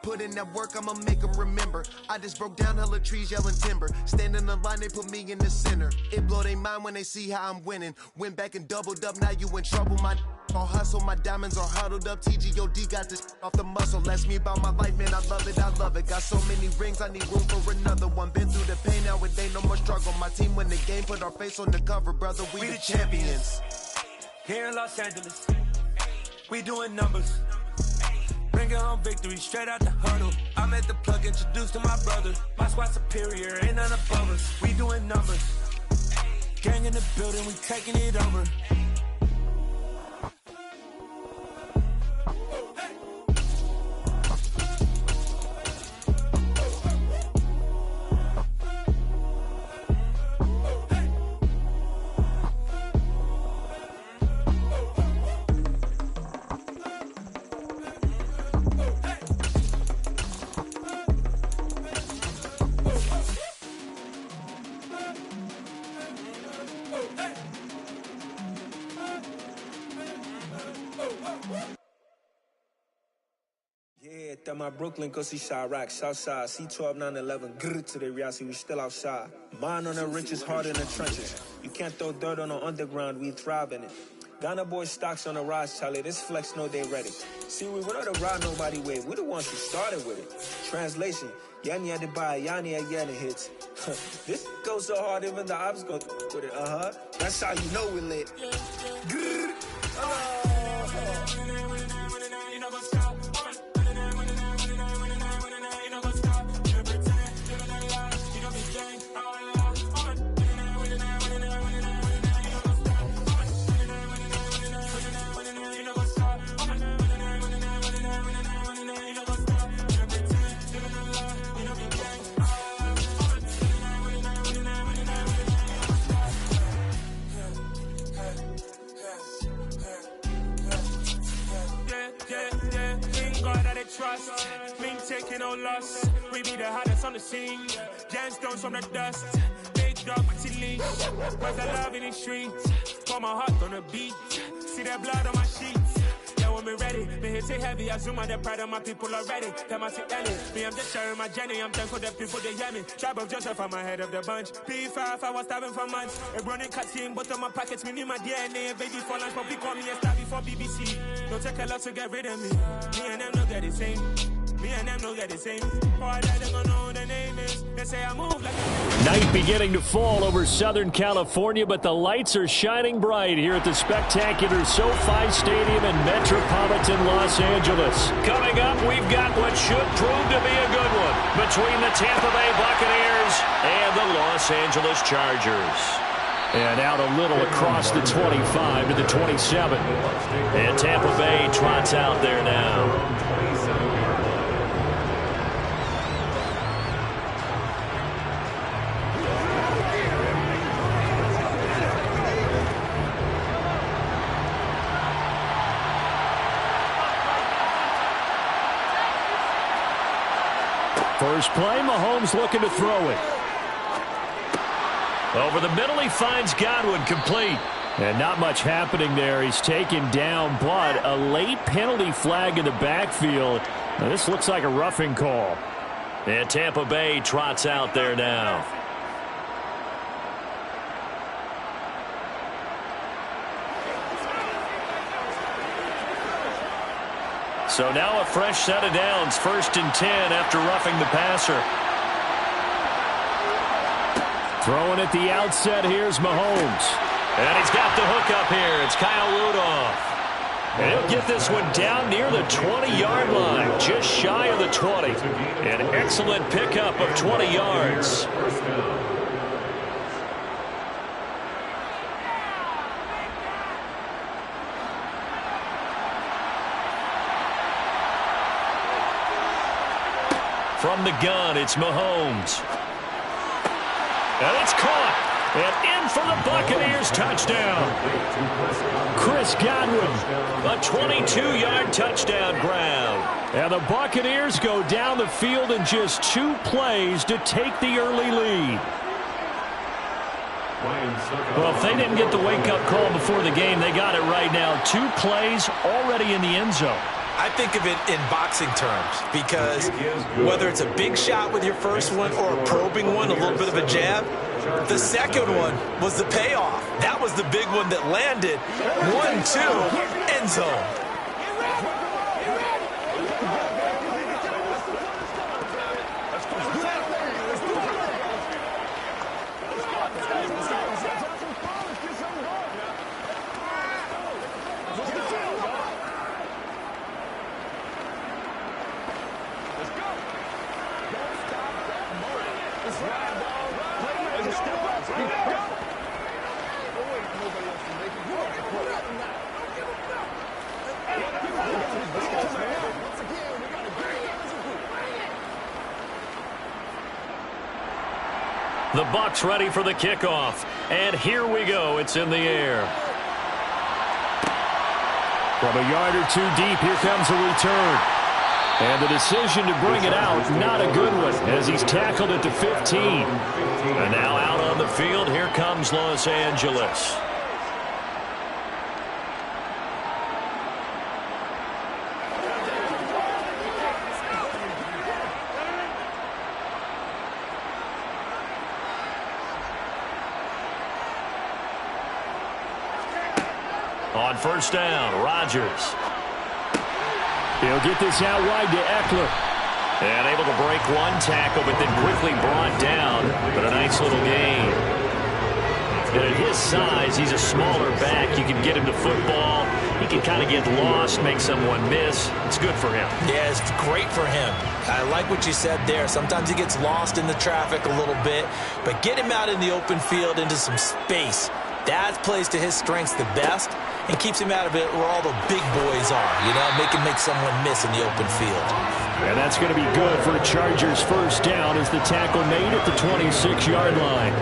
Put in that work, I'ma make them remember. I just broke down hella trees, yelling timber. Stand in the line, they put me in the center. It blow their mind when they see how I'm winning. Went back and doubled up, now you in trouble. My all hustle, my diamonds are huddled up. TGOD got this off the muscle. Ask me about my life, man, I love it. Got so many rings, I need room for another one. Been through the pain, now it ain't no more struggle. My team win the game, put our face on the cover, brother. We the champions. Here in Los Angeles, we doing numbers. Bringing home victory straight out the huddle. I met the plug, introduced to my brother. My squad superior, ain't none above us. We doing numbers. Gang in the building, we taking it over. at my Brooklyn, go see Chirac, Southside, C12, 911, grrr to the Riasi, we still outside. Mine on the richest, heart in the trenches. You can't throw dirt on the underground, we thrive in it. Ghana boys stocks on the rise, Charlie, this flex know they ready. See, we were not to ride nobody with, we the ones who started with it. Translation, Yanni had to buy, Yanni had getting hits. This goes so hard, even the ops go with it, That's how you know we lit. Grrr. Trust, me taking no loss. We be the hottest on the scene. Gemstones from the dust. Big dog with your leash. Where's the love in the streets? Pour my heart on the beat. See that blood on my sheets. Yeah, when we ready, me hit it heavy. I zoom out the pride of my people already. Them I see Ellie. Me, I'm just sharing my journey. I'm thankful that people they hear me. Tribe of Joseph, I'm ahead of the bunch. P5, I was starving for months. A running cutscene, but on my pockets, me need my DNA. Baby for lunch, but we call me a star before BBC. Don't take a lot to get rid of me. Me and them don't get the same. Me and them don't get the same. Boy, they don't know who the name is. They say I move like a... Night beginning to fall over Southern California, but the lights are shining bright here at the spectacular SoFi Stadium in metropolitan Los Angeles. Coming up, we've got what should prove to be a good one between the Tampa Bay Buccaneers and the Los Angeles Chargers. And out a little across the 25 to the 27. And Tampa Bay trots out there now. First play, Mahomes looking to throw it. Over the middle, he finds Godwin complete. And not much happening there. He's taken down, but a late penalty flag in the backfield. Now, this looks like a roughing call. And Tampa Bay trots out there now. So now a fresh set of downs, 1st and 10 after roughing the passer. Throwing at the outset, here's Mahomes. And he's got the hook up here. It's Kyle Rudolph. And he'll get this one down near the 20-yard line, just shy of the 20. An excellent pickup of 20 yards. From the gun, it's Mahomes. And it's caught. And in for the Buccaneers touchdown. Chris Godwin. A 22-yard touchdown grab. And the Buccaneers go down the field in just 2 plays to take the early lead. Well, if they didn't get the wake-up call before the game, they got it right now. 2 plays already in the end zone. I think of it in boxing terms because whether it's a big shot with your first one or a probing one, a little bit of a jab, the second one was the payoff. That was the big one that landed. 1-2, end zone. The Bucs ready for the kickoff. And here we go. It's in the air. From a yard or 2 deep, here comes a return. And the decision to bring it out, not a good one, as he's tackled at the 15. And now out on the field, here comes Los Angeles. On first down, Rodgers. He'll get this out wide to Eckler. And able to break one tackle, but then quickly brought down. But a nice little gain. And at his size, he's a smaller back. You can get him to football. He can kind of get lost, make someone miss. It's good for him. Yeah, it's great for him. I like what you said there. Sometimes he gets lost in the traffic a little bit. But get him out in the open field into some space. That plays to his strengths the best and keeps him out of it where all the big boys are. You know, make someone miss in the open field. And that's going to be good for a Chargers first down as the tackle made at the 26-yard line.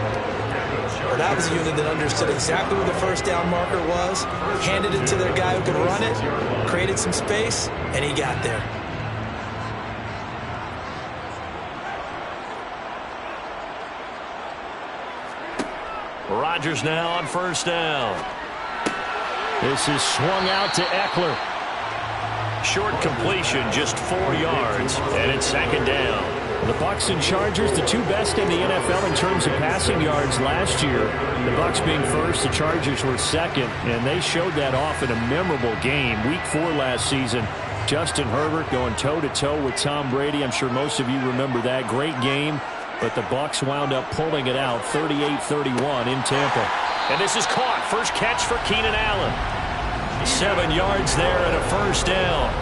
Well, that was a unit that understood exactly where the first down marker was, handed it to their guy who could run it, created some space, and he got there. Rodgers now on first down. This is swung out to Eckler. Short completion, just 4 yards, and it's second down. The Bucs and Chargers, the two best in the NFL in terms of passing yards last year. The Bucs being first, the Chargers were second, and they showed that off in a memorable game. Week 4 last season, Justin Herbert going toe-to-toe with Tom Brady. I'm sure most of you remember that. Great game, but the Bucs wound up pulling it out 38-31 in Tampa. And this is caught. First catch for Keenan Allen. 7 yards there and a first down.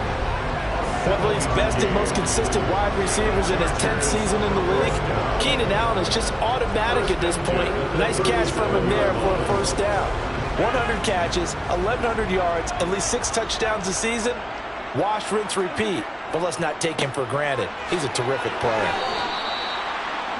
One of the best and most consistent wide receivers in his 10th season in the league. Keenan Allen is just automatic at this point. Nice catch from him there for a first down. 100 catches, 1,100 yards, at least 6 touchdowns a season. Wash, rinse, repeat. But let's not take him for granted. He's a terrific player.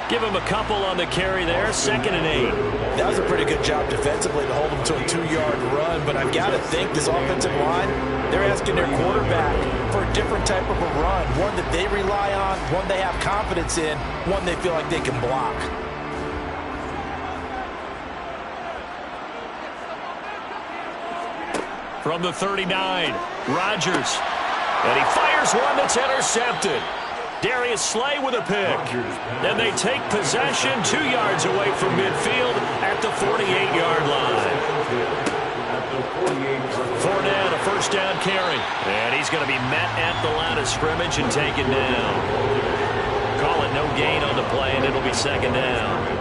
Give him a couple on the carry there, 2nd and 8. That was a pretty good job defensively to hold him to a 2-yard run, but I've got to think this offensive line, they're asking their quarterback for a different type of a run, one that they rely on, one they have confidence in, one they feel like they can block. From the 39, Rodgers. And he fires one that's intercepted. Darius Slay with a pick. And they take possession 2 yards away from midfield at the 48-yard line. Fournette, a first down carry. And he's going to be met at the line of scrimmage and taken down. Call it no gain on the play, and it'll be second down.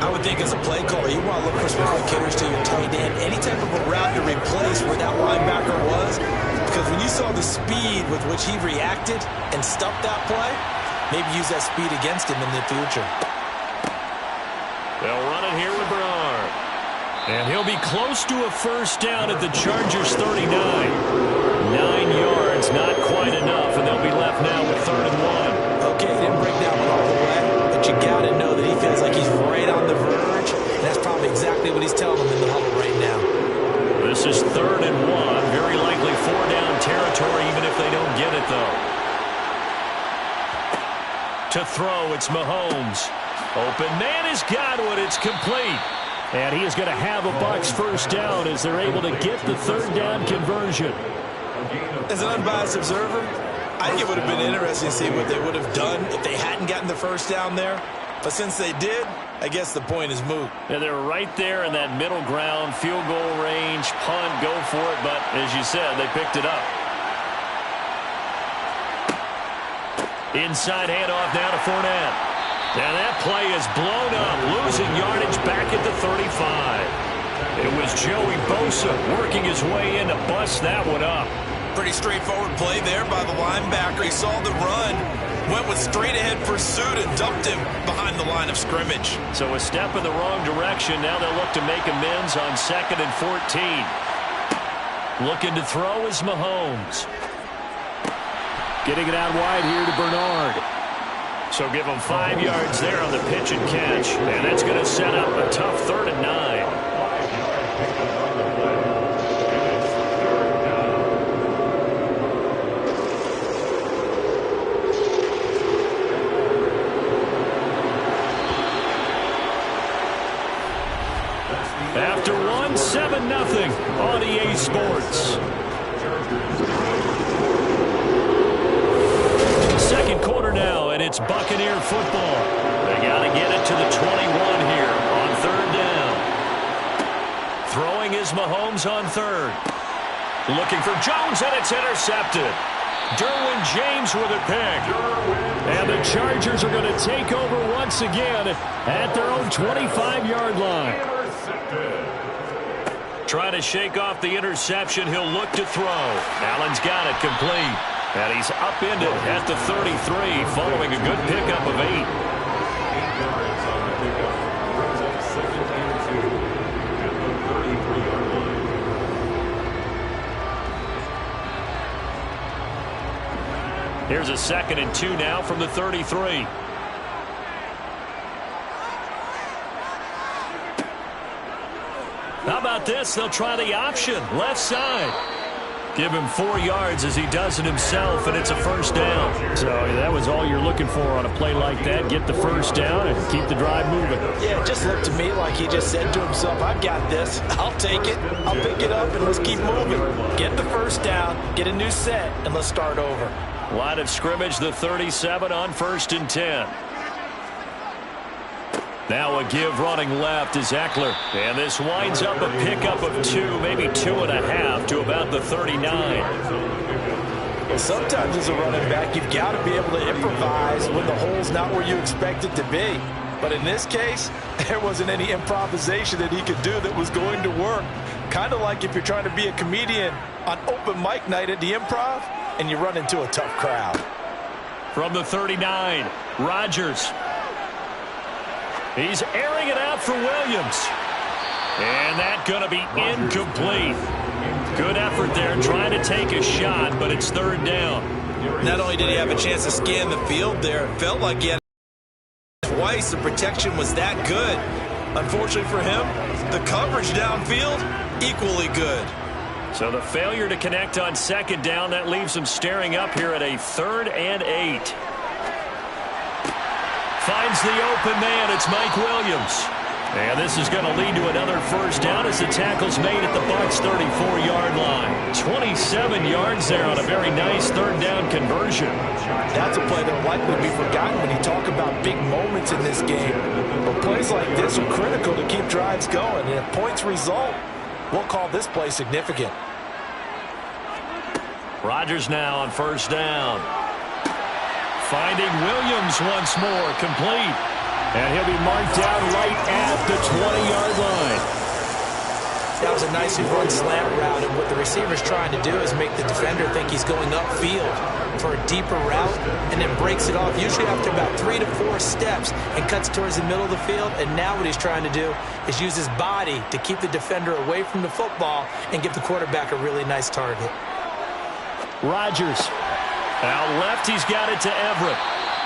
I would think as a play caller, you want to look for some quick hitters to your tight end. Any type of a route to replace where that linebacker was. Because when you saw the speed with which he reacted and stuffed that play, maybe use that speed against him in the future. They'll run it here with Bernard. And he'll be close to a first down at the Chargers 39. 9 yards, not quite enough, and they'll be left now with 3rd and 1. Okay, he didn't break that one all the way, but you got to know that he feels like he's right on the verge, and that's probably exactly what he's telling them in the huddle right now. This is 3rd and 1. Very likely 4-down territory, even if they don't get it, though. To throw, it's Mahomes. Open man has got one. It's complete. And he is going to have a Bucs first down as they're able to get the 3rd down conversion. As an unbiased observer, I think it would have been interesting to see what they would have done if they hadn't gotten the first down there. But since they did, I guess the point is moot. And they're right there in that middle ground, field goal range, punt, go for it. But as you said, they picked it up. Inside handoff now to Fournette. And that play is blown up, losing yardage back at the 35. It was Joey Bosa working his way in to bust that one up. Pretty straightforward play there by the linebacker. He saw the run, went with straight-ahead pursuit and dumped him behind the line of scrimmage. So a step in the wrong direction. Now they'll look to make amends on 2nd and 14. Looking to throw is Mahomes. Getting it out wide here to Bernard. So give them 5 yards there on the pitch and catch. And that's going to set up a tough 3rd and 9. After 7-0 on EA Sports. Second quarter now, and it's Buccaneer football. They got to get it to the 21 here on 3rd down. Throwing is Mahomes on third. Looking for Jones, and it's intercepted. Derwin James with a pick. And the Chargers are going to take over once again at their own 25-yard line. Trying to shake off the interception. He'll look to throw. Allen's got it complete. And he's upended at the 33 following a good pickup of 8. 8 yards on the pickup. Brings up 2nd and 2 at the 33-yard line. Here's a 2nd and 2 now from the 33. How about this? They'll try the option. Left side. Give him 4 yards as he does it himself, and it's a first down. So that was all you're looking for on a play like that. Get the first down and keep the drive moving. Yeah, it just looked to me like he just said to himself, I've got this. I'll take it. I'll pick it up, and let's keep moving. Get the first down, get a new set, and let's start over. Line of scrimmage, the 37 on 1st and 10. Now a give running left is Eckler. And this winds up a pickup of 2, maybe 2.5 to about the 39. Well, sometimes as a running back, you've got to be able to improvise when the hole's not where you expect it to be. But in this case, there wasn't any improvisation that he could do that was going to work. Kind of like if you're trying to be a comedian on open mic night at the Improv and you run into a tough crowd. From the 39, Rodgers. He's airing it out for Williams. And that's going to be incomplete. Good effort there trying to take a shot, but it's 3rd down. Not only did he have a chance to scan the field there, it felt like he had twice. The protection was that good. Unfortunately for him, the coverage downfield, equally good. So the failure to connect on 2nd down, that leaves him staring up here at a 3rd and 8. Finds the open man. It's Mike Williams. And this is going to lead to another first down as the tackle's made at the Bucs' 34-yard line. 27 yards there on a very nice 3rd down conversion. That's a play that will likely be forgotten when you talk about big moments in this game. But plays like this are critical to keep drives going. And if points result, we'll call this play significant. Rodgers now on 1st down. Finding Williams once more, complete. And he'll be marked down right at the 20-yard line. That was a nicely run slant route, and what the receiver's trying to do is make the defender think he's going upfield for a deeper route, and then breaks it off, usually after about 3 to 4 steps, and cuts towards the middle of the field. And now what he's trying to do is use his body to keep the defender away from the football and give the quarterback a really nice target. Rodgers. Out left, he's got it to Everett.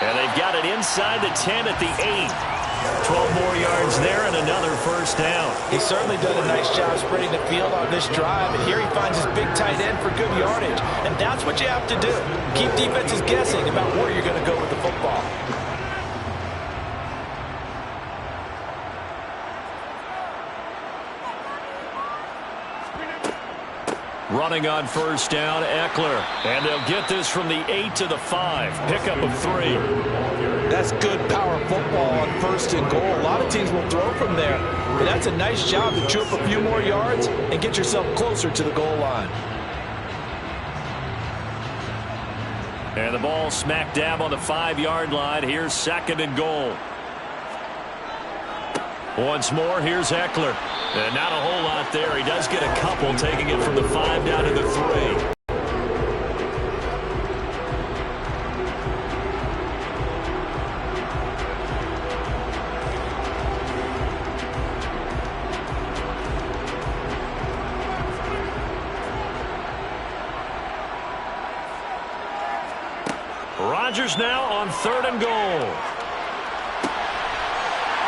And they've got it inside the 10 at the 8. 12 more yards there and another first down. He's certainly done a nice job spreading the field on this drive. And here he finds his big tight end for good yardage. And that's what you have to do. Keep defenses guessing about where you're going to go with the football. Running on first down, Eckler. And they'll get this from the 8 to the 5. Pickup of 3. That's good power football on 1st and goal. A lot of teams will throw from there. But that's a nice job to chew up a few more yards and get yourself closer to the goal line. And the ball smack dab on the 5-yard line. Here's 2nd and goal. Once more, here's Eckler. And not a whole lot there. He does get a couple, taking it from the 5 down to the 3. Rodgers now on 3rd and goal.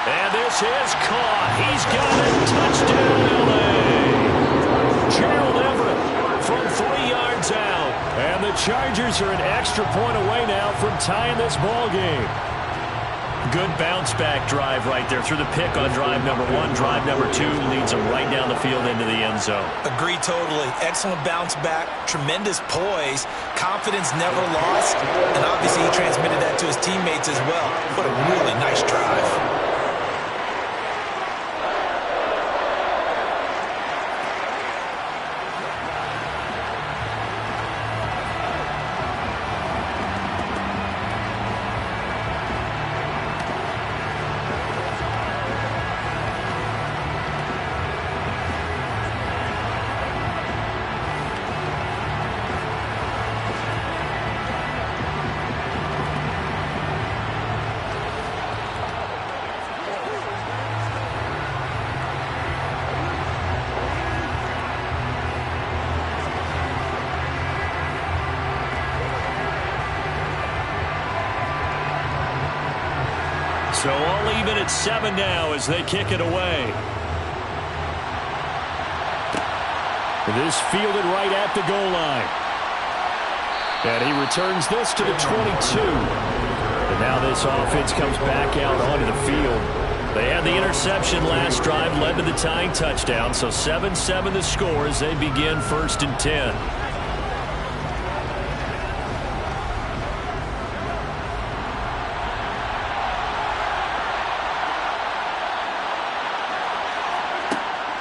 And this is caught. He's got it. Touchdown, L.A. Gerald Everett from 3 yards out. And the Chargers are an extra point away now from tying this ball game. Good bounce-back drive right there through the pick on drive number 1. Drive number 2 leads them right down the field into the end zone. Agree totally. Excellent bounce-back, tremendous poise, confidence never lost, and obviously he transmitted that to his teammates as well. What a really nice drive. So all even at 7 now as they kick it away. This fielded right at the goal line. And he returns this to the 22. And now this offense comes back out onto the field. They had the interception last drive, led to the tying touchdown. So 7-7 the score as they begin 1st and 10.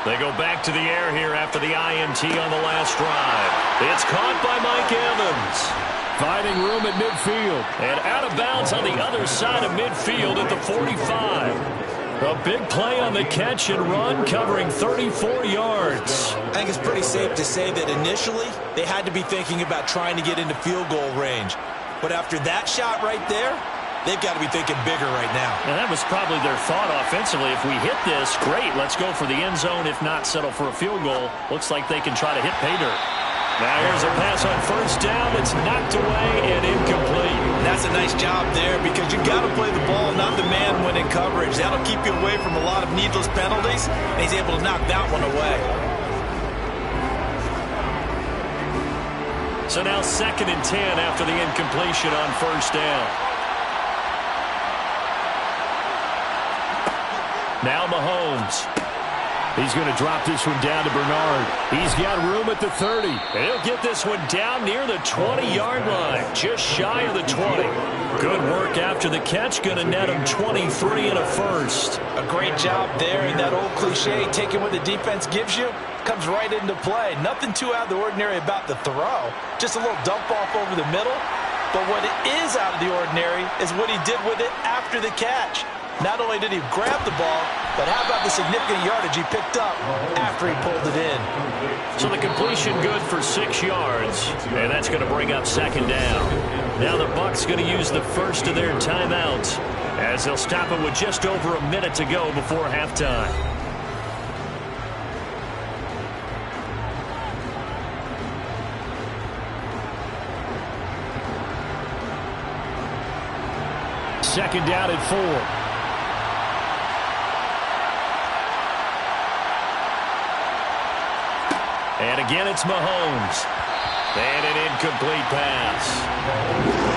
They go back to the air here after the INT on the last drive. It's caught by Mike Evans. Finding room at midfield. And out of bounds on the other side of midfield at the 45. A big play on the catch and run, covering 34 yards. I think it's pretty safe to say that initially they had to be thinking about trying to get into field goal range. But after that shot right there, they've got to be thinking bigger right now. And that was probably their thought offensively. If we hit this, great. Let's go for the end zone. If not, settle for a field goal. Looks like they can try to hit pay dirt. Now here's a pass on 1st down. It's knocked away and incomplete. That's a nice job there because you got to play the ball, not the man when in coverage. That'll keep you away from a lot of needless penalties. And he's able to knock that one away. So now 2nd and 10 after the incompletion on 1st down. Now Mahomes. He's going to drop this one down to Bernard. He's got room at the 30. And he'll get this one down near the 20-yard line, just shy of the 20. Good work after the catch. Going to net him 23 and a first. A great job there, and that old cliche, taking what the defense gives you, comes right into play. Nothing too out of the ordinary about the throw. Just a little dump off over the middle. But what is out of the ordinary is what he did with it after the catch. Not only did he grab the ball, but how about the significant yardage he picked up after he pulled it in? So the completion good for 6 yards, and that's going to bring up 2nd down. Now the Bucs going to use the first of their timeouts as they'll stop it with just over a minute to go before halftime. Second down at 4. And again, it's Mahomes. And an incomplete pass.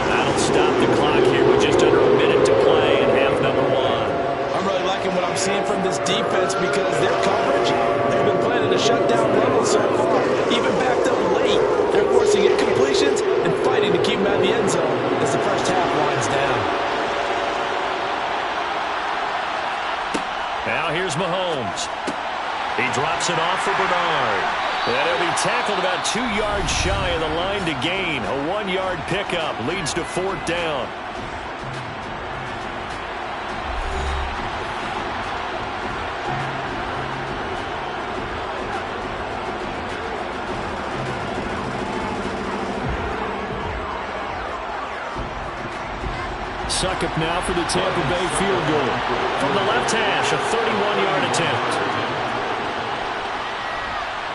That'll stop the clock here with just under a minute to play in half number 1. I'm really liking what I'm seeing from this defense because their coverage, they've been playing at a shutdown level so far. Even backed up late, they're forcing incompletions and fighting to keep them out of the end zone as the first half winds down. Now here's Mahomes. He drops it off for Bernard. And he'll be tackled about 2 yards shy of the line to gain. A 1-yard pickup leads to 4th down. Succop now for the Tampa Bay field goal. From the left hash, a 31-yard attempt.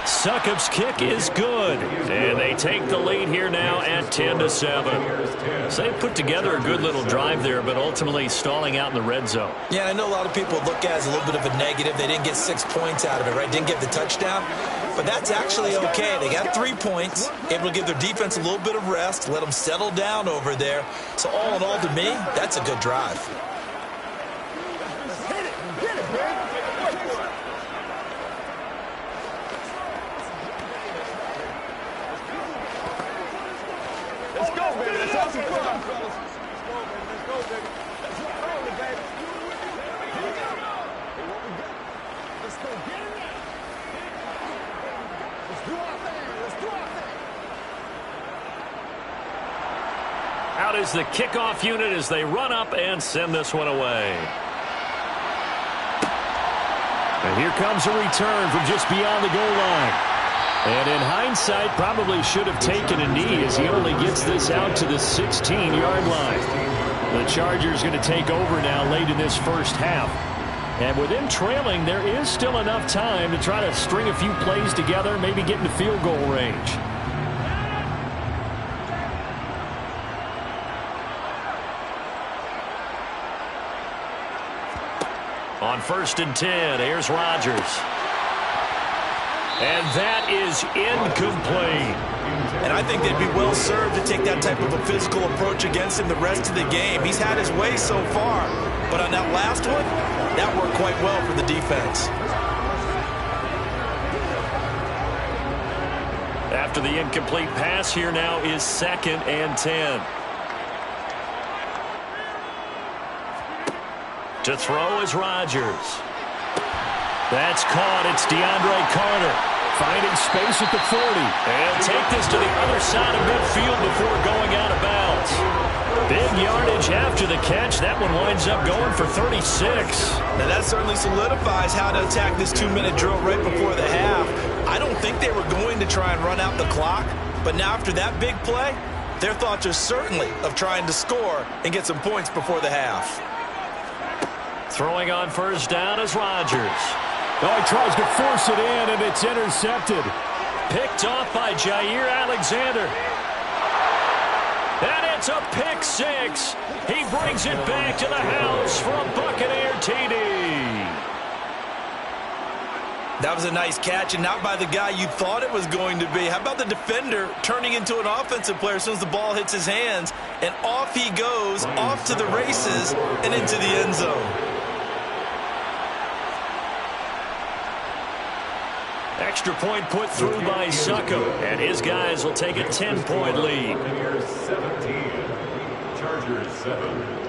Succop's kick is good, and they take the lead here now at 10-7. So they put together a good little drive there, but ultimately stalling out in the red zone. Yeah, I know a lot of people look at it as a little bit of a negative. They didn't get 6 points out of it, right? Didn't get the touchdown. But that's actually okay. They got 3 points, able to give their defense a little bit of rest, let them settle down over there. So all in all, to me, that's a good drive. Let's go, baby. Let's have some fun, fellas. Let's go, baby. Let's go, baby. Let's go early, baby. Here we go. Hey, what we got? Let's go get it now. Let's do our thing. Let's do our thing. Out is the kickoff unit as they run up and send this one away. And here comes a return from just beyond the goal line. And in hindsight, probably should have taken a knee as he only gets this out to the 16-yard line. The Chargers going to take over now late in this first half. And with them trailing, there is still enough time to try to string a few plays together, maybe get into field goal range. On 1st and 10, here's Rodgers. And that is incomplete. And I think they'd be well served to take that type of a physical approach against him the rest of the game. He's had his way so far, but on that last one, that worked quite well for the defense. After the incomplete pass, here now is 2nd and 10. To throw is Rodgers. That's caught. It's DeAndre Carter finding space at the 40. And take this to the other side of midfield before going out of bounds. Big yardage after the catch. That one winds up going for 36. Now that certainly solidifies how to attack this 2-minute drill right before the half. I don't think they were going to try and run out the clock, but now after that big play, their thoughts are certainly of trying to score and get some points before the half. Throwing on 1st down is Rodgers. Oh, he tries to force it in, and it's intercepted. Picked off by Jair Alexander. And it's a pick 6. He brings it back to the house for a Buccaneer TD. That was a nice catch, and not by the guy you thought it was going to be. How about the defender turning into an offensive player as soon as the ball hits his hands, and off he goes, off to the races, and into the end zone. Extra point put through by Succo, and his guys will take a 10-point lead. 17, Chargers 7.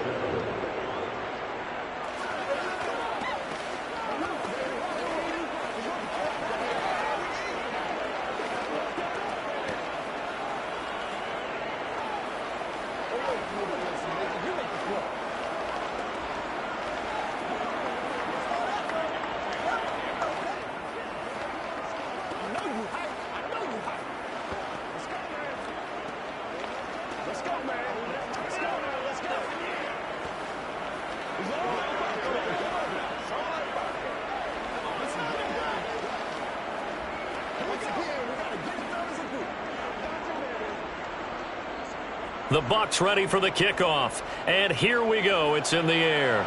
The Bucs ready for the kickoff. And here we go. It's in the air.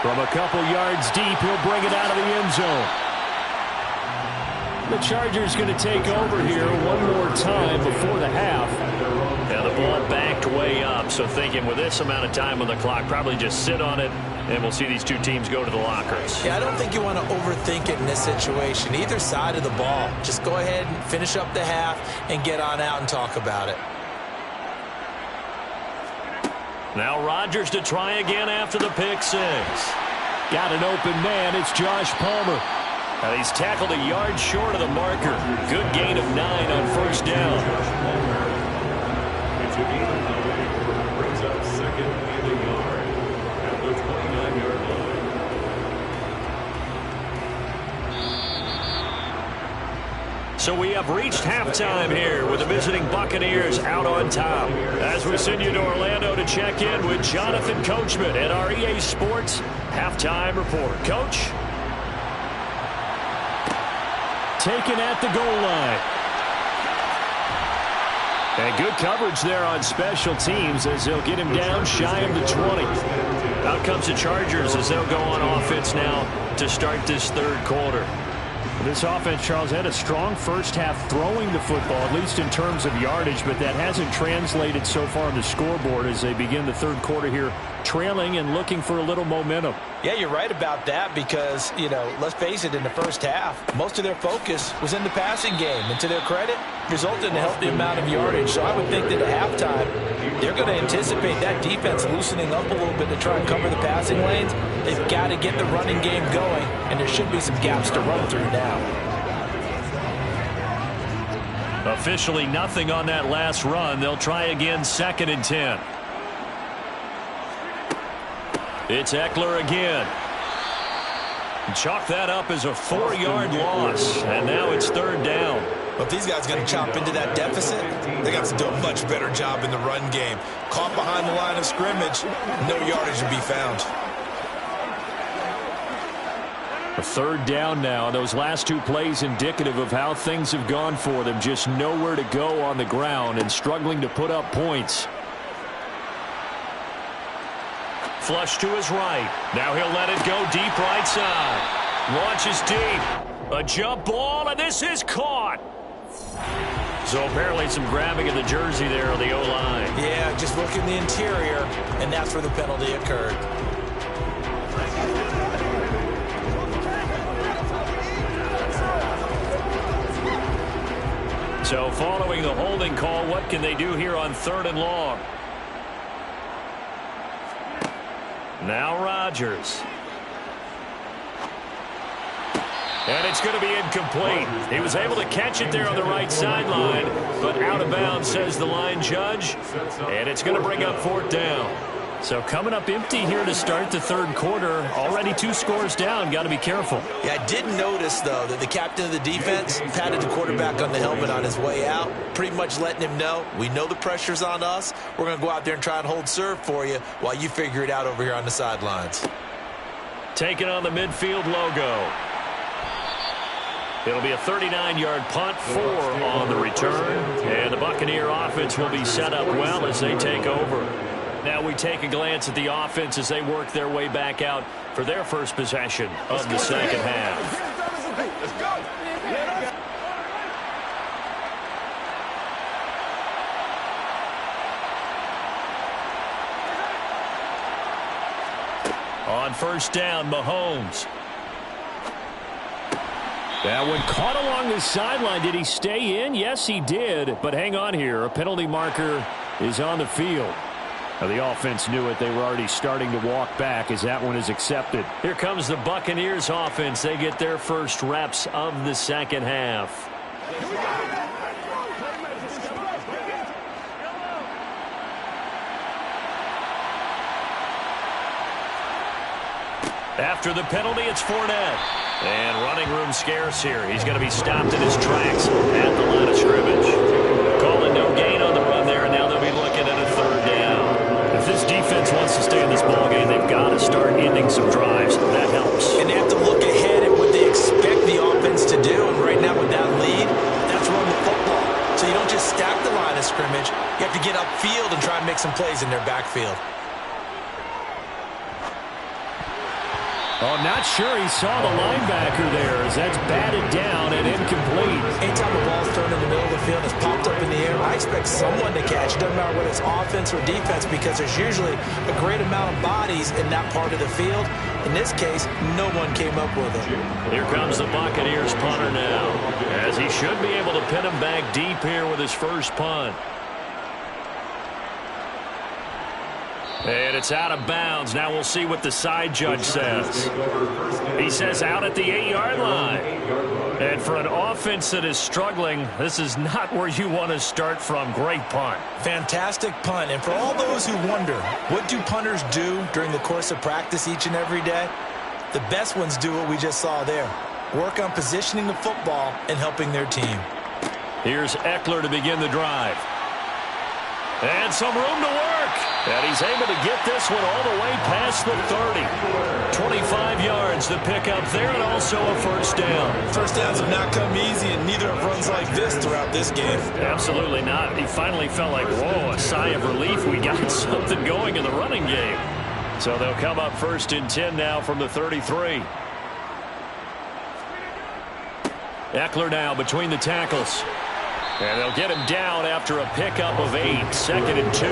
From a couple yards deep, he'll bring it out of the end zone. The Chargers going to take over here one more time before the half. Now the ball backed way up, so thinking with this amount of time on the clock, probably just sit on it, and we'll see these two teams go to the lockers. Yeah, I don't think you want to overthink it in this situation. Either side of the ball. Just go ahead and finish up the half and get on out and talk about it. Now Rodgers to try again after the pick 6. Got an open man. It's Josh Palmer. Now he's tackled a yard short of the marker. Good gain of 9 on 1st down. It's a gain of 9. Brings up 2nd and a yard at the 29-yard line. So we have reached halftime here with the visiting Buccaneers out on top. As we send you to Orlando to check in with Jonathan Coachman at our EA Sports Halftime Report. Coach? Taken at the goal line. And good coverage there on special teams as they'll get him down shy of the 20. Out comes the Chargers as they'll go on offense now to start this 3rd quarter. This offense, Charles, had a strong first half throwing the football, at least in terms of yardage, but that hasn't translated so far on the scoreboard as they begin the 3rd quarter here, trailing and looking for a little momentum. Yeah, you're right about that because, you know, let's face it, in the first half, most of their focus was in the passing game. And to their credit, resulted in a healthy amount of yardage. So I would think that at halftime, they're going to anticipate that defense loosening up a little bit to try and cover the passing lanes. They've got to get the running game going, and there should be some gaps to run through now. Officially nothing on that last run. They'll try again 2nd and 10. It's Eckler again. Chalk that up as a 4-yard loss, and now it's 3rd down. Well, if these guys are going to chop into that deficit, they got to do a much better job in the run game. Caught behind the line of scrimmage, no yardage to be found. A 3rd down now. Those last 2 plays indicative of how things have gone for them. Just nowhere to go on the ground and struggling to put up points. flush to his right. Now he'll let it go deep right side. Launches deep. A jump ball, and this is caught. So apparently some grabbing of the jersey there on the O-line. Yeah, just look in the interior, and that's where the penalty occurred. So following the holding call, what can they do here on 3rd and long? Now Rodgers. And it's going to be incomplete. He was able to catch it there on the right sideline, but out of bounds, says the line judge. And it's going to bring up 4th down. So coming up empty here to start the 3rd quarter. Already 2 scores down. Got to be careful. Yeah, I did notice, though, that the captain of the defense patted the quarterback on the helmet on his way out, pretty much letting him know, we know the pressure's on us. We're going to go out there and try and hold serve for you while you figure it out over here on the sidelines. Taking on the midfield logo. It'll be a 39-yard punt, 4 on the return. And the Buccaneer offense will be set up well as they take over. Now we take a glance at the offense as they work their way back out for their first possession of the second half. On 1st down, Mahomes. That one caught along the sideline. Did he stay in? Yes, he did. But hang on here. A penalty marker is on the field. Now, the offense knew it. They were already starting to walk back as that one is accepted. Here comes the Buccaneers offense. They get their first reps of the second half. After the penalty, it's Fournette. And running room scarce here. He's going to be stopped in his tracks at the line of scrimmage. Calling no gain on the run there, and now they'll be looking at a 3rd down. If this defense wants to stay in this ballgame, they've got to start ending some drives. That helps. And they have to look ahead at what they expect the offense to do. And right now with that lead, that's run the football. So you don't just stack the line of scrimmage. You have to get upfield and try and make some plays in their backfield. Oh, not sure he saw the linebacker there as that's batted down and incomplete. Anytime the ball's thrown in the middle of the field, it's popped up in the air, I expect someone to catch. It doesn't matter whether it's offense or defense because there's usually a great amount of bodies in that part of the field. In this case, no one came up with it. Here comes the Buccaneers punter now, as he should be able to pin him back deep here with his first punt. And it's out of bounds. Now we'll see what the side judge says. He says out at the 8-yard line. And for an offense that is struggling, this is not where you want to start from. Great punt. Fantastic punt. And for all those who wonder, what do punters do during the course of practice each and every day? The best ones do what we just saw there. Work on positioning the football and helping their team. Here's Eckler to begin the drive. And some room to work. And he's able to get this one all the way past the 30. 25 yards to pick up there and also a 1st down. First downs have not come easy, and neither have runs like this throughout this game. Absolutely not. He finally felt like, whoa, a sigh of relief. We got something going in the running game. So they'll come up 1st and 10 now from the 33. Eckler now between the tackles. And they'll get him down after a pickup of 8. 2nd and 2.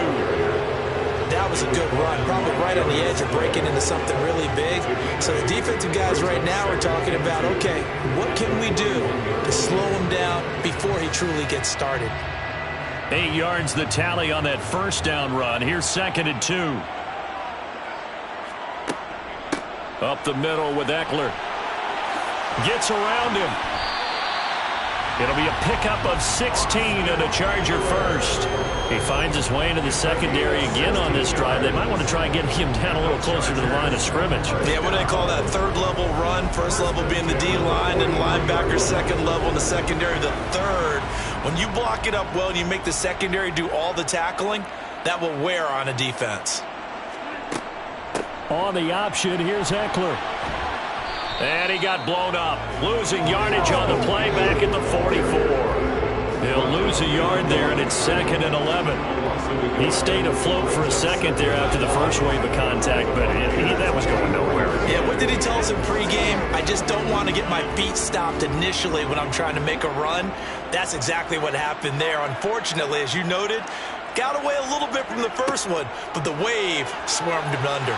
That was a good run, probably right on the edge of breaking into something really big. So the defensive guys right now are talking about, okay, what can we do to slow him down before he truly gets started? 8 yards the tally on that 1st down run. Here's 2nd and 2. Up the middle with Eckler. Gets around him. It'll be a pickup of 16 and a Charger first. He finds his way into the secondary again on this drive. They might want to try and get him down a little closer to the line of scrimmage. Yeah, what do they call that? 3rd level run. 1st level being the D-line and linebacker. 2nd level in the secondary, the 3rd. When you block it up well and you make the secondary do all the tackling, that will wear on a defense. On the option, here's Eckler. And he got blown up, losing yardage on the play back at the 44. He'll lose a yard there, and it's 2nd and 11. He stayed afloat for a second there after the first wave of contact, but that was going nowhere. Yeah, what did he tell us in pregame? I just don't want to get my feet stopped initially when I'm trying to make a run. That's exactly what happened there. Unfortunately, as you noted, got away a little bit from the first one, but the wave swarmed him under.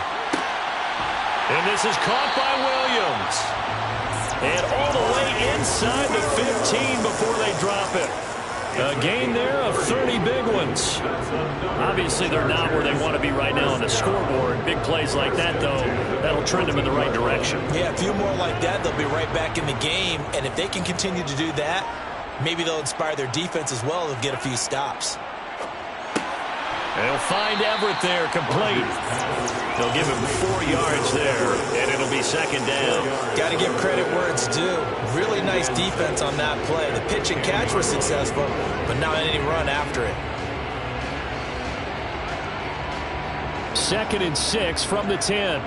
And this is caught by Williams. And all the way inside the 15 before they drop it. A gain there of 30 big ones. Obviously, they're not where they want to be right now on the scoreboard. Big plays like that, though, that'll trend them in the right direction. Yeah, a few more like that, they'll be right back in the game. And if they can continue to do that, maybe they'll inspire their defense as well and get a few stops. They'll find Everett there, complete. They'll give him 4 yards there, and it'll be second down. Got to give credit where it's due. Really nice defense on that play. The pitch and catch was successful, but not any run after it. 2nd and 6 from the 10.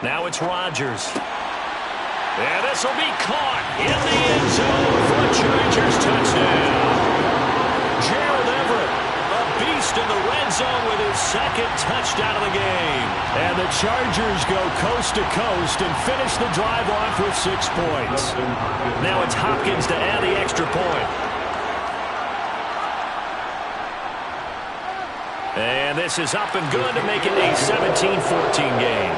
Now it's Rodgers. And this will be caught in the end zone for a Chargers touchdown. Gerald Everett, a beast in the red zone with his 2nd touchdown of the game. And the Chargers go coast to coast and finish the drive off with 6 points. Now it's Hopkins to add the extra point. And this is up and good to make it a 17-14 game.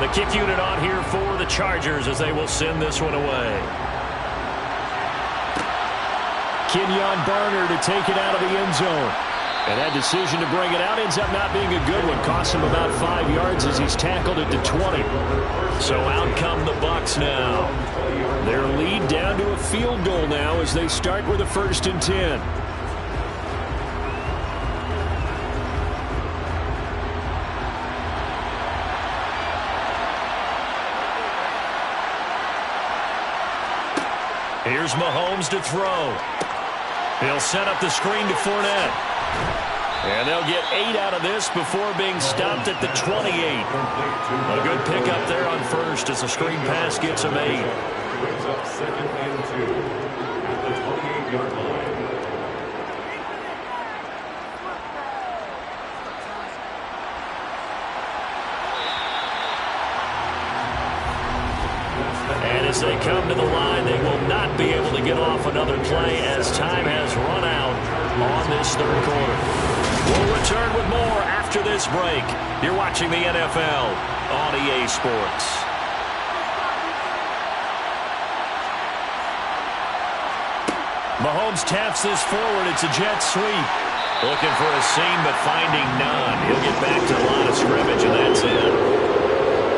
The kick unit on here for the Chargers as they will send this one away. Kenyon Barner to take it out of the end zone. And that decision to bring it out ends up not being a good one. Cost him about 5 yards as he's tackled it to 20. So out come the Bucs now. Their lead down to a field goal now as they start with a 1st and 10. Here's Mahomes to throw. He'll set up the screen to Fournette. And they'll get 8 out of this before being stopped at the 28. A good pickup there on first as the screen pass gets him 8. Brings up 2nd and 2 at the 28-yard line. And as they come to the line, they will not be able to get off another play as time has run out on this 3rd quarter. We'll return with more after this break. You're watching the NFL on EA Sports. Mahomes taps this forward. It's a jet sweep. Looking for a seam, but finding none. He'll get back to the line of scrimmage, and that's it.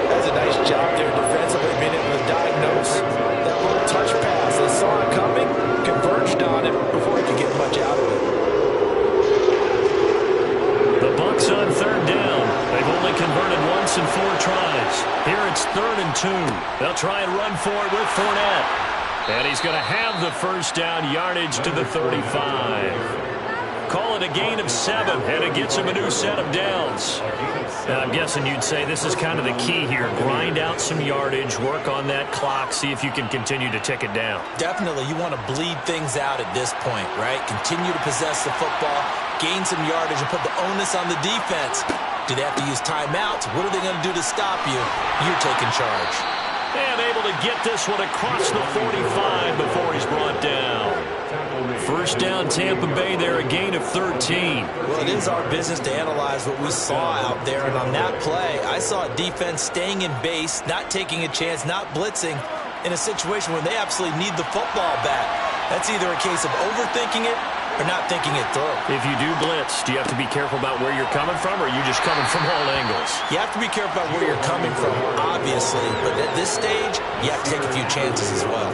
That's a nice job there defensively, being able to diagnose that little touch pass. They saw it coming, converged on it before he could get much out of it. The Bucs on 3rd down. They've only converted once in 4 tries. Here it's 3rd and 2. They'll try and run for it with Fournette. And he's going to have the 1st down, yardage to the 35. Call it a gain of 7, and it gets him a new set of downs. And I'm guessing you'd say this is kind of the key here. Grind out some yardage, work on that clock, see if you can continue to tick it down. Definitely, you want to bleed things out at this point, right? Continue to possess the football, gain some yardage, and put the onus on the defense. Do they have to use timeouts? What are they going to do to stop you? You're taking charge. And able to get this one across the 45 before he's brought down. First down, Tampa Bay there, a gain of 13. Well, it is our business to analyze what we saw out there, and on that play, I saw a defense staying in base, not taking a chance, not blitzing, in a situation where they absolutely need the football back. That's either a case of overthinking it or not thinking it through. If you do blitz, do you have to be careful about where you're coming from, or are you just coming from all angles? You have to be careful about where you're coming from, obviously, but at this stage, you have to take a few chances as well.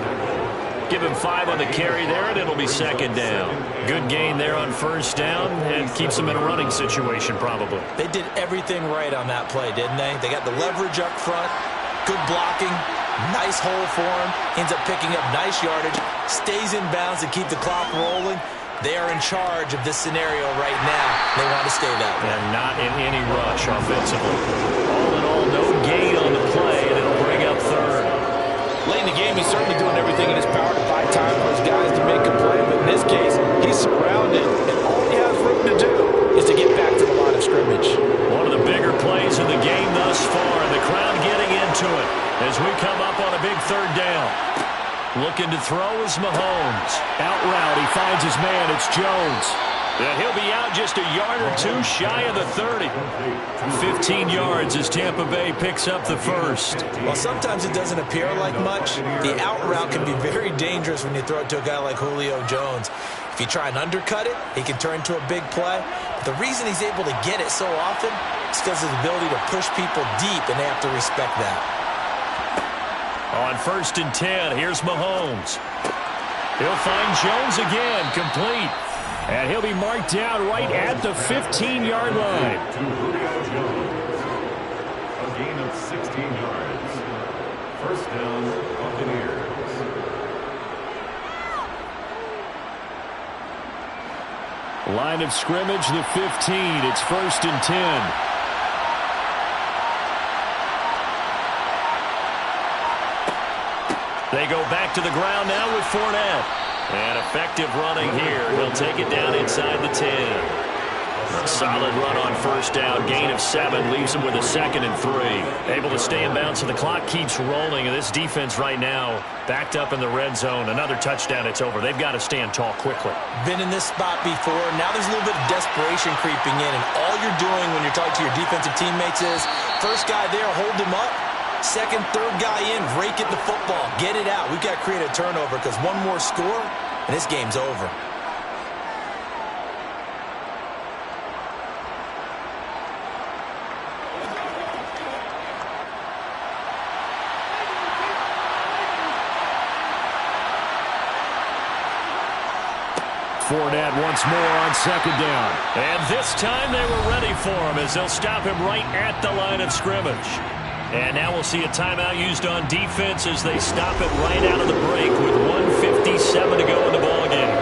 Give him 5 on the carry there, and it'll be second down. Good gain there on first down, and keeps them in a running situation probably. They did everything right on that play, didn't they? They got the leverage up front, good blocking, nice hole for him, ends up picking up nice yardage, stays in bounds to keep the clock rolling. They are in charge of this scenario right now. They want to stay that way. And not in any rush offensively. All in all, no gain on the play, and it'll bring up third. Late in the game, he's certainly doing everything in his power to buy time for his guys to make a play, but in this case, he's surrounded, and all he has room to do is to get back to the line of scrimmage. One of the bigger plays in the game thus far, and the crowd getting into it as we come up on a big third down. Looking to throw is Mahomes. Out route, he finds his man. It's Jones. And he'll be out just a yard or two shy of the 30. 15 yards as Tampa Bay picks up the first. Well, sometimes it doesn't appear like much. The out route can be very dangerous when you throw it to a guy like Julio Jones. If you try and undercut it, he can turn into a big play. But the reason he's able to get it so often is because of his ability to push people deep, and they have to respect that. On first and 10, here's Mahomes. He'll find Jones again, complete. And he'll be marked down right at the 15-yard line. To Julio Jones. A gain of 16 yards. First down, Buccaneers. Line of scrimmage, the 15. It's first and 10. They go back to the ground now with Fournette. And effective running here. He'll take it down inside the 10. A solid run on first down. Gain of 7. Leaves him with a second and 3. Able to stay in bounds, so the clock keeps rolling. And this defense right now backed up in the red zone. Another touchdown, it's over. They've got to stand tall quickly. Been in this spot before. Now there's a little bit of desperation creeping in. And all you're doing when you're talking to your defensive teammates is, first guy there, hold him up. Second, third guy in, rake at the football. Get it out. We've got to create a turnover because one more score, and this game's over. Fournette once more on second down. And this time they were ready for him as they'll stop him right at the line of scrimmage. And now we'll see a timeout used on defense as they stop it right out of the break with 1:57 to go in the ballgame.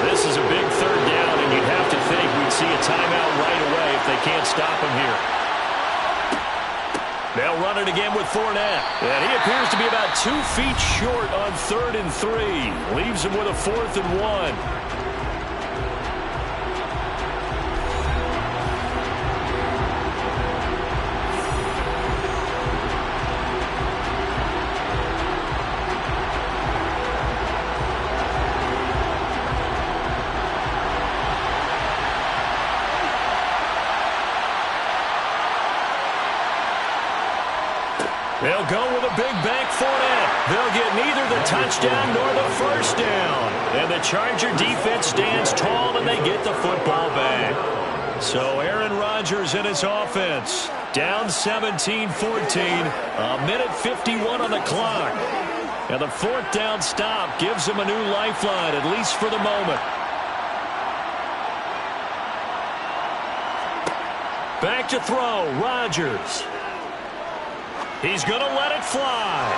This is a big third down, and you'd have to think we'd see a timeout right away if they can't stop him here. They'll run it again with Fournette. And he appears to be about 2 feet short on 3rd and 3. Leaves him with a 4th and 1. They'll go with a big bank Fournette. They'll get neither the touchdown nor the first down. And the Charger defense stands tall, and they get the football back. So Aaron Rodgers and his offense down 17-14. A minute 51 on the clock. And the fourth down stop gives them a new lifeline, at least for the moment. Back to throw, Rodgers. He's going to let it fly.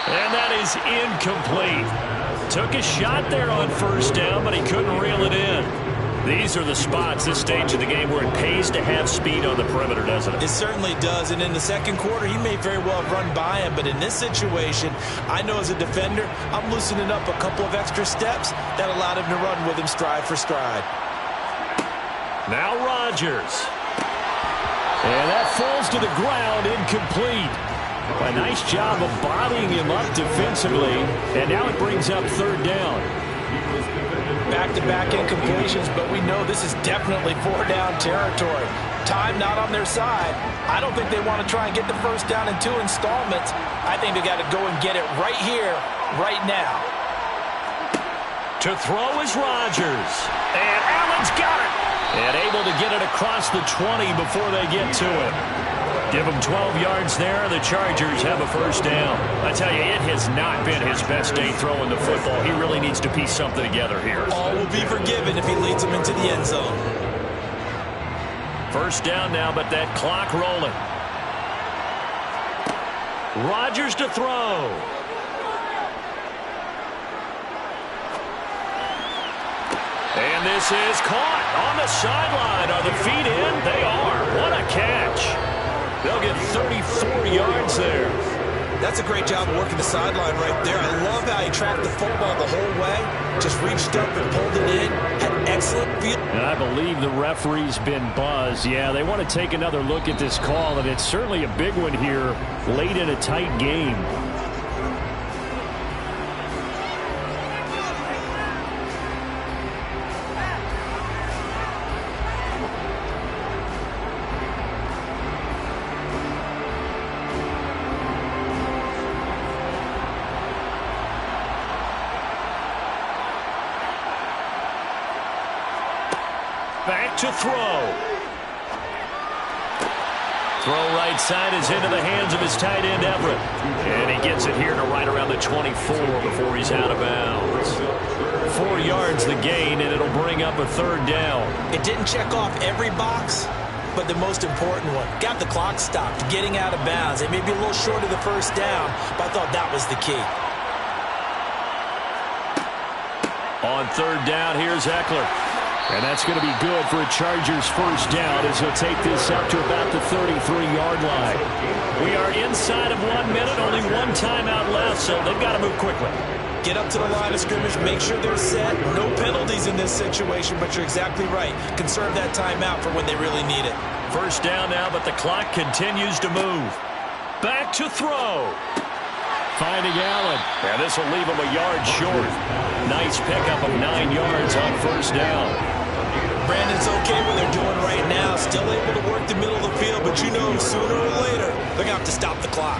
And that is incomplete. Took a shot there on first down, but he couldn't reel it in. These are the spots, this stage of the game, where it pays to have speed on the perimeter, doesn't it? It certainly does. And in the second quarter, he may very well have run by him. But in this situation, I know as a defender, I'm loosening up a couple of extra steps that allowed him to run with him stride for stride. Now Rodgers. And that falls to the ground, incomplete. A nice job of bodying him up defensively. And now it brings up third down. Back-to-back incompletions, but we know this is definitely four-down territory. Time not on their side. I don't think they want to try and get the first down in 2 installments. I think they got to go and get it right here, right now. To throw is Rodgers. And Allen's got it. And able to get it across the 20 before they get to it. Give him 12 yards there. The Chargers have a first down. I tell you, it has not been his best day throwing the football. He really needs to piece something together here. All will be forgiven if he leads them into the end zone. First down now, but that clock rolling. Rodgers to throw. And this is caught on the sideline. Are the feet in? They are. What a catch. They'll get 34 yards there. That's a great job of working the sideline right there. I love how he tracked the football the whole way. Just reached up and pulled it in. Had excellent feel. And I believe the referee's been buzzed. Yeah, they want to take another look at this call, and it's certainly a big one here late in a tight game. Back to throw. Throw right side is into the hands of his tight end, Everett. And he gets it here to right around the 24 before he's out of bounds. 4 yards the gain, and it'll bring up a third down. It didn't check off every box, but the most important one. Got the clock stopped, getting out of bounds. It may be a little short of the first down, but I thought that was the key. On third down, here's Eckler. And that's going to be good for a Chargers first down as he'll take this out to about the 33-yard line. We are inside of 1 minute, only one timeout left, so they've got to move quickly. Get up to the line of scrimmage, make sure they're set. No penalties in this situation, but you're exactly right. Conserve that timeout for when they really need it. First down now, but the clock continues to move. Back to throw. Finding Allen. And this will leave him a yard short. Nice pickup of 9 yards on first down. Brandon's okay what they're doing right now. Still able to work the middle of the field, but you know sooner or later they're going to have to stop the clock.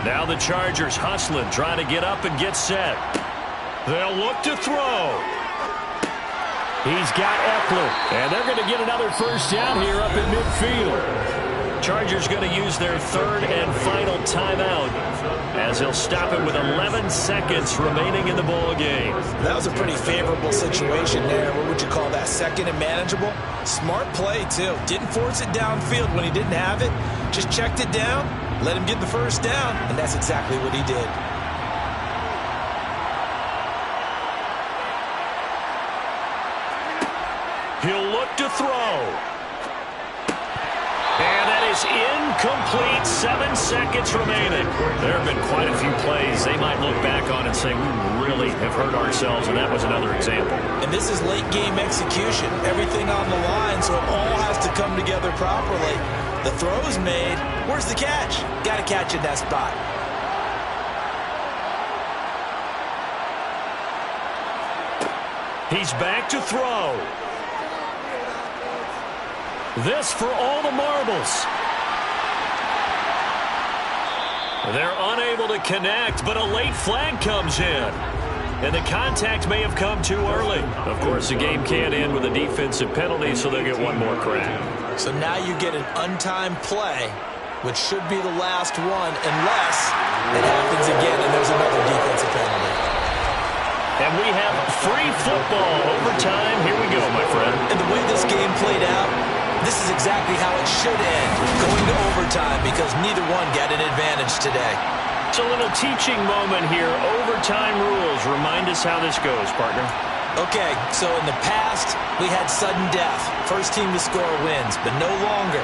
Now the Chargers hustling, trying to get up and get set. They'll look to throw. He's got Eckler, and they're going to get another first down here up in midfield. Chargers going to use their third and final timeout as they'll stop it with 11 seconds remaining in the ball game. That was a pretty favorable situation there. What would you call that? Second and manageable? Smart play, too. Didn't force it downfield when he didn't have it. Just checked it down, let him get the first down, and that's exactly what he did. He'll look to throw. And that is incomplete. 7 seconds remaining. There have been quite a few plays they might look back on and say, we really have hurt ourselves, and that was another example. And this is late game execution. Everything on the line, so it all has to come together properly. The throw's made. Where's the catch? Got to catch in that spot. He's back to throw. This for all the marbles. They're unable to connect, but a late flag comes in. And the contact may have come too early. Of course, the game can't end with a defensive penalty, so they'll get one more crack. So now you get an untimed play, which should be the last one, unless it happens again and there's another defensive penalty. And we have free football overtime. Here we go, my friend. And the way this game played out, this is exactly how it should end, going to overtime, because neither one got an advantage today. It's a little teaching moment here. Overtime rules. Remind us how this goes, partner. Okay, so in the past, we had sudden death. First team to score wins, but no longer.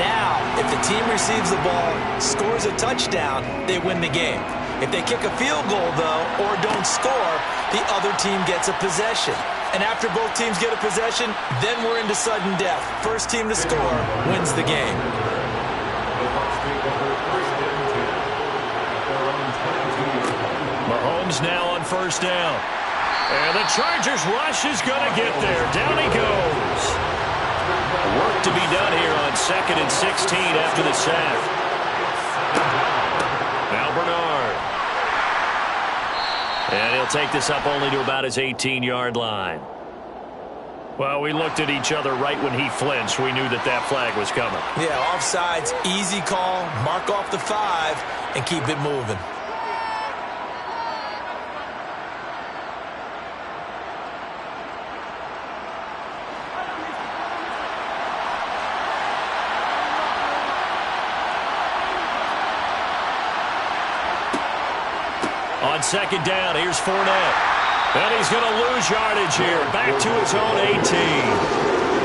Now, if the team receives the ball, scores a touchdown, they win the game. If they kick a field goal, though, or don't score, the other team gets a possession. And after both teams get a possession, then we're into sudden death. First team to score wins the game. Mahomes now on first down. And the Chargers rush is going to get there. Down he goes. Work to be done here on 2nd and 16 after the sack. Now Bernard. And he'll take this up only to about his 18-yard line. Well, we looked at each other right when he flinched. We knew that that flag was coming. Yeah, offsides, easy call, mark off the 5, and keep it moving. On 2nd down, here's Fournette. And he's going to lose yardage here. Back to his own 18.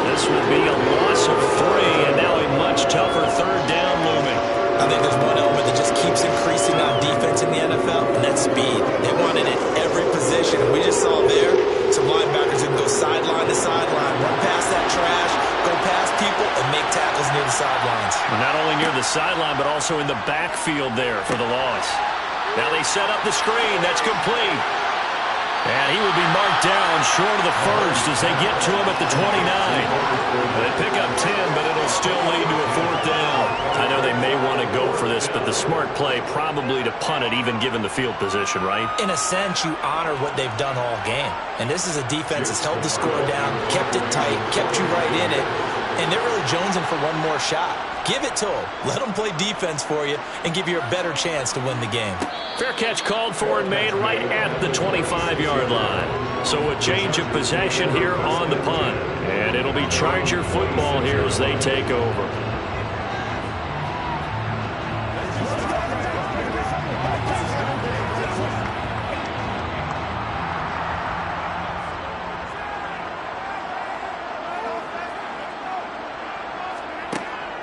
This will be a loss of 3, and now a much tougher 3rd down looming. I think there's one element that just keeps increasing on defense in the NFL, and that's speed. They want it at every position. We just saw there some linebackers who can go sideline to sideline, run past that trash, go past people, and make tackles near the sidelines. Not only near the sideline, but also in the backfield there for the loss. Now they set up the screen. That's complete. And he will be marked down short of the first as they get to him at the 29. They pick up 10, but it'll still lead to a 4th down. I know they may want to go for this, but the smart play probably to punt it, even given the field position, right? In a sense, you honor what they've done all game. And this is a defense that's held the score down, kept it tight, kept you right in it, and they're really jonesing for one more shot. Give it to them. Let them play defense for you and give you a better chance to win the game. Fair catch called for and made right at the 25-yard line. So a change of possession here on the punt. And it'll be Charger football here as they take over.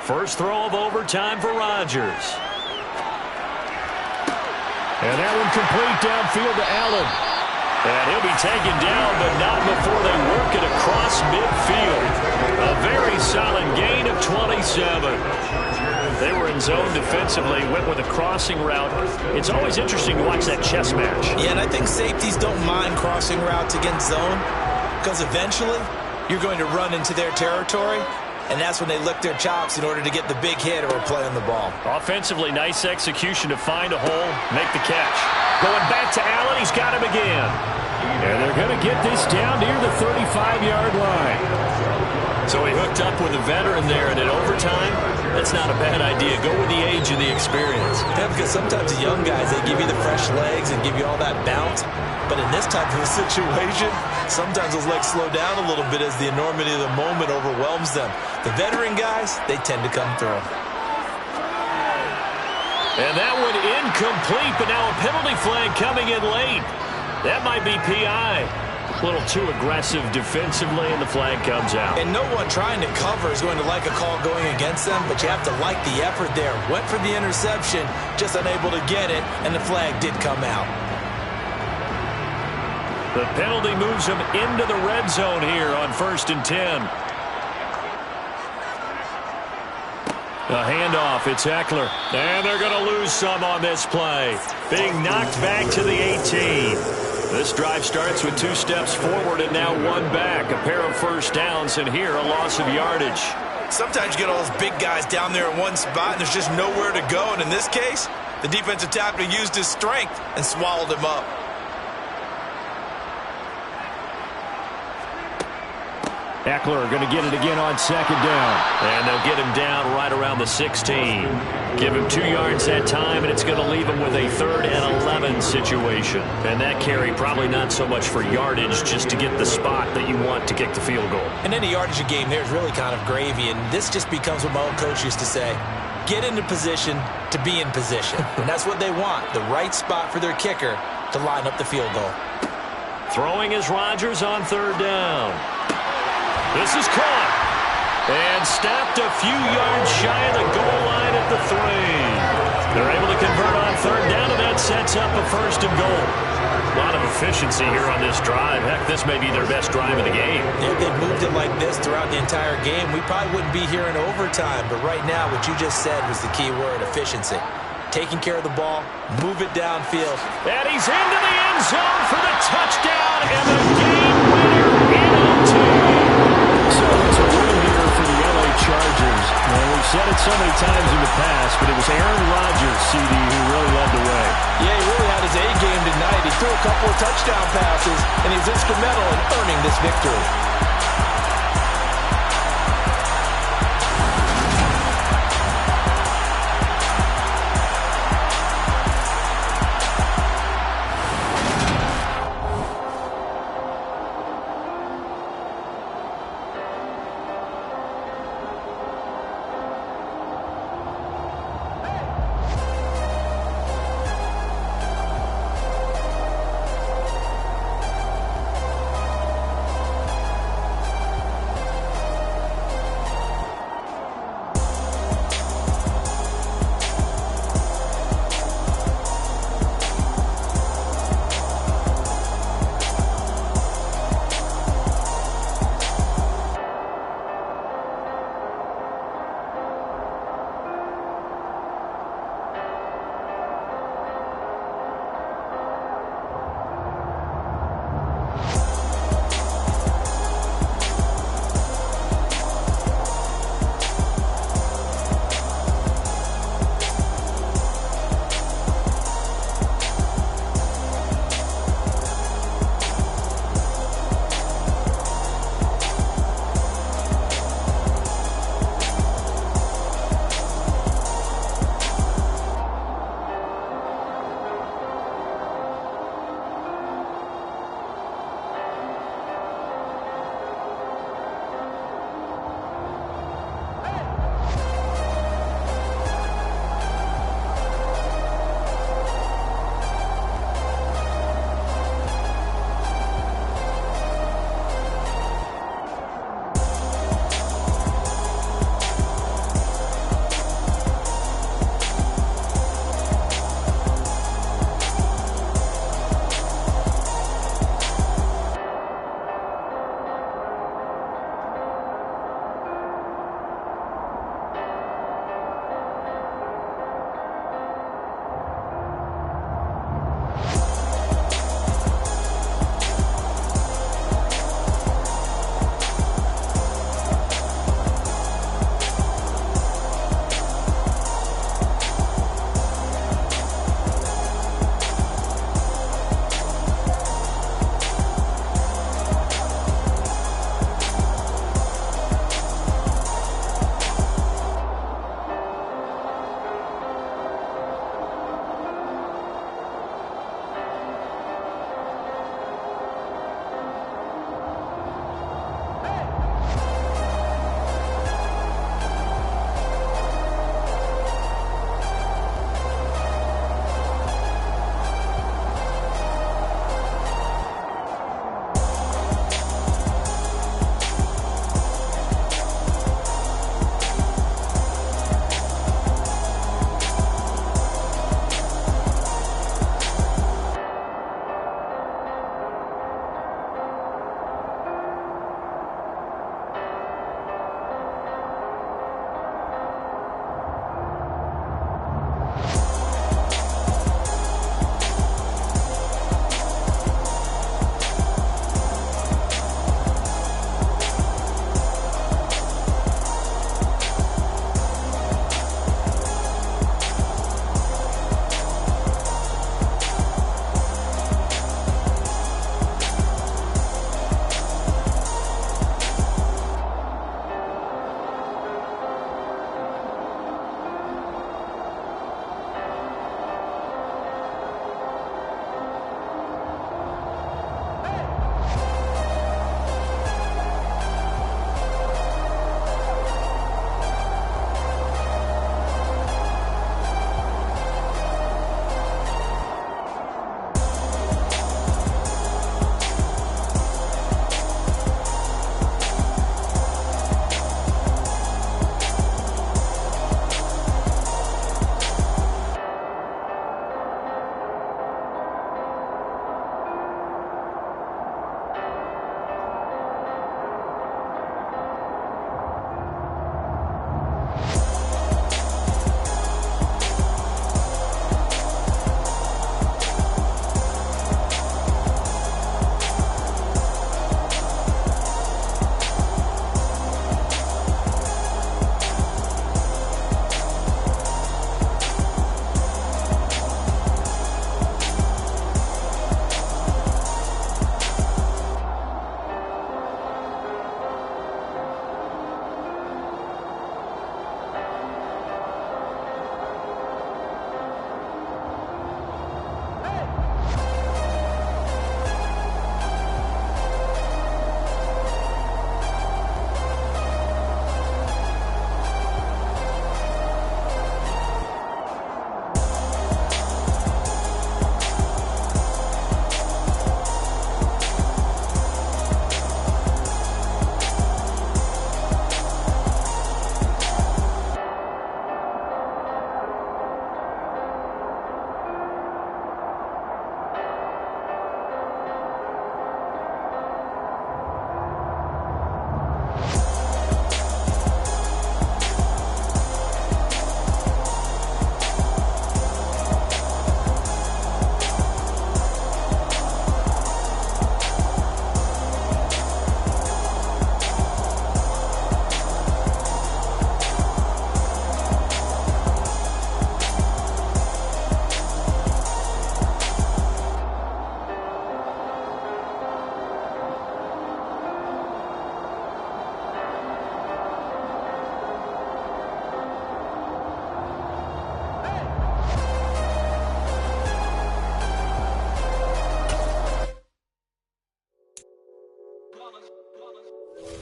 First throw of overtime for Rodgers. And that one complete downfield to Allen. And he'll be taken down, but not before they work it across midfield. A very solid gain of 27. They were in zone defensively, went with a crossing route. It's always interesting to watch that chess match. Yeah, and I think safeties don't mind crossing routes against zone because eventually you're going to run into their territory. And that's when they lick their chops in order to get the big hit or play on the ball. Offensively, nice execution to find a hole, make the catch. Going back to Allen, he's got him again. And they're going to get this down near the 35-yard line. So he hooked up with a veteran there, and in overtime, that's not a bad idea. Go with the age and the experience. Yeah, because sometimes the young guys, they give you the fresh legs and give you all that bounce. But in this type of a situation, sometimes those legs slow down a little bit as the enormity of the moment overwhelms them. The veteran guys, they tend to come through. And that one incomplete, but now a penalty flag coming in late. That might be PI. A little too aggressive defensively, and the flag comes out. And no one trying to cover is going to like a call going against them, but you have to like the effort there. Went for the interception, just unable to get it, and the flag did come out. The penalty moves him into the red zone here on 1st and 10. A handoff, it's Eckler. And they're going to lose some on this play. Being knocked back to the 18. This drive starts with 2 steps forward and now 1 back. A pair of first downs, and here a loss of yardage. Sometimes you get all those big guys down there in one spot, and there's just nowhere to go. And in this case, the defensive tackle used his strength and swallowed him up. Eckler going to get it again on 2nd down. And they'll get him down right around the 16. Give him 2 yards that time, and it's going to leave him with a 3rd and 11 situation. And that carry probably not so much for yardage, just to get the spot that you want to kick the field goal. And any yardage a game there is really kind of gravy, and this just becomes what my old coach used to say. Get into position to be in position. And that's what they want, the right spot for their kicker to line up the field goal. Throwing is Rodgers on 3rd down. This is caught and stopped a few yards shy of the goal line at the 3. They're able to convert on 3rd down, and that sets up a 1st and goal. A lot of efficiency here on this drive. Heck, this may be their best drive of the game. If they moved it like this throughout the entire game, we probably wouldn't be here in overtime. But right now, what you just said was the key word, efficiency. Taking care of the ball, move it downfield. And he's into the end zone for the touchdown and the game winner in OT. So it's a win here for the LA Chargers. Well, we've said it so many times in the past, but it was Aaron Rodgers, CD, who really led the way. Yeah, he really had his A game tonight. He threw a couple of touchdown passes, and he's instrumental in earning this victory.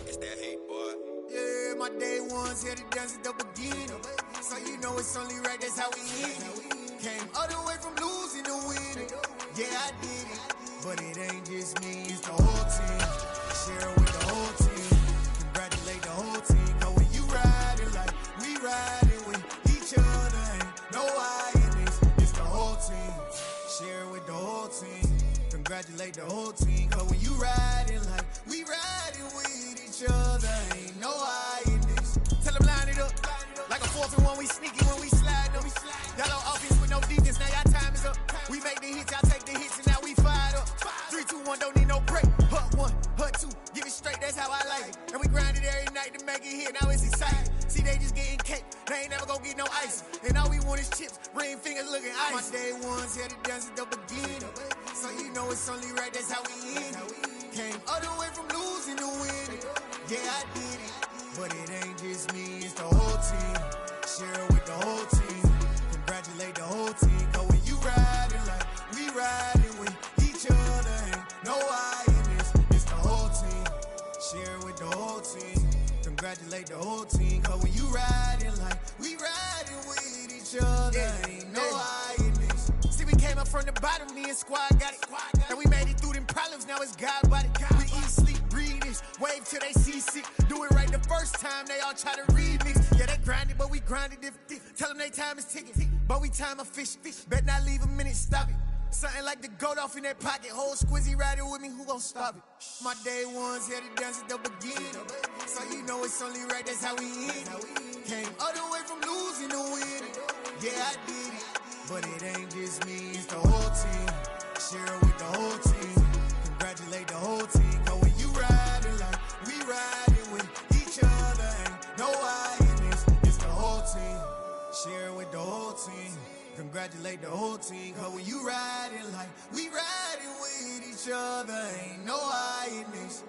It's that hate, boy. Yeah, my day ones here to dance at the beginning. So you know it's only right, that's how we hit it. Came all the way from losing to winning. Yeah, I did it. But it ain't just me, it's the whole team. Share it with the whole team. Congratulate the whole team. Cause when you riding like we riding with each other, ain't no I in this. It's the whole team. Share it with the whole team. Congratulate the whole team. Cause when you riding like we riding with each other, ain't no I in this. Tell them line it up. Like a 4th and 1, we sneaky when we slide them. Y'all on offense with no defense, now y'all time is up. We make the hits, y'all take the hits, and now we fired up. 3, 2, 1, don't need no break. Hut 1, hut 2, give it straight, that's how I like it. And we grind it every night to make it hit, now it's exciting. See, they just getting cake, they ain't never gonna get no ice. And all we want is chips, ring fingers looking ice. My day ones here to dance at the beginning. So you know it's only right, that's how we end it. Came all the way from losing to winning. Yeah, I did it. But it ain't just me, it's the whole team. Share it with the whole team. Congratulate the whole team. Cause when you riding like we riding with each other, ain't no I in this. It's the whole team. Share it with the whole team. Congratulate the whole team. Cause when you riding like we riding with each other, ain't no I in this. See, we came up from the bottom, me and squad got it. And we made it through them problems, now it's God body. We eat, sleep, breathe this. Wave till they see sick. Do it right the first time, they all try to remix. Yeah, they grinded, but we grinded different. Tell them they time is ticking, but we time a fish. Bet not leave a minute, stop it. Something like the goat off in that pocket. Whole squizzy riding with me, who gon' stop it? My day ones here to dance at the beginning. So you know it's only right, that's how we end it. Came all the way from losing to winning. Yeah, I did it. But it ain't just me, it's the whole team. Share it with the whole team. Congratulate the whole team. Cause when you riding like we riding with each other, ain't no I in this. It's the whole team. Share it with the whole team. Congratulate the whole team. Cause when you riding like we riding with each other, ain't no I in this.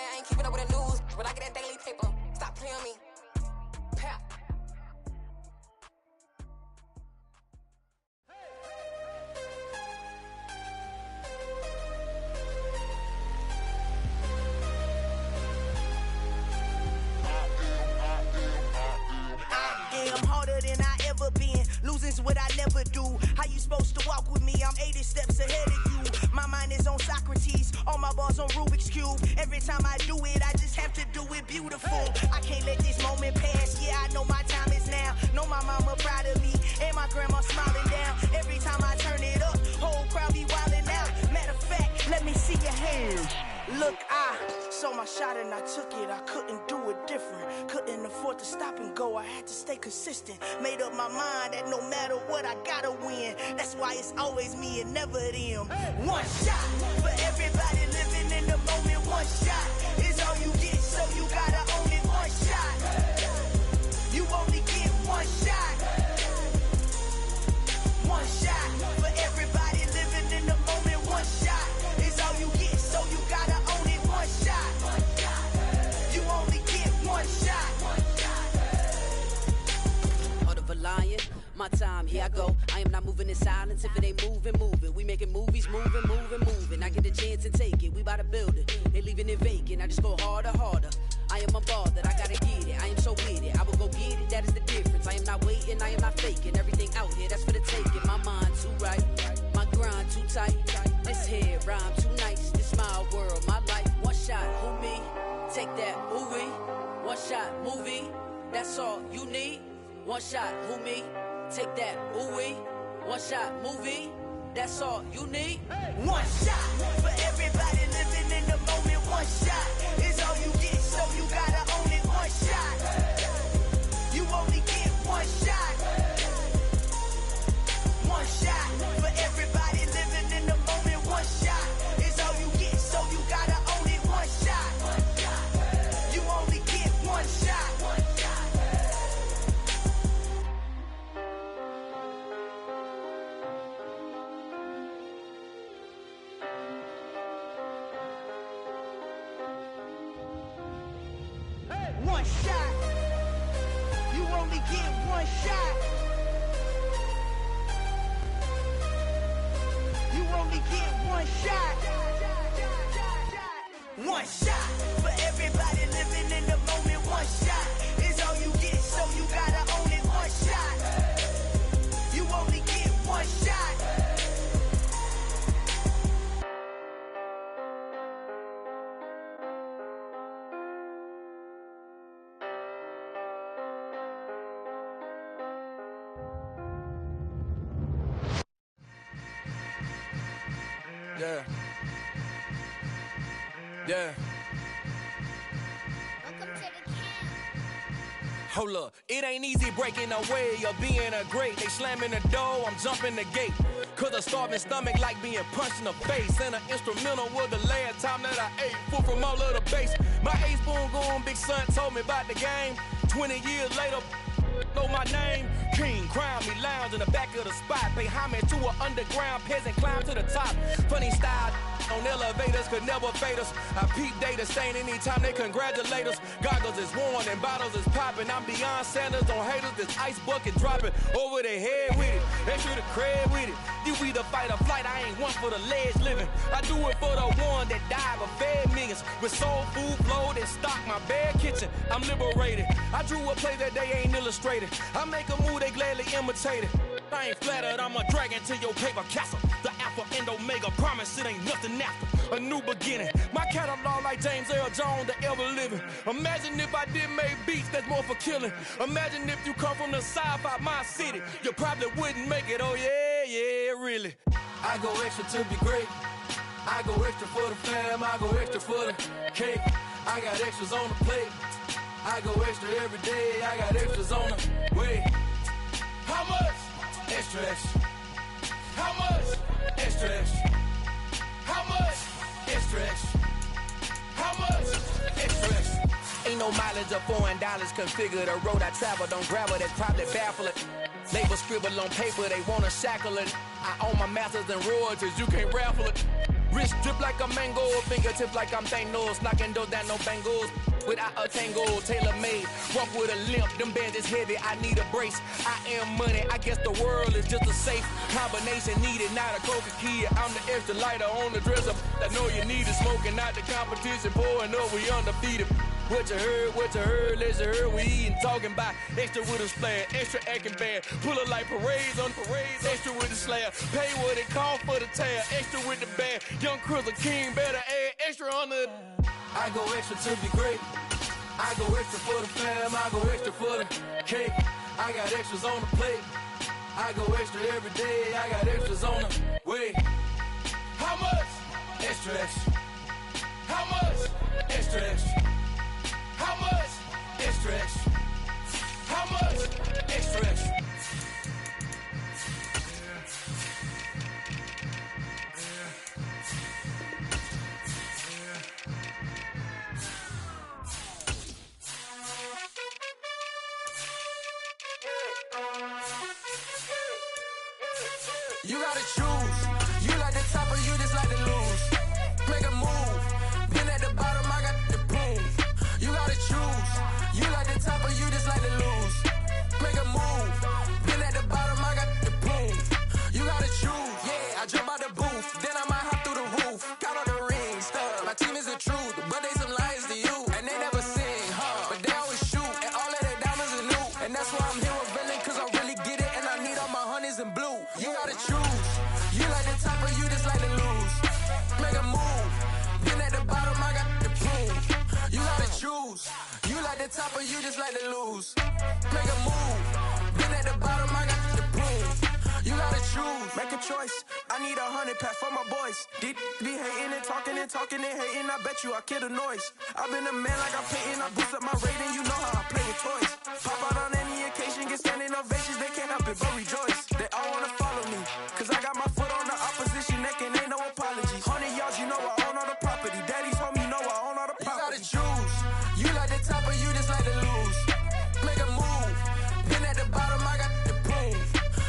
I ain't keeping up with the news, but I get that daily paper. Stop playing me. what I never do. How you supposed to walk with me? I'm 80 steps ahead of you. My mind is on Socrates, all my bars on Rubik's Cube. Every time I do it, I just have to do it beautiful. I can't let this moment pass. Yeah, I know my time is now. Know my mama proud of me, and my grandma smiling down. Every time I turn it up, whole crowd be wildin' out. Matter of fact, let me see your hands. Look, I saw my shot and I took it. I couldn't do it different. Couldn't afford to stop and go. I had to stay consistent. Made up my mind that no matter what, I gotta win. That's why it's always me and never them. One shot for everybody living in the moment. One shot is all you get, so you gotta own it. One shot. You only get one shot. One shot for everybody living in the moment. One shot is all you get, so you gotta own it. One shot. You only get one shot. Heart of a lion, my time, here I go. I am not moving in silence. If it ain't moving, moving. We making movies, moving, moving, moving. I get a chance and take it. We bout to build it. They leaving it vacant. I just go harder, harder. I am a ball that I gotta get it. I am so with it. I will go get it. That is the difference. I am not waiting. I am not faking. Everything out here, that's for the taking. My mind too right. My grind too tight. This head rhyme too nice. This my world, my life. One shot, who me? Take that, who we? One shot, movie. That's all you need. One shot, who me? Take that, who we? One shot, movie. That's all you need. One shot for everybody living in the moment. One shot is all you get, so you gotta own it. One shot. You only get one shot. One shot for everybody living in the moment. One shot is all you get, so you gotta own it. One shot. You only get one shot. One shot. You only get one shot. You only get one shot. One shot for everybody living in the moment. One shot is all you get, so you gotta own it. One shot. You only get one shot. Yeah. Yeah. Hold up, it ain't easy breaking away or being a great. They slamming the door, I'm jumping the gate. Cause a starving stomach like being punched in the face. And an instrumental was the last time that I ate. Full from all of the bass. My A-spoon going, big son told me about the game. 20 years later, know my name. King, crown me, lounge in the back of the spot. Pay homage to an underground peasant, climb to the top. Funny style on elevators could never fade us. I peep data stain anytime they congratulate us. Goggles is worn and bottles is popping. I'm beyond Sanders on haters, this ice bucket dropping over their head with it. Extra the cred with it. You either fight or flight, I ain't one for the ledge living. I do it for the one that died but fed millions. With soul food flowed and stocked my bare kitchen. I'm liberated. I drew a play that they ain't illustrated. I make a move, they gladly imitate it. I ain't flattered, I'm a dragon to your paper castle. The Alpha and Omega, promise it ain't nothing after. A new beginning. My catalog like James Earl Jones, the ever living. Imagine if I did make beats that's more for killing. Imagine if you come from the sci-fi, my city. You probably wouldn't make it, oh yeah, yeah, really. I go extra to be great. I go extra for the fam, I go extra for the cake. I got extras on the plate. I go extra every day, I got extras on the way. How much? Extra, extra. How much? Extra, extra. How much? Extra, extra. How much? Extra, extra. Ain't no mileage of $4 configure the road I travel. Don't gravel, that's probably baffling. Label scribble on paper, they wanna shackle it. I own my masters and royalties, you can't raffle it. Wrist drip like a mango, fingertips like I'm Thanos. Knocking doors down, no bangles. Without a tango, tailor-made. Walk with a limp, them bands is heavy, I need a brace. I am money, I guess the world is just a safe combination needed, not a coca key. I'm the extra lighter on the dresser. I know you need it, smoking, not the competition. Pouring up, we undefeated. What you heard, let you heard, we eating Talking about extra with a splash, extra acting bad. Pull up like parades on parades, extra with the slab. Pay what it cost for the tab, extra with the bag. Young Cruiser King better add extra on the. I go extra to be great. I go extra for the fam, I go extra for the cake. I got extras on the plate. I go extra every day, I got extras on the way. How much? Extra, extra. How much? Extra, extra. How much? Extra, extra. How much? Extra, extra. You gotta choose. You like the top or you just like to lose. Make a move. Been at the bottom, I got the prove. You gotta choose. You like the top or you just like to lose. Make a move. Been at the bottom, I got the prove. You gotta choose. Yeah, I jump out the booth. Then I might hop through the roof. Count on the rings. My team is the truth, but they some liars to you. And they never sing, but they always shoot. And all of their diamonds are new. And that's why I'm here with Villain, cause I really get it. And I need all my honeys in blue. You gotta choose. You like the top or you just like to lose. Make a move. Been at the bottom, I got the proof. You gotta choose. You like the top or you just like to lose. Make a move. Been at the bottom, I got the proof. You gotta choose. Make a choice. I need 100 pack for my boys. Deep be hating and talking and hating. I bet you I kill the noise. I've been a man like I'm painting. I boost up my rating. You know how I play with toys. Pop out on any occasion, get standing ovations. They can't help it but rejoice. They all wanna follow me, cause I got my foot on the opposition neck and ain't no apologies. 100 yards, you know I own all the property. Daddy's home, you know I own all the property. You gotta choose. You like the top or you just like to lose. Make a move. Been at the bottom, I got the proof.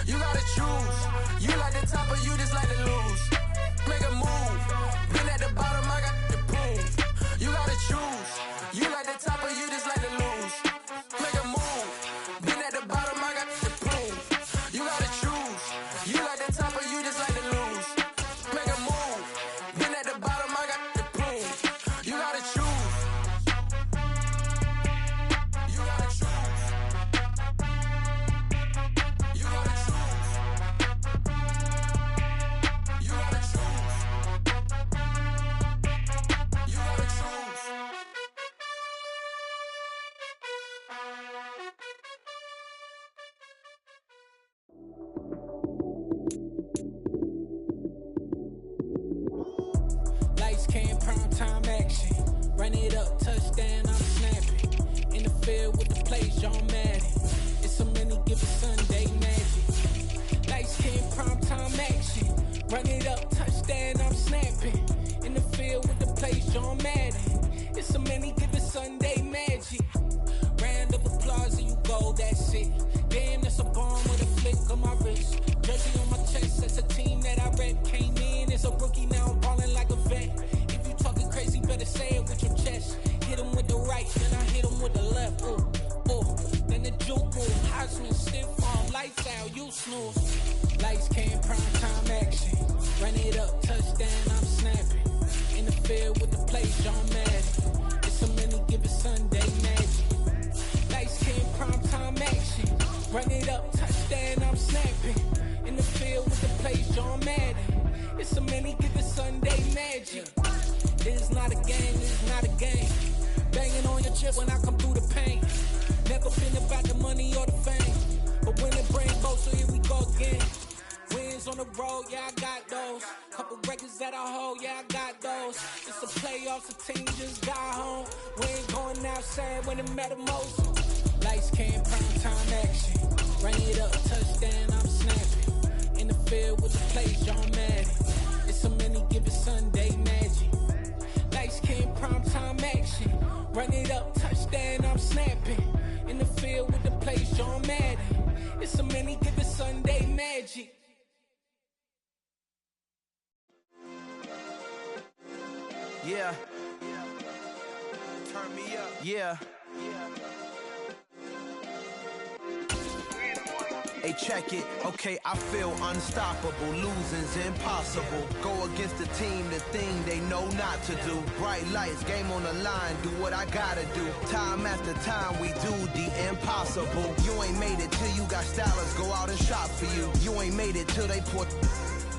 You gotta choose. You like the top or you just like to lose. Make a move. Been at the bottom, I got the proof. You gotta choose. You like the top or you just like to lose. Make a move. Been at the bottom, I got the proof. You gotta choose. You like the top or you just like to lose. Make a move. Been at the bottom, I got the proof. You gotta choose. You gotta choose. You gotta choose. You gotta choose. You gotta choose. Lights came, prime time action. Run it up, touchdown, I'm snapping. In the field with the plays, John Madden. It's so many, give it Sunday magic. Lights came, prime time action. Run it up, touchdown, I'm snapping. In the field with the plays, John Madden. It's so many, give it Sunday magic. Round of applause and you go, that's it. Damn, that's a bomb with a flick on my wrist. Jersey on my chest, that's a team that I rep. Came in as a rookie, now I'm ballin' like a vet. If you talking crazy, better say it with your chest. Hit him with the right, then I hit him with the left. Ooh, ooh, then the juke move. Heisman, stiff arm, lights out, you snooze. Lights came, prime time action. Run it up, touchdown, I'm snapping. In the field with the plays, John Madden. It's so many, give it Sunday magic. Lights came, prime time action. Run it up, touchdown, I'm snapping. In the field with the plays, John Madden. It's so many, give it Sunday magic. This is not a game, this is not a game. Banging on your chest when I come through the pain. Never been about the money or the fame, but when it bring both, so here we go again. Wins on the road, yeah, I got those. Couple records that I hold, yeah, I got those. It's the playoffs, the team just got home. We ain't going outside when it matter most. Lights came, prime time action. Run it up, touchdown, I'm snapping. In the field with the plays, John Madden. It's so many, give it Sunday magic. Lights came, prime time action. Run it up, touchdown, I'm snapping. In the field with the plays, John Madden. It's so many, give it Sunday magic. Yeah. Turn me up. Yeah. Hey, check it. Okay, I feel unstoppable. Losing's impossible. Go against the team, the thing they know not to do. Bright lights, game on the line. Do what I gotta do. Time after time, we do the impossible. impossible. You ain't made it till you got stylers go out and shop for you. You ain't made it till they pour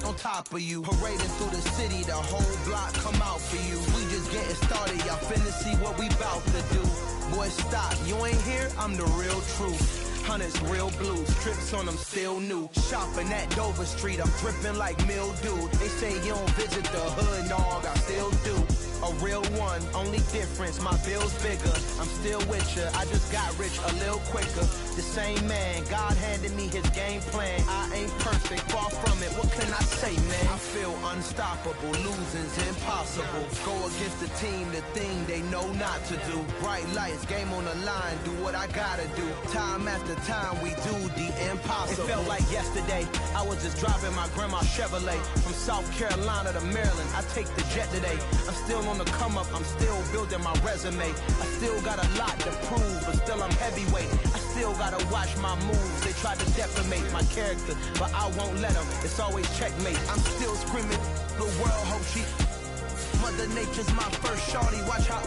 on top of you. Parading through the city, the whole block come out for you. We just getting started, y'all finna see what we bout to do. Boy, stop, you ain't here, I'm the real truth. Hunters, real blues, strips on them still new. Shopping at Dover Street, I'm dripping like mildew. They say you don't visit the hood, dog, I still do. A real one, only difference, my bill's bigger. I'm still with ya, I just got rich a little quicker. The same man, God handed me his game plan. I ain't perfect, far from it, what can I say, man? I feel unstoppable, losing's impossible. Go against the team, the thing they know not to do. Bright lights, game on the line, do what I gotta do. Time after time, we do the impossible. It felt like yesterday, I was just driving my grandma's Chevrolet. From South Carolina to Maryland, I take the jet today. I'm still on the come up, I'm still building my resume. I still got a lot to prove, but still I'm heavyweight. I still gotta watch my moves. They try to defamate my character, but I won't let them. It's always checkmate. I'm still screaming, the world hope she. Mother Nature's my first shorty, watch how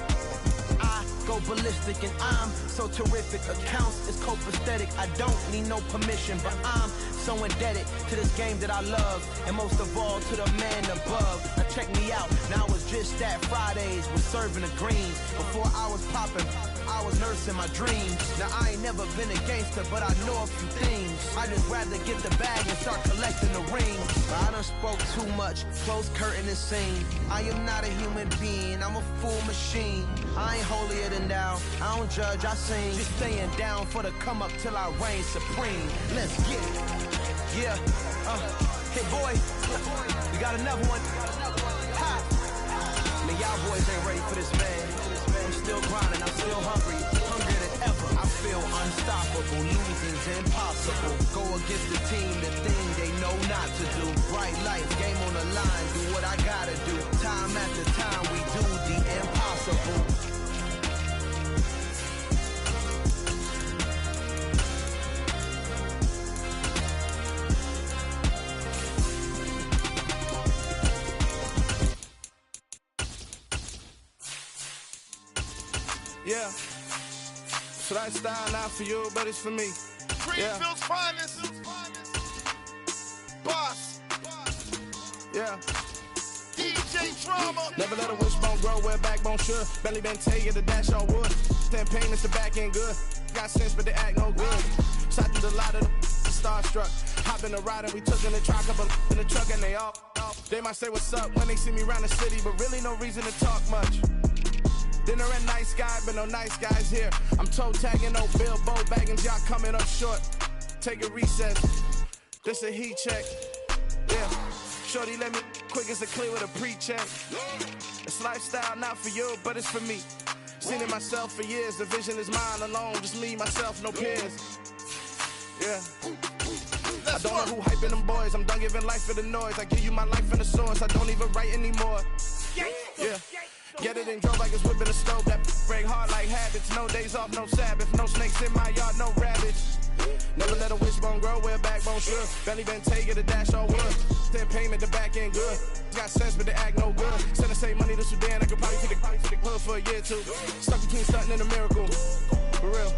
I go ballistic and I'm so terrific. Accounts is copacetic, I don't need no permission, but I'm so indebted to this game that I love, and most of all to the man above. Now check me out, now it's just that Fridays was serving the greens. Before I was popping, I was nursing my dreams. Now I ain't never been a gangster, but I know a few things. I just rather get the bag and start collecting the rings. But I done spoke too much, close curtain and scene. I am not a human being, I'm a full machine. I ain't holier than thou, I don't judge, I sing. Just staying down for the come up till I reign supreme. Let's get it. Yeah, hey boy, we got another one. Ha! Man, y'all boys ain't ready for this, man. I'm still grinding, I'm still hungry, hungrier than ever. I feel unstoppable, losing's impossible. Go against the team, the thing they know not to do. Bright lights, game on the line, do what I gotta do. Time after time, we do the impossible. Yeah, so that style not for you, but it's for me. Greenfield's finest. Boss. Yeah. DJ Drama. Never let a wishbone grow where backbone should. Belly been tell you the dash on wood. Then payments the back end good. Got sense, but they act no good. Shot through the lot of the starstruck. Hop in the ride and we took in the truck, up in the truck and they all. They might say what's up when they see me around the city, but really no reason to talk much. Dinner and nice guy, but no nice guys here. I'm toe tagging, no Bilbo bagging, y'all coming up short. Take a recess. This a heat check. Yeah. Shorty, let me quick as a clear with a pre-check. It's lifestyle not for you, but it's for me. Seen it myself for years. The vision is mine alone. Just me, myself, no peers. Yeah. I don't know who hyping them boys. I'm done giving life for the noise. I give you my life in the source. I don't even write anymore. Yeah. Get it and drove like it's whipping a stove. That break hard like habits. No days off, no Sabbath. No snakes in my yard, no rabbits. Never let a wishbone grow where backbone should. Belly been take it, a dash on wood. Then payment, the back end good. Got sense, but they act no good. Send us save money to Sudan. I could probably take the hood for a year or two. Stuck between stunting and a miracle. For real.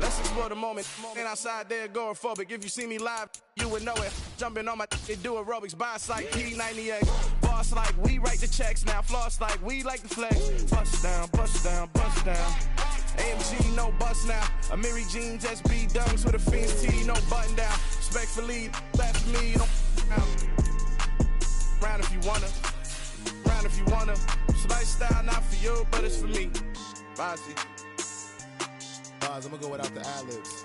Let's explore the moment. Ain't outside there agoraphobic. If you see me live, you would know it. Jumping on my they do aerobics. Bias like P98. Boss like we write the checks now. Floss like we like the flex. Bust down, bust down, bust down. AMG, no bust now. Amiri jeans, SB dunks with a Fiends T, no button down. Respectfully, laugh for me, don't round if you wanna. Round if you wanna. It's lifestyle not for you, but it's for me. Bozzy. I'm gonna go without the ad-libs.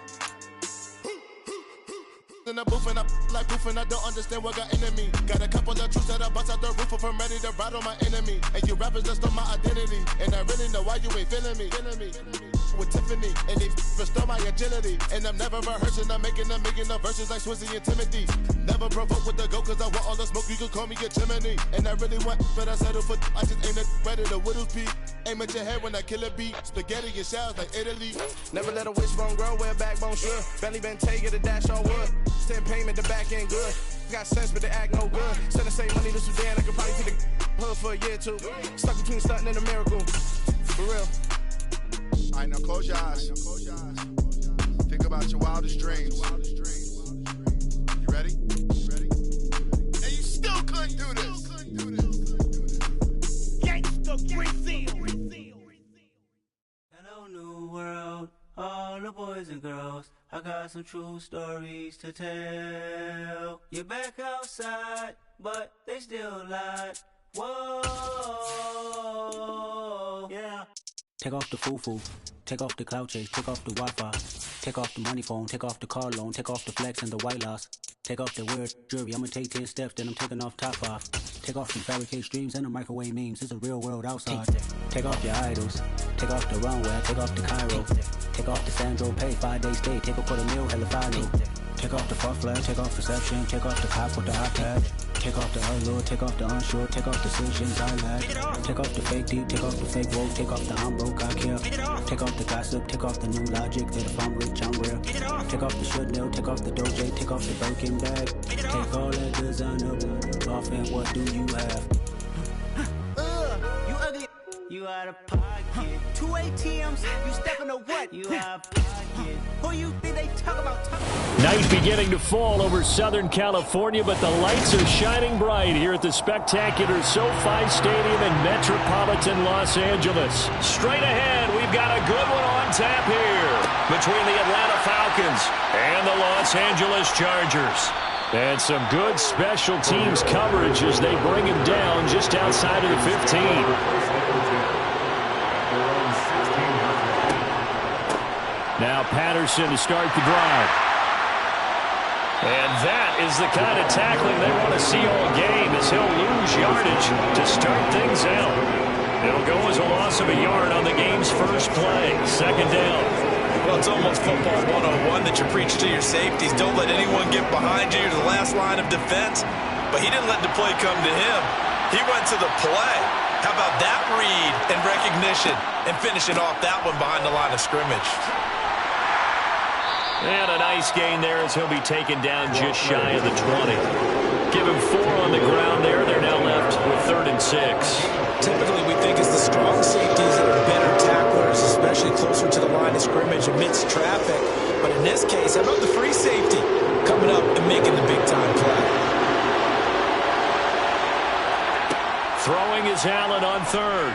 In the booth and I like proof and I don't understand what got into me. Got a couple of troops that I bust out the roof if I'm ready to battle my enemy. And you rappers just stole my identity. And I really know why you ain't feeling me. With Tiffany, and they restore my agility. And I'm never rehearsing, I'm making a million of verses like Swizzy and Timothy. Never provoke with the go, cause I want all the smoke, you can call me a chimney. And I really want, but I settle for I just aim at better the Whittles beat. Aim at your head when I kill a beat. Spaghetti and shells like Italy. Never let a wishbone grow where backbone should. Belly been take it, a dash on wood. Send payment, the back end good. Got sense, but they act no good. Send the same money to Sudan, I could probably take the hood for a year or two. Stuck between stunting and a miracle. For real. Alright, now close your eyes. Think wildest dreams. You ready? And you still couldn't do this. Gangsta Brazil. Hello, new world, all the boys and girls. I got some true stories to tell. You're back outside, but they still lied. Whoa, yeah. Take off the foo-foo, take off the cloud chase, take off the Wi-Fi, take off the money phone, take off the car loan, take off the flex and the white loss, take off the weird jewelry, I'ma take 10 steps, then I'm taking off top off, take off some fabricate streams and the microwave memes, it's a real world outside, take off your idols, take off the runway, take off the Cairo, take off the Sandro Pay, 5-day stay, take a $250,000 hella final, take off the fuck flag, take off reception, take off the cop with the iPad. Take off the allure, take off the unsure, take off decisions I lack. Take off the fake deep, take off the fake woke, take off the I'm broke, I care. Take off the gossip, take off the new logic that if I'm rich, I'm real. Take off the should know, take off the doje, take off the Birkin bag. Take all that designer off and what do you have? You ugly, you out of pocket. 2 ATMs, you stepping to what? You out of pocket. Who you think they talk about? Night beginning to fall over Southern California, but the lights are shining bright here at the spectacular SoFi Stadium in metropolitan Los Angeles. Straight ahead, we've got a good one on tap here between the Atlanta Falcons and the Los Angeles Chargers. And some good special teams coverage as they bring him down just outside of the 15. Now Patterson to start the drive. And that is the kind of tackling they want to see all game as he'll lose yardage to start things out. It'll go as a loss of a yard on the game's first play. Second down. Well, it's almost football 101 that you preach to your safeties. Don't let anyone get behind you. You're the last line of defense. But he didn't let the play come to him. He went to the play. How about that read and recognition and finishing off that one behind the line of scrimmage? And a nice gain there as he'll be taken down just shy of the 20. Give him 4 on the ground there. They're now left with 3rd and 6. Typically, we think it's the strong safeties that are better tacklers, especially closer to the line of scrimmage amidst traffic. But in this case, how about the free safety coming up and making the big-time play? Throwing is Allen on 3rd.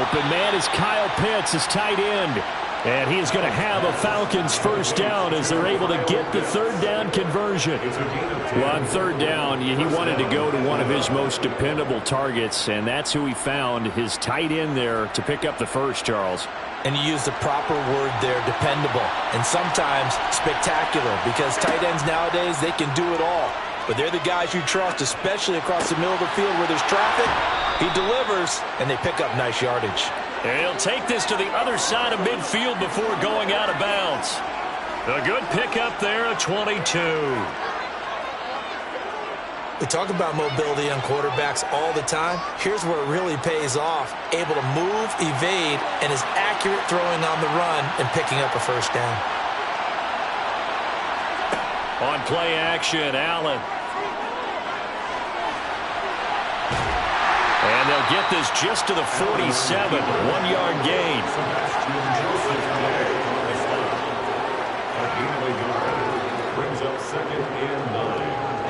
Open man is Kyle Pitts, his tight end. And he is going to have a Falcons first down as they're able to get the 3rd down conversion. Well, on 3rd down, he wanted to go to one of his most dependable targets, and that's who he found, his tight end there, to pick up the first, Charles. And you use the proper word there, dependable, and sometimes spectacular, because tight ends nowadays, they can do it all. But they're the guys you trust, especially across the middle of the field where there's traffic. He delivers, and they pick up nice yardage. And he'll take this to the other side of midfield before going out of bounds. A good pickup there at 22. We talk about mobility on quarterbacks all the time. Here's where it really pays off. Able to move, evade, and is accurate throwing on the run and picking up a first down. On play action, Allen. And they'll get this just to the 47. 1-yard gain. Brings up 2nd and 9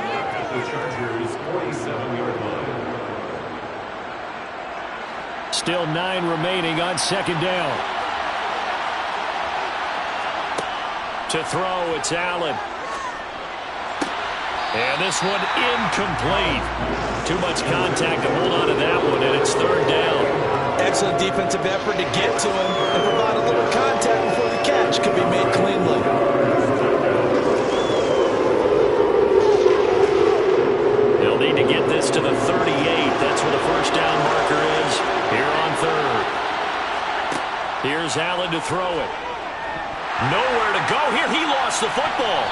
at the Chargers' 47-yard line. Still 9 remaining on 2nd down. To throw, it's Allen. And this one incomplete. Too much contact to hold on to that one, and it's 3rd down. Excellent defensive effort to get to him and provide a little contact before the catch could be made cleanly. They'll need to get this to the 38. That's where the first down marker is here on 3rd. Here's Allen to throw it. Nowhere to go here. He lost the football.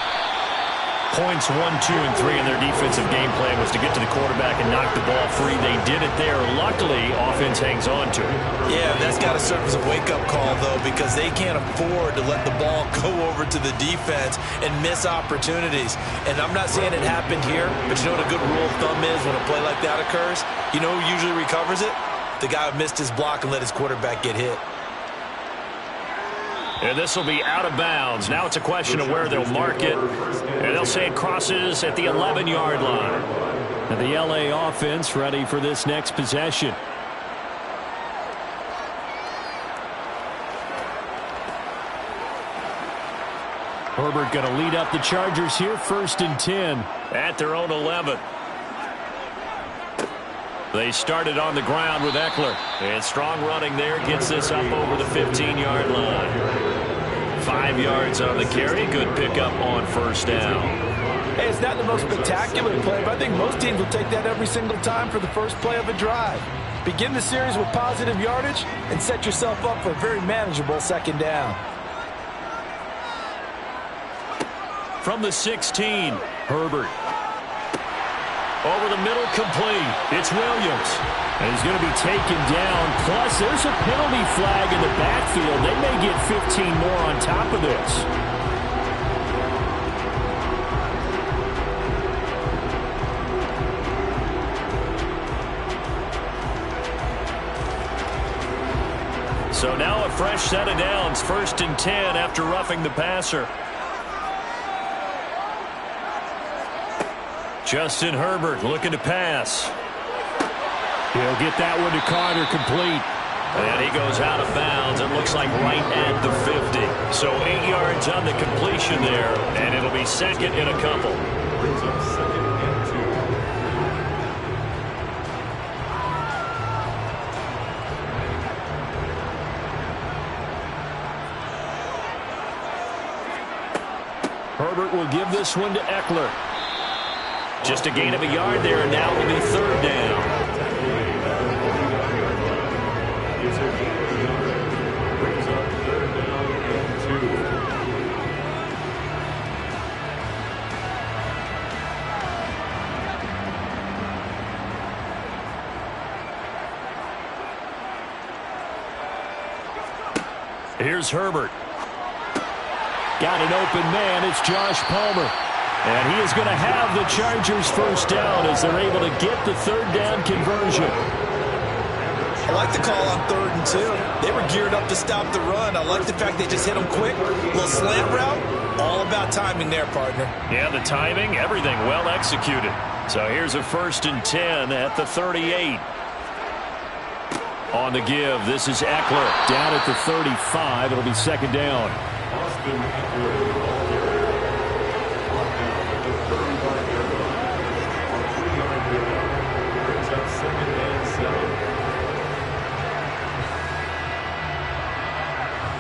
Points 1, 2, and 3 in their defensive game plan was to get to the quarterback and knock the ball free. They did it there. Luckily, offense hangs on to it. Yeah, that's got to serve as a wake-up call, though, because they can't afford to let the ball go over to the defense and miss opportunities. And I'm not saying it happened here, but you know what a good rule of thumb is when a play like that occurs? You know who usually recovers it? The guy who missed his block and let his quarterback get hit. And this will be out of bounds. Now it's a question of where they'll mark it. And they'll say it crosses at the 11-yard line. And the LA offense ready for this next possession. Herbert going to lead up the Chargers here, 1st and 10. At their own 11. They started on the ground with Eckler. And strong running there gets this up over the 15-yard line. 5 yards on the carry. Good pickup on 1st down. Hey, it's not the most spectacular play, but I think most teams will take that every single time for the first play of a drive. Begin the series with positive yardage and set yourself up for a very manageable 2nd down. From the 16, Herbert. Over the middle, complete. It's Williams. And he's going to be taken down. Plus, there's a penalty flag in the backfield. They may get 15 more on top of this. So now a fresh set of downs. 1st and 10 after roughing the passer. Justin Herbert looking to pass. He'll get that one to Carter, complete. And he goes out of bounds. It looks like right at the 50. So 8 yards on the completion there. And it'll be 2nd and a couple. Brings up 2nd and 2. Herbert will give this one to Eckler. Just a gain of a yard there, and now will be 3rd down. Brings up 3rd down and 2. Here's Herbert. Got an open man. It's Josh Palmer. And he is going to have the Chargers 1st down as they're able to get the 3rd down conversion. I like the call on 3rd and 2. They were geared up to stop the run. I like the fact they just hit them quick. A little slant route. All about timing there, partner. Yeah, the timing, everything well executed. So here's a 1st and 10 at the 38. On the give, this is Eckler. Down at the 35. It'll be 2nd down. Austin Eckler.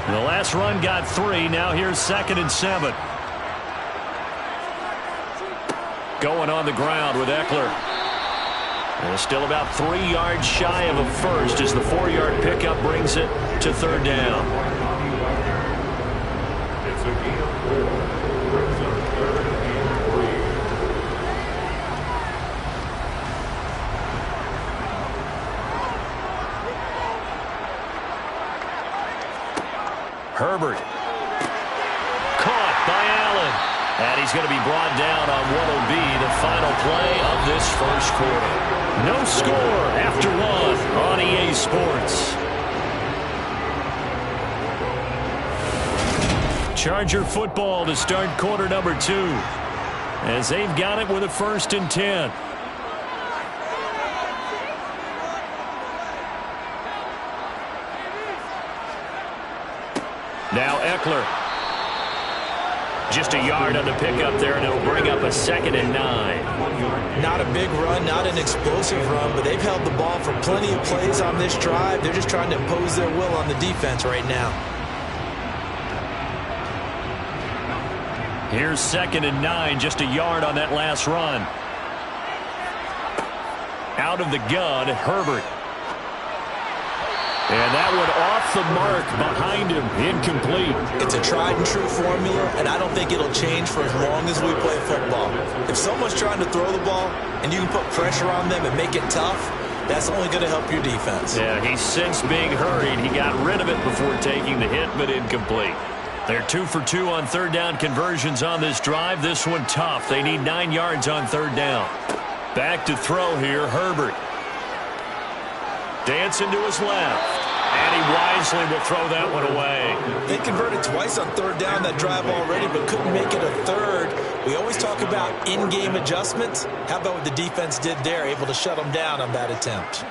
The last run got 3. Now here's 2nd and 7. Going on the ground with Eckler. And still about 3 yards shy of a first as the 4-yard pickup brings it to 3rd down. It's a gain of 4. Brings up 3rd and 3. Herbert. Caught by Allen. And he's going to be brought down on what will be the final play of this 1st quarter. No score after 1 on EA Sports. Charger football to start quarter number 2. As they've got it with a 1st and 10. Now Eckler. Just a yard on the pickup there, and it'll bring up a 2nd and 9. Not a big run, not an explosive run, but they've held the ball for plenty of plays on this drive. They're just trying to impose their will on the defense right now. Here's 2nd and 9, just a yard on that last run. Out of the gun, Herbert. And that one off the mark behind him, incomplete. It's a tried-and-true formula, and I don't think it'll change for as long as we play football. If someone's trying to throw the ball and you can put pressure on them and make it tough, that's only going to help your defense. Yeah, he's since being hurried. He got rid of it before taking the hit, but incomplete. They're 2 for 2 on 3rd down conversions on this drive. This one tough. They need 9 yards on 3rd down. Back to throw here, Herbert. Dancing to his left. And he wisely will throw that one away. They converted twice on third down that drive already, but couldn't make it a third. We always talk about in-game adjustments. How about what the defense did there, able to shut them down on that attempt?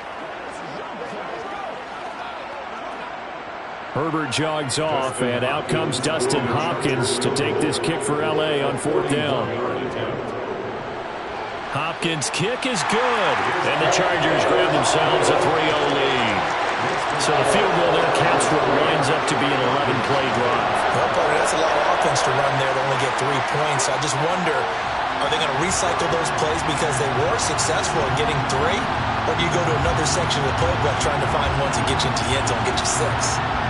Herbert jogs off, and out comes Dustin Hopkins to take this kick for L.A. on fourth down. Hopkins' kick is good, and the Chargers grab themselves a 3-0 lead. So the field goal there caps what winds up to be an 11-play drive. Well, partner, that's a lot of offense to run there to only get 3 points. I just wonder, are they going to recycle those plays because they were successful in getting 3? Or do you go to another section of the playbook trying to find one to get you into the end zone and get you 6?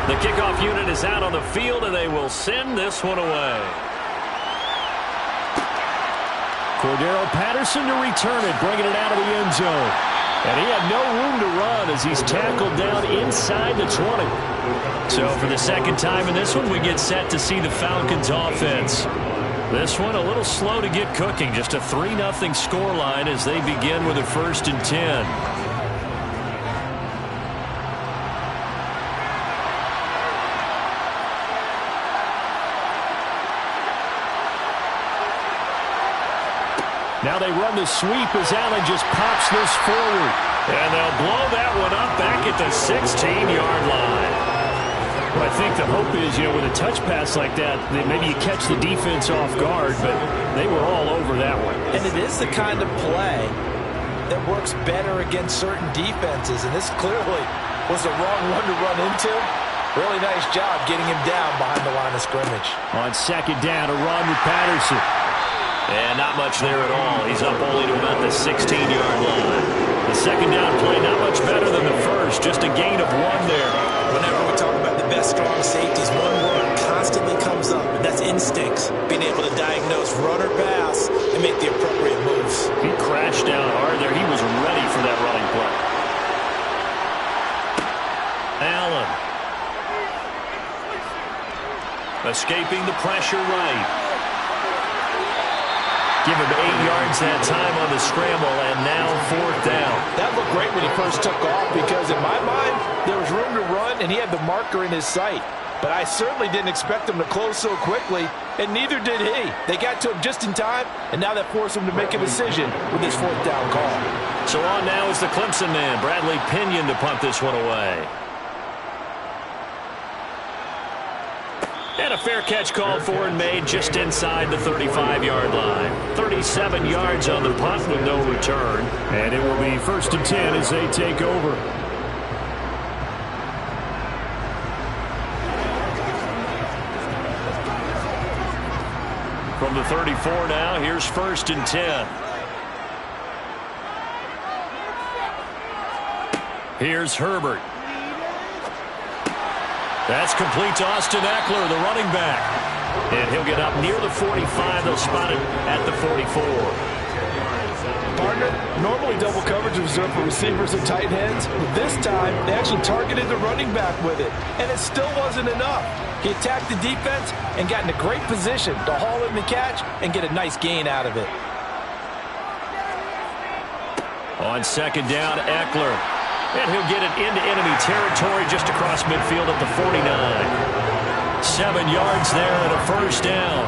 The kickoff unit is out on the field, and they will send this one away. Cordero Patterson to return it, bringing it out of the end zone. And he had no room to run as he's tackled down inside the 20. So for the second time in this one, we get set to see the Falcons offense. This one a little slow to get cooking. Just a 3-0 scoreline as they begin with a 1st and 10. Now they run the sweep as Allen just pops this forward. And they'll blow that one up back at the 16-yard line. Well, I think the hope is, with a touch pass like that maybe you catch the defense off guard, but they were all over that one. And it is the kind of play that works better against certain defenses, and this clearly was the wrong one to run into. Really nice job getting him down behind the line of scrimmage. On second down, a run with Patterson. And not much there at all. He's up only to about the 16-yard line. The second down play not much better than the first, just a gain of 1 there. Whenever we talk about the best strong safeties, one word constantly comes up, and that's instincts. Being able to diagnose run or pass and make the appropriate moves. He crashed down hard there. He was ready for that running play. Allen. Escaping the pressure right. Give him 8 yards that time on the scramble, and now 4th down. That looked great when he first took off because, in my mind, there was room to run, and he had the marker in his sight. But I certainly didn't expect him to close so quickly, and neither did he. They got to him just in time, and now that forced him to make a decision with his 4th down call. So on now is the Clemson man, Bradley Pinion, to punt this one away. And a fair catch called for and made just inside the 35-yard line. 37 yards on the punt with no return. And it will be 1st and 10 as they take over. From the 34 now, here's 1st and 10. Here's Herbert. That's complete to Austin Eckler, the running back. And he'll get up near the 45. They'll spot it at the 44. Partner, normally double coverage is reserved for receivers and tight ends, but this time they actually targeted the running back with it, and it still wasn't enough. He attacked the defense and got in a great position to haul in the catch and get a nice gain out of it. On second down, Eckler. And he'll get it into enemy territory just across midfield at the 49. 7 yards there and a 1st down.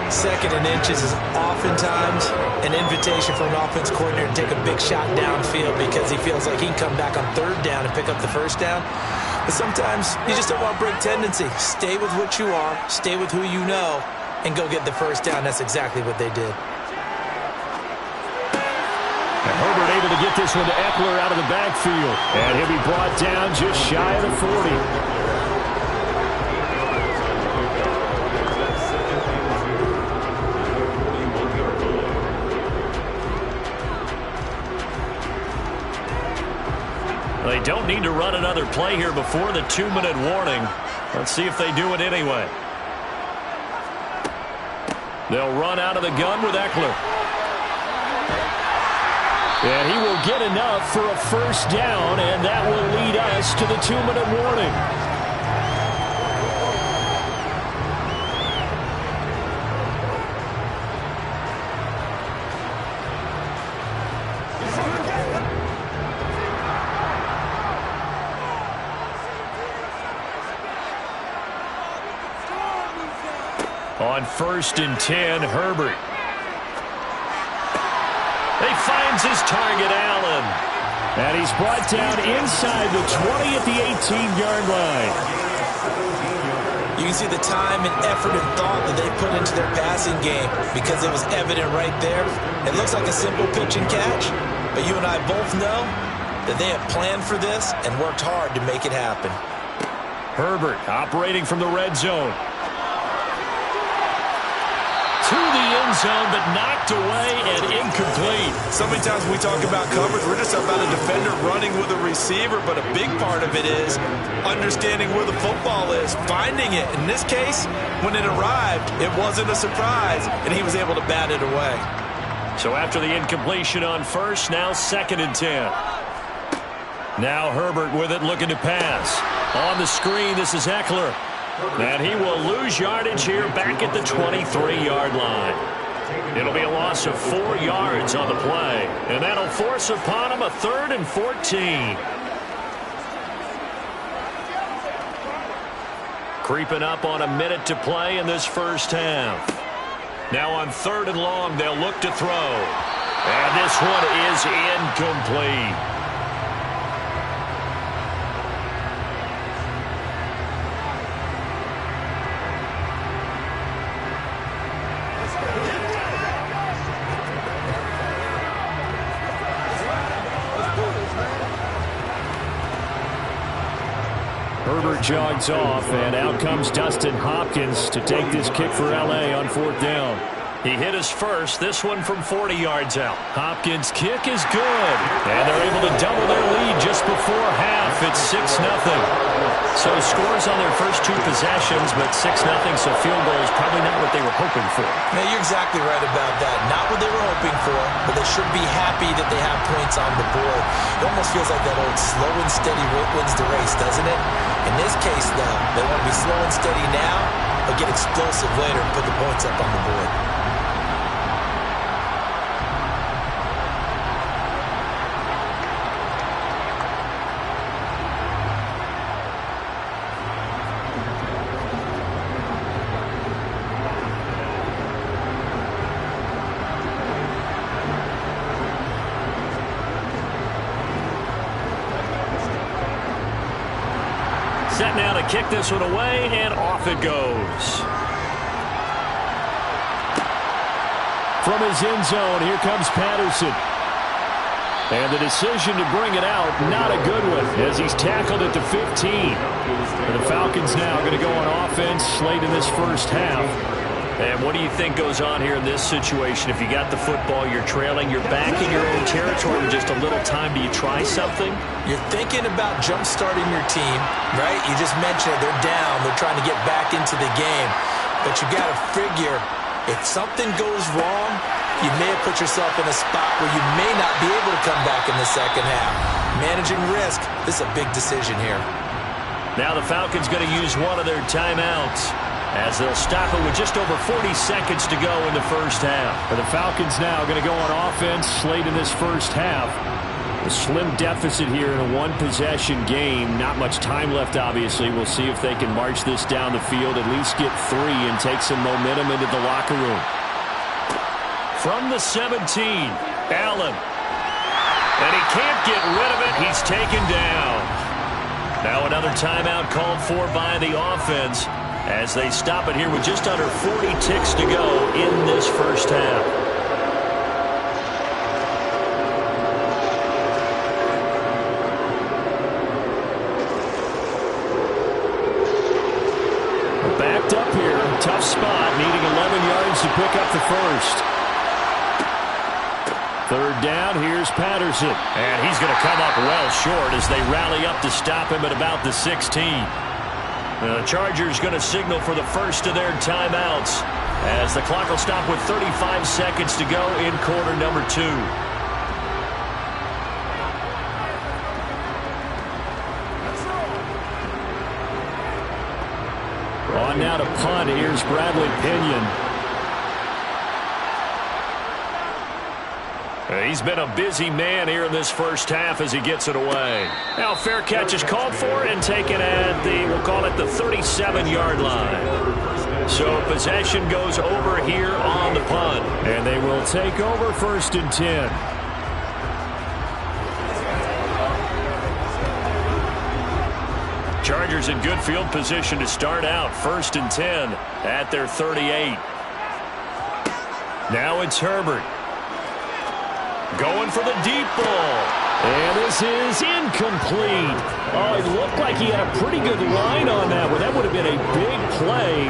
2nd and inches is oftentimes an invitation for an offense coordinator to take a big shot downfield because he feels like he can come back on 3rd down and pick up the 1st down. But sometimes you just don't want to break tendency. Stay with what you are, stay with who you know, and go get the 1st down. That's exactly what they did. And Herbert able to get this one to Eckler out of the backfield. And he'll be brought down just shy of the 40. They don't need to run another play here before the 2-minute warning. Let's see if they do it anyway. They'll run out of the gun with Eckler. And he will get enough for a first down, and that will lead us to the 2-minute warning. On 1st and 10, Herbert. He finds his target, Allen. And he's brought down inside the 20 at the 18-yard line. You can see the time and effort and thought that they put into their passing game because it was evident right there. It looks like a simple pitch and catch, but you and I both know that they have planned for this and worked hard to make it happen. Herbert operating from the red zone. To the end zone, but knocked away and incomplete. So many times when we talk about coverage, we're just about a defender running with a receiver, but a big part of it is understanding where the football is, finding it. In this case, when it arrived, it wasn't a surprise, and he was able to bat it away. So after the incompletion on 1st, now 2nd and 10. Now Herbert with it, looking to pass. On the screen, this is Eckler. And he will lose yardage here back at the 23-yard line. It'll be a loss of 4 yards on the play. And that'll force upon him a 3rd and 14. Creeping up on a minute to play in this first half. Now on 3rd and long, they'll look to throw. And this one is incomplete. Herbert jogs off, and out comes Dustin Hopkins to take this kick for L.A. on 4th down. He hit his first, this one from 40 yards out. Hopkins' kick is good, and they're able to double their lead just before half. It's 6-0. So scores on their first 2 possessions, but 6-0, so field goal is probably not what they were hoping for. Now, you're exactly right about that. Not what they were hoping for, but they should be happy that they have points on the board. It almost feels like that old slow and steady wins the race, doesn't it? In this case, though, they want to be slow and steady now, but get explosive later and put the points up on the board. Set now to kick this one away, and off it goes. From his end zone, here comes Patterson. And the decision to bring it out, not a good one, as he's tackled at the 15. And the Falcons now going to go on offense late in this first half. And what do you think goes on here in this situation? If you got the football, you're trailing, you're back in your own territory with just a little time. Do you try something? You're thinking about jump-starting your team, right? You just mentioned it. They're down. They're trying to get back into the game. But you got to figure, if something goes wrong, you may have put yourself in a spot where you may not be able to come back in the second half. Managing risk, this is a big decision here. Now the Falcons going to use one of their timeouts, as they'll stop it with just over 40 seconds to go in the first half. The Falcons now going to go on offense late in this first half. A slim deficit here in a one-possession game. Not much time left, obviously. We'll see if they can march this down the field, at least get 3 and take some momentum into the locker room. From the 17, Allen. And he can't get rid of it. He's taken down. Now another timeout called for by the offense, as they stop it here with just under 40 ticks to go in this first half. Backed up here, tough spot, needing 11 yards to pick up the first. Third down, here's Patterson. And he's going to come up well short as they rally up to stop him at about the 16. The Chargers going to signal for the first of their timeouts as the clock will stop with 35 seconds to go in quarter number 2. On now to punt. Here's Bradley Pinion. He's been a busy man here in this first half as he gets it away. Now fair catch is called for and taken at we'll call it the 37-yard line. So possession goes over here on the punt. And they will take over 1st and 10. Chargers in good field position to start out. 1st and 10 at their 38. Now it's Herbert. Going for the deep ball. And this is incomplete. Oh, it looked like he had a pretty good line on that one. That would have been a big play,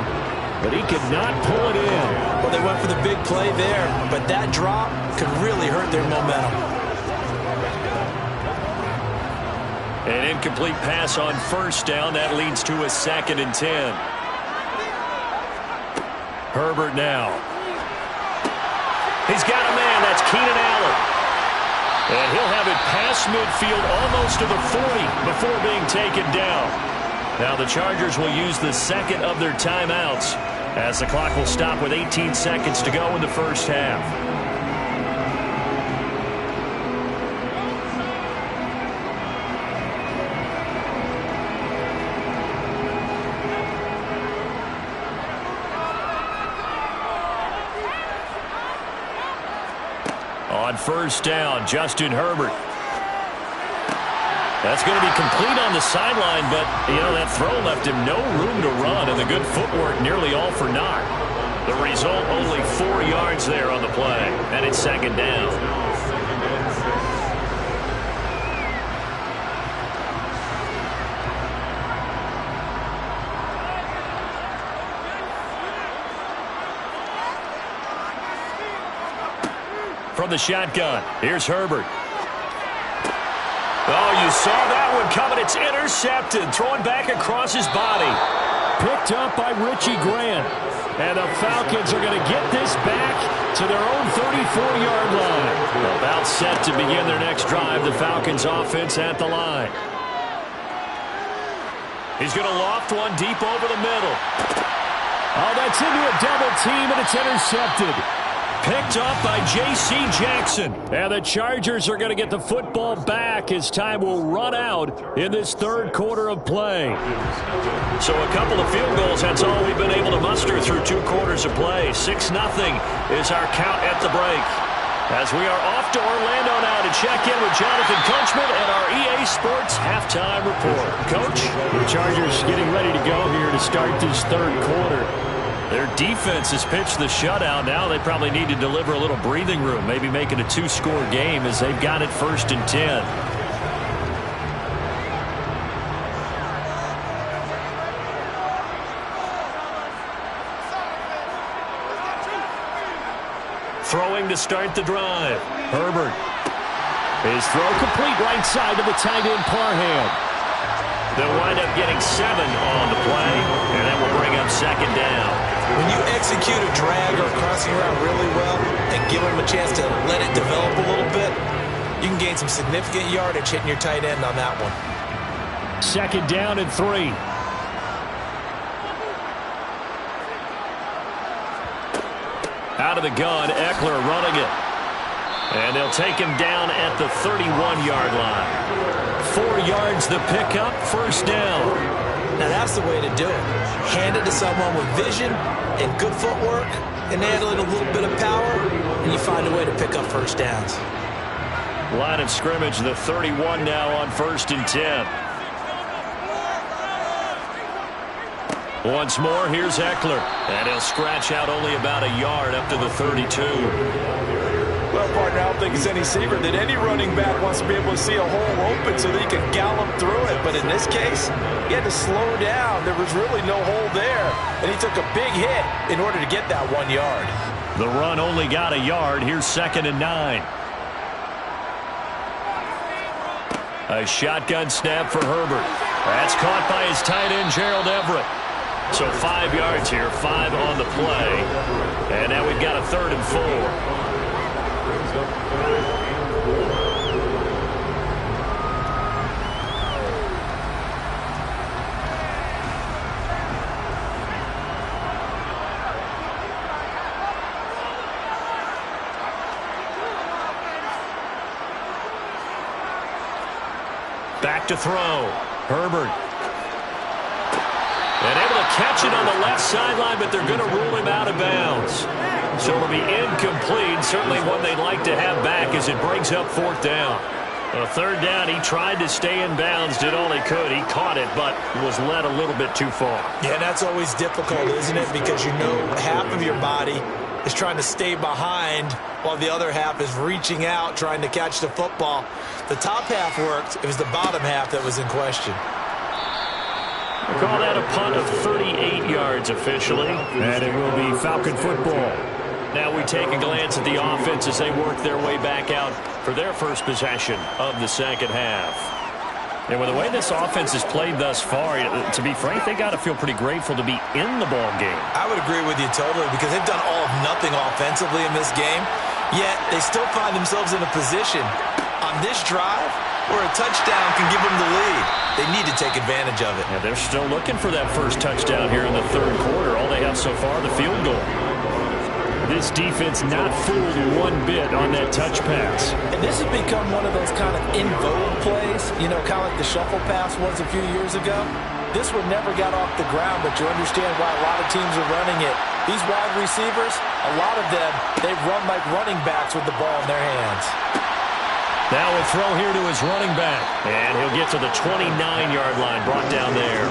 but he could not pull it in. Well, they went for the big play there, but that drop could really hurt their momentum. An incomplete pass on 1st down. That leads to a 2nd and 10. Herbert now. He's got a man. That's Keenan Allen. And he'll have it past midfield almost to the 40 before being taken down. Now the Chargers will use the 2nd of their timeouts as the clock will stop with 18 seconds to go in the first half. On 1st down, Justin Herbert. That's going to be complete on the sideline, but, that throw left him no room to run, and the good footwork nearly all for naught. The result, only 4 yards there on the play, and it's 2nd down. From the shotgun, here's Herbert. Oh, you saw that one coming. It's intercepted. Throwing back across his body. Picked up by Richie Grant. And the Falcons are going to get this back to their own 34-yard line. About set to begin their next drive. The Falcons offense at the line. He's going to loft one deep over the middle. Oh, that's into a double team, and it's intercepted. Picked up by J.C. Jackson. And the Chargers are going to get the football back as time will run out in this 3rd quarter of play. So a couple of field goals, that's all we've been able to muster through 2 quarters of play. 6-0 is our count at the break. As we are off to Orlando now to check in with Jonathan Coachman and our EA Sports halftime report. Coach? The Chargers getting ready to go here to start this 3rd quarter. Their defense has pitched the shutout. Now they probably need to deliver a little breathing room, maybe make it a 2-score game as they've got it 1st and 10. Throwing to start the drive. Herbert. His throw complete right side to the tight end Parham. They'll wind up getting 7 on the play, and that will bring up 2nd down. When you execute a drag or crossing route really well and give them a chance to let it develop a little bit, you can gain some significant yardage hitting your tight end on that one. 2nd down and 3. Out of the gun, Eckler running it. And they'll take him down at the 31-yard line. 4 yards the pickup, 1st down. Now that's the way to do it. Hand it to someone with vision and good footwork, and handle it a little bit of power, and you find a way to pick up 1st downs. Line of scrimmage, the 31 now on 1st and 10. Once more, here's Eckler. And he'll scratch out only about a yard up to the 32. Well, partner, I don't think it's any secret that any running back wants to be able to see a hole open so that he can gallop through it. But in this case, he had to slow down. There was really no hole there. And he took a big hit in order to get that 1 yard. The run only got a yard. Here's 2nd and 9. A shotgun snap for Herbert. That's caught by his tight end, Gerald Everett. So 5 yards here, 5 on the play. And now we've got a 3rd and 4. Back to throw. Herbert. And able to catch it on the left sideline, but they're going to rule him out of bounds. So it'll be incomplete. Certainly one they'd like to have back as it brings up 4th down. A 3rd down, he tried to stay in bounds, did all he could. He caught it, but was led a little bit too far. Yeah, that's always difficult, isn't it? Because you know half of your body is trying to stay behind while the other half is reaching out, trying to catch the football. The top half worked. It was the bottom half that was in question. We call that a punt of 38 yards officially, and it will be Falcon football. Now we take a glance at the offense as they work their way back out for their first possession of the second half. And with the way this offense has played thus far, to be frank, they got to feel pretty grateful to be in the ball game. I would agree with you totally because they've done all of nothing offensively in this game, yet they still find themselves in a position on this drive where a touchdown can give them the lead. They need to take advantage of it. Yeah, they're still looking for that first touchdown here in the 3rd quarter. All they have so far, the field goal. This defense not fooled one bit on that touch pass. And this has become one of those kind of in vogue plays, you know, kind of like the shuffle pass was a few years ago. This one never got off the ground, but you understand why a lot of teams are running it. These wide receivers, a lot of them, they run like running backs with the ball in their hands. Now a throw here to his running back. And he'll get to the 29-yard line, brought down there.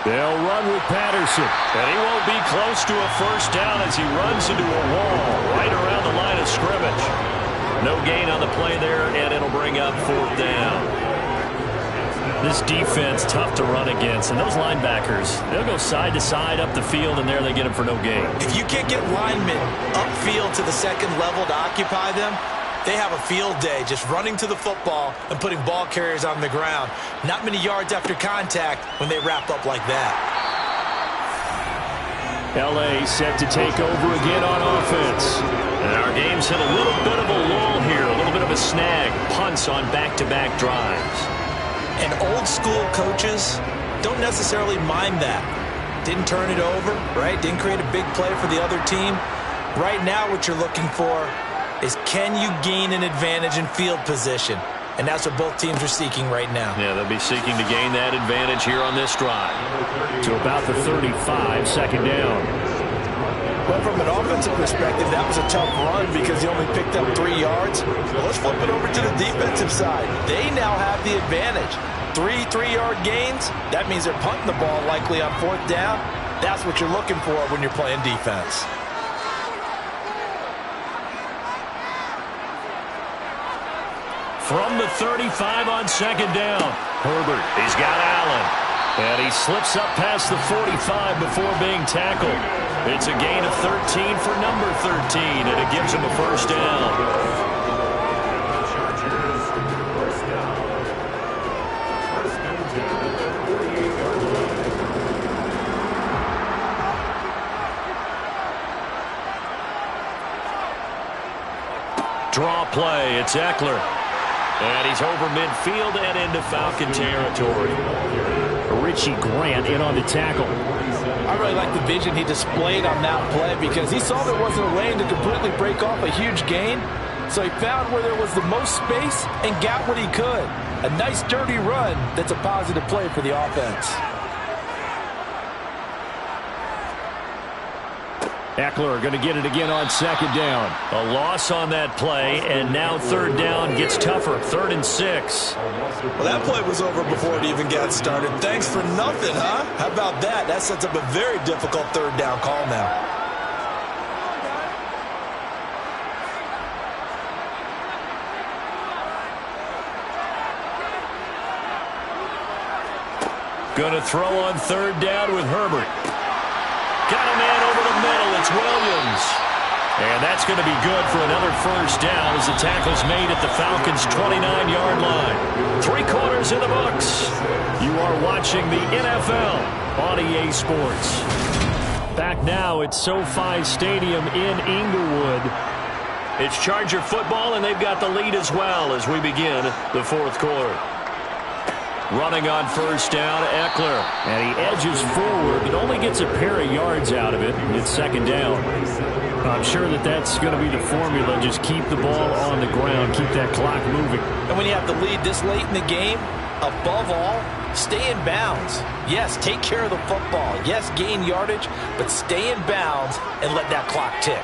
They'll run with Patterson, and he won't be close to a first down as he runs into a wall right around the line of scrimmage. No gain on the play there, and it'll bring up 4th down. This defense, tough to run against, and those linebackers, they'll go side to side up the field, and there they get them for no gain. If you can't get linemen upfield to the 2nd level to occupy them, they have a field day just running to the football and putting ball carriers on the ground. Not many yards after contact when they wrap up like that. L.A. set to take over again on offense. And our game's hit a little bit of a lull here, a little bit of a snag. Punts on back-to-back drives. And old school coaches don't necessarily mind that. Didn't turn it over, right? Didn't create a big play for the other team. Right now what you're looking for is can you gain an advantage in field position? And that's what both teams are seeking right now. Yeah, they'll be seeking to gain that advantage here on this drive. To about the 35, 2nd down. Well, from an offensive perspective, that was a tough run because he only picked up 3 yards. Well, let's flip it over to the defensive side. They now have the advantage. 3 3-yard gains, that means they're punting the ball likely on 4th down. That's what you're looking for when you're playing defense. From the 35 on 2nd down. Herbert, he's got Allen. And he slips up past the 45 before being tackled. It's a gain of 13 for number 13, and it gives him a first down. Draw play, it's Eckler. And he's over midfield and into Falcon territory. Richie Grant in on the tackle. I really like the vision he displayed on that play because he saw there wasn't a lane to completely break off a huge gain. So he found where there was the most space and got what he could. A nice dirty run that's a positive play for the offense. Eckler going to get it again on 2nd down. A loss on that play, and now 3rd down gets tougher. 3rd and 6. Well, that play was over before it even got started. Thanks for nothing, huh? How about that? That sets up a very difficult 3rd down call now. Going to throw on third down with Herbert. Got a man over the middle. It's Williams. And that's going to be good for another first down as the tackle's made at the Falcons' 29-yard line. 3 quarters in the books. You are watching the NFL on EA Sports. Back now at SoFi Stadium in Inglewood. It's Charger football, and they've got the lead as well as we begin the fourth quarter. Running on first down, Eckler. And he edges forward, but only gets a pair of yards out of it. It's second down. I'm sure that's going to be the formula. Just keep the ball on the ground. Keep that clock moving. And when you have the lead this late in the game, above all, stay in bounds. Yes, take care of the football. Yes, gain yardage, but stay in bounds and let that clock tick.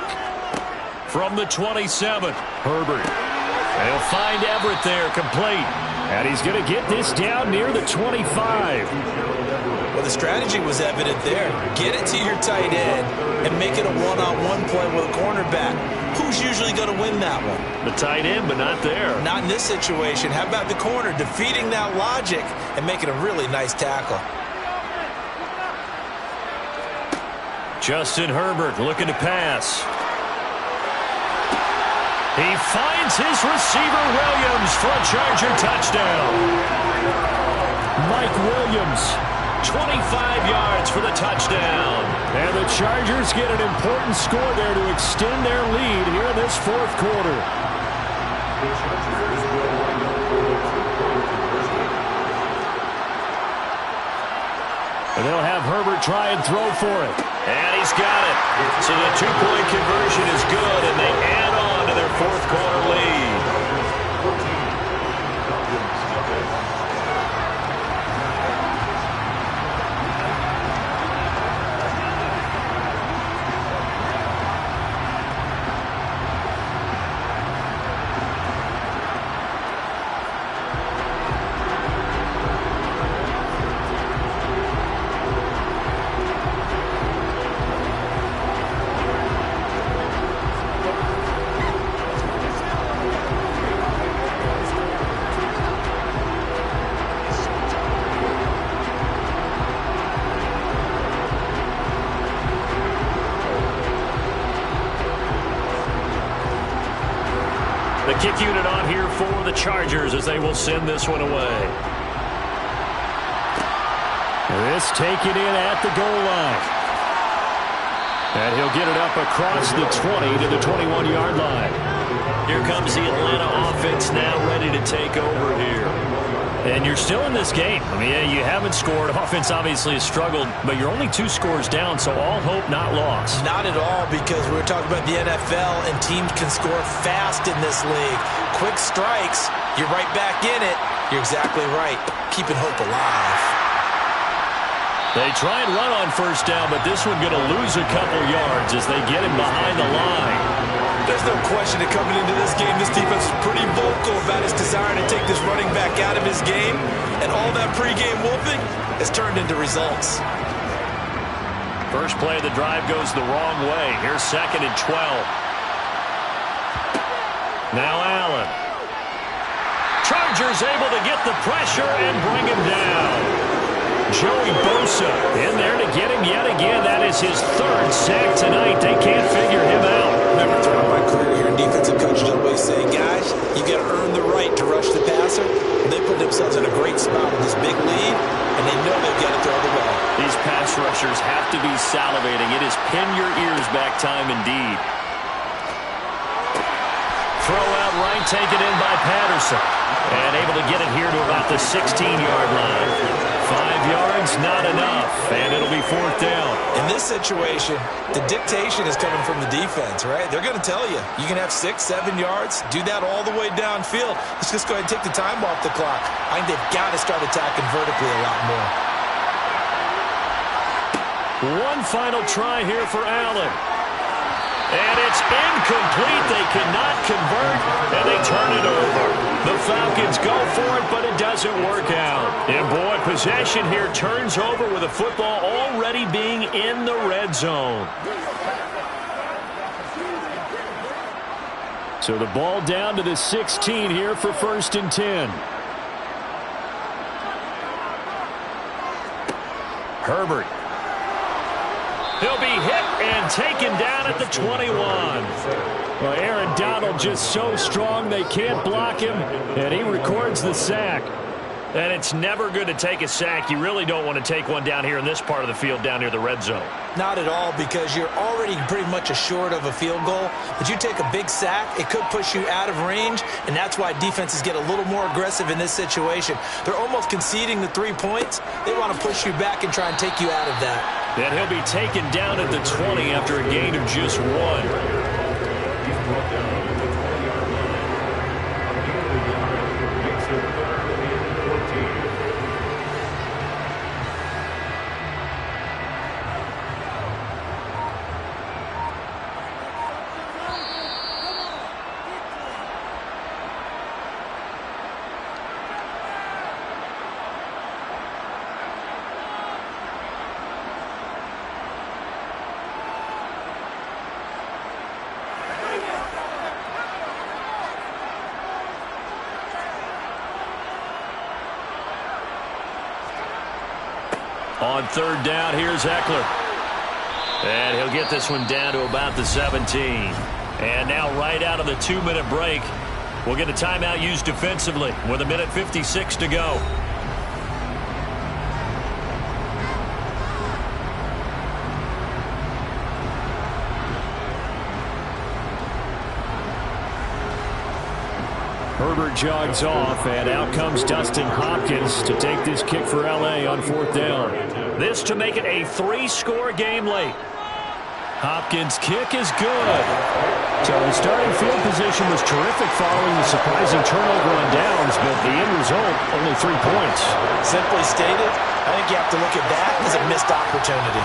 From the 27, Herbert. They'll find Everett there, complete. And he's going to get this down near the 25. Well, the strategy was evident there. Get it to your tight end and make it a one-on-one play with a cornerback. Who's usually going to win that one? The tight end, but not there. Not in this situation. How about the corner defeating that logic and making a really nice tackle? Justin Herbert looking to pass. He finds his receiver, Williams, for a Charger touchdown. Mike Williams, 25 yards for the touchdown. And the Chargers get an important score there to extend their lead here in this fourth quarter. And they'll have Herbert try and throw for it. And he's got it. So the two-point conversion is good, and they add on to their fourth quarter lead. The kick unit on here for the Chargers as they will send this one away. This taken in at the goal line. And he'll get it up across the 20 to the 21-yard line. Here comes the Atlanta offense now ready to take over here. And you're still in this game. I mean, you haven't scored. Offense obviously has struggled, but you're only 2 scores down, so all hope not lost. Not at all, because we were talking about the NFL, and teams can score fast in this league. Quick strikes, you're right back in it. You're exactly right. Keeping hope alive. They try and run on first down, but this one going to lose a couple yards as they get him behind the line. There's no question that coming into this game, this defense is pretty vocal about its desire to take this running back out of his game, and all that pregame wolfing has turned into results. First play of the drive goes the wrong way. Here's 2nd and 12. Now Allen. Chargers able to get the pressure and bring him down. Joey Bosa in there to get him yet again. That is his 3rd sack tonight. They can't figure him out. Remember, throughout my career here, defensive coaches always say, guys, you got to earn the right to rush the passer. And they put themselves in a great spot with this big lead, and they know they've got to throw the ball. These pass rushers have to be salivating. It is pin your ears back time indeed. Throw out right, taken in by Patterson. And able to get it here to about the 16-yard line. 5 yards, not enough. And it'll be 4th down. In this situation, the dictation is coming from the defense, right? They're going to tell you, you can have 6, 7 yards, do that all the way downfield. Let's just go ahead and take the time off the clock. I think they've got to start attacking vertically a lot more. One final try here for Allen. And it's incomplete. They cannot convert, and they turn it over. The Falcons go for it, but it doesn't work out. And, boy, possession here turns over with the football already being in the red zone. So the ball down to the 16 here for 1st and 10. Herbert. He'll be hit and taken down at the 21. Well, Aaron Donald just so strong they can't block him, and he records the sack. And it's never good to take a sack. You really don't want to take one down here in this part of the field down near the red zone. Not at all, because you're already pretty much assured of a field goal. But you take a big sack, it could push you out of range, and that's why defenses get a little more aggressive in this situation. They're almost conceding the 3 points. They want to push you back and try and take you out of that. And he'll be taken down at the 20 after a gain of just 1. He's brought down at the 20-yard line. Immediately behind makes it 3rd and 14. On 3rd down, here's Eckler. And he'll get this one down to about the 17. And now right out of the 2-minute break, we'll get a timeout used defensively with 1:56 to go. Herbert jogs off, and out comes Dustin Hopkins to take this kick for L.A. on 4th down. This to make it a 3-score game late. Hopkins' kick is good. So the starting field position was terrific following the surprising turnover on downs, but the end result, only 3 points. Simply stated, I think you have to look at that as a missed opportunity.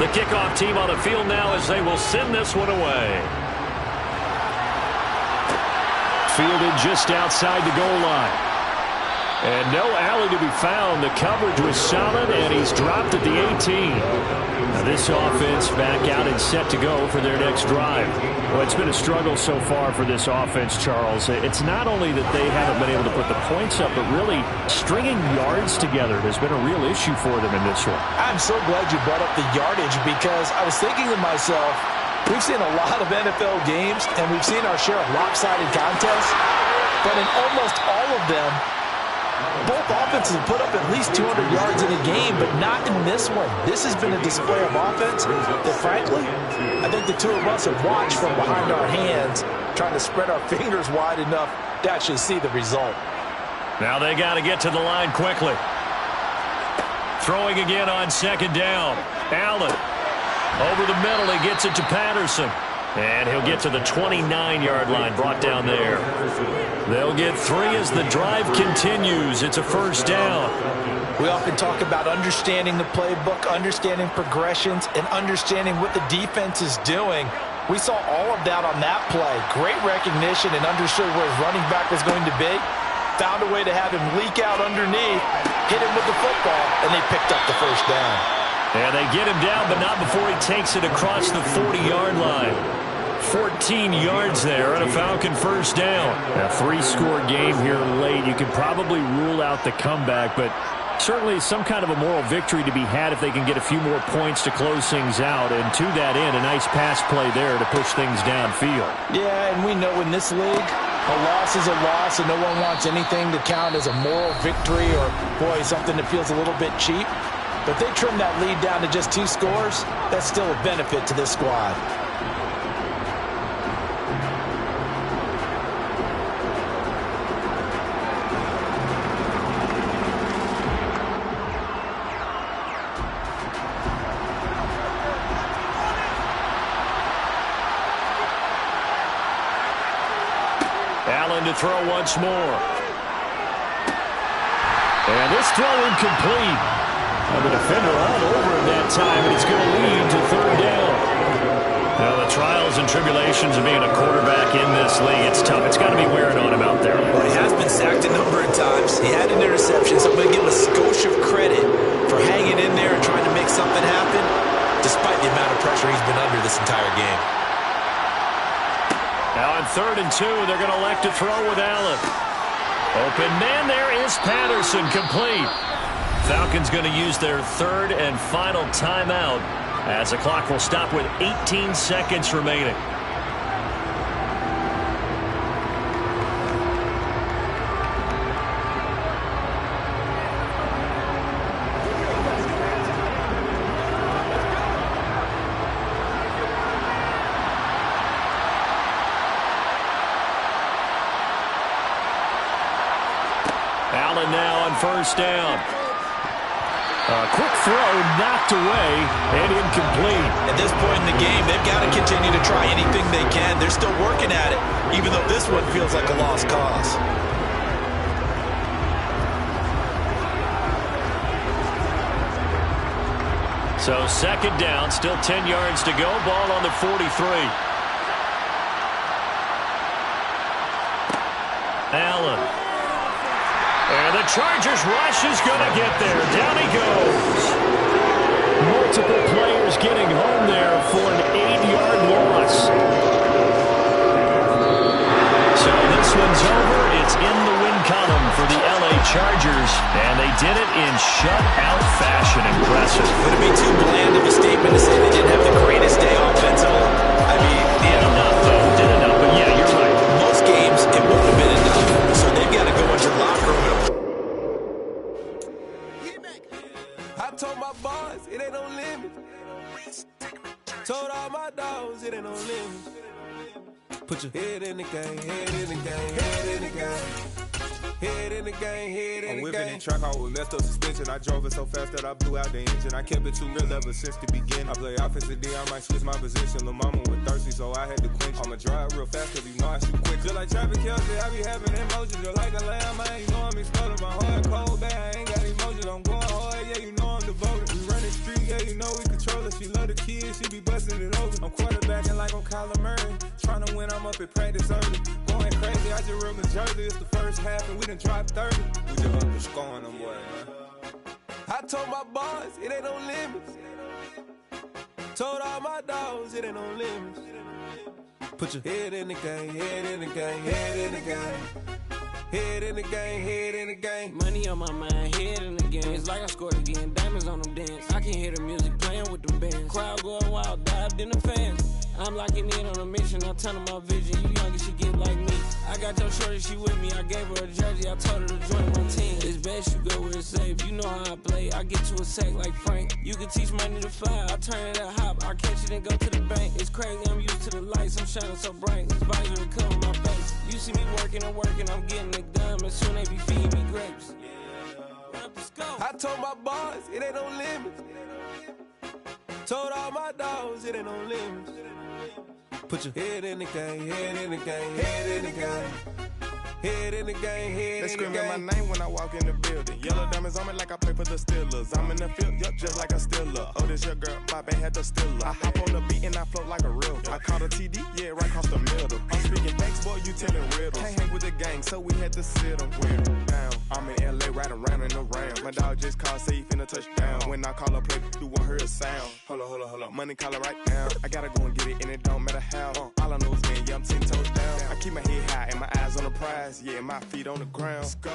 The kickoff team on the field now as they will send this one away. Fielded just outside the goal line. And no alley to be found. The coverage was solid, and he's dropped at the 18. Now this offense back out and set to go for their next drive. Well, it's been a struggle so far for this offense, Charles. It's not only that they haven't been able to put the points up, but really stringing yards together has been a real issue for them in this one. I'm so glad you brought up the yardage, because I was thinking to myself, we've seen a lot of NFL games, and we've seen our share of lopsided contests, but in almost all of them, both offenses have put up at least 200 yards in a game, but not in this one. This has been a display of offense that, frankly, I think the two of us have watched from behind our hands, trying to spread our fingers wide enough to actually see the result. Now they got to get to the line quickly. Throwing again on 2nd down. Allen over the middle. He gets it to Patterson. And he'll get to the 29-yard line, brought down there. They'll get 3 as the drive continues. It's a 1st down. We often talk about understanding the playbook, understanding progressions, and understanding what the defense is doing. We saw all of that on that play. Great recognition and understood where his running back was going to be. Found a way to have him leak out underneath, hit him with the football, and they picked up the 1st down. And they get him down, but not before he takes it across the 40-yard line. 14 yards there and a Falcon 1st down. A 3-score game here late. You could probably rule out the comeback, but certainly some kind of a moral victory to be had if they can get a few more points to close things out. And to that end, a nice pass play there to push things downfield. Yeah, and we know in this league, a loss is a loss, and no one wants anything to count as a moral victory or, boy, something that feels a little bit cheap. But they trim that lead down to just 2 scores. That's still a benefit to this squad. Allen to throw once more. And this throw incomplete. And the defender all over him that time, and it's going to lead to third down. Now, the trials and tribulations of being a quarterback in this league, it's tough. It's got to be wearing on him out there. Well, he has been sacked a number of times. He had an interception, so I'm going to give him a skosh of credit for hanging in there and trying to make something happen, despite the amount of pressure he's been under this entire game. Now on 3rd and 2, they're going to elect to throw with Allen. Open man there is Patterson, complete. Falcons going to use their 3rd and final timeout as the clock will stop with 18 seconds remaining. Allen now on 1st down. A quick throw knocked away and incomplete. At this point in the game, they've got to continue to try anything they can. They're still working at it, even though this one feels like a lost cause. So 2nd down, still 10 yards to go. Ball on the 43. Allen. And the Chargers rush is going to get there. Down he goes. Multiple players getting home there for an 8-yard loss. So this one's over. It's in the win column for the LA Chargers. And they did it in shutout fashion. Impressive. Would it be too bland of a statement to say they didn't have the greatest day offensively? I mean, did enough, though. Did enough. But yeah, you're right. Most games, it wouldn't have been enough. So they've got to go into the locker room. I told my boss it ain't no limit. Told all my dogs it ain't no limit. Put your head in the game, head in the game, head in the game. Head in the game, head in the game. I'm whipping in track out with messed up suspension. I drove it so fast that I blew out the engine. I kept it too real ever since the beginning. I play offensive D, I might switch my position. Lil' mama was thirsty, so I had to quench. I'ma drive real fast, cause you know I shoot quick. Just like traffic Kelsey, I be having emotions. Just like a lamb, I ain't know I'm exploding. My heart cold, bad, I ain't got emotions. I'm going hard, yeah, you know I'm devoted. We run the street, yeah, you know we control it. She love the kids, she be busting it over. I'm quarterbacking like I'm Kyler Murray. Trying to win, I'm up at practice early. Going crazy, I just rub the jersey. It's the first half, and we done dropped 30. We just underscoring them, boy, man. I told my boss it ain't no limits. Told all my dogs it ain't no limits. Put your head in the game, head in the game, head in the game. Head in the game, head in the game. Money on my mind, head in the game. It's like I scored again, diamonds on them dance. I can hear the music playing with them bands. Crowd going wild, dived in the fans. I'm locking in on a mission, I turn on my vision. You young and she get like me. I got your shorty, she with me. I gave her a jersey, I told her to join my team. It's best you go where it's safe. You know how I play, I get to a sack like Frank. You can teach money to fly, I turn it at hop. I catch it and go to the bank. It's crazy, I'm used to the lights, I'm shining so bright. This visor will cover my face. You see me working and working, I'm getting it done. And soon they be feeding me grapes. I told my boss it ain't no limits. Told all my dogs it ain't no limits. Put your head in the game, head in the game, head in the game. Head in the game, head They in the game. screaming my name when I walk in the building. Yellow diamonds on me like I play for the Steelers. I'm in the field, yup, just like a Steeler. Oh, this your girl, my band had the Steeler. I hop on the beat and I float like a river. I caught a TD, yeah, right across the middle. I'm speaking thanks, boy, you telling riddles. Can't hang with the gang, so we had to sit them down. I'm in LA, riding around in the Ram. My dog just called, say he finna touch down. When I call a play, you won't hear a sound. Hold up, money call it right down. I gotta go and get it, and it don't matter how. All I know is man, yeah, I'm 10 toes down. I keep my head high and my eyes on the prize. Yeah, my feet on the ground. Let's go.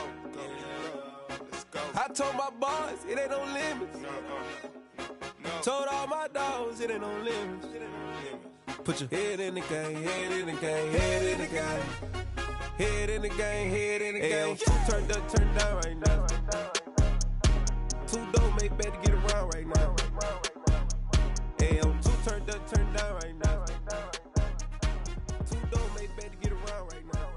I told my boss it ain't no limits. Told all my dogs it ain't no limits. Put your head in the game, head in the game, head in the game. Head in the game, head in the game. Turned up, turned down right now. Two dope make better get around right now. Hey, I'm two turned up, turned down right now. Two dope make better get around right now.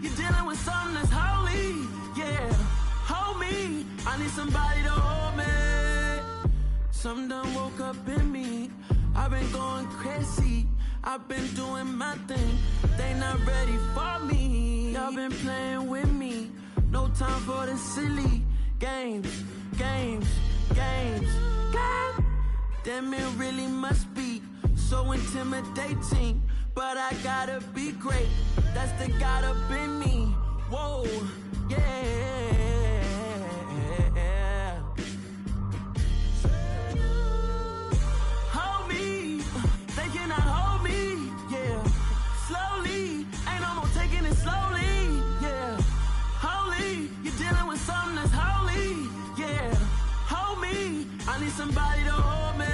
you're dealing with something that's holy. Yeah, hold me. I need somebody to hold me. Something done woke up in me. I've been going crazy. I've been doing my thing. They not ready for me. Y'all been playing with me. No time for the silly games. Damn, it really must be so intimidating. But I gotta be great. That's the God up in me. Whoa, yeah. Hold me. They cannot hold me. Yeah. Slowly. Ain't no more taking it slowly. Yeah. Holy. You're dealing with something that's holy. Yeah. Hold me. I need somebody to hold me.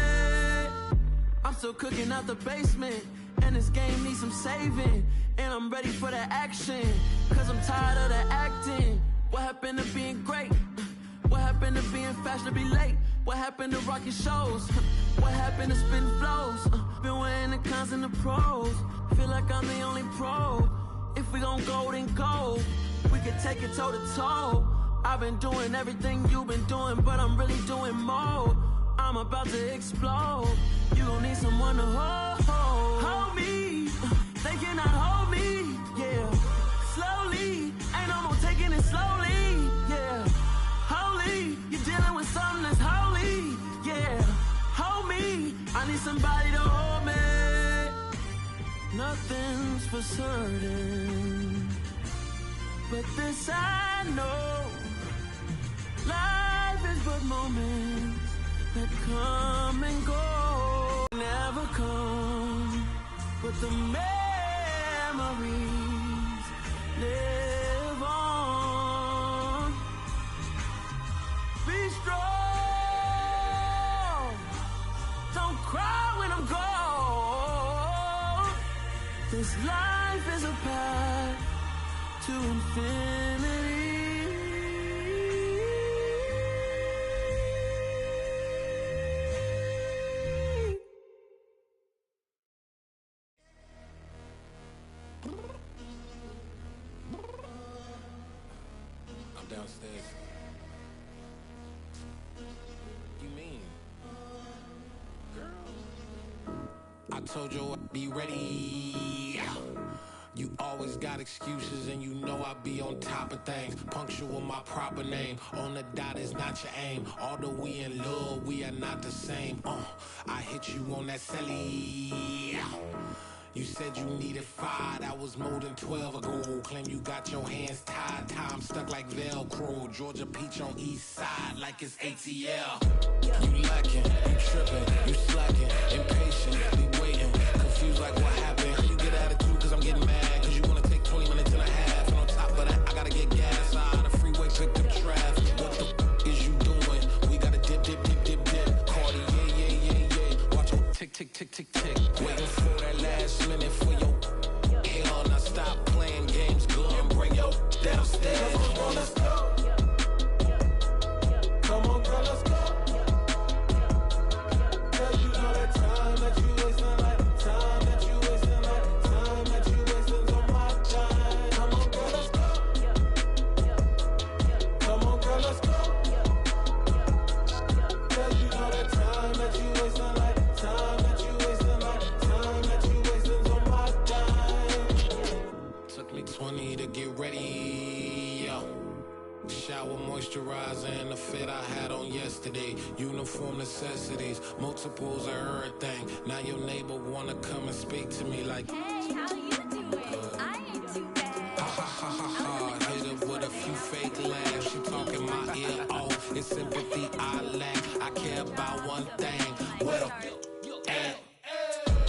I'm still cooking out the basement. And this game needs some saving. And I'm ready for the action. Cause I'm tired of the acting. What happened to being great? What happened to being fashionably late? What happened to rocking shows? What happened to spitting flows? Been weighing the cons and the pros. Feel like I'm the only pro. If we gon' go, then go. We can take it toe to toe. I've been doing everything you've been doing, but I'm really doing more. I'm about to explode. You gon' need someone to hold me. They cannot hold me. Yeah. Slowly. Ain't no more taking it slowly. Yeah. Holy. You're dealing with something that's holy. Yeah. Hold me. I need somebody to hold me. Nothing's for certain, but this I know. Life is but moments that come and go. Never come, but the memories live on. Be strong. Don't cry when I'm gone. This life is a path to infinity. Downstairs. You mean? Girl, I told you I'd be ready. You always got excuses and you know I be on top of things. Punctual my proper name. On the dot is not your aim. Although we in love, we are not the same. I hit you on that celly. You said you needed 5, that was more than 12 ago. Claim you got your hands tied, time stuck like Velcro. Georgia Peach on east side like it's ATL. You lacking, you tripping, you slacking, impatient, be waiting, confused like what happened. You get attitude cause I'm getting mad, cause you wanna take 20 minutes and a half. And on top of that, I gotta get gas out of the freeway, picked up traffic. What the f is you doing? We gotta dip. Cardi, yeah. Watch your tick. Waiting for that last minute for your hell. Now stop playing games, go and bring your downstairs. Come on, let's go. Come on, girl, let's go. Girl, you know that time that you wasting, like time that you wasting, like time that you wasting on my time. Come on, girl, let's go. Come on, girl, let's go. Girl, you know that time that you wasting, like time that you wasting, like time that you wasting on my time. Took me 20 to get ready, yo. Shower, moisturizer, and the fit I had on yesterday. Uniform necessities, multiples of everything. Now your neighbor wanna come and speak to me like, hey, how you doing? I ain't too bad. Ha. Hit her with a few fake laughs. She talking my ear off. It's sympathy I lack. I care about one thing. Well,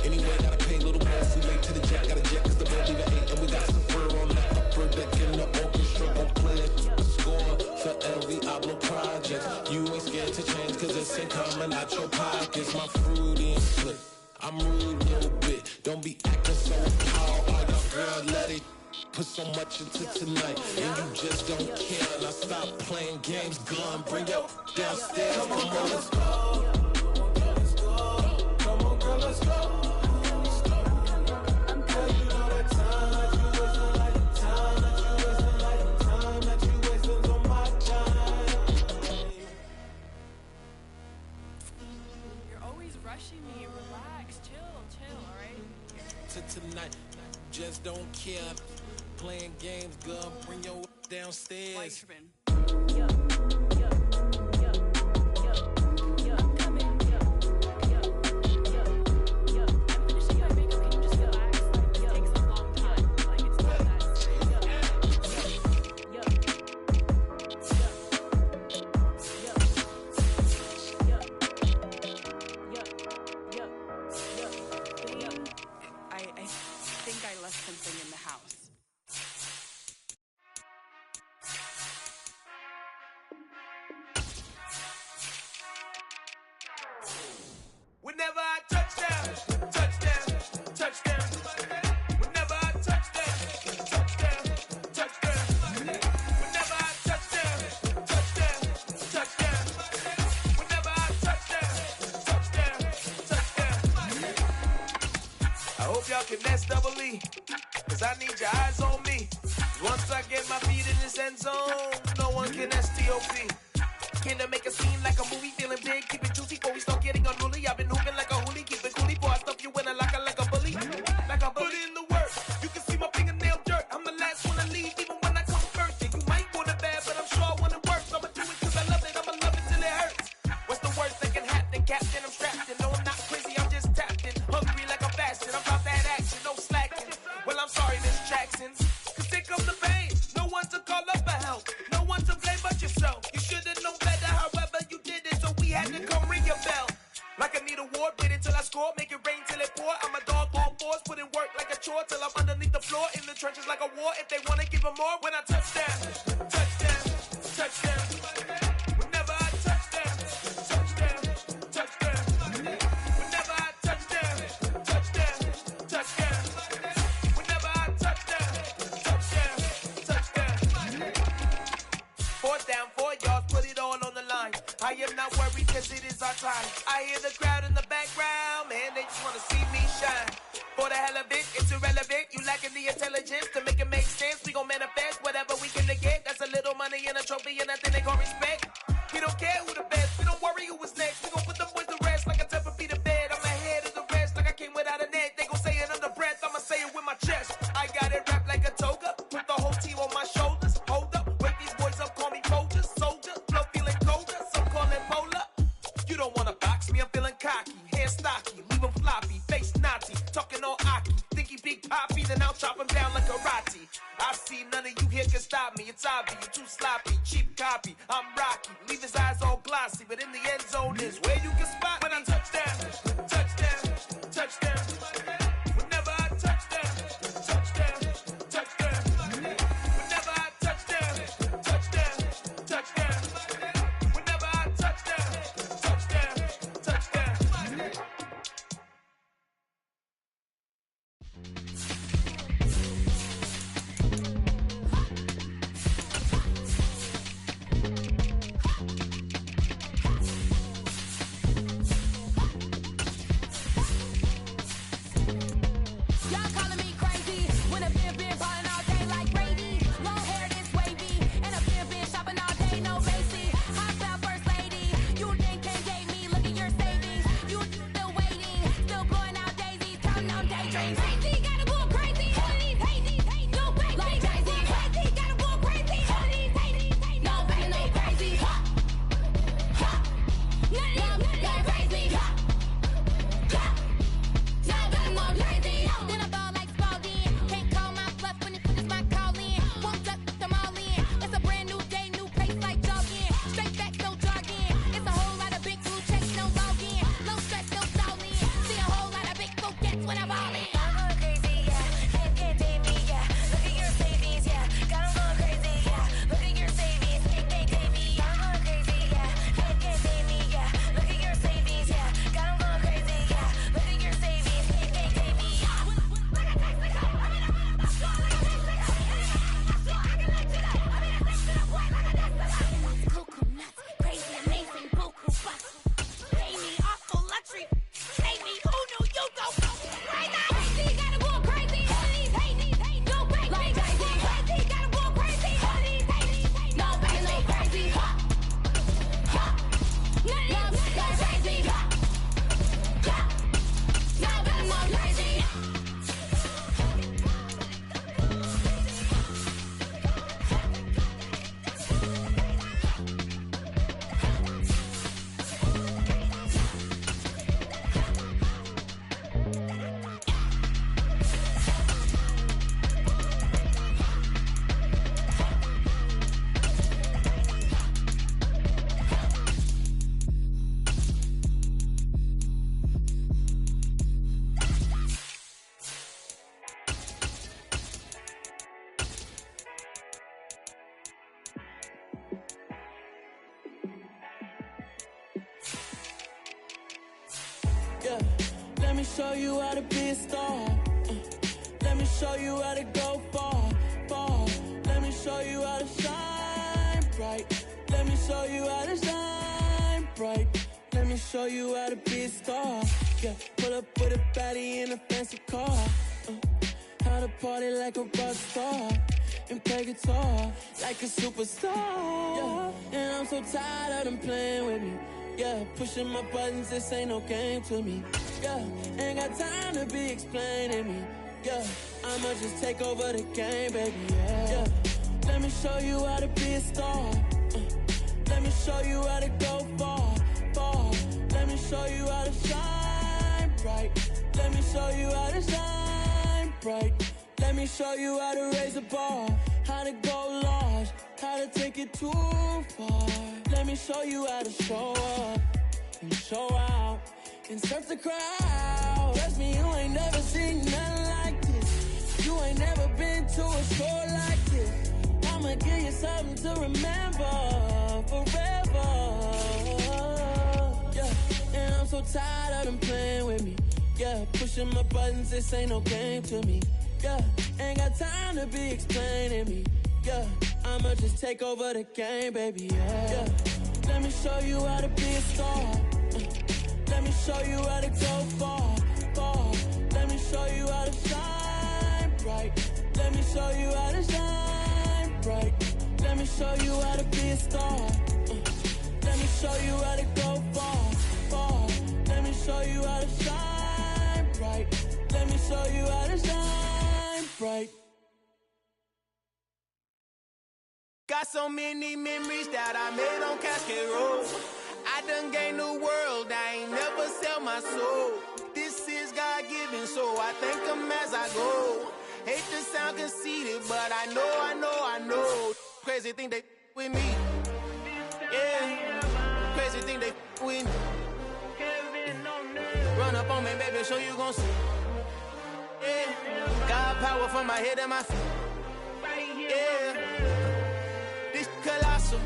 anyway, gotta pay a little more. We late to the jet, got a jet cause the boat leave at 8. And we got some fur on the upper deck in the orchestra. Gon' play it, score for every Ablo project. You ain't scared to change cause it's ain't coming out your pockets. My fruity and slick, I'm rude a little bit. Don't be acting so proud. Oh, your girl, let it put so much into tonight. And you just don't care. Now stop playing games, gun, bring your downstairs. Come on, girl, let's go. Come on, girl, let's go. Girl, you know that time that you wasting, like time that you playing games, girl. Bring your downstairs. Whenever I touchdown, touchdown, touchdown. Whenever I touchdown, touchdown, touchdown. Whenever I touchdown, touchdown, touchdown. Whenever I touchdown, touchdown, touchdown. I hope y'all can nest double E, cause I need your eyes on me. Once I get my feet in this end zone, no one can STOP. Came to make a scene like a movie, feeling big, keep it juicy before we start getting unruly. I've been hooping like a hoolie, keep it coolie before I stuff you in a locker like a bully. Like a bully in the work, you can see my fingernail dirt. I'm the last one to leave, even when I come first. Yeah, you might want it bad, but I'm sure I want it worse. I'ma do it cause I love it, I'ma love it till it hurts. What's the worst that can happen, Captain? I'm strapped in, no I'm not crazy, I'm just tapped in. Hungry like I'm fasting, I'm about that action, no slacking. Well, I'm sorry, Miss Jackson, cause here comes the pain. No one to call up for help, no one to blame but yourself. You should've known better. However you did it, so we had to come ring your bell. Like I need a award, wait until I score, make it rain till it pour. I'm a dog on fours, put in work like a chore till I'm underneath the floor, in the trenches like a war. If they wanna give them more, when I touchdown, touchdown, touchdown. Whenever I touchdown, touchdown, touchdown. Whenever I touchdown, touchdown, touchdown. Whenever I touchdown, touchdown, touchdown. Fourth down, 4 yards, put it all on the line. I am not worried cause it is our time. I hear the crowd in the background, man, they just wanna see me shine. For the hell of it, it's irrelevant. You lacking the intelligence to make it make sense. We gon' manifest whatever we can get. That's a little money and a trophy and nothing they gon' respect. We don't care who the best, we don't worry who was next. We gon' put them boys to rest like a Tempur-Pedic to bed. I'm ahead of the rest like I came without a net. They gon' say it under breath, I'ma say it with my chest. I got it wrapped like a toga, put the whole team on my shoulders. Hold up, wake these boys up, call me Folger, soldier, flow feeling colder, some call it polar. You don't wanna box me, I'm feeling cocky, hair stocky, leave him floppy, face naughty, talking all aki, think he big poppy, then I'll chop him down like karate. I see none of you here can stop me, it's obvious, you too sloppy, cheap copy, I'm rocky, leave his eyes all glossy, but in the end zone is where you can spot me. When I touchdown, touchdown, touchdown. Whenever I touchdown, touchdown, touchdown. Whenever I touchdown, touchdown, touchdown. Whenever I touchdown, touchdown, touchdown. Let me show you how to be a star. Let me show you how to go far, far. Let me show you how to shine bright. Let me show you how to shine bright. Let me show you how to be a star. Yeah, pull up with a baddie in a fancy car. How to party like a rock star and play guitar like a superstar. Yeah, and I'm so tired of them playing with me. Yeah, pushing my buttons, this ain't no game to me. Yeah, ain't got time to be explaining me. Yeah, I'ma just take over the game, baby. Yeah, let me show you how to be a star. Let me show you how to go far, far. Let me show you how to shine bright. Let me show you how to shine bright. Let me show you how to raise a bar, how to go large, how to take it too far. Let me show you how to show up and show out and surf the crowd. Trust me, you ain't never seen nothing like this. You ain't never been to a show like this. I'ma give you something to remember forever. Yeah, and I'm so tired of them playing with me. Yeah, pushing my buttons, this ain't no game to me. Yeah, ain't got time to be explaining me. Yeah, I'ma just take over the game, baby. Yeah, let me show you how to be a star. Let me show you how to go far, far. Let me show you how to shine bright. Let me show you how to shine bright. Let me show you how to be a star. Let me show you how to go far, far. Let me show you how to shine bright. Let me show you how to shine bright. Got so many memories that I made on Cascade Road. I done gained the world, I ain't never sell my soul. This is God-given, so I thank him as I go. Hate to sound conceited, but I know. Crazy thing they with me. Yeah, crazy thing they with me. Run up on me, baby, show you gon' see. Yeah, God power from my head and my feet. Yeah, this colossal.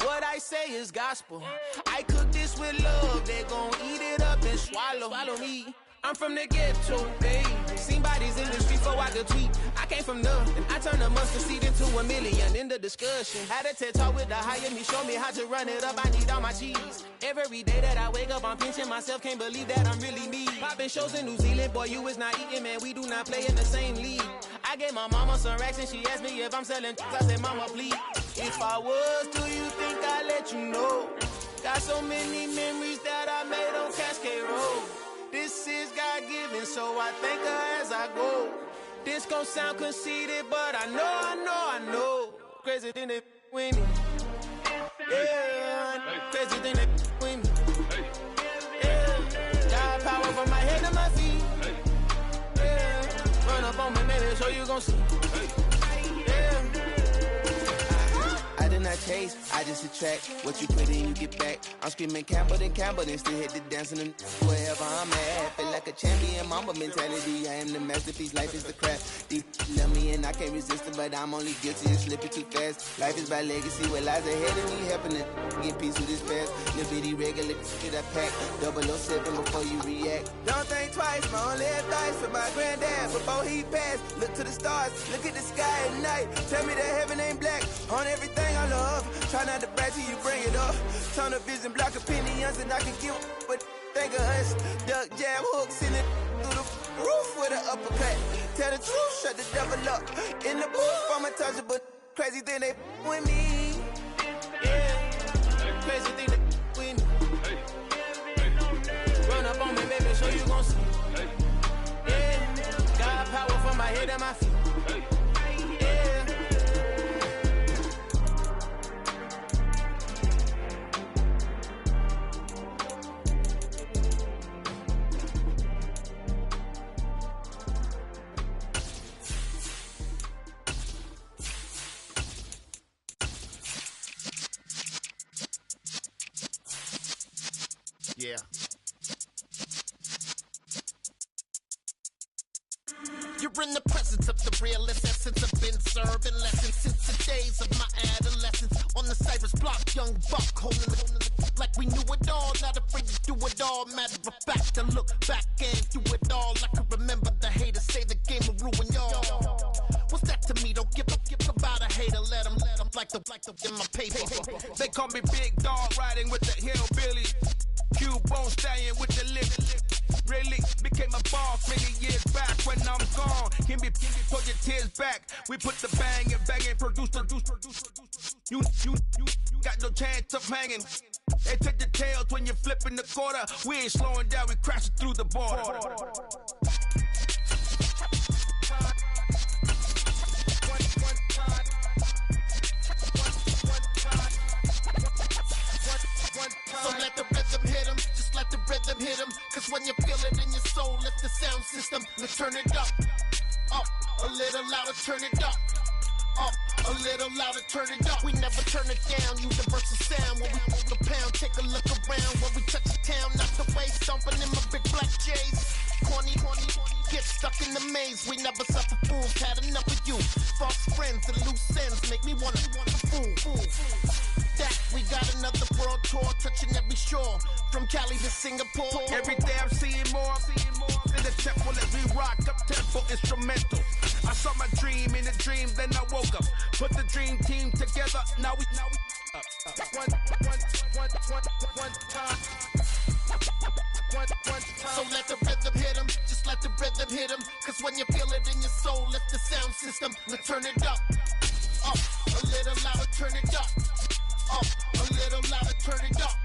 What I say is gospel. I cook this with love, they gon' eat it up and swallow me. I'm from the ghetto, baby. Seen bodies in the streets, so I could tweet. I came from nothing. I turned a mustard seed into a million. In the discussion, had a TED talk with the higher me. Show me how to run it up. I need all my cheese. Every day that I wake up, I'm pinching myself. Can't believe that I'm really me. Popping shows in New Zealand, boy, you is not eating, man. We do not play in the same league. I gave my mama some racks and she asked me if I'm selling. I said, mama, please. If I was, do you think I'd let you know? Got so many memories that I made on Cascade Road. This is God-given, so I thank her as I go. This gon' sound conceited, but I know. Crazy thing they with me. Yeah, crazy thing they with me. Yeah, got power from my head to my feet. Yeah, run up on me, maybe, so you gon' see. Yeah. I did not chase, I just attract. What you put in, you get back. I'm screaming Campbell, then still hit the dancing and wherever I'm at. Feel like a champion, mamba mentality. I am the masterpiece, life is the crap. Deep love me and I can't resist it, but I'm only guilty of slipping too fast. Life is by legacy, what lies ahead of me, helping to get peace with this past. Little bitty regular shit I pack. 007 before you react. Don't think twice, my only advice for my granddad before he passed. Look to the stars, look at the sky at night. Tell me that heaven ain't black on everything I love. Try not to brag till you bring it up. Tunnel vision, block opinions, and I can give but think of us. Duck jab hooks in it through the roof with an uppercut. Tell the truth, shut the devil up. In the booth, I'm untouchable. Crazy thing they with me. Yeah, crazy thing they with me. Run up on me, baby, so you gon' see. Yeah, got power from my head and my feet. Yeah. Yeah. You're in the presence of the realest essence. I've been serving lessons since the days of my adolescence. On the Cypress block, young buck holding it like we knew it all. Not afraid to do it all. Matter of fact, to look back and do it let them like the in my paper. They call me Big Dog riding with the hillbilly. Q-Bone stallion with the lip. Really became a boss many years back. When I'm gone, can be pull your tears back. We put the bang and produce. You got no chance of hanging. They take the tails when you're flipping the quarter. We ain't slowing down, we crashing through the border. So let the rhythm hit him, just let the rhythm hit him. Cause when you feel it in your soul, lift the sound system. Let's turn it up, a little louder, turn it up. A little louder, turn it up. We never turn it down, universal sound. When we move the pound, take a look around. When we touch the town, knock the way, stomping in my big black J's. Corny, get stuck in the maze. We never suffer fools, had enough of you. False friends and loose ends make me wanna fool. That we got another world tour, touching every shore, from Cali to Singapore. Every day I'm seeing more in the temple as we rock up tempo instrumental. I saw my dream in a dream, then I woke up. Put the dream team together, now we up. One time. So let the rhythm hit him, just let the rhythm hit him. Cause when you feel it in your soul, lift the sound system. Let's turn it up, a little louder, turn it up. A little louder, turn it up.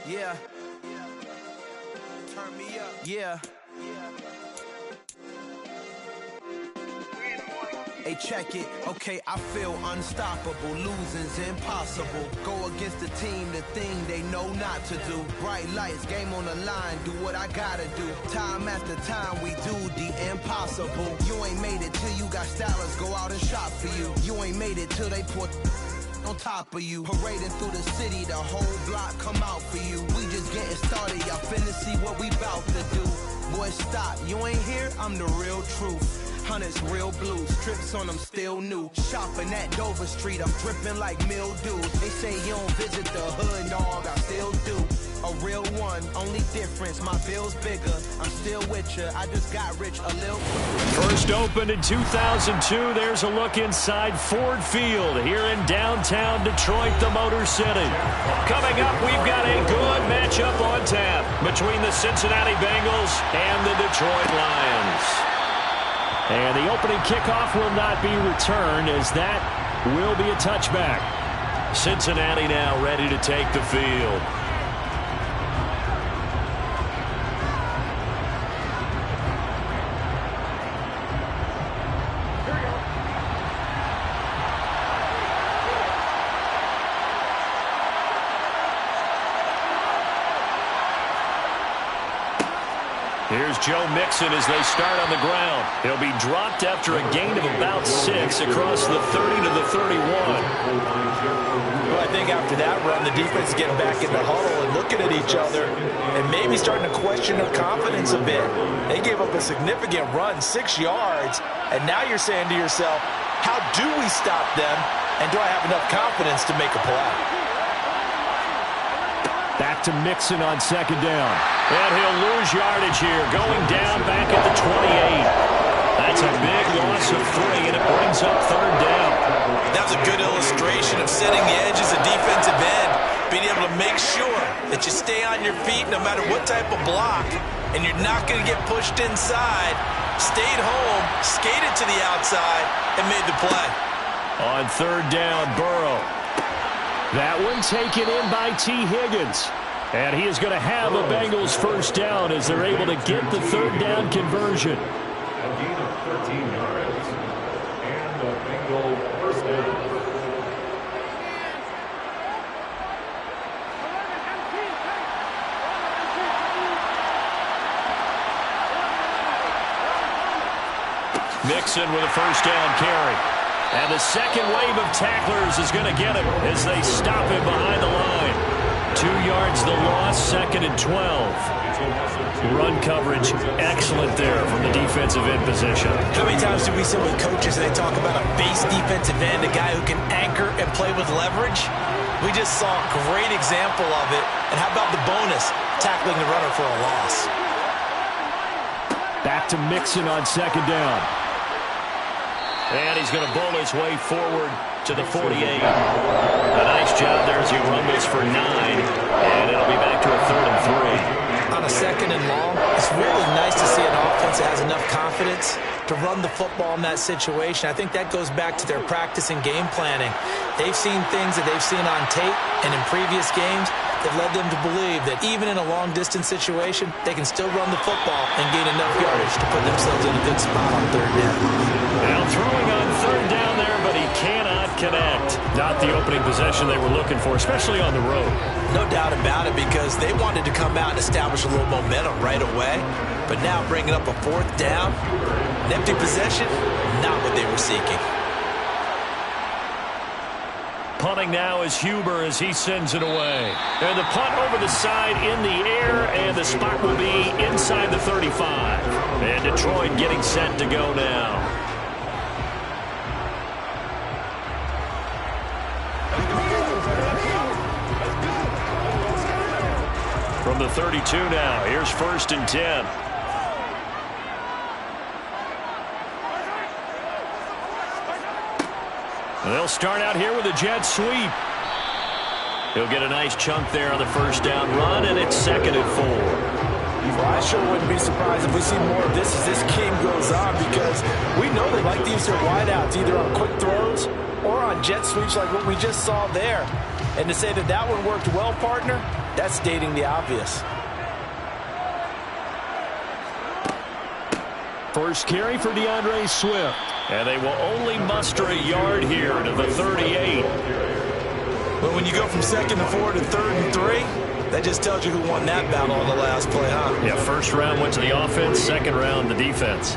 Yeah. Turn me up. Yeah. Hey, check it. Okay, I feel unstoppable. Losing's impossible. Go against the team, the thing they know not to do. Bright lights, game on the line, do what I gotta do. Time after time, we do the impossible. You ain't made it till you got stylers go out and shop for you. You ain't made it till they put on top of you. Parading through the city, the whole block come out for you. We just getting started, y'all finna see what we bout to do. Boy, stop, you ain't here, I'm the real truth. Hunters, real blue, strips on them still new. Shopping at Dover Street, I'm dripping like mildew. They say you don't visit the hood, dog, I still do. A real one, only difference, my bill's bigger. I'm still with you, I just got rich a little. First opened in 2002, there's a look inside Ford Field here in downtown Detroit, the Motor City. Coming up, we've got a good matchup on tap between the Cincinnati Bengals and the Detroit Lions. And the opening kickoff will not be returned, as that will be a touchback. Cincinnati now ready to take the field. Here's Joe Mixon as they start on the ground. He'll be dropped after a gain of about 6 across the 30 to the 31. Well, I think after that run, the defense is getting back in the huddle and looking at each other and maybe starting to question their confidence a bit. They gave up a significant run, 6 yards, and now you're saying to yourself, how do we stop them, and do I have enough confidence to make a play? Back to Mixon on second down. And he'll lose yardage here, going down back at the 28. That's a big loss of 3, and it brings up third down. That was a good illustration of setting the edge as a defensive end, being able to make sure that you stay on your feet no matter what type of block, and you're not going to get pushed inside. Stayed home, skated to the outside, and made the play. On third down, Burrow. That one taken in by T. Higgins. And he is going to have a Bengals first down as they're able to get the third down conversion. A gain of 13 yards. And a Bengal first down. Mixon with a first down carry. And the second wave of tacklers is going to get him as they stop him behind the line. 2 yards the loss, 2nd and 12. Run coverage, excellent there from the defensive end position. How many times do we sit with coaches and they talk about a base defensive end, a guy who can anchor and play with leverage? We just saw a great example of it. And how about the bonus, tackling the runner for a loss? Back to Mixon on second down. And he's going to bowl his way forward to the 48. A nice job there as he rumbles for 9. And it'll be back to a 3rd and 3. On a second and long, it's really nice to see an offense that has enough confidence to run the football in that situation. I think that goes back to their practice and game planning. They've seen things that they've seen on tape and in previous games that led them to believe that even in a long-distance situation, they can still run the football and gain enough yardage to put themselves in a good spot on 3rd down. Now throwing on 3rd down there, but he cannot connect. Not the opening possession they were looking for, especially on the road. No doubt about it, because they wanted to come out and establish a little momentum right away. But now bringing up a 4th down, an empty possession, not what they were seeking. Punting now is Huber as he sends it away. And the punt over the side in the air, and the spot will be inside the 35. And Detroit getting set to go now. From the 32 now, here's 1st and 10. They'll start out here with a jet sweep. He'll get a nice chunk there on the 1st down run, and it's 2nd and 4. Well, I sure wouldn't be surprised if we see more of this as this game goes on, because we know they like to use their wideouts either on quick throws or on jet sweeps like what we just saw there. And to say that that one worked well, partner, that's stating the obvious. First carry for DeAndre Swift. And they will only muster a yard here to the 38. But when you go from 2nd and 4 to 3rd and 3, that just tells you who won that battle on the last play, huh? Yeah, 1st round went to the offense, 2nd round the defense.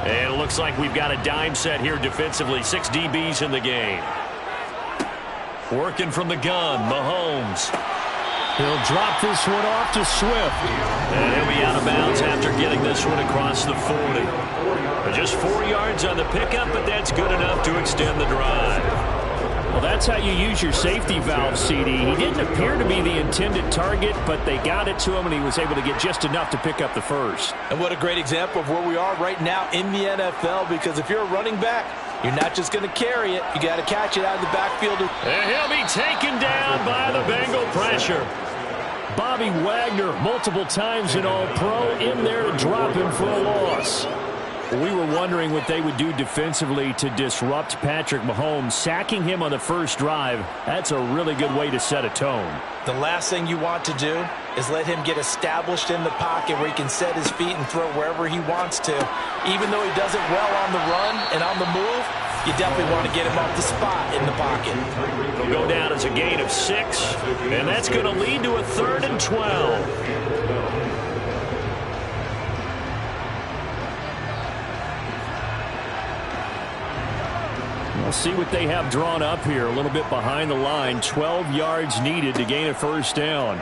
And it looks like we've got a dime set here defensively. 6 DBs in the game. Working from the gun, Mahomes. He'll drop this one off to Swift. And he'll be out of bounds after getting this one across the 40. Just 4 yards on the pickup, but that's good enough to extend the drive. Well, that's how you use your safety valve, CD. He didn't appear to be the intended target, but they got it to him, and he was able to get just enough to pick up the 1st. And what a great example of where we are right now in the NFL, because if you're a running back, you're not just going to carry it. You got to catch it out of the backfield. And he'll be taken down by the Bengal pressure. Bobby Wagner, multiple times in All-Pro, in there to drop him for a loss. We were wondering what they would do defensively to disrupt Patrick Mahomes. Sacking him on the 1st drive, that's a really good way to set a tone. The last thing you want to do is let him get established in the pocket where he can set his feet and throw wherever he wants to. Even though he does it well on the run and on the move, you definitely want to get him off the spot in the pocket. He'll go down as a gain of 6, and that's going to lead to a 3rd and 12. We'll see what they have drawn up here. A little bit behind the line. 12 yards needed to gain a 1st down.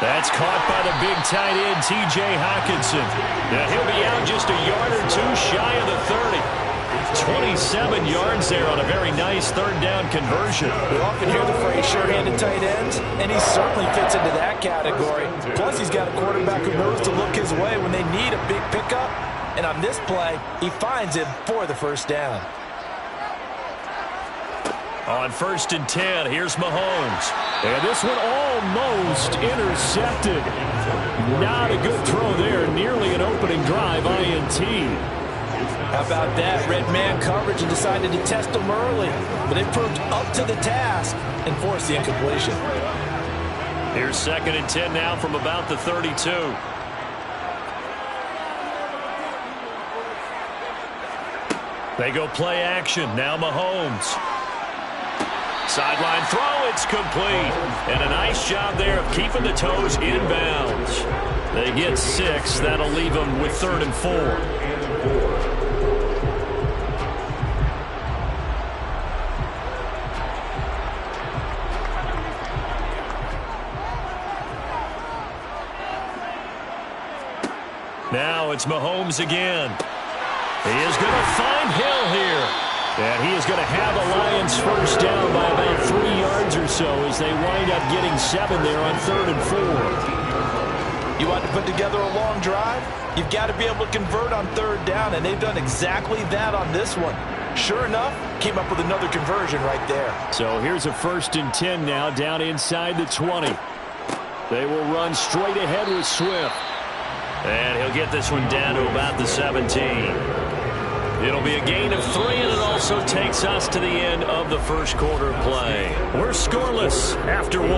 That's caught by the big tight end, T.J. Hockenson. Now he'll be out just a yard or 2 shy of the 30. 27 yards there on a very nice 3rd down conversion. We often hear the phrase sure-handed tight ends, and he certainly fits into that category. Plus, he's got a quarterback who knows to look his way when they need a big pickup. And on this play, he finds him for the 1st down. On 1st and 10, here's Mahomes. And this one almost intercepted. Not a good throw there. Nearly an opening drive INT. How about that? Red man coverage and decided to test him early. But they proved up to the task and forced the incompletion. Here's 2nd and 10 now from about the 32. They go play action. Now Mahomes. Sideline throw. It's complete. And a nice job there of keeping the toes in bounds. They get 6. That'll leave them with 3rd and 4. Now it's Mahomes again. He is going to find Hill here. And he is going to have the Lions first down by about 3 yards or so as they wind up getting 7 there on 3rd and 4. You want to put together a long drive? You've got to be able to convert on 3rd down, and they've done exactly that on this one. Sure enough, came up with another conversion right there. So here's a 1st and 10 now down inside the 20. They will run straight ahead with Swift. And he'll get this one down to about the 17. It'll be a gain of 3, and it also takes us to the end of the first quarter play. We're scoreless after 1.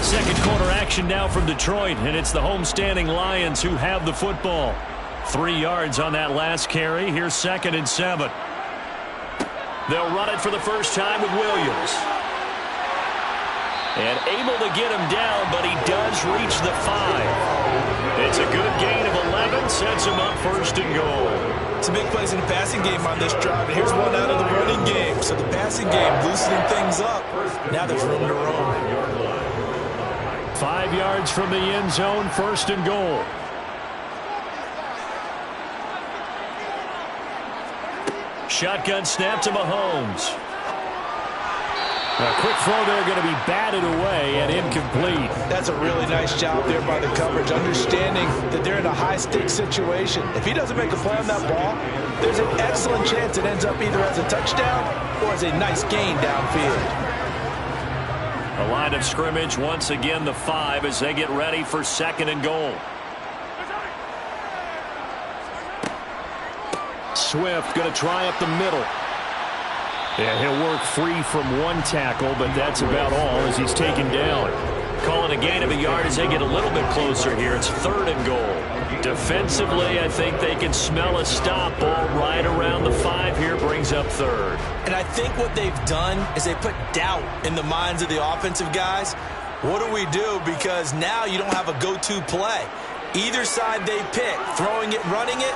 Second quarter action now from Detroit, and it's the homestanding Lions who have the football. 3 yards on that last carry. Here's 2nd and 7. They'll run it for the first time with Williams. And able to get him down, but he does reach the 5. It's a good gain of 11, sets him up 1st and goal. Some big plays in the passing game on this drive, and here's one out of the running game. So the passing game loosening things up. Now there's room to roam. 5 yards from the end zone, 1st and goal. Shotgun snap to Mahomes. A quick throw there going to be batted away and incomplete. That's a really nice job there by the coverage, understanding that they're in a high-stakes situation. If he doesn't make a play on that ball, there's an excellent chance it ends up either as a touchdown or as a nice gain downfield. The line of scrimmage, once again, the 5 as they get ready for 2nd and goal. Swift going to try up the middle. Yeah, he'll work free from 1 tackle, but that's about all as he's taken down. Calling a gain of 1 yard as they get a little bit closer here. It's 3rd and goal. Defensively, I think they can smell a stop ball right around the 5 here. Brings up 3rd. And I think what they've done is they put doubt in the minds of the offensive guys. What do we do? Because now you don't have a go-to play. Either side they pick, throwing it, running it,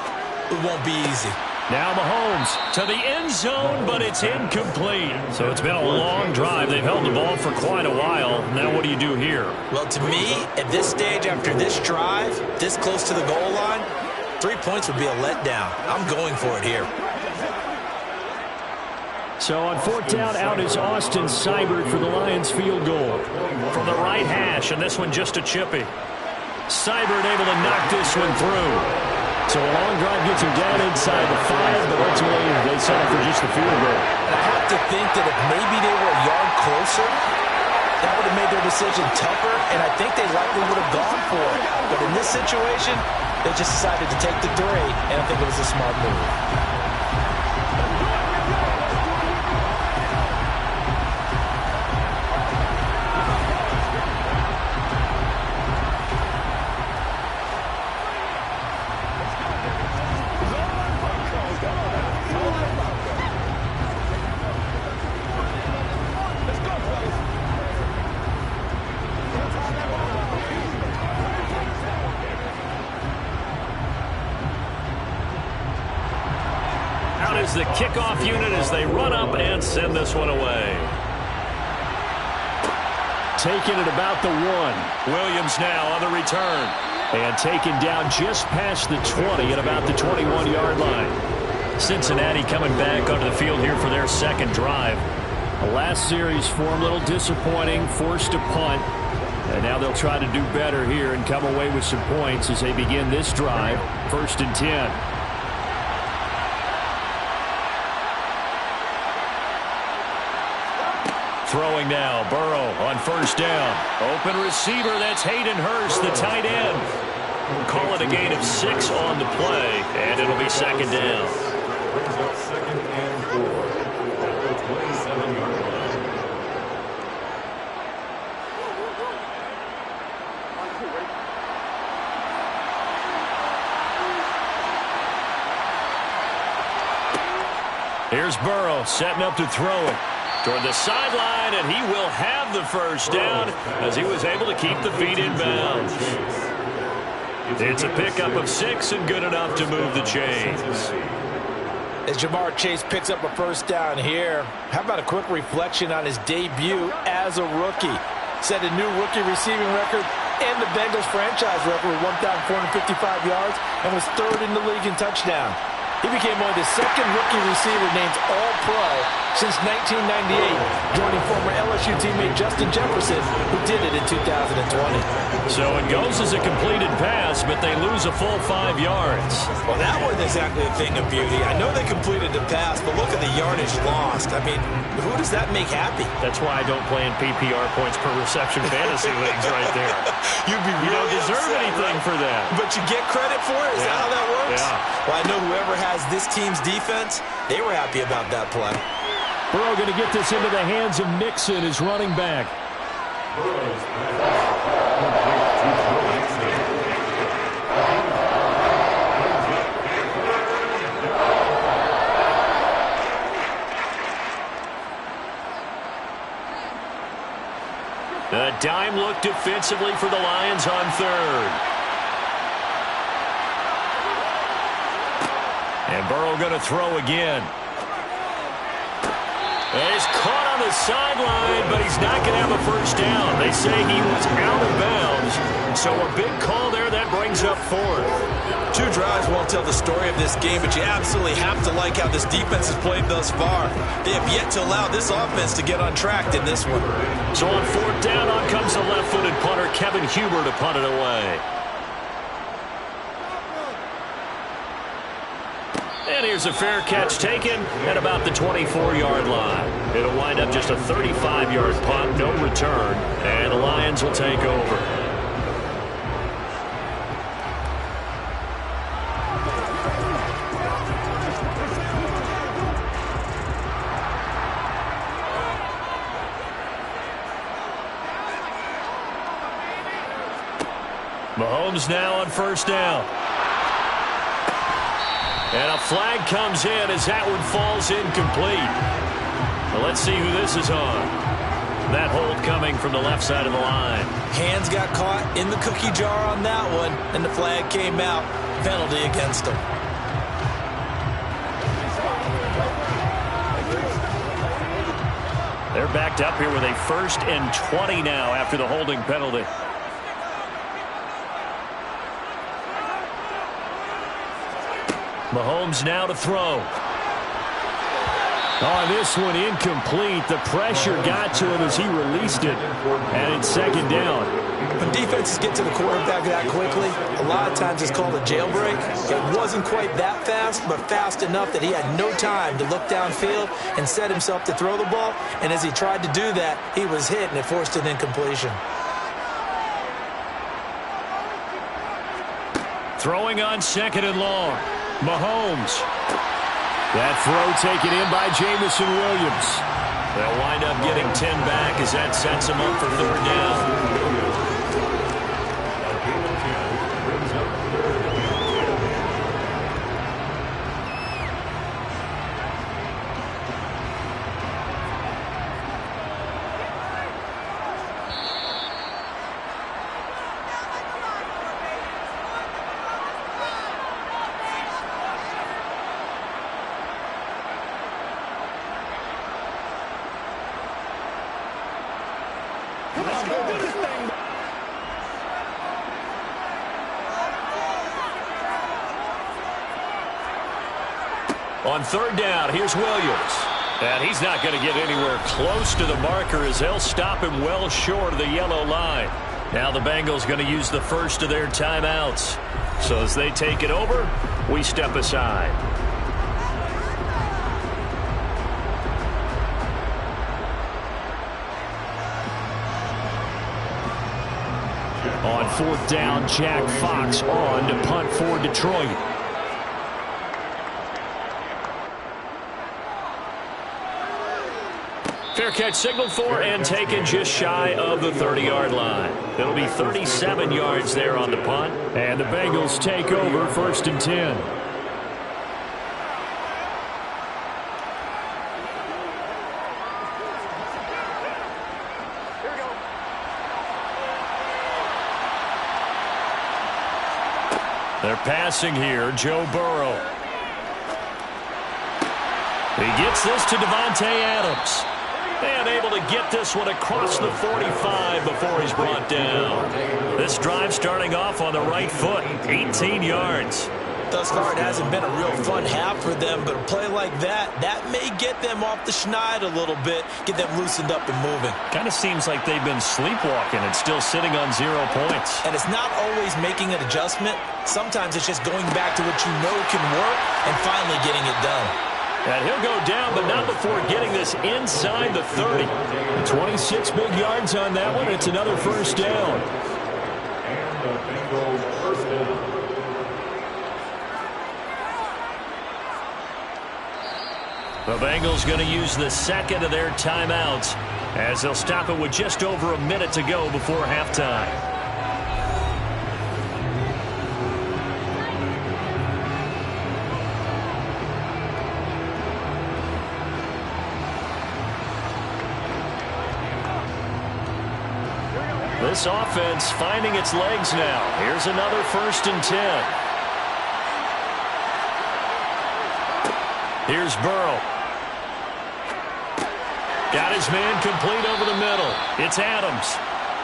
it won't be easy. Now Mahomes to the end zone, but it's incomplete. So it's been a long drive. They've held the ball for quite a while. Now what do you do here? Well, to me, at this stage after this drive, this close to the goal line, 3 points would be a letdown. I'm going for it here. So on 4th down, out is Austin Seibert for the Lions field goal. From the right hash, and this one just a chippy. Seibert able to knock this one through. So a long drive gets him down inside the 5, but ultimately they settle for just the field goal. And I have to think that if maybe they were a yard closer, that would have made their decision tougher, and I think they likely would have gone for it. But in this situation, they just decided to take the 3, and I think it was a smart move. The kickoff unit as they run up and send this one away. Taken at about the 1. Williams now on the return. And taken down just past the 20 at about the 21-yard line. Cincinnati coming back onto the field here for their 2nd drive. The last series for them, a little disappointing, forced a punt. And now they'll try to do better here and come away with some points as they begin this drive. 1st and 10. Throwing now, Burrow on 1st down. Open receiver, that's Hayden Hurst, the tight end. Call it a gain of 6 on the play, and it'll be 2nd down. 2nd and 4 at the 27-yard line. Here's Burrow setting up to throw it. Toward the sideline, and he will have the 1st down as he was able to keep the feet in bounds. It's a pickup of 6 and good enough to move the chains. As Jamar Chase picks up a 1st down here, how about a quick reflection on his debut as a rookie? set a new rookie receiving record and the Bengals franchise record with 1,455 yards and was third in the league in touchdown. He became only the second rookie receiver named All-Pro since 1998, joining former LSU teammate Justin Jefferson, who did it in 2020. So it goes as a completed pass, but they lose a full 5 yards. Well, that wasn't exactly a thing of beauty. I know they completed the pass, but look at the yardage lost. I mean, who does that make happy? That's why I don't play in PPR points per reception fantasy leagues right there. You'd be really you don't deserve upset, anything right? for that. But you get credit for it? Is that how that works? Yeah. Well, I know whoever has this team's defense, they were happy about that play. Burrow going to get this into the hands of Mixon, his running back. A dime look defensively for the Lions on third. And Burrow going to throw again. He's caught on the sideline, but he's not going to have a first down. They say he was out of bounds. So a big call there that brings up fourth. 2 drives won't tell the story of this game, but you absolutely have to like how this defense has played thus far. They have yet to allow this offense to get untracked in this one. So on fourth down, on comes the left-footed punter, Kevin Huber, to punt it away. And here's a fair catch taken at about the 24-yard line. It'll wind up just a 35-yard punt, no return, and the Lions will take over. Mahomes now on first down. And a flag comes in as that one falls incomplete. Well, let's see who this is on. That hold coming from the left side of the line. Hands got caught in the cookie jar on that one, and the flag came out. Penalty against him. They're backed up here with a 1st and 20 now after the holding penalty. Mahomes now to throw. Oh, this one incomplete. The pressure got to him as he released it. And it's 2nd down. When defenses get to the quarterback that quickly, a lot of times it's called a jailbreak. It wasn't quite that fast, but fast enough that he had no time to look downfield and set himself to throw the ball. And as he tried to do that, he was hit, and it forced an incompletion. Throwing on 2nd and long. Mahomes. That throw taken in by Jamison Williams. They'll wind up getting 10 back as that sets them up for 3rd down. On 3rd down, here's Williams. And he's not going to get anywhere close to the marker as they'll stop him well short of the yellow line. Now the Bengals going to use the first of their timeouts. So as they take it over, we step aside. On 4th down, Jack Fox on to punt for Detroit. Fair catch signaled for and taken just shy of the 30-yard line. It'll be 37 yards there on the punt. And the Bengals take over 1st and 10. They're passing here, Joe Burrow. He gets this to Devontae Adams. And able to get this one across the 45 before he's brought down. This drive starting off on the right foot, 18 yards. Thus far, it hasn't been a real fun half for them, but a play like that may get them off the schneid a little bit, get them loosened up and moving. Kind of seems like they've been sleepwalking and still sitting on 0 points. And it's not always making an adjustment. Sometimes it's just going back to what you know can work and finally getting it done. And he'll go down, but not before getting this inside the 30. 26 big yards on that one. It's another first down. And the Bengals first down. The Bengals going to use the second of their timeouts as they'll stop it with just over a minute to go before halftime. This offense finding its legs now. Here's another 1st and 10. Here's Burrow. Got his man complete over the middle. It's Adams.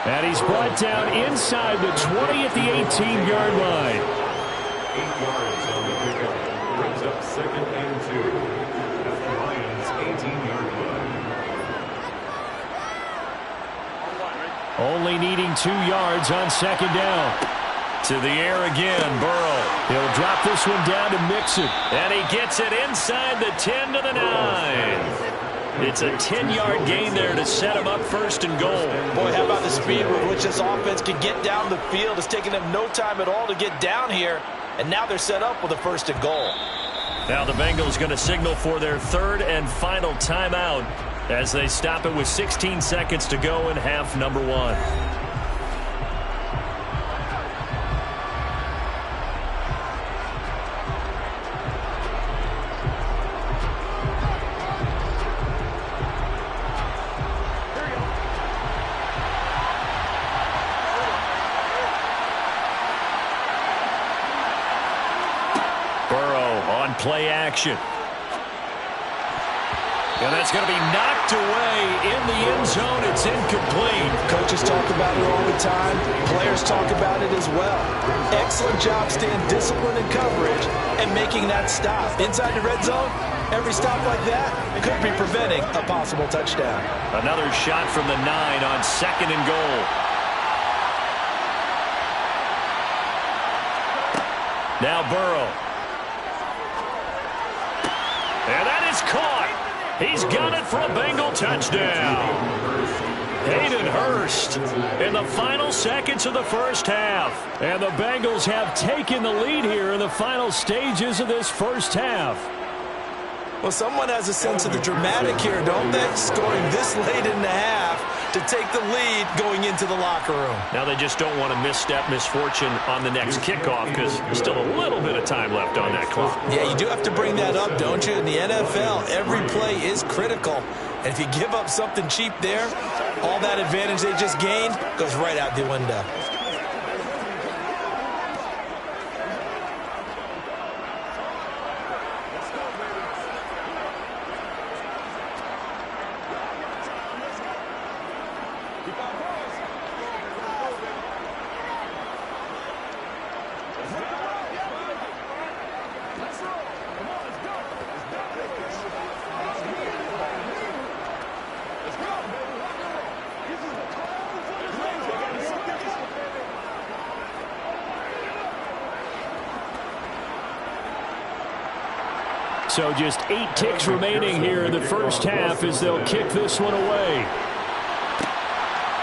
And he's brought down inside the 20 at the 18-yard line. 8 yards on the pickup. Brings up 2nd and 2. At the Lions' 18-yard line. Only needing 2 yards on 2nd down. To the air again, Burrow. He'll drop this one down to Mixon. And he gets it inside the 10 to the 9. It's a 10-yard gain there to set him up 1st and goal. Boy, how about the speed with which this offense can get down the field? It's taken them no time at all to get down here. And now they're set up with a 1st and goal. Now the Bengals going to signal for their 3rd and final timeout as they stop it with 16 seconds to go in half number 1. Play action. And that's going to be knocked away in the end zone. It's incomplete. Coaches talk about it all the time. Players talk about it as well. Excellent job staying disciplined in coverage and making that stop. Inside the red zone, every stop like that could be preventing a possible touchdown. Another shot from the 9 on 2nd and goal. Now Burrow. And that is caught. He's got it for a Bengal touchdown. Hayden Hurst in the final seconds of the first half. And the Bengals have taken the lead here in the final stages of this first half. Well, someone has a sense of the dramatic here, don't they? Scoring this late in the half to take the lead going into the locker room. Now they just don't want to misstep misfortune on the next kickoff because there's still a little bit of time left on that clock. Yeah, you do have to bring that up, don't you? In the NFL, every play is critical. And if you give up something cheap there, all that advantage they just gained goes right out the window. So just 8 ticks remaining here in the first half as they'll kick this one away.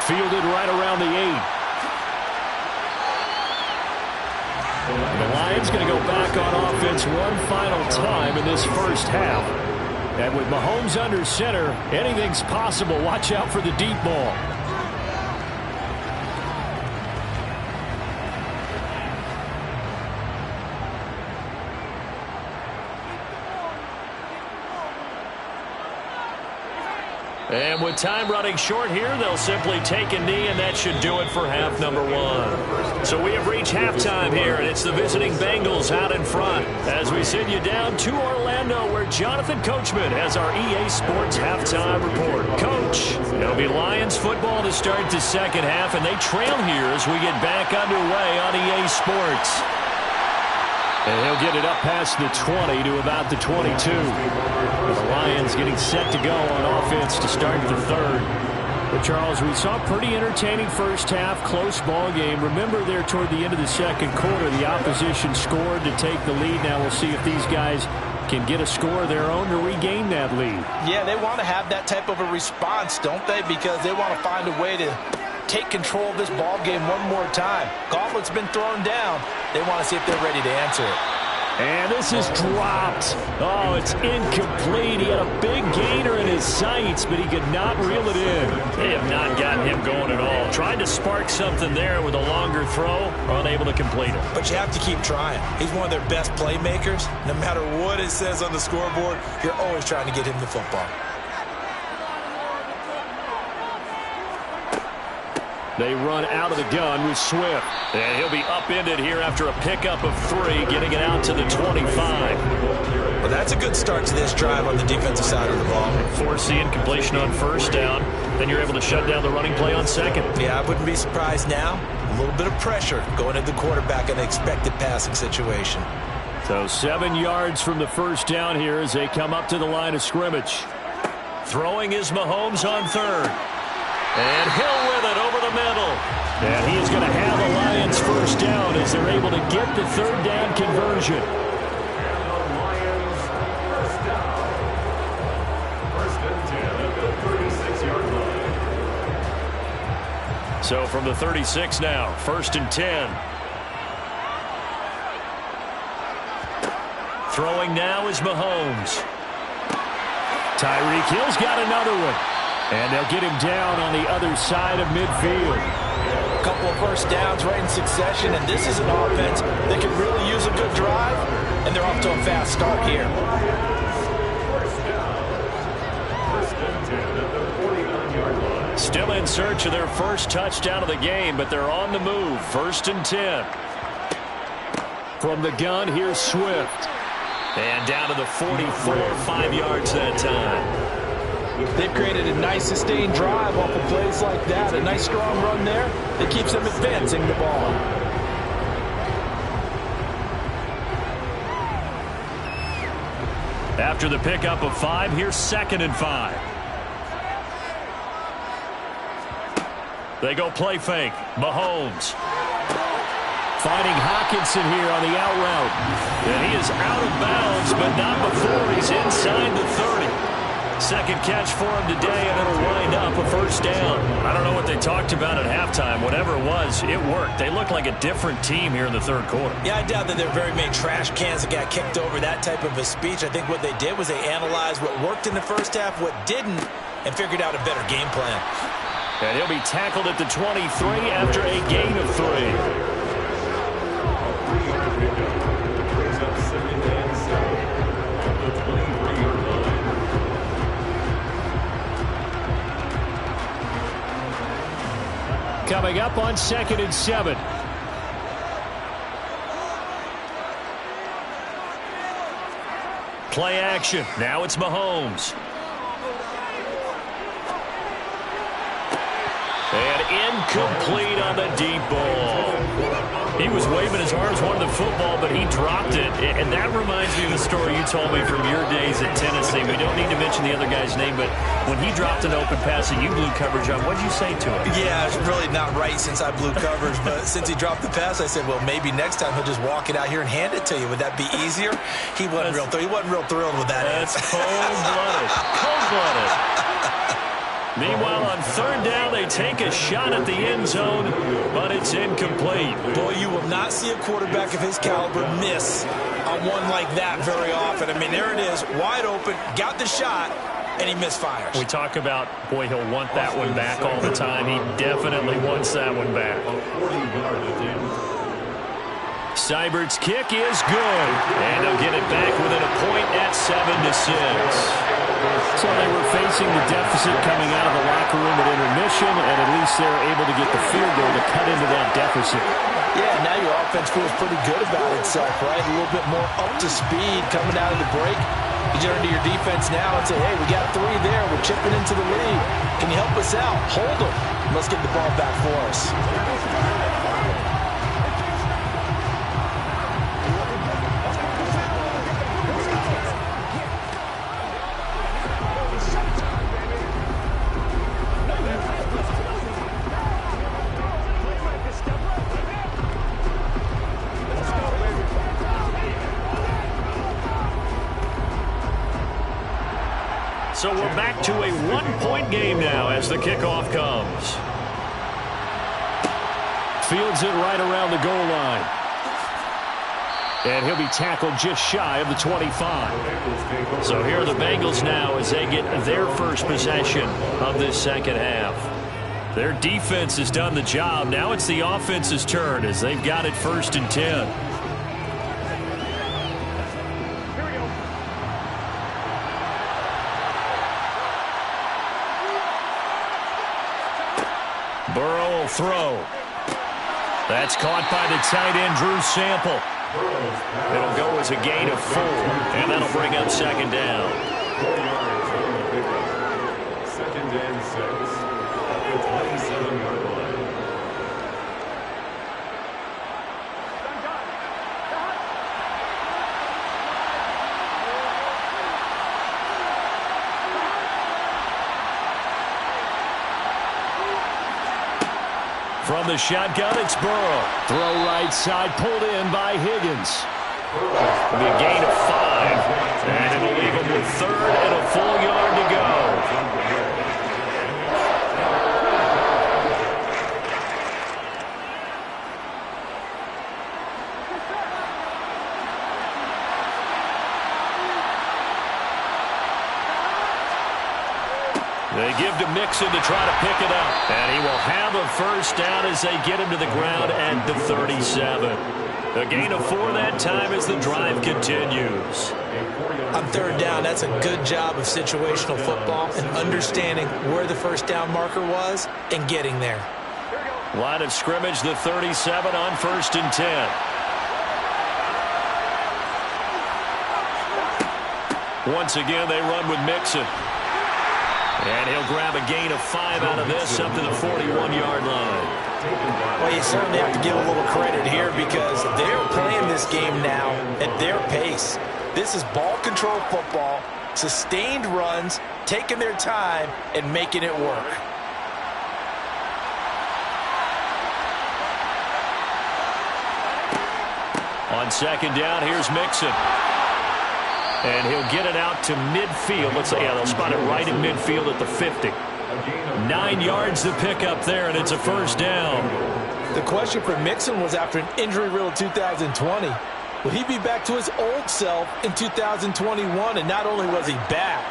Fielded right around the 8. The Lions going to go back on offense one final time in this first half. And with Mahomes under center, anything's possible. Watch out for the deep ball. And with time running short here, they'll simply take a knee, and that should do it for half number one. So we have reached halftime here, and it's the visiting Bengals out in front as we send you down to Orlando, where Jonathan Coachman has our EA Sports halftime report. Coach, it'll be Lions football to start the second half, and they trail here as we get back underway on EA Sports. And he'll get it up past the 20 to about the 22. The Lions getting set to go on offense to start the third. But, Charles, we saw a pretty entertaining first half, close ball game. Remember there toward the end of the second quarter, the opposition scored to take the lead. Now we'll see if these guys can get a score of their own to regain that lead. Yeah, they want to have that type of a response, don't they? Because they want to find a way to take control of this ball game one more time. Gauntlet's been thrown down. They want to see if they're ready to answer it. And this is dropped. Oh, it's incomplete. He had a big gainer in his sights, but he could not reel it in. They have not gotten him going at all. Tried to spark something there with a longer throw, unable to complete it. But you have to keep trying. He's one of their best playmakers. No matter what it says on the scoreboard, you're always trying to get him the football. They run out of the gun with Swift. And he'll be upended here after a pickup of 3, getting it out to the 25. Well, that's a good start to this drive on the defensive side of the ball. Force the incompletion on first down. Then you're able to shut down the running play on second. Yeah, I wouldn't be surprised now. A little bit of pressure going at the quarterback in an expected passing situation. So 7 yards from the first down here as they come up to the line of scrimmage. Throwing is Mahomes on third. And Hill with it over the middle. And he is going to have the Lions first down as they're able to get the third down conversion. So from the 36 now, 1st and 10. Throwing now is Mahomes. Tyreek Hill's got another one. And they'll get him down on the other side of midfield. A couple of first downs right in succession, and this is an offense that can really use a good drive, and they're off to a fast start here. Still in search of their first touchdown of the game, but they're on the move. 1st and 10. From the gun, here's Swift. And down to the 44, 5 yards that time. They've created a nice sustained drive off of plays like that. A nice strong run there that keeps them advancing the ball. After the pickup of 5, here's 2nd and 5. They go play fake. Mahomes. Finding Hawkinson here on the out route. And he is out of bounds, but not before he's inside the 30. Second catch for him today, and it'll wind up a first down. I don't know what they talked about at halftime. Whatever it was, it worked. They look like a different team here in the third quarter. Yeah, I doubt that there are very many trash cans that got kicked over, that type of a speech. I think what they did was they analyzed what worked in the first half, what didn't, and figured out a better game plan. And he'll be tackled at the 23 after a gain of 3. Coming up on 2nd and 7. Play action. Now it's Mahomes. And incomplete on the deep ball. He was waving his arms, wanted the football, but he dropped it. And that reminds me of the story you told me from your days at Tennessee. We don't need to mention the other guy's name, but when he dropped an open pass and you blew coverage on, what did you say to him? Yeah, it's really not right since I blew coverage, but since he dropped the pass, I said, well, maybe next time he'll just walk it out here and hand it to you. Would that be easier? He wasn't real thrilled with that. That's cold-blooded. Cold-blooded. Meanwhile, on 3rd down, they take a shot at the end zone, but it's incomplete. Boy, you will not see a quarterback of his caliber miss on one like that very often. I mean, there it is, wide open, got the shot, and he misfires. We talk about, boy, he'll want that one back all the time. He definitely wants that one back. Seibert's kick is good, and they'll get it back within a point at 7-6. So they were facing the deficit coming out of the locker room at intermission, and at least they're able to get the field goal to cut into that deficit. Yeah, now your offense feels pretty good about itself, right? A little bit more up to speed coming out of the break. You turn to your defense now and say, hey, we got 3 there. We're chipping into the lead. Can you help us out? Hold them. Let's get the ball back for us. So we're back to a 1-point game now as the kickoff comes. Fields it right around the goal line. And he'll be tackled just shy of the 25. So here are the Bengals now as they get their first possession of this second half. Their defense has done the job. Now it's the offense's turn as they've got it 1st and 10. Burrow will throw. That's caught by the tight end, Drew Sample. It'll go as a gain of 4, and that'll bring up 2nd down. 2nd and 6 at the 27-yard line. From the shotgun, it's Burrow. Throw right side, pulled in by Higgins. It'll be a gain of 5, and it'll leave him with 3rd and a full yard to go. They give to Mixon to try to pick it up. And he will have a 1st down as they get him to the ground at the 37. A gain of 4 that time as the drive continues. On 3rd down, that's a good job of situational football and understanding where the 1st down marker was and getting there. Line of scrimmage, the 37 on 1st and 10. Once again, they run with Mixon. And he'll grab a gain of 5 out of this up to the 41-yard line. Well, you certainly have to give a little credit here because they're playing this game now at their pace. This is ball control football, sustained runs, taking their time, and making it work. On 2nd down, here's Mixon. And he'll get it out to midfield. Let's say, yeah, they'll spot it right in midfield at the 50. 9 yards to pick up there, and it's a 1st down. The question for Mixon was after an injury-riddled 2020. Would he be back to his old self in 2021? And not only was he back,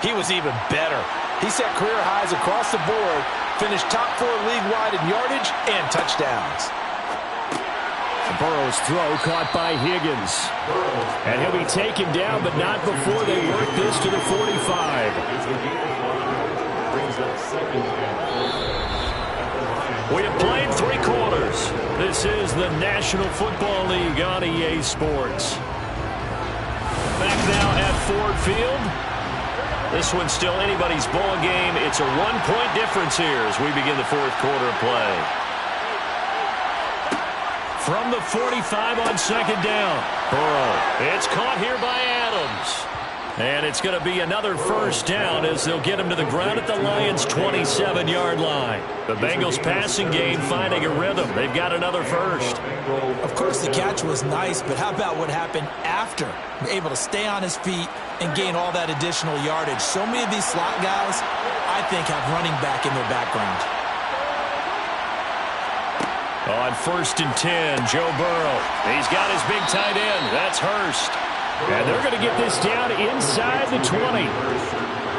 he was even better. He set career highs across the board, finished top 4 league-wide in yardage and touchdowns. Burrow's throw caught by Higgins. And he'll be taken down, but not before they work this to the 45. We have played 3 quarters. This is the National Football League on EA Sports. Back now at Ford Field. This one's still anybody's ball game. It's a 1-point difference here as we begin the 4th quarter of play. From the 45 on 2nd down. Burrow. It's caught here by Adams. And it's going to be another 1st down as they'll get him to the ground at the Lions' 27-yard line. The Bengals passing game finding a rhythm. They've got another 1st. Of course, the catch was nice, but how about what happened after? Able to stay on his feet and gain all that additional yardage. So many of these slot guys, I think, have running back in their background. On 1st and 10, Joe Burrow. He's got his big tight end. That's Hurst. And they're going to get this down inside the 20.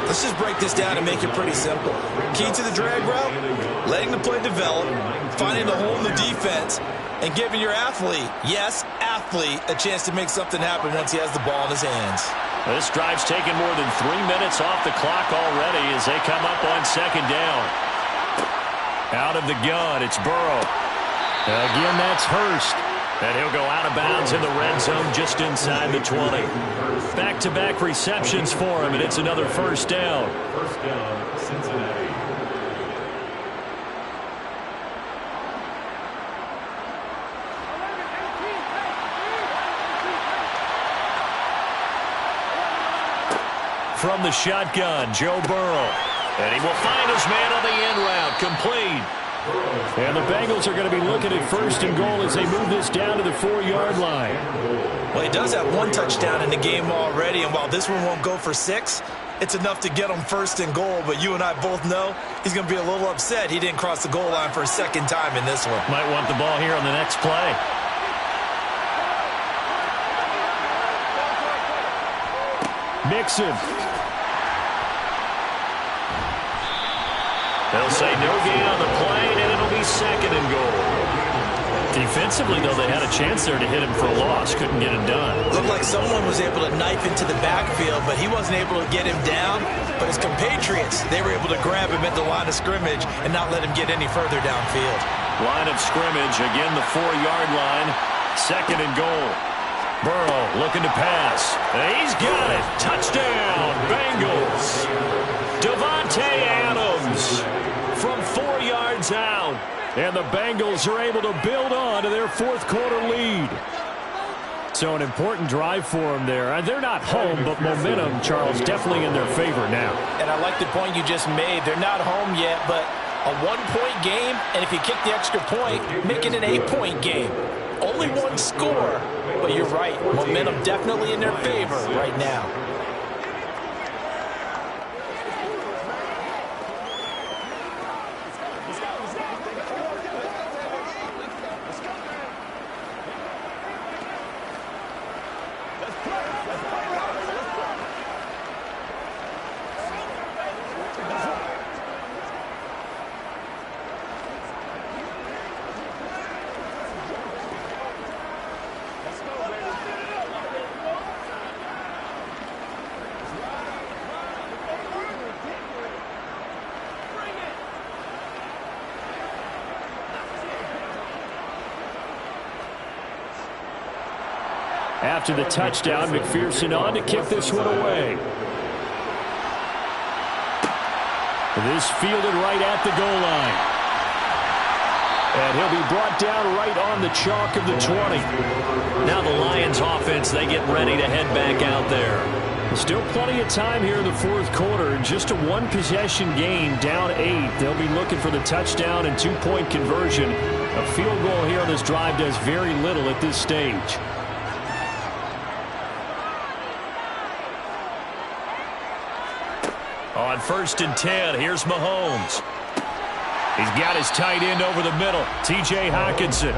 Let's just break this down and make it pretty simple. Key to the drag route, letting the play develop, finding the hole in the defense, and giving your athlete, yes, athlete, a chance to make something happen once he has the ball in his hands. This drive's taken more than 3 minutes off the clock already as they come up on second down. Out of the gun, it's Burrow. Again, that's Hurst. And he'll go out of bounds in the red zone just inside the 20. Back-to-back receptions for him, and it's another first down. First down, Cincinnati. From the shotgun, Joe Burrow. And he will find his man on the end route, complete. And the Bengals are going to be looking at first and goal as they move this down to the 4-yard line. Well, he does have one touchdown in the game already, and while this one won't go for 6, it's enough to get him first and goal. But you and I both know he's going to be a little upset he didn't cross the goal line for a second time in this one. Might want the ball here on the next play. Mixon. They'll say no gain on the play, and it'll be second and goal. Defensively, though, they had a chance there to hit him for a loss. Couldn't get it done. Looked like someone was able to knife into the backfield, but he wasn't able to get him down. But his compatriots, they were able to grab him at the line of scrimmage and not let him get any further downfield. Line of scrimmage, again the 4-yard line. Second and goal. Burrow looking to pass. He's got it. Touchdown, Bengals. Davante Adams from 4 yards out. And the Bengals are able to build on to their fourth-quarter lead. So an important drive for them there. They're not home, but momentum, Charles, definitely in their favor now. And I like the point you just made. They're not home yet, but a 1-point game, and if you kick the extra point, make it an 8-point game. Only one score, but you're right. Momentum definitely in their favor right now. After the touchdown, McPherson on to kick this one away. This fielded right at the goal line. And he'll be brought down right on the chalk of the 20. Now the Lions offense, they get ready to head back out there. Still plenty of time here in the fourth quarter. Just a one-possession game, down 8. They'll be looking for the touchdown and 2-point conversion. A field goal here on this drive does very little at this stage. On 1st and 10, here's Mahomes. He's got his tight end over the middle, T.J. Hockenson.